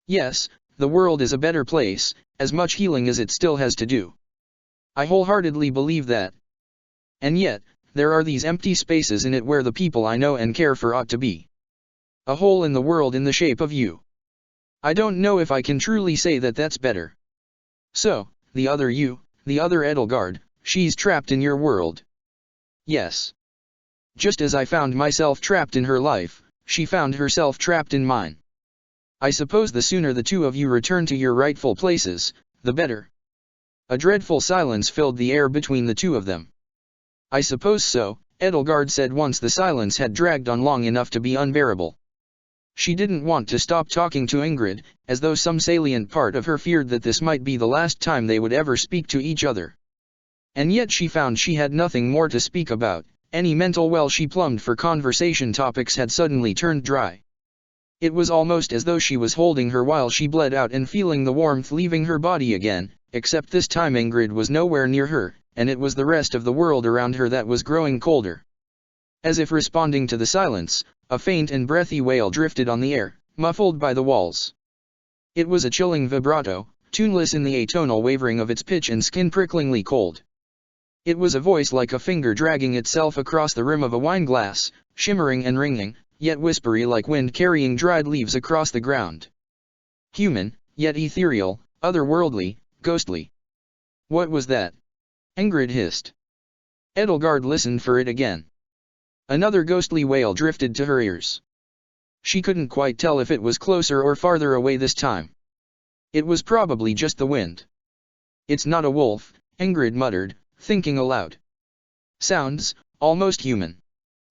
Yes, the world is a better place, as much healing as it still has to do. I wholeheartedly believe that. And yet, there are these empty spaces in it where the people I know and care for ought to be. A hole in the world in the shape of you. I don't know if I can truly say that that's better. So, the other you, the other Edelgard, she's trapped in your world. Yes. Just as I found myself trapped in her life, she found herself trapped in mine. I suppose the sooner the two of you return to your rightful places, the better. A dreadful silence filled the air between the two of them. I suppose so, Edelgard said once the silence had dragged on long enough to be unbearable. She didn't want to stop talking to Ingrid, as though some salient part of her feared that this might be the last time they would ever speak to each other. And yet she found she had nothing more to speak about, any mental well she plumbed for conversation topics had suddenly turned dry. It was almost as though she was holding her while she bled out and feeling the warmth leaving her body again, except this time Ingrid was nowhere near her, and it was the rest of the world around her that was growing colder. As if responding to the silence, a faint and breathy wail drifted on the air, muffled by the walls. It was a chilling vibrato, tuneless in the atonal wavering of its pitch and skin-pricklingly cold. It was a voice like a finger dragging itself across the rim of a wineglass, shimmering and ringing, yet whispery like wind carrying dried leaves across the ground. Human, yet ethereal, otherworldly, ghostly. What was that? Ingrid hissed. Edelgard listened for it again. Another ghostly wail drifted to her ears. She couldn't quite tell if it was closer or farther away this time. It was probably just the wind. It's not a wolf, Ingrid muttered, thinking aloud. Sounds almost human.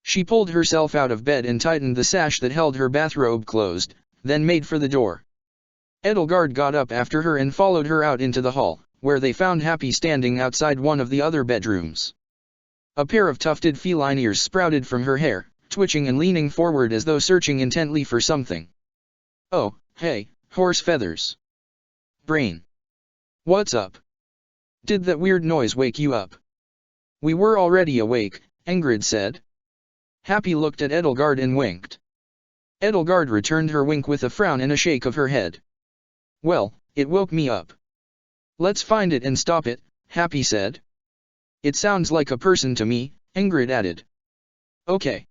She pulled herself out of bed and tightened the sash that held her bathrobe closed, then made for the door. Edelgard got up after her and followed her out into the hall, where they found Happy standing outside one of the other bedrooms. A pair of tufted feline ears sprouted from her hair, twitching and leaning forward as though searching intently for something. Oh, hey, horse feathers. Brain. What's up? Did that weird noise wake you up? We were already awake, Ingrid said. Happy looked at Edelgard and winked. Edelgard returned her wink with a frown and a shake of her head. Well, it woke me up. Let's find it and stop it, Happy said. It sounds like a person to me, Ingrid added. Okay.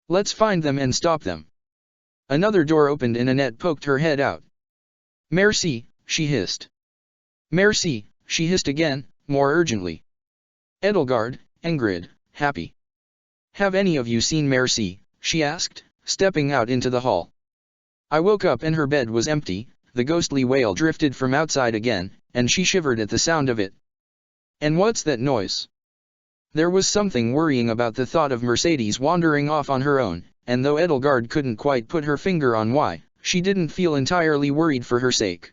Let's find them and stop them. Another door opened and Annette poked her head out. Merci, she hissed. Merci, she hissed again, more urgently. Edelgard, Ingrid, Happy. Have any of you seen Merci? She asked, stepping out into the hall. I woke up and her bed was empty, the ghostly wail drifted from outside again, and she shivered at the sound of it. And what's that noise? There was something worrying about the thought of Mercedes wandering off on her own, and though Edelgard couldn't quite put her finger on why, she didn't feel entirely worried for her sake.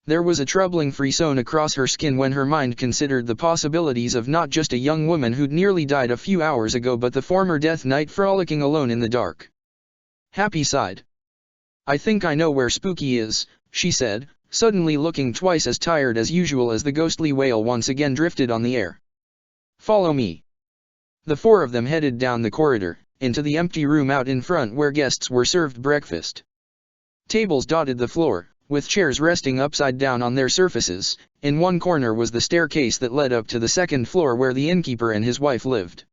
There was a troubling frisson across her skin when her mind considered the possibilities of not just a young woman who'd nearly died a few hours ago but the former Death Knight frolicking alone in the dark. Happy sighed. I think I know where Spooky is, she said, suddenly looking twice as tired as usual as the ghostly wail once again drifted on the air. Follow me. The four of them headed down the corridor, into the empty room out in front where guests were served breakfast. Tables dotted the floor, with chairs resting upside down on their surfaces. In one corner was the staircase that led up to the second floor where the innkeeper and his wife lived.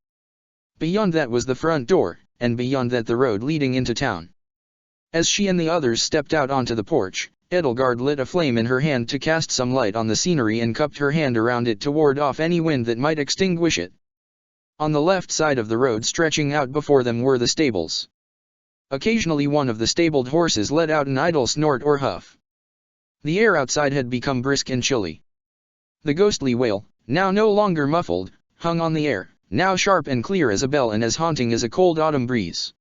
Beyond that was the front door, and beyond that the road leading into town. As she and the others stepped out onto the porch, Edelgard lit a flame in her hand to cast some light on the scenery and cupped her hand around it to ward off any wind that might extinguish it. On the left side of the road stretching out before them were the stables. Occasionally one of the stabled horses let out an idle snort or huff. The air outside had become brisk and chilly. The ghostly wail, now no longer muffled, hung on the air, now sharp and clear as a bell and as haunting as a cold autumn breeze.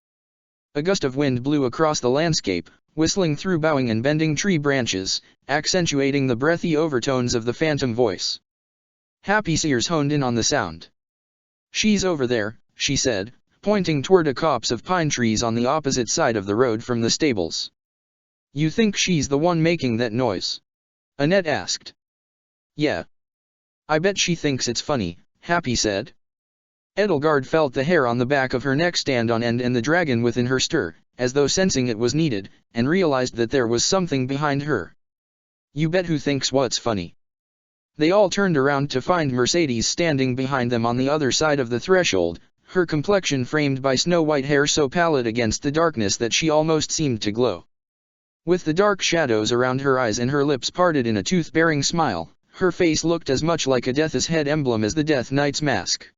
A gust of wind blew across the landscape, whistling through bowing and bending tree branches, accentuating the breathy overtones of the phantom voice. Happy's ears honed in on the sound. She's over there, she said, pointing toward a copse of pine trees on the opposite side of the road from the stables. You think she's the one making that noise? Annette asked. Yeah. I bet she thinks it's funny, Happy said. Edelgard felt the hair on the back of her neck stand on end and the dragon within her stir, as though sensing it was needed, and realized that there was something behind her. You bet who thinks what's funny? They all turned around to find Mercedes standing behind them on the other side of the threshold, her complexion framed by snow-white hair so pallid against the darkness that she almost seemed to glow. With the dark shadows around her eyes and her lips parted in a tooth-bearing smile, her face looked as much like a death's head emblem as the Death Knight's mask.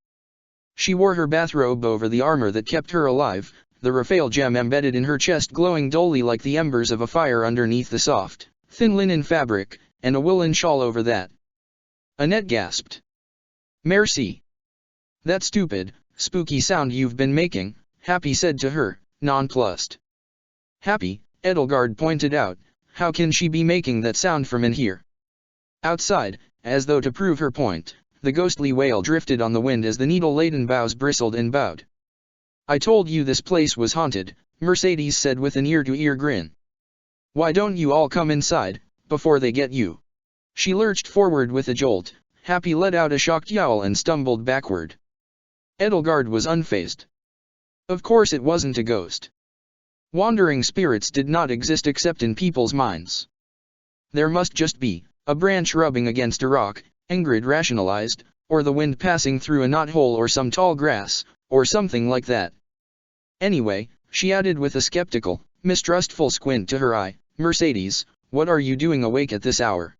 She wore her bathrobe over the armor that kept her alive, the Raphael gem embedded in her chest glowing dully like the embers of a fire underneath the soft, thin linen fabric, and a woolen shawl over that. Annette gasped. Merci. That stupid, spooky sound you've been making, Happy said to her, nonplussed. Happy, Edelgard pointed out, how can she be making that sound from in here? Outside, as though to prove her point, the ghostly wail drifted on the wind as the needle-laden boughs bristled and bowed. I told you this place was haunted, Mercedes said with an ear-to-ear grin. Why don't you all come inside, before they get you? She lurched forward with a jolt. Happy let out a shocked yowl and stumbled backward. Edelgard was unfazed. Of course it wasn't a ghost. Wandering spirits did not exist except in people's minds. There must just be a branch rubbing against a rock, Ingrid rationalized, or the wind passing through a knothole or some tall grass, or something like that. Anyway, she added with a skeptical, mistrustful squint to her eye, Mercedes, what are you doing awake at this hour?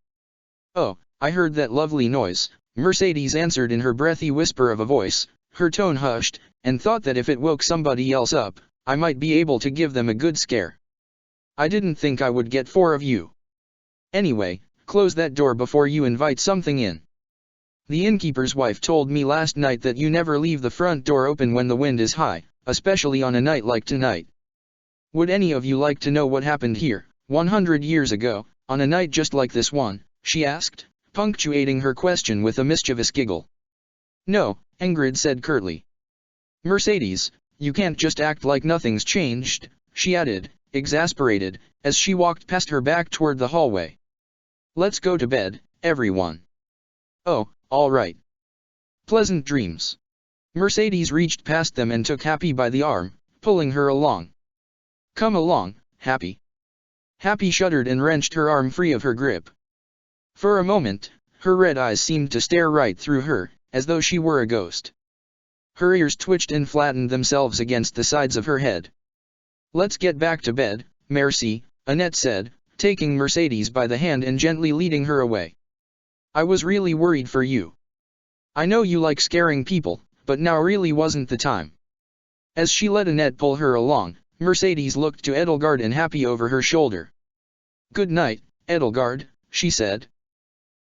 Oh, I heard that lovely noise, Mercedes answered in her breathy whisper of a voice, her tone hushed, and thought that if it woke somebody else up, I might be able to give them a good scare. I didn't think I would get four of you. Anyway, close that door before you invite something in. The innkeeper's wife told me last night that you never leave the front door open when the wind is high, especially on a night like tonight. Would any of you like to know what happened here, 100 years ago, on a night just like this one? She asked, punctuating her question with a mischievous giggle. No, Ingrid said curtly. Mercedes, you can't just act like nothing's changed, she added, exasperated, as she walked past her back toward the hallway. Let's go to bed, everyone. Oh, all right. Pleasant dreams. Mercedes reached past them and took Happy by the arm, pulling her along. Come along, Happy. Happy shuddered and wrenched her arm free of her grip. For a moment, her red eyes seemed to stare right through her, as though she were a ghost. Her ears twitched and flattened themselves against the sides of her head. "Let's get back to bed, Merci," Annette said, taking Mercedes by the hand and gently leading her away. "I was really worried for you. I know you like scaring people, but now really wasn't the time." As she let Annette pull her along, Mercedes looked to Edelgard and Happy over her shoulder. "Good night, Edelgard," she said.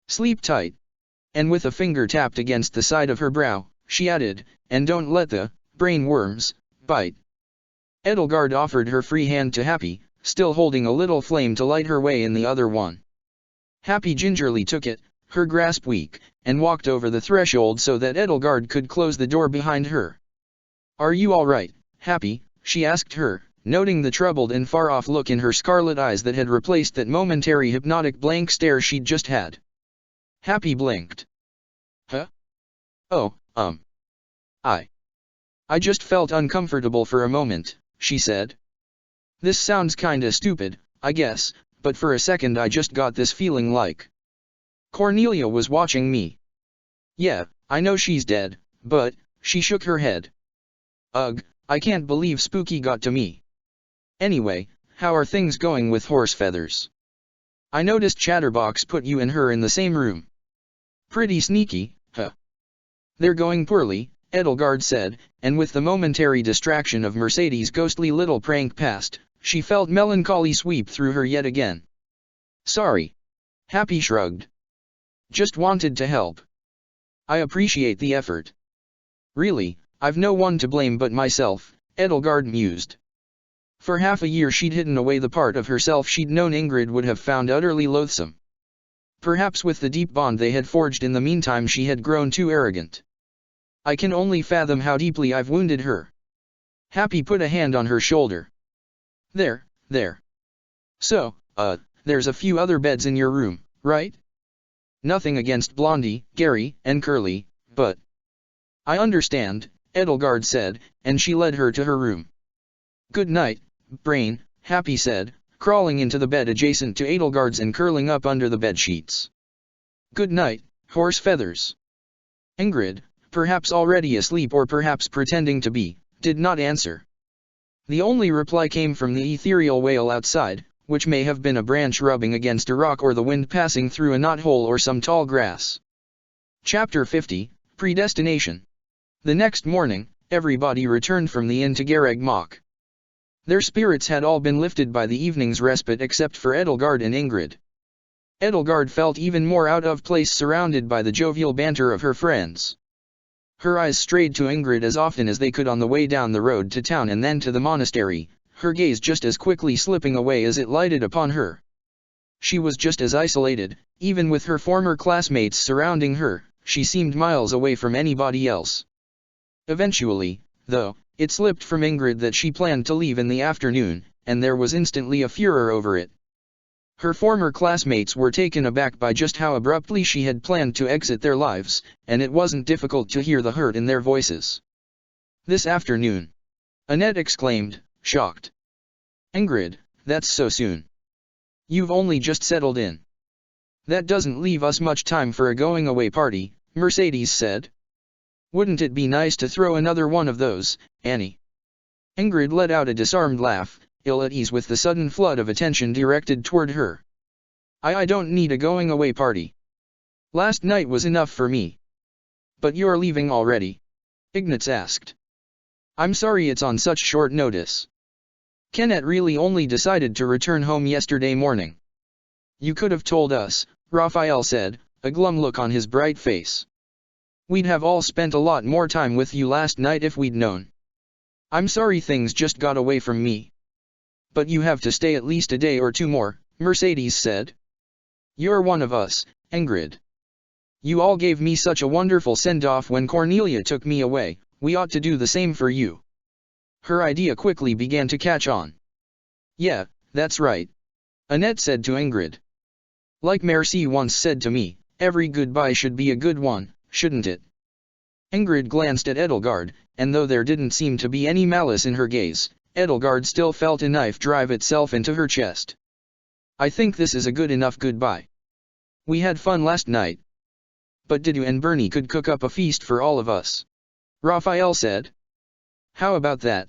"Sleep tight." And with a finger tapped against the side of her brow, she added, "And don't let the brain worms bite." Edelgard offered her free hand to Happy, still holding a little flame to light her way in the other one. Happy gingerly took it, her grasp weak, and walked over the threshold so that Edelgard could close the door behind her. "Are you all right, Happy?" she asked her, noting the troubled and far-off look in her scarlet eyes that had replaced that momentary hypnotic blank stare she'd just had. Happy blinked. "Huh? Oh, I just felt uncomfortable for a moment," she said. "This sounds kinda stupid, I guess, but for a second I just got this feeling like Cornelia was watching me. Yeah, I know she's dead, but," she shook her head. "Ugh, I can't believe Spooky got to me. Anyway, how are things going with Horsefeathers? I noticed Chatterbox put you and her in the same room. Pretty sneaky, huh?" "They're going poorly," Edelgard said, and with the momentary distraction of Mercedes' ghostly little prank past, she felt melancholy sweep through her yet again. "Sorry." Happy shrugged. "Just wanted to help. I appreciate the effort." "Really, I've no one to blame but myself," Edelgard mused. For half a year she'd hidden away the part of herself she'd known Ingrid would have found utterly loathsome. Perhaps with the deep bond they had forged in the meantime she had grown too arrogant. "I can only fathom how deeply I've wounded her." Happy put a hand on her shoulder. There. So, there's a few other beds in your room, right? Nothing against Blondie, Gary, and Curly, but..." "I understand," Edelgard said, and she led her to her room. "Good night, Brain," Happy said, crawling into the bed adjacent to Edelgard's and curling up under the bedsheets. "Good night, Horsefeathers." Ingrid, perhaps already asleep or perhaps pretending to be, did not answer. The only reply came from the ethereal wail outside, which may have been a branch rubbing against a rock or the wind passing through a knothole or some tall grass. Chapter 50, Predestination. The next morning, everybody returned from the inn to Garreg Mach. Their spirits had all been lifted by the evening's respite except for Edelgard and Ingrid. Edelgard felt even more out of place surrounded by the jovial banter of her friends. Her eyes strayed to Ingrid as often as they could on the way down the road to town and then to the monastery, her gaze just as quickly slipping away as it lighted upon her. She was just as isolated, even with her former classmates surrounding her, she seemed miles away from anybody else. Eventually, though, it slipped from Ingrid that she planned to leave in the afternoon, and there was instantly a furor over it. Her former classmates were taken aback by just how abruptly she had planned to exit their lives, and it wasn't difficult to hear the hurt in their voices. "This afternoon?" Annette exclaimed, shocked. "Ingrid, that's so soon. You've only just settled in." "That doesn't leave us much time for a going-away party," Mercedes said. "Wouldn't it be nice to throw another one of those, Annie?" Ingrid let out a disarmed laugh, ill at ease with the sudden flood of attention directed toward her. I don't need a going-away party. Last night was enough for me." "But you're leaving already?" Ignatz asked. "I'm sorry it's on such short notice. Kenneth really only decided to return home yesterday morning." "You could have told us," Raphael said, a glum look on his bright face. "We'd have all spent a lot more time with you last night if we'd known." "I'm sorry things just got away from me." "But you have to stay at least a day or two more," Mercedes said. "You're one of us, Ingrid. You all gave me such a wonderful send-off when Cornelia took me away, we ought to do the same for you." Her idea quickly began to catch on. "Yeah, that's right," Annette said to Ingrid. "Like Merci once said to me, every goodbye should be a good one, shouldn't it?" Ingrid glanced at Edelgard, and though there didn't seem to be any malice in her gaze, Edelgard still felt a knife drive itself into her chest. "I think this is a good enough goodbye. We had fun last night. but Didu and Bernie could cook up a feast for all of us. Raphael said. How about that?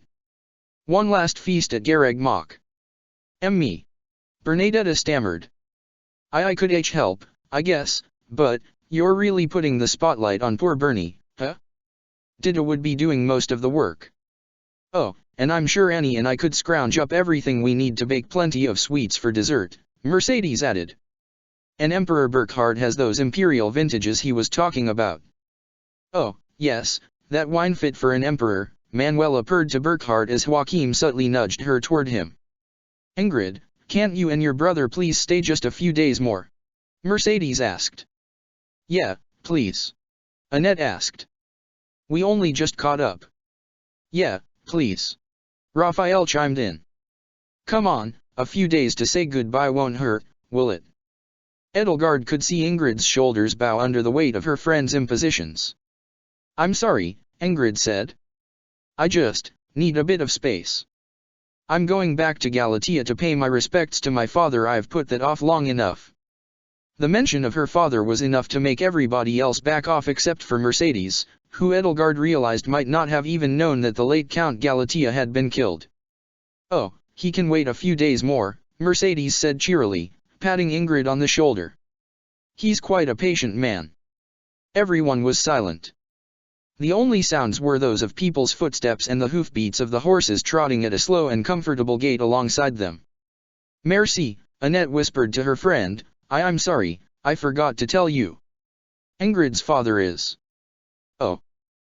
One last feast at Gareg Mach. Me. Bernadetta stammered. I could help, I guess, but, you're really putting the spotlight on poor Bernie, huh? Didu would be doing most of the work. Oh, and I'm sure Annie and I could scrounge up everything we need to bake plenty of sweets for dessert, Mercedes added. And Emperor Burkhard has those imperial vintages he was talking about. Oh, yes, that wine fit for an emperor, Manuela purred to Burkhard as Joachim subtly nudged her toward him. Ingrid, can't you and your brother please stay just a few days more? Mercedes asked. Yeah, please. Annette asked. We only just caught up. Yeah, please. Raphael chimed in. Come on, a few days to say goodbye won't hurt, will it? Edelgard could see Ingrid's shoulders bow under the weight of her friend's impositions. I'm sorry, Ingrid said. I just need a bit of space. I'm going back to Galatea to pay my respects to my father. I've put that off long enough. The mention of her father was enough to make everybody else back off except for Mercedes, who Edelgard realized might not have even known that the late Count Galatea had been killed. Oh, he can wait a few days more, Mercedes said cheerily, patting Ingrid on the shoulder. He's quite a patient man. Everyone was silent. The only sounds were those of people's footsteps and the hoofbeats of the horses trotting at a slow and comfortable gait alongside them. Merci, Annette whispered to her friend, I'm sorry, I forgot to tell you. Ingrid's father is. Oh.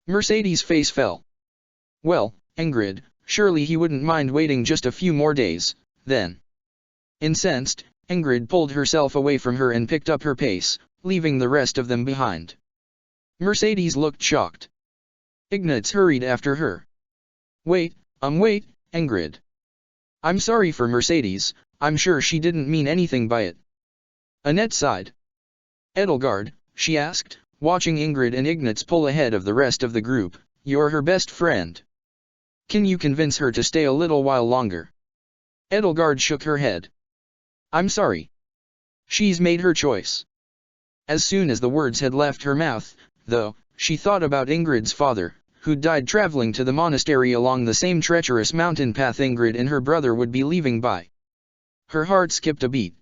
Mercedes' face fell. Well, Ingrid, surely he wouldn't mind waiting just a few more days, then. Incensed, Ingrid pulled herself away from her and picked up her pace, leaving the rest of them behind. Mercedes looked shocked. Ignatz hurried after her. Wait, Ingrid. I'm sorry for Mercedes, I'm sure she didn't mean anything by it. Annette sighed. Edelgard, she asked, watching Ingrid and Ignatz pull ahead of the rest of the group, you're her best friend. Can you convince her to stay a little while longer? Edelgard shook her head. I'm sorry. She's made her choice. As soon as the words had left her mouth, though, she thought about Ingrid's father, who died traveling to the monastery along the same treacherous mountain path Ingrid and her brother would be leaving by. Her heart skipped a beat.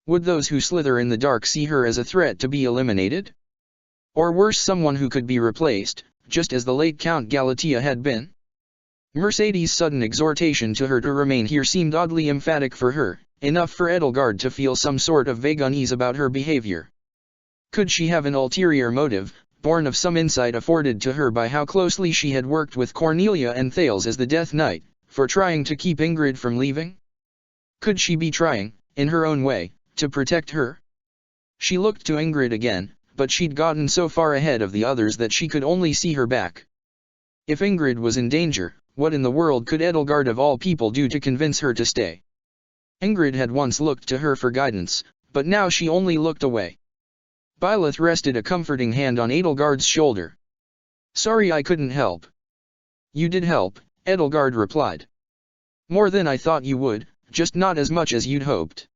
Would those who slither in the dark see her as a threat to be eliminated? Or worse, someone who could be replaced, just as the late Count Galatea had been? Mercedes' sudden exhortation to her to remain here seemed oddly emphatic for her, enough for Edelgard to feel some sort of vague unease about her behavior. Could she have an ulterior motive, born of some insight afforded to her by how closely she had worked with Cornelia and Thales as the Death Knight, for trying to keep Ingrid from leaving? Could she be trying, in her own way, to protect her? She looked to Ingrid again, but she'd gotten so far ahead of the others that she could only see her back. If Ingrid was in danger, what in the world could Edelgard of all people do to convince her to stay? Ingrid had once looked to her for guidance, but now she only looked away. Byleth rested a comforting hand on Edelgard's shoulder. Sorry I couldn't help. You did help, Edelgard replied. More than I thought you would, just not as much as you'd hoped.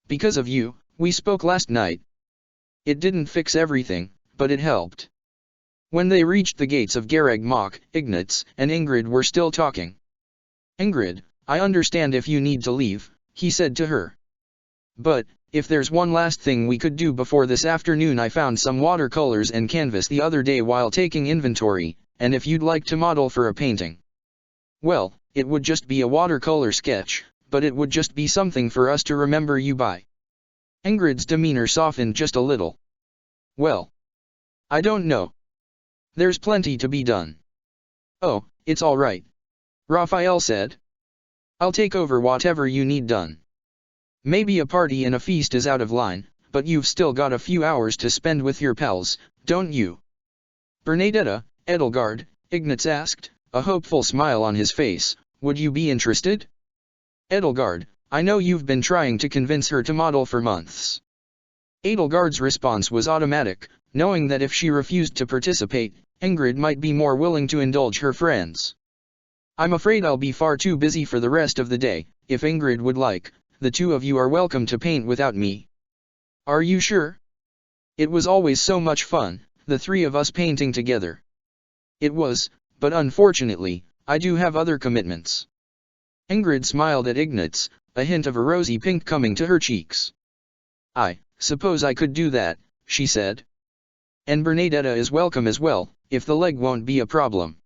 Because of you, we spoke last night. It didn't fix everything, but it helped. When they reached the gates of Gareg Mach, Ignatz and Ingrid were still talking. Ingrid, I understand if you need to leave, he said to her. But, if there's one last thing we could do before this afternoon, I found some watercolors and canvas the other day while taking inventory, and if you'd like to model for a painting. Well, it would just be a watercolor sketch, but it would just be something for us to remember you by. Ingrid's demeanor softened just a little. Well, I don't know. There's plenty to be done. Oh, it's all right. Raphael said. I'll take over whatever you need done. Maybe a party and a feast is out of line, but you've still got a few hours to spend with your pals, don't you? Bernadetta, Edelgard, Ignatz asked, a hopeful smile on his face, would you be interested? Edelgard, I know you've been trying to convince her to model for months. Edelgard's response was automatic, knowing that if she refused to participate, Ingrid might be more willing to indulge her friends. I'm afraid I'll be far too busy for the rest of the day. If Ingrid would like, the two of you are welcome to paint without me. Are you sure? It was always so much fun, the three of us painting together. It was, but unfortunately, I do have other commitments. Ingrid smiled at Ignatz, a hint of a rosy pink coming to her cheeks. I suppose I could do that, she said. And Bernadetta is welcome as well, if the leg won't be a problem.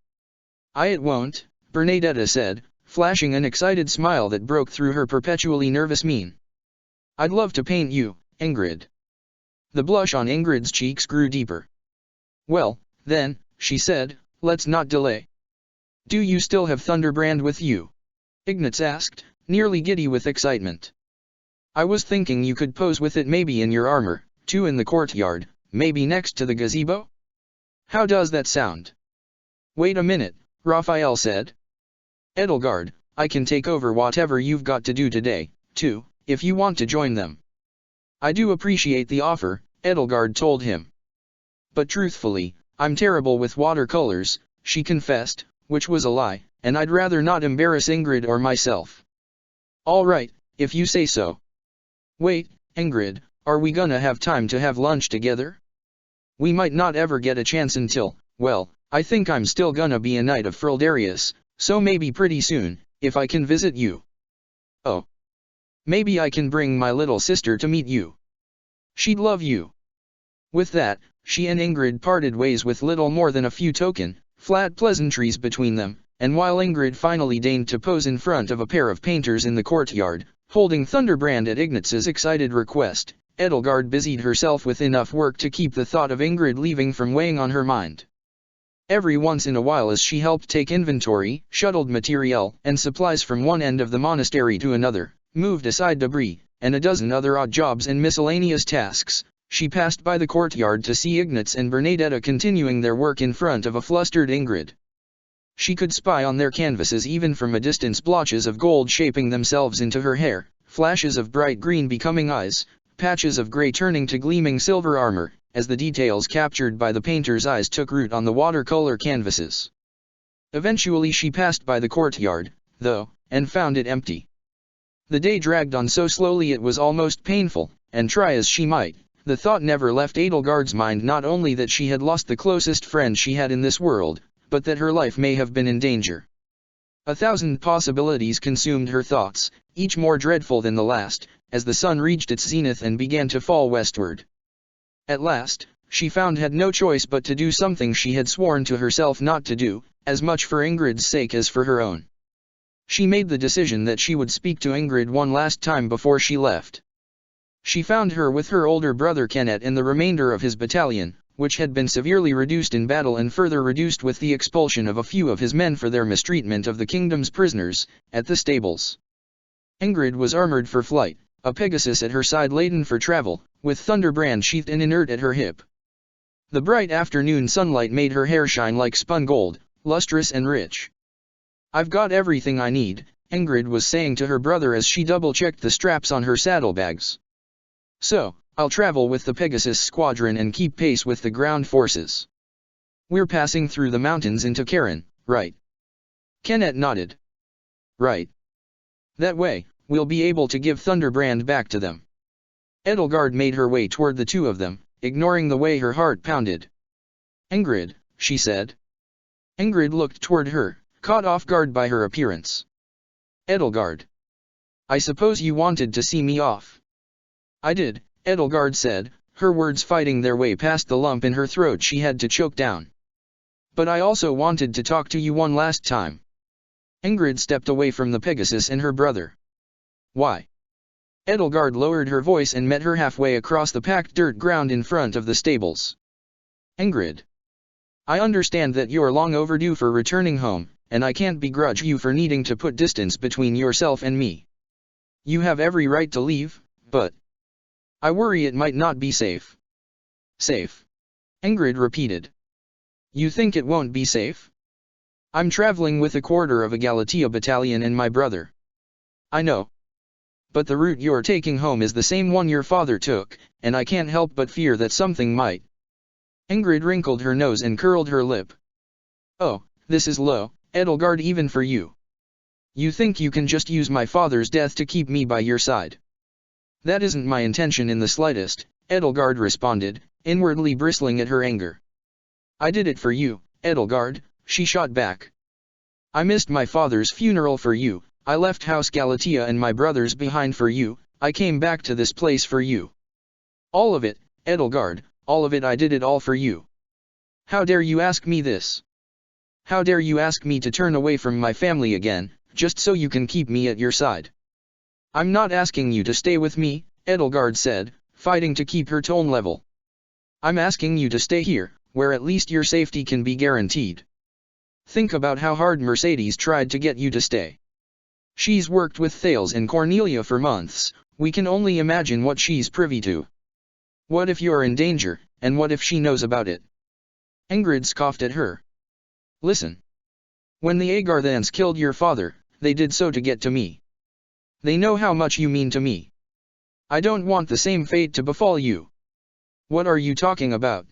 It won't, Bernadetta said, flashing an excited smile that broke through her perpetually nervous mien. I'd love to paint you, Ingrid. The blush on Ingrid's cheeks grew deeper. Well, then, she said, let's not delay. Do you still have Thunderbrand with you? Ignatz asked, nearly giddy with excitement. I was thinking you could pose with it maybe in your armor, too, in the courtyard, maybe next to the gazebo? How does that sound? Wait a minute, Raphael said. Edelgard, I can take over whatever you've got to do today, too, if you want to join them. I do appreciate the offer, Edelgard told him. But truthfully, I'm terrible with watercolors, she confessed, which was a lie, and I'd rather not embarrass Ingrid or myself. All right, if you say so. Wait, Ingrid, are we gonna have time to have lunch together? We might not ever get a chance until, well, I think I'm still gonna be a knight of Frildarius, so maybe pretty soon, if I can visit you. Oh. Maybe I can bring my little sister to meet you. She'd love you. With that, she and Ingrid parted ways with little more than a few token, flat pleasantries between them, and while Ingrid finally deigned to pose in front of a pair of painters in the courtyard, holding Thunderbrand at Ignatz's excited request, Edelgard busied herself with enough work to keep the thought of Ingrid leaving from weighing on her mind. Every once in a while, as she helped take inventory, shuttled materiel and supplies from one end of the monastery to another, moved aside debris, and a dozen other odd jobs and miscellaneous tasks, she passed by the courtyard to see Ignatz and Bernadetta continuing their work in front of a flustered Ingrid. She could spy on their canvases even from a distance, blotches of gold shaping themselves into her hair, flashes of bright green becoming eyes, patches of gray turning to gleaming silver armor, as the details captured by the painter's eyes took root on the watercolor canvases. Eventually she passed by the courtyard, though, and found it empty. The day dragged on so slowly it was almost painful, and try as she might, the thought never left Edelgard's mind not only that she had lost the closest friend she had in this world, but that her life may have been in danger. 1,000 possibilities consumed her thoughts, each more dreadful than the last, as the sun reached its zenith and began to fall westward. At last, she found had no choice but to do something she had sworn to herself not to do, as much for Ingrid's sake as for her own. She made the decision that she would speak to Ingrid one last time before she left. She found her with her older brother Kennett and the remainder of his battalion, which had been severely reduced in battle and further reduced with the expulsion of a few of his men for their mistreatment of the kingdom's prisoners, at the stables. Ingrid was armored for flight, a Pegasus at her side laden for travel, with Thunderbrand sheathed and inert at her hip. The bright afternoon sunlight made her hair shine like spun gold, lustrous and rich. I've got everything I need, Ingrid was saying to her brother as she double-checked the straps on her saddlebags. So, I'll travel with the Pegasus squadron and keep pace with the ground forces. We're passing through the mountains into Karen, right? Kennett nodded. Right. That way, we'll be able to give Thunderbrand back to them. Edelgard made her way toward the two of them, ignoring the way her heart pounded. Ingrid, she said. Ingrid looked toward her, caught off guard by her appearance. Edelgard. I suppose you wanted to see me off. I did, Edelgard said, her words fighting their way past the lump in her throat she had to choke down. But I also wanted to talk to you one last time. Ingrid stepped away from the Pegasus and her brother. Why? Edelgard lowered her voice and met her halfway across the packed dirt ground in front of the stables. Ingrid. I understand that you're long overdue for returning home, and I can't begrudge you for needing to put distance between yourself and me. You have every right to leave, but I worry it might not be safe. Safe? Ingrid repeated. You think it won't be safe? I'm traveling with a quarter of a Galatea battalion and my brother. I know. But the route you're taking home is the same one your father took, and I can't help but fear that something might. Ingrid wrinkled her nose and curled her lip. Oh, this is low, Edelgard, even for you. You think you can just use my father's death to keep me by your side? That isn't my intention in the slightest, Edelgard responded, inwardly bristling at her anger. I did it for you, Edelgard, she shot back. I missed my father's funeral for you, I left House Galatea and my brothers behind for you, I came back to this place for you. All of it, Edelgard, all of it, I did it all for you. How dare you ask me this? How dare you ask me to turn away from my family again, just so you can keep me at your side? I'm not asking you to stay with me, Edelgard said, fighting to keep her tone level. I'm asking you to stay here, where at least your safety can be guaranteed. Think about how hard Mercedes tried to get you to stay. She's worked with Thales and Cornelia for months, we can only imagine what she's privy to. What if you're in danger, and what if she knows about it? Ingrid scoffed at her. Listen. When the Agarthans killed your father, they did so to get to me. They know how much you mean to me. I don't want the same fate to befall you. What are you talking about?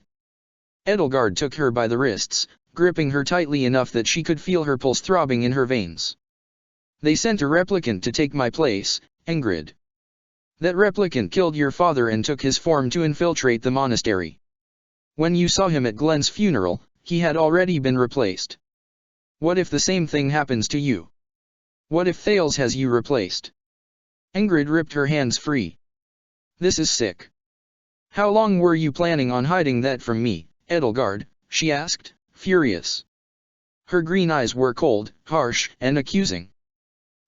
Edelgard took her by the wrists, gripping her tightly enough that she could feel her pulse throbbing in her veins. They sent a replicant to take my place, Ingrid. That replicant killed your father and took his form to infiltrate the monastery. When you saw him at Glenn's funeral, he had already been replaced. What if the same thing happens to you? What if Thales has you replaced? Ingrid ripped her hands free. This is sick. How long were you planning on hiding that from me, Edelgard? She asked, furious. Her green eyes were cold, harsh, and accusing.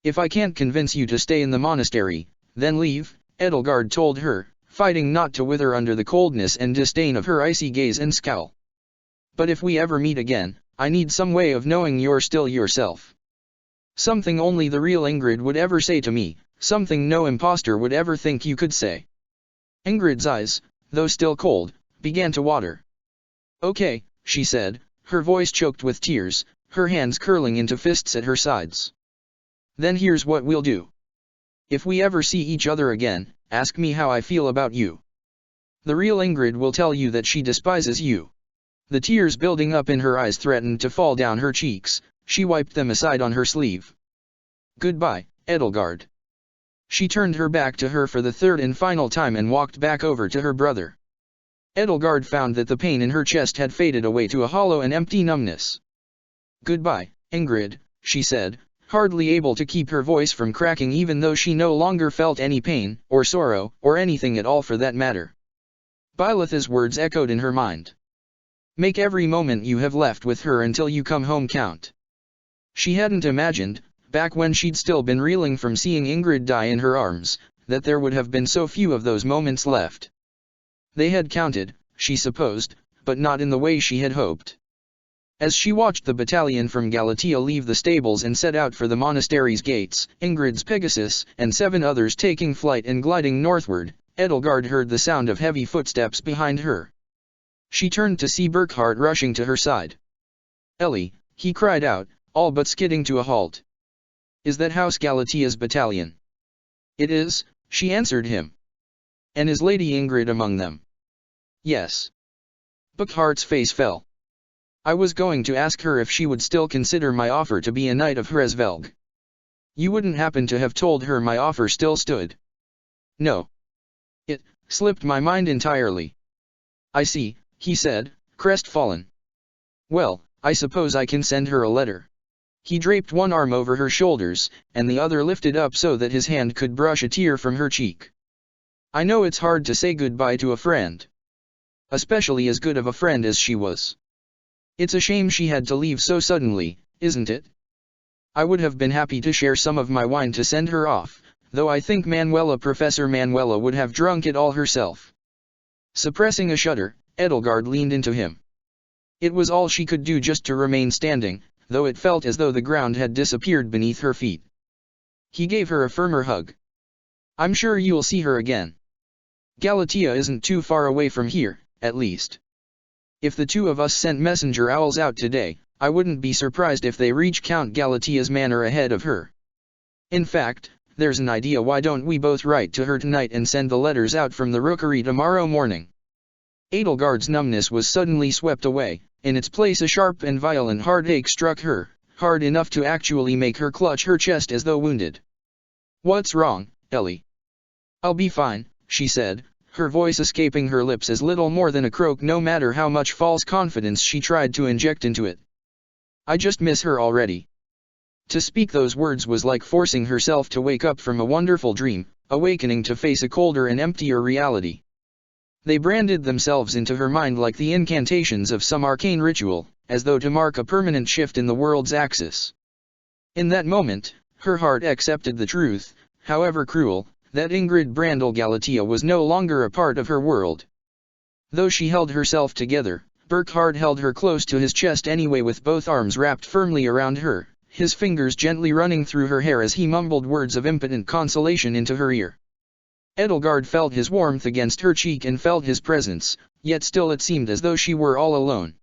If I can't convince you to stay in the monastery, then leave, Edelgard told her, fighting not to wither under the coldness and disdain of her icy gaze and scowl. But if we ever meet again, I need some way of knowing you're still yourself. Something only the real Ingrid would ever say to me, something no impostor would ever think you could say. Ingrid's eyes, though still cold, began to water. Okay, she said, her voice choked with tears, her hands curling into fists at her sides. Then here's what we'll do. If we ever see each other again, ask me how I feel about you. The real Ingrid will tell you that she despises you. The tears building up in her eyes threatened to fall down her cheeks, she wiped them aside on her sleeve. Goodbye, Edelgard. She turned her back to her for the third and final time and walked back over to her brother. Edelgard found that the pain in her chest had faded away to a hollow and empty numbness. Goodbye, Ingrid, she said, hardly able to keep her voice from cracking even though she no longer felt any pain, or sorrow, or anything at all for that matter. Byleth's words echoed in her mind. Make every moment you have left with her until you come home count. She hadn't imagined, back when she'd still been reeling from seeing Ingrid die in her arms, that there would have been so few of those moments left. They had counted, she supposed, but not in the way she had hoped. As she watched the battalion from Galatea leave the stables and set out for the monastery's gates, Ingrid's Pegasus and 7 others taking flight and gliding northward, Edelgard heard the sound of heavy footsteps behind her. She turned to see Burkhard rushing to her side. Ellie, he cried out, all but skidding to a halt. Is that House Galatea's battalion? It is, she answered him. And is Lady Ingrid among them? Yes. Burkhard's face fell. I was going to ask her if she would still consider my offer to be a knight of Hresvelg. You wouldn't happen to have told her my offer still stood? No. It slipped my mind entirely. I see, he said, crestfallen. Well, I suppose I can send her a letter. He draped one arm over her shoulders, and the other lifted up so that his hand could brush a tear from her cheek. I know it's hard to say goodbye to a friend. Especially as good of a friend as she was. It's a shame she had to leave so suddenly, isn't it? I would have been happy to share some of my wine to send her off, though I think Professor Manuela would have drunk it all herself. Suppressing a shudder, Edelgard leaned into him. It was all she could do just to remain standing, though it felt as though the ground had disappeared beneath her feet. He gave her a firmer hug. I'm sure you'll see her again. Galatea isn't too far away from here, at least. If the 2 of us sent messenger owls out today, I wouldn't be surprised if they reach Count Galatea's manor ahead of her. In fact, there's an idea, why don't we both write to her tonight and send the letters out from the rookery tomorrow morning? Edelgard's numbness was suddenly swept away, in its place a sharp and violent heartache struck her, hard enough to actually make her clutch her chest as though wounded. What's wrong, Ellie? I'll be fine, she said, her voice escaping her lips as little more than a croak no matter how much false confidence she tried to inject into it. I just miss her already. To speak those words was like forcing herself to wake up from a wonderful dream, awakening to face a colder and emptier reality. They branded themselves into her mind like the incantations of some arcane ritual, as though to mark a permanent shift in the world's axis. In that moment, her heart accepted the truth, however cruel, that Ingrid Brandel Galatea was no longer a part of her world. Though she held herself together, Burkhard held her close to his chest anyway with both arms wrapped firmly around her, his fingers gently running through her hair as he mumbled words of impotent consolation into her ear. Edelgard felt his warmth against her cheek and felt his presence, yet still it seemed as though she were all alone.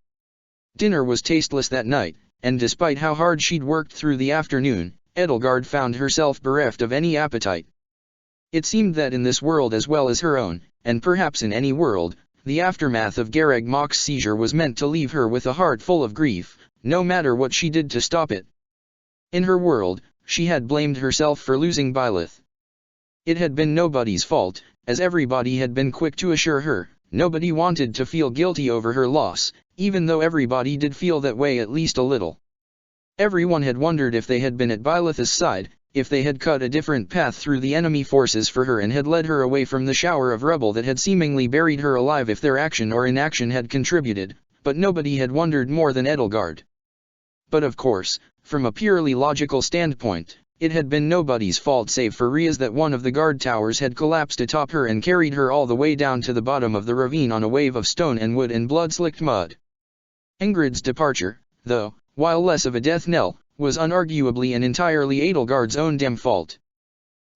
Dinner was tasteless that night, and despite how hard she'd worked through the afternoon, Edelgard found herself bereft of any appetite. It seemed that in this world as well as her own, and perhaps in any world, the aftermath of Gareg Mach's seizure was meant to leave her with a heart full of grief, no matter what she did to stop it. In her world, she had blamed herself for losing Byleth. It had been nobody's fault, as everybody had been quick to assure her. Nobody wanted to feel guilty over her loss, even though everybody did feel that way at least a little. Everyone had wondered if they had been at Byleth's side, if they had cut a different path through the enemy forces for her and had led her away from the shower of rubble that had seemingly buried her alive, if their action or inaction had contributed, but nobody had wondered more than Edelgard. But of course, from a purely logical standpoint, it had been nobody's fault save for Ria's that one of the guard towers had collapsed atop her and carried her all the way down to the bottom of the ravine on a wave of stone and wood and blood-slicked mud. Ingrid's departure, though, while less of a death knell, was unarguably and entirely Edelgard's own damn fault.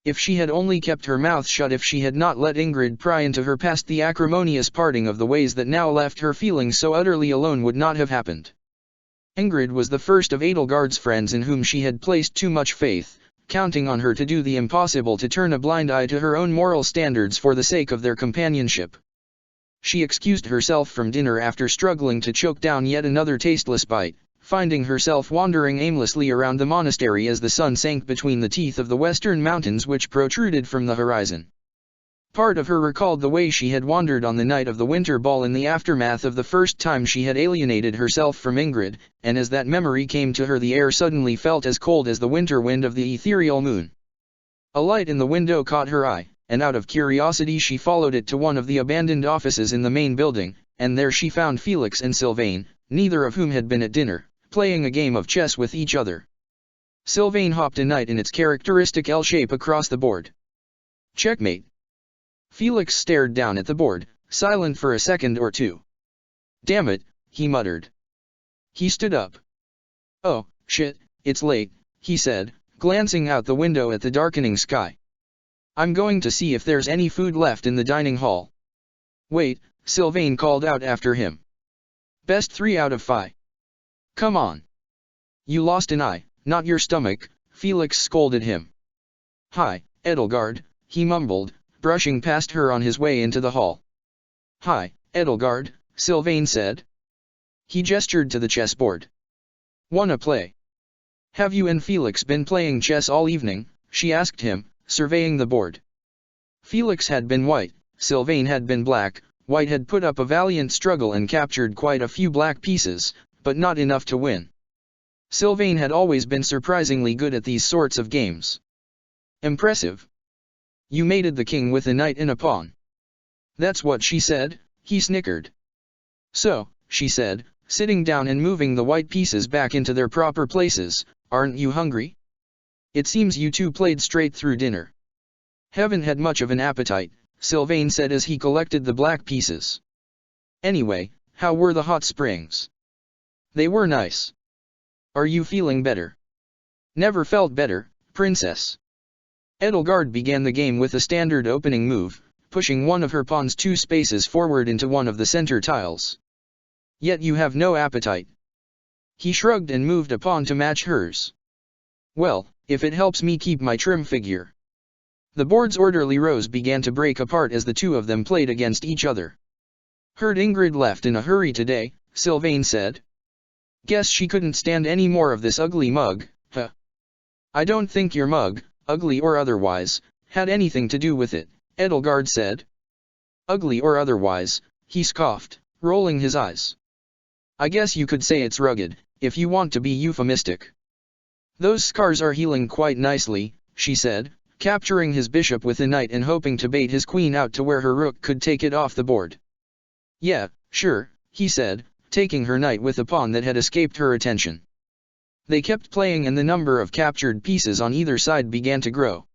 If she had only kept her mouth shut, if she had not let Ingrid pry into her past, the acrimonious parting of the ways that now left her feeling so utterly alone would not have happened. Ingrid was the first of Edelgard's friends in whom she had placed too much faith, counting on her to do the impossible, to turn a blind eye to her own moral standards for the sake of their companionship. She excused herself from dinner after struggling to choke down yet another tasteless bite, finding herself wandering aimlessly around the monastery as the sun sank between the teeth of the western mountains which protruded from the horizon. Part of her recalled the way she had wandered on the night of the winter ball in the aftermath of the first time she had alienated herself from Ingrid, and as that memory came to her the air suddenly felt as cold as the winter wind of the ethereal moon. A light in the window caught her eye, and out of curiosity she followed it to one of the abandoned offices in the main building, and there she found Felix and Sylvain, neither of whom had been at dinner, playing a game of chess with each other. Sylvain hopped a knight in its characteristic L shape across the board. Checkmate. Felix stared down at the board, silent for a second or two. Damn it, he muttered. He stood up. Oh, shit, it's late, he said, glancing out the window at the darkening sky. I'm going to see if there's any food left in the dining hall. Wait, Sylvain called out after him. Best 3 out of 5. Come on. You lost an eye, not your stomach, Felix scolded him. Hi, Edelgard, he mumbled, brushing past her on his way into the hall. Hi, Edelgard, Sylvain said. He gestured to the chessboard. Wanna play? Have you and Felix been playing chess all evening? She asked him, surveying the board. Felix had been white, Sylvain had been black. White had put up a valiant struggle and captured quite a few black pieces, but not enough to win. Sylvain had always been surprisingly good at these sorts of games. Impressive. You mated the king with a knight and a pawn. That's what she said, he snickered. So, she said, sitting down and moving the white pieces back into their proper places, aren't you hungry? It seems you two played straight through dinner. Haven't had much of an appetite, Sylvain said as he collected the black pieces. Anyway, how were the hot springs? They were nice. Are you feeling better? Never felt better, princess. Edelgard began the game with a standard opening move, pushing one of her pawns 2 spaces forward into one of the center tiles. Yet you have no appetite. He shrugged and moved a pawn to match hers. Well, if it helps me keep my trim figure. The board's orderly rows began to break apart as the two of them played against each other. Heard Ingrid left in a hurry today, Sylvain said. Guess she couldn't stand any more of this ugly mug, huh? I don't think your mug, ugly or otherwise, had anything to do with it, Edelgard said. Ugly or otherwise, he scoffed, rolling his eyes. I guess you could say it's rugged, if you want to be euphemistic. Those scars are healing quite nicely, she said, capturing his bishop with a knight and hoping to bait his queen out to where her rook could take it off the board. Yeah, sure, he said, taking her knight with a pawn that had escaped her attention. They kept playing and the number of captured pieces on either side began to grow.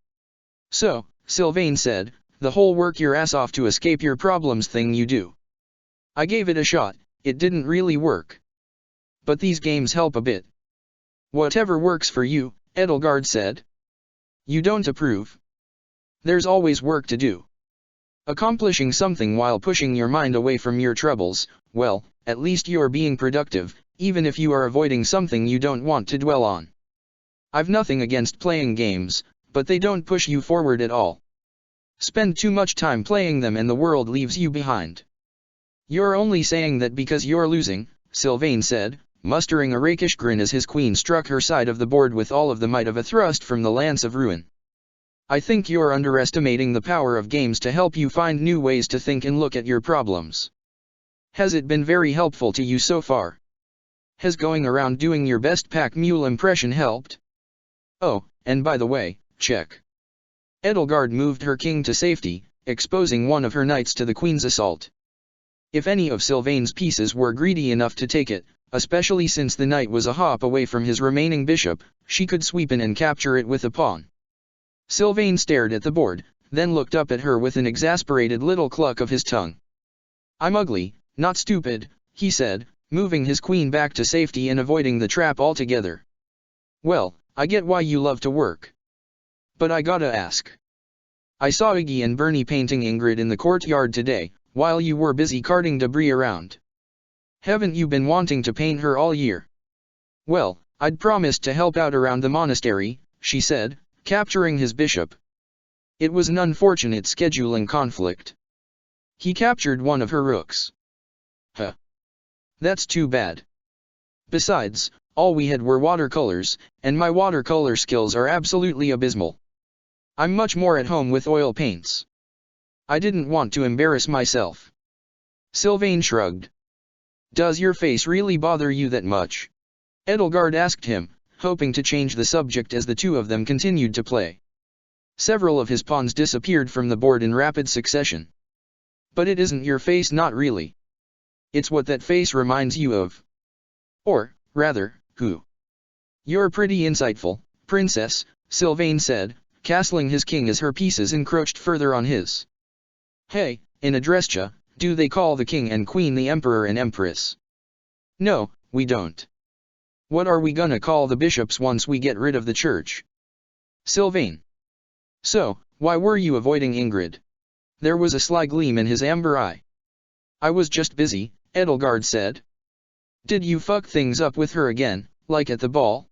So, Sylvain said, the whole work your ass off to escape your problems thing you do. I gave it a shot, it didn't really work. But these games help a bit. Whatever works for you, Edelgard said. You don't approve? There's always work to do. Accomplishing something while pushing your mind away from your troubles, well, at least you're being productive, even if you are avoiding something you don't want to dwell on. I've nothing against playing games, but they don't push you forward at all. Spend too much time playing them and the world leaves you behind. You're only saying that because you're losing, Sylvain said, mustering a rakish grin as his queen struck her side of the board with all of the might of a thrust from the Lance of Ruin. I think you're underestimating the power of games to help you find new ways to think and look at your problems. Has it been very helpful to you so far? Has going around doing your best pack mule impression helped? Oh, and by the way, check. Edelgard moved her king to safety, exposing one of her knights to the queen's assault. If any of Sylvain's pieces were greedy enough to take it, especially since the knight was a hop away from his remaining bishop, she could sweep in and capture it with a pawn. Sylvain stared at the board, then looked up at her with an exasperated little cluck of his tongue. I'm ugly, not stupid, he said, moving his queen back to safety and avoiding the trap altogether. Well, I get why you love to work. But I gotta ask. I saw Iggy and Bernie painting Ingrid in the courtyard today, while you were busy carting debris around. Haven't you been wanting to paint her all year? Well, I'd promised to help out around the monastery, she said, capturing his bishop. It was an unfortunate scheduling conflict. He captured one of her rooks. Huh. That's too bad. Besides, all we had were watercolors, and my watercolor skills are absolutely abysmal. I'm much more at home with oil paints. I didn't want to embarrass myself. Sylvain shrugged. Does your face really bother you that much? Edelgard asked him, hoping to change the subject as the two of them continued to play. Several of his pawns disappeared from the board in rapid succession. But it isn't your face, not really. It's what that face reminds you of. Or, rather, who? You're pretty insightful, princess, Sylvain said, castling his king as her pieces encroached further on his. Hey, in Adrestia, do they call the king and queen the emperor and empress? No, we don't. What are we gonna call the bishops once we get rid of the church? Sylvain. So, why were you avoiding Ingrid? There was a sly gleam in his amber eye. I was just busy, Edelgard said. Did you fuck things up with her again, like at the ball?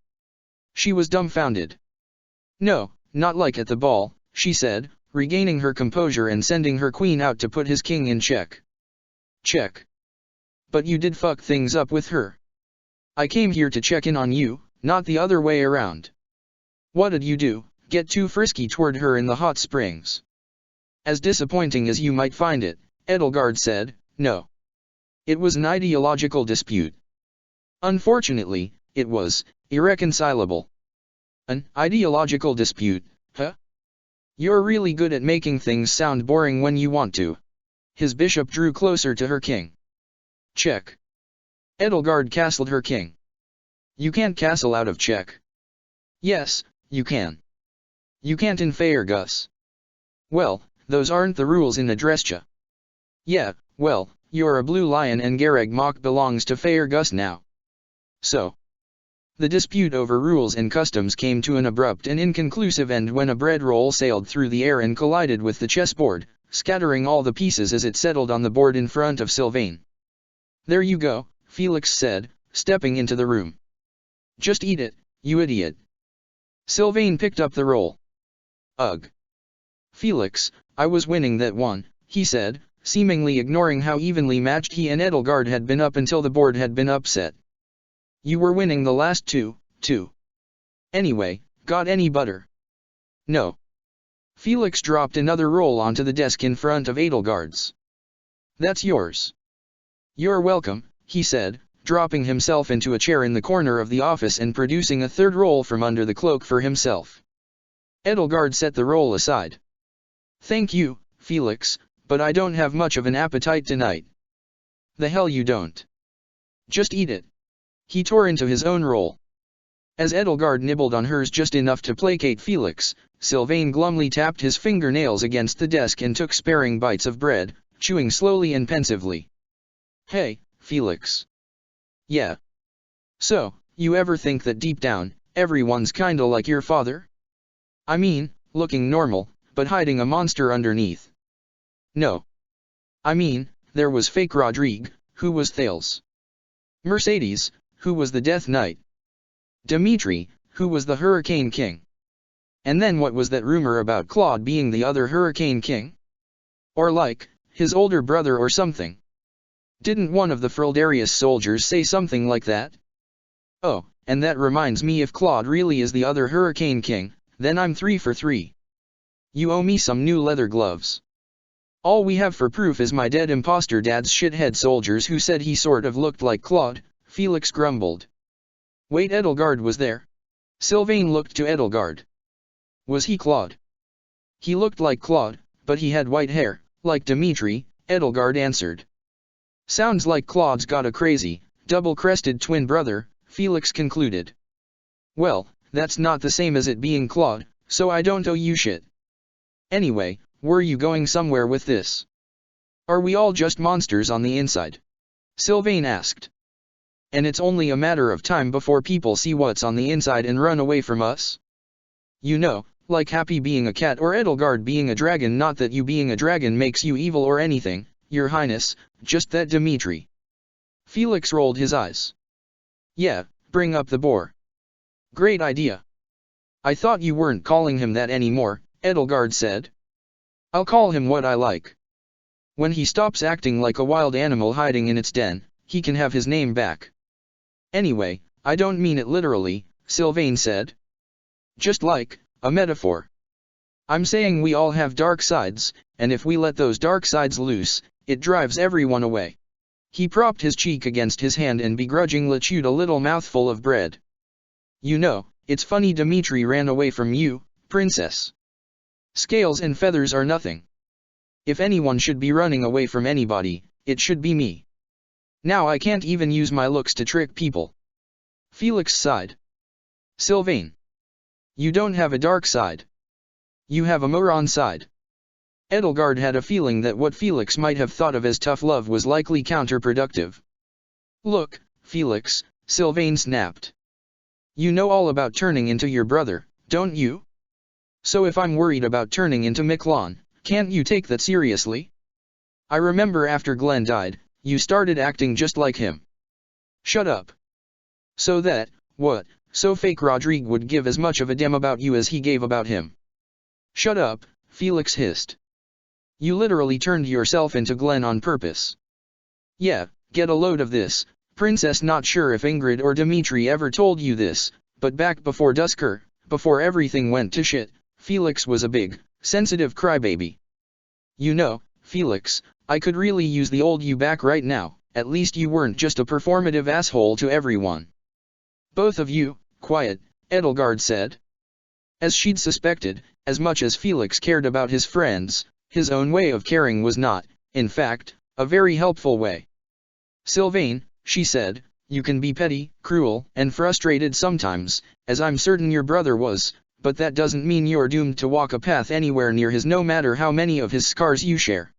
She was dumbfounded. No, not like at the ball, she said, regaining her composure and sending her queen out to put his king in check. Check. But you did fuck things up with her. I came here to check in on you, not the other way around. What did you do, get too frisky toward her in the hot springs? As disappointing as you might find it, Edelgard said, no. It was an ideological dispute. Unfortunately, it was irreconcilable. An ideological dispute, huh? You're really good at making things sound boring when you want to. His bishop drew closer to her king. Check. Edelgard castled her king. You can't castle out of check. Yes, you can. You can't in Faerghus. Well, those aren't the rules in Adrestia. Yeah, well, you're a blue lion and Gareg Mach belongs to Faerghus now. So. The dispute over rules and customs came to an abrupt and inconclusive end when a bread roll sailed through the air and collided with the chessboard, scattering all the pieces as it settled on the board in front of Sylvain. There you go, Felix said, stepping into the room. Just eat it, you idiot. Sylvain picked up the roll. Ugh. Felix, I was winning that one, he said, seemingly ignoring how evenly matched he and Edelgard had been up until the board had been upset. You were winning the last two, too. Anyway, got any butter? No. Felix dropped another roll onto the desk in front of Edelgard's. That's yours. You're welcome, he said, dropping himself into a chair in the corner of the office and producing a third roll from under the cloak for himself. Edelgard set the roll aside. Thank you, Felix, but I don't have much of an appetite tonight. The hell you don't. Just eat it. He tore into his own roll. As Edelgard nibbled on hers just enough to placate Felix, Sylvain glumly tapped his fingernails against the desk and took sparing bites of bread, chewing slowly and pensively. Hey, Felix. Yeah. So, you ever think that deep down, everyone's kinda like your father? I mean, looking normal, but hiding a monster underneath. No. I mean, there was fake Rodrigue, who was Thales. Mercedes, who was the Death Knight. Dimitri, who was the Hurricane King. And then what was that rumor about Claude being the other Hurricane King? Or like, his older brother or something. Didn't one of the Frildarius soldiers say something like that? Oh, and that reminds me, if Claude really is the other Hurricane King, then I'm 3 for 3. You owe me some new leather gloves. All we have for proof is my dead imposter dad's shithead soldiers who said he sort of looked like Claude, Felix grumbled. Wait, Edelgard was there? Sylvain looked to Edelgard. Was he Claude? He looked like Claude, but he had white hair, like Dimitri, Edelgard answered. Sounds like Claude's got a crazy, double-crested twin brother, Felix concluded. Well, that's not the same as it being Claude, so I don't owe you shit. Anyway, were you going somewhere with this? Are we all just monsters on the inside? Sylvain asked. And it's only a matter of time before people see what's on the inside and run away from us? You know, like Happy being a cat or Edelgard being a dragon. Not that you being a dragon makes you evil or anything, Your Highness, just that Dimitri. Felix rolled his eyes. Yeah, bring up the boar. Great idea. I thought you weren't calling him that anymore, Edelgard said. I'll call him what I like. When he stops acting like a wild animal hiding in its den, he can have his name back. Anyway, I don't mean it literally, Sylvain said. Just like, a metaphor. I'm saying we all have dark sides, and if we let those dark sides loose, it drives everyone away. He propped his cheek against his hand and begrudgingly chewed a little mouthful of bread. You know, it's funny Dimitri ran away from you, princess. Scales and feathers are nothing. If anyone should be running away from anybody, it should be me. Now I can't even use my looks to trick people. Felix sighed. Sylvain. You don't have a dark side. You have a moron side. Edelgard had a feeling that what Felix might have thought of as tough love was likely counterproductive. Look, Felix, Sylvain snapped. You know all about turning into your brother, don't you? So if I'm worried about turning into Miquelon, can't you take that seriously? I remember after Glenn died, you started acting just like him. Shut up. So that, what, so fake Rodrigue would give as much of a damn about you as he gave about him. Shut up, Felix hissed. You literally turned yourself into Glenn on purpose. Yeah, get a load of this, princess. Not sure if Ingrid or Dimitri ever told you this, but back before Dusker, before everything went to shit, Felix was a big, sensitive crybaby. You know, Felix, I could really use the old you back right now. At least you weren't just a performative asshole to everyone. Both of you, quiet, Edelgard said. As she'd suspected, as much as Felix cared about his friends, his own way of caring was not, in fact, a very helpful way. Sylvain, she said, you can be petty, cruel, and frustrated sometimes, as I'm certain your brother was, but that doesn't mean you're doomed to walk a path anywhere near his, no matter how many of his scars you share.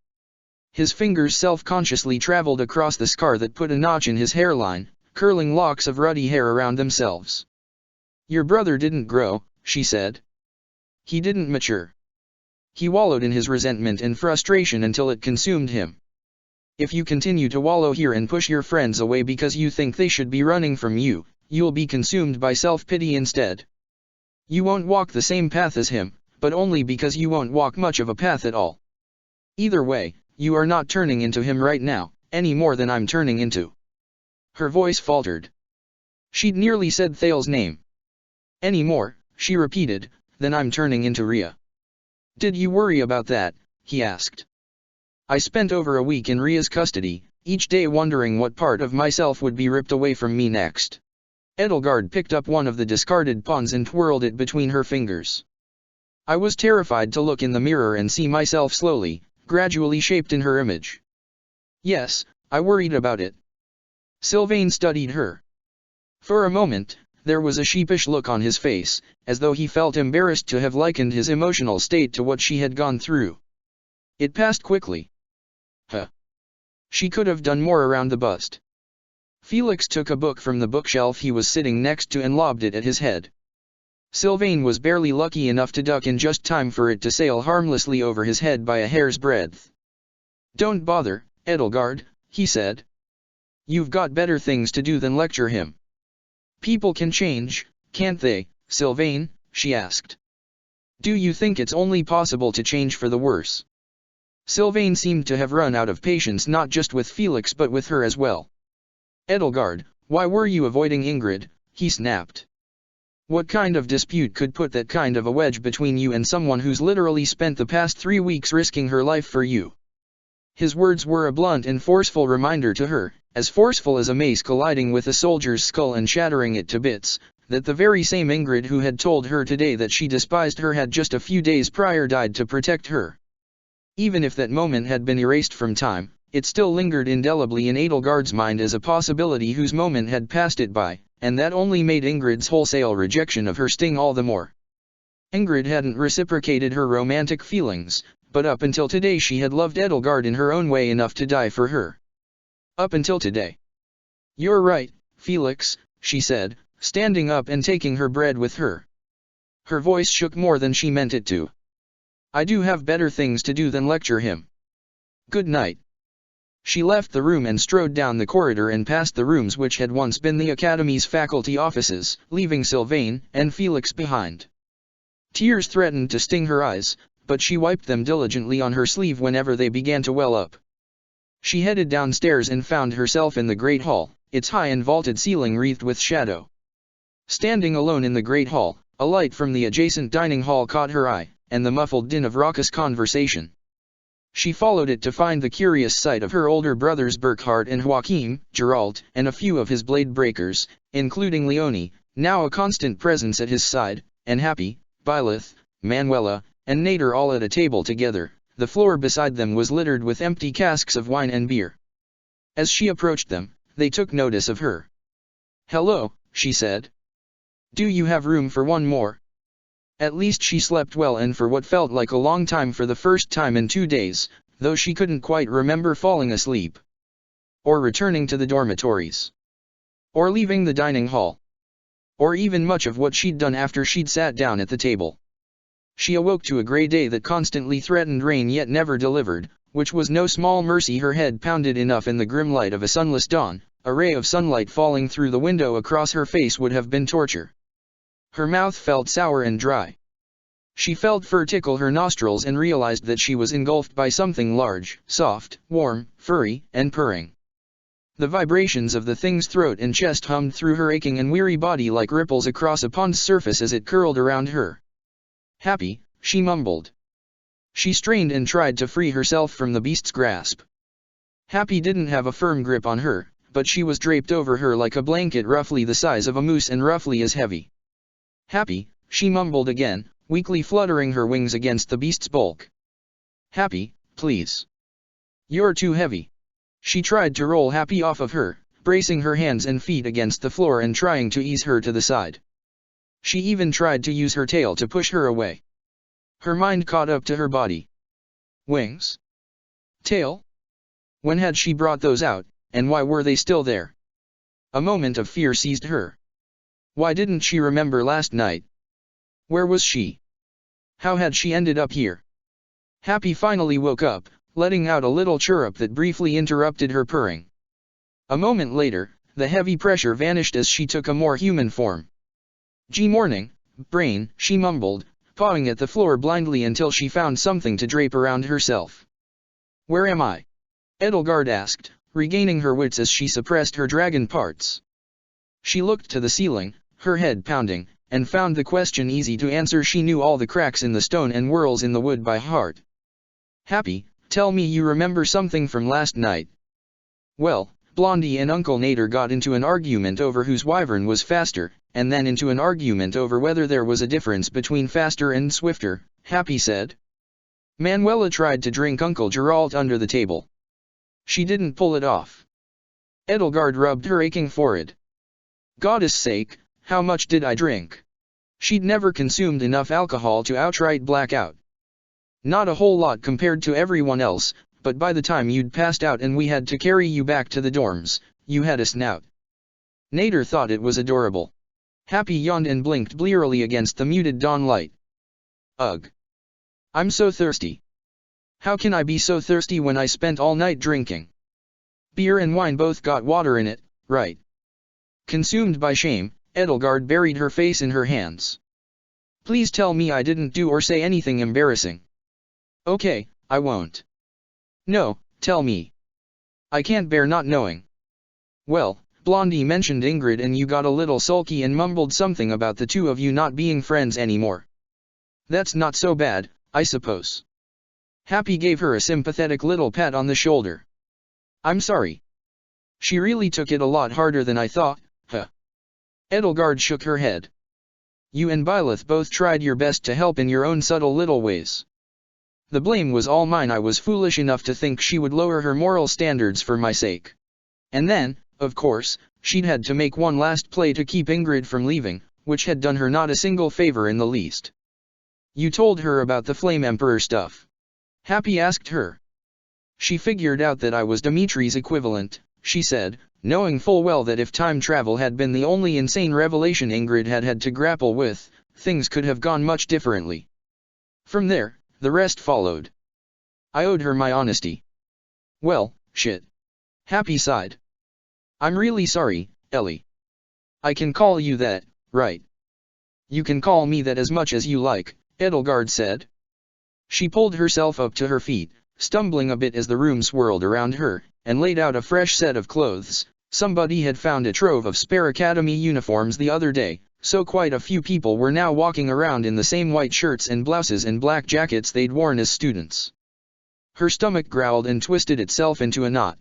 His fingers self-consciously traveled across the scar that put a notch in his hairline, curling locks of ruddy hair around themselves. Your brother didn't grow, she said. He didn't mature. He wallowed in his resentment and frustration until it consumed him. If you continue to wallow here and push your friends away because you think they should be running from you, you'll be consumed by self-pity instead. You won't walk the same path as him, but only because you won't walk much of a path at all. Either way, you are not turning into him right now, any more than I'm turning into. Her voice faltered. She'd nearly said Thale's name. Any more, she repeated, than I'm turning into Rhea. Did you worry about that? He asked. I spent over a week in Ria's custody, each day wondering what part of myself would be ripped away from me next. Edelgard picked up one of the discarded pawns and twirled it between her fingers. I was terrified to look in the mirror and see myself slowly, gradually shaped in her image. Yes, I worried about it. Sylvain studied her. For a moment, there was a sheepish look on his face, as though he felt embarrassed to have likened his emotional state to what she had gone through. It passed quickly. She could have done more around the bust. Felix took a book from the bookshelf he was sitting next to and lobbed it at his head. Sylvain was barely lucky enough to duck in just time for it to sail harmlessly over his head by a hair's breadth. "Don't bother, Edelgard," he said. "You've got better things to do than lecture him." "People can change, can't they, Sylvain?" she asked. "Do you think it's only possible to change for the worse?" Sylvain seemed to have run out of patience not just with Felix but with her as well. "Edelgard, why were you avoiding Ingrid?" he snapped. "What kind of dispute could put that kind of a wedge between you and someone who's literally spent the past 3 weeks risking her life for you?" His words were a blunt and forceful reminder to her, as forceful as a mace colliding with a soldier's skull and shattering it to bits, that the very same Ingrid who had told her today that she despised her had just a few days prior died to protect her. Even if that moment had been erased from time, it still lingered indelibly in Edelgard's mind as a possibility whose moment had passed it by, and that only made Ingrid's wholesale rejection of her sting all the more. Ingrid hadn't reciprocated her romantic feelings, but up until today she had loved Edelgard in her own way enough to die for her. Up until today. "You're right, Felix," she said, standing up and taking her bread with her. Her voice shook more than she meant it to. "I do have better things to do than lecture him. Good night." She left the room and strode down the corridor and past the rooms which had once been the Academy's faculty offices, leaving Sylvain and Felix behind. Tears threatened to sting her eyes, but she wiped them diligently on her sleeve whenever they began to well up. She headed downstairs and found herself in the great hall, its high and vaulted ceiling wreathed with shadow. Standing alone in the great hall, a light from the adjacent dining hall caught her eye, and the muffled din of raucous conversation. She followed it to find the curious sight of her older brothers Burkhard and Joachim, Geralt, and a few of his blade breakers, including Leonie, now a constant presence at his side, and Happy, Byleth, Manuela, and Nader all at a table together. The floor beside them was littered with empty casks of wine and beer. As she approached them, they took notice of her. "Hello," she said. "Do you have room for one more?" At least she slept well and for what felt like a long time for the first time in 2 days, though she couldn't quite remember falling asleep. Or returning to the dormitories. Or leaving the dining hall. Or even much of what she'd done after she'd sat down at the table. She awoke to a grey day that constantly threatened rain yet never delivered, which was no small mercy. Her head pounded enough in the grim light of a sunless dawn. A ray of sunlight falling through the window across her face would have been torture. Her mouth felt sour and dry. She felt fur tickle her nostrils and realized that she was engulfed by something large, soft, warm, furry, and purring. The vibrations of the thing's throat and chest hummed through her aching and weary body like ripples across a pond's surface as it curled around her. "Happy," she mumbled. She strained and tried to free herself from the beast's grasp. Happy didn't have a firm grip on her, but she was draped over her like a blanket roughly the size of a moose and roughly as heavy. "Happy," she mumbled again, weakly fluttering her wings against the beast's bulk. "Happy, please. You're too heavy." She tried to roll Happy off of her, bracing her hands and feet against the floor and trying to ease her to the side. She even tried to use her tail to push her away. Her mind caught up to her body. Wings? Tail? When had she brought those out, and why were they still there? A moment of fear seized her. Why didn't she remember last night? Where was she? How had she ended up here? Happy finally woke up, letting out a little chirrup that briefly interrupted her purring. A moment later, the heavy pressure vanished as she took a more human form. "Morning, Brain," she mumbled, pawing at the floor blindly until she found something to drape around herself. "Where am I?" Edelgard asked, regaining her wits as she suppressed her dragon parts. She looked to the ceiling, her head pounding, and found the question easy to answer. She knew all the cracks in the stone and whorls in the wood by heart. "Happy, tell me you remember something from last night. Well, Blondie and Uncle Nader got into an argument over whose wyvern was faster, and then into an argument over whether there was a difference between faster and swifter, Happy said. Manuela tried to drink Uncle Geralt under the table. She didn't pull it off. Edelgard rubbed her aching forehead. Goddess sake, how much did I drink? She'd never consumed enough alcohol to outright black out. Not a whole lot compared to everyone else, but by the time you'd passed out and we had to carry you back to the dorms, you had a snout. Nader thought it was adorable. Happy yawned and blinked blearily against the muted dawn light. Ugh. I'm so thirsty. How can I be so thirsty when I spent all night drinking? Beer and wine both got water in it, right? Consumed by shame, Edelgard buried her face in her hands. Please tell me I didn't do or say anything embarrassing. Okay, I won't. No, tell me. I can't bear not knowing. Well, Blondie mentioned Ingrid and you got a little sulky and mumbled something about the two of you not being friends anymore. That's not so bad, I suppose. Happy gave her a sympathetic little pat on the shoulder. I'm sorry. She really took it a lot harder than I thought, huh? Edelgard shook her head. You and Byleth both tried your best to help in your own subtle little ways. The blame was all mine. I was foolish enough to think she would lower her moral standards for my sake. And then, of course, she'd had to make one last play to keep Ingrid from leaving, which had done her not a single favor in the least. You told her about the Flame Emperor stuff? Happy asked her. She figured out that I was Dimitri's equivalent, she said, knowing full well that if time travel had been the only insane revelation Ingrid had had to grapple with, things could have gone much differently. From there, the rest followed. I owed her my honesty. Well, shit. Happy sighed. I'm really sorry, Ellie. I can call you that, right? You can call me that as much as you like, Edelgard said. She pulled herself up to her feet, stumbling a bit as the room swirled around her, and laid out a fresh set of clothes. Somebody had found a trove of spare academy uniforms the other day, so quite a few people were now walking around in the same white shirts and blouses and black jackets they'd worn as students. Her stomach growled and twisted itself into a knot.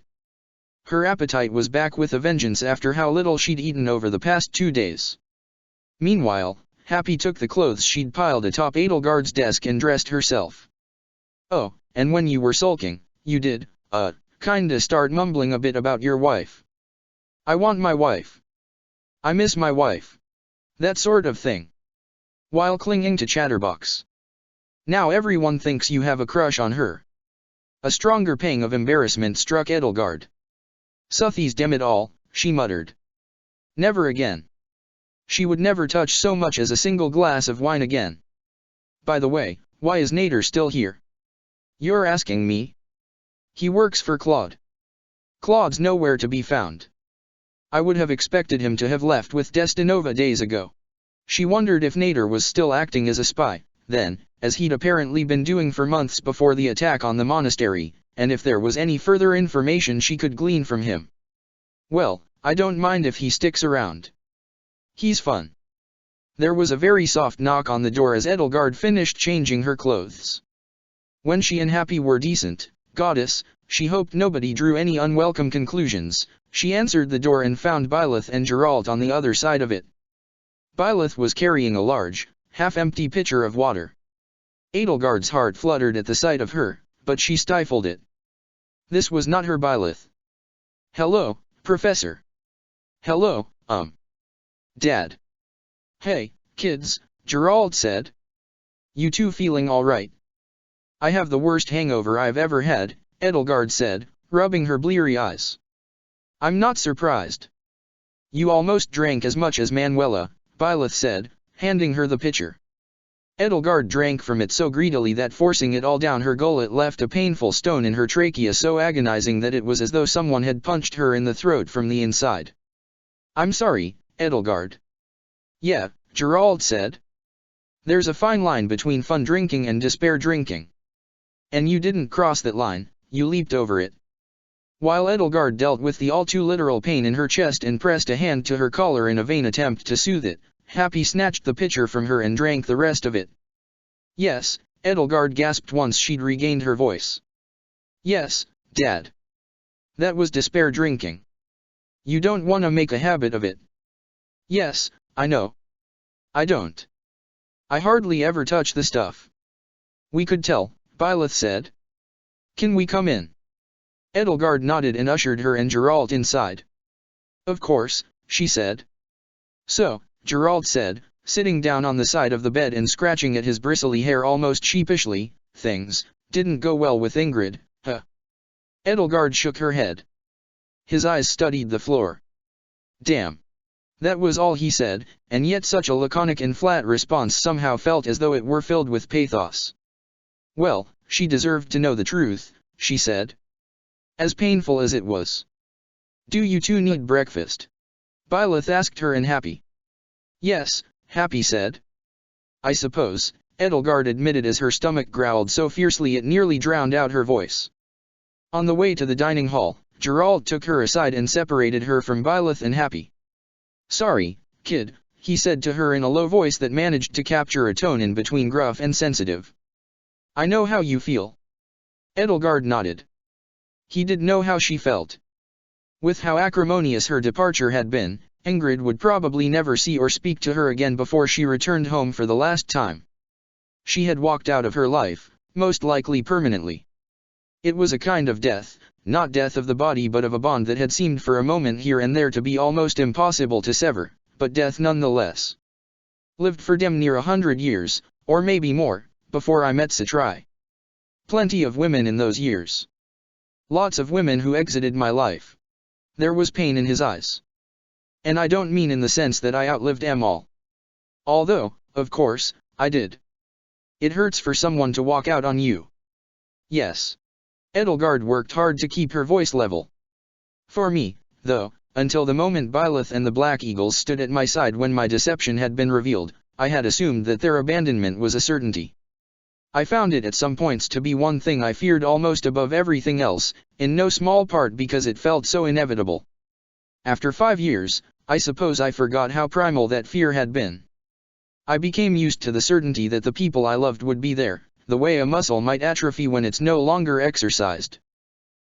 Her appetite was back with a vengeance after how little she'd eaten over the past 2 days. Meanwhile, Happy took the clothes she'd piled atop Edelgard's desk and dressed herself. Oh, and when you were sulking, you did, kinda start mumbling a bit about your wife. I want my wife. I miss my wife. That sort of thing. While clinging to Chatterbox. Now everyone thinks you have a crush on her. A stronger pang of embarrassment struck Edelgard. Suthies damn it all, she muttered. Never again. She would never touch so much as a single glass of wine again. By the way, why is Nader still here? You're asking me? He works for Claude. Claude's nowhere to be found. I would have expected him to have left with Destinova days ago. She wondered if Nader was still acting as a spy, then, as he'd apparently been doing for months before the attack on the monastery, and if there was any further information she could glean from him. Well, I don't mind if he sticks around. He's fun. There was a very soft knock on the door as Edelgard finished changing her clothes. When she and Happy were decent, goddess, she hoped nobody drew any unwelcome conclusions. She answered the door and found Byleth and Geralt on the other side of it. Byleth was carrying a large, half-empty pitcher of water. Edelgard's heart fluttered at the sight of her, but she stifled it. This was not her Byleth. Hello, Professor. Hello, Dad. Hey, kids, Geralt said. You two feeling all right? I have the worst hangover I've ever had, Edelgard said, rubbing her bleary eyes. I'm not surprised. You almost drank as much as Manuela, Byleth said, handing her the pitcher. Edelgard drank from it so greedily that forcing it all down her gullet left a painful stone in her trachea so agonizing that it was as though someone had punched her in the throat from the inside. I'm sorry, Edelgard. Yeah, Geralt said. There's a fine line between fun drinking and despair drinking. And you didn't cross that line, you leaped over it. While Edelgard dealt with the all-too-literal pain in her chest and pressed a hand to her collar in a vain attempt to soothe it, Happy snatched the pitcher from her and drank the rest of it. Yes, Edelgard gasped once she'd regained her voice. Yes, Dad. That was despair drinking. You don't want to make a habit of it. Yes, I know. I don't. I hardly ever touch the stuff. We could tell, Byleth said. Can we come in? Edelgard nodded and ushered her and Geralt inside. Of course, she said. So, Geralt said, sitting down on the side of the bed and scratching at his bristly hair almost sheepishly, things didn't go well with Ingrid, huh? Edelgard shook her head. His eyes studied the floor. Damn. That was all he said, and yet such a laconic and flat response somehow felt as though it were filled with pathos. Well, she deserved to know the truth, she said. As painful as it was. Do you two need breakfast? Byleth asked her and Happy. Yes, Happy said. I suppose, Edelgard admitted as her stomach growled so fiercely it nearly drowned out her voice. On the way to the dining hall, Geralt took her aside and separated her from Byleth and Happy. Sorry, kid, he said to her in a low voice that managed to capture a tone in between gruff and sensitive. I know how you feel. Edelgard nodded. He did know how she felt. With how acrimonious her departure had been, Ingrid would probably never see or speak to her again before she returned home for the last time. She had walked out of her life, most likely permanently. It was a kind of death, not death of the body but of a bond that had seemed for a moment here and there to be almost impossible to sever, but death nonetheless. Lived for damn near 100 years, or maybe more, before I met Citrai. Plenty of women in those years. Lots of women who exited my life. There was pain in his eyes. And I don't mean in the sense that I outlived them all. Although, of course, I did. It hurts for someone to walk out on you. Yes. Edelgard worked hard to keep her voice level. For me, though, until the moment Byleth and the Black Eagles stood at my side when my deception had been revealed, I had assumed that their abandonment was a certainty. I found it at some points to be one thing I feared almost above everything else, in no small part because it felt so inevitable. After 5 years, I suppose I forgot how primal that fear had been. I became used to the certainty that the people I loved would be there, the way a muscle might atrophy when it's no longer exercised.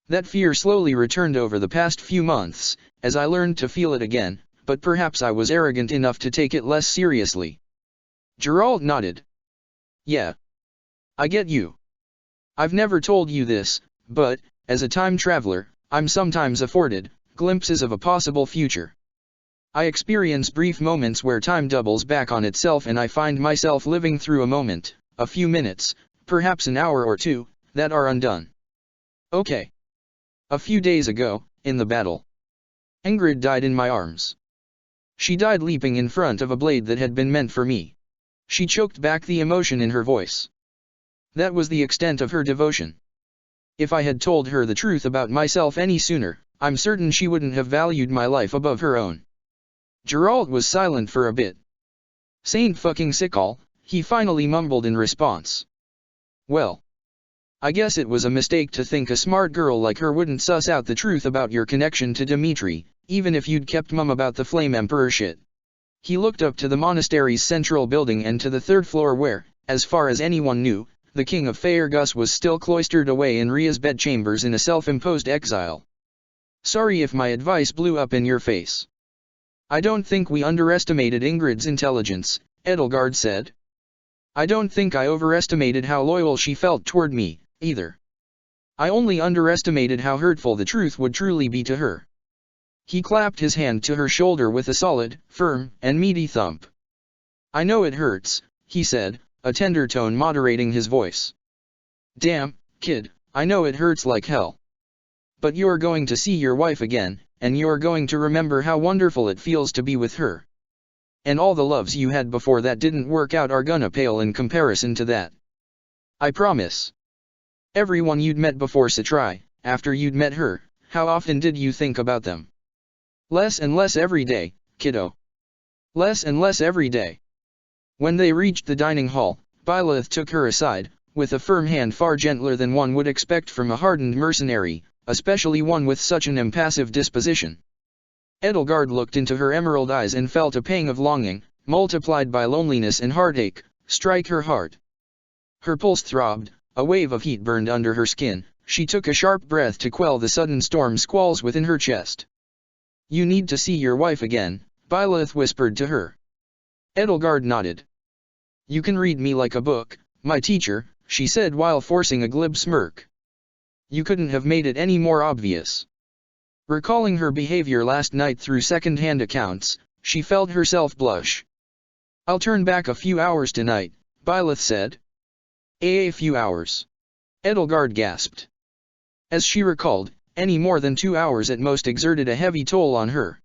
That fear slowly returned over the past few months, as I learned to feel it again, but perhaps I was arrogant enough to take it less seriously. Geralt nodded. Yeah. I get you. I've never told you this, but, as a time traveler, I'm sometimes afforded glimpses of a possible future. I experience brief moments where time doubles back on itself and I find myself living through a moment, a few minutes, perhaps an hour or two, that are undone. Okay. A few days ago, in the battle, Ingrid died in my arms. She died leaping in front of a blade that had been meant for me. She choked back the emotion in her voice. That was the extent of her devotion. If I had told her the truth about myself any sooner, I'm certain she wouldn't have valued my life above her own. Geralt was silent for a bit. Saint fucking Sikal, he finally mumbled in response. Well. I guess it was a mistake to think a smart girl like her wouldn't suss out the truth about your connection to Dimitri, even if you'd kept mum about the Flame Emperor shit. He looked up to the monastery's central building and to the 3rd floor where, as far as anyone knew, the king of Faerghus was still cloistered away in Rhea's bedchambers in a self-imposed exile. Sorry if my advice blew up in your face. I don't think we underestimated Ingrid's intelligence, Edelgard said. I don't think I overestimated how loyal she felt toward me, either. I only underestimated how hurtful the truth would truly be to her. He clapped his hand to her shoulder with a solid, firm, and meaty thump. I know it hurts, he said, a tender tone moderating his voice. Damn, kid, I know it hurts like hell. But you're going to see your wife again, and you're going to remember how wonderful it feels to be with her. And all the loves you had before that didn't work out are gonna pale in comparison to that. I promise. Everyone you'd met before Citrai, after you'd met her, how often did you think about them? Less and less every day, kiddo. Less and less every day. When they reached the dining hall, Byleth took her aside, with a firm hand far gentler than one would expect from a hardened mercenary, especially one with such an impassive disposition. Edelgard looked into her emerald eyes and felt a pang of longing, multiplied by loneliness and heartache, strike her heart. Her pulse throbbed, a wave of heat burned under her skin, she took a sharp breath to quell the sudden storm squalls within her chest. "You need to see your wife again," Byleth whispered to her. Edelgard nodded. "You can read me like a book, my teacher," she said while forcing a glib smirk. "You couldn't have made it any more obvious." Recalling her behavior last night through second-hand accounts, she felt herself blush. "I'll turn back a few hours tonight," Byleth said. A few hours?" Edelgard gasped. As she recalled, any more than 2 hours at most exerted a heavy toll on her.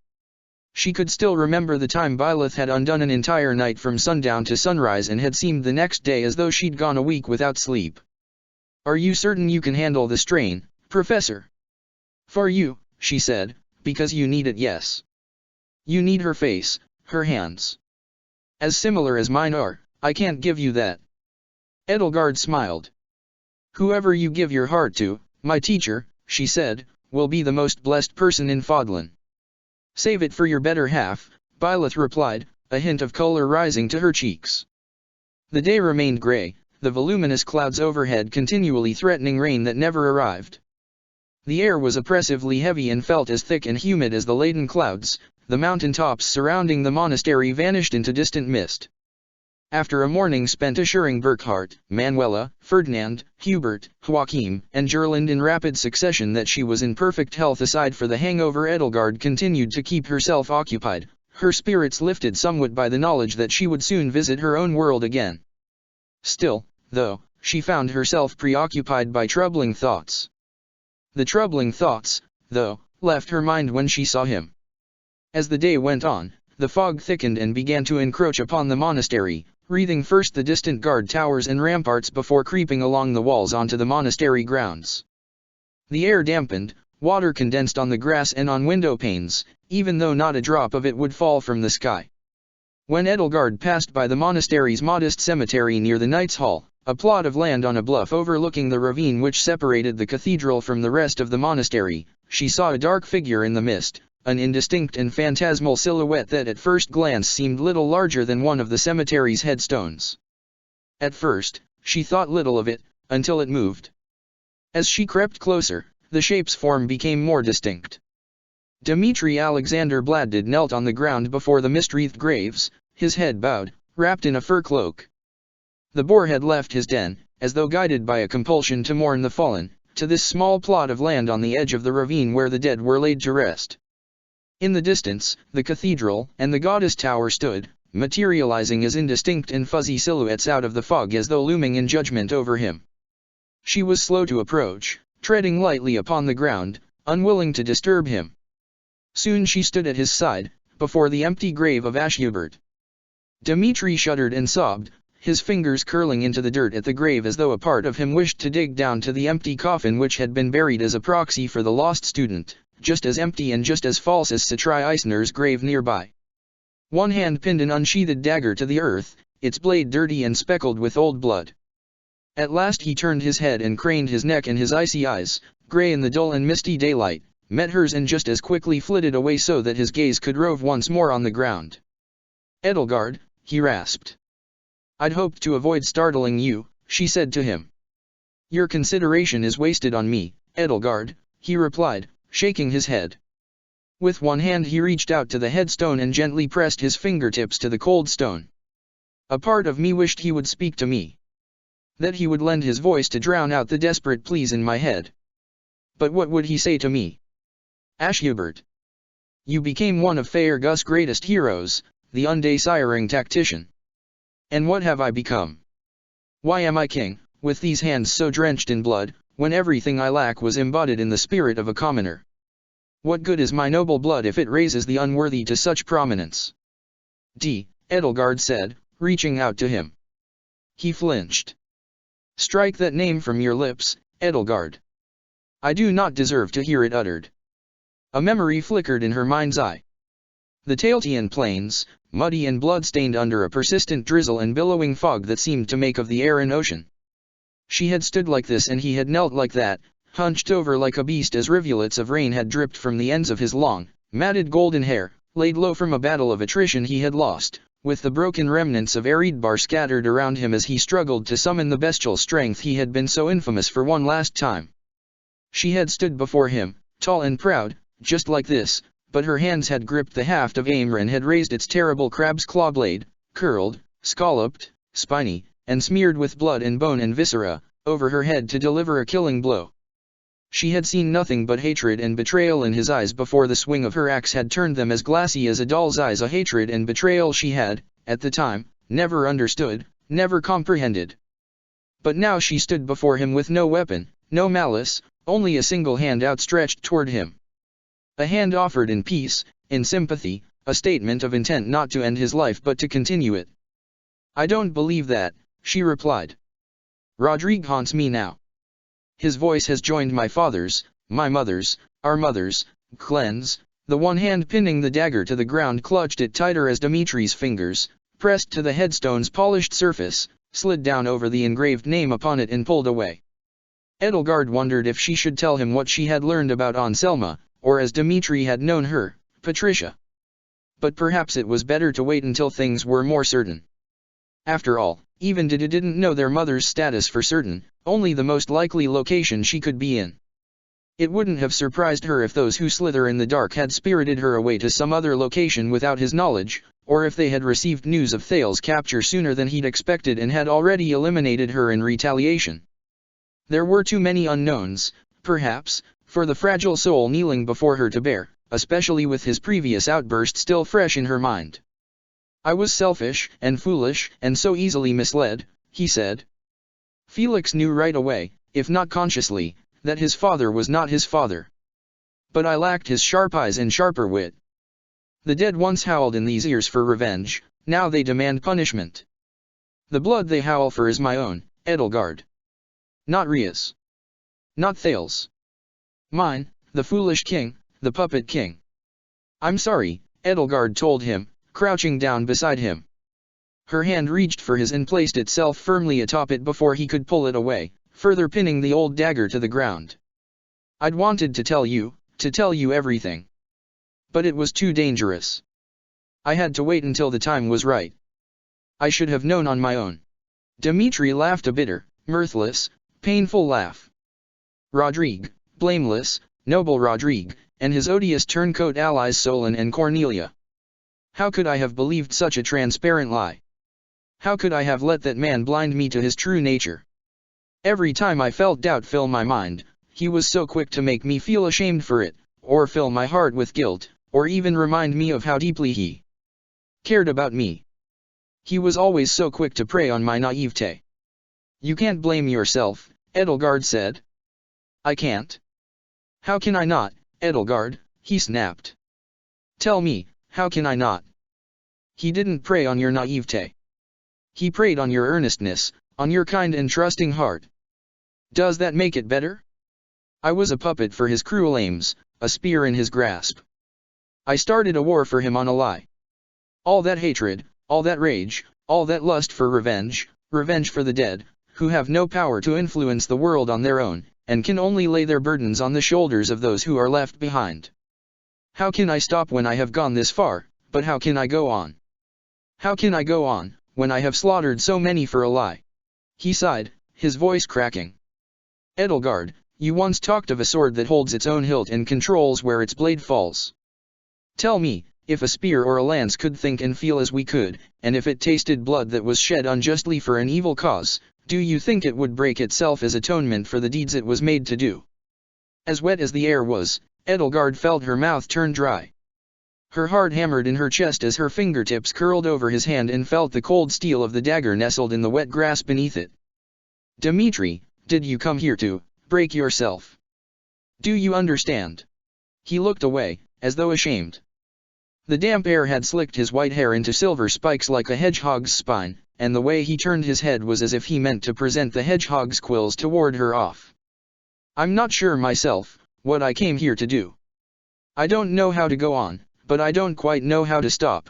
She could still remember the time Byleth had undone an entire night from sundown to sunrise and had seemed the next day as though she'd gone a week without sleep. "Are you certain you can handle the strain, Professor?" "For you," she said, "because you need it, yes. You need her face, her hands. As similar as mine are, I can't give you that." Edelgard smiled. "Whoever you give your heart to, my teacher," she said, "will be the most blessed person in Fodlan." "Save it for your better half," Byleth replied, a hint of color rising to her cheeks. The day remained gray, the voluminous clouds overhead continually threatening rain that never arrived. The air was oppressively heavy and felt as thick and humid as the laden clouds. The mountain tops surrounding the monastery vanished into distant mist. After a morning spent assuring Burkhart, Manuela, Ferdinand, Hubert, Joachim, and Gerland in rapid succession that she was in perfect health aside for the hangover, Edelgard continued to keep herself occupied, her spirits lifted somewhat by the knowledge that she would soon visit her own world again. Still, though, she found herself preoccupied by troubling thoughts. The troubling thoughts, though, left her mind when she saw him. As the day went on, the fog thickened and began to encroach upon the monastery, wreathing first the distant guard towers and ramparts before creeping along the walls onto the monastery grounds. The air dampened, water condensed on the grass and on window panes, even though not a drop of it would fall from the sky. When Edelgard passed by the monastery's modest cemetery near the Knight's Hall, a plot of land on a bluff overlooking the ravine which separated the cathedral from the rest of the monastery, she saw a dark figure in the mist, an indistinct and phantasmal silhouette that at first glance seemed little larger than one of the cemetery's headstones. At first, she thought little of it, until it moved. As she crept closer, the shape's form became more distinct. Dmitri Alexander Bladdid knelt on the ground before the mist-wreathed graves, his head bowed, wrapped in a fur cloak. The boar had left his den, as though guided by a compulsion to mourn the fallen, to this small plot of land on the edge of the ravine where the dead were laid to rest. In the distance, the cathedral and the goddess tower stood, materializing as indistinct and fuzzy silhouettes out of the fog as though looming in judgment over him. She was slow to approach, treading lightly upon the ground, unwilling to disturb him. Soon she stood at his side, before the empty grave of Ashubert. Dmitri shuddered and sobbed, his fingers curling into the dirt at the grave as though a part of him wished to dig down to the empty coffin which had been buried as a proxy for the lost student, just as empty and just as false as Satri Eisner's grave nearby. One hand pinned an unsheathed dagger to the earth, its blade dirty and speckled with old blood. At last he turned his head and craned his neck, and his icy eyes, grey in the dull and misty daylight, met hers and just as quickly flitted away so that his gaze could rove once more on the ground. "Edelgard," he rasped. "I'd hoped to avoid startling you," she said to him. "Your consideration is wasted on me, Edelgard," he replied, shaking his head. With one hand he reached out to the headstone and gently pressed his fingertips to the cold stone. "A part of me wished he would speak to me. That he would lend his voice to drown out the desperate pleas in my head. But what would he say to me? Ashubert, you became one of Faerghus' greatest heroes, the undesiring tactician. And what have I become? Why am I king, with these hands so drenched in blood, when everything I lack was embodied in the spirit of a commoner? What good is my noble blood if it raises the unworthy to such prominence?" Edelgard said, reaching out to him. He flinched. "Strike that name from your lips, Edelgard. I do not deserve to hear it uttered." A memory flickered in her mind's eye. The Tailtean plains, muddy and blood-stained under a persistent drizzle and billowing fog that seemed to make of the air an ocean. She had stood like this and he had knelt like that, hunched over like a beast as rivulets of rain had dripped from the ends of his long, matted golden hair, laid low from a battle of attrition he had lost, with the broken remnants of Eredbar scattered around him as he struggled to summon the bestial strength he had been so infamous for one last time. She had stood before him, tall and proud, just like this, but her hands had gripped the haft of Aimra and had raised its terrible crab's claw blade, curled, scalloped, spiny, and smeared with blood and bone and viscera, over her head to deliver a killing blow. She had seen nothing but hatred and betrayal in his eyes before the swing of her axe had turned them as glassy as a doll's eyes. A hatred and betrayal she had, at the time, never understood, never comprehended. But now she stood before him with no weapon, no malice, only a single hand outstretched toward him. A hand offered in peace, in sympathy, a statement of intent not to end his life but to continue it. "I don't believe that," she replied. "Rodrigue haunts me now. His voice has joined my father's, my mother's, our mother's, Glen's." The one hand pinning the dagger to the ground clutched it tighter as Dimitri's fingers, pressed to the headstone's polished surface, slid down over the engraved name upon it and pulled away. Edelgard wondered if she should tell him what she had learned about Anselma, or as Dimitri had known her, Patricia. But perhaps it was better to wait until things were more certain. After all, even Dida didn't know their mother's status for certain, only the most likely location she could be in. It wouldn't have surprised her if those who slither in the dark had spirited her away to some other location without his knowledge, or if they had received news of Thales's capture sooner than he'd expected and had already eliminated her in retaliation. There were too many unknowns, perhaps, for the fragile soul kneeling before her to bear, especially with his previous outburst still fresh in her mind. "I was selfish and foolish and so easily misled," he said. Felix knew right away, if not consciously, that his father was not his father. But I lacked his sharp eyes and sharper wit. The dead once howled in these ears for revenge, now they demand punishment. The blood they howl for is my own, Edelgard. Not Ria's. Not Thales. Mine, the foolish king, the puppet king. "I'm sorry," Edelgard told him, crouching down beside him. Her hand reached for his and placed itself firmly atop it before he could pull it away, further pinning the old dagger to the ground. "I'd wanted to tell you everything. But it was too dangerous. I had to wait until the time was right. I should have known on my own." Dimitri laughed a bitter, mirthless, painful laugh. Rodrigue, blameless, noble Rodrigue, and his odious turncoat allies Solon and Cornelia. How could I have believed such a transparent lie? How could I have let that man blind me to his true nature? Every time I felt doubt fill my mind, he was so quick to make me feel ashamed for it, or fill my heart with guilt, or even remind me of how deeply he cared about me. He was always so quick to prey on my naivete. "You can't blame yourself," Edelgard said. "I can't." "How can I not, Edelgard?" he snapped. "Tell me, how can I not?" "He didn't prey on your naivete. He preyed on your earnestness, on your kind and trusting heart. Does that make it better? I was a puppet for his cruel aims, a spear in his grasp. I started a war for him on a lie. All that hatred, all that rage, all that lust for revenge, revenge for the dead, who have no power to influence the world on their own, and can only lay their burdens on the shoulders of those who are left behind. How can I stop when I have gone this far, but how can I go on? How can I go on, when I have slaughtered so many for a lie?" He sighed, his voice cracking. "Edelgard, you once talked of a sword that holds its own hilt and controls where its blade falls. Tell me, if a spear or a lance could think and feel as we could, and if it tasted blood that was shed unjustly for an evil cause, do you think it would break itself as atonement for the deeds it was made to do?" As wet as the air was, Edelgard felt her mouth turn dry. Her heart hammered in her chest as her fingertips curled over his hand and felt the cold steel of the dagger nestled in the wet grass beneath it. "Dimitri, did you come here to break yourself? Do you understand?" He looked away, as though ashamed. The damp air had slicked his white hair into silver spikes like a hedgehog's spine, and the way he turned his head was as if he meant to present the hedgehog's quills to ward her off. "I'm not sure myself what I came here to do. I don't know how to go on, but I don't quite know how to stop.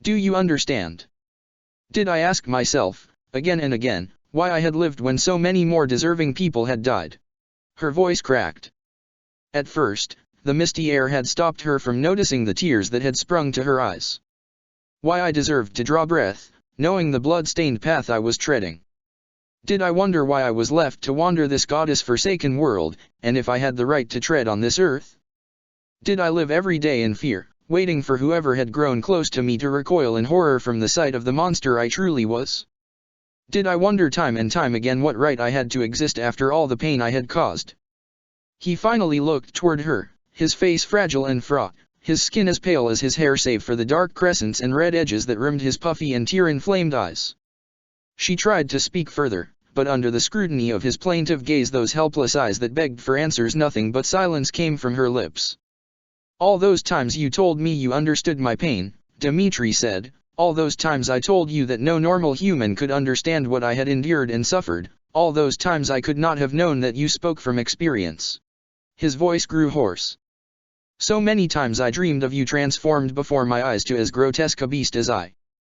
Do you understand? Did I ask myself, again and again, why I had lived when so many more deserving people had died?" Her voice cracked. At first, the misty air had stopped her from noticing the tears that had sprung to her eyes. "Why I deserved to draw breath, knowing the blood-stained path I was treading. Did I wonder why I was left to wander this goddess-forsaken world, and if I had the right to tread on this earth? Did I live every day in fear, waiting for whoever had grown close to me to recoil in horror from the sight of the monster I truly was? Did I wonder time and time again what right I had to exist after all the pain I had caused? He finally looked toward her, his face fragile and fraught, his skin as pale as his hair save for the dark crescents and red edges that rimmed his puffy and tear-inflamed eyes. She tried to speak further, but under the scrutiny of his plaintive gaze those helpless eyes that begged for answers nothing but silence came from her lips. "All those times you told me you understood my pain," Dmitri said, "all those times I told you that no normal human could understand what I had endured and suffered, all those times I could not have known that you spoke from experience." His voice grew hoarse. "So many times I dreamed of you transformed before my eyes to as grotesque a beast as I.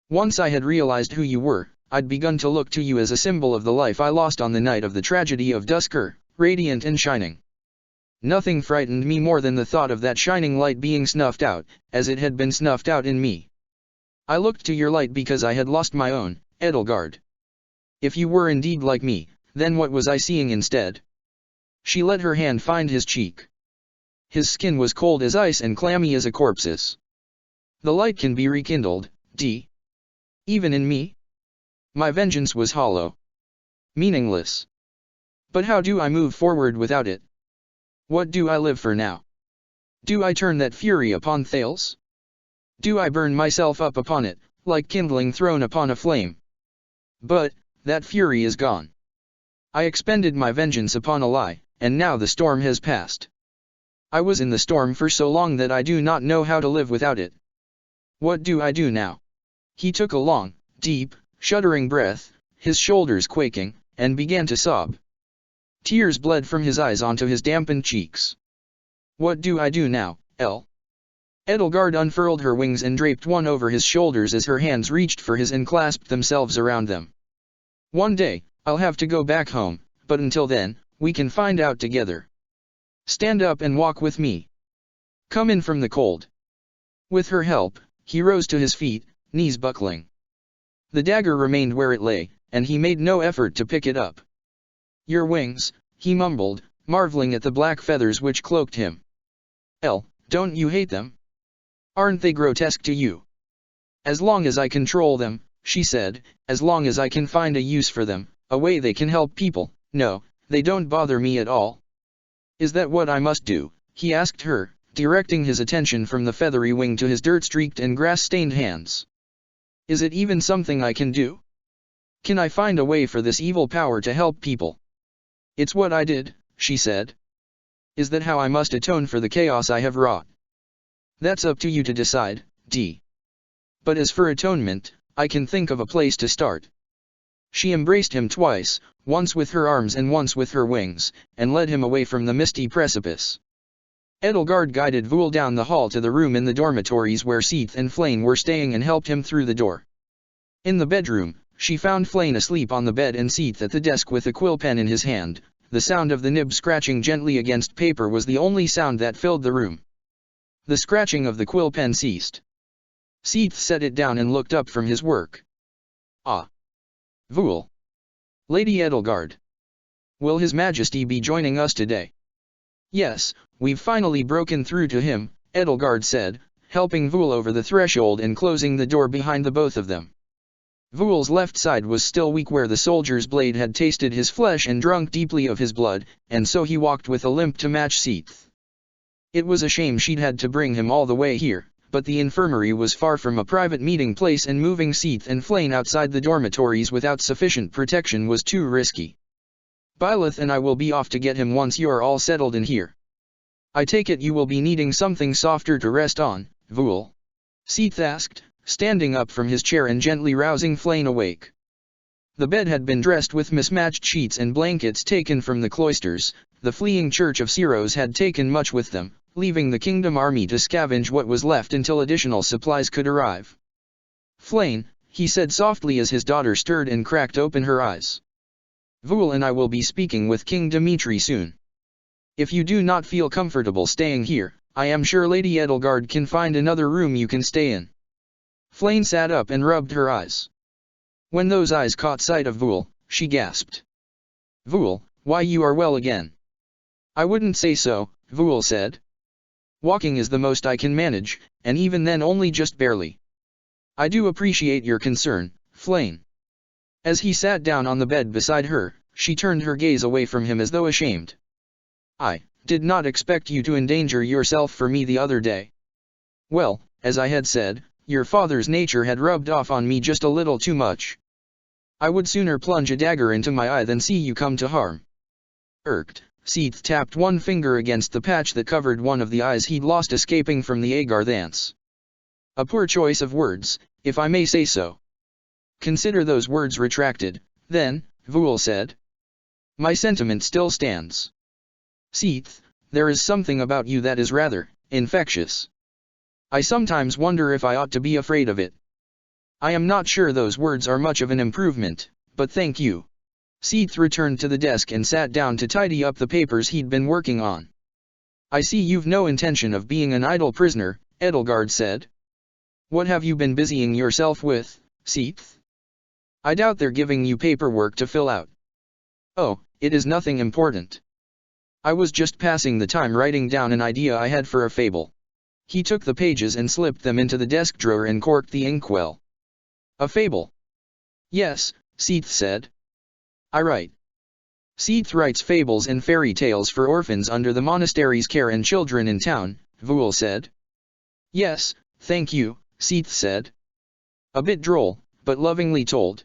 Once I had realized who you were, I'd begun to look to you as a symbol of the life I lost on the night of the tragedy of Duskur, radiant and shining. Nothing frightened me more than the thought of that shining light being snuffed out, as it had been snuffed out in me. I looked to your light because I had lost my own, Edelgard. If you were indeed like me, then what was I seeing instead?" She let her hand find his cheek. His skin was cold as ice and clammy as a corpse's. "The light can be rekindled, D. Even in me? My vengeance was hollow. Meaningless. But how do I move forward without it? What do I live for now? Do I turn that fury upon Thales? Do I burn myself up upon it, like kindling thrown upon a flame? But, that fury is gone. I expended my vengeance upon a lie, and now the storm has passed. I was in the storm for so long that I do not know how to live without it. What do I do now?" He took a long, deep, shuddering breath, his shoulders quaking, and began to sob. Tears bled from his eyes onto his dampened cheeks. "What do I do now, El?" Edelgard unfurled her wings and draped one over his shoulders as her hands reached for his and clasped themselves around them. "One day, I'll have to go back home, but until then, we can find out together. Stand up and walk with me. Come in from the cold." With her help, he rose to his feet, knees buckling. The dagger remained where it lay, and he made no effort to pick it up. "Your wings," he mumbled, marveling at the black feathers which cloaked him. "El, don't you hate them? Aren't they grotesque to you?" "As long as I control them," she said, "as long as I can find a use for them, a way they can help people, no, they don't bother me at all." "Is that what I must do?" he asked her, directing his attention from the feathery wing to his dirt-streaked and grass-stained hands. "Is it even something I can do? Can I find a way for this evil power to help people?" "It's what I did," she said. "Is that how I must atone for the chaos I have wrought?" "That's up to you to decide, D. But as for atonement, I can think of a place to start." She embraced him twice, once with her arms and once with her wings, and led him away from the misty precipice. Edelgard guided Vul down the hall to the room in the dormitories where Seath and Flane were staying and helped him through the door. In the bedroom, she found Flane asleep on the bed and Seath at the desk with a quill pen in his hand. The sound of the nib scratching gently against paper was the only sound that filled the room. The scratching of the quill pen ceased. Seath set it down and looked up from his work. "Ah. Vul. Lady Edelgard. Will His Majesty be joining us today?" "Yes, we've finally broken through to him," Edelgard said, helping Vul over the threshold and closing the door behind the both of them. Vul's left side was still weak where the soldier's blade had tasted his flesh and drunk deeply of his blood, and so he walked with a limp to match Seath. It was a shame she'd had to bring him all the way here, but the infirmary was far from a private meeting place and moving Seath and Flane outside the dormitories without sufficient protection was too risky. "Byleth and I will be off to get him once you're all settled in here. I take it you will be needing something softer to rest on, Vul?" Seath asked, standing up from his chair and gently rousing Flane awake. The bed had been dressed with mismatched sheets and blankets taken from the cloisters. The fleeing Church of Syros had taken much with them, leaving the kingdom army to scavenge what was left until additional supplies could arrive. "Flane," he said softly as his daughter stirred and cracked open her eyes. "Vul and I will be speaking with King Dmitri soon. If you do not feel comfortable staying here, I am sure Lady Edelgard can find another room you can stay in." Flane sat up and rubbed her eyes. When those eyes caught sight of Vul, she gasped. Vool, why you are well again. I wouldn't say so, Vool said. Walking is the most I can manage, and even then only just barely. I do appreciate your concern, Flayn. As he sat down on the bed beside her, she turned her gaze away from him as though ashamed. I did not expect you to endanger yourself for me the other day. Well, as I had said, your father's nature had rubbed off on me just a little too much. I would sooner plunge a dagger into my eye than see you come to harm. Irked, Seath tapped one finger against the patch that covered one of the eyes he'd lost escaping from the Agarthance. A poor choice of words, if I may say so. Consider those words retracted, then, Vool said. My sentiment still stands. Seath, there is something about you that is rather infectious. I sometimes wonder if I ought to be afraid of it. I am not sure those words are much of an improvement, but thank you. Seath returned to the desk and sat down to tidy up the papers he'd been working on. I see you've no intention of being an idle prisoner, Edelgard said. What have you been busying yourself with, Seath? I doubt they're giving you paperwork to fill out. Oh, it is nothing important. I was just passing the time writing down an idea I had for a fable. He took the pages and slipped them into the desk drawer and corked the inkwell. A fable? Yes, Seath said. I write. Seath writes fables and fairy tales for orphans under the monastery's care and children in town, Vool said. Yes, thank you, Seath said. A bit droll, but lovingly told.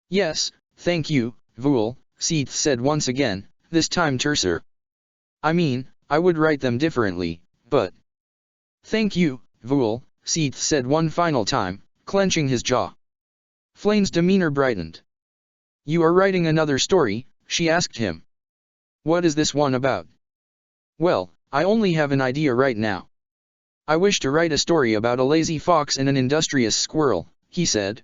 Yes, thank you, Vool, Seath said once again, this time terser. I mean, I would write them differently, but... Thank you, Vool, Seath said one final time, clenching his jaw. Flayn's demeanor brightened. You are writing another story, she asked him. What is this one about? Well, I only have an idea right now. I wish to write a story about a lazy fox and an industrious squirrel, he said.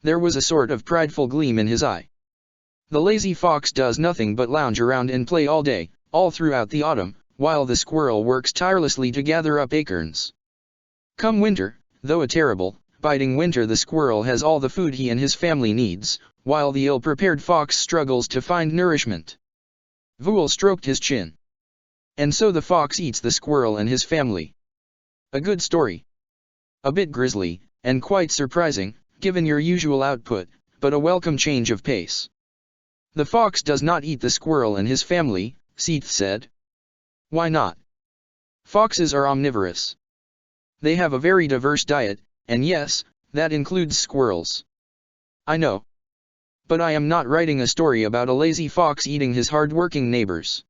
There was a sort of prideful gleam in his eye. The lazy fox does nothing but lounge around and play all day, all throughout the autumn, while the squirrel works tirelessly to gather up acorns. Come winter, though a terrible, biting winter, the squirrel has all the food he and his family needs, while the ill-prepared fox struggles to find nourishment. Vool stroked his chin. And so the fox eats the squirrel and his family. A good story. A bit grisly, and quite surprising, given your usual output, but a welcome change of pace. The fox does not eat the squirrel and his family, Seath said. Why not? Foxes are omnivorous. They have a very diverse diet, and yes, that includes squirrels. I know. But I am not writing a story about a lazy fox eating his hard-working neighbors.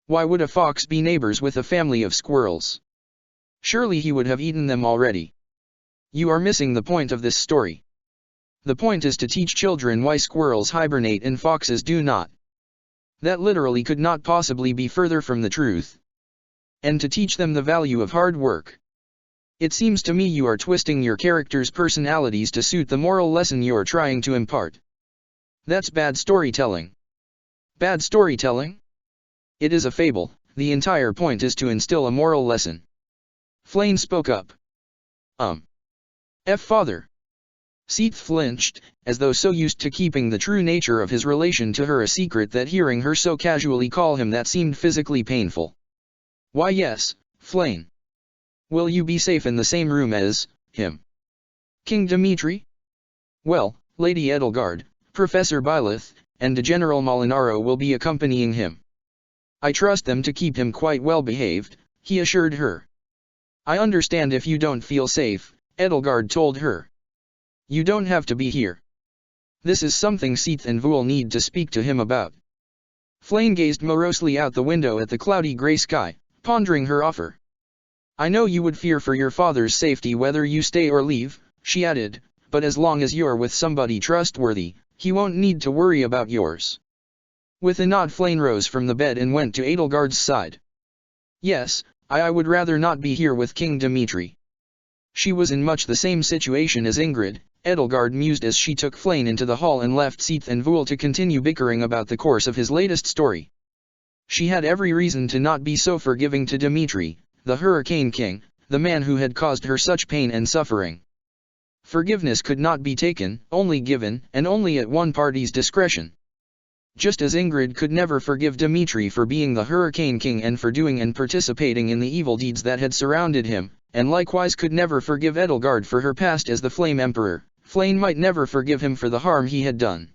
Why would a fox be neighbors with a family of squirrels? Surely he would have eaten them already. You are missing the point of this story. The point is to teach children why squirrels hibernate and foxes do not. That literally could not possibly be further from the truth. And to teach them the value of hard work. It seems to me you are twisting your characters' personalities to suit the moral lesson you're trying to impart. That's bad storytelling. Bad storytelling? It is a fable, the entire point is to instill a moral lesson. Flayn spoke up. Father. Seath flinched, as though so used to keeping the true nature of his relation to her a secret that hearing her so casually call him that seemed physically painful. Why yes, Flayn. Will you be safe in the same room as him? King Dimitri? Well, Lady Edelgard, Professor Byleth, and General Molinaro will be accompanying him. I trust them to keep him quite well behaved, he assured her. I understand if you don't feel safe, Edelgard told her. You don't have to be here. This is something Seath and Vool need to speak to him about. Flayn gazed morosely out the window at the cloudy grey sky, pondering her offer. I know you would fear for your father's safety whether you stay or leave, she added, but as long as you're with somebody trustworthy, he won't need to worry about yours. With a nod Flayn rose from the bed and went to Edelgard's side. Yes, I would rather not be here with King Dimitri. She was in much the same situation as Ingrid, Edelgard mused as she took Flayn into the hall and left Seath and Vool to continue bickering about the course of his latest story. She had every reason to not be so forgiving to Dimitri, the Hurricane King, the man who had caused her such pain and suffering. Forgiveness could not be taken, only given, and only at one party's discretion. Just as Ingrid could never forgive Dmitri for being the Hurricane King and for doing and participating in the evil deeds that had surrounded him, and likewise could never forgive Edelgard for her past as the Flame Emperor, Flame might never forgive him for the harm he had done.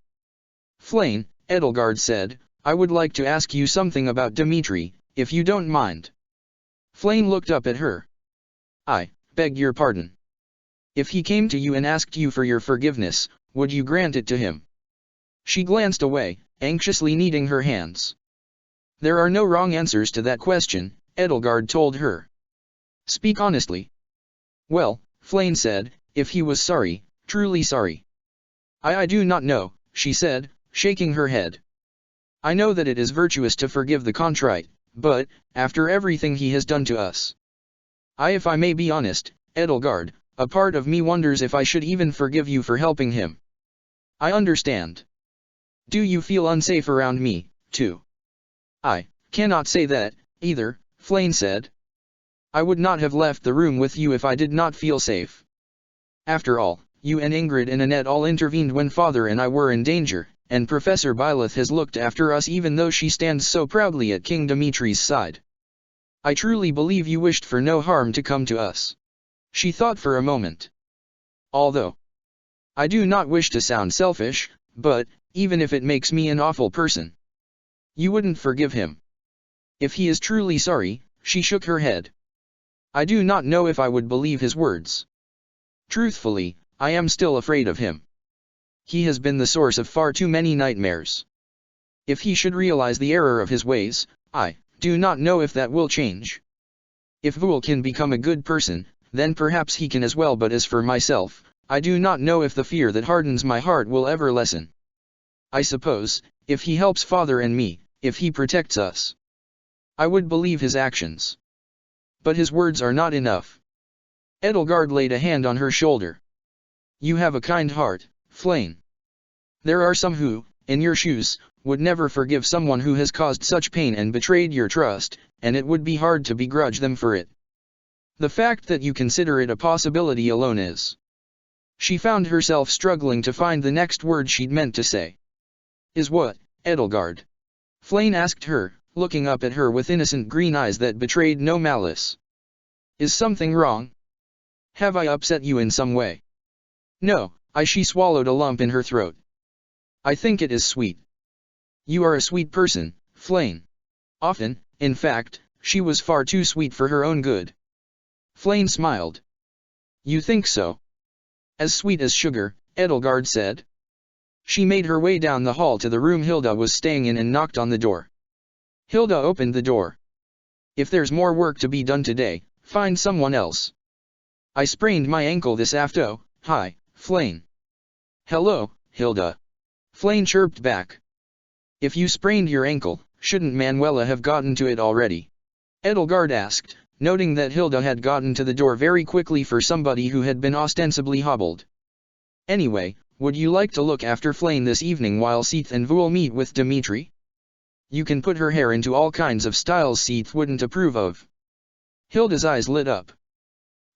Flame, Edelgard said, I would like to ask you something about Dmitri, if you don't mind. Flame looked up at her. I beg your pardon. If he came to you and asked you for your forgiveness, would you grant it to him? She glanced away, anxiously kneading her hands. There are no wrong answers to that question, Edelgard told her. Speak honestly. Well, Flame said, if he was sorry, truly sorry. I do not know, she said, shaking her head. I know that it is virtuous to forgive the contrite, but, after everything he has done to us. If I may be honest, Edelgard, a part of me wonders if I should even forgive you for helping him. I understand. Do you feel unsafe around me, too? I cannot say that, either, Flame said. I would not have left the room with you if I did not feel safe. After all, you and Ingrid and Annette all intervened when Father and I were in danger, and Professor Byleth has looked after us even though she stands so proudly at King Dimitri's side. I truly believe you wished for no harm to come to us. She thought for a moment. Although I do not wish to sound selfish, but, even if it makes me an awful person, you wouldn't forgive him. If he is truly sorry, she shook her head. I do not know if I would believe his words. Truthfully, I am still afraid of him. He has been the source of far too many nightmares. If he should realize the error of his ways, I do not know if that will change. If Vul can become a good person, then perhaps he can as well, but as for myself, I do not know if the fear that hardens my heart will ever lessen. I suppose, if he helps Father and me, if he protects us, I would believe his actions. But his words are not enough. Edelgard laid a hand on her shoulder. You have a kind heart, Flame. There are some who, in your shoes, would never forgive someone who has caused such pain and betrayed your trust, and it would be hard to begrudge them for it. The fact that you consider it a possibility alone is. She found herself struggling to find the next word she'd meant to say. Is what, Edelgard? Flame asked her, looking up at her with innocent green eyes that betrayed no malice. Is something wrong? Have I upset you in some way? No, she swallowed a lump in her throat. I think it is sweet. You are a sweet person, Flame. Often, in fact, she was far too sweet for her own good. Flame smiled. You think so? As sweet as sugar, Edelgard said. She made her way down the hall to the room Hilda was staying in and knocked on the door. Hilda opened the door. If there's more work to be done today, find someone else. I sprained my ankle this afternoon. Hi, Flame. Hello, Hilda. Flame chirped back. If you sprained your ankle, shouldn't Manuela have gotten to it already? Edelgard asked, noting that Hilda had gotten to the door very quickly for somebody who had been ostensibly hobbled. Anyway, would you like to look after Flame this evening while Seath and Vul meet with Dmitri? You can put her hair into all kinds of styles Seath wouldn't approve of. Hilda's eyes lit up.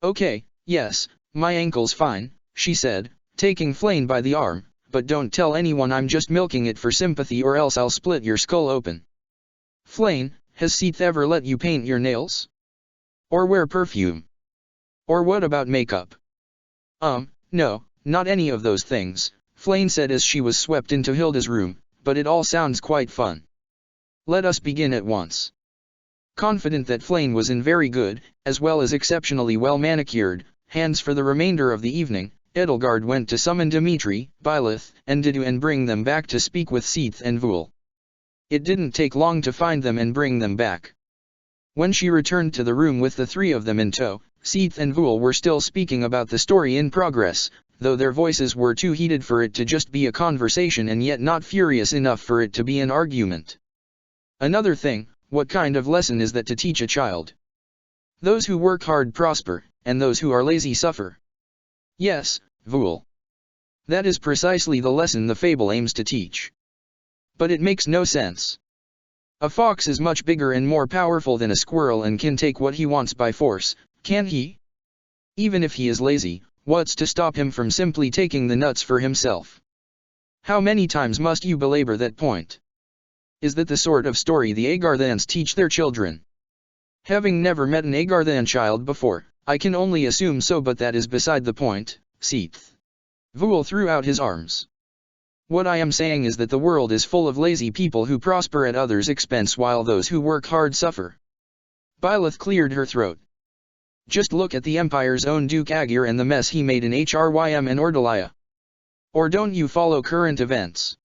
Okay, yes, my ankle's fine, she said, taking Flame by the arm, but don't tell anyone I'm just milking it for sympathy or else I'll split your skull open. Flame, has Seath ever let you paint your nails? Or wear perfume? Or what about makeup? No, not any of those things, Flame said as she was swept into Hilda's room, but it all sounds quite fun. Let us begin at once. Confident that Flame was in very good, as well as exceptionally well manicured, hands for the remainder of the evening, Edelgard went to summon Dmitri, Byleth, and Didu and bring them back to speak with Seath and Vul. It didn't take long to find them and bring them back. When she returned to the room with the three of them in tow, Seath and Vul were still speaking about the story in progress, though their voices were too heated for it to just be a conversation and yet not furious enough for it to be an argument. Another thing, what kind of lesson is that to teach a child? Those who work hard prosper, and those who are lazy suffer. Yes, Vul. That is precisely the lesson the fable aims to teach. But it makes no sense. A fox is much bigger and more powerful than a squirrel and can take what he wants by force, can't he? Even if he is lazy, What's to stop him from simply taking the nuts for himself? How many times must you belabor that point? Is that the sort of story the Agarthans teach their children? Having never met an Agarthan child before, I can only assume so, but that is beside the point. Seath. Vul threw out his arms. What I am saying is that the world is full of lazy people who prosper at others' expense while those who work hard suffer. Byleth cleared her throat. Just look at the Empire's own Duke Agir and the mess he made in Hrym and Ordalia. Or don't you follow current events?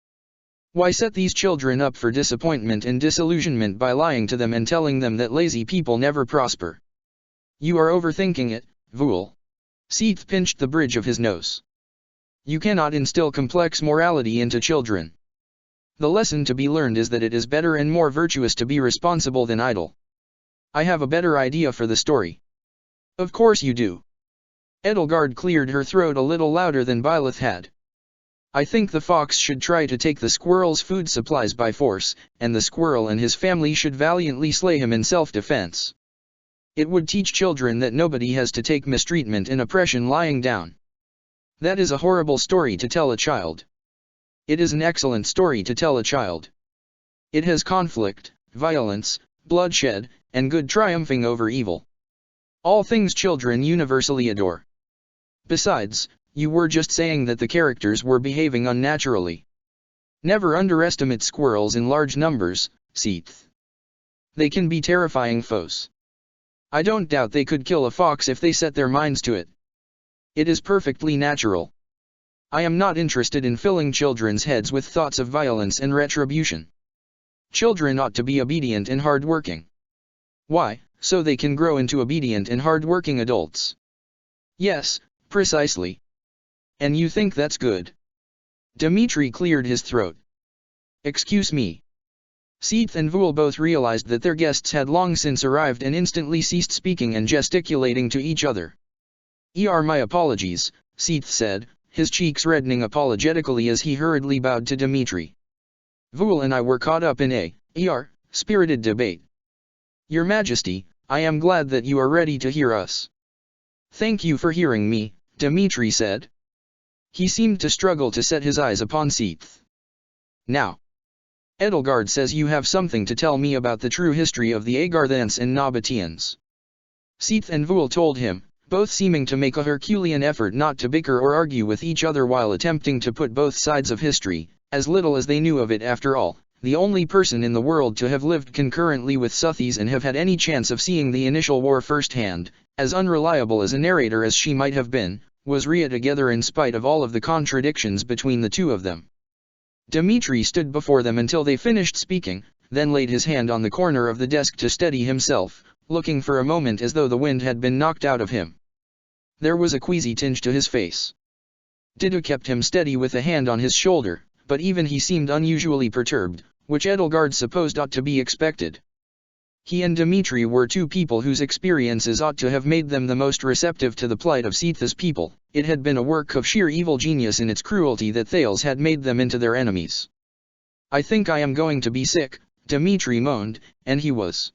Why set these children up for disappointment and disillusionment by lying to them and telling them that lazy people never prosper? You are overthinking it, Vul. Seath pinched the bridge of his nose. You cannot instill complex morality into children. The lesson to be learned is that it is better and more virtuous to be responsible than idle. I have a better idea for the story. Of course you do. Edelgard cleared her throat a little louder than Byleth had. I think the fox should try to take the squirrel's food supplies by force, and the squirrel and his family should valiantly slay him in self-defense. It would teach children that nobody has to take mistreatment and oppression lying down. That is a horrible story to tell a child. It is an excellent story to tell a child. It has conflict, violence, bloodshed, and good triumphing over evil. All things children universally adore. Besides, you were just saying that the characters were behaving unnaturally. Never underestimate squirrels in large numbers, Seath. They can be terrifying foes. I don't doubt they could kill a fox if they set their minds to it. It is perfectly natural. I am not interested in filling children's heads with thoughts of violence and retribution. Children ought to be obedient and hard-working. Why? So they can grow into obedient and hard-working adults. Yes, precisely. And you think that's good? Dmitri cleared his throat. Excuse me. Seath and Vul both realized that their guests had long since arrived and instantly ceased speaking and gesticulating to each other. My apologies, Seath said, his cheeks reddening apologetically as he hurriedly bowed to Dmitri. Vul and I were caught up in a spirited debate. Your Majesty, I am glad that you are ready to hear us. Thank you for hearing me, Dmitri said. He seemed to struggle to set his eyes upon Seath. Now, Edelgard says you have something to tell me about the true history of the Agarthans and Nabateans. Seath and Vul told him, both seeming to make a Herculean effort not to bicker or argue with each other while attempting to put both sides of history, as little as they knew of it after all. The only person in the world to have lived concurrently with Suthies and have had any chance of seeing the initial war firsthand, as unreliable as a narrator as she might have been, was Rhea together in spite of all of the contradictions between the two of them. Dmitri stood before them until they finished speaking, then laid his hand on the corner of the desk to steady himself, looking for a moment as though the wind had been knocked out of him. There was a queasy tinge to his face. Didu kept him steady with a hand on his shoulder, but even he seemed unusually perturbed, which Edelgard supposed ought to be expected. He and Dmitri were two people whose experiences ought to have made them the most receptive to the plight of Seath's people. It had been a work of sheer evil genius in its cruelty that Thales had made them into their enemies. I think I am going to be sick, Dmitri moaned, and he was.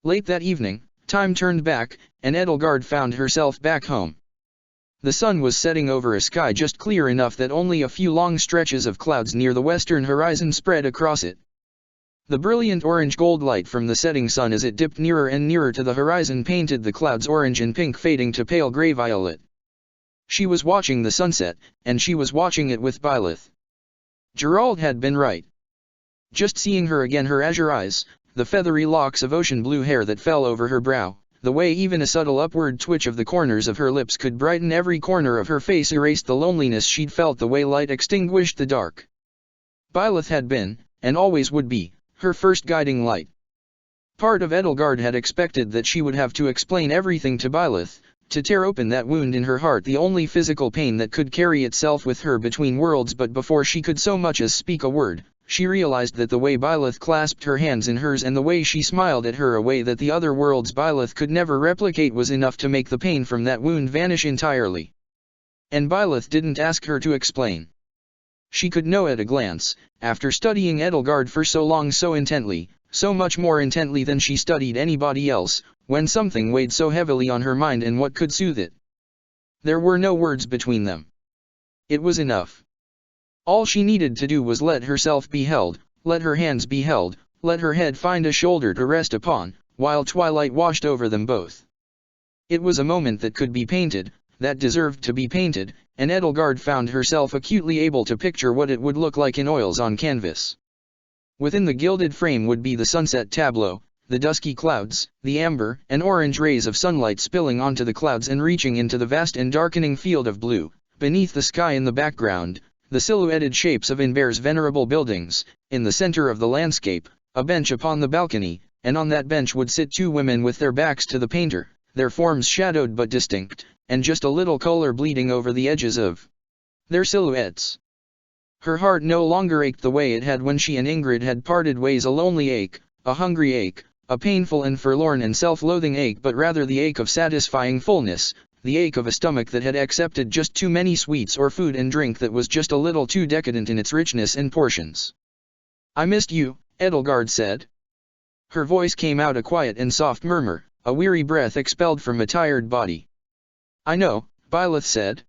Late that evening, time turned back, and Edelgard found herself back home. The sun was setting over a sky just clear enough that only a few long stretches of clouds near the western horizon spread across it. The brilliant orange-gold light from the setting sun as it dipped nearer and nearer to the horizon painted the clouds orange and pink fading to pale gray-violet. She was watching the sunset, and she was watching it with Byleth. Gerald had been right. Just seeing her again, her azure eyes, the feathery locks of ocean blue hair that fell over her brow, the way even a subtle upward twitch of the corners of her lips could brighten every corner of her face, erased the loneliness she'd felt the way light extinguished the dark. Byleth had been, and always would be, her first guiding light. Part of Edelgard had expected that she would have to explain everything to Byleth, to tear open that wound in her heart, the only physical pain that could carry itself with her between worlds, but before she could so much as speak a word, she realized that the way Byleth clasped her hands in hers and the way she smiled at her, a way that the other worlds Byleth could never replicate, was enough to make the pain from that wound vanish entirely. And Byleth didn't ask her to explain. She could know at a glance, after studying Edelgard for so long, so intently, so much more intently than she studied anybody else, when something weighed so heavily on her mind and what could soothe it. There were no words between them. It was enough. All she needed to do was let herself be held, let her hands be held, let her head find a shoulder to rest upon, while twilight washed over them both. It was a moment that could be painted, that deserved to be painted, and Edelgard found herself acutely able to picture what it would look like in oils on canvas. Within the gilded frame would be the sunset tableau, the dusky clouds, the amber and orange rays of sunlight spilling onto the clouds and reaching into the vast and darkening field of blue. Beneath the sky in the background, the silhouetted shapes of Inver's venerable buildings. In the center of the landscape, a bench upon the balcony, and on that bench would sit two women with their backs to the painter, their forms shadowed but distinct, and just a little color bleeding over the edges of their silhouettes. Her heart no longer ached the way it had when she and Ingrid had parted ways, a lonely ache, a hungry ache, a painful and forlorn and self-loathing ache, but rather the ache of satisfying fullness, the ache of a stomach that had accepted just too many sweets, or food and drink that was just a little too decadent in its richness and portions. "I missed you," Edelgard said. Her voice came out a quiet and soft murmur, a weary breath expelled from a tired body. "I know," Byleth said.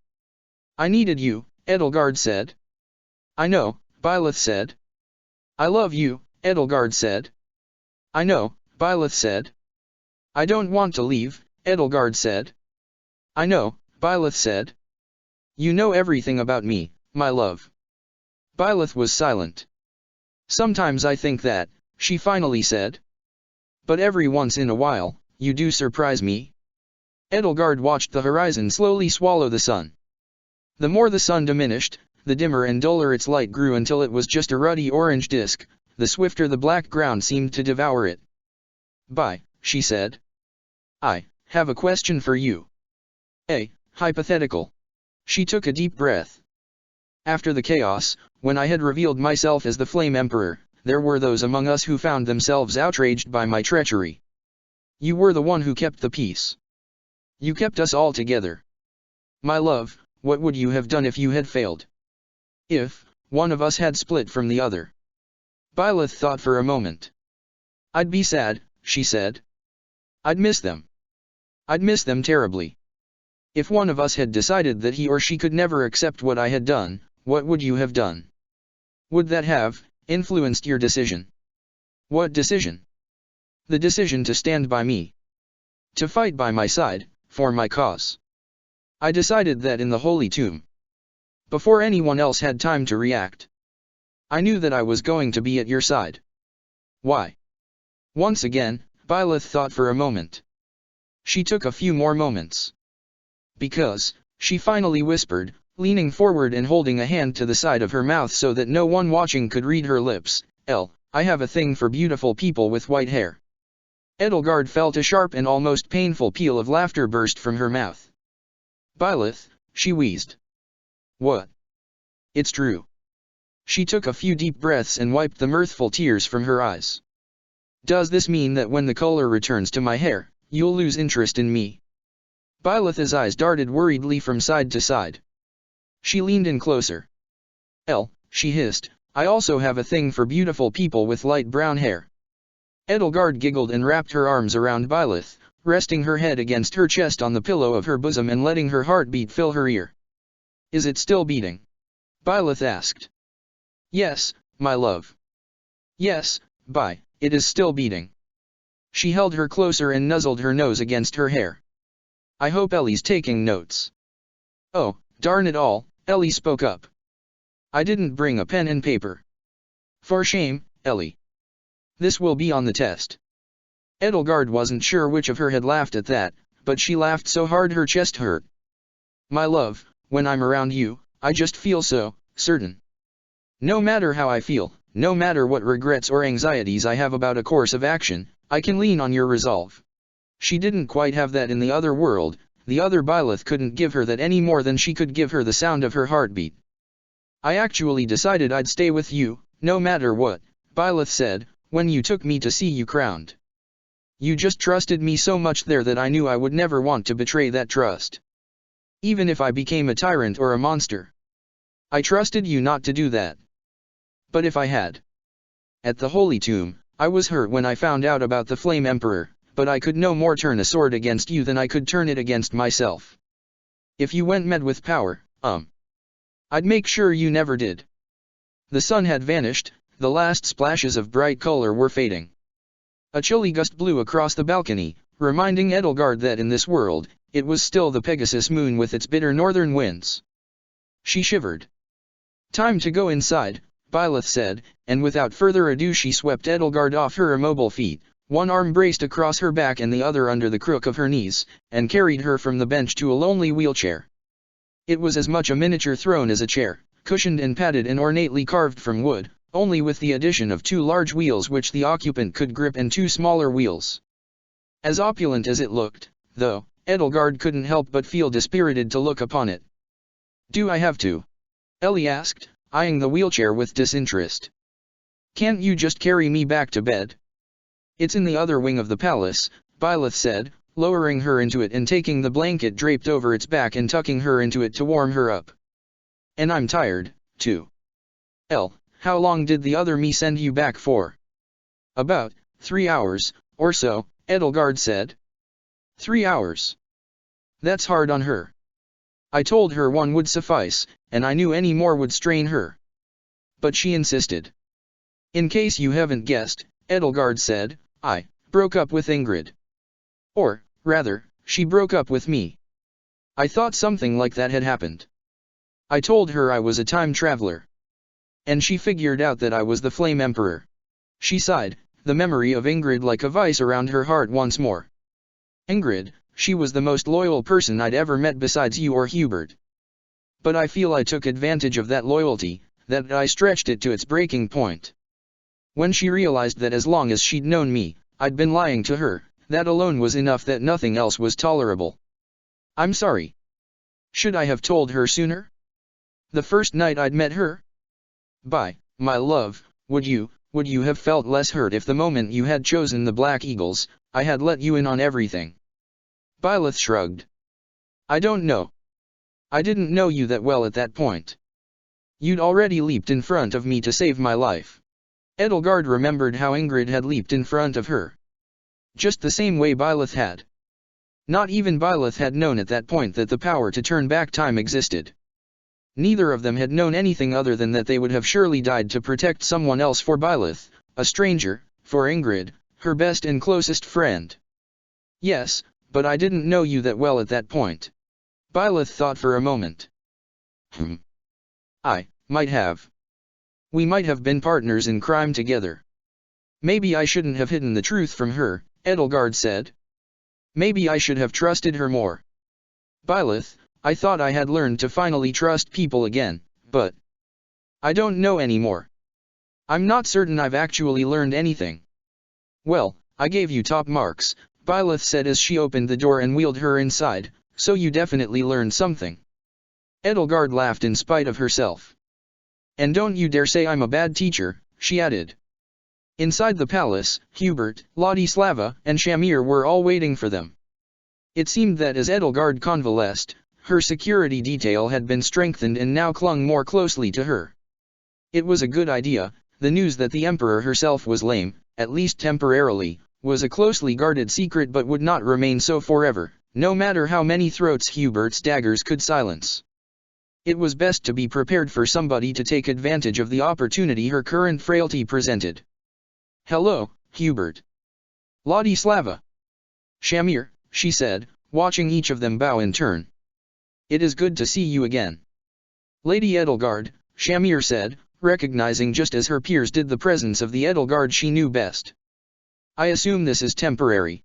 "I needed you," Edelgard said. "I know," Byleth said. "I love you," Edelgard said. "I know," Byleth said. "I don't want to leave," Edelgard said. "I know," Byleth said. "You know everything about me, my love." Byleth was silent. "Sometimes I think that," she finally said. "But every once in a while, you do surprise me." Edelgard watched the horizon slowly swallow the sun. The more the sun diminished, the dimmer and duller its light grew until it was just a ruddy orange disk, the swifter the black ground seemed to devour it. "Bye," she said. "I have a question for you. A hypothetical." She took a deep breath. "After the chaos, when I had revealed myself as the Flame Emperor, there were those among us who found themselves outraged by my treachery. You were the one who kept the peace. You kept us all together. My love, what would you have done if you had failed? If one of us had split from the other?" Byleth thought for a moment. "I'd be sad," she said. "I'd miss them. I'd miss them terribly. If one of us had decided that he or she could never accept what I had done, what would you have done? Would that have influenced your decision?" "What decision?" "The decision to stand by me. To fight by my side, for my cause. I decided that in the Holy Tomb. Before anyone else had time to react. I knew that I was going to be at your side." "Why?" Once again, Byleth thought for a moment. She took a few more moments. "Because," she finally whispered, leaning forward and holding a hand to the side of her mouth so that no one watching could read her lips, "I have a thing for beautiful people with white hair." Edelgard felt a sharp and almost painful peal of laughter burst from her mouth. "Byleth," she wheezed. "What?" "It's true." She took a few deep breaths and wiped the mirthful tears from her eyes. "Does this mean that when the color returns to my hair, you'll lose interest in me?" Byleth's eyes darted worriedly from side to side. She leaned in closer. She hissed, "I also have a thing for beautiful people with light brown hair." Edelgard giggled and wrapped her arms around Byleth, resting her head against her chest on the pillow of her bosom and letting her heartbeat fill her ear. "Is it still beating?" Byleth asked. "Yes, my love. Yes, it is still beating." She held her closer and nuzzled her nose against her hair. "I hope Ellie's taking notes." "Oh, darn it all," Ellie spoke up. "I didn't bring a pen and paper." "For shame, Ellie. This will be on the test." Edelgard wasn't sure which of her had laughed at that, but she laughed so hard her chest hurt. "My love, when I'm around you, I just feel so certain. No matter how I feel, no matter what regrets or anxieties I have about a course of action, I can lean on your resolve." She didn't quite have that in the other world. The other Byleth couldn't give her that any more than she could give her the sound of her heartbeat. "I actually decided I'd stay with you, no matter what," Byleth said, "when you took me to see you crowned. You just trusted me so much there that I knew I would never want to betray that trust. Even if I became a tyrant or a monster. I trusted you not to do that. But if I had. At the Holy Tomb, I was hurt when I found out about the Flame Emperor, but I could no more turn a sword against you than I could turn it against myself. If you went mad with power, I'd make sure you never did. The sun had vanished, the last splashes of bright color were fading. A chilly gust blew across the balcony, reminding Edelgard that in this world, it was still the Pegasus moon with its bitter northern winds. She shivered. Time to go inside, Byleth said, and without further ado she swept Edelgard off her immobile feet, one arm braced across her back and the other under the crook of her knees, and carried her from the bench to a lonely wheelchair. It was as much a miniature throne as a chair, cushioned and padded and ornately carved from wood, only with the addition of 2 large wheels which the occupant could grip and 2 smaller wheels. As opulent as it looked, though, Edelgard couldn't help but feel dispirited to look upon it. "Do I have to?" Ellie asked, eyeing the wheelchair with disinterest. "Can't you just carry me back to bed?" "It's in the other wing of the palace," Byleth said, lowering her into it and taking the blanket draped over its back and tucking her into it to warm her up. "And I'm tired, too." How long did the other me send you back for?" "About 3 hours, or so," Edelgard said. 3 hours. That's hard on her. I told her 1 would suffice, and I knew any more would strain her. But she insisted. "In case you haven't guessed," Edelgard said, "I broke up with Ingrid. Or, rather, she broke up with me. I thought something like that had happened. I told her I was a time traveler. And she figured out that I was the Flame Emperor." She sighed, the memory of Ingrid like a vice around her heart once more. "Ingrid, she was the most loyal person I'd ever met besides you or Hubert. But I feel I took advantage of that loyalty, that I stretched it to its breaking point. When she realized that as long as she'd known me, I'd been lying to her, that alone was enough, that nothing else was tolerable. I'm sorry. Should I have told her sooner? The first night I'd met her? My love, would you have felt less hurt if the moment you had chosen the Black Eagles, I had let you in on everything?" Byleth shrugged. "I don't know. I didn't know you that well at that point. You'd already leaped in front of me to save my life." Edelgard remembered how Ingrid had leaped in front of her. Just the same way Byleth had. Not even Byleth had known at that point that the power to turn back time existed. Neither of them had known anything other than that they would have surely died to protect someone else, for Byleth, a stranger, for Ingrid, her best and closest friend. "Yes, but I didn't know you that well at that point." Byleth thought for a moment. "I might have. We might have been partners in crime together." "Maybe I shouldn't have hidden the truth from her," Edelgard said. "Maybe I should have trusted her more. Byleth, I thought I had learned to finally trust people again, but I don't know anymore. I'm not certain I've actually learned anything." "Well, I gave you top marks," Byleth said as she opened the door and wheeled her inside, "so you definitely learned something." Edelgard laughed in spite of herself. "And don't you dare say I'm a bad teacher," she added. Inside the palace, Hubert, Ladislava, and Shamir were all waiting for them. It seemed that as Edelgard convalesced, her security detail had been strengthened and now clung more closely to her. It was a good idea. The news that the Emperor herself was lame, at least temporarily, was a closely guarded secret, but would not remain so forever, no matter how many throats Hubert's daggers could silence. It was best to be prepared for somebody to take advantage of the opportunity her current frailty presented. "Hello, Hubert." "Ladislava." "Shamir," she said, watching each of them bow in turn. "It is good to see you again." "Lady Edelgard," Shamir said, recognizing just as her peers did the presence of the Edelgard she knew best. "I assume this is temporary.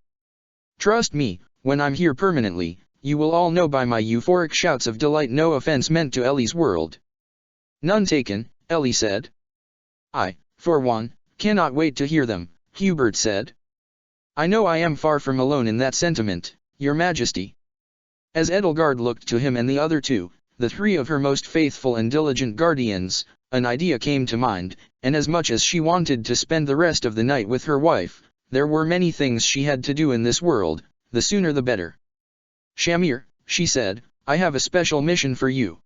Trust me, when I'm here permanently, you will all know by my euphoric shouts of delight, no offense meant to Ellie's world." "None taken," Ellie said. "I, for one, cannot wait to hear them," Hubert said. "I know I am far from alone in that sentiment, Your Majesty." As Edelgard looked to him and the other two, the 3 of her most faithful and diligent guardians, an idea came to mind, and as much as she wanted to spend the rest of the night with her wife, there were many things she had to do in this world, the sooner the better. "Shamir," she said, "I have a special mission for you.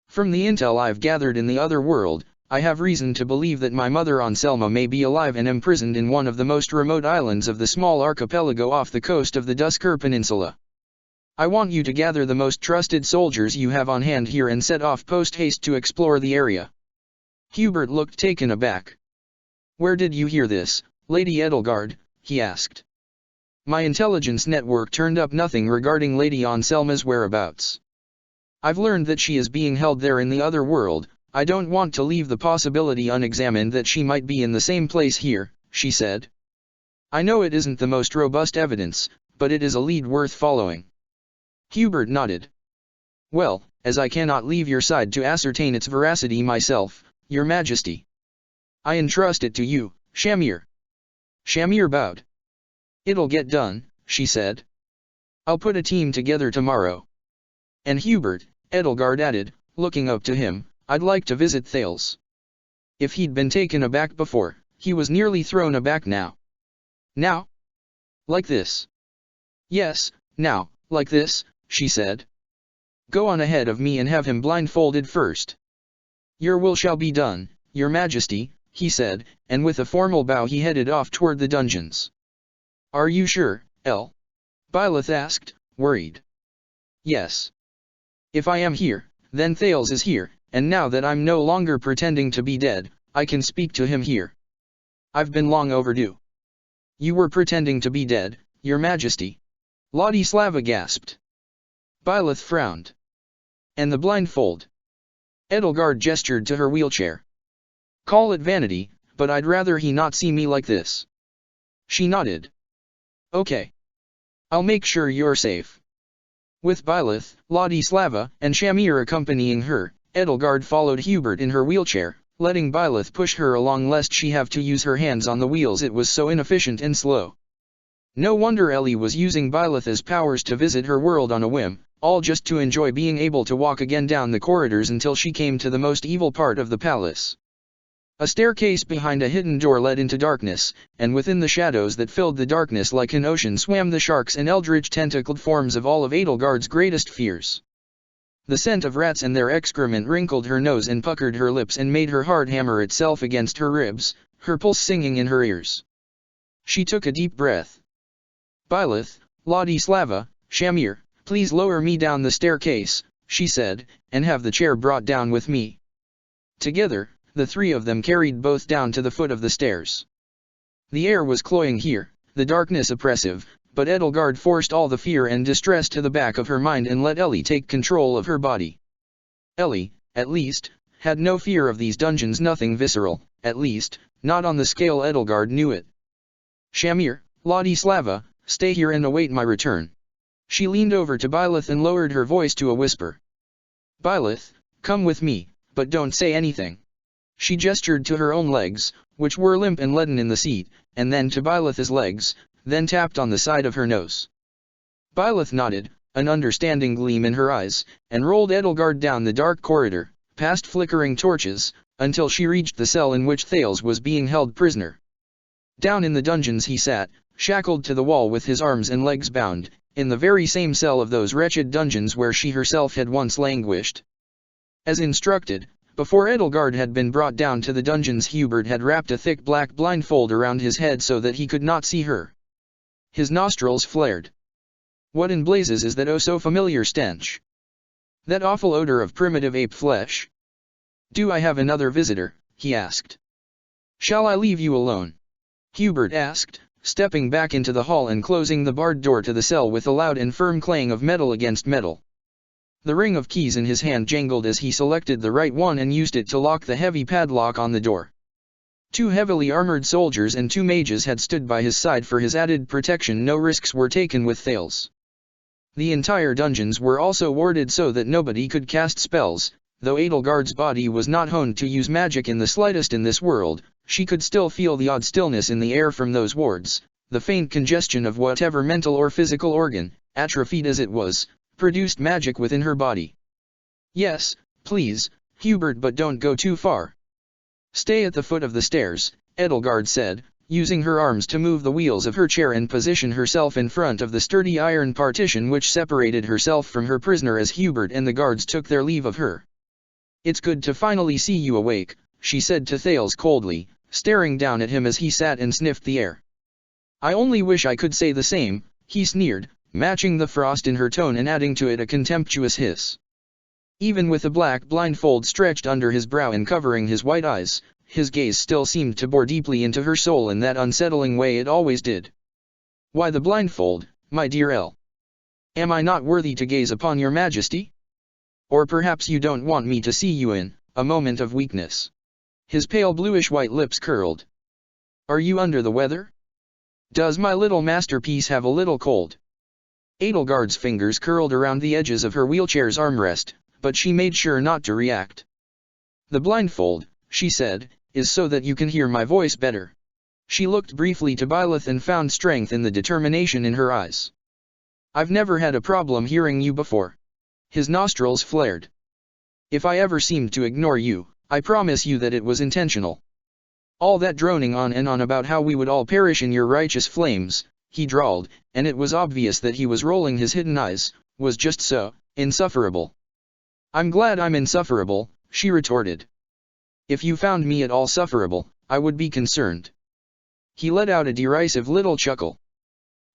From the intel I've gathered in the other world, I have reason to believe that my mother Anselma may be alive and imprisoned in one of the most remote islands of the small archipelago off the coast of the Dusker Peninsula. I want you to gather the most trusted soldiers you have on hand here and set off post-haste to explore the area. Hubert looked taken aback. Where did you hear this, Lady Edelgard? He asked. My intelligence network turned up nothing regarding Lady Anselma's whereabouts. I've learned that she is being held there in the other world. I don't want to leave the possibility unexamined that she might be in the same place here, she said. I know it isn't the most robust evidence, but it is a lead worth following. Hubert nodded. Well, as I cannot leave your side to ascertain its veracity myself, Your Majesty, I entrust it to you, Shamir. Shamir bowed. It'll get done, she said. I'll put a team together tomorrow. And Hubert, Edelgard added, looking up to him, I'd like to visit Thales. If he'd been taken aback before, he was nearly thrown aback now. Now? Like this. Yes, now, like this, she said. Go on ahead of me and have him blindfolded first. Your will shall be done, Your Majesty, he said, and with a formal bow he headed off toward the dungeons. Are you sure, El? Byleth asked, worried. Yes. If I am here, then Thales is here, and now that I'm no longer pretending to be dead, I can speak to him here. I've been long overdue. You were pretending to be dead, Your Majesty. Ladislava gasped. Byleth frowned. And the blindfold? Edelgard gestured to her wheelchair. Call it vanity, but I'd rather he not see me like this. She nodded. Okay. I'll make sure you're safe. With Byleth, Ladislava, and Shamir accompanying her, Edelgard followed Hubert in her wheelchair, letting Byleth push her along lest she have to use her hands on the wheels. It was so inefficient and slow. No wonder Ellie was using Byleth as powers to visit her world on a whim, all just to enjoy being able to walk again down the corridors until she came to the most evil part of the palace. A staircase behind a hidden door led into darkness, and within the shadows that filled the darkness like an ocean swam the sharks and eldritch tentacled forms of all of Edelgard's greatest fears. The scent of rats and their excrement wrinkled her nose and puckered her lips and made her heart hammer itself against her ribs, her pulse singing in her ears. She took a deep breath. Byleth, Ladislava, Shamir, please lower me down the staircase, she said, and have the chair brought down with me. Together, the three of them carried both down to the foot of the stairs. The air was cloying here, the darkness oppressive, but Edelgard forced all the fear and distress to the back of her mind and let Ellie take control of her body. Ellie, at least, had no fear of these dungeons, nothing visceral, at least, not on the scale Edelgard knew it. Shamir, Ladislava, stay here and await my return. She leaned over to Byleth and lowered her voice to a whisper. Byleth, come with me, but don't say anything. She gestured to her own legs, which were limp and leaden in the seat, and then to Byleth's legs, then tapped on the side of her nose. Byleth nodded, an understanding gleam in her eyes, and rolled Edelgard down the dark corridor, past flickering torches, until she reached the cell in which Thales was being held prisoner. Down in the dungeons he sat, shackled to the wall with his arms and legs bound, in the very same cell of those wretched dungeons where she herself had once languished. As instructed, before Edelgard had been brought down to the dungeons, Hubert had wrapped a thick black blindfold around his head so that he could not see her. His nostrils flared. What in blazes is that oh so familiar stench? That awful odor of primitive ape flesh? Do I have another visitor? He asked. Shall I leave you alone? Hubert asked, stepping back into the hall and closing the barred door to the cell with a loud and firm clang of metal against metal. The ring of keys in his hand jangled as he selected the right one and used it to lock the heavy padlock on the door. 2 heavily armored soldiers and 2 mages had stood by his side for his added protection. No risks were taken with Thales. The entire dungeons were also warded so that nobody could cast spells. Though Edelgard's body was not honed to use magic in the slightest in this world, she could still feel the odd stillness in the air from those wards, the faint congestion of whatever mental or physical organ, atrophied as it was, produced magic within her body. Yes, please, Hubert, but don't go too far. Stay at the foot of the stairs, Edelgard said, using her arms to move the wheels of her chair and position herself in front of the sturdy iron partition which separated herself from her prisoner as Hubert and the guards took their leave of her. It's good to finally see you awake, she said to Thales coldly, staring down at him as he sat and sniffed the air. I only wish I could say the same, he sneered, matching the frost in her tone and adding to it a contemptuous hiss. Even with a black blindfold stretched under his brow and covering his white eyes, his gaze still seemed to bore deeply into her soul in that unsettling way it always did. "Why the blindfold, my dear Elle? Am I not worthy to gaze upon your majesty? Or perhaps you don't want me to see you in a moment of weakness?" His pale bluish-white lips curled. "Are you under the weather? Does my little masterpiece have a little cold?" Edelgard's fingers curled around the edges of her wheelchair's armrest, but she made sure not to react. "The blindfold," she said, "is so that you can hear my voice better." She looked briefly to Byleth and found strength in the determination in her eyes. "I've never had a problem hearing you before." His nostrils flared. "If I ever seemed to ignore you, I promise you that it was intentional. All that droning on and on about how we would all perish in your righteous flames," he drawled, and it was obvious that he was rolling his hidden eyes, "was just so insufferable." "I'm glad I'm insufferable," she retorted. "If you found me at all sufferable, I would be concerned." He let out a derisive little chuckle.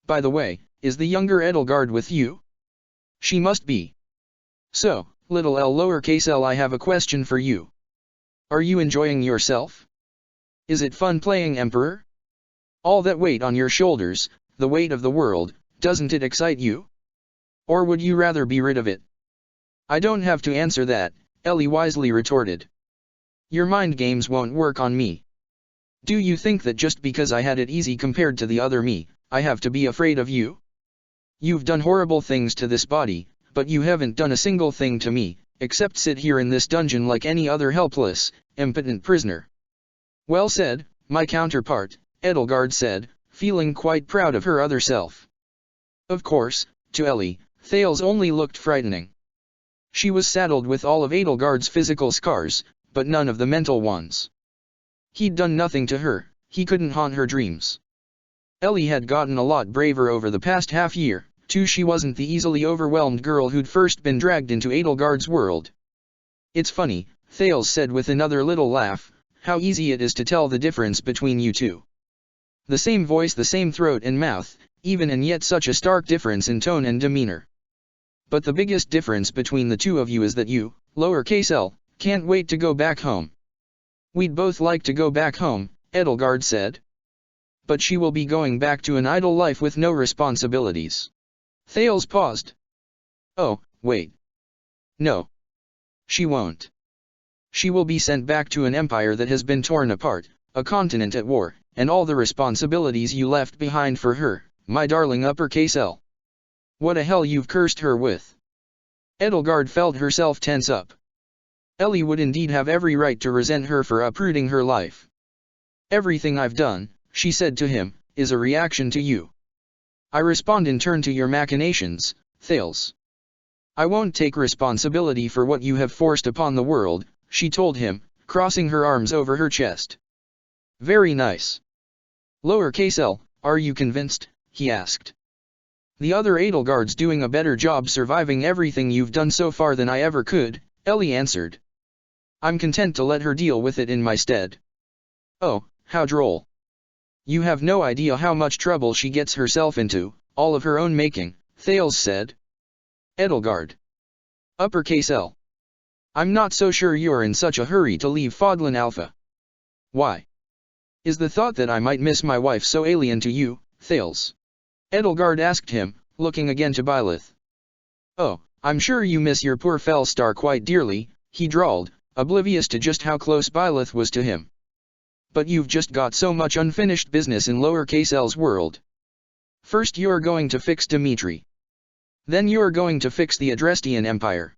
"By the way, is the younger Edelgard with you?" "She must be. So, little L lowercase l, I have a question for you. Are you enjoying yourself? Is it fun playing Emperor? All that weight on your shoulders, the weight of the world, doesn't it excite you? Or would you rather be rid of it?" "I don't have to answer that," Ellie wisely retorted. "Your mind games won't work on me. Do you think that just because I had it easy compared to the other me, I have to be afraid of you? You've done horrible things to this body, but you haven't done a single thing to me, except sit here in this dungeon like any other helpless, impotent prisoner." "Well said, my counterpart," Edelgard said, feeling quite proud of her other self. Of course, to Ellie, Thales only looked frightening. She was saddled with all of Edelgard's physical scars, but none of the mental ones. He'd done nothing to her, he couldn't haunt her dreams. Ellie had gotten a lot braver over the past half year, too. She wasn't the easily overwhelmed girl who'd first been dragged into Edelgard's world. "It's funny," Thales said with another little laugh, "how easy it is to tell the difference between you two. The same voice, the same throat and mouth, even and yet such a stark difference in tone and demeanor. But the biggest difference between the two of you is that you, lowercase l, can't wait to go back home." "We'd both like to go back home," Edelgard said. "But she will be going back to an idle life with no responsibilities." Thales paused. "Oh, wait. No. She won't. She will be sent back to an empire that has been torn apart, a continent at war, and all the responsibilities you left behind for her, my darling uppercase L. What a hell you've cursed her with." Edelgard felt herself tense up. Ellie would indeed have every right to resent her for uprooting her life. "Everything I've done," she said to him, "is a reaction to you. I respond in turn to your machinations, Thales. I won't take responsibility for what you have forced upon the world," she told him, crossing her arms over her chest. "Very nice. Lowercase l, are you convinced?" he asked. "The other Edelgard's doing a better job surviving everything you've done so far than I ever could," Ellie answered. "I'm content to let her deal with it in my stead." "Oh, how droll. You have no idea how much trouble she gets herself into, all of her own making," Thales said. "Edelgard. Uppercase L. I'm not so sure you're in such a hurry to leave Fodlan Alpha." "Why? Is the thought that I might miss my wife so alien to you, Thales?" Edelgard asked him, looking again to Byleth. "Oh, I'm sure you miss your poor Felstar quite dearly," he drawled, oblivious to just how close Byleth was to him. "But you've just got so much unfinished business in lowercase l's world. First you're going to fix Dimitri. Then you're going to fix the Adrestian Empire.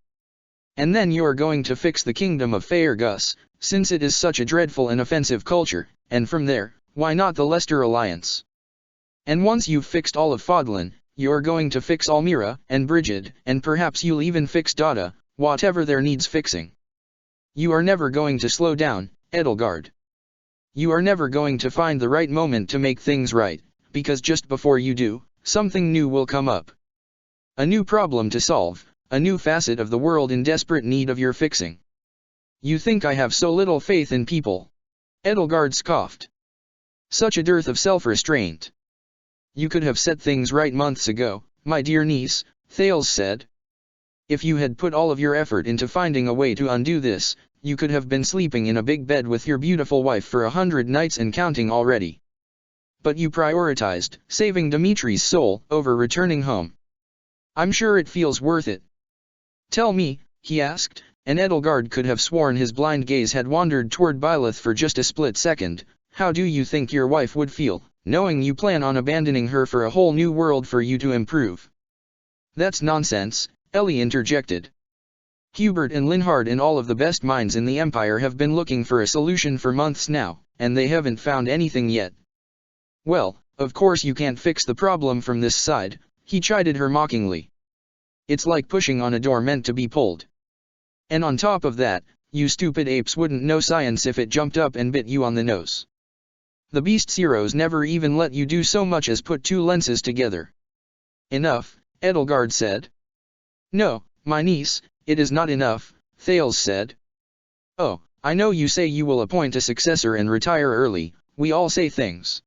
And then you're going to fix the kingdom of Faerghus, since it is such a dreadful and offensive culture, and from there, why not the Leicester Alliance? And once you've fixed all of Fodlan, you're going to fix Almira and Brigid, and perhaps you'll even fix Dada, whatever there needs fixing. You are never going to slow down, Edelgard. You are never going to find the right moment to make things right, because just before you do, something new will come up. A new problem to solve, a new facet of the world in desperate need of your fixing. You think I have so little faith in people?" Edelgard scoffed. "Such a dearth of self-restraint. You could have set things right months ago, my dear niece, Thales said. If you had put all of your effort into finding a way to undo this, you could have been sleeping in a big bed with your beautiful wife for 100 nights and counting already. But you prioritized saving Dimitri's soul over returning home. I'm sure it feels worth it. Tell me, he asked, and Edelgard could have sworn his blind gaze had wandered toward Byleth for just a split second. How do you think your wife would feel, knowing you plan on abandoning her for a whole new world for you to improve? That's nonsense, Ellie interjected. Hubert and Linhard and all of the best minds in the Empire have been looking for a solution for months now, and they haven't found anything yet. Well, of course you can't fix the problem from this side, he chided her mockingly. It's like pushing on a door meant to be pulled. And on top of that, you stupid apes wouldn't know science if it jumped up and bit you on the nose. The Beast's heroes never even let you do so much as put two lenses together. Enough, Edelgard said. No, my niece, it is not enough, Thales said. Oh, I know you say you will appoint a successor and retire early, we all say things.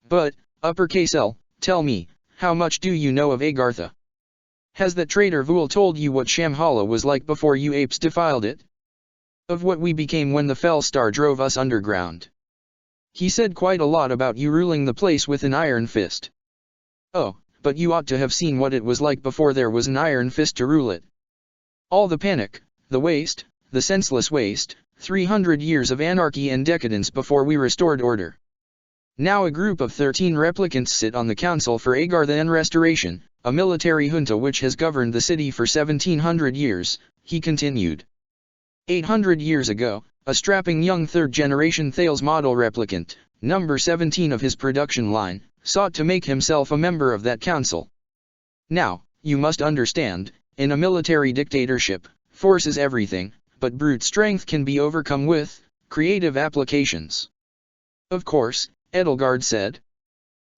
But, uppercase L, tell me, how much do you know of Agartha? Has that traitor Vul told you what Shamhala was like before you apes defiled it? Of what we became when the Fell Star drove us underground? He said quite a lot about you ruling the place with an iron fist. Oh, but you ought to have seen what it was like before there was an iron fist to rule it. All the panic, the waste, the senseless waste, 300 years of anarchy and decadence before we restored order. Now a group of 13 replicants sit on the Council for Agartha and Restoration, a military junta which has governed the city for 1700 years, he continued. 800 years ago, a strapping young third-generation Thales model replicant, number 17 of his production line, sought to make himself a member of that council. Now, you must understand, in a military dictatorship, force is everything, but brute strength can be overcome with creative applications. Of course, Edelgard said.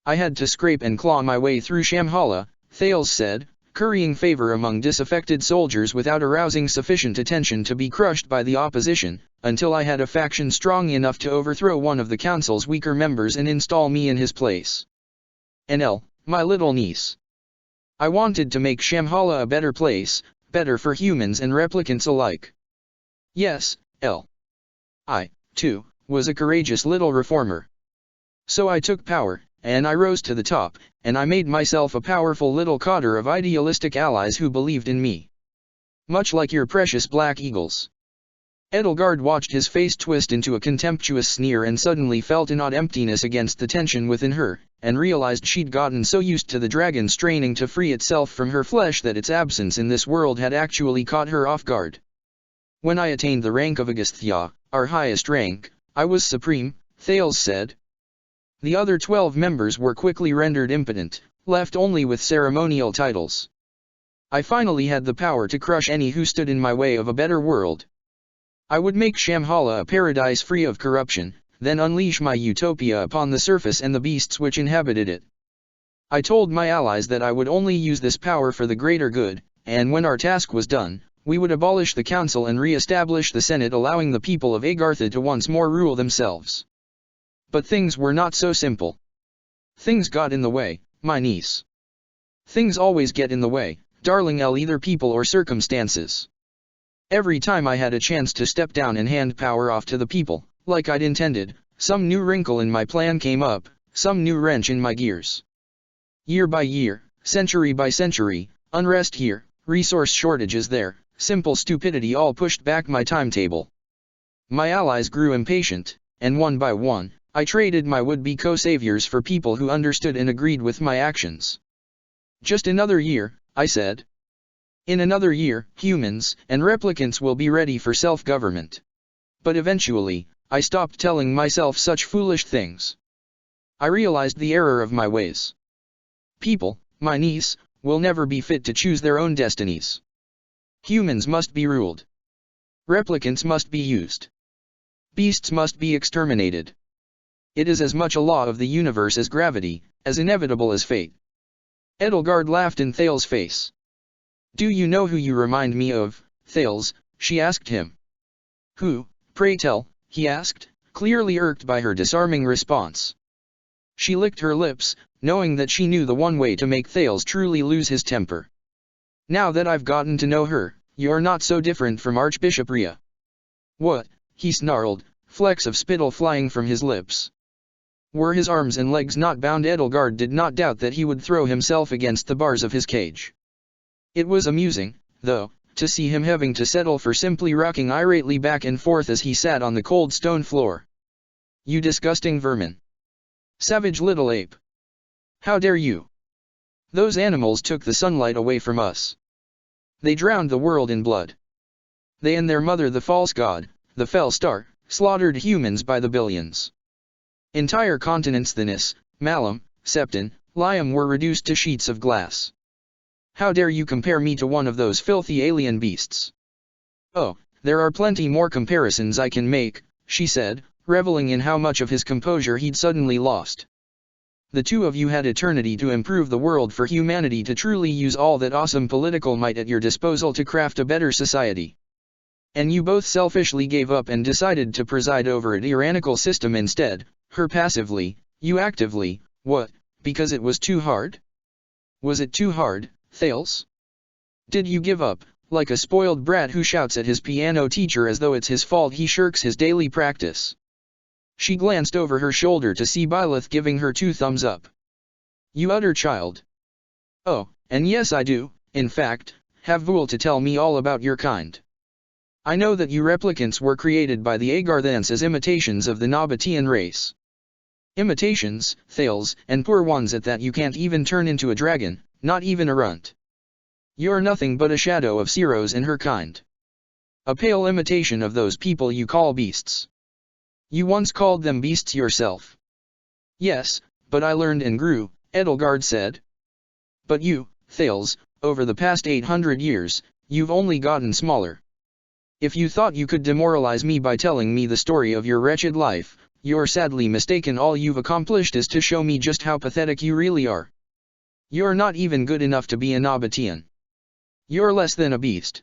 I had to scrape and claw my way through Shamhala, Thales said, currying favor among disaffected soldiers without arousing sufficient attention to be crushed by the opposition, until I had a faction strong enough to overthrow one of the council's weaker members and install me in his place. NL, my little niece. I wanted to make Shamhala a better place, better for humans and replicants alike. Yes, L. I, too, was a courageous little reformer. So I took power, and I rose to the top, and I made myself a powerful little cadre of idealistic allies who believed in me. Much like your precious Black Eagles. Edelgard watched his face twist into a contemptuous sneer and suddenly felt an odd emptiness against the tension within her, and realized she'd gotten so used to the dragon straining to free itself from her flesh that its absence in this world had actually caught her off guard. When I attained the rank of Agasthya, our highest rank, I was supreme, Thales said. The other 12 members were quickly rendered impotent, left only with ceremonial titles. I finally had the power to crush any who stood in my way of a better world. I would make Shamhala a paradise free of corruption, then unleash my utopia upon the surface and the beasts which inhabited it. I told my allies that I would only use this power for the greater good, and when our task was done, we would abolish the council and re-establish the Senate, allowing the people of Agartha to once more rule themselves. But things were not so simple. Things got in the way, my niece. Things always get in the way, darling L, either people or circumstances. Every time I had a chance to step down and hand power off to the people, like I'd intended, some new wrinkle in my plan came up, some new wrench in my gears. Year by year, century by century, unrest here, resource shortages there, simple stupidity all pushed back my timetable. My allies grew impatient, and one by one, I traded my would-be co-saviors for people who understood and agreed with my actions. Just another year, I said. In another year, humans and replicants will be ready for self-government. But eventually, I stopped telling myself such foolish things. I realized the error of my ways. People, my niece, will never be fit to choose their own destinies. Humans must be ruled. Replicants must be used. Beasts must be exterminated. It is as much a law of the universe as gravity, as inevitable as fate. Edelgard laughed in Thales' face. Do you know who you remind me of, Thales? She asked him. Who, pray tell, he asked, clearly irked by her disarming response. She licked her lips, knowing that she knew the one way to make Thales truly lose his temper. Now that I've gotten to know her, you're not so different from Archbishop Rhea. What? He snarled, flecks of spittle flying from his lips. Were his arms and legs not bound, Edelgard did not doubt that he would throw himself against the bars of his cage. It was amusing, though, to see him having to settle for simply rocking irately back and forth as he sat on the cold stone floor. You disgusting vermin! Savage little ape! How dare you! Those animals took the sunlight away from us. They drowned the world in blood. They and their mother, the false god, the fell star, slaughtered humans by the billions. Entire continents, the Nis, Malum, Septon, Liam, were reduced to sheets of glass. How dare you compare me to one of those filthy alien beasts? Oh, there are plenty more comparisons I can make, she said, reveling in how much of his composure he'd suddenly lost. The two of you had eternity to improve the world, for humanity to truly use all that awesome political might at your disposal to craft a better society. And you both selfishly gave up and decided to preside over a tyrannical system instead, her passively, you actively. What, because it was too hard? Was it too hard, Thales? Did you give up, like a spoiled brat who shouts at his piano teacher as though it's his fault he shirks his daily practice? She glanced over her shoulder to see Byleth giving her 2 thumbs up. You utter child. Oh, and yes, I do, in fact, have Vul to tell me all about your kind. I know that you replicants were created by the Agarthans as imitations of the Nabatean race. Imitations, Thales, and poor ones at that. You can't even turn into a dragon, not even a runt. You're nothing but a shadow of Ceros and her kind. A pale imitation of those people you call beasts. You once called them beasts yourself. Yes, but I learned and grew, Edelgard said. But you, Thales, over the past 800 years, you've only gotten smaller. If you thought you could demoralize me by telling me the story of your wretched life, you're sadly mistaken. All you've accomplished is to show me just how pathetic you really are. You're not even good enough to be a Nabatean. You're less than a beast.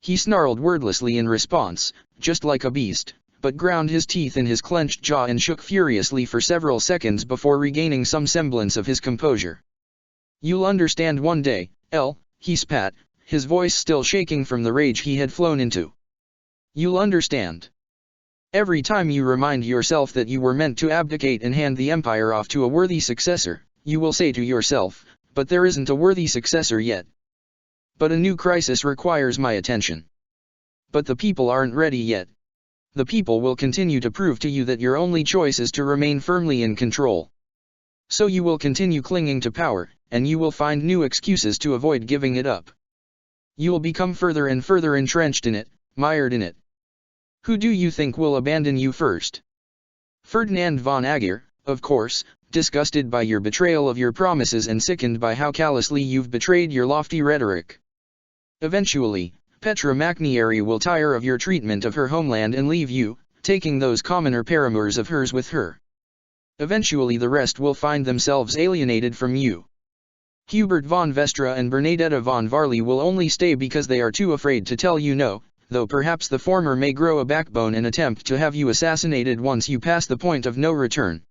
He snarled wordlessly in response, just like a beast, but ground his teeth in his clenched jaw and shook furiously for several seconds before regaining some semblance of his composure. You'll understand one day, he spat, his voice still shaking from the rage he had flown into. You'll understand. Every time you remind yourself that you were meant to abdicate and hand the empire off to a worthy successor, you will say to yourself, but there isn't a worthy successor yet. But a new crisis requires my attention. But the people aren't ready yet. The people will continue to prove to you that your only choice is to remain firmly in control. So you will continue clinging to power, and you will find new excuses to avoid giving it up. You will become further and further entrenched in it, mired in it. Who do you think will abandon you first? Ferdinand von Aegir, of course, disgusted by your betrayal of your promises and sickened by how callously you've betrayed your lofty rhetoric. Eventually, Petra McNeary will tire of your treatment of her homeland and leave you, taking those commoner paramours of hers with her. Eventually the rest will find themselves alienated from you. Hubert von Vestra and Bernadetta von Varley will only stay because they are too afraid to tell you no, though perhaps the former may grow a backbone and attempt to have you assassinated once you pass the point of no return.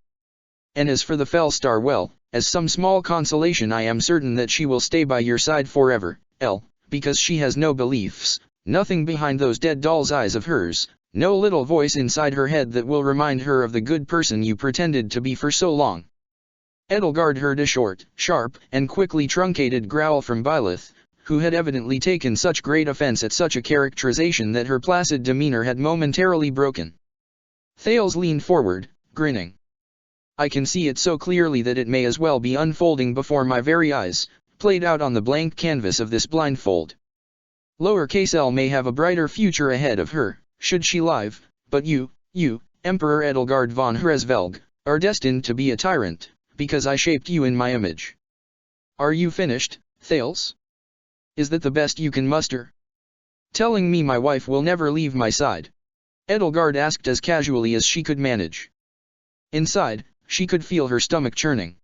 And as for the Fell Star, well, as some small consolation I am certain that she will stay by your side forever, because she has no beliefs, nothing behind those dead doll's eyes of hers, no little voice inside her head that will remind her of the good person you pretended to be for so long. Edelgard heard a short, sharp, and quickly truncated growl from Byleth, who had evidently taken such great offense at such a characterization that her placid demeanor had momentarily broken. Thales leaned forward, grinning. I can see it so clearly that it may as well be unfolding before my very eyes, played out on the blank canvas of this blindfold. Lowercase l may have a brighter future ahead of her, should she live, but you, Emperor Edelgard von Hresvelg, are destined to be a tyrant, because I shaped you in my image. Are you finished, Thales? Is that the best you can muster? Telling me my wife will never leave my side? Edelgard asked as casually as she could manage. Inside, she could feel her stomach churning.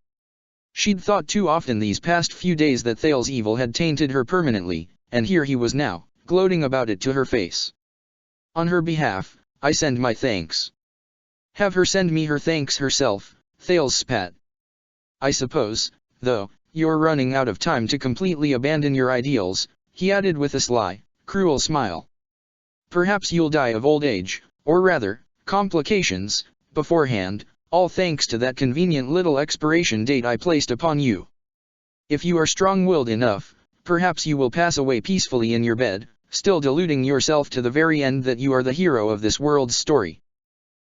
She'd thought too often these past few days that Thales' evil had tainted her permanently, and here he was now, gloating about it to her face. On her behalf, I send my thanks. Have her send me her thanks herself, Thales spat. I suppose, though, you're running out of time to completely abandon your ideals, he added with a sly, cruel smile. Perhaps you'll die of old age, or rather, complications, beforehand, all thanks to that convenient little expiration date I placed upon you. If you are strong-willed enough, perhaps you will pass away peacefully in your bed, still deluding yourself to the very end that you are the hero of this world's story.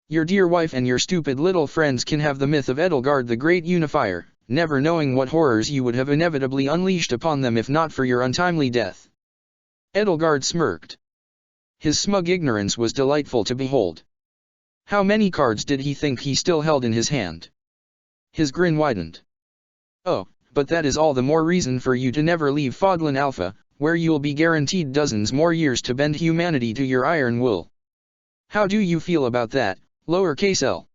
Your dear wife and your stupid little friends can have the myth of Edelgard the Great Unifier, never knowing what horrors you would have inevitably unleashed upon them if not for your untimely death. Edelgard smirked. His smug ignorance was delightful to behold. How many cards did he think he still held in his hand? His grin widened. Oh, but that is all the more reason for you to never leave Fodlan Alpha, where you'll be guaranteed dozens more years to bend humanity to your iron will. How do you feel about that, lowercase l?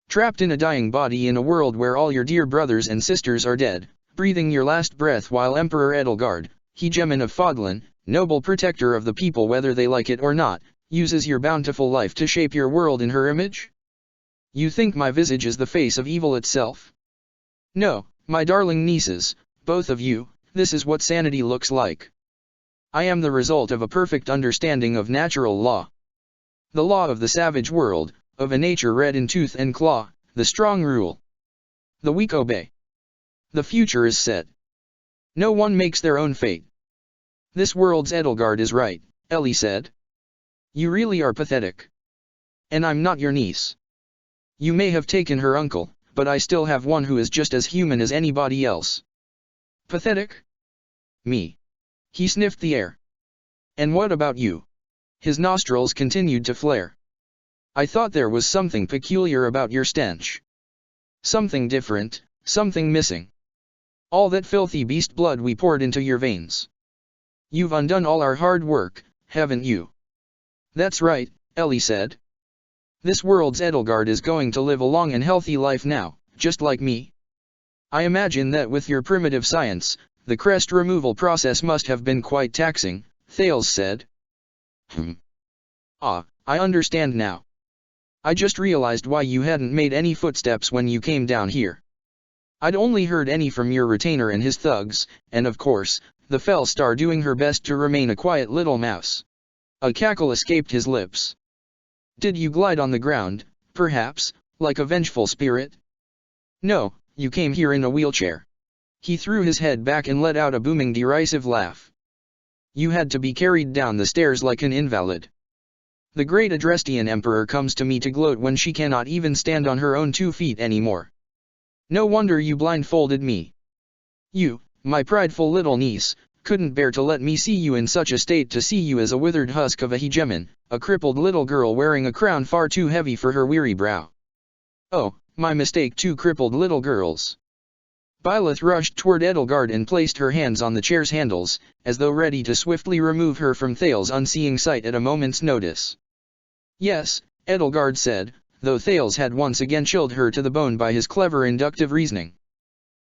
Trapped in a dying body in a world where all your dear brothers and sisters are dead, breathing your last breath while Emperor Edelgard, hegemon of Fodlan, noble protector of the people whether they like it or not, uses your bountiful life to shape your world in her image? You think my visage is the face of evil itself? No, my darling nieces, both of you, this is what sanity looks like. I am the result of a perfect understanding of natural law. The law of the savage world, of a nature red in tooth and claw, the strong rule. The weak obey. The future is set. No one makes their own fate. This world's Edelgard is right, Ellie said. You really are pathetic. And I'm not your niece. You may have taken her uncle, but I still have one who is just as human as anybody else. Pathetic? Me. He sniffed the air. And what about you? His nostrils continued to flare. I thought there was something peculiar about your stench. Something different, something missing. All that filthy beast blood we poured into your veins. You've undone all our hard work, haven't you? That's right, Ellie said. This world's Edelgard is going to live a long and healthy life now, just like me. I imagine that with your primitive science, the crest removal process must have been quite taxing, Thales said. Ah, I understand now. I just realized why you hadn't made any footsteps when you came down here. I'd only heard any from your retainer and his thugs, and of course, the Fell Star doing her best to remain a quiet little mouse. A cackle escaped his lips. Did you glide on the ground, perhaps, like a vengeful spirit? No, you came here in a wheelchair. He threw his head back and let out a booming derisive laugh. You had to be carried down the stairs like an invalid. The great Adrestian Emperor comes to me to gloat when she cannot even stand on her own 2 feet anymore. No wonder you blindfolded me. You, my prideful little niece, couldn't bear to let me see you in such a state, to see you as a withered husk of a hegemon, a crippled little girl wearing a crown far too heavy for her weary brow. Oh, my mistake, 2 crippled little girls. Byleth rushed toward Edelgard and placed her hands on the chair's handles, as though ready to swiftly remove her from Thales' unseeing sight at a moment's notice. Yes, Edelgard said, though Thales had once again chilled her to the bone by his clever inductive reasoning.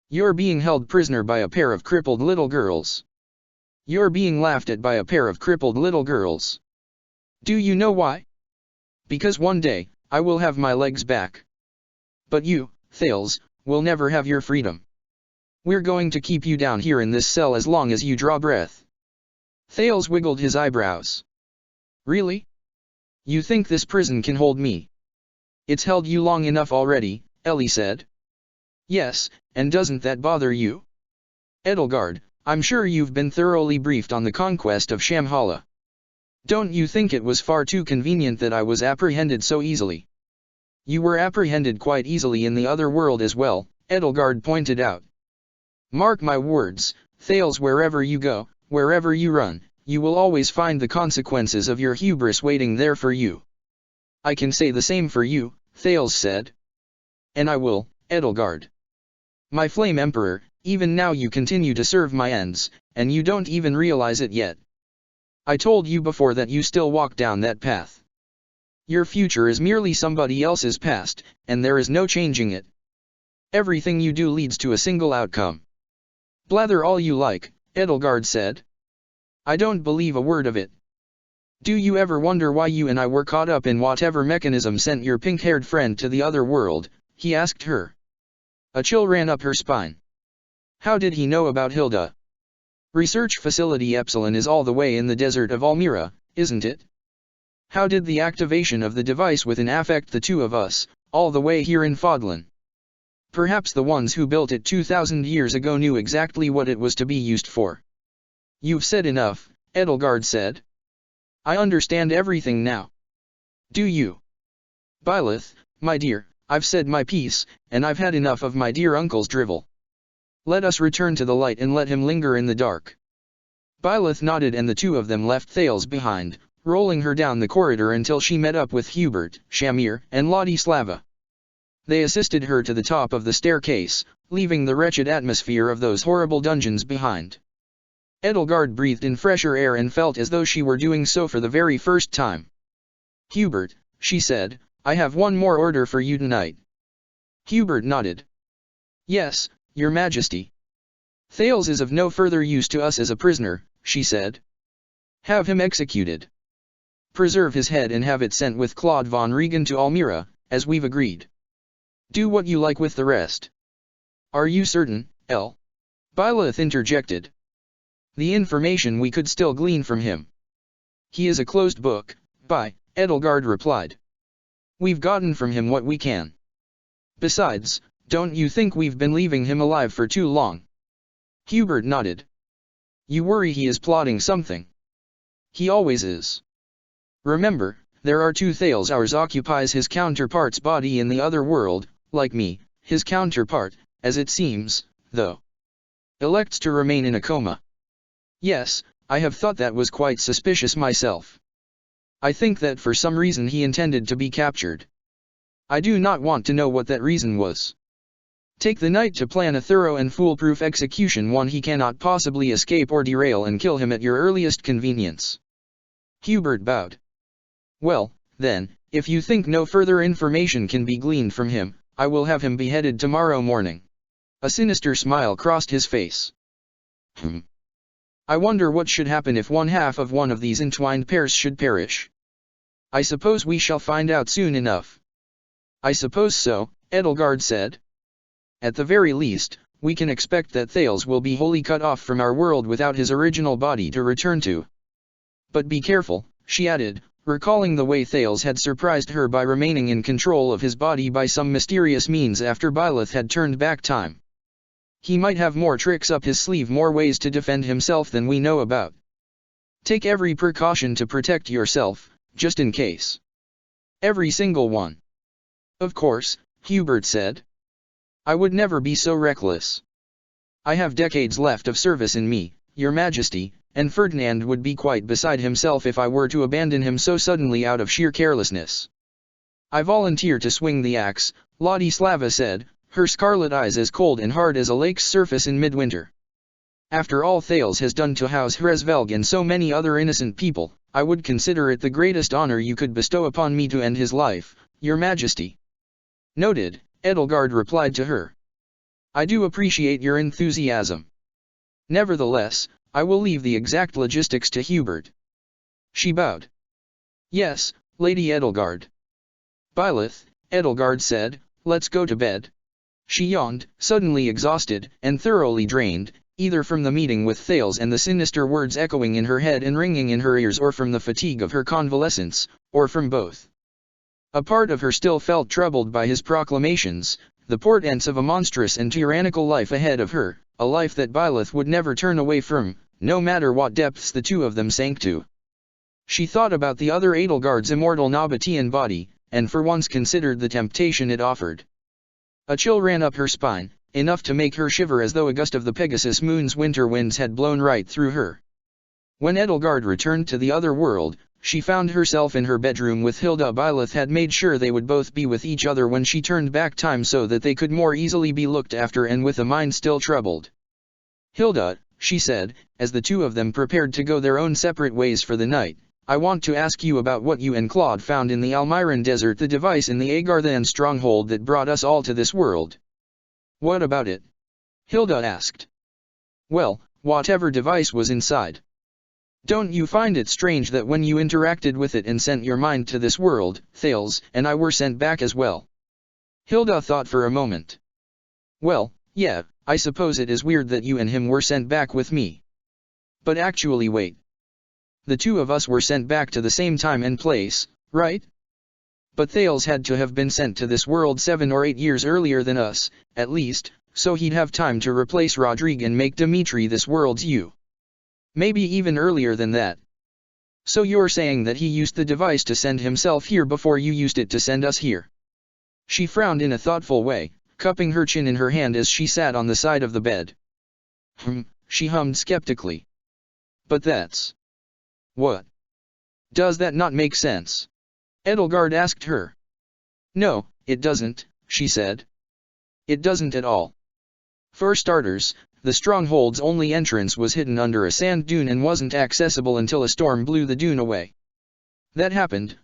You're being held prisoner by a pair of crippled little girls. You're being laughed at by a pair of crippled little girls. Do you know why? Because one day, I will have my legs back. But you, Thales, will never have your freedom. We're going to keep you down here in this cell as long as you draw breath. Thales wiggled his eyebrows. Really? You think this prison can hold me? It's held you long enough already, Ellie said. Yes, and doesn't that bother you? Edelgard, I'm sure you've been thoroughly briefed on the conquest of Shamhala. Don't you think it was far too convenient that I was apprehended so easily? You were apprehended quite easily in the other world as well, Edelgard pointed out. Mark my words, Thales, wherever you go, wherever you run, you will always find the consequences of your hubris waiting there for you. I can say the same for you, Thales said. And I will, Edelgard. My flame emperor, even now you continue to serve my ends, and you don't even realize it yet. I told you before that you still walk down that path. Your future is merely somebody else's past, and there is no changing it. Everything you do leads to a single outcome. Blather all you like, Edelgard said. I don't believe a word of it. Do you ever wonder why you and I were caught up in whatever mechanism sent your pink-haired friend to the other world, he asked her. A chill ran up her spine. How did he know about Hilda? Research Facility Epsilon is all the way in the desert of Almira, isn't it? How did the activation of the device within affect the two of us, all the way here in Fodlan? Perhaps the ones who built it 2,000 years ago knew exactly what it was to be used for. You've said enough, Edelgard said. I understand everything now. Do you? Byleth, my dear, I've said my piece, and I've had enough of my dear uncle's drivel. Let us return to the light and let him linger in the dark. Byleth nodded and the two of them left Thales behind, rolling her down the corridor until she met up with Hubert, Shamir, and Ladislava. They assisted her to the top of the staircase, leaving the wretched atmosphere of those horrible dungeons behind. Edelgard breathed in fresher air and felt as though she were doing so for the very first time. Hubert, she said, I have one more order for you tonight. Hubert nodded. Yes, Your Majesty. Thales is of no further use to us as a prisoner, she said. Have him executed. Preserve his head and have it sent with Claude von Regan to Almira, as we've agreed. Do what you like with the rest. Are you certain, El? Byleth interjected. The information we could still glean from him. He is a closed book, Edelgard replied. We've gotten from him what we can. Besides, don't you think we've been leaving him alive for too long? Hubert nodded. You worry he is plotting something. He always is. Remember, there are two Thales. Ours occupies his counterpart's body in the other world, like me, his counterpart, as it seems, though, elects to remain in a coma. Yes, I have thought that was quite suspicious myself. I think that for some reason he intended to be captured. I do not want to know what that reason was. Take the night to plan a thorough and foolproof execution, one he cannot possibly escape or derail, and kill him at your earliest convenience. Hubert bowed. Well, then, if you think no further information can be gleaned from him, I will have him beheaded tomorrow morning. A sinister smile crossed his face. I wonder what should happen if one half of one of these entwined pairs should perish. I suppose we shall find out soon enough. I suppose so, Edelgard said. At the very least, we can expect that Thales will be wholly cut off from our world without his original body to return to. But be careful, she added, recalling the way Thales had surprised her by remaining in control of his body by some mysterious means after Byleth had turned back time. He might have more tricks up his sleeve, more ways to defend himself than we know about. Take every precaution to protect yourself, just in case. Every single one. Of course, Hubert said. I would never be so reckless. I have decades left of service in me, Your Majesty, and Ferdinand would be quite beside himself if I were to abandon him so suddenly out of sheer carelessness. I volunteer to swing the axe, Ladislava said, her scarlet eyes as cold and hard as a lake's surface in midwinter. After all Thales has done to House Hresvelg and so many other innocent people, I would consider it the greatest honor you could bestow upon me to end his life, Your Majesty. Noted, Edelgard replied to her. I do appreciate your enthusiasm. Nevertheless, I will leave the exact logistics to Hubert. She bowed. Yes, Lady Edelgard. Byleth, Edelgard said, let's go to bed. She yawned, suddenly exhausted, and thoroughly drained, either from the meeting with Thales and the sinister words echoing in her head and ringing in her ears, or from the fatigue of her convalescence, or from both. A part of her still felt troubled by his proclamations, the portents of a monstrous and tyrannical life ahead of her, a life that Byleth would never turn away from, no matter what depths the two of them sank to. She thought about the other Edelgard's immortal Nabatean body, and for once considered the temptation it offered. A chill ran up her spine, enough to make her shiver as though a gust of the Pegasus moon's winter winds had blown right through her. When Edelgard returned to the other world, she found herself in her bedroom with Hilda. Byleth had made sure they would both be with each other when she turned back time so that they could more easily be looked after, and with a mind still troubled. Hilda, she said, as the two of them prepared to go their own separate ways for the night, I want to ask you about what you and Claude found in the Almiran desert, the device in the Agarthan stronghold that brought us all to this world. What about it? Hilda asked. Well, whatever device was inside. Don't you find it strange that when you interacted with it and sent your mind to this world, Thales and I were sent back as well? Hilda thought for a moment. Well, yeah, I suppose it is weird that you and him were sent back with me. But actually wait. The two of us were sent back to the same time and place, right? But Thales had to have been sent to this world 7 or 8 years earlier than us, at least, so he'd have time to replace Rodrigue and make Dimitri this world's you. Maybe even earlier than that. So you're saying that he used the device to send himself here before you used it to send us here? She frowned in a thoughtful way, cupping her chin in her hand as she sat on the side of the bed. She hummed skeptically. But that's... What? Does that not make sense? Edelgard asked her. No, it doesn't, she said. It doesn't at all. For starters, the stronghold's only entrance was hidden under a sand dune and wasn't accessible until a storm blew the dune away. That happened,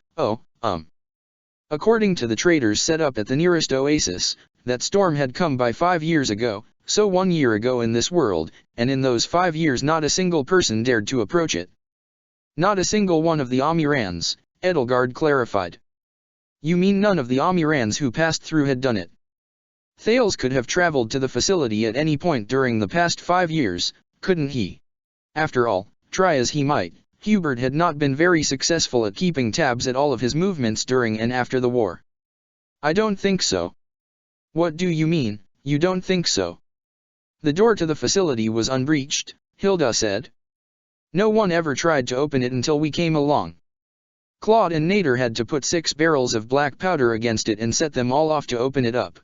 according to the traders set up at the nearest oasis, that storm had come by 5 years ago, so 1 year ago in this world, and in those 5 years not a single person dared to approach it. Not a single one of the Amirans, Edelgard clarified. You mean none of the Amirans who passed through had done it? Thales could have traveled to the facility at any point during the past 5 years, couldn't he? After all, try as he might, Hubert had not been very successful at keeping tabs at all of his movements during and after the war. I don't think so. What do you mean, you don't think so? The door to the facility was unbreached, Hilda said. No one ever tried to open it until we came along. Claude and Nader had to put 6 barrels of black powder against it and set them all off to open it up.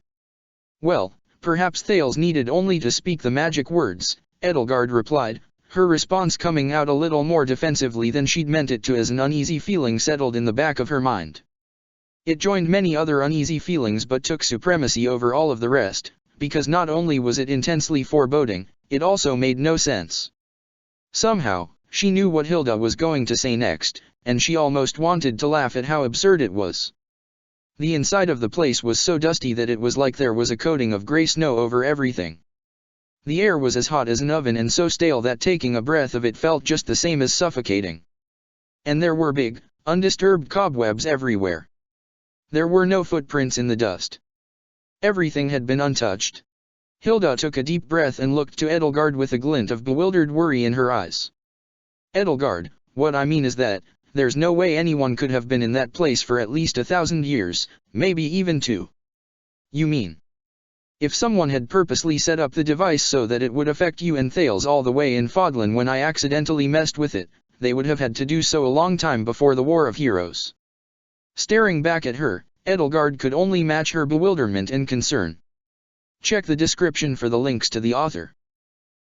Well, perhaps Thales needed only to speak the magic words, Edelgard replied, her response coming out a little more defensively than she'd meant it to as an uneasy feeling settled in the back of her mind. It joined many other uneasy feelings but took supremacy over all of the rest, because not only was it intensely foreboding, it also made no sense. Somehow, she knew what Hilda was going to say next, and she almost wanted to laugh at how absurd it was. The inside of the place was so dusty that it was like there was a coating of grey snow over everything. The air was as hot as an oven and so stale that taking a breath of it felt just the same as suffocating. And there were big, undisturbed cobwebs everywhere. There were no footprints in the dust. Everything had been untouched. Hilda took a deep breath and looked to Edelgard with a glint of bewildered worry in her eyes. Edelgard, what I mean is that, there's no way anyone could have been in that place for at least 1,000 years, maybe even 2. You mean? If someone had purposely set up the device so that it would affect you and Thales all the way in Fodlan when I accidentally messed with it, they would have had to do so a long time before the War of Heroes. Staring back at her, Edelgard could only match her bewilderment and concern. Check the description for the links to the author.